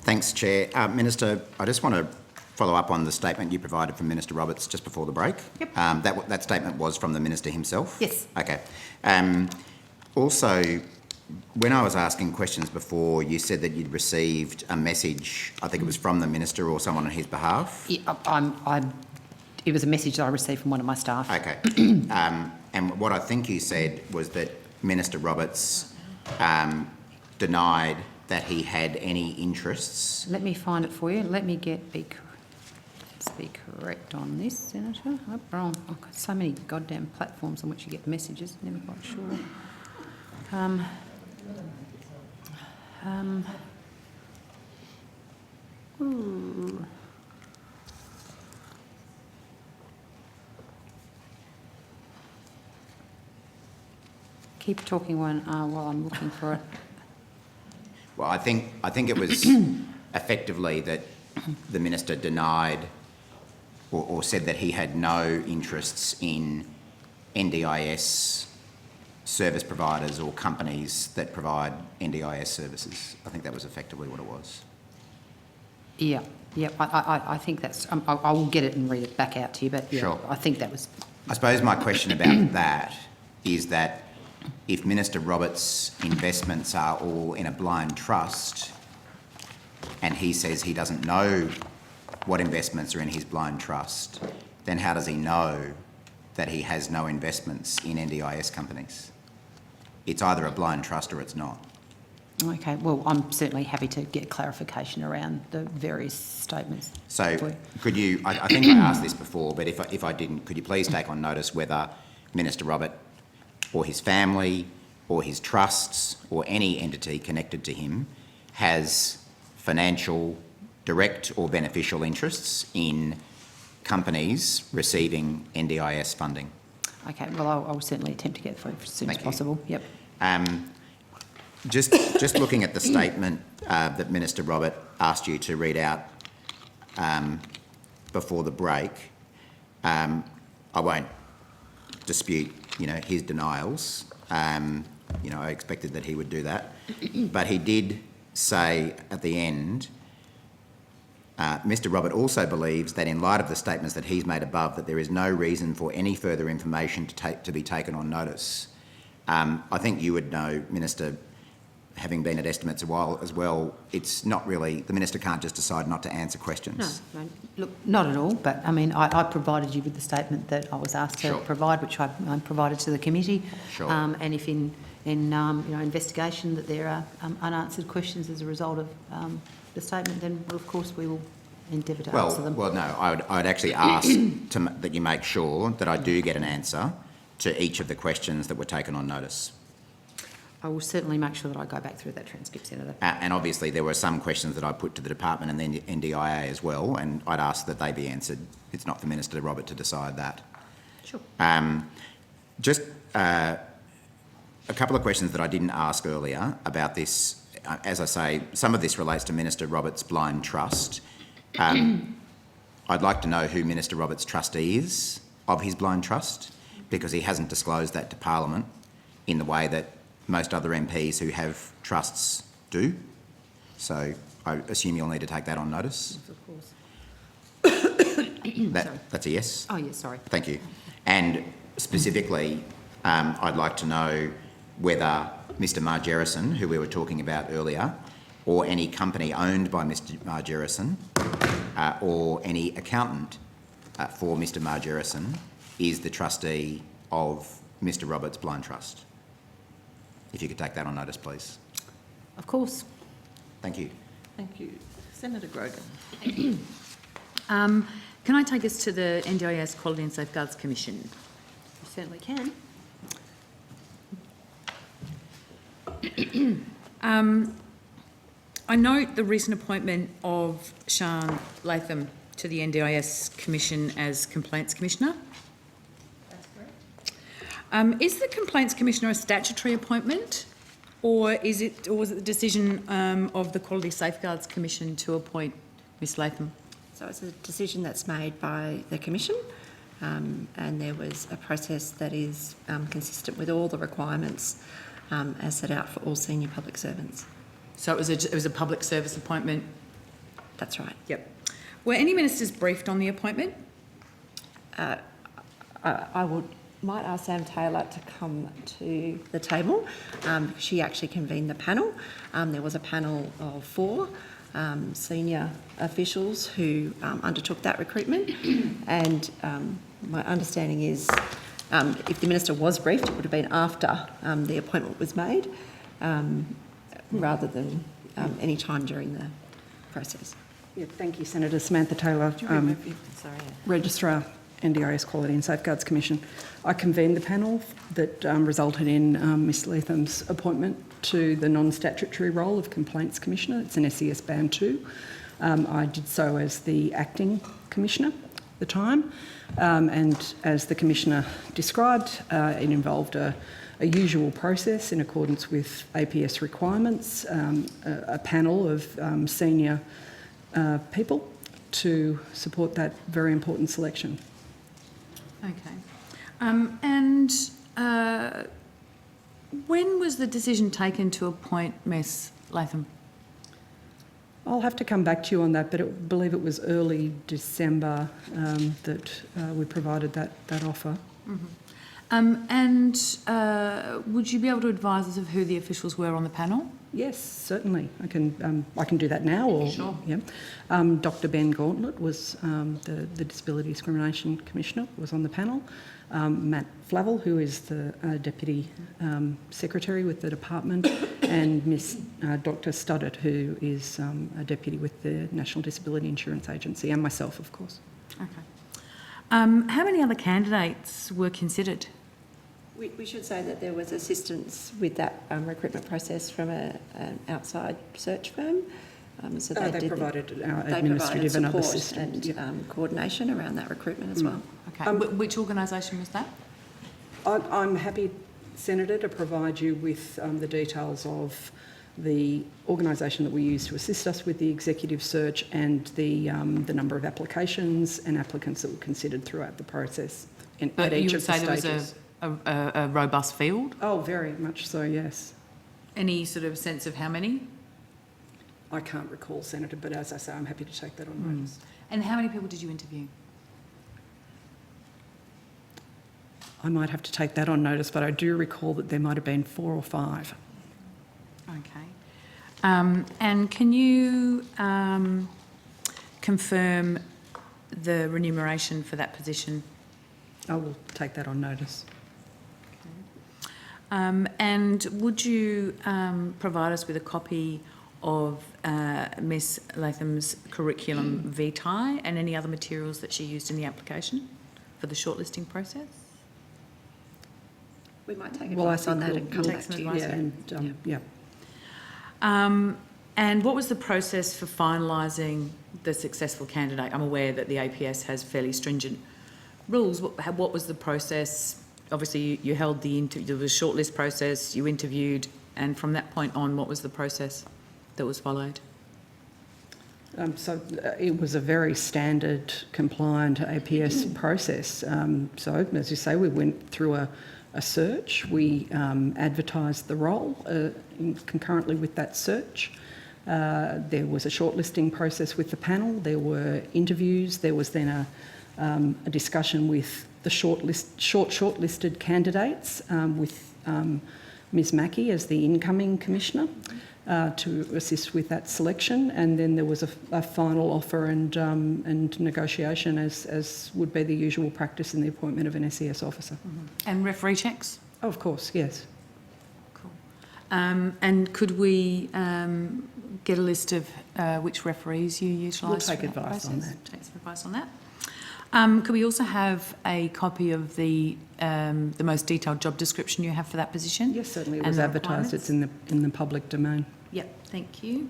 Thanks, Chair. Minister, I just want to follow up on the statement you provided from Minister Roberts just before the break. Yep. That statement was from the Minister himself? Yes. Okay. Also, when I was asking questions before, you said that you'd received a message, I think it was from the Minister or someone on his behalf? Yeah, it was a message that I received from one of my staff. Okay. And what I think you said was that Minister Roberts denied that he had any interests. Let me find it for you. Let me be correct on this, Senator. Oh, wrong. I've got so many goddamn platforms on which you get messages. Never quite sure. Keep talking while I'm looking for it. Well, I think it was effectively that the Minister denied or said that he had no interests in NDIS service providers or companies that provide NDIS services. I think that was effectively what it was. Yeah, I think that's... I will get it and read it back out to you, but yeah, Sure. I think that was... I suppose my question about that is that if Minister Roberts' investments are all in a blind trust and he says he doesn't know what investments are in his blind trust, then how does he know that he has no investments in NDIS companies? It's either a blind trust or it's not. Okay, well, I'm certainly happy to get clarification around the various statements. So could you, I think I asked this before, but if I didn't, could you please take on notice whether Minister Robert or his family or his trusts or any entity connected to him has financial, direct or beneficial interests in companies receiving NDIS funding. Okay, well, I will certainly attempt to get through as soon as possible. Yep. Just looking at the statement that Minister Robert asked you to read out before the break, I won't dispute, his denials. I expected that he would do that, but he did say at the end, Mr. Robert also believes that in light of the statements that he's made above, that there is no reason for any further information to be taken on notice. I think you would know, Minister, having been at Estimates a while as well, it's not really, the Minister can't just decide not to answer questions. No, look, not at all, but I mean, I provided you with the statement that I was asked to provide, which I provided to the committee. Sure. And if in investigation that there are unanswered questions as a result of the statement, then of course we will endeavour to answer them. Well, no, I would actually ask that you make sure that I do get an answer to each of the questions that were taken on notice. I will certainly make sure that I go back through that transcript, Senator. And obviously there were some questions that I put to the department and then NDIA as well, and I'd ask that they be answered. It's not for Minister Robert to decide that. Sure. Just a couple of questions that I didn't ask earlier about this. As I say, some of this relates to Minister Roberts' blind trust. I'd like to know who Minister Roberts' trustee is of his blind trust, because he hasn't disclosed that to Parliament in the way that most other MPs who have trusts do. So I assume you'll need to take that on notice. Of course. That's a yes? Oh, yes, sorry. Thank you. And specifically, I'd like to know whether Mr Margerrison, who we were talking about earlier, or any company owned by Mr Margerrison, or any accountant for Mr Margerrison, is the trustee of Mr Roberts' blind trust. If you could take that on notice, please. Of course. Thank you. Thank you. Senator Grogan. Can I take us to the NDIS Quality and Safeguards Commission? You certainly can. I note the recent appointment of Sian Latham to the NDIS Commission as Complaints Commissioner. That's correct. Is the Complaints Commissioner a statutory appointment, or was it the decision of the Quality Safeguards Commission to appoint Ms Latham? So it's a decision that's made by the Commission, and there was a process that is consistent with all the requirements as set out for all senior public servants. So it was a public service appointment? That's right. Yep. Were any ministers briefed on the appointment? I might ask Sam Taylor to come to the table. She actually convened the panel. There was a panel of 4 senior officials who undertook that recruitment, and my understanding is if the minister was briefed, it would have been after the appointment was made, rather than any time during the process. Yeah, thank you, Senator. Samantha Taylor, Registrar, NDIS Quality and Safeguards Commission. I convened the panel that resulted in Ms Latham's appointment to the non-statutory role of Complaints Commissioner. It's an SES Band 2. I did so as the acting Commissioner at the time, and as the Commissioner described, it involved a usual process in accordance with APS requirements, a panel of senior people to support that very important selection. Okay. When was the decision taken to appoint Ms Latham? I'll have to come back to you on that, but I believe it was early December that we provided that offer. Mm-hmm. Would you be able to advise us of who the officials were on the panel? Yes, certainly. I can do that now. Or, sure. Yeah. Dr. Ben Gauntlet was the Disability Discrimination Commissioner, was on the panel. Matt Flavel, who is the Deputy Secretary with the department, and Miss Dr. Studdert, who is a Deputy with the National Disability Insurance Agency, and myself, of course. Okay. How many other candidates were considered? We should say that there was assistance with that recruitment process from an outside search firm. So they provided our administrative and other systems and coordination around that recruitment as well. Okay. Which organisation was that? I'm happy, Senator, to provide you with the details of the organisation that we used to assist us with the executive search and the number of applications and applicants that were considered throughout the process at each of the stages. You would say there was a robust field? Oh, very much so, yes. Any sort of sense of how many? I can't recall, Senator, but as I say, I'm happy to take that on notice. And how many people did you interview? I might have to take that on notice, but I do recall that there might have been 4 or 5. Okay. And can you confirm the remuneration for that position? I will take that on notice. And would you provide us with a copy of Ms Latham's curriculum vitae and any other materials that she used in the application for the shortlisting process? We might take advice on that and come back to you. And what was the process for finalising the successful candidate? I'm aware that the APS has fairly stringent rules. What was the process? Obviously, you held the interview, there was a shortlist process, you interviewed, and from that point on, what was the process that was followed? So it was a very standard, compliant APS process. So, as you say, we went through a search. We advertised the role concurrently with that search. There was a shortlisting process with the panel. There were interviews. There was then a discussion with the shortlisted candidates with Ms Mackey as the incoming commissioner to assist with that selection, and then there was a final offer and negotiation as would be the usual practice in the appointment of an SES officer. Mm-hmm. And referee checks? Oh, of course, yes. Cool. And could we get a list of which referees you utilised? We'll take advice on that. Take some advice on that. Could we also have a copy of the most detailed job description you have for that position? Yes, certainly. It was advertised. It's in the public domain. Yep, thank you.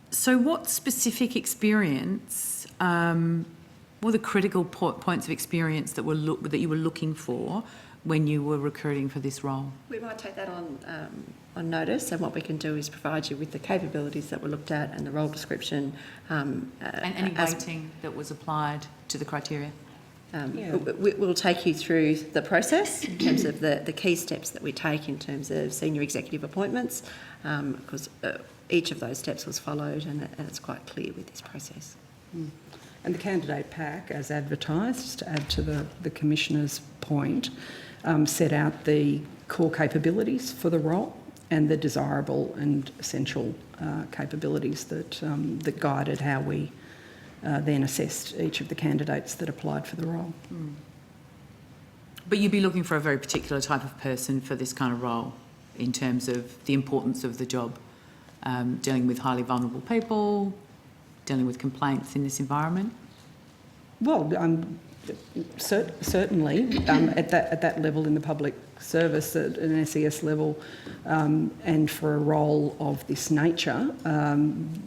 So what specific experience, what are the critical points of experience that you were looking for when you were recruiting for this role? We might take that on notice, and what we can do is provide you with the capabilities that were looked at and the role description. And any weighting that was applied to the criteria? We'll take you through the process in terms of the key steps that we take in terms of senior executive appointments, because each of those steps was followed, and it's quite clear with this process. And the candidate pack, as advertised, to add to the Commissioner's point, set out the core capabilities for the role and the desirable and essential capabilities that guided how we then assessed each of the candidates that applied for the role. But you'd be looking for a very particular type of person for this kind of role in terms of the importance of the job, dealing with highly vulnerable people, dealing with complaints in this environment? Well, certainly at that level in the public service, at an SES level, and for a role of this nature,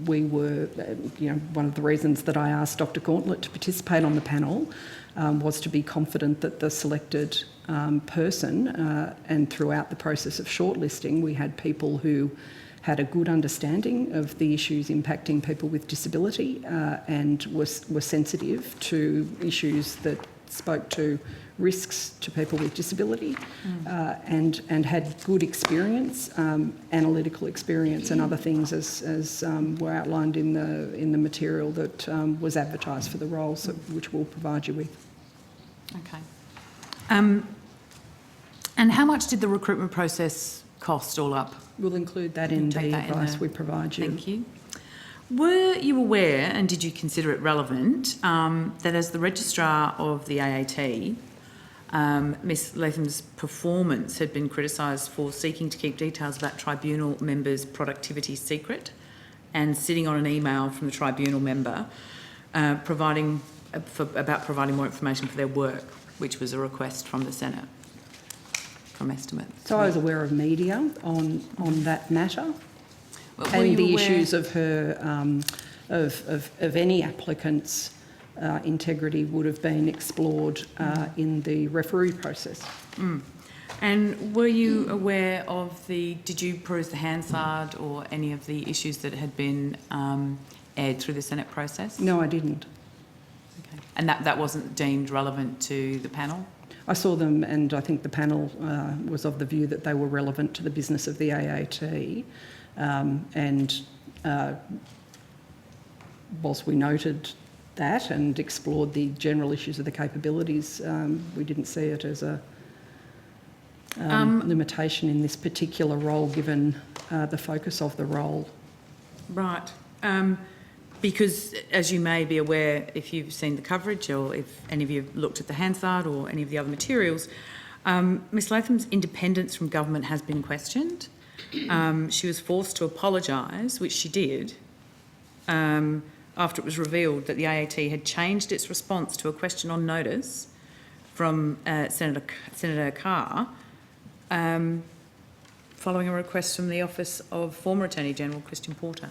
we were, one of the reasons that I asked Dr Gauntlet to participate on the panel was to be confident that the selected person, and throughout the process of shortlisting, we had people who had a good understanding of the issues impacting people with disability and were sensitive to issues that spoke to risks to people with disability and had good experience, analytical experience and other things as were outlined in the material that was advertised for the role, which we'll provide you with. Okay. And how much did the recruitment process cost all up? We'll include that in the advice we provide you. Thank you. Were you aware, and did you consider it relevant, that as the registrar of the AAT, Ms Latham's performance had been criticised for seeking to keep details about tribunal members' productivity secret and sitting on an email from the tribunal member about providing more information for their work? which was a request from the Senate, from estimates. So I was aware of media on that matter, Well, were and you the aware- issues of her of any applicant's integrity would have been explored in the referee process. And were you aware of did you peruse the Hansard or any of the issues that had been aired through the Senate process? No, I didn't. Okay. And that wasn't deemed relevant to the panel? I saw them, and I think the panel was of the view that they were relevant to the business of the AAT. Whilst we noted that and explored the general issues of the capabilities, we didn't see it as a limitation in this particular role, given the focus of the role. Right. Because, as you may be aware, if you've seen the coverage or if any of you have looked at the Hansard or any of the other materials, Ms Latham's independence from government has been questioned. She was forced to apologise, which she did, after it was revealed that the AAT had changed its response to a question on notice from Senator Carr, following a request from the office of former Attorney General Christian Porter.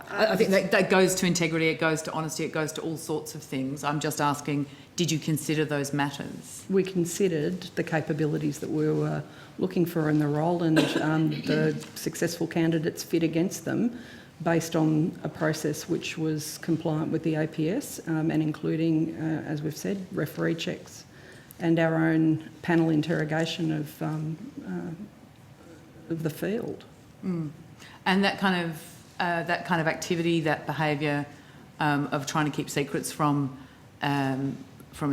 I think that goes to integrity, it goes to honesty, it goes to all sorts of things. I'm just asking, did you consider those matters? We considered the capabilities that we were looking for in the role, and the successful candidates fit against them based on a process which was compliant with the APS and including, as we've said, referee checks and our own panel interrogation of the field. And that kind of activity, that behaviour of trying to keep secrets from a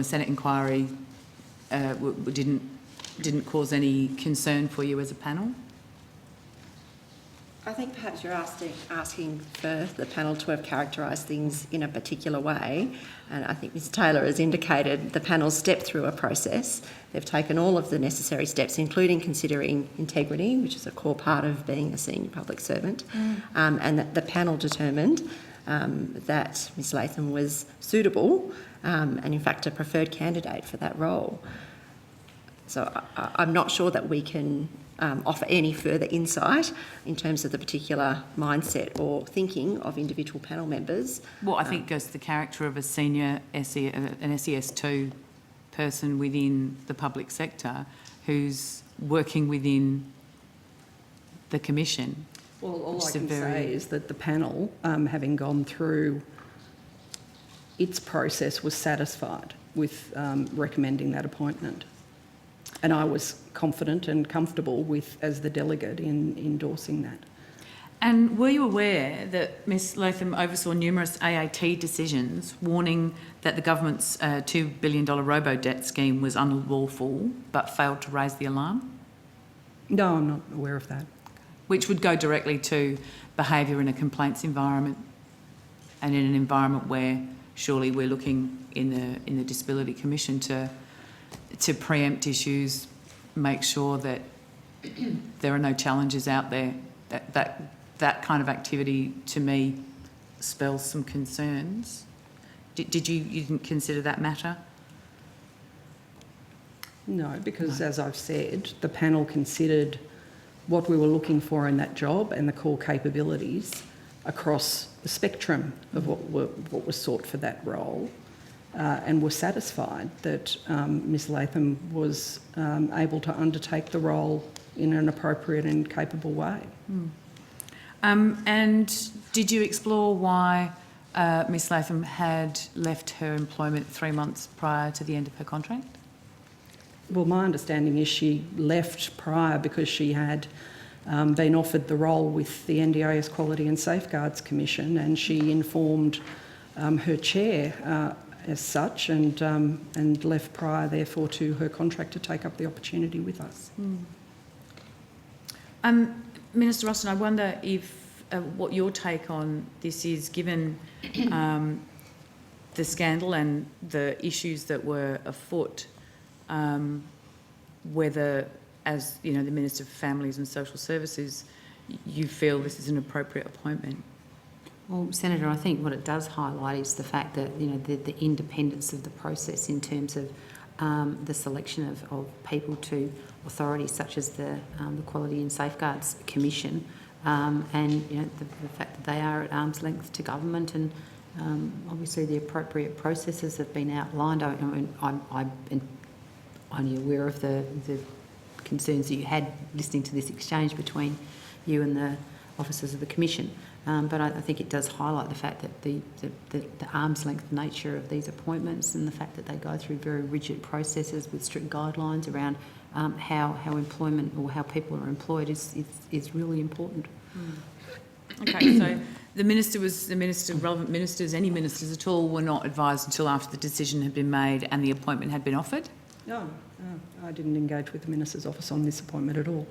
Senate inquiry didn't cause any concern for you as a panel? I think perhaps you're asking for the panel to have characterised things in a particular way, and I think Ms Taylor has indicated the panel stepped through a process. They've taken all of the necessary steps, including considering integrity, which is a core part of being a senior public servant, and that the panel determined that Ms Latham was suitable and in fact a preferred candidate for that role. So I'm not sure that we can offer any further insight in terms of the particular mindset or thinking of individual panel members. Well, I think it goes to the character of a senior an SES2 person within the public sector who's working within the Commission. Well, all I can say is that the panel, having gone through its process, was satisfied with recommending that appointment. And I was confident and comfortable with, as the delegate, in endorsing that. And were you aware that Ms Latham oversaw numerous AAT decisions warning that the government's $2 billion robo-debt scheme was unlawful but failed to raise the alarm? No, I'm not aware of that. Which would go directly to behaviour in a complaints environment and in an environment where surely we're looking in the Disability Commission to preempt issues, make sure that there are no challenges out there. That kind of activity, to me, spells some concerns. You didn't consider that matter? No, because as I've said, the panel considered what we were looking for in that job and the core capabilities across the spectrum of what was sought for that role. And were satisfied that Ms Latham was able to undertake the role in an appropriate and capable way. And did you explore why Ms Latham had left her employment 3 months prior to the end of her contract? Well, my understanding is she left prior because she had been offered the role with the NDIS Quality and Safeguards Commission, and she informed her chair as such, and left prior, therefore, to her contract to take up the opportunity with us. Minister Ruston, I wonder if what your take on this is, given the scandal and the issues that were afoot, whether, as you know, the Minister for Families and Social Services, you feel this is an appropriate appointment? Well, Senator, I think what it does highlight is the fact that, you know, the independence of the process in terms of the selection of people to authorities such as the Quality and Safeguards Commission, and, you know, the fact that they are at arm's length to government, and obviously the appropriate processes have been outlined. I mean, I'm only aware of the concerns that you had listening to this exchange between you and the officers of the Commission. But I think it does highlight the fact that the arm's length nature of these appointments, and the fact that they go through very rigid processes with strict guidelines around how employment, or how people are employed, is really important. Okay, so relevant ministers, any ministers at all, were not advised until after the decision had been made and the appointment had been offered? No, I didn't engage with the Minister's office on this appointment at all.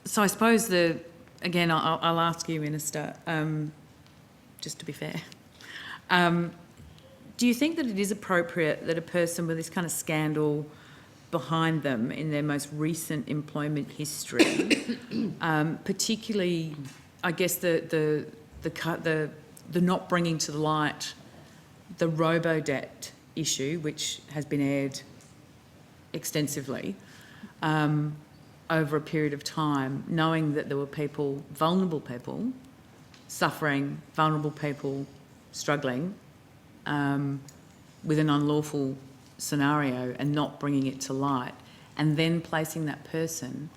So I suppose again, I'll ask you, Minister, just to be fair. Do you think that it is appropriate that a person with this kind of scandal behind them in their most recent employment history, particularly, I guess, the not bringing to the light the robo-debt issue, which has been aired extensively over a period of time, knowing that there were people, vulnerable people, suffering, vulnerable people struggling with an unlawful scenario, and not bringing it to light, and then placing that person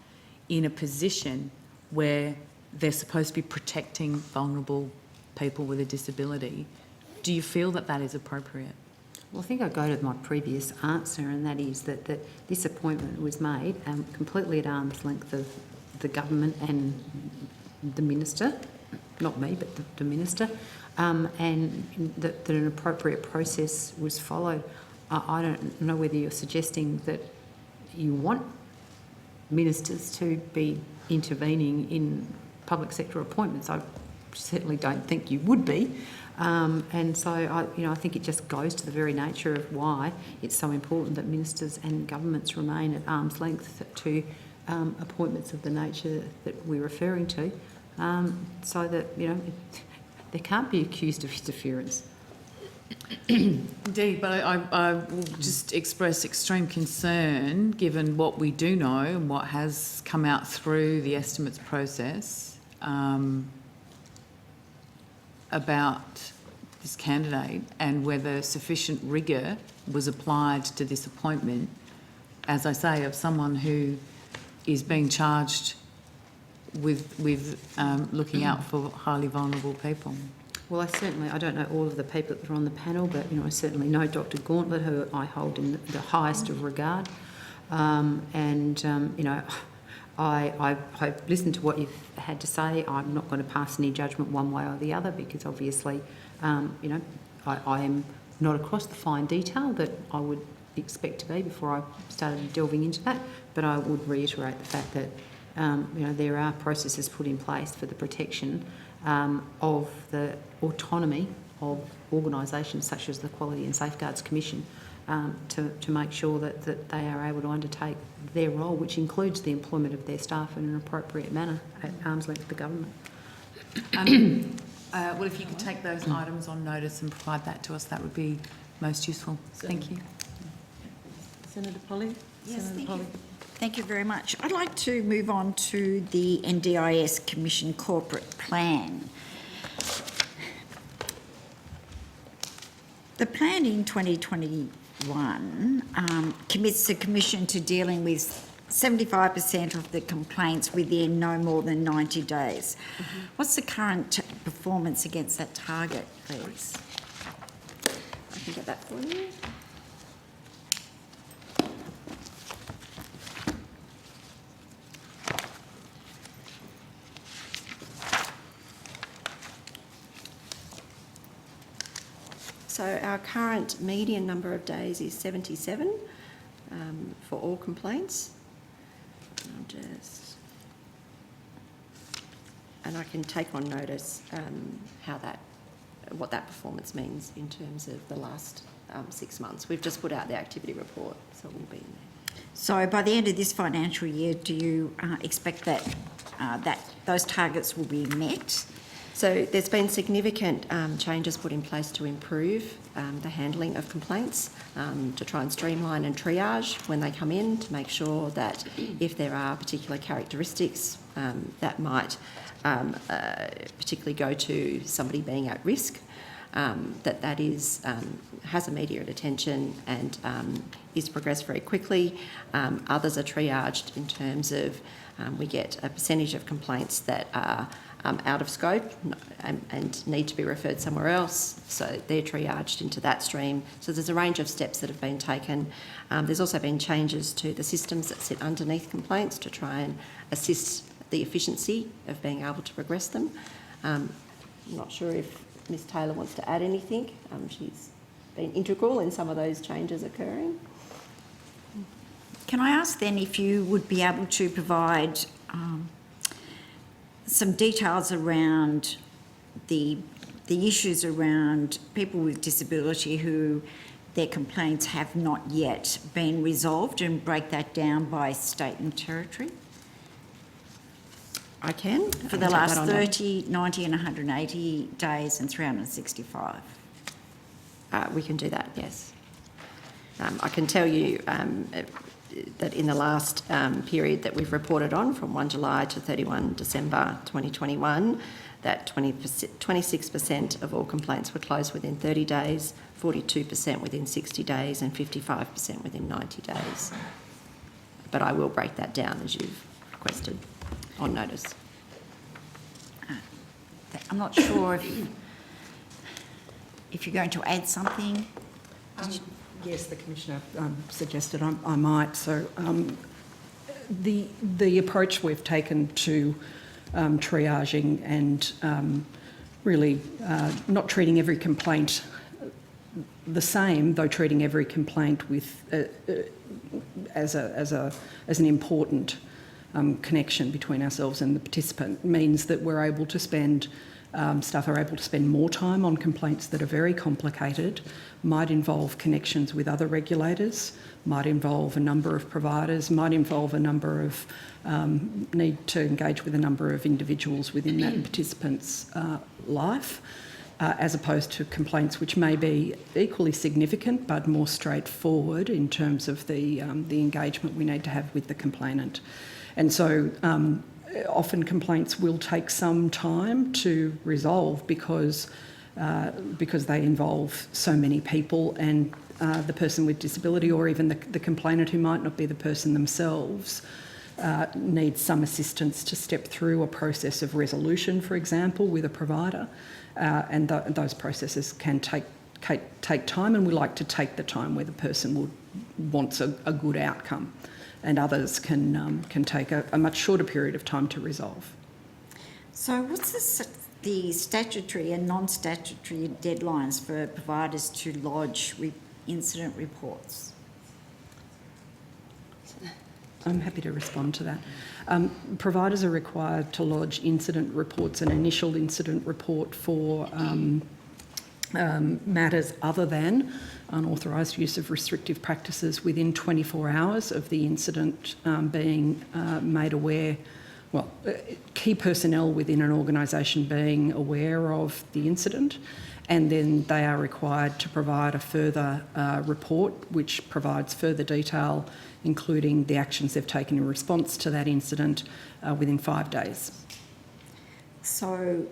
in a position where they're supposed to be protecting vulnerable people with a disability. Do you feel that that is appropriate? Well, I think I go to my previous answer, and that is that this appointment was made completely at arm's length of the government and the minister, not me, but the minister, and that an appropriate process was followed. I don't know whether you're suggesting that you want ministers to be intervening in public sector appointments. I certainly don't think you would be. And so, I think it just goes to the very nature of why it's so important that ministers and governments remain at arm's length to appointments of the nature that we're referring to, so that, you know, they can't be accused of interference. Indeed, but I will just express extreme concern, given what we do know and what has come out through the estimates process, about this candidate, and whether sufficient rigour was applied to this appointment, as I say, of someone who is being charged with looking out for highly vulnerable people. Well, I don't know all of the people that are on the panel, but, you know, I certainly know Dr. Gauntlet, who I hold in the highest of regard. You know, I've listened to what you've had to say. I'm not going to pass any judgment one way or the other, because obviously, you know, I am not across the fine detail that I would expect to be before I started delving into that. But I would reiterate the fact that, you know, there are processes put in place for the protection of the autonomy of organisations such as the Quality and Safeguards Commission, to make sure that they are able to undertake their role, which includes the employment of their staff in an appropriate manner at arm's length of the government. Well, if you could take those items on notice and provide that to us, that would be most useful. Thank you. Senator Polley? Yes, Senator Polley. Thank you very much. I'd like to move on to the NDIS Commission corporate plan. The plan in 2021 commits the Commission to dealing with 75% of the complaints within no more than 90 days. What's the current performance against that target, please? I can get that for you. So our current median number of days is 77 for all complaints. And I can take on notice what that performance means in terms of the last 6 months. We've just put out the activity report, so it will be in there. So by the end of this financial year, do you expect that that those targets will be met? So there's been significant changes put in place to improve the handling of complaints, to try and streamline and triage when they come in, to make sure that if there are particular characteristics that might particularly go to somebody being at risk, that is has immediate attention and is progressed very quickly. Others are triaged in terms of we get a percentage of complaints that are out of scope and need to be referred somewhere else, so they're triaged into that stream. So there's a range of steps that have been taken. There's also been changes to the systems that sit underneath complaints to try and assist the efficiency of being able to progress them. I'm not sure if Ms Taylor wants to add anything. She's been integral in some of those changes occurring. Can I ask then if you would be able to provide some details around the issues around people with disability who their complaints have not yet been resolved, and break that down by state and territory? I can. For the last 30, 90 and 180 days and 365. We can do that, yes. I can tell you that in the last period that we've reported on, from 1 July to 31 December 2021, that 26% of all complaints were closed within 30 days, 42% within 60 days and 55% within 90 days. But I will break that down as you've requested on notice. I'm not sure if you're going to add something. Yes, the Commissioner suggested I might. So the approach we've taken to triaging and really not treating every complaint the same, though treating every complaint with as an important connection between ourselves and the participant, means that we're able to spend staff are able to spend more time on complaints that are very complicated, might involve connections with other regulators, might involve a number of providers, might involve a number of need to engage with a number of individuals within that participant's life, as opposed to complaints which may be equally significant but more straightforward in terms of the engagement we need to have with the complainant. And so often complaints will take some time to resolve because they involve so many people, and the person with disability, or even the complainant who might not be the person themselves, needs some assistance to step through a process of resolution, for example, with a provider, and those processes can take time, and we like to take the time where the person wants a good outcome, and others can take a much shorter period of time to resolve. So what's the statutory and non-statutory deadlines for providers to lodge incident reports? I'm happy to respond to that. Providers are required to lodge incident reports, an initial incident report for matters other than unauthorised use of restrictive practices within 24 hours of the incident being made aware, key personnel within an organisation being aware of the incident, and then they are required to provide a further report which provides further detail, including the actions they've taken in response to that incident within 5 days. So,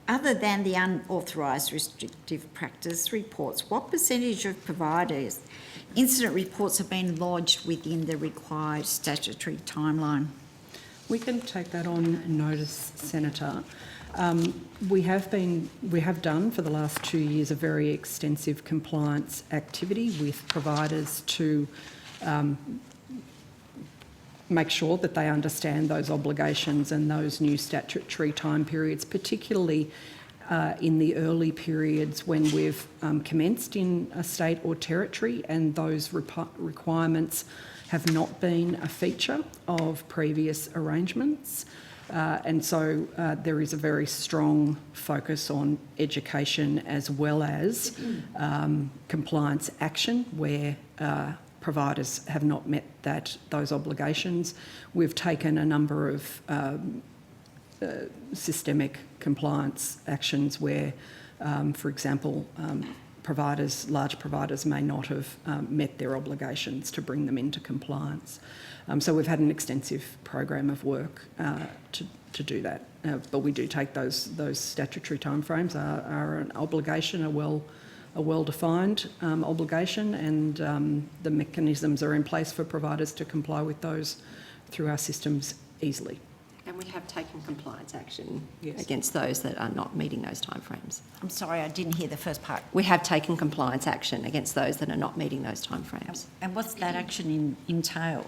other than the unauthorised restrictive practice reports, what percentage of providers' incident reports have been lodged within the required statutory timeline? We can take that on notice, Senator. We have done for the last 2 years a very extensive compliance activity with providers to make sure that they understand those obligations and those new statutory time periods, particularly in the early periods when we've commenced in a state or territory and those requirements have not been a feature of previous arrangements. And so there is a very strong focus on education as well as compliance action where providers have not met those obligations. We've taken a number of systemic compliance actions where, for example, large providers may not have met their obligations to bring them into compliance. So we've had an extensive program of work to do that. But we do take those statutory timeframes are an obligation, a well-defined obligation, and the mechanisms are in place for providers to comply with those through our systems easily. And we have taken compliance action against those that are not meeting those timeframes. I'm sorry, I didn't hear the first part. We have taken compliance action against those that are not meeting those timeframes. And what's that action entail?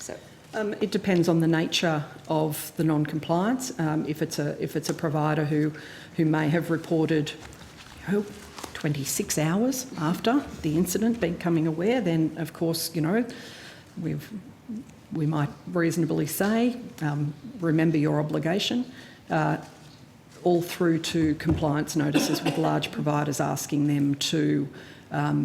So, it depends on the nature of the non-compliance. If it's a provider who may have reported 26 hours after the incident becoming aware, then of course, we might reasonably say, remember your obligation, all through to compliance notices with large providers asking them to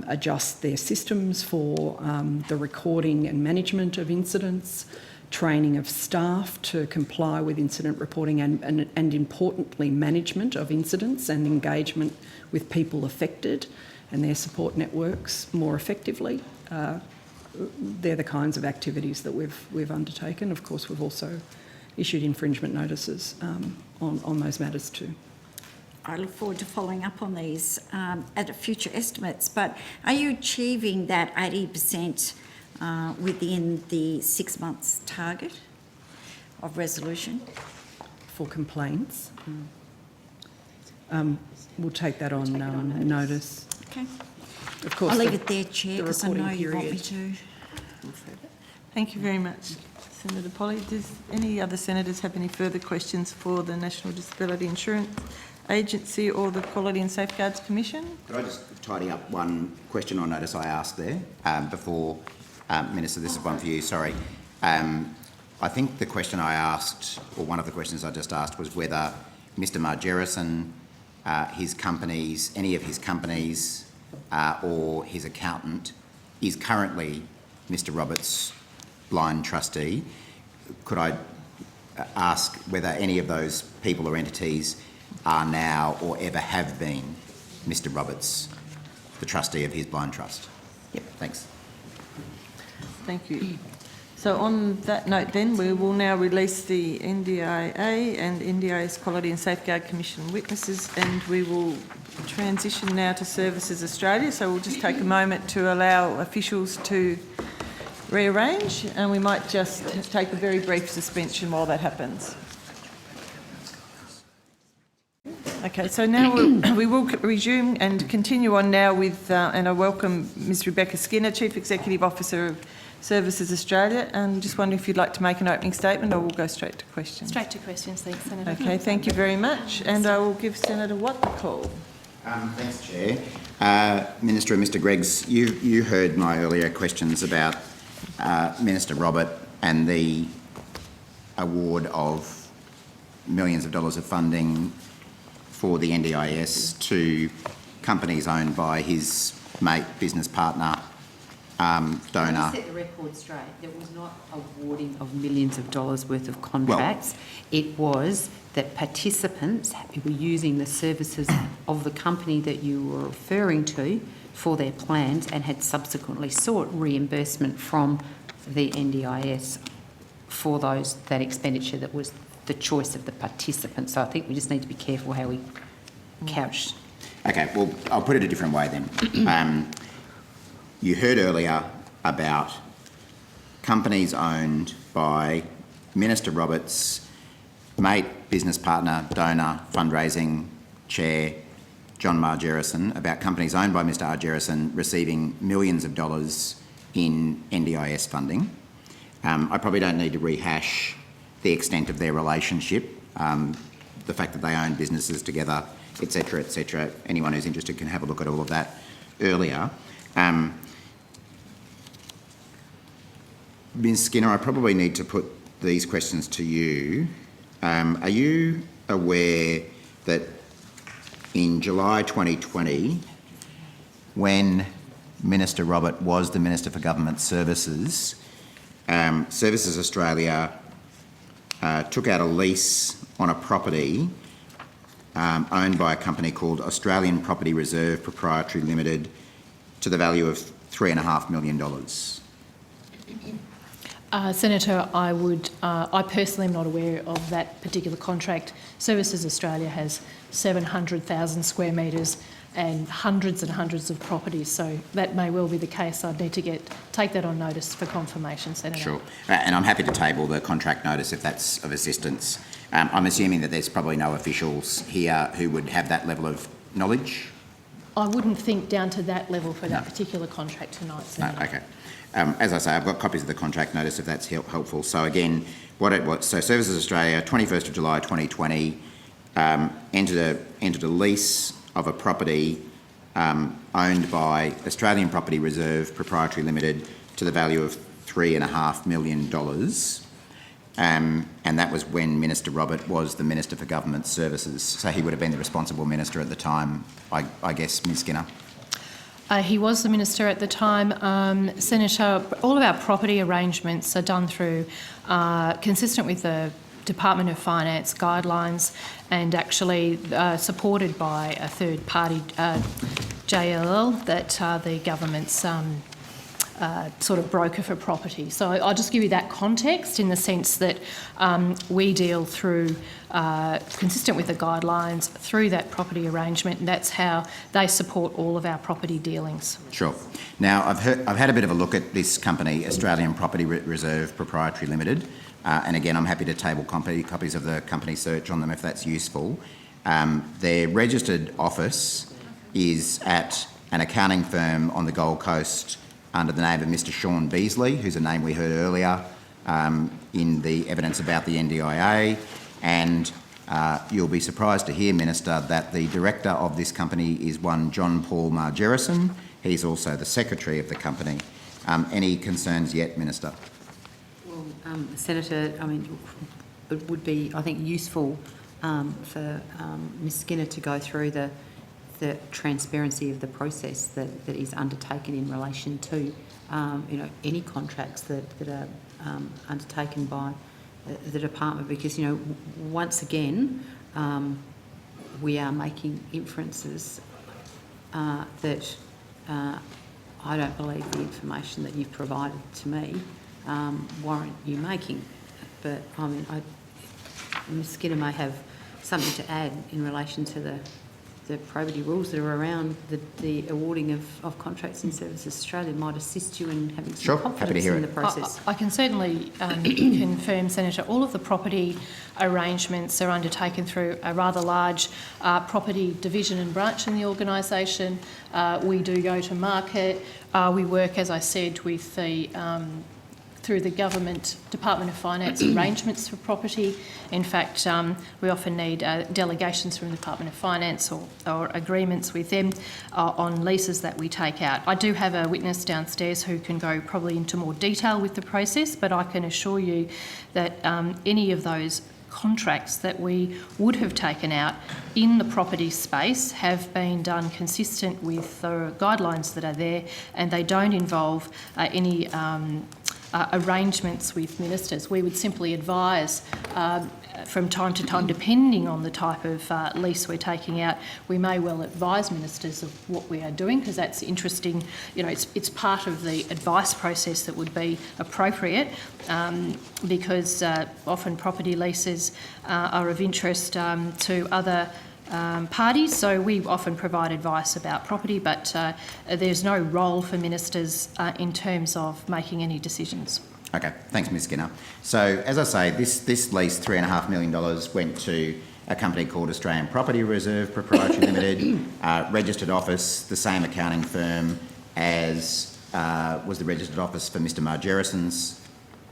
adjust their systems for the recording and management of incidents, training of staff to comply with incident reporting and importantly, management of incidents and engagement with people affected and their support networks more effectively. They're the kinds of activities that we've undertaken. Of course, we've also issued infringement notices on those matters too. I look forward to following up on these at future estimates, but are you achieving that 80% within the 6 months target of resolution? For complaints? We'll take that on notice. Okay. Of course, I'll leave it there, Chair, because I know you want me to. Thank you very much, Senator Polley. Does any other senators have any further questions for the National Disability Insurance Agency or the Quality and Safeguards Commission? Could I just tidy up one question or notice I asked there before, Minister, this is one for you, sorry. I think the question I asked, or one of the questions I just asked, was whether Mr Margerrison, his companies, any of his companies or his accountant is currently Mr Roberts' blind trustee. Could I ask whether any of those people or entities are now or ever have been Mr Roberts, the trustee of his blind trust? Yep, thanks. Thank you. So on that note then, we will now release the NDIA and NDIS Quality and Safeguard Commission witnesses, and we will transition now to Services Australia. So we'll just take a moment to allow officials to rearrange, and we might just take a very brief suspension while that happens. Okay, so now we will resume and continue on now with, and I welcome Ms Rebecca Skinner, Chief Executive Officer of Services Australia, and just wondering if you'd like to make an opening statement or we'll go straight to questions. Straight to questions, thanks, Senator. Okay, thank you very much, and I will give Senator Watt the call. Thanks, Chair. Minister and Mr Greggs, you heard my earlier questions about Minister Robert and the award of millions of dollars of funding for the NDIS to companies owned by his mate, business partner, donor. Set the record straight. There was not awarding of millions of dollars worth of contracts. It was that participants who were using the services of the company that you were referring to for their plans and had subsequently sought reimbursement from the NDIS for that expenditure that was the choice of the participants. So I think we just need to be careful how we couch. Okay, well, I'll put it a different way then. You heard earlier about companies owned by Minister Roberts' mate, business partner, donor, fundraising chair, John Margerrison, about companies owned by Mr Margerrison receiving millions of dollars in NDIS funding. I probably don't need to rehash the extent of their relationship, the fact that they own businesses together, etc., etc. Anyone who's interested can have a look at all of that earlier. Ms Skinner, I probably need to put these questions to you. Are you aware that in July 2020, when Minister Robert was the Minister for Government Services, Services Australia took out a lease on a property owned by a company called Australian Property Reserve Proprietary Limited to the value of $3.5 million. Senator, I personally am not aware of that particular contract. Services Australia has 700,000 square metres and hundreds of properties, so that may well be the case. I'd need to take that on notice for confirmation, Senator. Sure. And I'm happy to table the contract notice if that's of assistance. I'm assuming that there's probably no officials here who would have that level of knowledge? I wouldn't think down to that level for that particular contract tonight, Senator. Okay. As I say, I've got copies of the contract notice if that's helpful. So again, what it was, so Services Australia, 21st of July 2020, entered a lease of a property owned by Australian Property Reserve Proprietary Limited to the value of $3.5 million. And that was when Minister Robert was the Minister for Government Services. So he would have been the responsible minister at the time, I guess, Ms Skinner. He was the minister at the time. Senator, all of our property arrangements are done through, consistent with the Department of Finance guidelines and actually supported by a third party, JLL, that the government's sort of broker for property. So I'll just give you that context in the sense that we deal through, consistent with the guidelines, through that property arrangement, and that's how they support all of our property dealings. Sure. Now, I've had a bit of a look at this company, Australian Property Reserve Proprietary Limited, and again, I'm happy to table copies of the company search on them if that's useful. Their registered office is at an accounting firm on the Gold Coast under the name of Mr Sean Beasley, who's a name we heard earlier in the evidence about the NDIA. And you'll be surprised to hear, Minister, that the director of this company is one John Paul Margerrison. He's also the secretary of the company. Any concerns yet, Minister? Well, Senator, I mean, it would be, I think, useful for Ms Skinner to go through the transparency of the process that is undertaken in relation to, any contracts that are undertaken by the department, because, once again, we are making inferences that I don't believe the information that you've provided to me warrant you making. But, I mean, Ms Skinner may have something to add in relation to the probity rules that are around the awarding of contracts in Services Australia. Might assist you in having some confidence in the process. I can certainly confirm, Senator, all of the property arrangements are undertaken through a rather large property division and branch in the organisation. We do go to market. We work, as I said, with the through the government Department of Finance arrangements for property. In fact, we often need delegations from the Department of Finance or agreements with them on leases that we take out. I do have a witness downstairs who can go probably into more detail with the process, but I can assure you that any of those contracts that we would have taken out in the property space have been done consistent with the guidelines that are there, and they don't involve any arrangements with ministers. We would simply advise from time to time, depending on the type of lease we're taking out, we may well advise ministers of what we are doing, because that's interesting. It's part of the advice process that would be appropriate, because often property leases are of interest to other parties, so we often provide advice about property, but there's no role for ministers in terms of making any decisions. Okay, thanks, Ms Skinner. So, as I say, this lease, $3.5 million, went to a company called Australian Property Reserve Proprietary Limited, registered office, the same accounting firm as was the registered office for Mr Margerrison's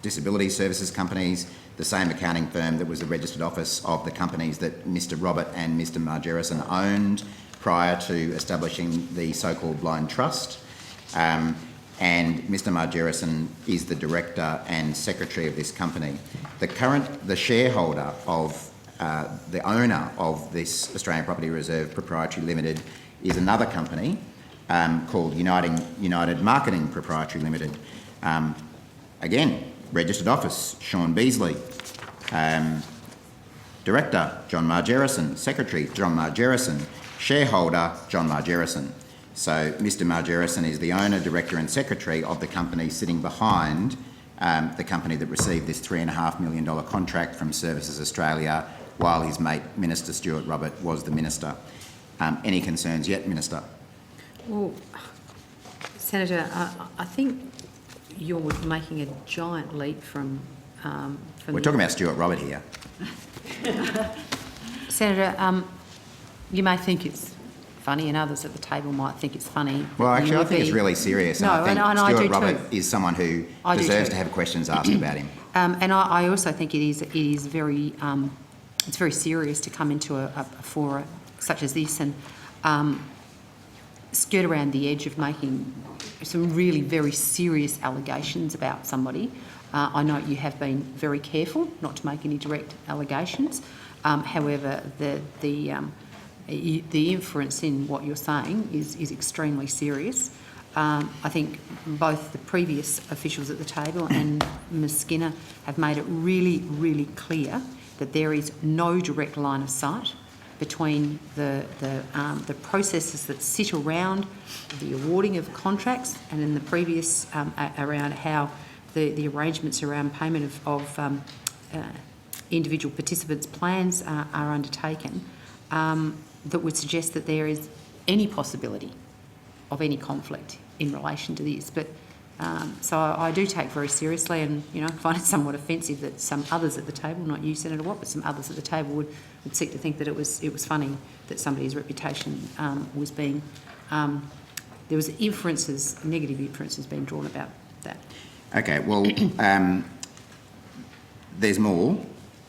disability services companies, the same accounting firm that was the registered office of the companies that Mr Robert and Mr Margerrison owned prior to establishing the so-called Blind Trust. And Mr Margerrison is the director and secretary of this company. The shareholder of, the owner of this Australian Property Reserve Proprietary Limited is another company called United Marketing Proprietary Limited. Again, registered office, Sean Beasley. Director, John Margerison. Secretary, John Margerison. Shareholder, John Margerison. So Mr Margerison is the owner, director and secretary of the company sitting behind the company that received this $3.5 million contract from Services Australia while his mate, Minister Stuart Robert, was the minister. Any concerns yet, Minister? Well, Senator, I think you're making a giant leap from We're talking about Stuart Robert here. Senator, you may think it's funny and others at the table might think it's funny. Well, actually, I think it's really serious. No, and I think I do Stuart Robert too. is someone who deserves to have questions asked about him. And I also think it is very it's very serious to come into a fora such as this and skirt around the edge of making some really very serious allegations about somebody. I know you have been very careful not to make any direct allegations. However, the inference in what you're saying is extremely serious. I think both the previous officials at the table and Ms Skinner have made it really, really clear that there is no direct line of sight between the processes that sit around the awarding of contracts and in the previous around how the arrangements around payment of individual participants' plans are undertaken that would suggest that there is any possibility of any conflict in relation to this. But so I do take very seriously and, find it somewhat offensive that some others at the table, not you, Senator Watt, but some others at the table would seek to think that it was funny that somebody's reputation was being, there was inferences, negative inferences being drawn about that. Okay, well, there's more.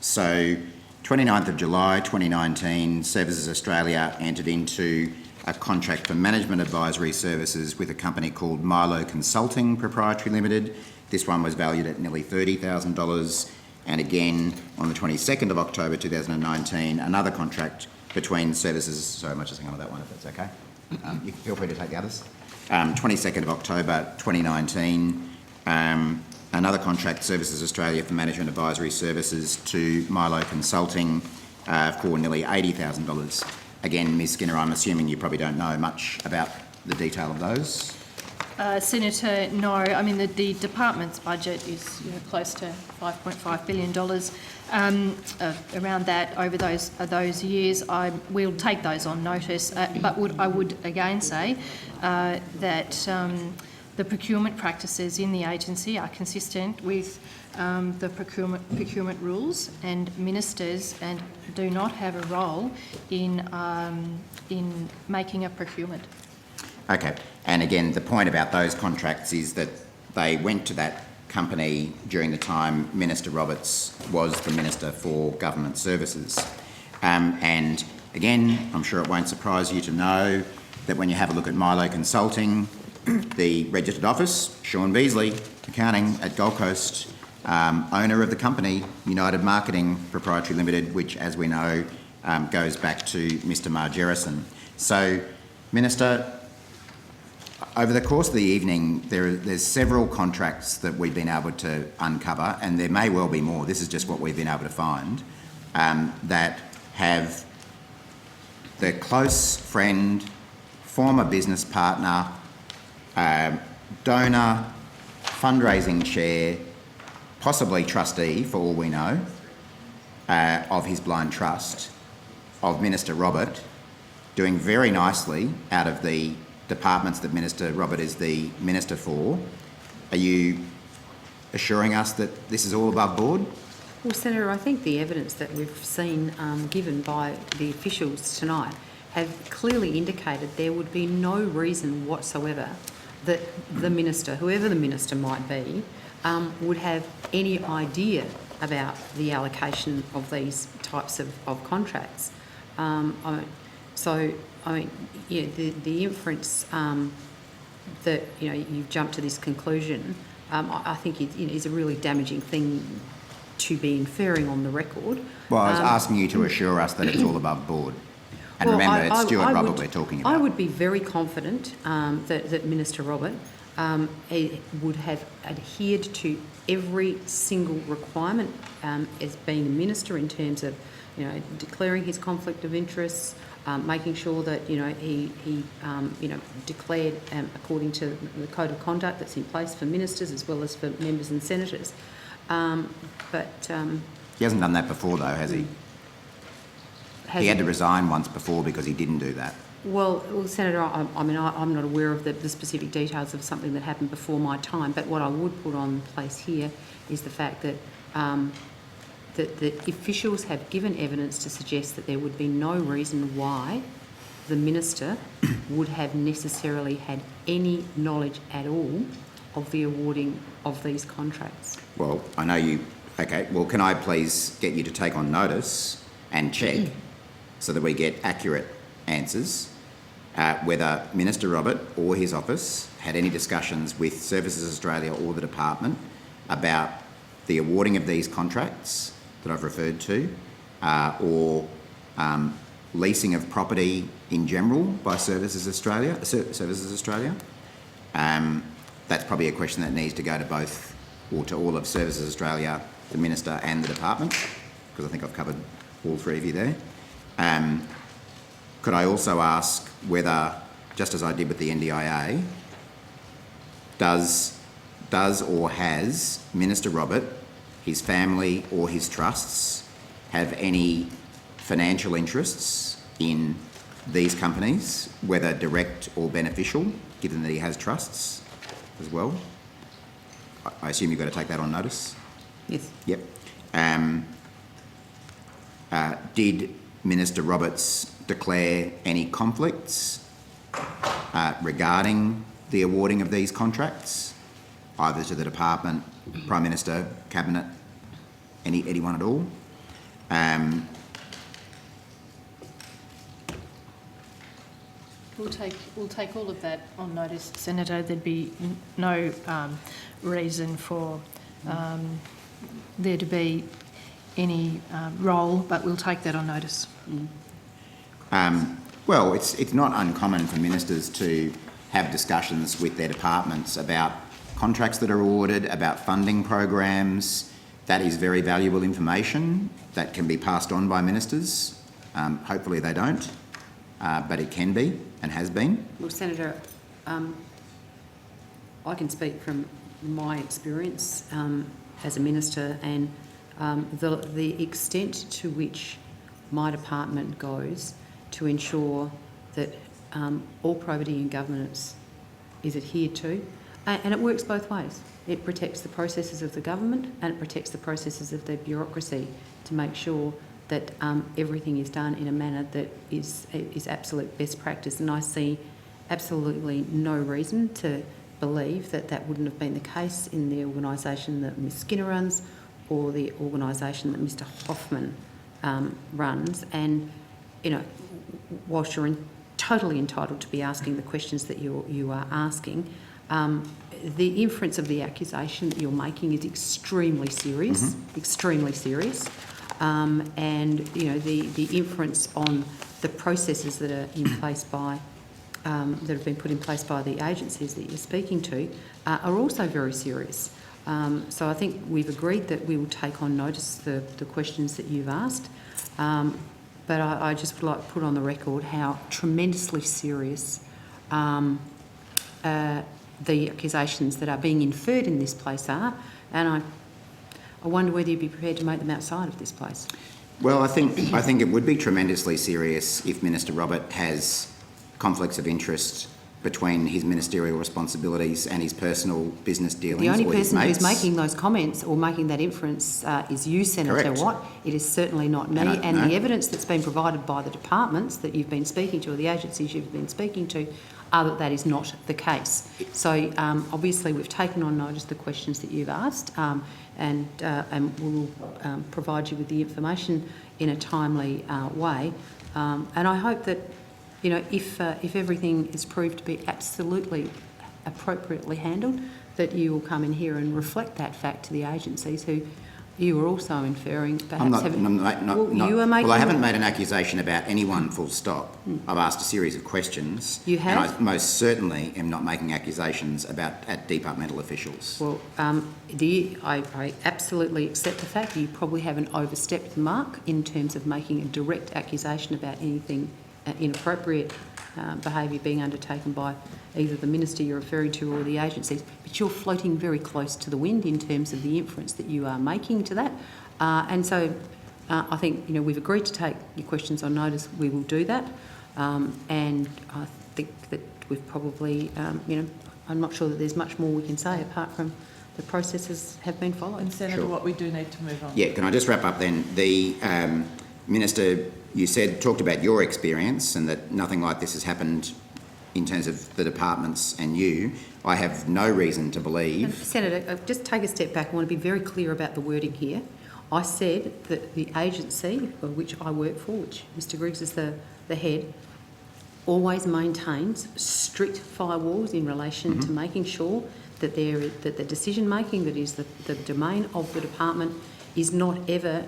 So 29th of July 2019, Services Australia entered into a contract for management advisory services with a company called Milo Consulting Proprietary Limited. This one was valued at nearly $30,000. And again, on the 22nd of October 2019, another contract between Services... Sorry, I might just hang on to that one if that's okay. You can feel free to take the others. 22nd of October 2019, another contract, Services Australia for management advisory services to Milo Consulting for nearly $80,000. Again, Ms Skinner, I'm assuming you probably don't know much about the detail of those. Senator, no. I mean, the department's budget is close to $5.5 billion. Around that over those years, we'll take those on notice. But I would again say that the procurement practices in the agency are consistent with the procurement rules, and ministers do not have a role in making a procurement. Okay, and again, the point about those contracts is that they went to that company during the time Minister Roberts was the Minister for Government Services. And again, I'm sure it won't surprise you to know that when you have a look at Milo Consulting, the registered office, Sean Beasley, accounting at Gold Coast, owner of the company, United Marketing Proprietary Limited, which, as we know, goes back to Mr Margerison. So, Minister, over the course of the evening, there's several contracts that we've been able to uncover, and there may well be more, this is just what we've been able to find, that have the close friend, former business partner, donor, fundraising chair, possibly trustee, for all we know, of his blind trust, of Minister Robert, doing very nicely out of the departments that Minister Robert is the Minister for. Are you assuring us that this is all above board? Well, Senator, I think the evidence that we've seen given by the officials tonight have clearly indicated there would be no reason whatsoever that the Minister, whoever the Minister might be, would have any idea about the allocation of these types of contracts. The inference that you've jumped to this conclusion, I think is a really damaging thing to be inferring on the record. Well, I was asking you to assure us that it's all above board. And remember, it's Stuart Robert we're talking about. I would be very confident that Minister Robert it would have adhered to every single requirement as being a minister in terms of, declaring his conflict of interests, making sure that, he declared according to the code of conduct that's in place for ministers as well as for members and senators. He hasn't done that before, though, has he? He had to resign once before because he didn't do that. Well, Senator, I'm not aware of the specific details of something that happened before my time, but what I would put on place here is the fact that that the officials have given evidence to suggest that there would be no reason why the minister would have necessarily had any knowledge at all of the awarding of these contracts. Well, I know you... Okay, well, can I please get you to take on notice and check so that we get accurate answers whether Minister Robert or his office had any discussions with Services Australia or the department about the awarding of these contracts that I've referred to, or leasing of property in general by Services Australia. That's probably a question that needs to go to both, or to all of Services Australia, the Minister and the department, because I think I've covered all three of you there. Could I also ask whether, just as I did with the NDIA, does or has Minister Robert, his family or his trusts have any financial interests in these companies, whether direct or beneficial, given that he has trusts as well? I assume you've got to take that on notice? Yes. Yep. Did Minister Roberts declare any conflicts regarding the awarding of these contracts, either to the department, Prime Minister, Cabinet, anyone at all? We'll take all of that on notice, Senator. There'd be no reason for there to be any role, but we'll take that on notice. Well, it's not uncommon for ministers to have discussions with their departments about contracts that are awarded, about funding programs. That is very valuable information that can be passed on by ministers. Hopefully they don't, but it can be and has been. Well, Senator, I can speak from my experience as a minister, and the extent to which my department goes to ensure that all probity and governance is adhered to, and it works both ways. It protects the processes of the government and it protects the processes of the bureaucracy to make sure that everything is done in a manner that is absolute best practice. And I see absolutely no reason to believe that that wouldn't have been the case in the organisation that Ms Skinner runs or the organisation that Mr Hoffman runs. And, whilst you're totally entitled to be asking the questions that you are asking, the inference of the accusation that you're making is extremely serious, extremely serious. And, the inference on the processes that are in place by, that have been put in place by the agencies that you're speaking to are also very serious. So I think we've agreed that we will take on notice the questions that you've asked. But I just would like to put on the record how tremendously serious the accusations that are being inferred in this place are, and I wonder whether you'd be prepared to make them outside of this place. Well, I think it would be tremendously serious if Minister Robert has conflicts of interest between his ministerial responsibilities and his personal business dealings. The only or his person who's mates. making those comments or making that inference is you, Senator Correct. Watt. It is certainly not me. And the evidence that's been provided by the departments that you've been speaking to, or the agencies you've been speaking to, are that that is not the case. So obviously we've taken on notice the questions that you've asked, and we'll provide you with the information in a timely way. And I hope that, if everything is proved to be absolutely appropriately handled, that you will come in here and reflect that fact to the agencies who You were also inferring perhaps... I'm not, having- I'm not, you are making... well, I haven't made an accusation about anyone, full stop. I've asked a series of questions. You have? And I most certainly am not making accusations at departmental officials. Well, I absolutely accept the fact you probably haven't overstepped the mark in terms of making a direct accusation about anything inappropriate behaviour being undertaken by either the minister you're referring to or the agencies, but you're floating very close to the wind in terms of the inference that you are making to that. And so I think, we've agreed to take your questions on notice. We will do that. And I think that we've probably, I'm not sure that there's much more we can say apart from the processes have been followed. And Senator, Sure. what we do need to move on. Yeah, can I just wrap up then? The Minister, you talked about your experience and that nothing like this has happened in terms of the departments and you. I have no reason to believe... Senator, just take a step back. I want to be very clear about the wording here. I said that the agency of which I work for, which Mr Griggs is the head, always maintains strict firewalls in relation to making sure that that the decision making that is the domain of the department is not ever,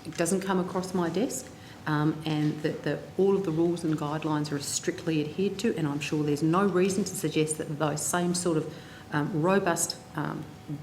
it doesn't come across my desk, and that all of the rules and guidelines are strictly adhered to, and I'm sure there's no reason to suggest that those same sort of robust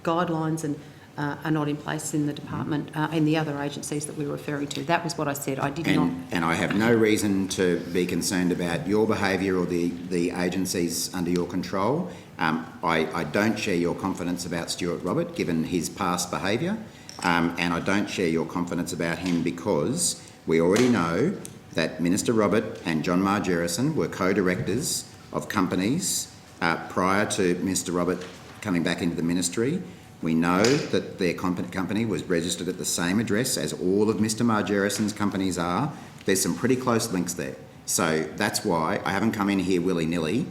guidelines and are not in place in the department, in the other agencies that we're referring to. That was what I said. I did not... And I have no reason to be concerned about your behaviour or the agencies under your control. I don't share your confidence about Stuart Robert, given his past behaviour, and I don't share your confidence about him because we already know that Minister Robert and John Margerrison were co-directors of companies prior to Mr Robert coming back into the ministry. We know that their company was registered at the same address as all of Mr Margerrison's companies are. There's some pretty close links there. So that's why I haven't come in here willy-nilly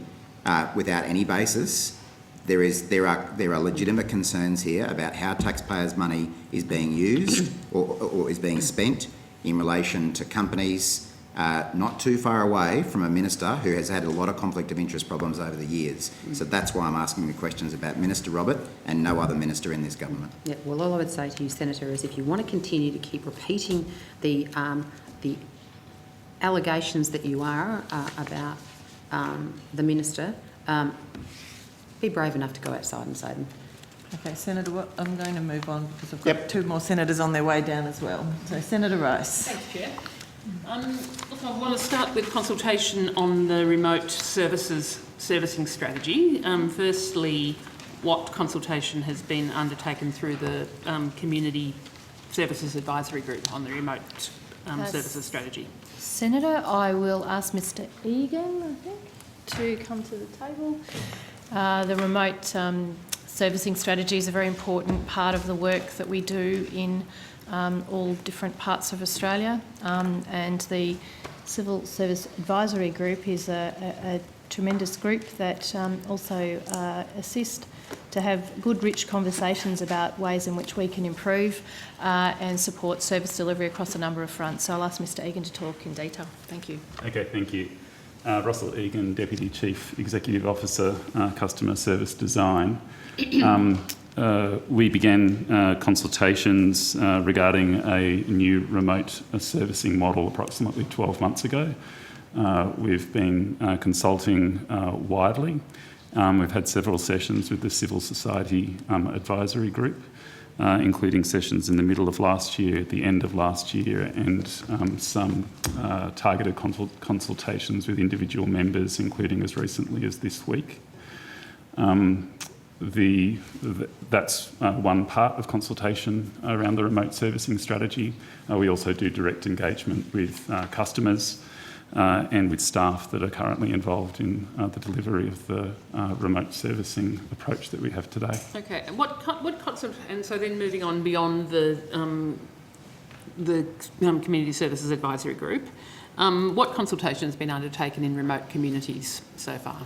without any basis. There are legitimate concerns here about how taxpayers' money is being used or is being spent in relation to companies not too far away from a minister who has had a lot of conflict of interest problems over the years. So that's why I'm asking the questions about Minister Robert and no other minister in this government. Yeah, well, all I would say to you, Senator, is if you want to continue to keep repeating the allegations that you are about the minister, be brave enough to go outside and say them. Okay, Senator, I'm going to move on because I've got two more senators on their way down as well. So, Senator Rice. Thanks, Chair. I want to start with consultation on the remote services servicing strategy. Firstly, what consultation has been undertaken through the Community Services Advisory Group on the remote services strategy? Senator, I will ask Mr Egan, I think, to come to the table. The remote servicing strategy is a very important part of the work that we do in all different parts of Australia, and the Civil Service Advisory Group is a tremendous group that also assist to have good, rich conversations about ways in which we can improve and support service delivery across a number of fronts. So I'll ask Mr Egan to talk in detail. Thank you. Okay, thank you. Russell Egan, Deputy Chief Executive Officer, Customer Service Design. We began consultations regarding a new remote servicing model approximately 12 months ago. We've been consulting widely. We've had several sessions with the Civil Society Advisory Group, including sessions in the middle of last year, at the end of last year, and some targeted consultations with individual members, including as recently as this week. That's one part of consultation around the remote servicing strategy. We also do direct engagement with customers and with staff that are currently involved in the delivery of the remote servicing approach that we have today. Okay, and and so then moving on beyond the Community Services Advisory Group, what consultation has been undertaken in remote communities so far?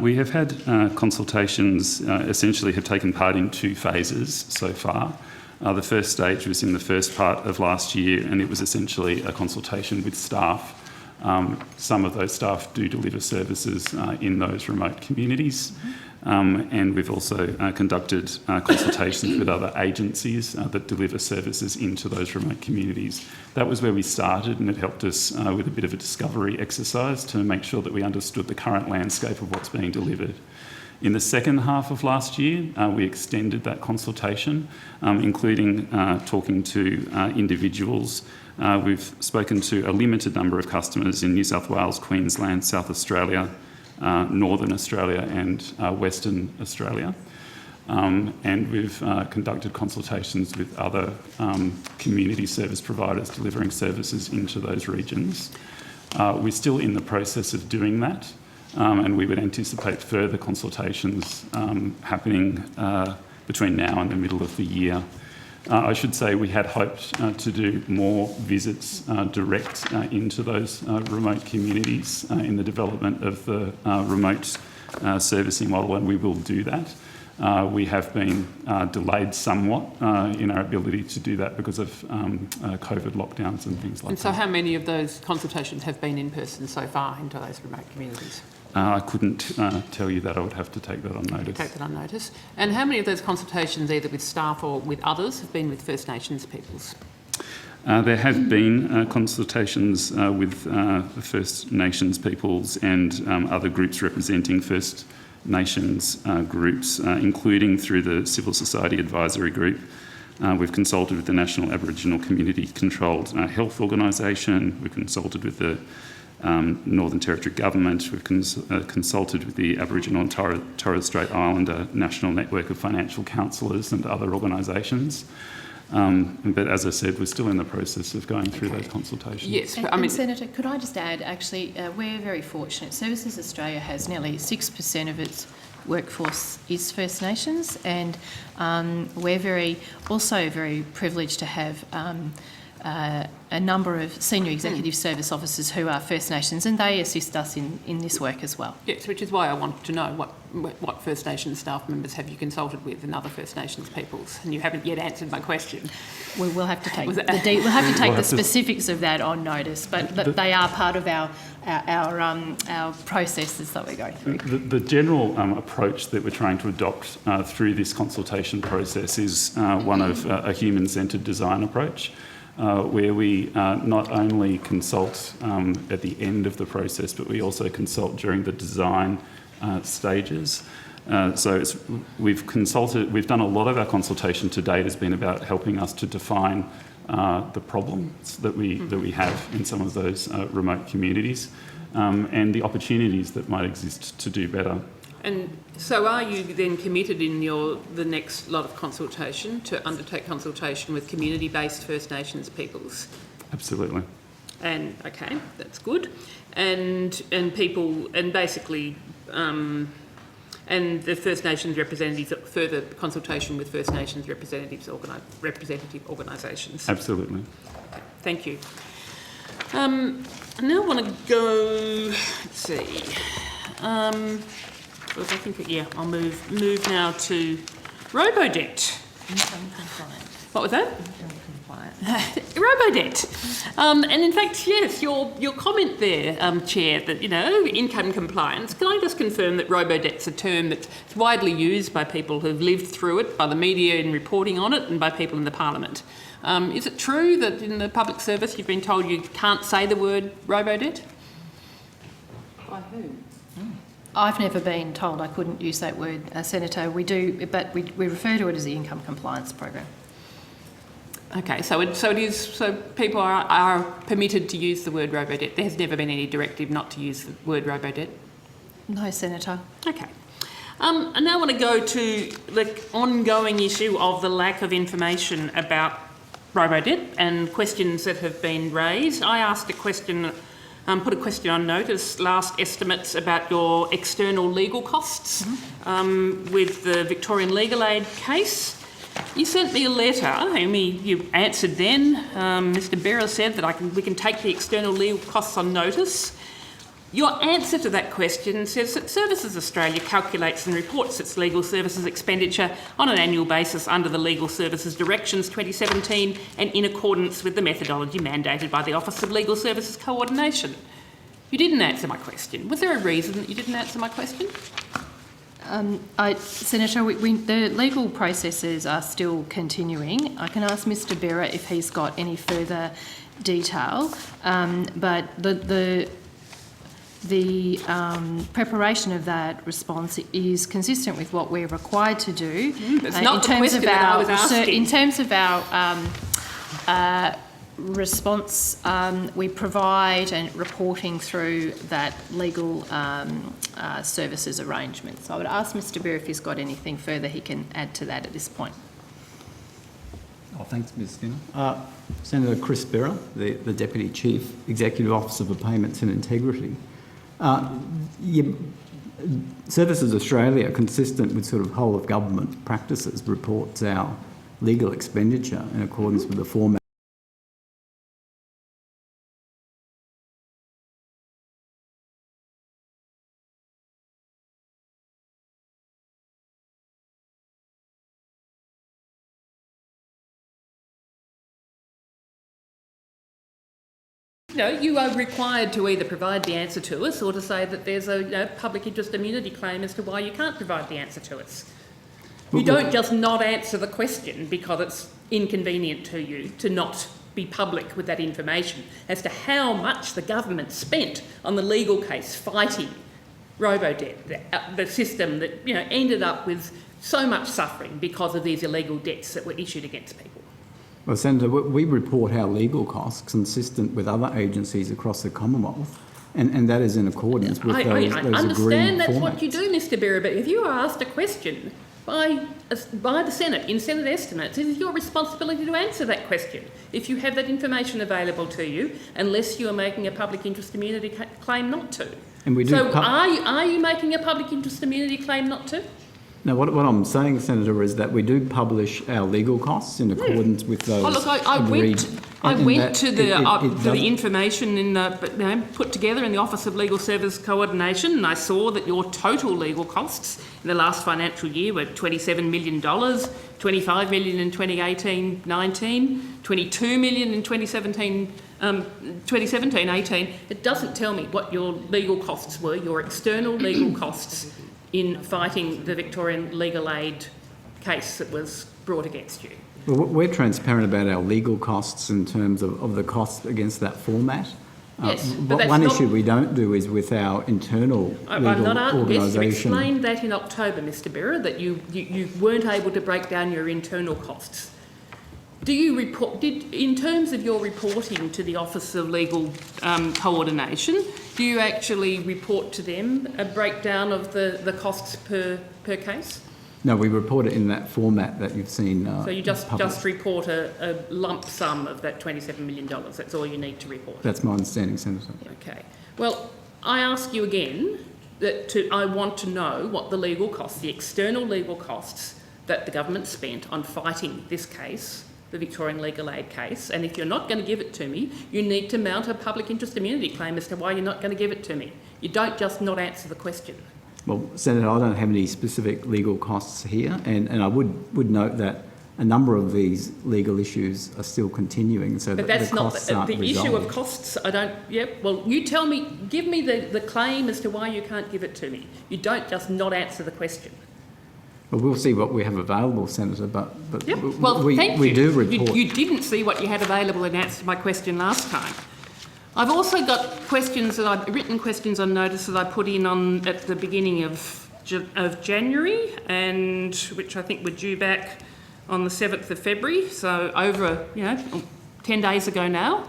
We have had consultations, essentially have taken part in two phases so far. The first stage was in the first part of last year, and it was essentially a consultation with staff. Some of those staff do deliver services in those remote communities. And we've also conducted consultations with other agencies that deliver services into those remote communities. That was where we started, and it helped us with a bit of a discovery exercise to make sure that we understood the current landscape of what's being delivered. In the second half of last year, we extended that consultation, including talking to individuals. We've spoken to a limited number of customers in New South Wales, Queensland, South Australia, Northern Australia and Western Australia. And we've conducted consultations with other community service providers delivering services into those regions. We're still in the process of doing that, and we would anticipate further consultations happening between now and the middle of the year. I should say we had hoped to do more visits direct into those remote communities in the development of the remote servicing model, and we will do that. We have been delayed somewhat in our ability to do that because of COVID lockdowns and things like that. And so how many of those consultations have been in person so far into those remote communities? I couldn't tell you that. I would have to take that on notice. Take that on notice. And how many of those consultations, either with staff or with others, have been with First Nations peoples? There have been consultations with the First Nations peoples and other groups representing First Nations groups, including through the Civil Society Advisory Group. We've consulted with the National Aboriginal Community Controlled Health Organisation. We've consulted with the Northern Territory Government. We've consulted with the Aboriginal and Torres Strait Islander National Network of Financial Counsellors and other organisations. But as I said, we're still in the process of going through those consultations. Yes, but and Senator, could I just add, actually, we're very fortunate. Services Australia has nearly 6% of its workforce is First Nations, and we're also very privileged to have a number of senior executive service officers who are First Nations, and they assist us in this work as well. Yes, which is why I wanted to know what First Nations staff members have you consulted with and other First Nations peoples, and you haven't yet answered my question. We will have to take the specifics of that on notice, but they are part of our processes that we're going through. The general approach that we're trying to adopt through this consultation process is one of a human-centred design approach. Where we not only consult at the end of the process, but we also consult during the design stages. We've done a lot of our consultation to date has been about helping us to define the problems that we have in some of those remote communities and the opportunities that might exist to do better. And so are you then committed in the next lot of consultation to undertake consultation with community-based First Nations peoples? Absolutely. And, okay, that's good. And people, and basically, and the First Nations representatives, further consultation with First Nations representative organisations? Absolutely. Okay, thank you. I now want to go, let's see, I think, I'll move now to Robodebt. Income compliant. What was that? Income compliant. Robodebt. And in fact, yes, your comment there, Chair, that, income compliance, can I just confirm that Robodebt's a term that's widely used by people who've lived through it, by the media in reporting on it, and by people in the Parliament. Is it true that in the public service you've been told you can't say the word Robodebt? By who? I've never been told I couldn't use that word, Senator. We do, but we refer to it as the income compliance program. Okay, so people are permitted to use the word Robodebt. There has never been any directive not to use the word Robodebt. No, Senator. Okay. I now want to go to the ongoing issue of the lack of information about Robodebt and questions that have been raised. I asked a question. Put a question on notice, last estimates about your external legal costs with the Victorian Legal Aid case. You sent me a letter, you answered then. Mr Berra said that we can take the external legal costs on notice. Your answer to that question says that Services Australia calculates and reports its legal services expenditure on an annual basis under the Legal Services Directions 2017 and in accordance with the methodology mandated by the Office of Legal Services Coordination. You didn't answer my question. Was there a reason that you didn't answer my question? Senator, the legal processes are still continuing. I can ask Mr. Berra if he's got any further detail, but the preparation of that response is consistent with what we're required to do. It's not the question that I was asking. In terms of our response, we provide and reporting through that legal services arrangement. So I would ask Mr. Berra if he's got anything further he can add to that at this point. Oh, thanks, Ms Skinner. Senator Chris Berra, the Deputy Chief Executive Officer for Payments and Integrity. Services Australia, consistent with sort of whole of government practices, reports our legal expenditure in accordance with the format. No, you are required to either provide the answer to us or to say that there's a public interest immunity claim as to why you can't provide the answer to us. You don't just not answer the question because it's inconvenient to you to not be public with that information as to how much the government spent on the legal case fighting Robodebt, the system that ended up with so much suffering because of these illegal debts that were issued against people. Well, Senator, we report our legal costs consistent with other agencies across the Commonwealth, and that is in accordance with those agreed I understand that's formats. what you do, Mr. Berra, but if you are asked a question by the Senate in Senate estimates, it is your responsibility to answer that question if you have that information available to you, unless you are making a public interest immunity claim not to. And we do. So are you making a public interest immunity claim not to? Now, what I'm saying, Senator, is that we do publish our legal costs in accordance with those Oh, look, I agreed. went to the information put together in the Office of Legal Service Coordination, and I saw that your total legal costs in the last financial year were $27 million, $25 million in 2018-19, $22 million in 2017-18. It doesn't tell me what your legal costs were, your external legal costs in fighting the Victorian legal aid case that was brought against you. Well, we're transparent about our legal costs in terms of the costs against that format. Yes, but one issue we don't do is with our internal legal organisation. Yes, you explained that in October, Mr. Berra, that you weren't able to break down your internal costs. Do you report, in terms of your reporting to the Office of Legal Coordination, do you actually report to them a breakdown of the costs per case? No, we report it in that format that you've seen. So you just report a lump sum of that $27 million. That's all you need to report. That's my understanding, Senator. Okay. Well, I ask you again that I want to know what the legal costs, the external legal costs that the government spent on fighting this case, the Victorian legal aid case, and if you're not going to give it to me, you need to mount a public interest immunity claim as to why you're not going to give it to me. You don't just not answer the question. Well, Senator, I don't have any specific legal costs here, and I would note that a number of these legal issues are still continuing, so but that that's the costs aren't not the issue of costs. I don't. Yep. Well, you tell me. Give me the claim as to why you can't give it to me. You don't just not answer the question. Well, we'll see what we have available, Senator, but yep. Well, thank we you. do report. You didn't see what you had available in answer to my question last time. I've also got written questions on notice that I put in at the beginning of January, and which I think were due back on the 7th of February, so over 10 days ago now.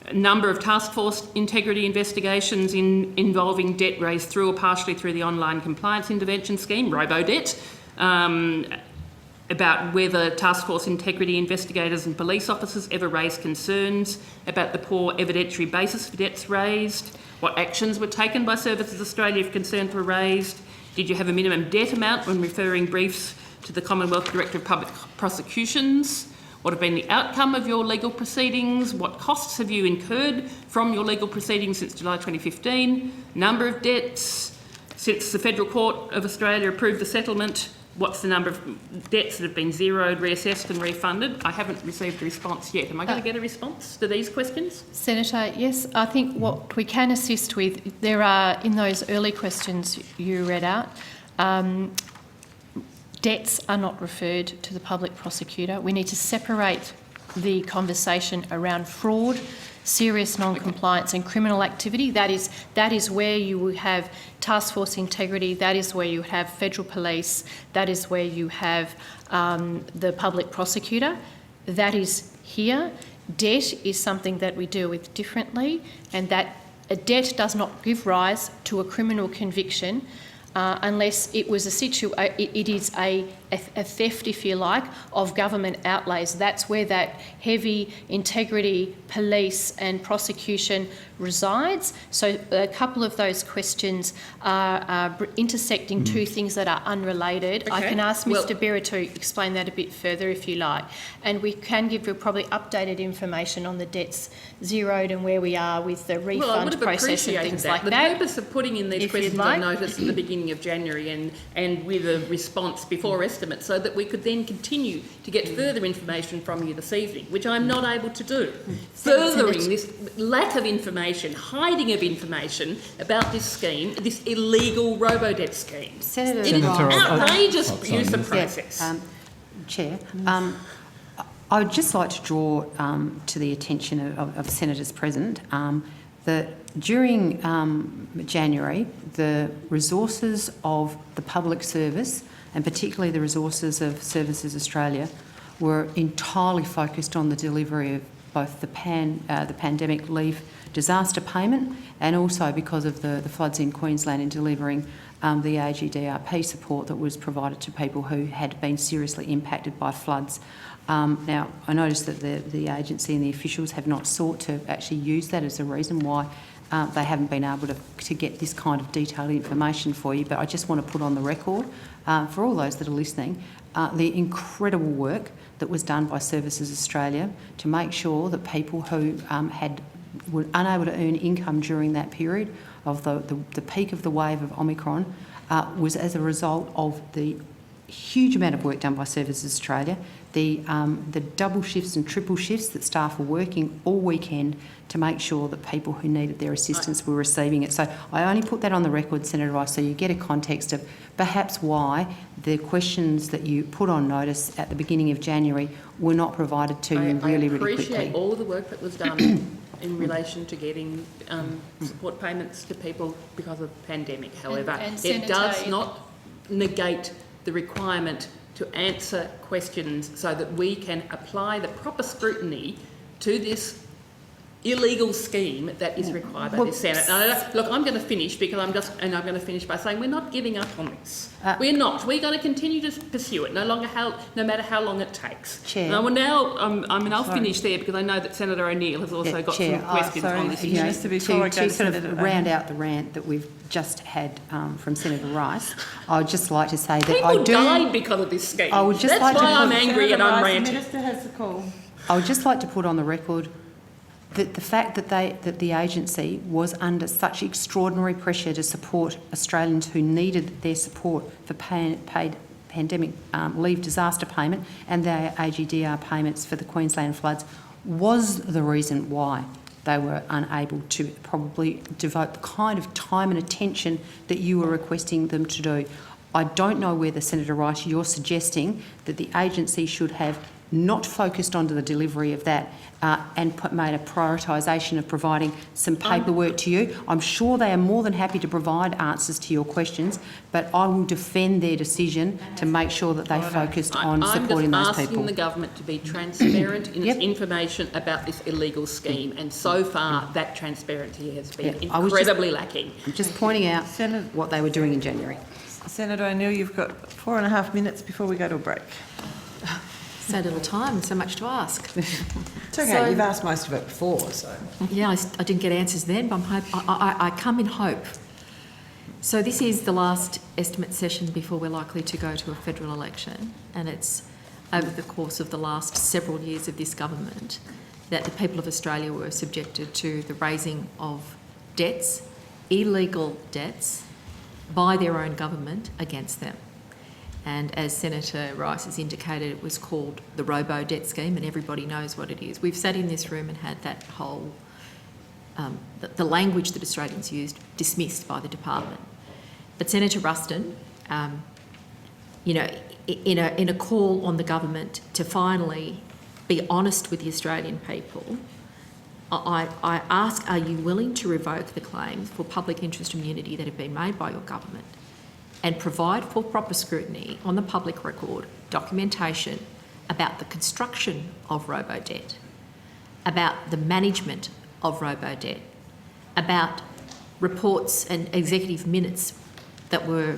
A number of task force integrity investigations involving debt raised through or partially through the online compliance intervention scheme, Robodebt, about whether task force integrity investigators and police officers ever raised concerns about the poor evidentiary basis for debts raised, what actions were taken by Services Australia if concerns were raised, did you have a minimum debt amount when referring briefs to the Commonwealth Director of Public Prosecutions, what have been the outcome of your legal proceedings, what costs have you incurred from your legal proceedings since July 2015, number of debts since the Federal Court of Australia approved the settlement what's the number of debts that have been zeroed, reassessed and refunded? I haven't received a response yet. Am I going to get a response to these questions? Senator, yes, I think what we can assist with, there are, in those early questions you read out, debts are not referred to the public prosecutor. We need to separate the conversation around fraud, serious non-compliance and criminal activity. That is where you will have task force integrity, that is where you have federal police, that is where you have the public prosecutor. That is here. Debt is something that we deal with differently, and that a debt does not give rise to a criminal conviction unless it was it is a theft, if you like, of government outlays. That's where that heavy integrity, police and prosecution resides. So a couple of those questions are intersecting two things that are unrelated. I can ask Mr. Berra to explain that a bit further if you like. And we can give you probably updated information on the debts zeroed and where we are with the refund process and things like that. The purpose of putting in these questions on notice at the beginning of January and with a response before estimates, so that we could then continue to get further information from you this evening, which I'm not able to do. Furthering this lack of information, hiding of information about this scheme, this illegal robo-debt scheme. It is an outrageous use of process. Chair, I would just like to draw to the attention of senators present that during January, the resources of the public service, and particularly the resources of Services Australia, were entirely focused on the delivery of both the pandemic leave disaster payment, and also because of the floods in Queensland, in delivering the AGDRP support that was provided to people who had been seriously impacted by floods. Now, I noticed that the agency and the officials have not sought to actually use that as a reason why they haven't been able to get this kind of detailed information for you, but I just want to put on the record, for all those that are listening, the incredible work that was done by Services Australia to make sure that people who were unable to earn income during that period of the peak of the wave of Omicron was as a result of the huge amount of work done by Services Australia, the double shifts and triple shifts that staff were working all weekend to make sure that people who needed their assistance were receiving it. So I only put that on the record, Senator Rice, so you get a context of perhaps why the questions that you put on notice at the beginning of January were not provided to you really quickly. I appreciate all the work that was done in relation to getting support payments to people because of the pandemic. However, it does not negate the requirement to answer questions so that we can apply the proper scrutiny to this illegal scheme that is required by the Senate. Now, look, I'm going to finish because I'm going to finish by saying we're not giving up on this. We're not. We're going to continue to pursue it, no matter how long it takes. Chair. I'll finish there because I know that Senator O'Neill has also got some questions on this issue. To sort of round out the rant that we've just had from Senator Rice, I would just like to say that people died because of this scheme. That's why I'm angry and I'm ranting. The Minister has the call. I would just like to put on the record that the fact that the agency was under such extraordinary pressure to support Australians who needed their support for paid pandemic leave disaster payment and their AGDR payments for the Queensland floods was the reason why they were unable to probably devote the kind of time and attention that you were requesting them to do. I don't know whether, Senator Rice, you're suggesting that the agency should have not focused on the delivery of that and made a prioritisation of providing some paperwork to you. I'm sure they are more than happy to provide answers to your questions, but I will defend their decision to make sure that they focused on supporting those people. I'm just asking the government to be transparent in its information about this illegal scheme, and so far that transparency has been incredibly lacking. I'm just pointing out what they were doing in January. Senator O'Neill, you've got 4.5 minutes before we go to a break. So little time and so much to ask. It's okay, you've asked most of it before, so. Yeah, I didn't get answers then, but I come in hope. So this is the last estimate session before we're likely to go to a federal election, and it's over the course of the last several years of this government that the people of Australia were subjected to the raising of debts, illegal debts, by their own government against them. And as Senator Rice has indicated, it was called the robo-debt scheme, and everybody knows what it is. We've sat in this room and had that whole, the language that Australians used, dismissed by the department. But Senator Ruston, you know, in a call on the government to finally be honest with the Australian people, I ask, are you willing to revoke the claims for public interest immunity that have been made by your government and provide for proper scrutiny on the public record documentation about the construction of robo-debt, about the management of robo-debt, about reports and executive minutes that were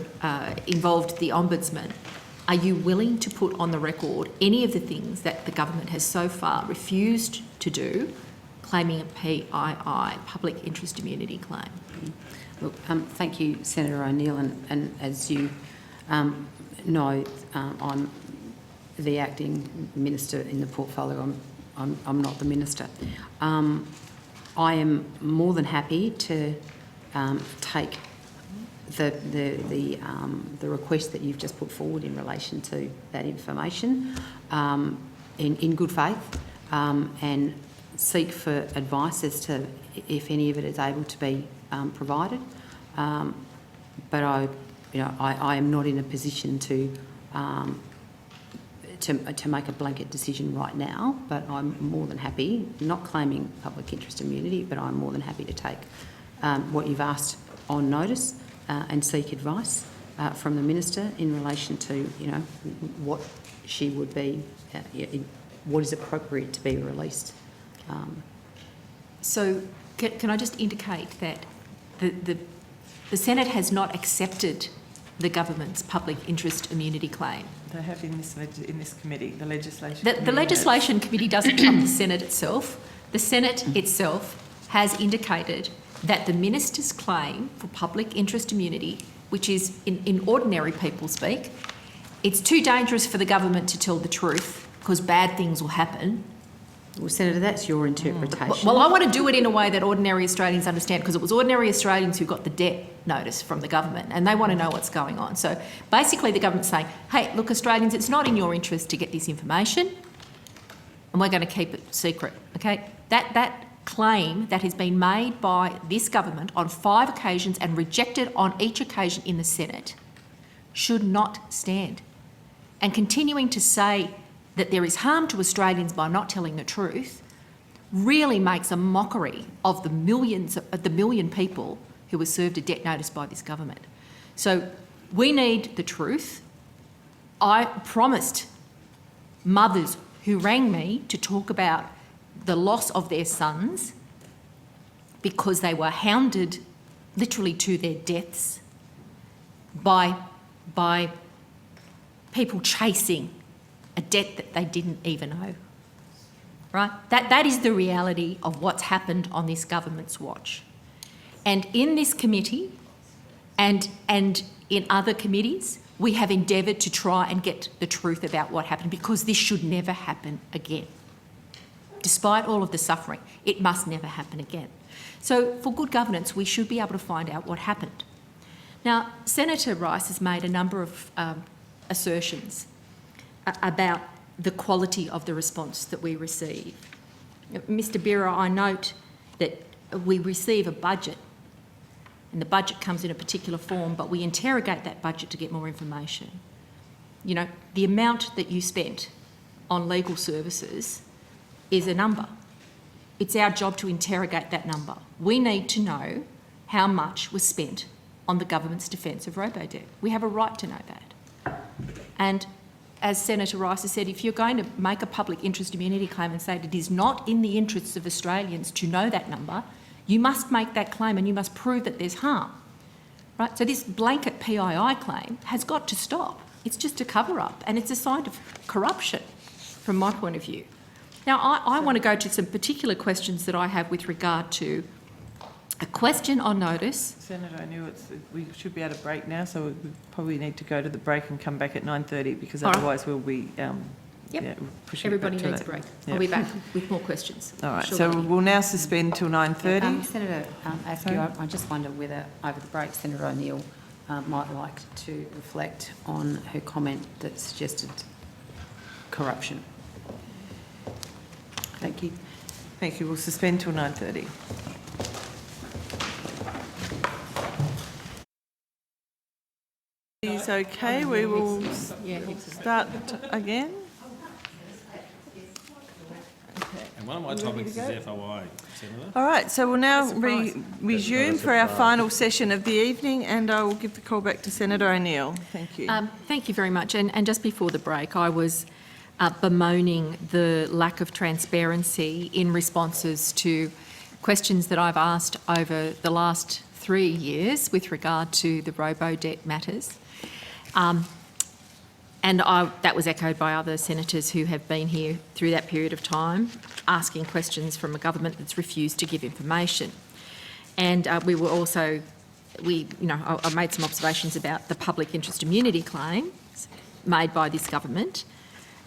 involved the Ombudsman? Are you willing to put on the record any of the things that the government has so far refused to do, claiming a PII, public interest immunity claim? Look, thank you, Senator O'Neill, and as you know, I'm the acting minister in the portfolio. I'm not the minister. I am more than happy to take the request that you've just put forward in relation to that information in good faith and seek for advice as to if any of it is able to be provided. But I am not in a position to make a blanket decision right now, but I'm more than happy, not claiming public interest immunity, but I'm more than happy to take what you've asked on notice and seek advice from the Minister in relation to, you know, what she would be, what is appropriate to be released. So can I just indicate that the Senate has not accepted the government's public interest immunity claim? They have in this committee, the legislation The committee legislation committee doesn't come to the Senate itself. The Senate itself has indicated that the minister's claim for public interest immunity, which is in ordinary people speak, it's too dangerous for the government to tell the truth because bad things will happen. Well, Senator, that's your interpretation. Well, I want to do it in a way that ordinary Australians understand, because it was ordinary Australians who got the debt notice from the government and they want to know what's going on. So basically the government's saying, hey, look, Australians, it's not in your interest to get this information and we're going to keep it secret, okay? That claim that has been made by this government on 5 occasions and rejected on each occasion in the Senate should not stand. And continuing to say that there is harm to Australians by not telling the truth really makes a mockery of the million people who were served a debt notice by this government. So we need the truth. I promised mothers who rang me to talk about the loss of their sons because they were hounded literally to their deaths by people chasing a debt that they didn't even owe, right? That is the reality of what's happened on this government's watch. And in this committee and in other committees, we have endeavoured to try and get the truth about what happened, because this should never happen again. Despite all of the suffering, it must never happen again. So for good governance, we should be able to find out what happened. Now, Senator Rice has made a number of assertions about the quality of the response that we receive. Mr Birra, I note that we receive a budget and the budget comes in a particular form, but we interrogate that budget to get more information. You know, the amount that you spent on legal services is a number. It's our job to interrogate that number. We need to know how much was spent on the government's defence of robo-debt. We have a right to know that. And as Senator Rice has said, if you're going to make a public interest immunity claim and say that it is not in the interests of Australians to know that number, you must make that claim and you must prove that there's harm. Right? So this blanket PII claim has got to stop. It's just a cover-up and it's a sign of corruption from my point of view. Now, I want to go to some particular questions that I have with regard to a question on notice. Senator, I knew we should be at a break now, so we probably need to go to the break and come back at 9:30, because otherwise we'll be pushing Everybody it back too needs a late. break. Yep. I'll be back with more questions. All right, Sure. so we'll now suspend till 9:30. Senator Askew, I just wonder whether over the break Senator O'Neill might like to reflect on her comment that suggested corruption. Thank you. Thank you. We'll suspend till 9:30. Is okay. We will start again. And one of my topics is FOI, Senator. All right, so we'll now resume for our final session of the evening, and I will give the call back to Senator O'Neill. Thank you. Thank you very much. And just before the break, I was bemoaning the lack of transparency in responses to questions that I've asked over the last 3 years with regard to the robo-debt matters. And that was echoed by other senators who have been here through that period of time, asking questions from a government that's refused to give information. And I made some observations about the public interest immunity claims made by this government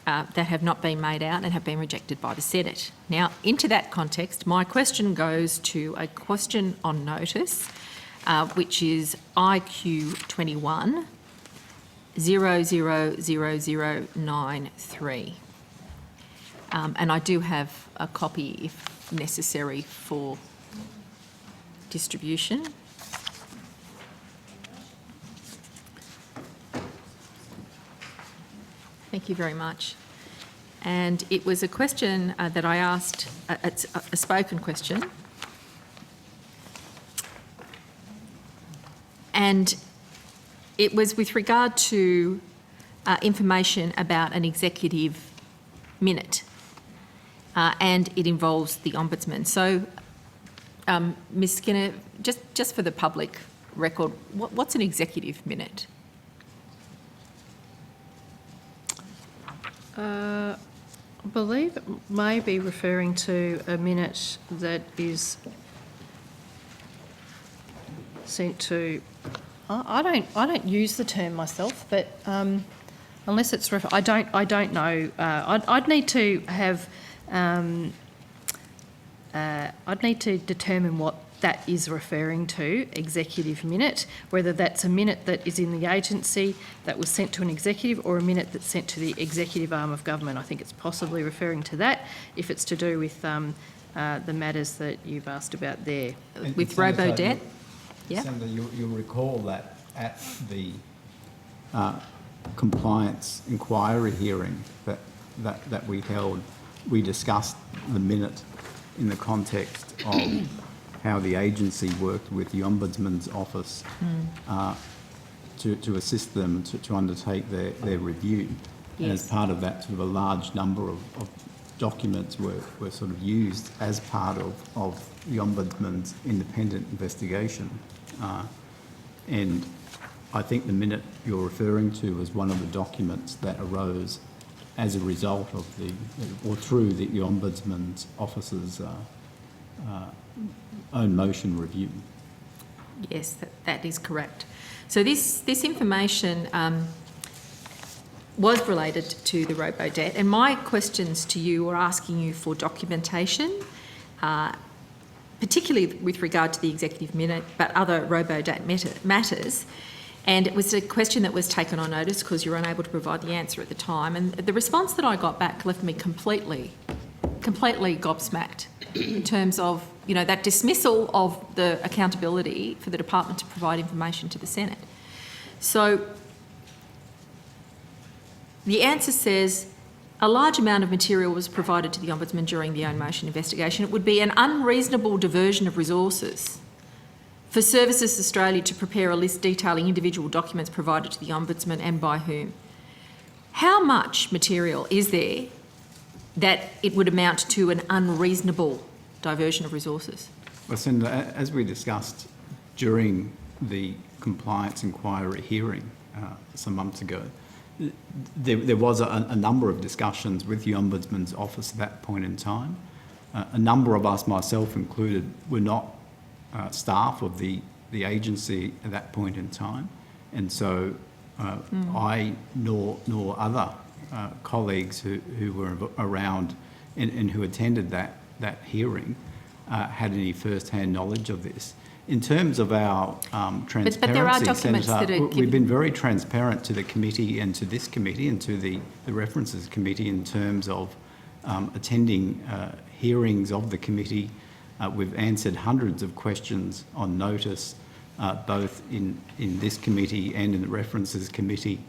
that have not been made out and have been rejected by the Senate. Now, into that context, my question goes to a question on notice, which is IQ 21 000093. And I do have a copy, if necessary, for distribution. Thank you very much. And it was a question that I asked, it's a spoken question. And it was with regard to information about an executive minute, and it involves the Ombudsman. So, Ms Skinner, just for the public record, what's an executive minute? I believe it may be referring to a minute that is sent to. I don't use the term myself, but unless it's I don't know. I'd need to have. I'd need to determine what that is referring to, executive minute, whether that's a minute that is in the agency that was sent to an executive or a minute that's sent to the executive arm of government. I think it's possibly referring to that if it's to do with the matters that you've asked about there. With robo-debt? Yeah. Senator, you'll recall that at the compliance inquiry hearing that we held, we discussed the minute in the context of how the agency worked with the Ombudsman's office to assist them to undertake their review. Yes. And as part of that, sort of a large number of documents were sort of used as part of the Ombudsman's independent investigation. And I think the minute you're referring to was one of the documents that arose as a result of or through the Ombudsman's office's own motion review. Yes, that is correct. So this information was related to the robo-debt, and my questions to you were asking you for documentation, particularly with regard to the executive minute, but other robo-debt matters. And it was a question that was taken on notice because you were unable to provide the answer at the time. And the response that I got back left me completely gobsmacked in terms of, that dismissal of the accountability for the department to provide information to the Senate. So the answer says a large amount of material was provided to the Ombudsman during the own motion investigation. It would be an unreasonable diversion of resources for Services Australia to prepare a list detailing individual documents provided to the Ombudsman and by whom. How much material is there that it would amount to an unreasonable diversion of resources? Well, Senator, as we discussed during the compliance inquiry hearing some months ago, there was a number of discussions with the Ombudsman's office at that point in time. A number of us, myself included, were not staff of the agency at that point in time, and so I nor other colleagues who were around and who attended that hearing had any first-hand knowledge of this. In terms of our transparency, but there are documents Senator, that are we've given. been very transparent to the committee and to this committee and to the references committee in terms of attending hearings of the committee. We've answered hundreds of questions on notice, both in this committee and in the references committee.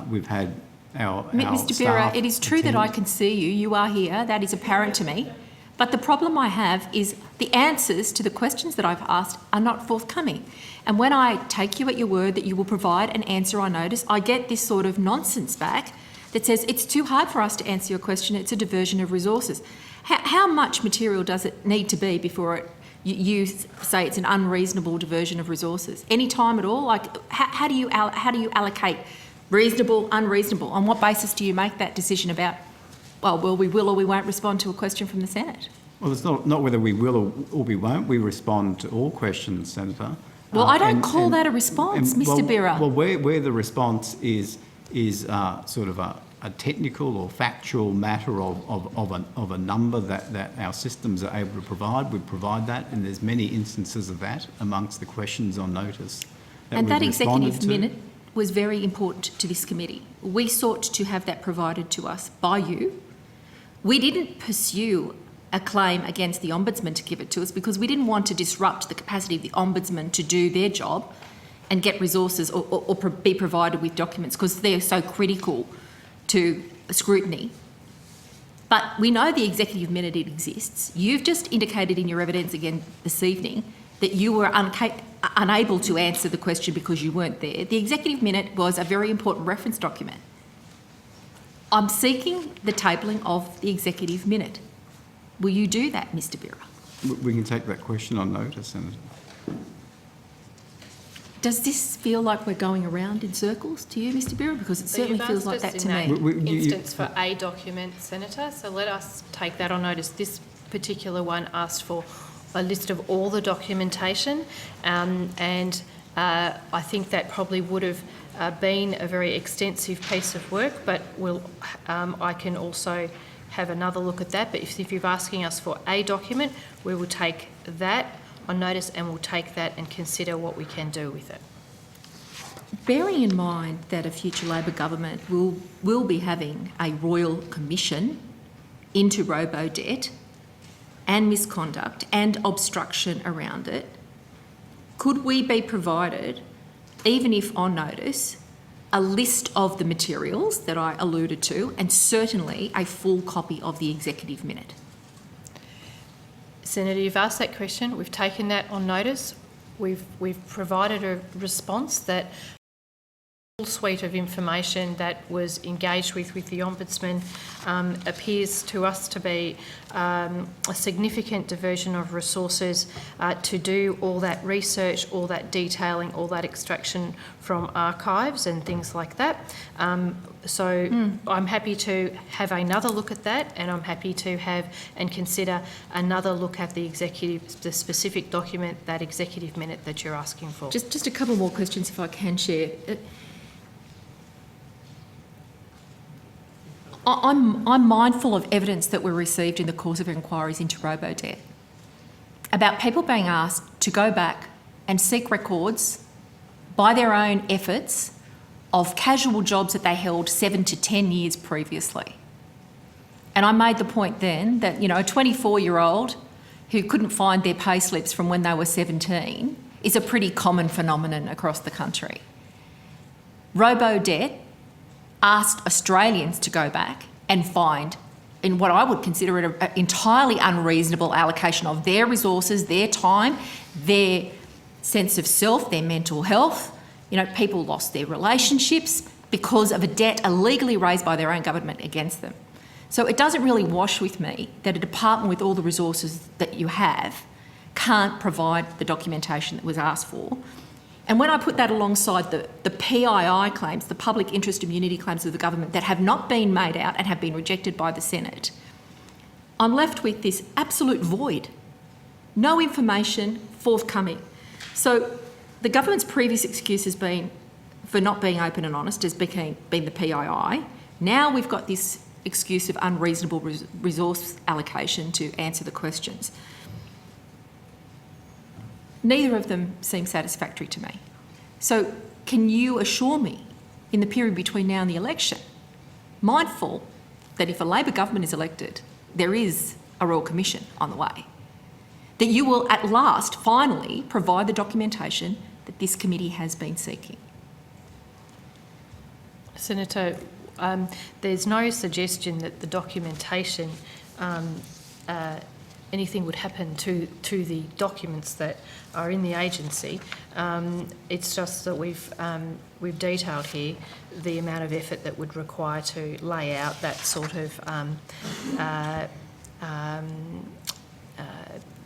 We've had our Mr. staff Birra, it is true that I attend. can see you. You are here. That is apparent to me. But the problem I have is the answers to the questions that I've asked are not forthcoming. And when I take you at your word that you will provide an answer on notice, I get this sort of nonsense back that says it's too hard for us to answer your question, it's a diversion of resources. How much material does it need to be before you say it's an unreasonable diversion of resources? Any time at all? Like, how do you allocate reasonable, unreasonable? On what basis do you make that decision about, well, we will or we won't respond to a question from the Senate? Well, it's not whether we will or we won't. We respond to all questions, Senator. Well, I don't call that a response, Mr. Birra. Well, where the response is sort of a technical or factual matter of a number that our systems are able to provide, we provide that, and there's many instances of that amongst the questions on notice. And that we've responded executive to. minute was very important to this committee. We sought to have that provided to us by you. We didn't pursue a claim against the Ombudsman to give it to us because we didn't want to disrupt the capacity of the Ombudsman to do their job and get resources or be provided with documents because they're so critical to scrutiny. But we know the executive minute, it exists. You've just indicated in your evidence again this evening that you were unable to answer the question because you weren't there. The executive minute was a very important reference document. I'm seeking the tabling of the executive minute. Will you do that, Mr. Birra? We can take that question on notice, Senator. Does this feel like we're going around in circles to you, Mr. Birra? Because it certainly feels like that to me. In that instance for a document, Senator, so let us take that on notice. This particular one asked for a list of all the documentation, and I think that probably would have been a very extensive piece of work, but I can also have another look at that. But if you're asking us for a document, we will take that on notice and we'll take that and consider what we can do with it. Bearing in mind that a future Labor government will be having a royal commission into robo-debt and misconduct and obstruction around it, could we be provided, even if on notice, a list of the materials that I alluded to and certainly a full copy of the executive minute? Senator, you've asked that question. We've taken that on notice. We've provided a response that full suite of information that was engaged with the Ombudsman appears to us to be a significant diversion of resources to do all that research, all that detailing, all that extraction from archives and things like that. I'm happy to have another look at that, and I'm happy to have and consider another look at the specific document, that executive minute that you're asking for. Just a couple more questions if I can share. I'm mindful of evidence that were received in the course of inquiries into robo-debt about people being asked to go back and seek records by their own efforts of casual jobs that they held 7 to 10 years previously. And I made the point then that, a 24-year-old who couldn't find their pay slips from when they were 17 is a pretty common phenomenon across the country. Robo-debt asked Australians to go back and find, in what I would consider an entirely unreasonable allocation of their resources, their time, their sense of self, their mental health. People lost their relationships because of a debt illegally raised by their own government against them. So it doesn't really wash with me that a department with all the resources that you have can't provide the documentation that was asked for. And when I put that alongside the PII claims, the public interest immunity claims of the government that have not been made out and have been rejected by the Senate, I'm left with this absolute void. No information forthcoming. So the government's previous excuse has been for not being open and honest has been the PII. Now we've got this excuse of unreasonable resource allocation to answer the questions. Neither of them seem satisfactory to me. So can you assure me, in the period between now and the election, mindful that if a Labor government is elected, there is a Royal Commission on the way, that you will at last finally provide the documentation that this committee has been seeking? Senator, there's no suggestion that the documentation, anything would happen to the documents that are in the agency. It's just that we've detailed here the amount of effort that would require to lay out that sort of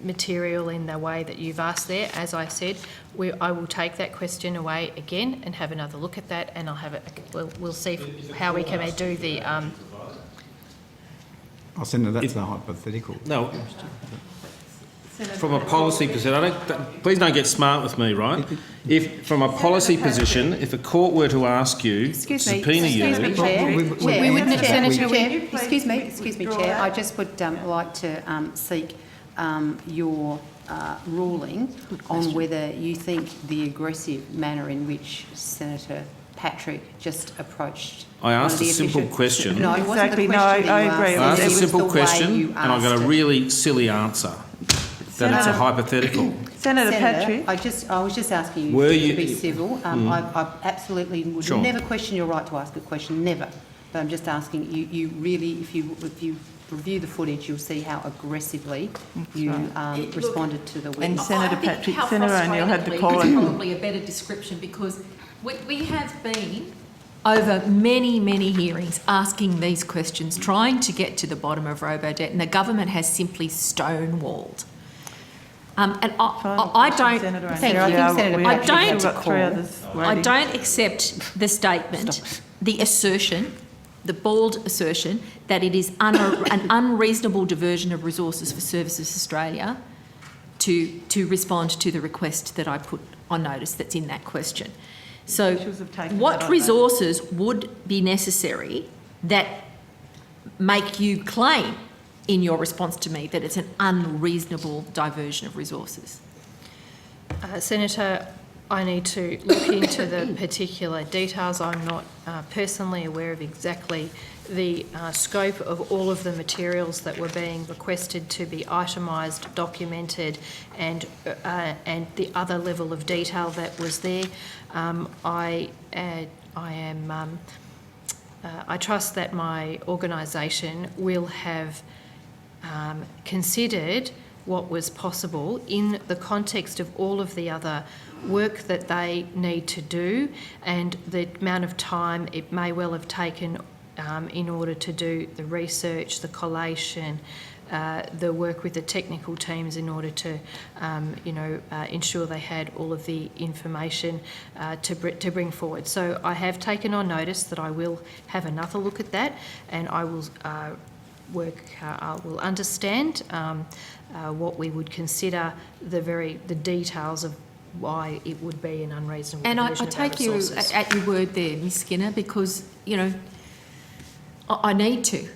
material in the way that you've asked there. As I said, I will take that question away again and have another look at that, and we'll see how we can do the. Senator, that's a hypothetical. No. From a policy position, please don't get smart with me, right? If from a policy position, if a court were to ask you, subpoena you, Excuse me, Chair. I just would like to seek your ruling on whether you think the aggressive manner in which Senator Patrick just approached. I asked a simple question. No, it wasn't the question. I agree. I asked a simple question and I got a really silly answer. That it's a hypothetical. Senator Patrick. I was just asking you to be civil. I absolutely would never question your right to ask a question, never. But I'm just asking you really, if you review the footage, you'll see how aggressively you responded to the witness. And Senator Patrick, Senator O'Neill had the call. It's probably a better description, because we have been over many, many hearings asking these questions, trying to get to the bottom of robo-debt, and the government has simply stonewalled. And I don't accept the statement, the assertion, the bald assertion that it is an unreasonable diversion of resources for Services Australia to respond to the request that I put on notice that's in that question. So what resources would be necessary that make you claim in your response to me that it's an unreasonable diversion of resources? Senator, I need to look into the particular details. I'm not personally aware of exactly the scope of all of the materials that were being requested to be itemised, documented, and the other level of detail that was there. I trust that my organisation will have considered what was possible in the context of all of the other work that they need to do and the amount of time it may well have taken in order to do the research, the collation, the work with the technical teams in order to, ensure they had all of the information to bring forward. So I have taken on notice that I will have another look at that, and I will I will understand what we would consider the details of why it would be an unreasonable And I diversion of take you resources. at your word there, Ms Skinner, because, I need to.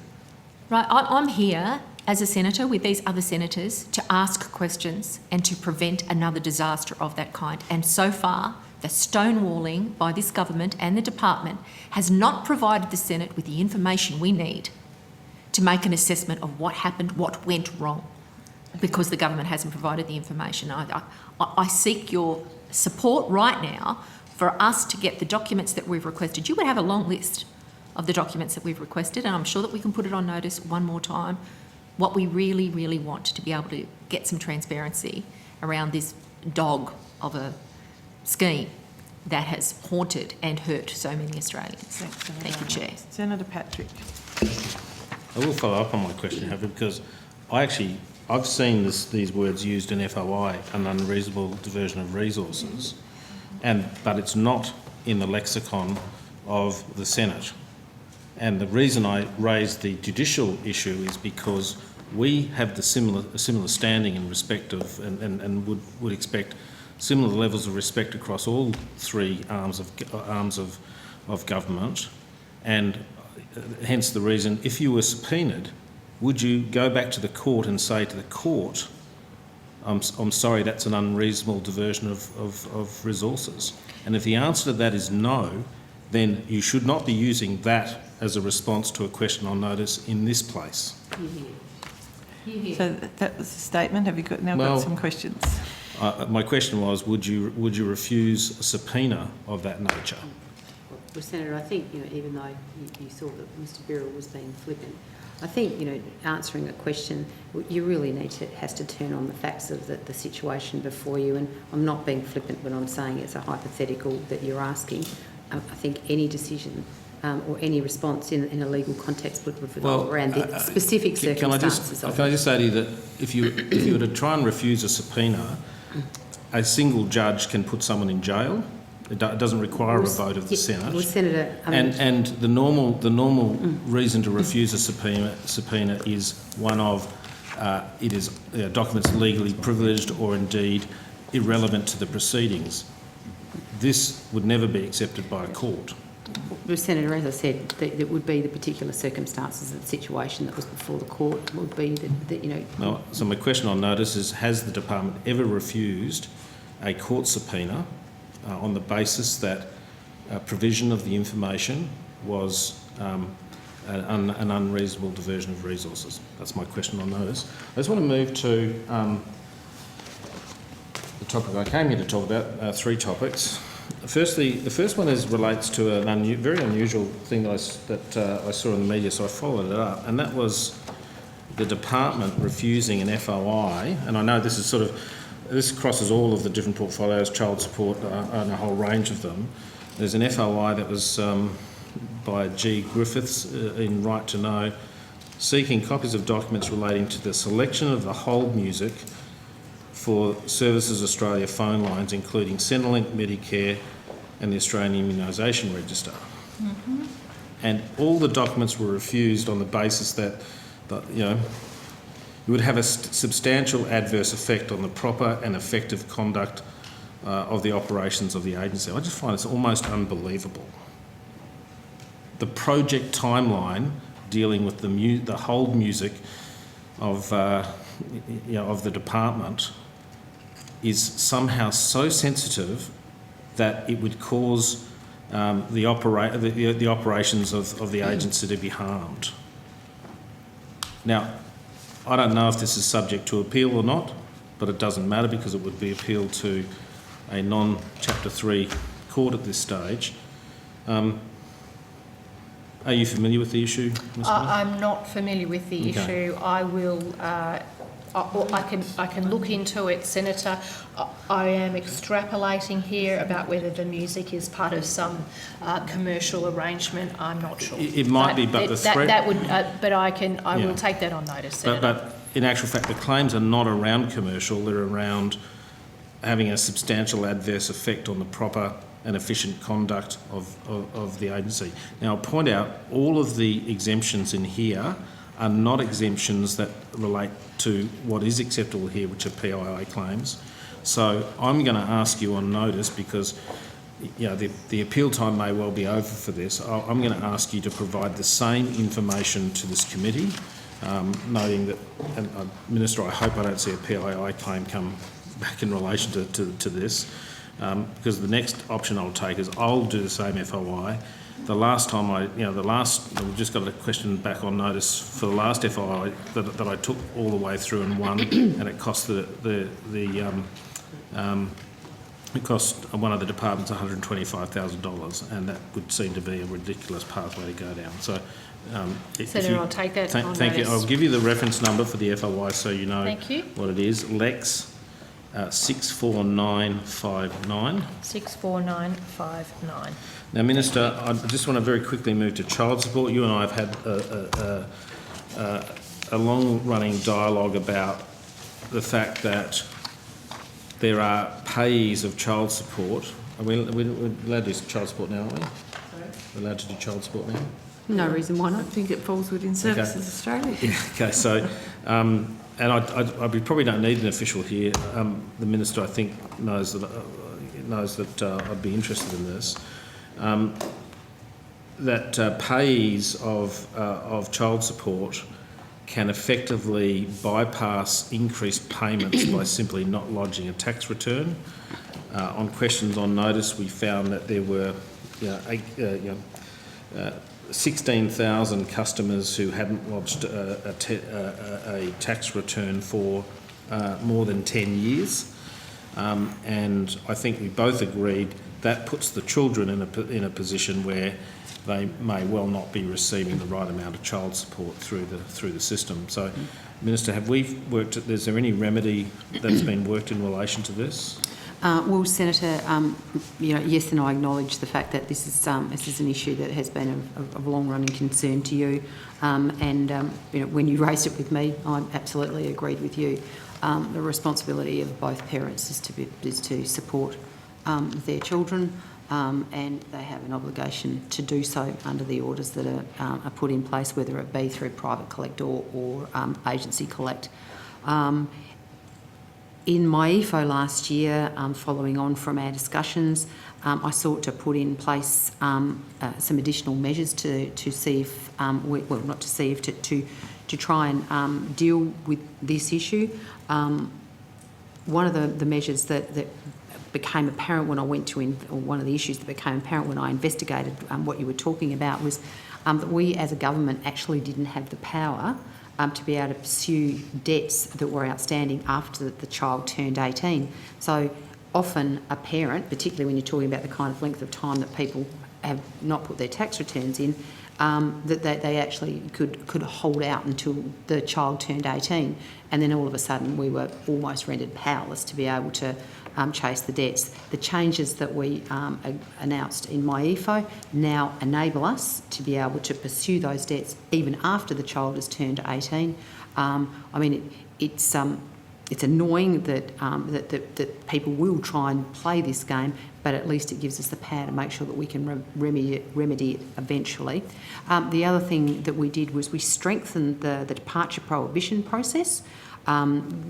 Right? I'm here as a senator with these other senators to ask questions and to prevent another disaster of that kind. And so far, the stonewalling by this government and the department has not provided the Senate with the information we need to make an assessment of what happened, what went wrong, because the government hasn't provided the information. I seek your support right now for us to get the documents that we've requested. You would have a long list of the documents that we've requested, and I'm sure that we can put it on notice one more time, what we really, really want to be able to get some transparency around this dog of a scheme that has haunted and hurt so many Australians. Thank you, Chair. Senator Patrick. I will follow up on my question, however, because I've seen these words used in FOI, an unreasonable diversion of resources, but it's not in the lexicon of the Senate. And the reason I raised the judicial issue is because we have a similar standing in respect of, and would expect similar levels of respect across all three arms of government, and hence the reason, if you were subpoenaed, would you go back to the court and say to the court, I'm sorry, that's an unreasonable diversion of resources. And if the answer to that is no, then you should not be using that as a response to a question on notice in this place. So that was the statement. Have you got some questions? My question was, would you refuse a subpoena of that nature? Well, Senator, I think, even though you saw that Mr Birrell was being flippant, I think, answering a question, you really has to turn on the facts of the situation before you, and I'm not being flippant when I'm saying it's a hypothetical that you're asking. I think any decision or any response in a legal context would revolve around the specific circumstances of it. Can I just say to you that if you were to try and refuse a subpoena, a single judge can put someone in jail. It doesn't require a vote of the Senate. Well, Senator, and the normal reason to refuse a subpoena is one of it is documents legally privileged or indeed irrelevant to the proceedings. This would never be accepted by a court. Well, Senator, as I said, it would be the particular circumstances of the situation that was before the court would be that No, so my question on notice is, has the department ever refused a court subpoena on the basis that provision of the information was an unreasonable diversion of resources? That's my question on notice. I just want to move to the topic I came here to talk about, three topics. Firstly, the first one relates to a very unusual thing that I saw in the media, so I followed it up, and that was the department refusing an FOI, and I know this crosses all of the different portfolios, child support and a whole range of them. There's an FOI that was by G. Griffiths in Right to Know, seeking copies of documents relating to the selection of the hold music for Services Australia phone lines, including Centrelink, Medicare and the Australian Immunisation Register. Mm-hmm. And all the documents were refused on the basis that it would have a substantial adverse effect on the proper and effective conduct of the operations of the agency. I just find it's almost unbelievable. The project timeline dealing with the hold music of the department is somehow so sensitive that it would cause the operations of the agency to be harmed. Now, I don't know if this is subject to appeal or not, but it doesn't matter because it would be appealed to a non-Chapter 3 court at this stage. Are you familiar with the issue, Ms. Miller? I'm not familiar with the issue. I will. I can look into it, Senator. I am extrapolating here about whether the music is part of some commercial arrangement. I'm not sure. It might be, but the threat. That would. But I will take that on notice, Senator. But in actual fact, the claims are not around commercial. They're around having a substantial adverse effect on the proper and efficient conduct of the agency. Now, I'll point out all of the exemptions in here are not exemptions that relate to what is acceptable here, which are PII claims. So I'm going to ask you on notice, because the appeal time may well be over for this. I'm going to ask you to provide the same information to this committee, noting that, and Minister, I hope I don't see a PII claim come back in relation to this, because the next option I'll take is I'll do the same FOI. The last time we've just got a question back on notice for the last FOI that I took all the way through and won, and it cost it cost one of the departments $125,000, and that would seem to be a ridiculous pathway to go down. So, Senator, I'll take that on notice. Thank you. I'll give you the reference number for the FOI so you know what it is. Lex 64959. 64959. Now, Minister, I just want to very quickly move to child support. You and I have had a long-running dialogue about the fact that there are payees of child support. We're allowed to do child support now, aren't we? Sorry? We're allowed to do child support now? No reason why not. I think it falls within Services Australia. Yeah, okay, so, and we probably don't need an official here. The Minister, I think, knows that I'd be interested in this. That payees of child support can effectively bypass increased payments by simply not lodging a tax return. On questions on notice, we found that there were 16,000 customers who hadn't lodged a tax return for more than 10 years. And I think we both agreed that puts the children in a position where they may well not be receiving the right amount of child support through the system. So, Minister, have we worked? Is there any remedy that's been worked in relation to this? Well, Senator, yes, and I acknowledge the fact that this is an issue that has been of long-running concern to you, when you raised it with me, I absolutely agreed with you. The responsibility of both parents is to support their children, and they have an obligation to do so under the orders that are put in place, whether it be through private collect or agency collect. In my EFO last year, following on from our discussions, I sought to put in place some additional measures to see if, to try and deal with this issue. One of the measures that became apparent when I went to, or one of the issues that became apparent when I investigated what you were talking about was that we as a government actually didn't have the power to be able to pursue debts that were outstanding after the child turned 18. So often a parent, particularly when you're talking about the kind of length of time that people have not put their tax returns in, that they actually could hold out until the child turned 18, and then all of a sudden we were almost rendered powerless to be able to chase the debts. The changes that we announced in my EFO now enable us to be able to pursue those debts even after the child has turned 18. It's annoying that people will try and play this game, but at least it gives us the power to make sure that we can remedy it eventually. The other thing that we did was we strengthened the departure prohibition process.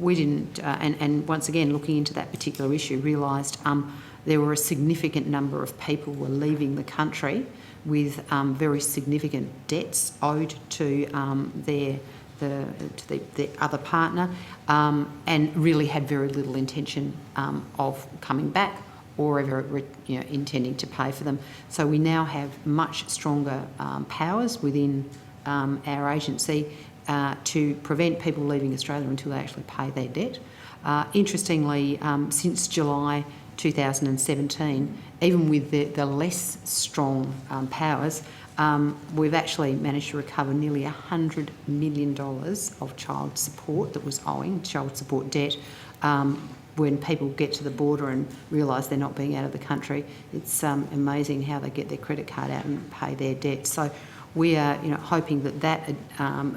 We didn't, and once again, looking into that particular issue, realised there were a significant number of people who were leaving the country with very significant debts owed to their other partner, and really had very little intention of coming back or ever intending to pay for them. So we now have much stronger powers within our agency to prevent people leaving Australia until they actually pay their debt. Interestingly, since July 2017, even with the less strong powers, we've actually managed to recover nearly $100 million of child support that was owing, child support debt. When people get to the border and realise they're not being out of the country, it's amazing how they get their credit card out and pay their debt. So we are hoping that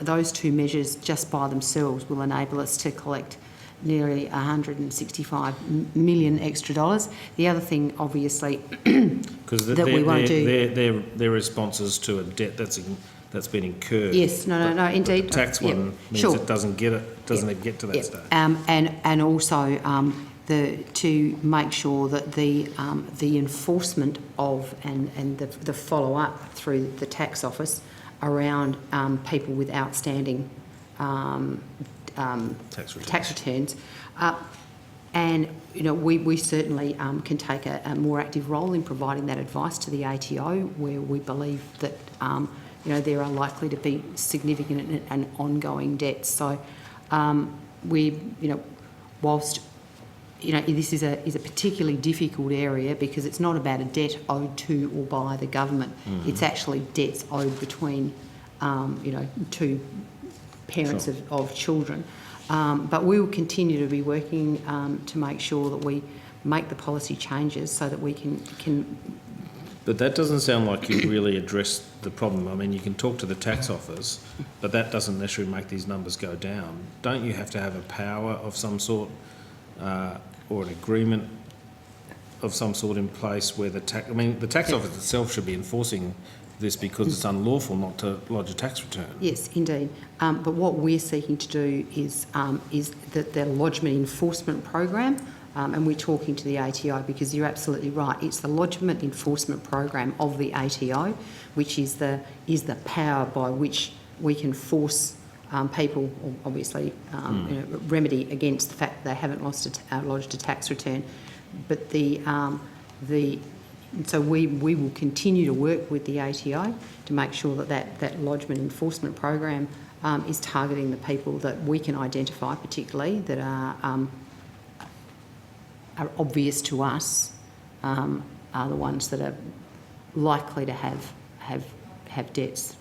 those two measures just by themselves will enable us to collect nearly $165 million extra dollars. The other thing, obviously, that we want to do... Their responses to a debt that's been incurred. Yes, no, indeed. The tax one means it doesn't get to that stage. And also to make sure that the enforcement of and the follow-up through the tax office around people with outstanding tax returns. And we certainly can take a more active role in providing that advice to the ATO, where we believe that there are likely to be significant and ongoing debts. So whilst this is a particularly difficult area because it's not about a debt owed to or by the government. Mm-hmm. It's actually debts owed between two parents of children. But we will continue to be working to make sure that we make the policy changes so that we can. But that doesn't sound like you really addressed the problem. I mean, you can talk to the tax office, but that doesn't necessarily make these numbers go down. Don't you have to have a power of some sort or an agreement of some sort in place where the tax office itself should be enforcing this because it's unlawful not to lodge a tax return. Yes, indeed. But what we're seeking to do is the lodgement enforcement program, and we're talking to the ATO because you're absolutely right. It's the lodgement enforcement program of the ATO, which is the power by which we can force people, obviously, remedy against the fact that they haven't lodged a tax return. But so we will continue to work with the ATO to make sure that lodgement enforcement program is targeting the people that we can identify, particularly that are obvious to us, are the ones that are likely to have debts.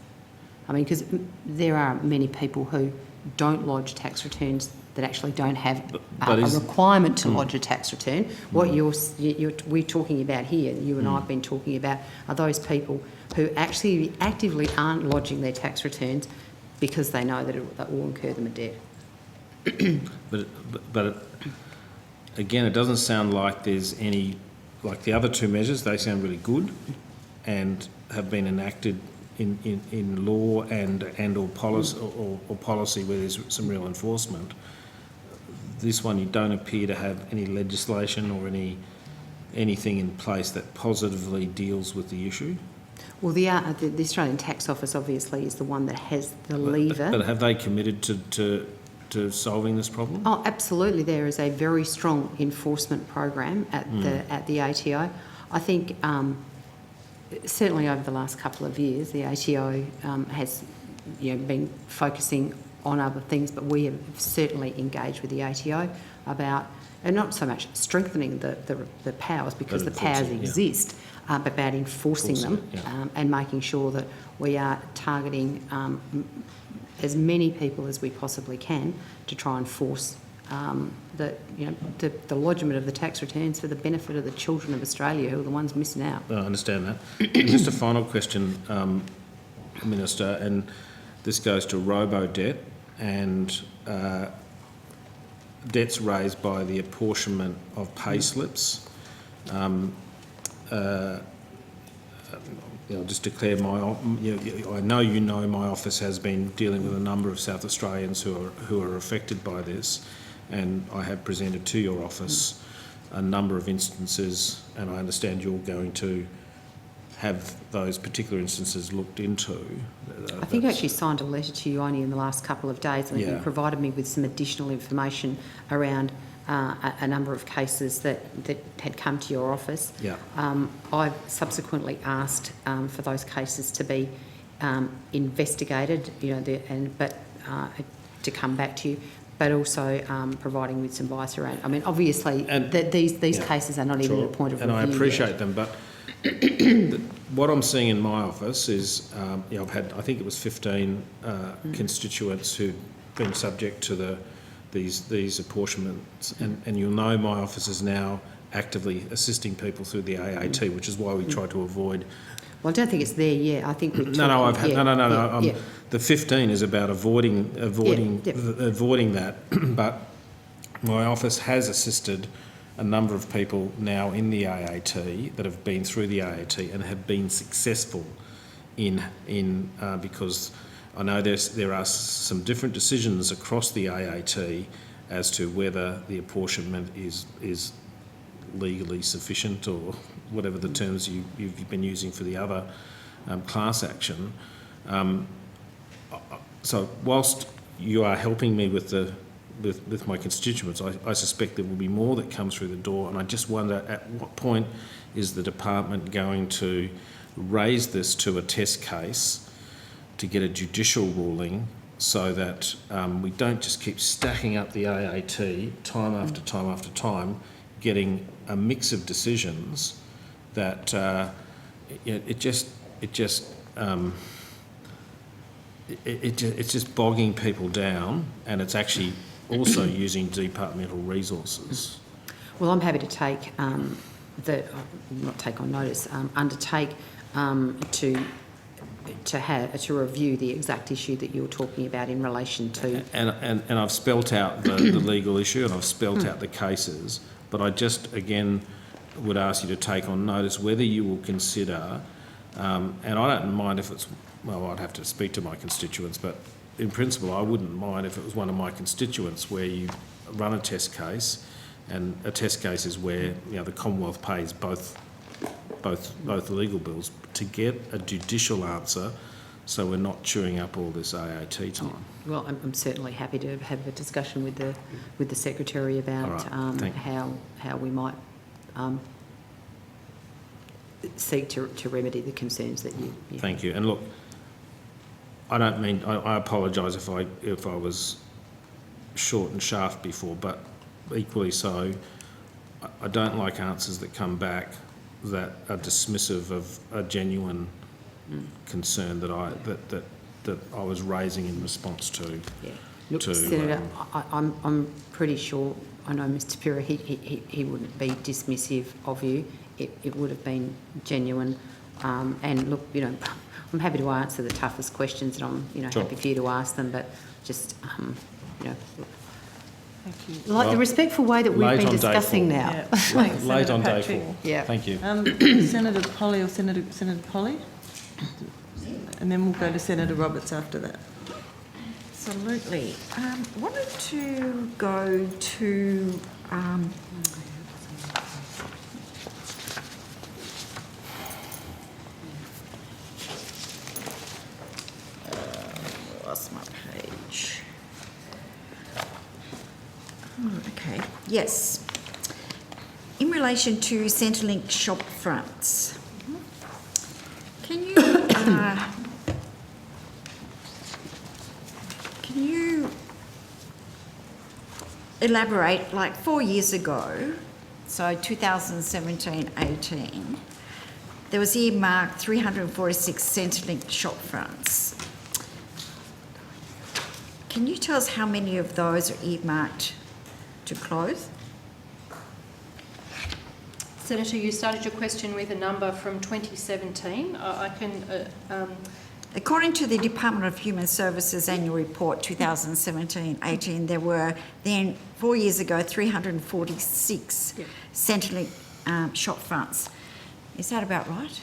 I mean, because there are many people who don't lodge tax returns that actually don't have a requirement to lodge a tax return. What we're talking about here, you and I have been talking about, are those people who actually actively aren't lodging their tax returns because they know that that will incur them a debt. But again, it doesn't sound like there's any, like the other two measures, they sound really good and have been enacted in law and or policy or policy where there's some real enforcement. This one, you don't appear to have any legislation or anything in place that positively deals with the issue. Well, the Australian Tax Office obviously is the one that has the lever. But have they committed to solving this problem? Oh, absolutely. There is a very strong enforcement program at the ATO. I think certainly over the last couple of years, the ATO has been focusing on other things, but we have certainly engaged with the ATO about, and not so much strengthening the powers, because the powers exist, but about enforcing them and making sure that we are targeting as many people as we possibly can to try and force the lodgement of the tax returns for the benefit of the children of Australia, who are the ones missing out. I understand that. Just a final question, Minister, and this goes to robo-debt and debts raised by the apportionment of pay slips. I'll just declare I know my office has been dealing with a number of South Australians who are affected by this, and I have presented to your office a number of instances, and I understand you're going to have those particular instances looked into. I think I actually signed a letter to you only in the last couple of days, and you provided me with some additional information around a number of cases that had come to your office. Yeah. I've subsequently asked for those cases to be investigated, to come back to you, but also providing with some advice around. I mean, obviously, these cases are not even at the point of review and I appreciate yet. them, but what I'm seeing in my office is, I've had, I think it was 15 constituents who've been subject to these apportionments, and you'll know my office is now actively assisting people through the AAT, which is why we try to avoid. Well, I don't think it's there yet. I think we're No. The 15 is about avoiding that, but my office has assisted a number of people now in the AAT that have been through the AAT and have been successful in because I know there are some different decisions across the AAT as to whether the apportionment is legally sufficient, or whatever the terms you've been using for the other class action. So whilst you are helping me with my constituents, I suspect there will be more that come through the door, and I just wonder at what point is the department going to raise this to a test case to get a judicial ruling, so that we don't just keep stacking up the AAT time after time after time, getting a mix of decisions that it's just bogging people down, and it's actually also using departmental resources. Well, I'm happy to undertake to review the exact issue that you're talking about in relation to. And I've spelt out the legal issue, and I've spelt out the cases, but I just again would ask you to take on notice whether you will consider, and I don't mind if it's, well, I'd have to speak to my constituents, but in principle I wouldn't mind if it was one of my constituents where you run a test case, and a test case is where the Commonwealth pays both legal bills, to get a judicial answer so we're not chewing up all this AOT time. Well, I'm certainly happy to have a discussion with the Secretary about All right, how we might seek to remedy the concerns that you Thank you. And look, I don't mean, I apologise if I was short and shaft before, but equally so, I don't like answers that come back that are dismissive of a genuine concern that I was raising in response to. Yeah. Look, Senator, I'm pretty sure, I know Mr Pira, he wouldn't be dismissive of you. It would have been genuine. And look, you know, I'm happy to answer the toughest questions, and I'm, you know, Sure. happy for you to ask them, but just, you know, Thank you. like the respectful way that we've Late been on day discussing four. now. Yeah. Thanks, Late Senator on day Patrick. 4. Yeah. Thank you. Senator Polly or Senator Polly? And then we'll go to Senator Roberts after that. Absolutely. Wanted to go to lost my page. Okay. Yes. In relation to Centrelink shop fronts, can you elaborate, like 4 years ago, so 2017-18, there was earmarked 346 Centrelink shop fronts. Can you tell us how many of those are earmarked to close? Senator, you started your question with a number from 2017. I can... According to the Department of Human Services annual report 2017-18, there were then 4 years ago 346 Centrelink shop fronts. Is that about right?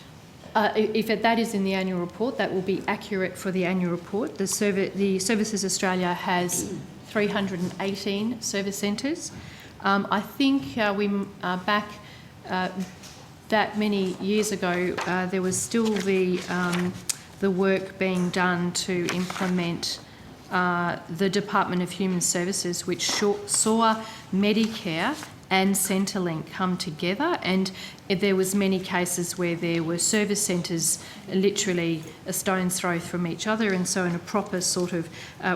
If that is in the annual report, that will be accurate for the annual report. The Services Australia has 318 service centres. I think we back that many years ago, there was still the work being done to implement the Department of Human Services, which saw Medicare and Centrelink come together, and there was many cases where there were service centres literally a stone's throw from each other, and so in a proper sort of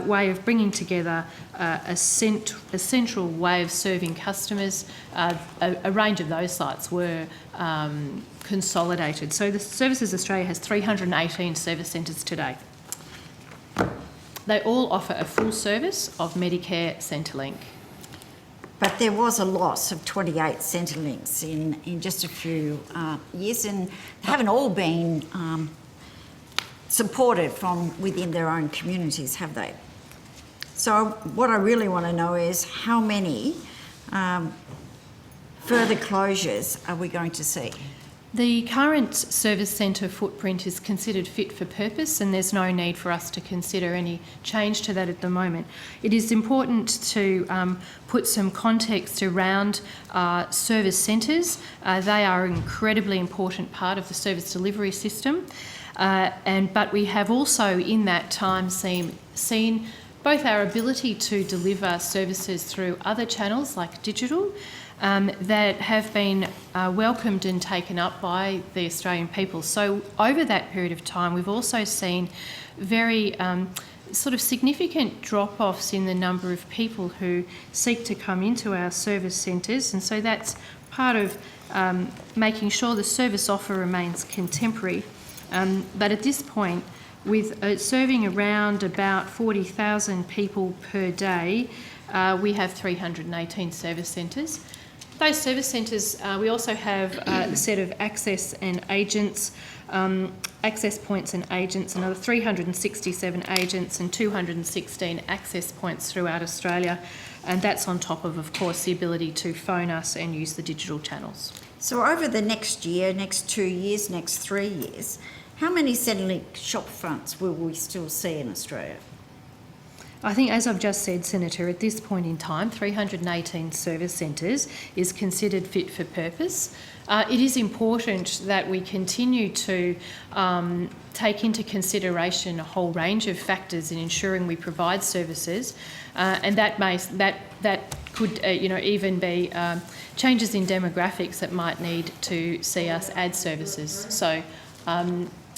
way of bringing together a central way of serving customers, a range of those sites were consolidated. So the Services Australia has 318 service centres today. They all offer a full service of Medicare Centrelink. But there was a loss of 28 Centrelinks in just a few years, and they haven't all been supported from within their own communities, have they? So what I really want to know is how many further closures are we going to see? The current service centre footprint is considered fit for purpose, and there's no need for us to consider any change to that at the moment. It is important to put some context around service centres. They are an incredibly important part of the service delivery system, but we have also in that time seen both our ability to deliver services through other channels like digital, that have been welcomed and taken up by the Australian people. So over that period of time, we've also seen very sort of significant drop-offs in the number of people who seek to come into our service centres, and so that's part of making sure the service offer remains contemporary. But at this point, with serving around about 40,000 people per day, we have 318 service centres. Those service centres, we also have a set of access and agents, access points and agents, another 367 agents and 216 access points throughout Australia. And that's on top of course, the ability to phone us and use the digital channels. So over the next year, next 2 years, next 3 years, how many Centrelink shop fronts will we still see in Australia? I think, as I've just said, Senator, at this point in time, 318 service centres is considered fit for purpose. It is important that we continue to take into consideration a whole range of factors in ensuring we provide services, and that could, even be changes in demographics that might need to see us add services. So.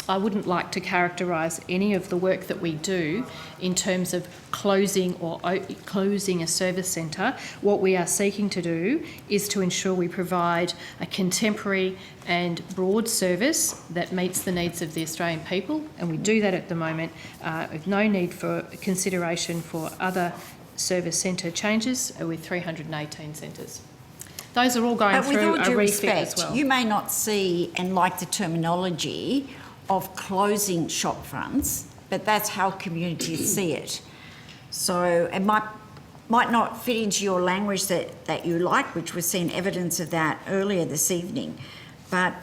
I wouldn't like to characterise any of the work that we do in terms of closing a service centre. What we are seeking to do is to ensure we provide a contemporary and broad service that meets the needs of the Australian people, and we do that at the moment with no need for consideration for other service centre changes with 318 centres. Those are all going through a refit as well. You may not see and like the terminology of closing shop fronts, but that's how communities see it. So it might not fit into your language that you like, which we've seen evidence of that earlier this evening, but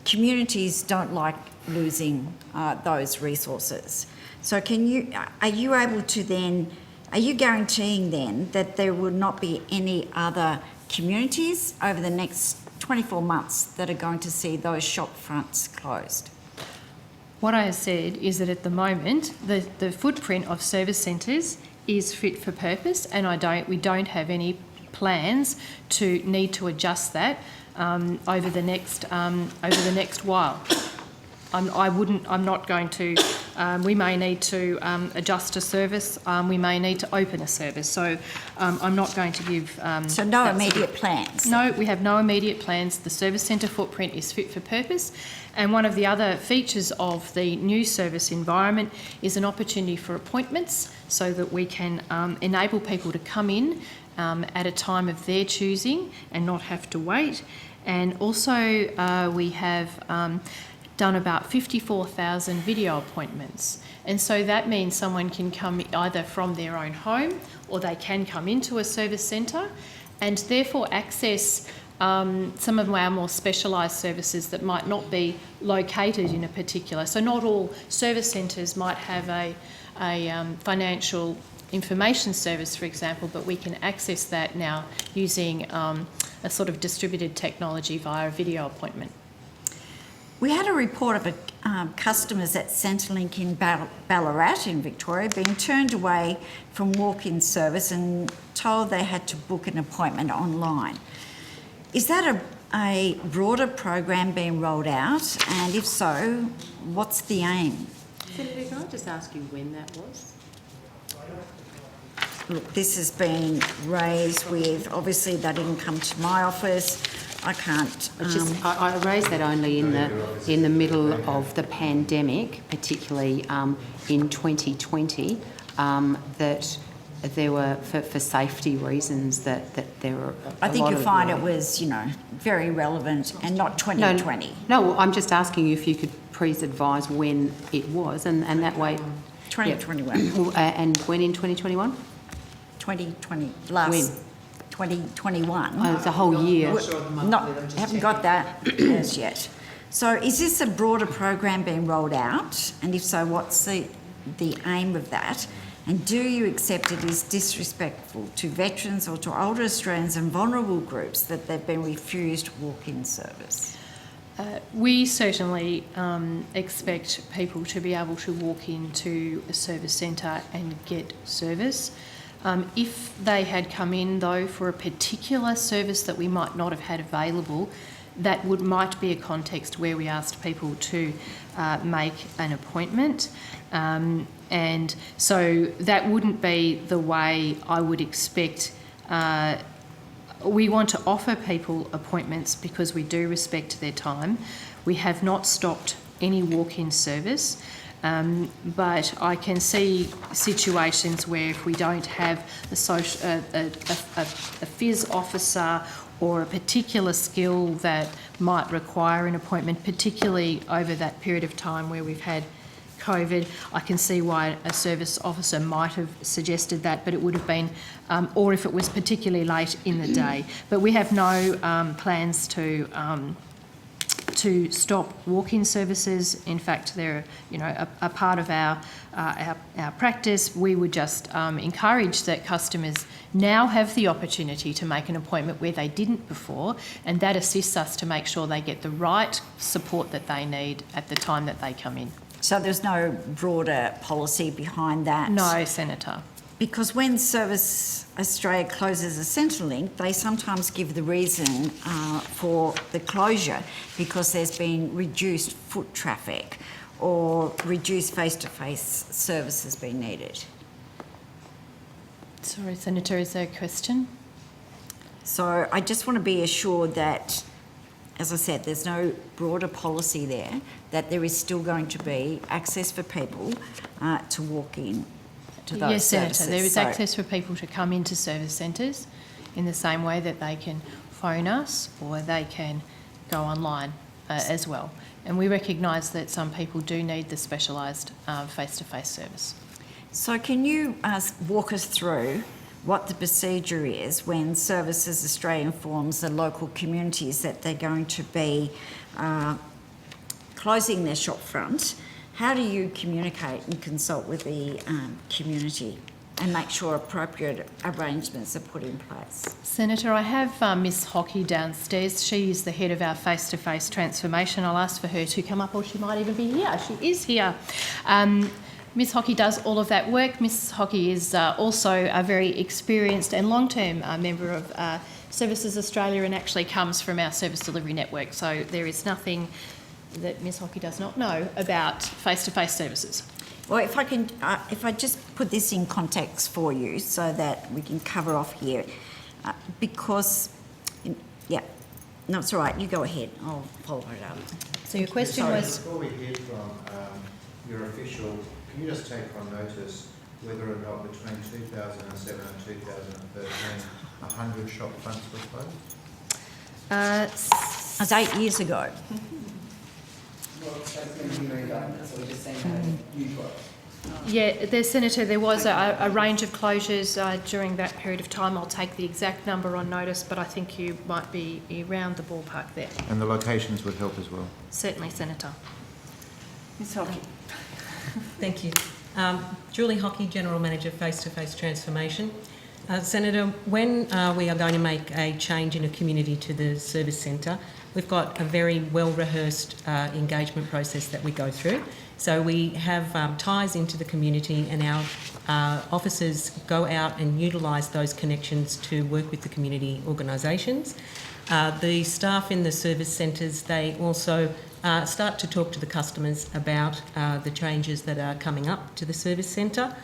communities don't like losing those resources. So are you guaranteeing then that there will not be any other communities over the next 24 months that are going to see those shop fronts closed? What I have said is that at the moment, the footprint of service centres is fit for purpose, and we don't have any plans to need to adjust that over the next while. I'm not going to. We may need to adjust a service. We may need to open a service. So I'm not going to give. So no immediate plans. No, we have no immediate plans. The service centre footprint is fit for purpose. And one of the other features of the new service environment is an opportunity for appointments, so that we can enable people to come in at a time of their choosing and not have to wait. And also we have done about 54,000 video appointments. And so that means someone can come either from their own home, or they can come into a service centre and therefore access some of our more specialised services that might not be located in a particular. So not all service centres might have a financial information service, for example, but we can access that now using a sort of distributed technology via a video appointment. We had a report of customers at Centrelink in Ballarat in Victoria being turned away from walk-in service and told they had to book an appointment online. Is that a broader program being rolled out? And if so, what's the aim? Senator, can I just ask you when that was? Look, this has been raised with, obviously they didn't come to my office. I can't. I raised that only in the middle of the pandemic, particularly in 2020, that there were, for safety reasons, that there were. I think you'll find it was, very relevant and not 2020. No, I'm just asking you if you could please advise when it was, and that way. 2021. Yeah. And when in 2021? 2020. When? 2021. Oh, it's a whole year. Haven't got that as yet. So is this a broader program being rolled out? And if so, what's the aim of that? And do you accept it is disrespectful to veterans or to older Australians and vulnerable groups that they've been refused walk-in service? We certainly expect people to be able to walk into a service centre and get service. If they had come in, though, for a particular service that we might not have had available, that might be a context where we asked people to make an appointment. And so that wouldn't be the way I would expect. We want to offer people appointments because we do respect their time. We have not stopped any walk-in service. But I can see situations where if we don't have a FIS officer or a particular skill that might require an appointment, particularly over that period of time where we've had COVID, I can see why a service officer might have suggested that, but it would have been, or if it was particularly late in the day. But we have no plans to to stop walk-in services. In fact, they're a part of our practice. We would just encourage that customers now have the opportunity to make an appointment where they didn't before, and that assists us to make sure they get the right support that they need at the time that they come in. So there's no broader policy behind that? No, Senator. Because when Service Australia closes a Centrelink, they sometimes give the reason for the closure because there's been reduced foot traffic or reduced face-to-face services being needed. Sorry, Senator, is there a question? So I just want to be assured that, as I said, there's no broader policy there, that there is still going to be access for people to walk in to those Yes, Senator, services. there is So- access for people to come into service centres in the same way that they can phone us or they can go online as well. And we recognise that some people do need the specialised face-to-face service. So can you walk us through what the procedure is when Services Australia informs the local communities that they're going to be closing their shop front? How do you communicate and consult with the community and make sure appropriate arrangements are put in place? Senator, I have Miss Hockey downstairs. She is the head of our face-to-face transformation. I'll ask for her to come up, or she might even be here. She is here. Miss Hockey does all of that work. Miss Hockey is also a very experienced and long-term member of Services Australia and actually comes from our service delivery network. So there is nothing that Miss Hockey does not know about face-to-face services. Well, if I can, if I just put this in context for you so that we can cover off here, because, yeah, no, it's all right, you go ahead, I'll follow it up. So your question was... Before we hear from your official, can you just take on notice whether or not between 2007 and 2013, 100 shop fronts were closed? That's 8 years ago. Yeah, Senator, there was a range of closures during that period of time. I'll take the exact number on notice, but I think you might be around the ballpark there. And the locations would help as well. Certainly, Senator. Ms Hockey. Thank you. Julie Hockey, General Manager, Face-to-Face Transformation. Senator, when we are going to make a change in a community to the service centre, we've got a very well-rehearsed engagement process that we go through. So we have ties into the community, and our officers go out and utilise those connections to work with the community organisations. The staff in the service centres, they also start to talk to the customers about the changes that are coming up to the service centre.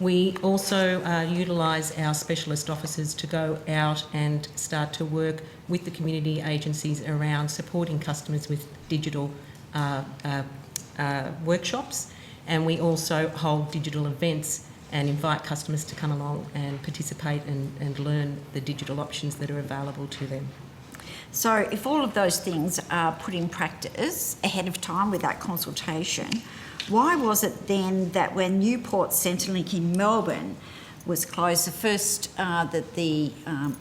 We also utilise our specialist officers to go out and start to work with the community agencies around supporting customers with digital workshops, and we also hold digital events and invite customers to come along and participate and learn the digital options that are available to them. So if all of those things are put in practice ahead of time with that consultation, why was it then that when Newport Centrelink in Melbourne was closed, the first that the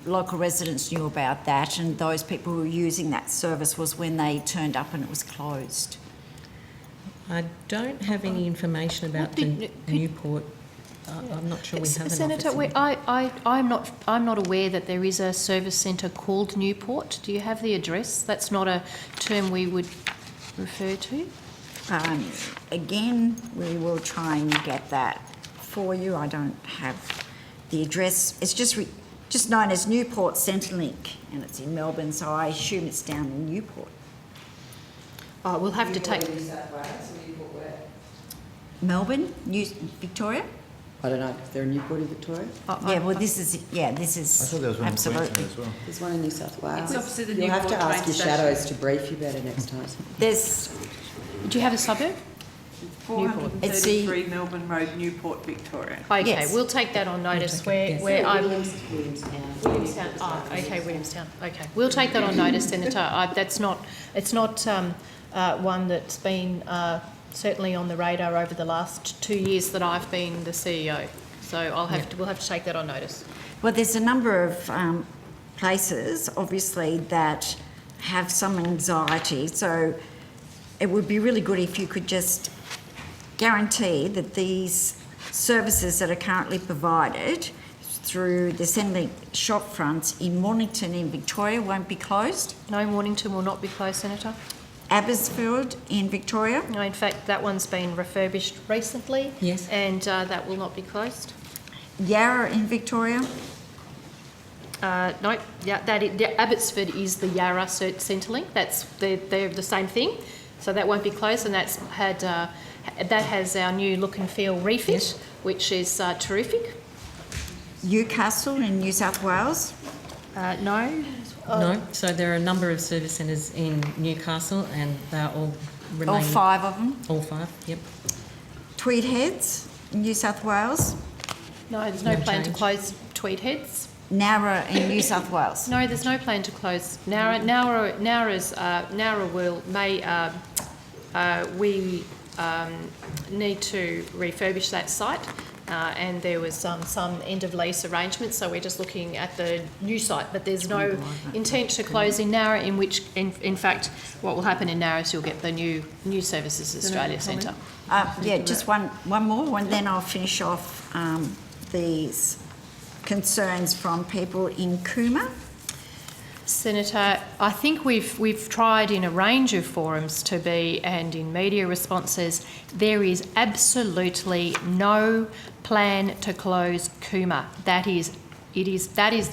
local residents knew about that and those people who were using that service was when they turned up and it was closed? I don't have any information about the Newport. I'm not sure we have an Senator, office. I'm not aware that there is a service centre called Newport. Do you have the address? That's not a term we would refer to. Again, we will try and get that for you. I don't have the address. It's just known as Newport Centrelink, and it's in Melbourne, so I assume it's down in Newport. Oh, we'll have to take... Melbourne, Victoria? I don't know. Is there a Newport in Victoria? Yeah, well, this is I thought there was one in Queensland as well. There's one in New South Wales. It's opposite the You'll have to Newport ask train your station. shadows to brief you better next time. There's... Do you have a suburb? 433 Melbourne Road, Newport, Victoria. Okay, Yes. we'll take that on notice. Where I'm Williamstown. Oh, okay, Williamstown. Okay, we'll take that on notice, Senator. It's not one that's been certainly on the radar over the last 2 years that I've been the CEO. So we'll have to take that on notice. Well, there's a number of places, obviously, that have some anxiety. So it would be really good if you could just guarantee that these services that are currently provided through the Centrelink shop fronts in Mornington in Victoria won't be closed. No, Mornington will not be closed, Senator. Abbotsford in Victoria. No, in fact, that one's been refurbished recently. Yes. And that will not be closed. Yarra in Victoria. No, yeah, Abbotsford is the Yarra Centrelink. They're the same thing, so that won't be closed. And that has our new look and feel refit, which is terrific. Newcastle in New South Wales. No. No, so there are a number of service centres in Newcastle and they're all remaining. All 5 of them. All 5, yep. Tweed Heads in New South Wales. No, there's no plan to change. close Tweed Heads. Nowra in New South Wales. No, there's no plan to close Nowra. We need to refurbish that site, and there was some end of lease arrangements, so we're just looking at the new site. But there's no intent to close in Nowra. In fact, what will happen in Nowra is you'll get the new Services Australia Centre. Just one more, and then I'll finish off these concerns from people in Cooma. Senator, I think we've tried in a range of forums and in media responses, there is absolutely no plan to close Cooma. That is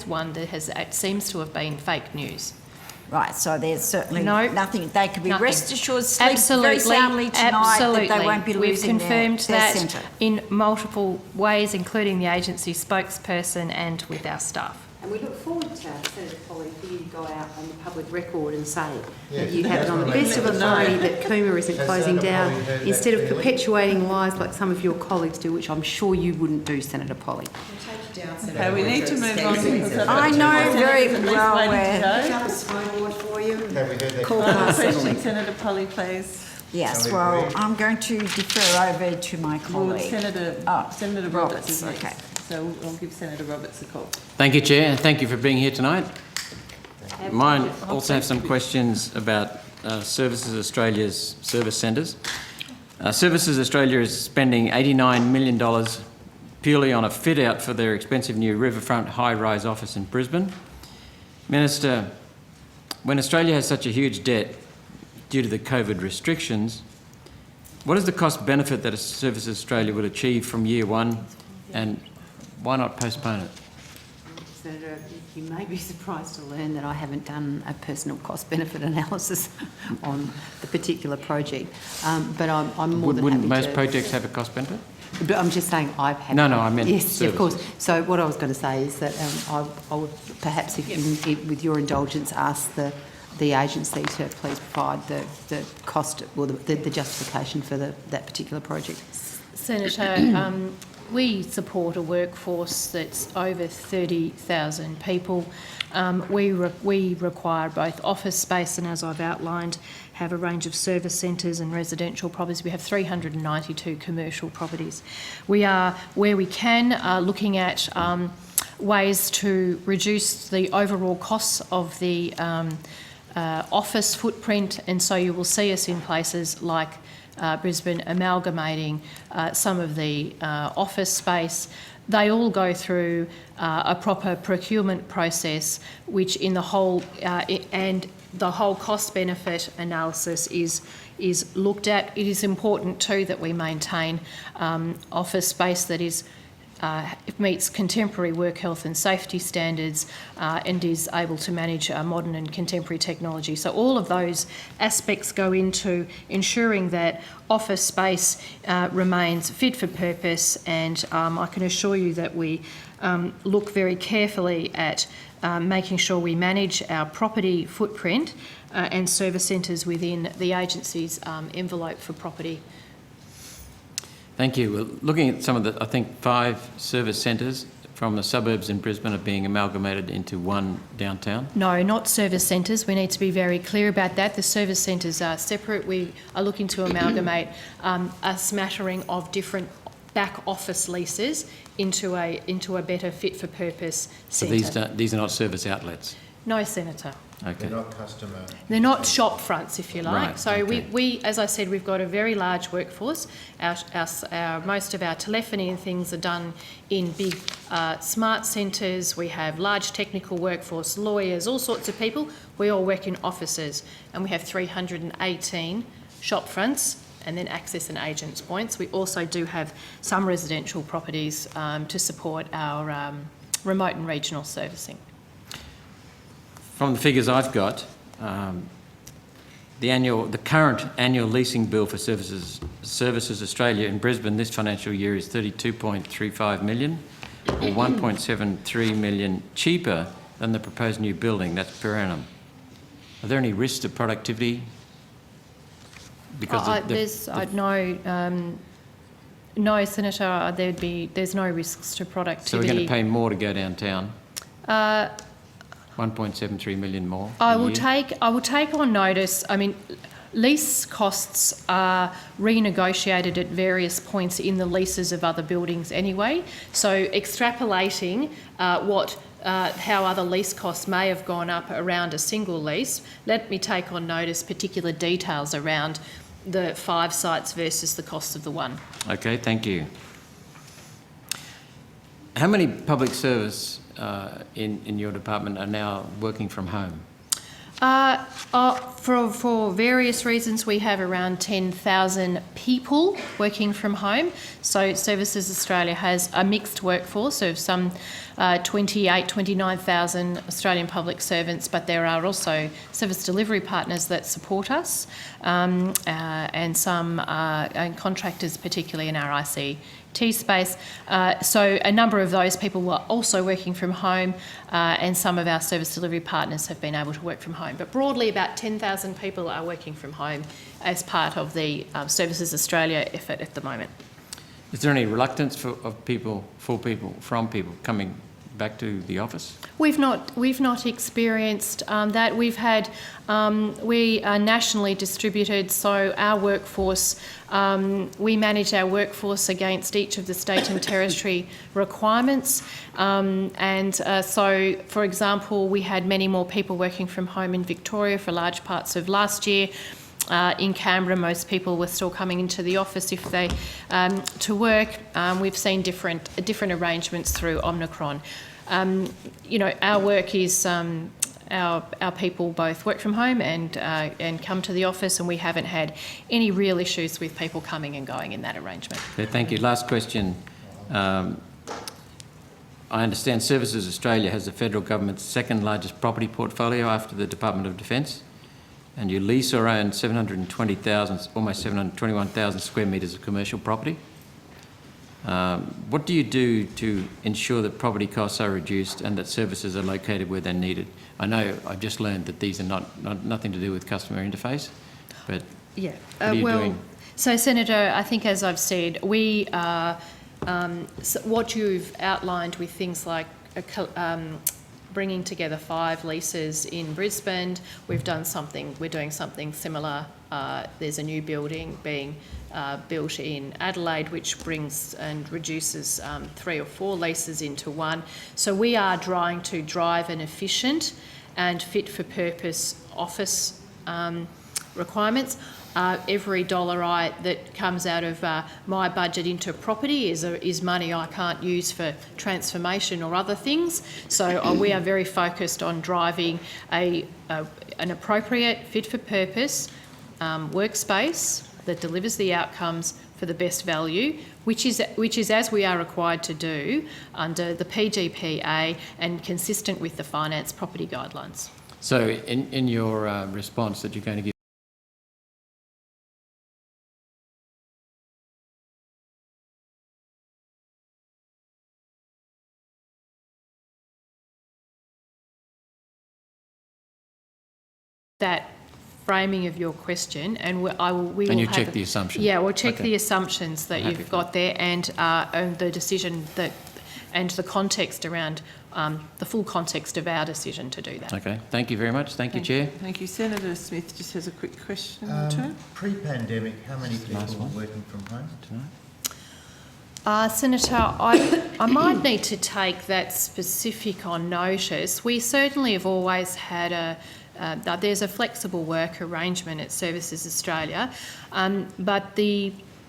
one that it seems to have been fake news. Right, so there's certainly nothing. They could be Nothing. rest assured, sleep Absolutely, very soundly tonight absolutely. that they won't be losing We've confirmed their that centre. in multiple ways, including the agency spokesperson and with our staff. And we look forward to, Senator Polly, for you to go out on the public record and say that Yes, you have it on the best of authority that Cooma isn't Has closing Senator down, Polly heard instead that of clearly? perpetuating lies like some of your colleagues do, which I'm sure you wouldn't do, Senator Polly. Okay, we need to move on because I've got I two know more very senators at least well waiting where- to go. Have a snowboard for you. Have we heard that? Call Final past question, Centrelink. Senator Polly, please. Yes, Shall we well, agree? I'm going to defer over to my Well, colleague. Senator Roberts is next. okay. So I'll give Senator Roberts a call. Thank you, Chair, and thank you for being here tonight. Mine also have some questions about Services Australia's service centres. Services Australia is spending $89 million purely on a fit-out for their expensive new riverfront high-rise office in Brisbane. Minister, when Australia has such a huge debt due to the COVID restrictions, what is the cost-benefit that Services Australia would achieve from year one, and why not postpone it? Senator, you may be surprised to learn that I haven't done a personal cost-benefit analysis on the particular project, but I'm more than happy Wouldn't most to... projects have a cost-benefit? But I'm just saying I've had... No, I meant yes, services. of course. So what I was going to say is that I would perhaps, with your indulgence, ask the agency to please provide the cost or the justification for that particular project. Senator, we support a workforce that's over 30,000 people. We require both office space and, as I've outlined, have a range of service centres and residential properties. We have 392 commercial properties. We are, where we can, looking at ways to reduce the overall costs of the office footprint, and so you will see us in places like Brisbane amalgamating some of the office space. They all go through a proper procurement process, which in the whole and the whole cost-benefit analysis is looked at. It is important too that we maintain office space that is meets contemporary work health and safety standards and is able to manage modern and contemporary technology. So all of those aspects go into ensuring that office space remains fit for purpose, and I can assure you that we look very carefully at making sure we manage our property footprint and service centres within the agency's envelope for property. Thank you. Well, looking at some of the, I think 5 service centres from the suburbs in Brisbane are being amalgamated into one downtown. No, not service centres. We need to be very clear about that. The service centres are separate. We are looking to amalgamate a smattering of different back office leases into a better fit for purpose So centre. these are not service outlets? No, Senator. Okay. They're not customer. They're not shop fronts, if you like. Right, So okay. we, as I said, we've got a very large workforce. Most of our telephony and things are done in big smart centres. We have large technical workforce, lawyers, all sorts of people. We all work in offices, and we have 318 shop fronts and then access and agents points. We also do have some residential properties to support our remote and regional servicing. From the figures I've got, the current annual leasing bill for Services Australia in Brisbane this financial year is 32.35 million, or 1.73 million cheaper than the proposed new building. That's per annum. Are there any risks to productivity? Because no, Senator. There's no risks to productivity. So we're going to pay more to go downtown. 1.73 million more. I will take on notice. I mean, lease costs are renegotiated at various points in the leases of other buildings anyway. So extrapolating how other lease costs may have gone up around a single lease, let me take on notice particular details around the 5 sites versus the cost of the one. Okay, thank you. How many public service in your department are now working from home? For various reasons, we have around 10,000 people working from home. So Services Australia has a mixed workforce of some 29,000 Australian public servants, but there are also service delivery partners that support us and some contractors, particularly in our ICT space. So a number of those people were also working from home and some of our service delivery partners have been able to work from home. But broadly, about 10,000 people are working from home as part of the Services Australia effort at the moment. Is there any reluctance from people coming back to the office? We've not experienced that. We've had we are nationally distributed, so our workforce we manage our workforce against each of the state and territory requirements, so for example, we had many more people working from home in Victoria for large parts of last year. In Canberra, most people were still coming into the office if they to work. We've seen different arrangements through Omicron. Our work is our people both work from home and come to the office, and we haven't had any real issues with people coming and going in that arrangement. Okay, thank you. Last question. I understand Services Australia has the federal government's second largest property portfolio after the Department of Defence. And you lease or own 720,000, almost 721,000 square metres of commercial property. What do you do to ensure that property costs are reduced and that services are located where they're needed? I know I've just learned that these are nothing to do with customer interface, but yeah, what are you doing? So Senator, I think as I've said, we are what you've outlined with things like bringing together 5 leases in Brisbane. We're doing something similar. There's a new building being built in Adelaide, which brings and reduces 3 or 4 leases into one. So we are trying to drive an efficient and fit-for-purpose office requirements. Every dollar that comes out of my budget into property is money I can't use for transformation or other things. So we are very focused on driving an appropriate, fit-for-purpose workspace that delivers the outcomes for the best value, which is as we are required to do under the PGPA and consistent with the finance property guidelines. So in your response that you're going to give that framing of your question, and you check the assumptions. Yeah, we'll check Okay. the assumptions that you've got there and the decision and the context around the full context of our decision to do that. Okay, thank you very much. Thank you, Chair. Thank you. Senator Smith just has a quick question or two. Pre-pandemic, how many people were working from home? Senator, I might need to take that specific on notice. We certainly have always had there's a flexible work arrangement at Services Australia, but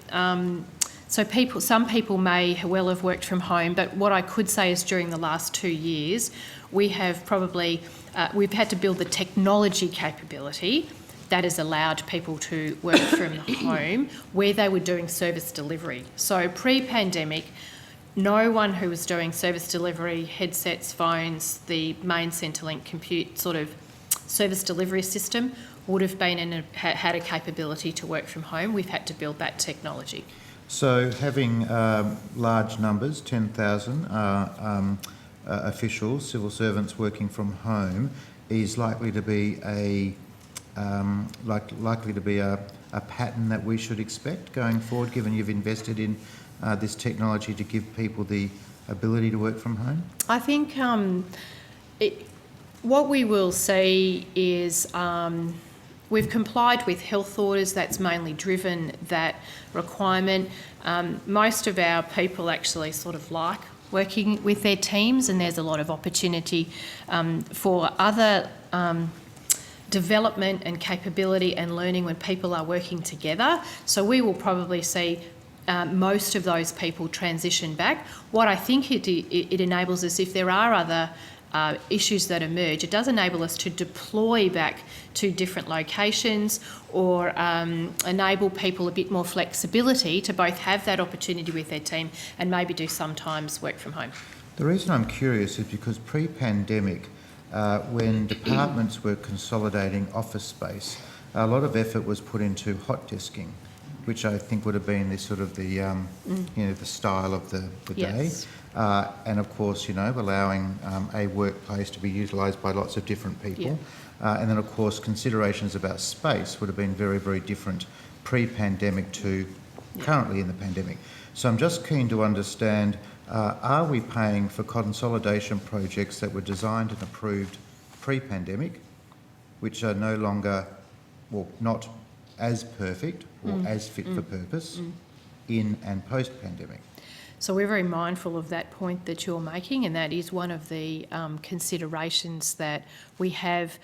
some people may well have worked from home, but what I could say is during the last 2 years, we have probably, we've had to build the technology capability that has allowed people to work from home where they were doing service delivery. So pre-pandemic, no one who was doing service delivery, headsets, phones, the main Centrelink compute sort of service delivery system would have been had a capability to work from home. We've had to build that technology. So having large numbers, 10,000 officials, civil servants working from home, is likely to be a pattern that we should expect going forward, given you've invested in this technology to give people the ability to work from home? I think what we will see is we've complied with health orders. That's mainly driven that requirement. Most of our people actually sort of like working with their teams, and there's a lot of opportunity for other development and capability and learning when people are working together. So we will probably see most of those people transition back. What I think it enables us, if there are other issues that emerge, it does enable us to deploy back to different locations or enable people a bit more flexibility to both have that opportunity with their team and maybe do sometimes work from home. The reason I'm curious is because pre-pandemic, when departments were consolidating office space, a lot of effort was put into hot desking, which I think would have been the sort of the style of the Yes. day, and of course allowing a workplace to be utilised by lots of different people, and then of course considerations about space would have been very, very different pre-pandemic to currently in the pandemic. So I'm just keen to understand. Are we paying for consolidation projects that were designed and approved pre-pandemic, which are no longer, well, not as perfect or as fit for purpose in and post-pandemic? So we're very mindful of that point that you're making, and that is one of the considerations that we have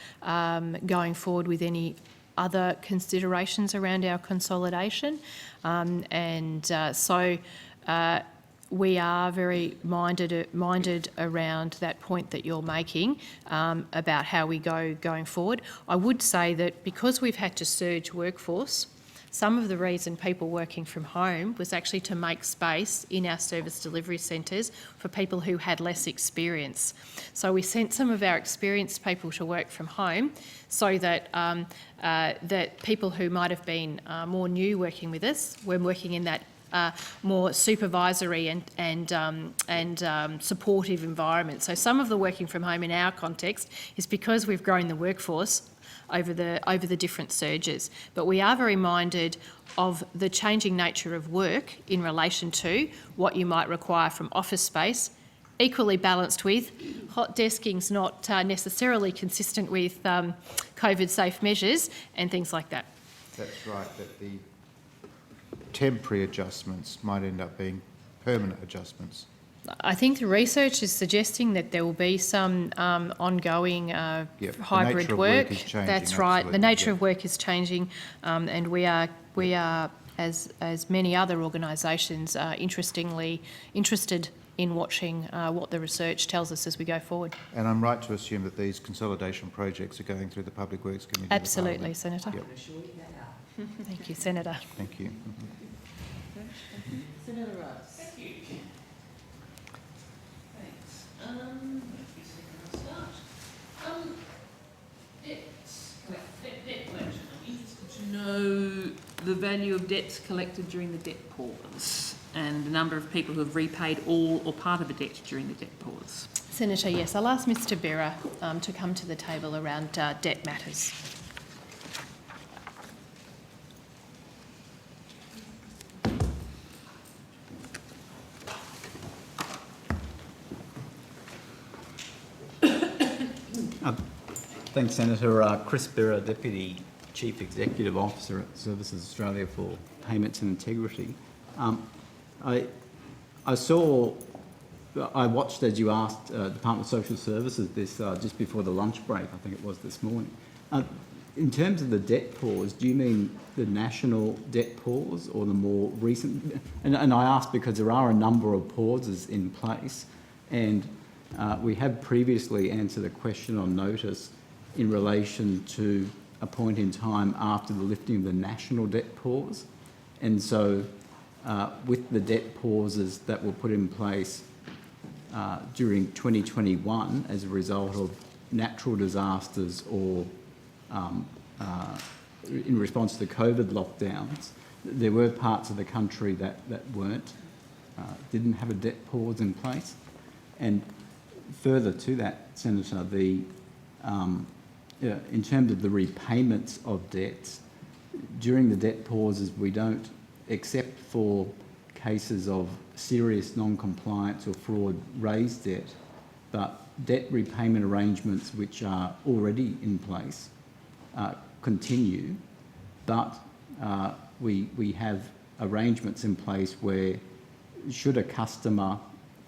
going forward with any other considerations around our consolidation. We are very minded around that point that you're making about how we going forward. I would say that because we've had to surge workforce, some of the reason people working from home was actually to make space in our service delivery centres for people who had less experience. So we sent some of our experienced people to work from home so that that people who might have been more new working with us were working in that more supervisory and supportive environment. So some of the working from home in our context is because we've grown the workforce over the different surges. But we are very minded of the changing nature of work in relation to what you might require from office space, equally balanced with hot desking's not necessarily consistent with COVID-safe measures and things like that. That's right, that the temporary adjustments might end up being permanent adjustments. I think the research is suggesting that there will be some ongoing hybrid work. That's right. The nature of work is changing, and we are as many other organisations interested in watching what the research tells us as we go forward. And I'm right to assume that these consolidation projects are going through the Public Works Committee? Absolutely, Senator. Yep. Thank you, Senator. Thank you. Senator Rice. Thank you. Thanks. Debt collection. I'm interested to know the value of debts collected during the debt pause and the number of people who have repaid all or part of a debt during the debt pause. Senator, yes, I'll ask Mr Birra to come to the table around debt matters. Thanks, Senator. Chris Birra, Deputy Chief Executive Officer at Services Australia for Payments and Integrity. I watched as you asked Department of Social Services this just before the lunch break, I think it was this morning. In terms of the debt pause, do you mean the national debt pause or the more recent? And I ask because there are a number of pauses in place, and we have previously answered a question on notice in relation to a point in time after the lifting of the national debt pause. And so with the debt pauses that were put in place during 2021 as a result of natural disasters or in response to the COVID lockdowns, there were parts of the country that didn't have a debt pause in place. And further to that, Senator, in terms of the repayments of debts, during the debt pauses, we don't, except for cases of serious non-compliance or fraud, raise debt, but debt repayment arrangements which are already in place continue, but we have arrangements in place where should a customer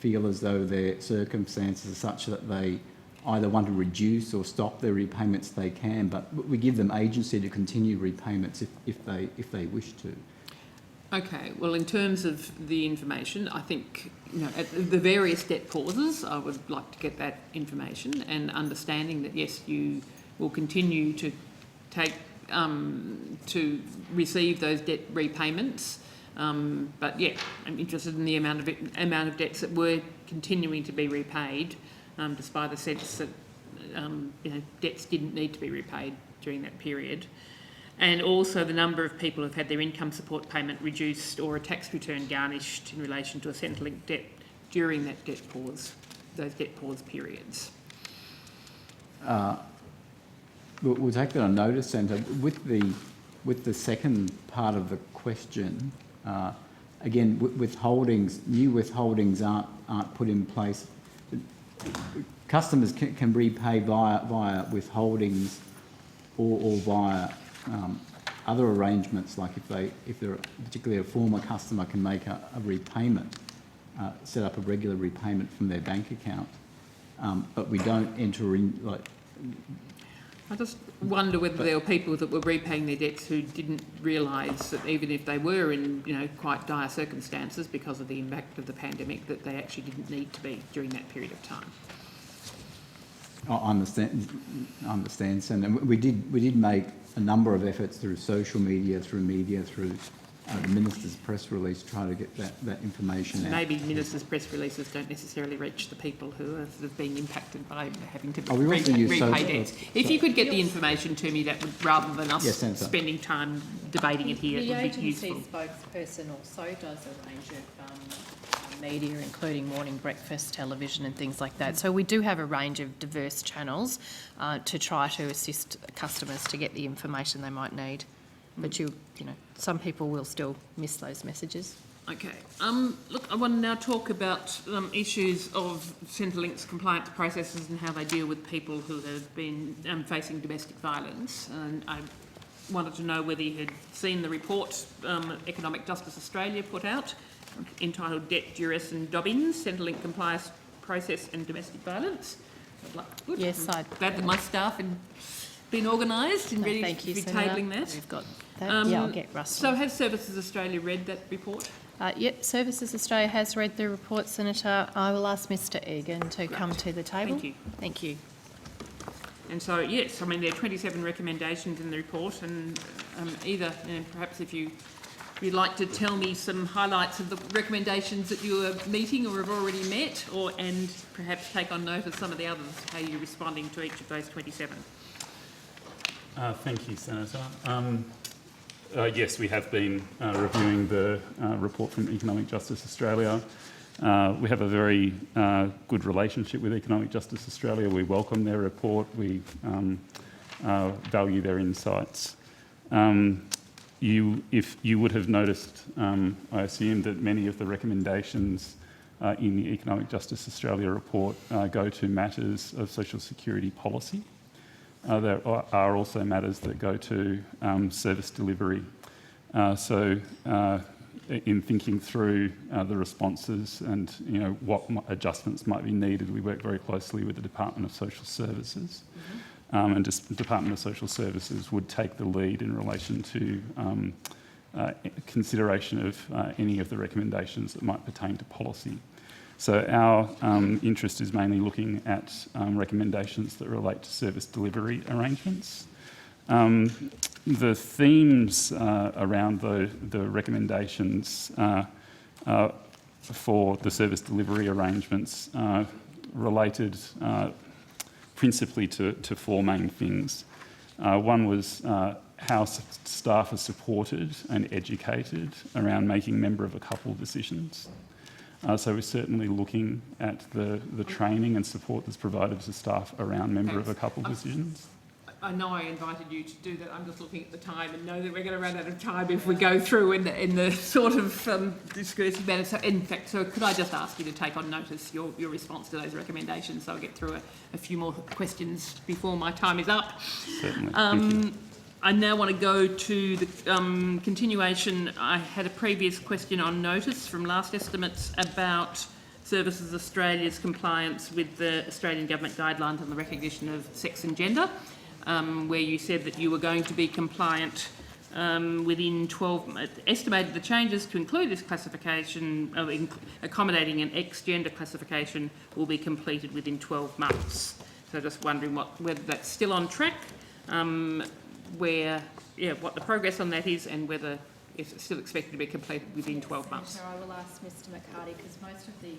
feel as though their circumstances are such that they either want to reduce or stop their repayments, they can, but we give them agency to continue repayments if they wish to. Okay, well, in terms of the information, I think, at the various debt pauses, I would like to get that information and understanding that, yes, you will continue to take, to receive those debt repayments. But yeah, I'm interested in the amount of debts that were continuing to be repaid, despite the sense that, debts didn't need to be repaid during that period. And also the number of people who've had their income support payment reduced or a tax return garnished in relation to a Centrelink debt during that debt pause, those debt pause periods. We'll take that on notice, Senator. With the second part of the question, again, withholdings, new withholdings aren't put in place. Customers can repay via withholdings or via other arrangements, like if they're particularly a former customer can make a repayment, set up a regular repayment from their bank account, but we don't enter in like. I just wonder whether there were people that were repaying their debts who didn't realise that even if they were in quite dire circumstances because of the impact of the pandemic, that they actually didn't need to be during that period of time. I understand, Senator. And we did make a number of efforts through social media, through the Minister's press release, try to get that information out. Maybe Minister's press releases don't necessarily reach the people who have sort of been impacted by having to repay debts. If you could get the information to me, that would, rather than us spending time debating it here, it would be useful. The agency spokesperson also does a range of media, including morning breakfast, television and things like that. So we do have a range of diverse channels to try to assist customers to get the information they might need. But some people will still miss those messages. Okay. Look, I want to now talk about issues of Centrelink's compliance processes and how they deal with people who have been facing domestic violence. And I wanted to know whether you had seen the report Economic Justice Australia put out, entitled Debt, Duress and Dobbins, Centrelink Compliance Process and Domestic Violence. Good. Yes, I'm glad that my staff had been organised and ready to be tabling that. We've got that. Yeah, I'll get Russell. So has Services Australia read that report? Yep, Services Australia has read the report, Senator. I will ask Mr Egan to come to the table. Thank you. Thank you. And so, yes, I mean, there are 27 recommendations in the report, and either, perhaps if you'd like to tell me some highlights of the recommendations that you are meeting or have already met, and perhaps take on note of some of the others, how you're responding to each of those 27. Thank you, Senator. Yes, we have been reviewing the report from Economic Justice Australia. We have a very good relationship with Economic Justice Australia. We welcome their report. We value their insights. If you would have noticed, I assume that many of the recommendations in the Economic Justice Australia report go to matters of social security policy. There are also matters that go to service delivery. So in thinking through the responses and what adjustments might be needed, we work very closely with the Department of Social Services. And just the Department of Social Services would take the lead in relation to consideration of any of the recommendations that might pertain to policy. So our interest is mainly looking at recommendations that relate to service delivery arrangements. The themes around the recommendations for the service delivery arrangements related principally to four main things. One was how staff are supported and educated around making member of a couple decisions. So we're certainly looking at the training and support that's provided to staff around member of a couple decisions. I know I invited you to do that. I'm just looking at the time and know that we're going to run out of time if we go through in the sort of discursive manner. So, in fact, could I just ask you to take on notice your response to those recommendations so I get through a few more questions before my time is up? Certainly. Thank you. I now want to go to the continuation. I had a previous question on notice from last estimates about Services Australia's compliance with the Australian Government guidelines on the recognition of sex and gender. Where you said that you were going to be compliant within 12, estimated the changes to include this classification of accommodating an ex-gender classification will be completed within 12 months. So just wondering whether that's still on track, what the progress on that is and whether it's still expected to be completed within 12 months. Senator, I will ask Mr McCarty because most of the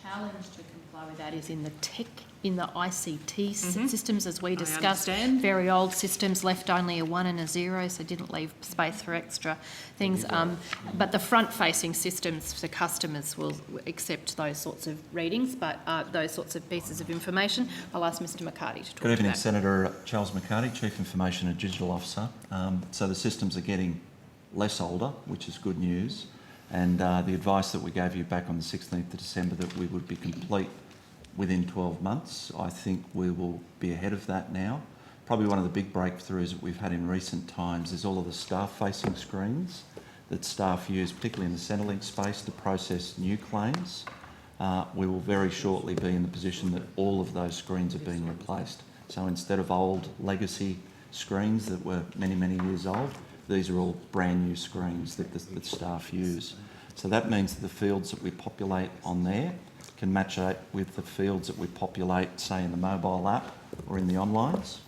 challenge to comply with that is in the tech, in the ICT systems, as we discussed. Very old systems left only a 1 and a 0, so didn't leave space for extra things. But the front-facing systems for customers will accept those sorts of readings, but those sorts of pieces of information. I'll ask Mr McCarty to talk Good evening, to that. Senator. Charles McCarty, Chief Information and Digital Officer. So the systems are getting less older, which is good news. And the advice that we gave you back on the 16th of December that we would be complete within 12 months, I think we will be ahead of that now. Probably one of the big breakthroughs that we've had in recent times is all of the staff-facing screens that staff use, particularly in the Centrelink space, to process new claims. We will very shortly be in the position that all of those screens are being replaced. So instead of old legacy screens that were many, many years old, these are all brand new screens that staff use. So that means that the fields that we populate on there can match up with the fields that we populate, say, in the mobile app or in the onlines.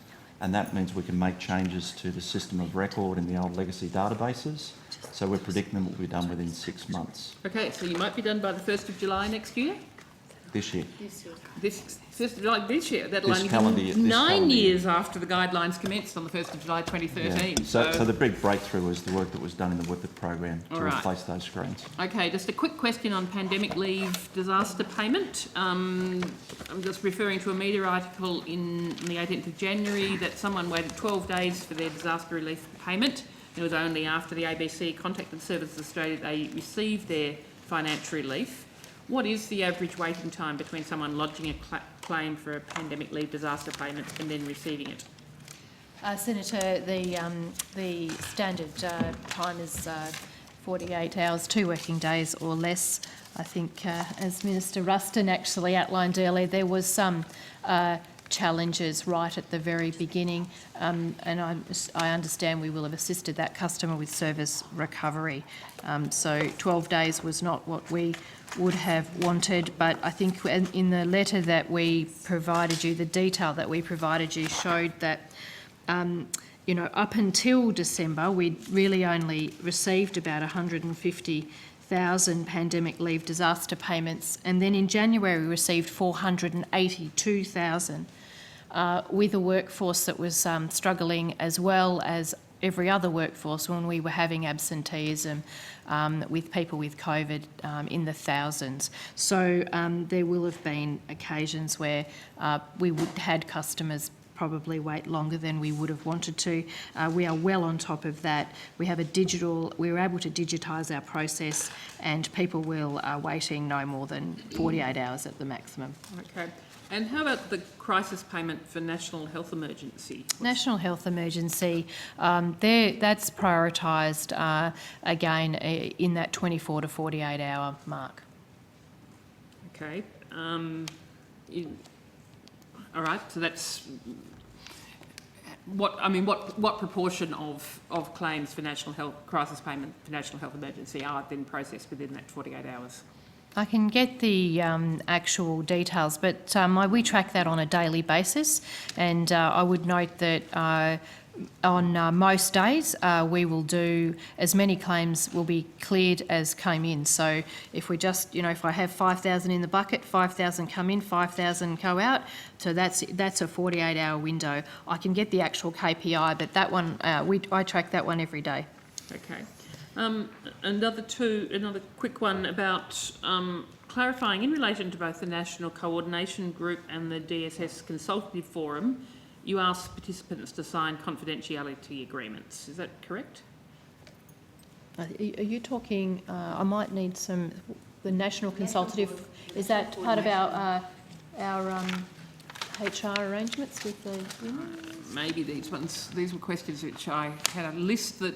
And that means we can make changes to the system of record in the old legacy databases. So we're predicting them will be done within 6 months. Okay, so you might be done by the 1st of July next year? This year. This 1st of July this year. That'll This only calendar be year- 9 years after the guidelines commenced on the 1st of July 2013. Yeah. So the big breakthrough was the work that was done in the WIPIT program to replace those screens. Okay, just a quick question on pandemic leave disaster payment. I'm just referring to a media article in the 18th of January that someone waited 12 days for their disaster relief payment. It was only after the ABC contacted Services Australia they received their financial relief. What is the average waiting time between someone lodging a claim for a pandemic leave disaster payment and then receiving it? Senator, the standard time is 48 hours, 2 working days or less. I think, as Minister Ruston actually outlined earlier, there was some challenges right at the very beginning, and I understand we will have assisted that customer with service recovery. So 12 days was not what we would have wanted, but I think in the letter that we provided you, the detail that we provided you showed that up until December, we'd really only received about 150,000 pandemic leave disaster payments, and then in January we received 482,000 with a workforce that was struggling as well as every other workforce when we were having absenteeism with people with COVID in the thousands. So there will have been occasions where we would had customers probably wait longer than we would have wanted to. We are well on top of that. We were able to digitise our process, and people are waiting no more than 48 hours at the maximum. Okay. And how about the crisis payment for national health emergency? National health emergency, that's prioritised again in that 24 to 48 hour mark. Okay. All right. So that's what proportion of claims for national health crisis payment for national health emergency are then processed within that 48 hours? I can get the actual details, but we track that on a daily basis, and I would note that on most days we will do as many claims will be cleared as came in. So if we just, if I have 5,000 in the bucket, 5,000 come in, 5,000 go out, so that's a 48-hour window. I can get the actual KPI, but that one, I track that one every day. Okay. Another quick one about clarifying in relation to both the National Coordination Group and the DSS Consultative Forum, you asked participants to sign confidentiality agreements. Is that correct? Are you talking, I might need the National Consultative, is that part of our HR arrangements with the unions? Maybe these were questions which I had a list that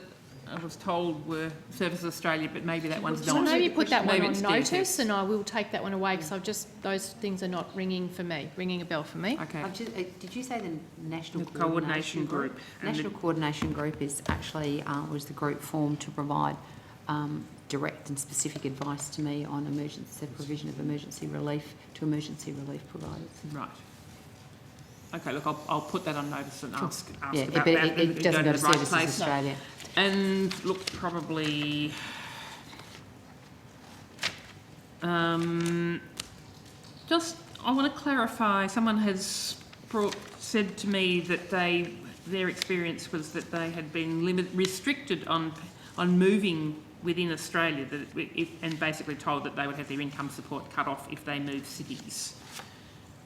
I was told were Services Australia, but maybe that one's not. So maybe put that one on notice, DSS. and I will take that one away because those things are not ringing a bell for me. Okay. Did you say the National Coordination Group? National Coordination Group is actually was the group formed to provide direct and specific advice to me on the provision of emergency relief to emergency relief providers. Right. Okay, look, I'll put that on notice and ask Yeah, about but that. it doesn't go to the right Services place. Australia. And look, probably just I want to clarify. Someone has said to me that their experience was that they had been restricted on moving within Australia, and basically told that they would have their income support cut off if they moved cities.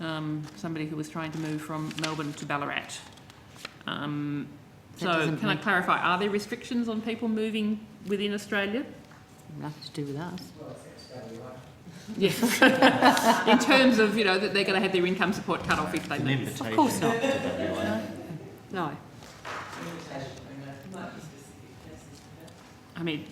Somebody who was trying to move from Melbourne to Ballarat. So can I clarify, are there restrictions on people moving within Australia? Nothing to do with us. Yes. In terms of, that they're going to have their income support cut off if they move. Of course not. No. I mean,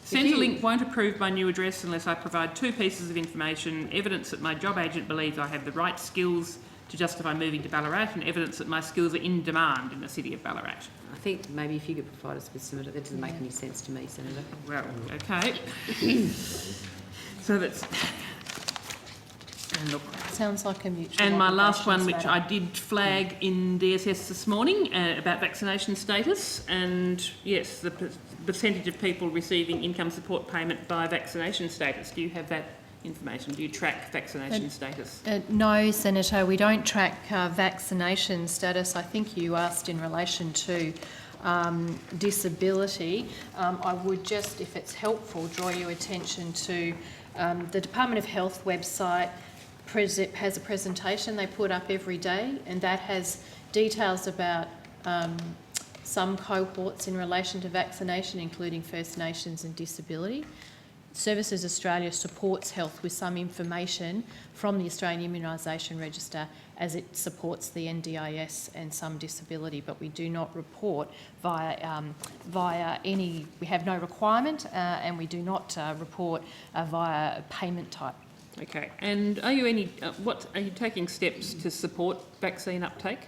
Centrelink won't approve my new address unless I provide 2 pieces of information: evidence that my job agent believes I have the right skills to justify moving to Ballarat, and evidence that my skills are in demand in the city of Ballarat. I think maybe if you could provide us with some of it, that doesn't make any sense to me, Senator. Well, okay. So that's... And look, sounds like a mutual. And my last one, obligations which I did flag in DSS this morning, about vaccination status, and yes, the percentage of people receiving income support payment by vaccination status. Do you have that information? Do you track vaccination status? No, Senator, we don't track vaccination status. I think you asked in relation to disability. I would just, if it's helpful, draw your attention to the Department of Health website has a presentation they put up every day, and that has details about some cohorts in relation to vaccination, including First Nations and disability. Services Australia supports health with some information from the Australian Immunisation Register as it supports the NDIS and some disability, but we do not report via any, we have no requirement and we do not report via payment type. Okay, and are you are you taking steps to support vaccine uptake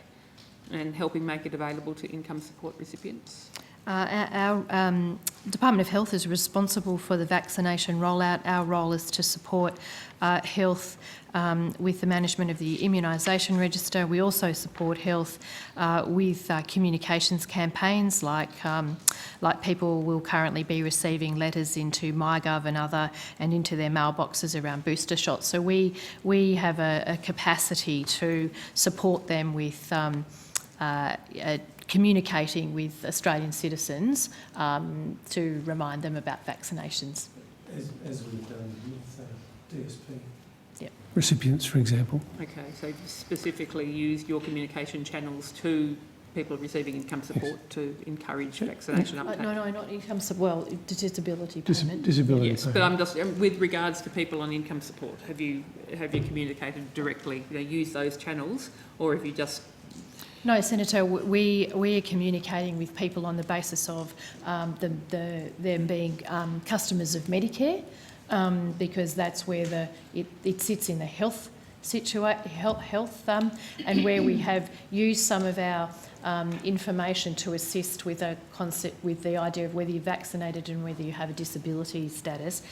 and helping make it available to income support recipients? Our Department of Health is responsible for the vaccination rollout. Our role is to support health with the management of the immunisation register. We also support health with communications campaigns, like people will currently be receiving letters into MyGov and into their mailboxes around booster shots. So we have a capacity to support them with communicating with Australian citizens to remind them about vaccinations. As we've done with DSP. Yep. recipients, for example. Okay, so you've specifically used your communication channels to people receiving income support to encourage vaccination uptake? No, not income support, well, disability payment. Disability Yes, payment. but I'm just, with regards to people on income support, have you communicated directly, used those channels, or have you just... No, Senator, we are communicating with people on the basis of them being customers of Medicare, because that's where it sits in the health and where we have used some of our information to assist with a concept, with the idea of whether you're vaccinated and whether you have a disability status.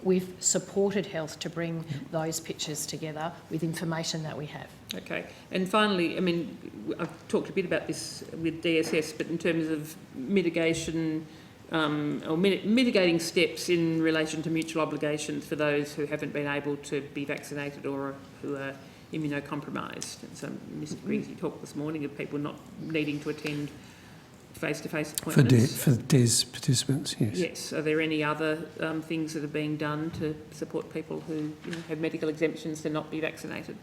We've supported health to bring those pictures together with information that we have. Okay, and finally, I mean, I've talked a bit about this with DSS, but in terms of mitigation or mitigating steps in relation to mutual obligations for those who haven't been able to be vaccinated or who are immunocompromised. And so, Mr. Griggs, you talked this morning of people not needing to attend face-to-face appointments. For DES participants, yes. Yes. Are there any other things that are being done to support people who have medical exemptions to not be vaccinated?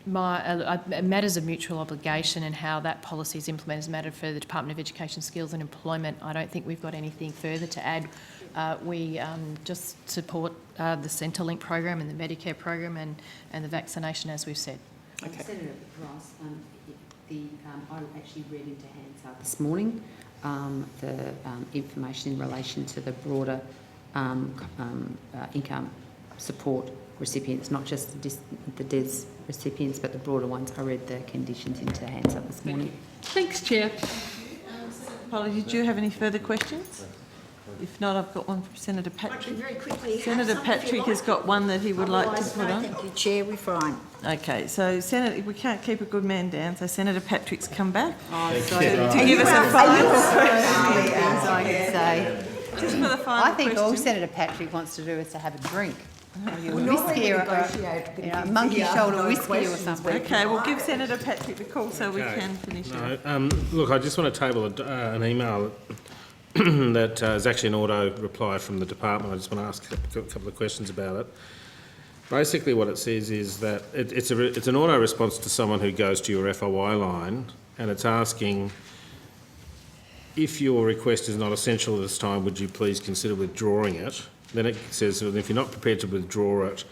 Matters of mutual obligation and how that policy is implemented is a matter for the Department of Education, Skills and Employment. I don't think we've got anything further to add. We just support the Centrelink program and the Medicare program and the vaccination, as we've said. Okay. Senator Rice, I actually read into Hansard this morning the information in relation to the broader income support recipients, not just the DES recipients, but the broader ones. I read the conditions into Hansard this morning. Thanks, Chair. Apologies, do you have any further questions? If not, I've got one from Senator Patrick. Very quickly. Senator Patrick has got one that he would like to put on. Thank you, Chair. We're fine. Okay, so Senator, we can't keep a good man down, so Senator Patrick's come back To give us a final question. As I could say. Just for the final I think all question. Senator Patrick wants to do is to have a drink. Well, Whiskey or monkey shoulder whiskey or something. Okay, we'll give Senator Patrick the call so we can finish it. Look, I just want to table an email that is actually an auto reply from the department. I just want to ask a couple of questions about it. Basically what it says is that it's an auto response to someone who goes to your FOI line, and it's asking, if your request is not essential at this time, would you please consider withdrawing it? Then it says, well, if you're not prepared to withdraw it,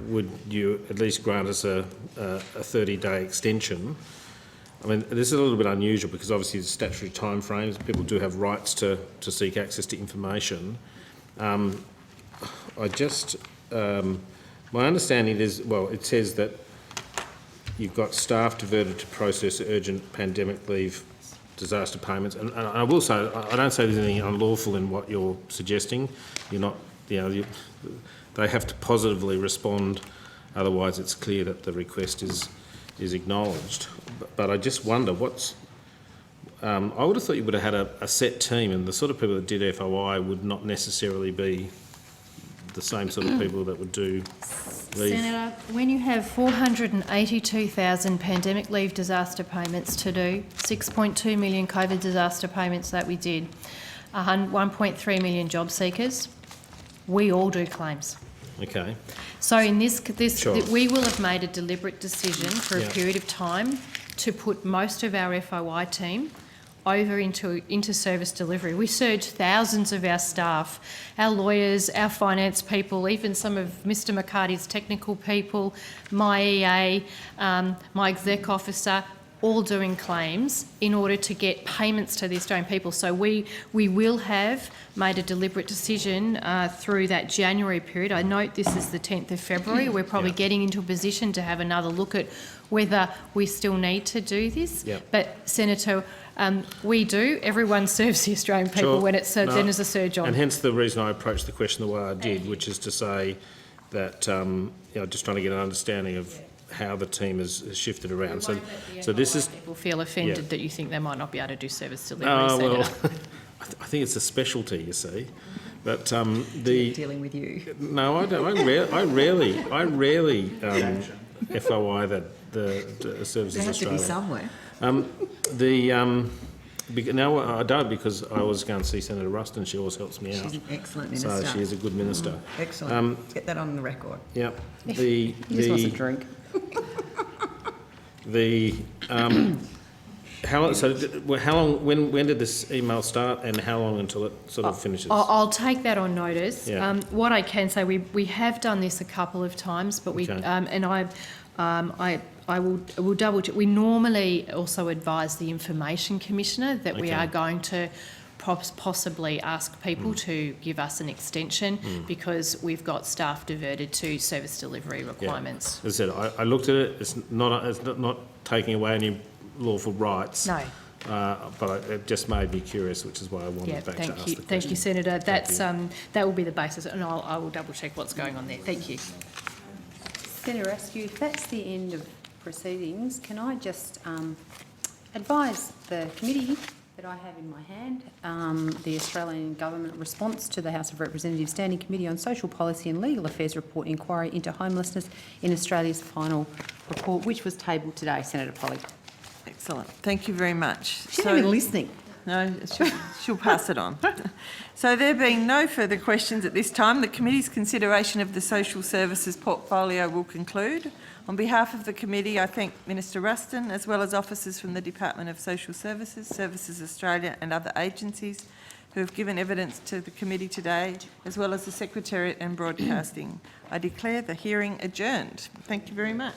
would you at least grant us a 30-day extension? I mean, this is a little bit unusual because obviously the statutory timeframes, people do have rights to seek access to information. My understanding is, well, it says that you've got staff diverted to process urgent pandemic leave disaster payments, and I will say, I don't say there's anything unlawful in what you're suggesting. You're not, they have to positively respond, otherwise it's clear that the request is acknowledged. But I just wonder I would have thought you would have had a set team, and the sort of people that did FOI would not necessarily be the same sort of people that would do leave. Senator, when you have 482,000 pandemic leave disaster payments to do, 6.2 million COVID disaster payments that we did, 1.3 million job seekers, we all do claims. Okay. So in this Sure. we will have made a deliberate decision for a Yeah. period of time to put most of our FOI team over into service delivery. We surged thousands of our staff, our lawyers, our finance people, even some of Mr McCarty's technical people, my EA, my exec officer, all doing claims in order to get payments to the Australian people. So we will have made a deliberate decision through that January period. I note this is the 10th of February. We're probably getting into a position to have another look at whether we still need to do this. Yep. But Senator, we do. Everyone serves the Australian people when it's then there's a surge on. And hence the reason I approached the question the way I did, which is to say that, just trying to get an understanding of how the team has shifted around. So this is... People feel offended Yeah. that you think they might not be able to do service delivery, Well, Senator. I think it's a specialty, you see. But Dealing with you. No, I don't. I rarely FOI the Services There has to be Australia. somewhere. No, I don't, because I always go and see Senator Ruston. She always helps me out. She's an excellent So minister. she is a good minister. Excellent. Let's get that on the record. Yeah. He just wants a drink. How long? When did this email start, and how long until it sort of finishes? I'll take that on notice. Yeah. What I can say, we have done this a couple of times, but we Okay. and I will double check. We normally also advise the Information Commissioner that we Okay. are going to possibly ask people to give us an extension because we've got staff diverted to service delivery requirements. As I said, I looked at it. It's not taking away any lawful rights. No. But it just made me curious, which is why I wanted Yeah, back to ask the question. thank you, Senator. That's you. that will be the basis, and I will double check what's going on there. Thank you. Senator Askew, if that's the end of proceedings, can I just advise the committee that I have in my hand, the Australian Government response to the House of Representatives Standing Committee on Social Policy and Legal Affairs report inquiry into homelessness in Australia's final report, which was tabled today. Senator Polley. Excellent. Thank you very much. She's not even listening. No, she'll pass it on. So there being no further questions at this time, the committee's consideration of the social services portfolio will conclude. On behalf of the committee, I thank Minister Ruston, as well as officers from the Department of Social Services, Services Australia and other agencies who have given evidence to the committee today, as well as the Secretariat and Broadcasting. I declare the hearing adjourned. Thank you very much.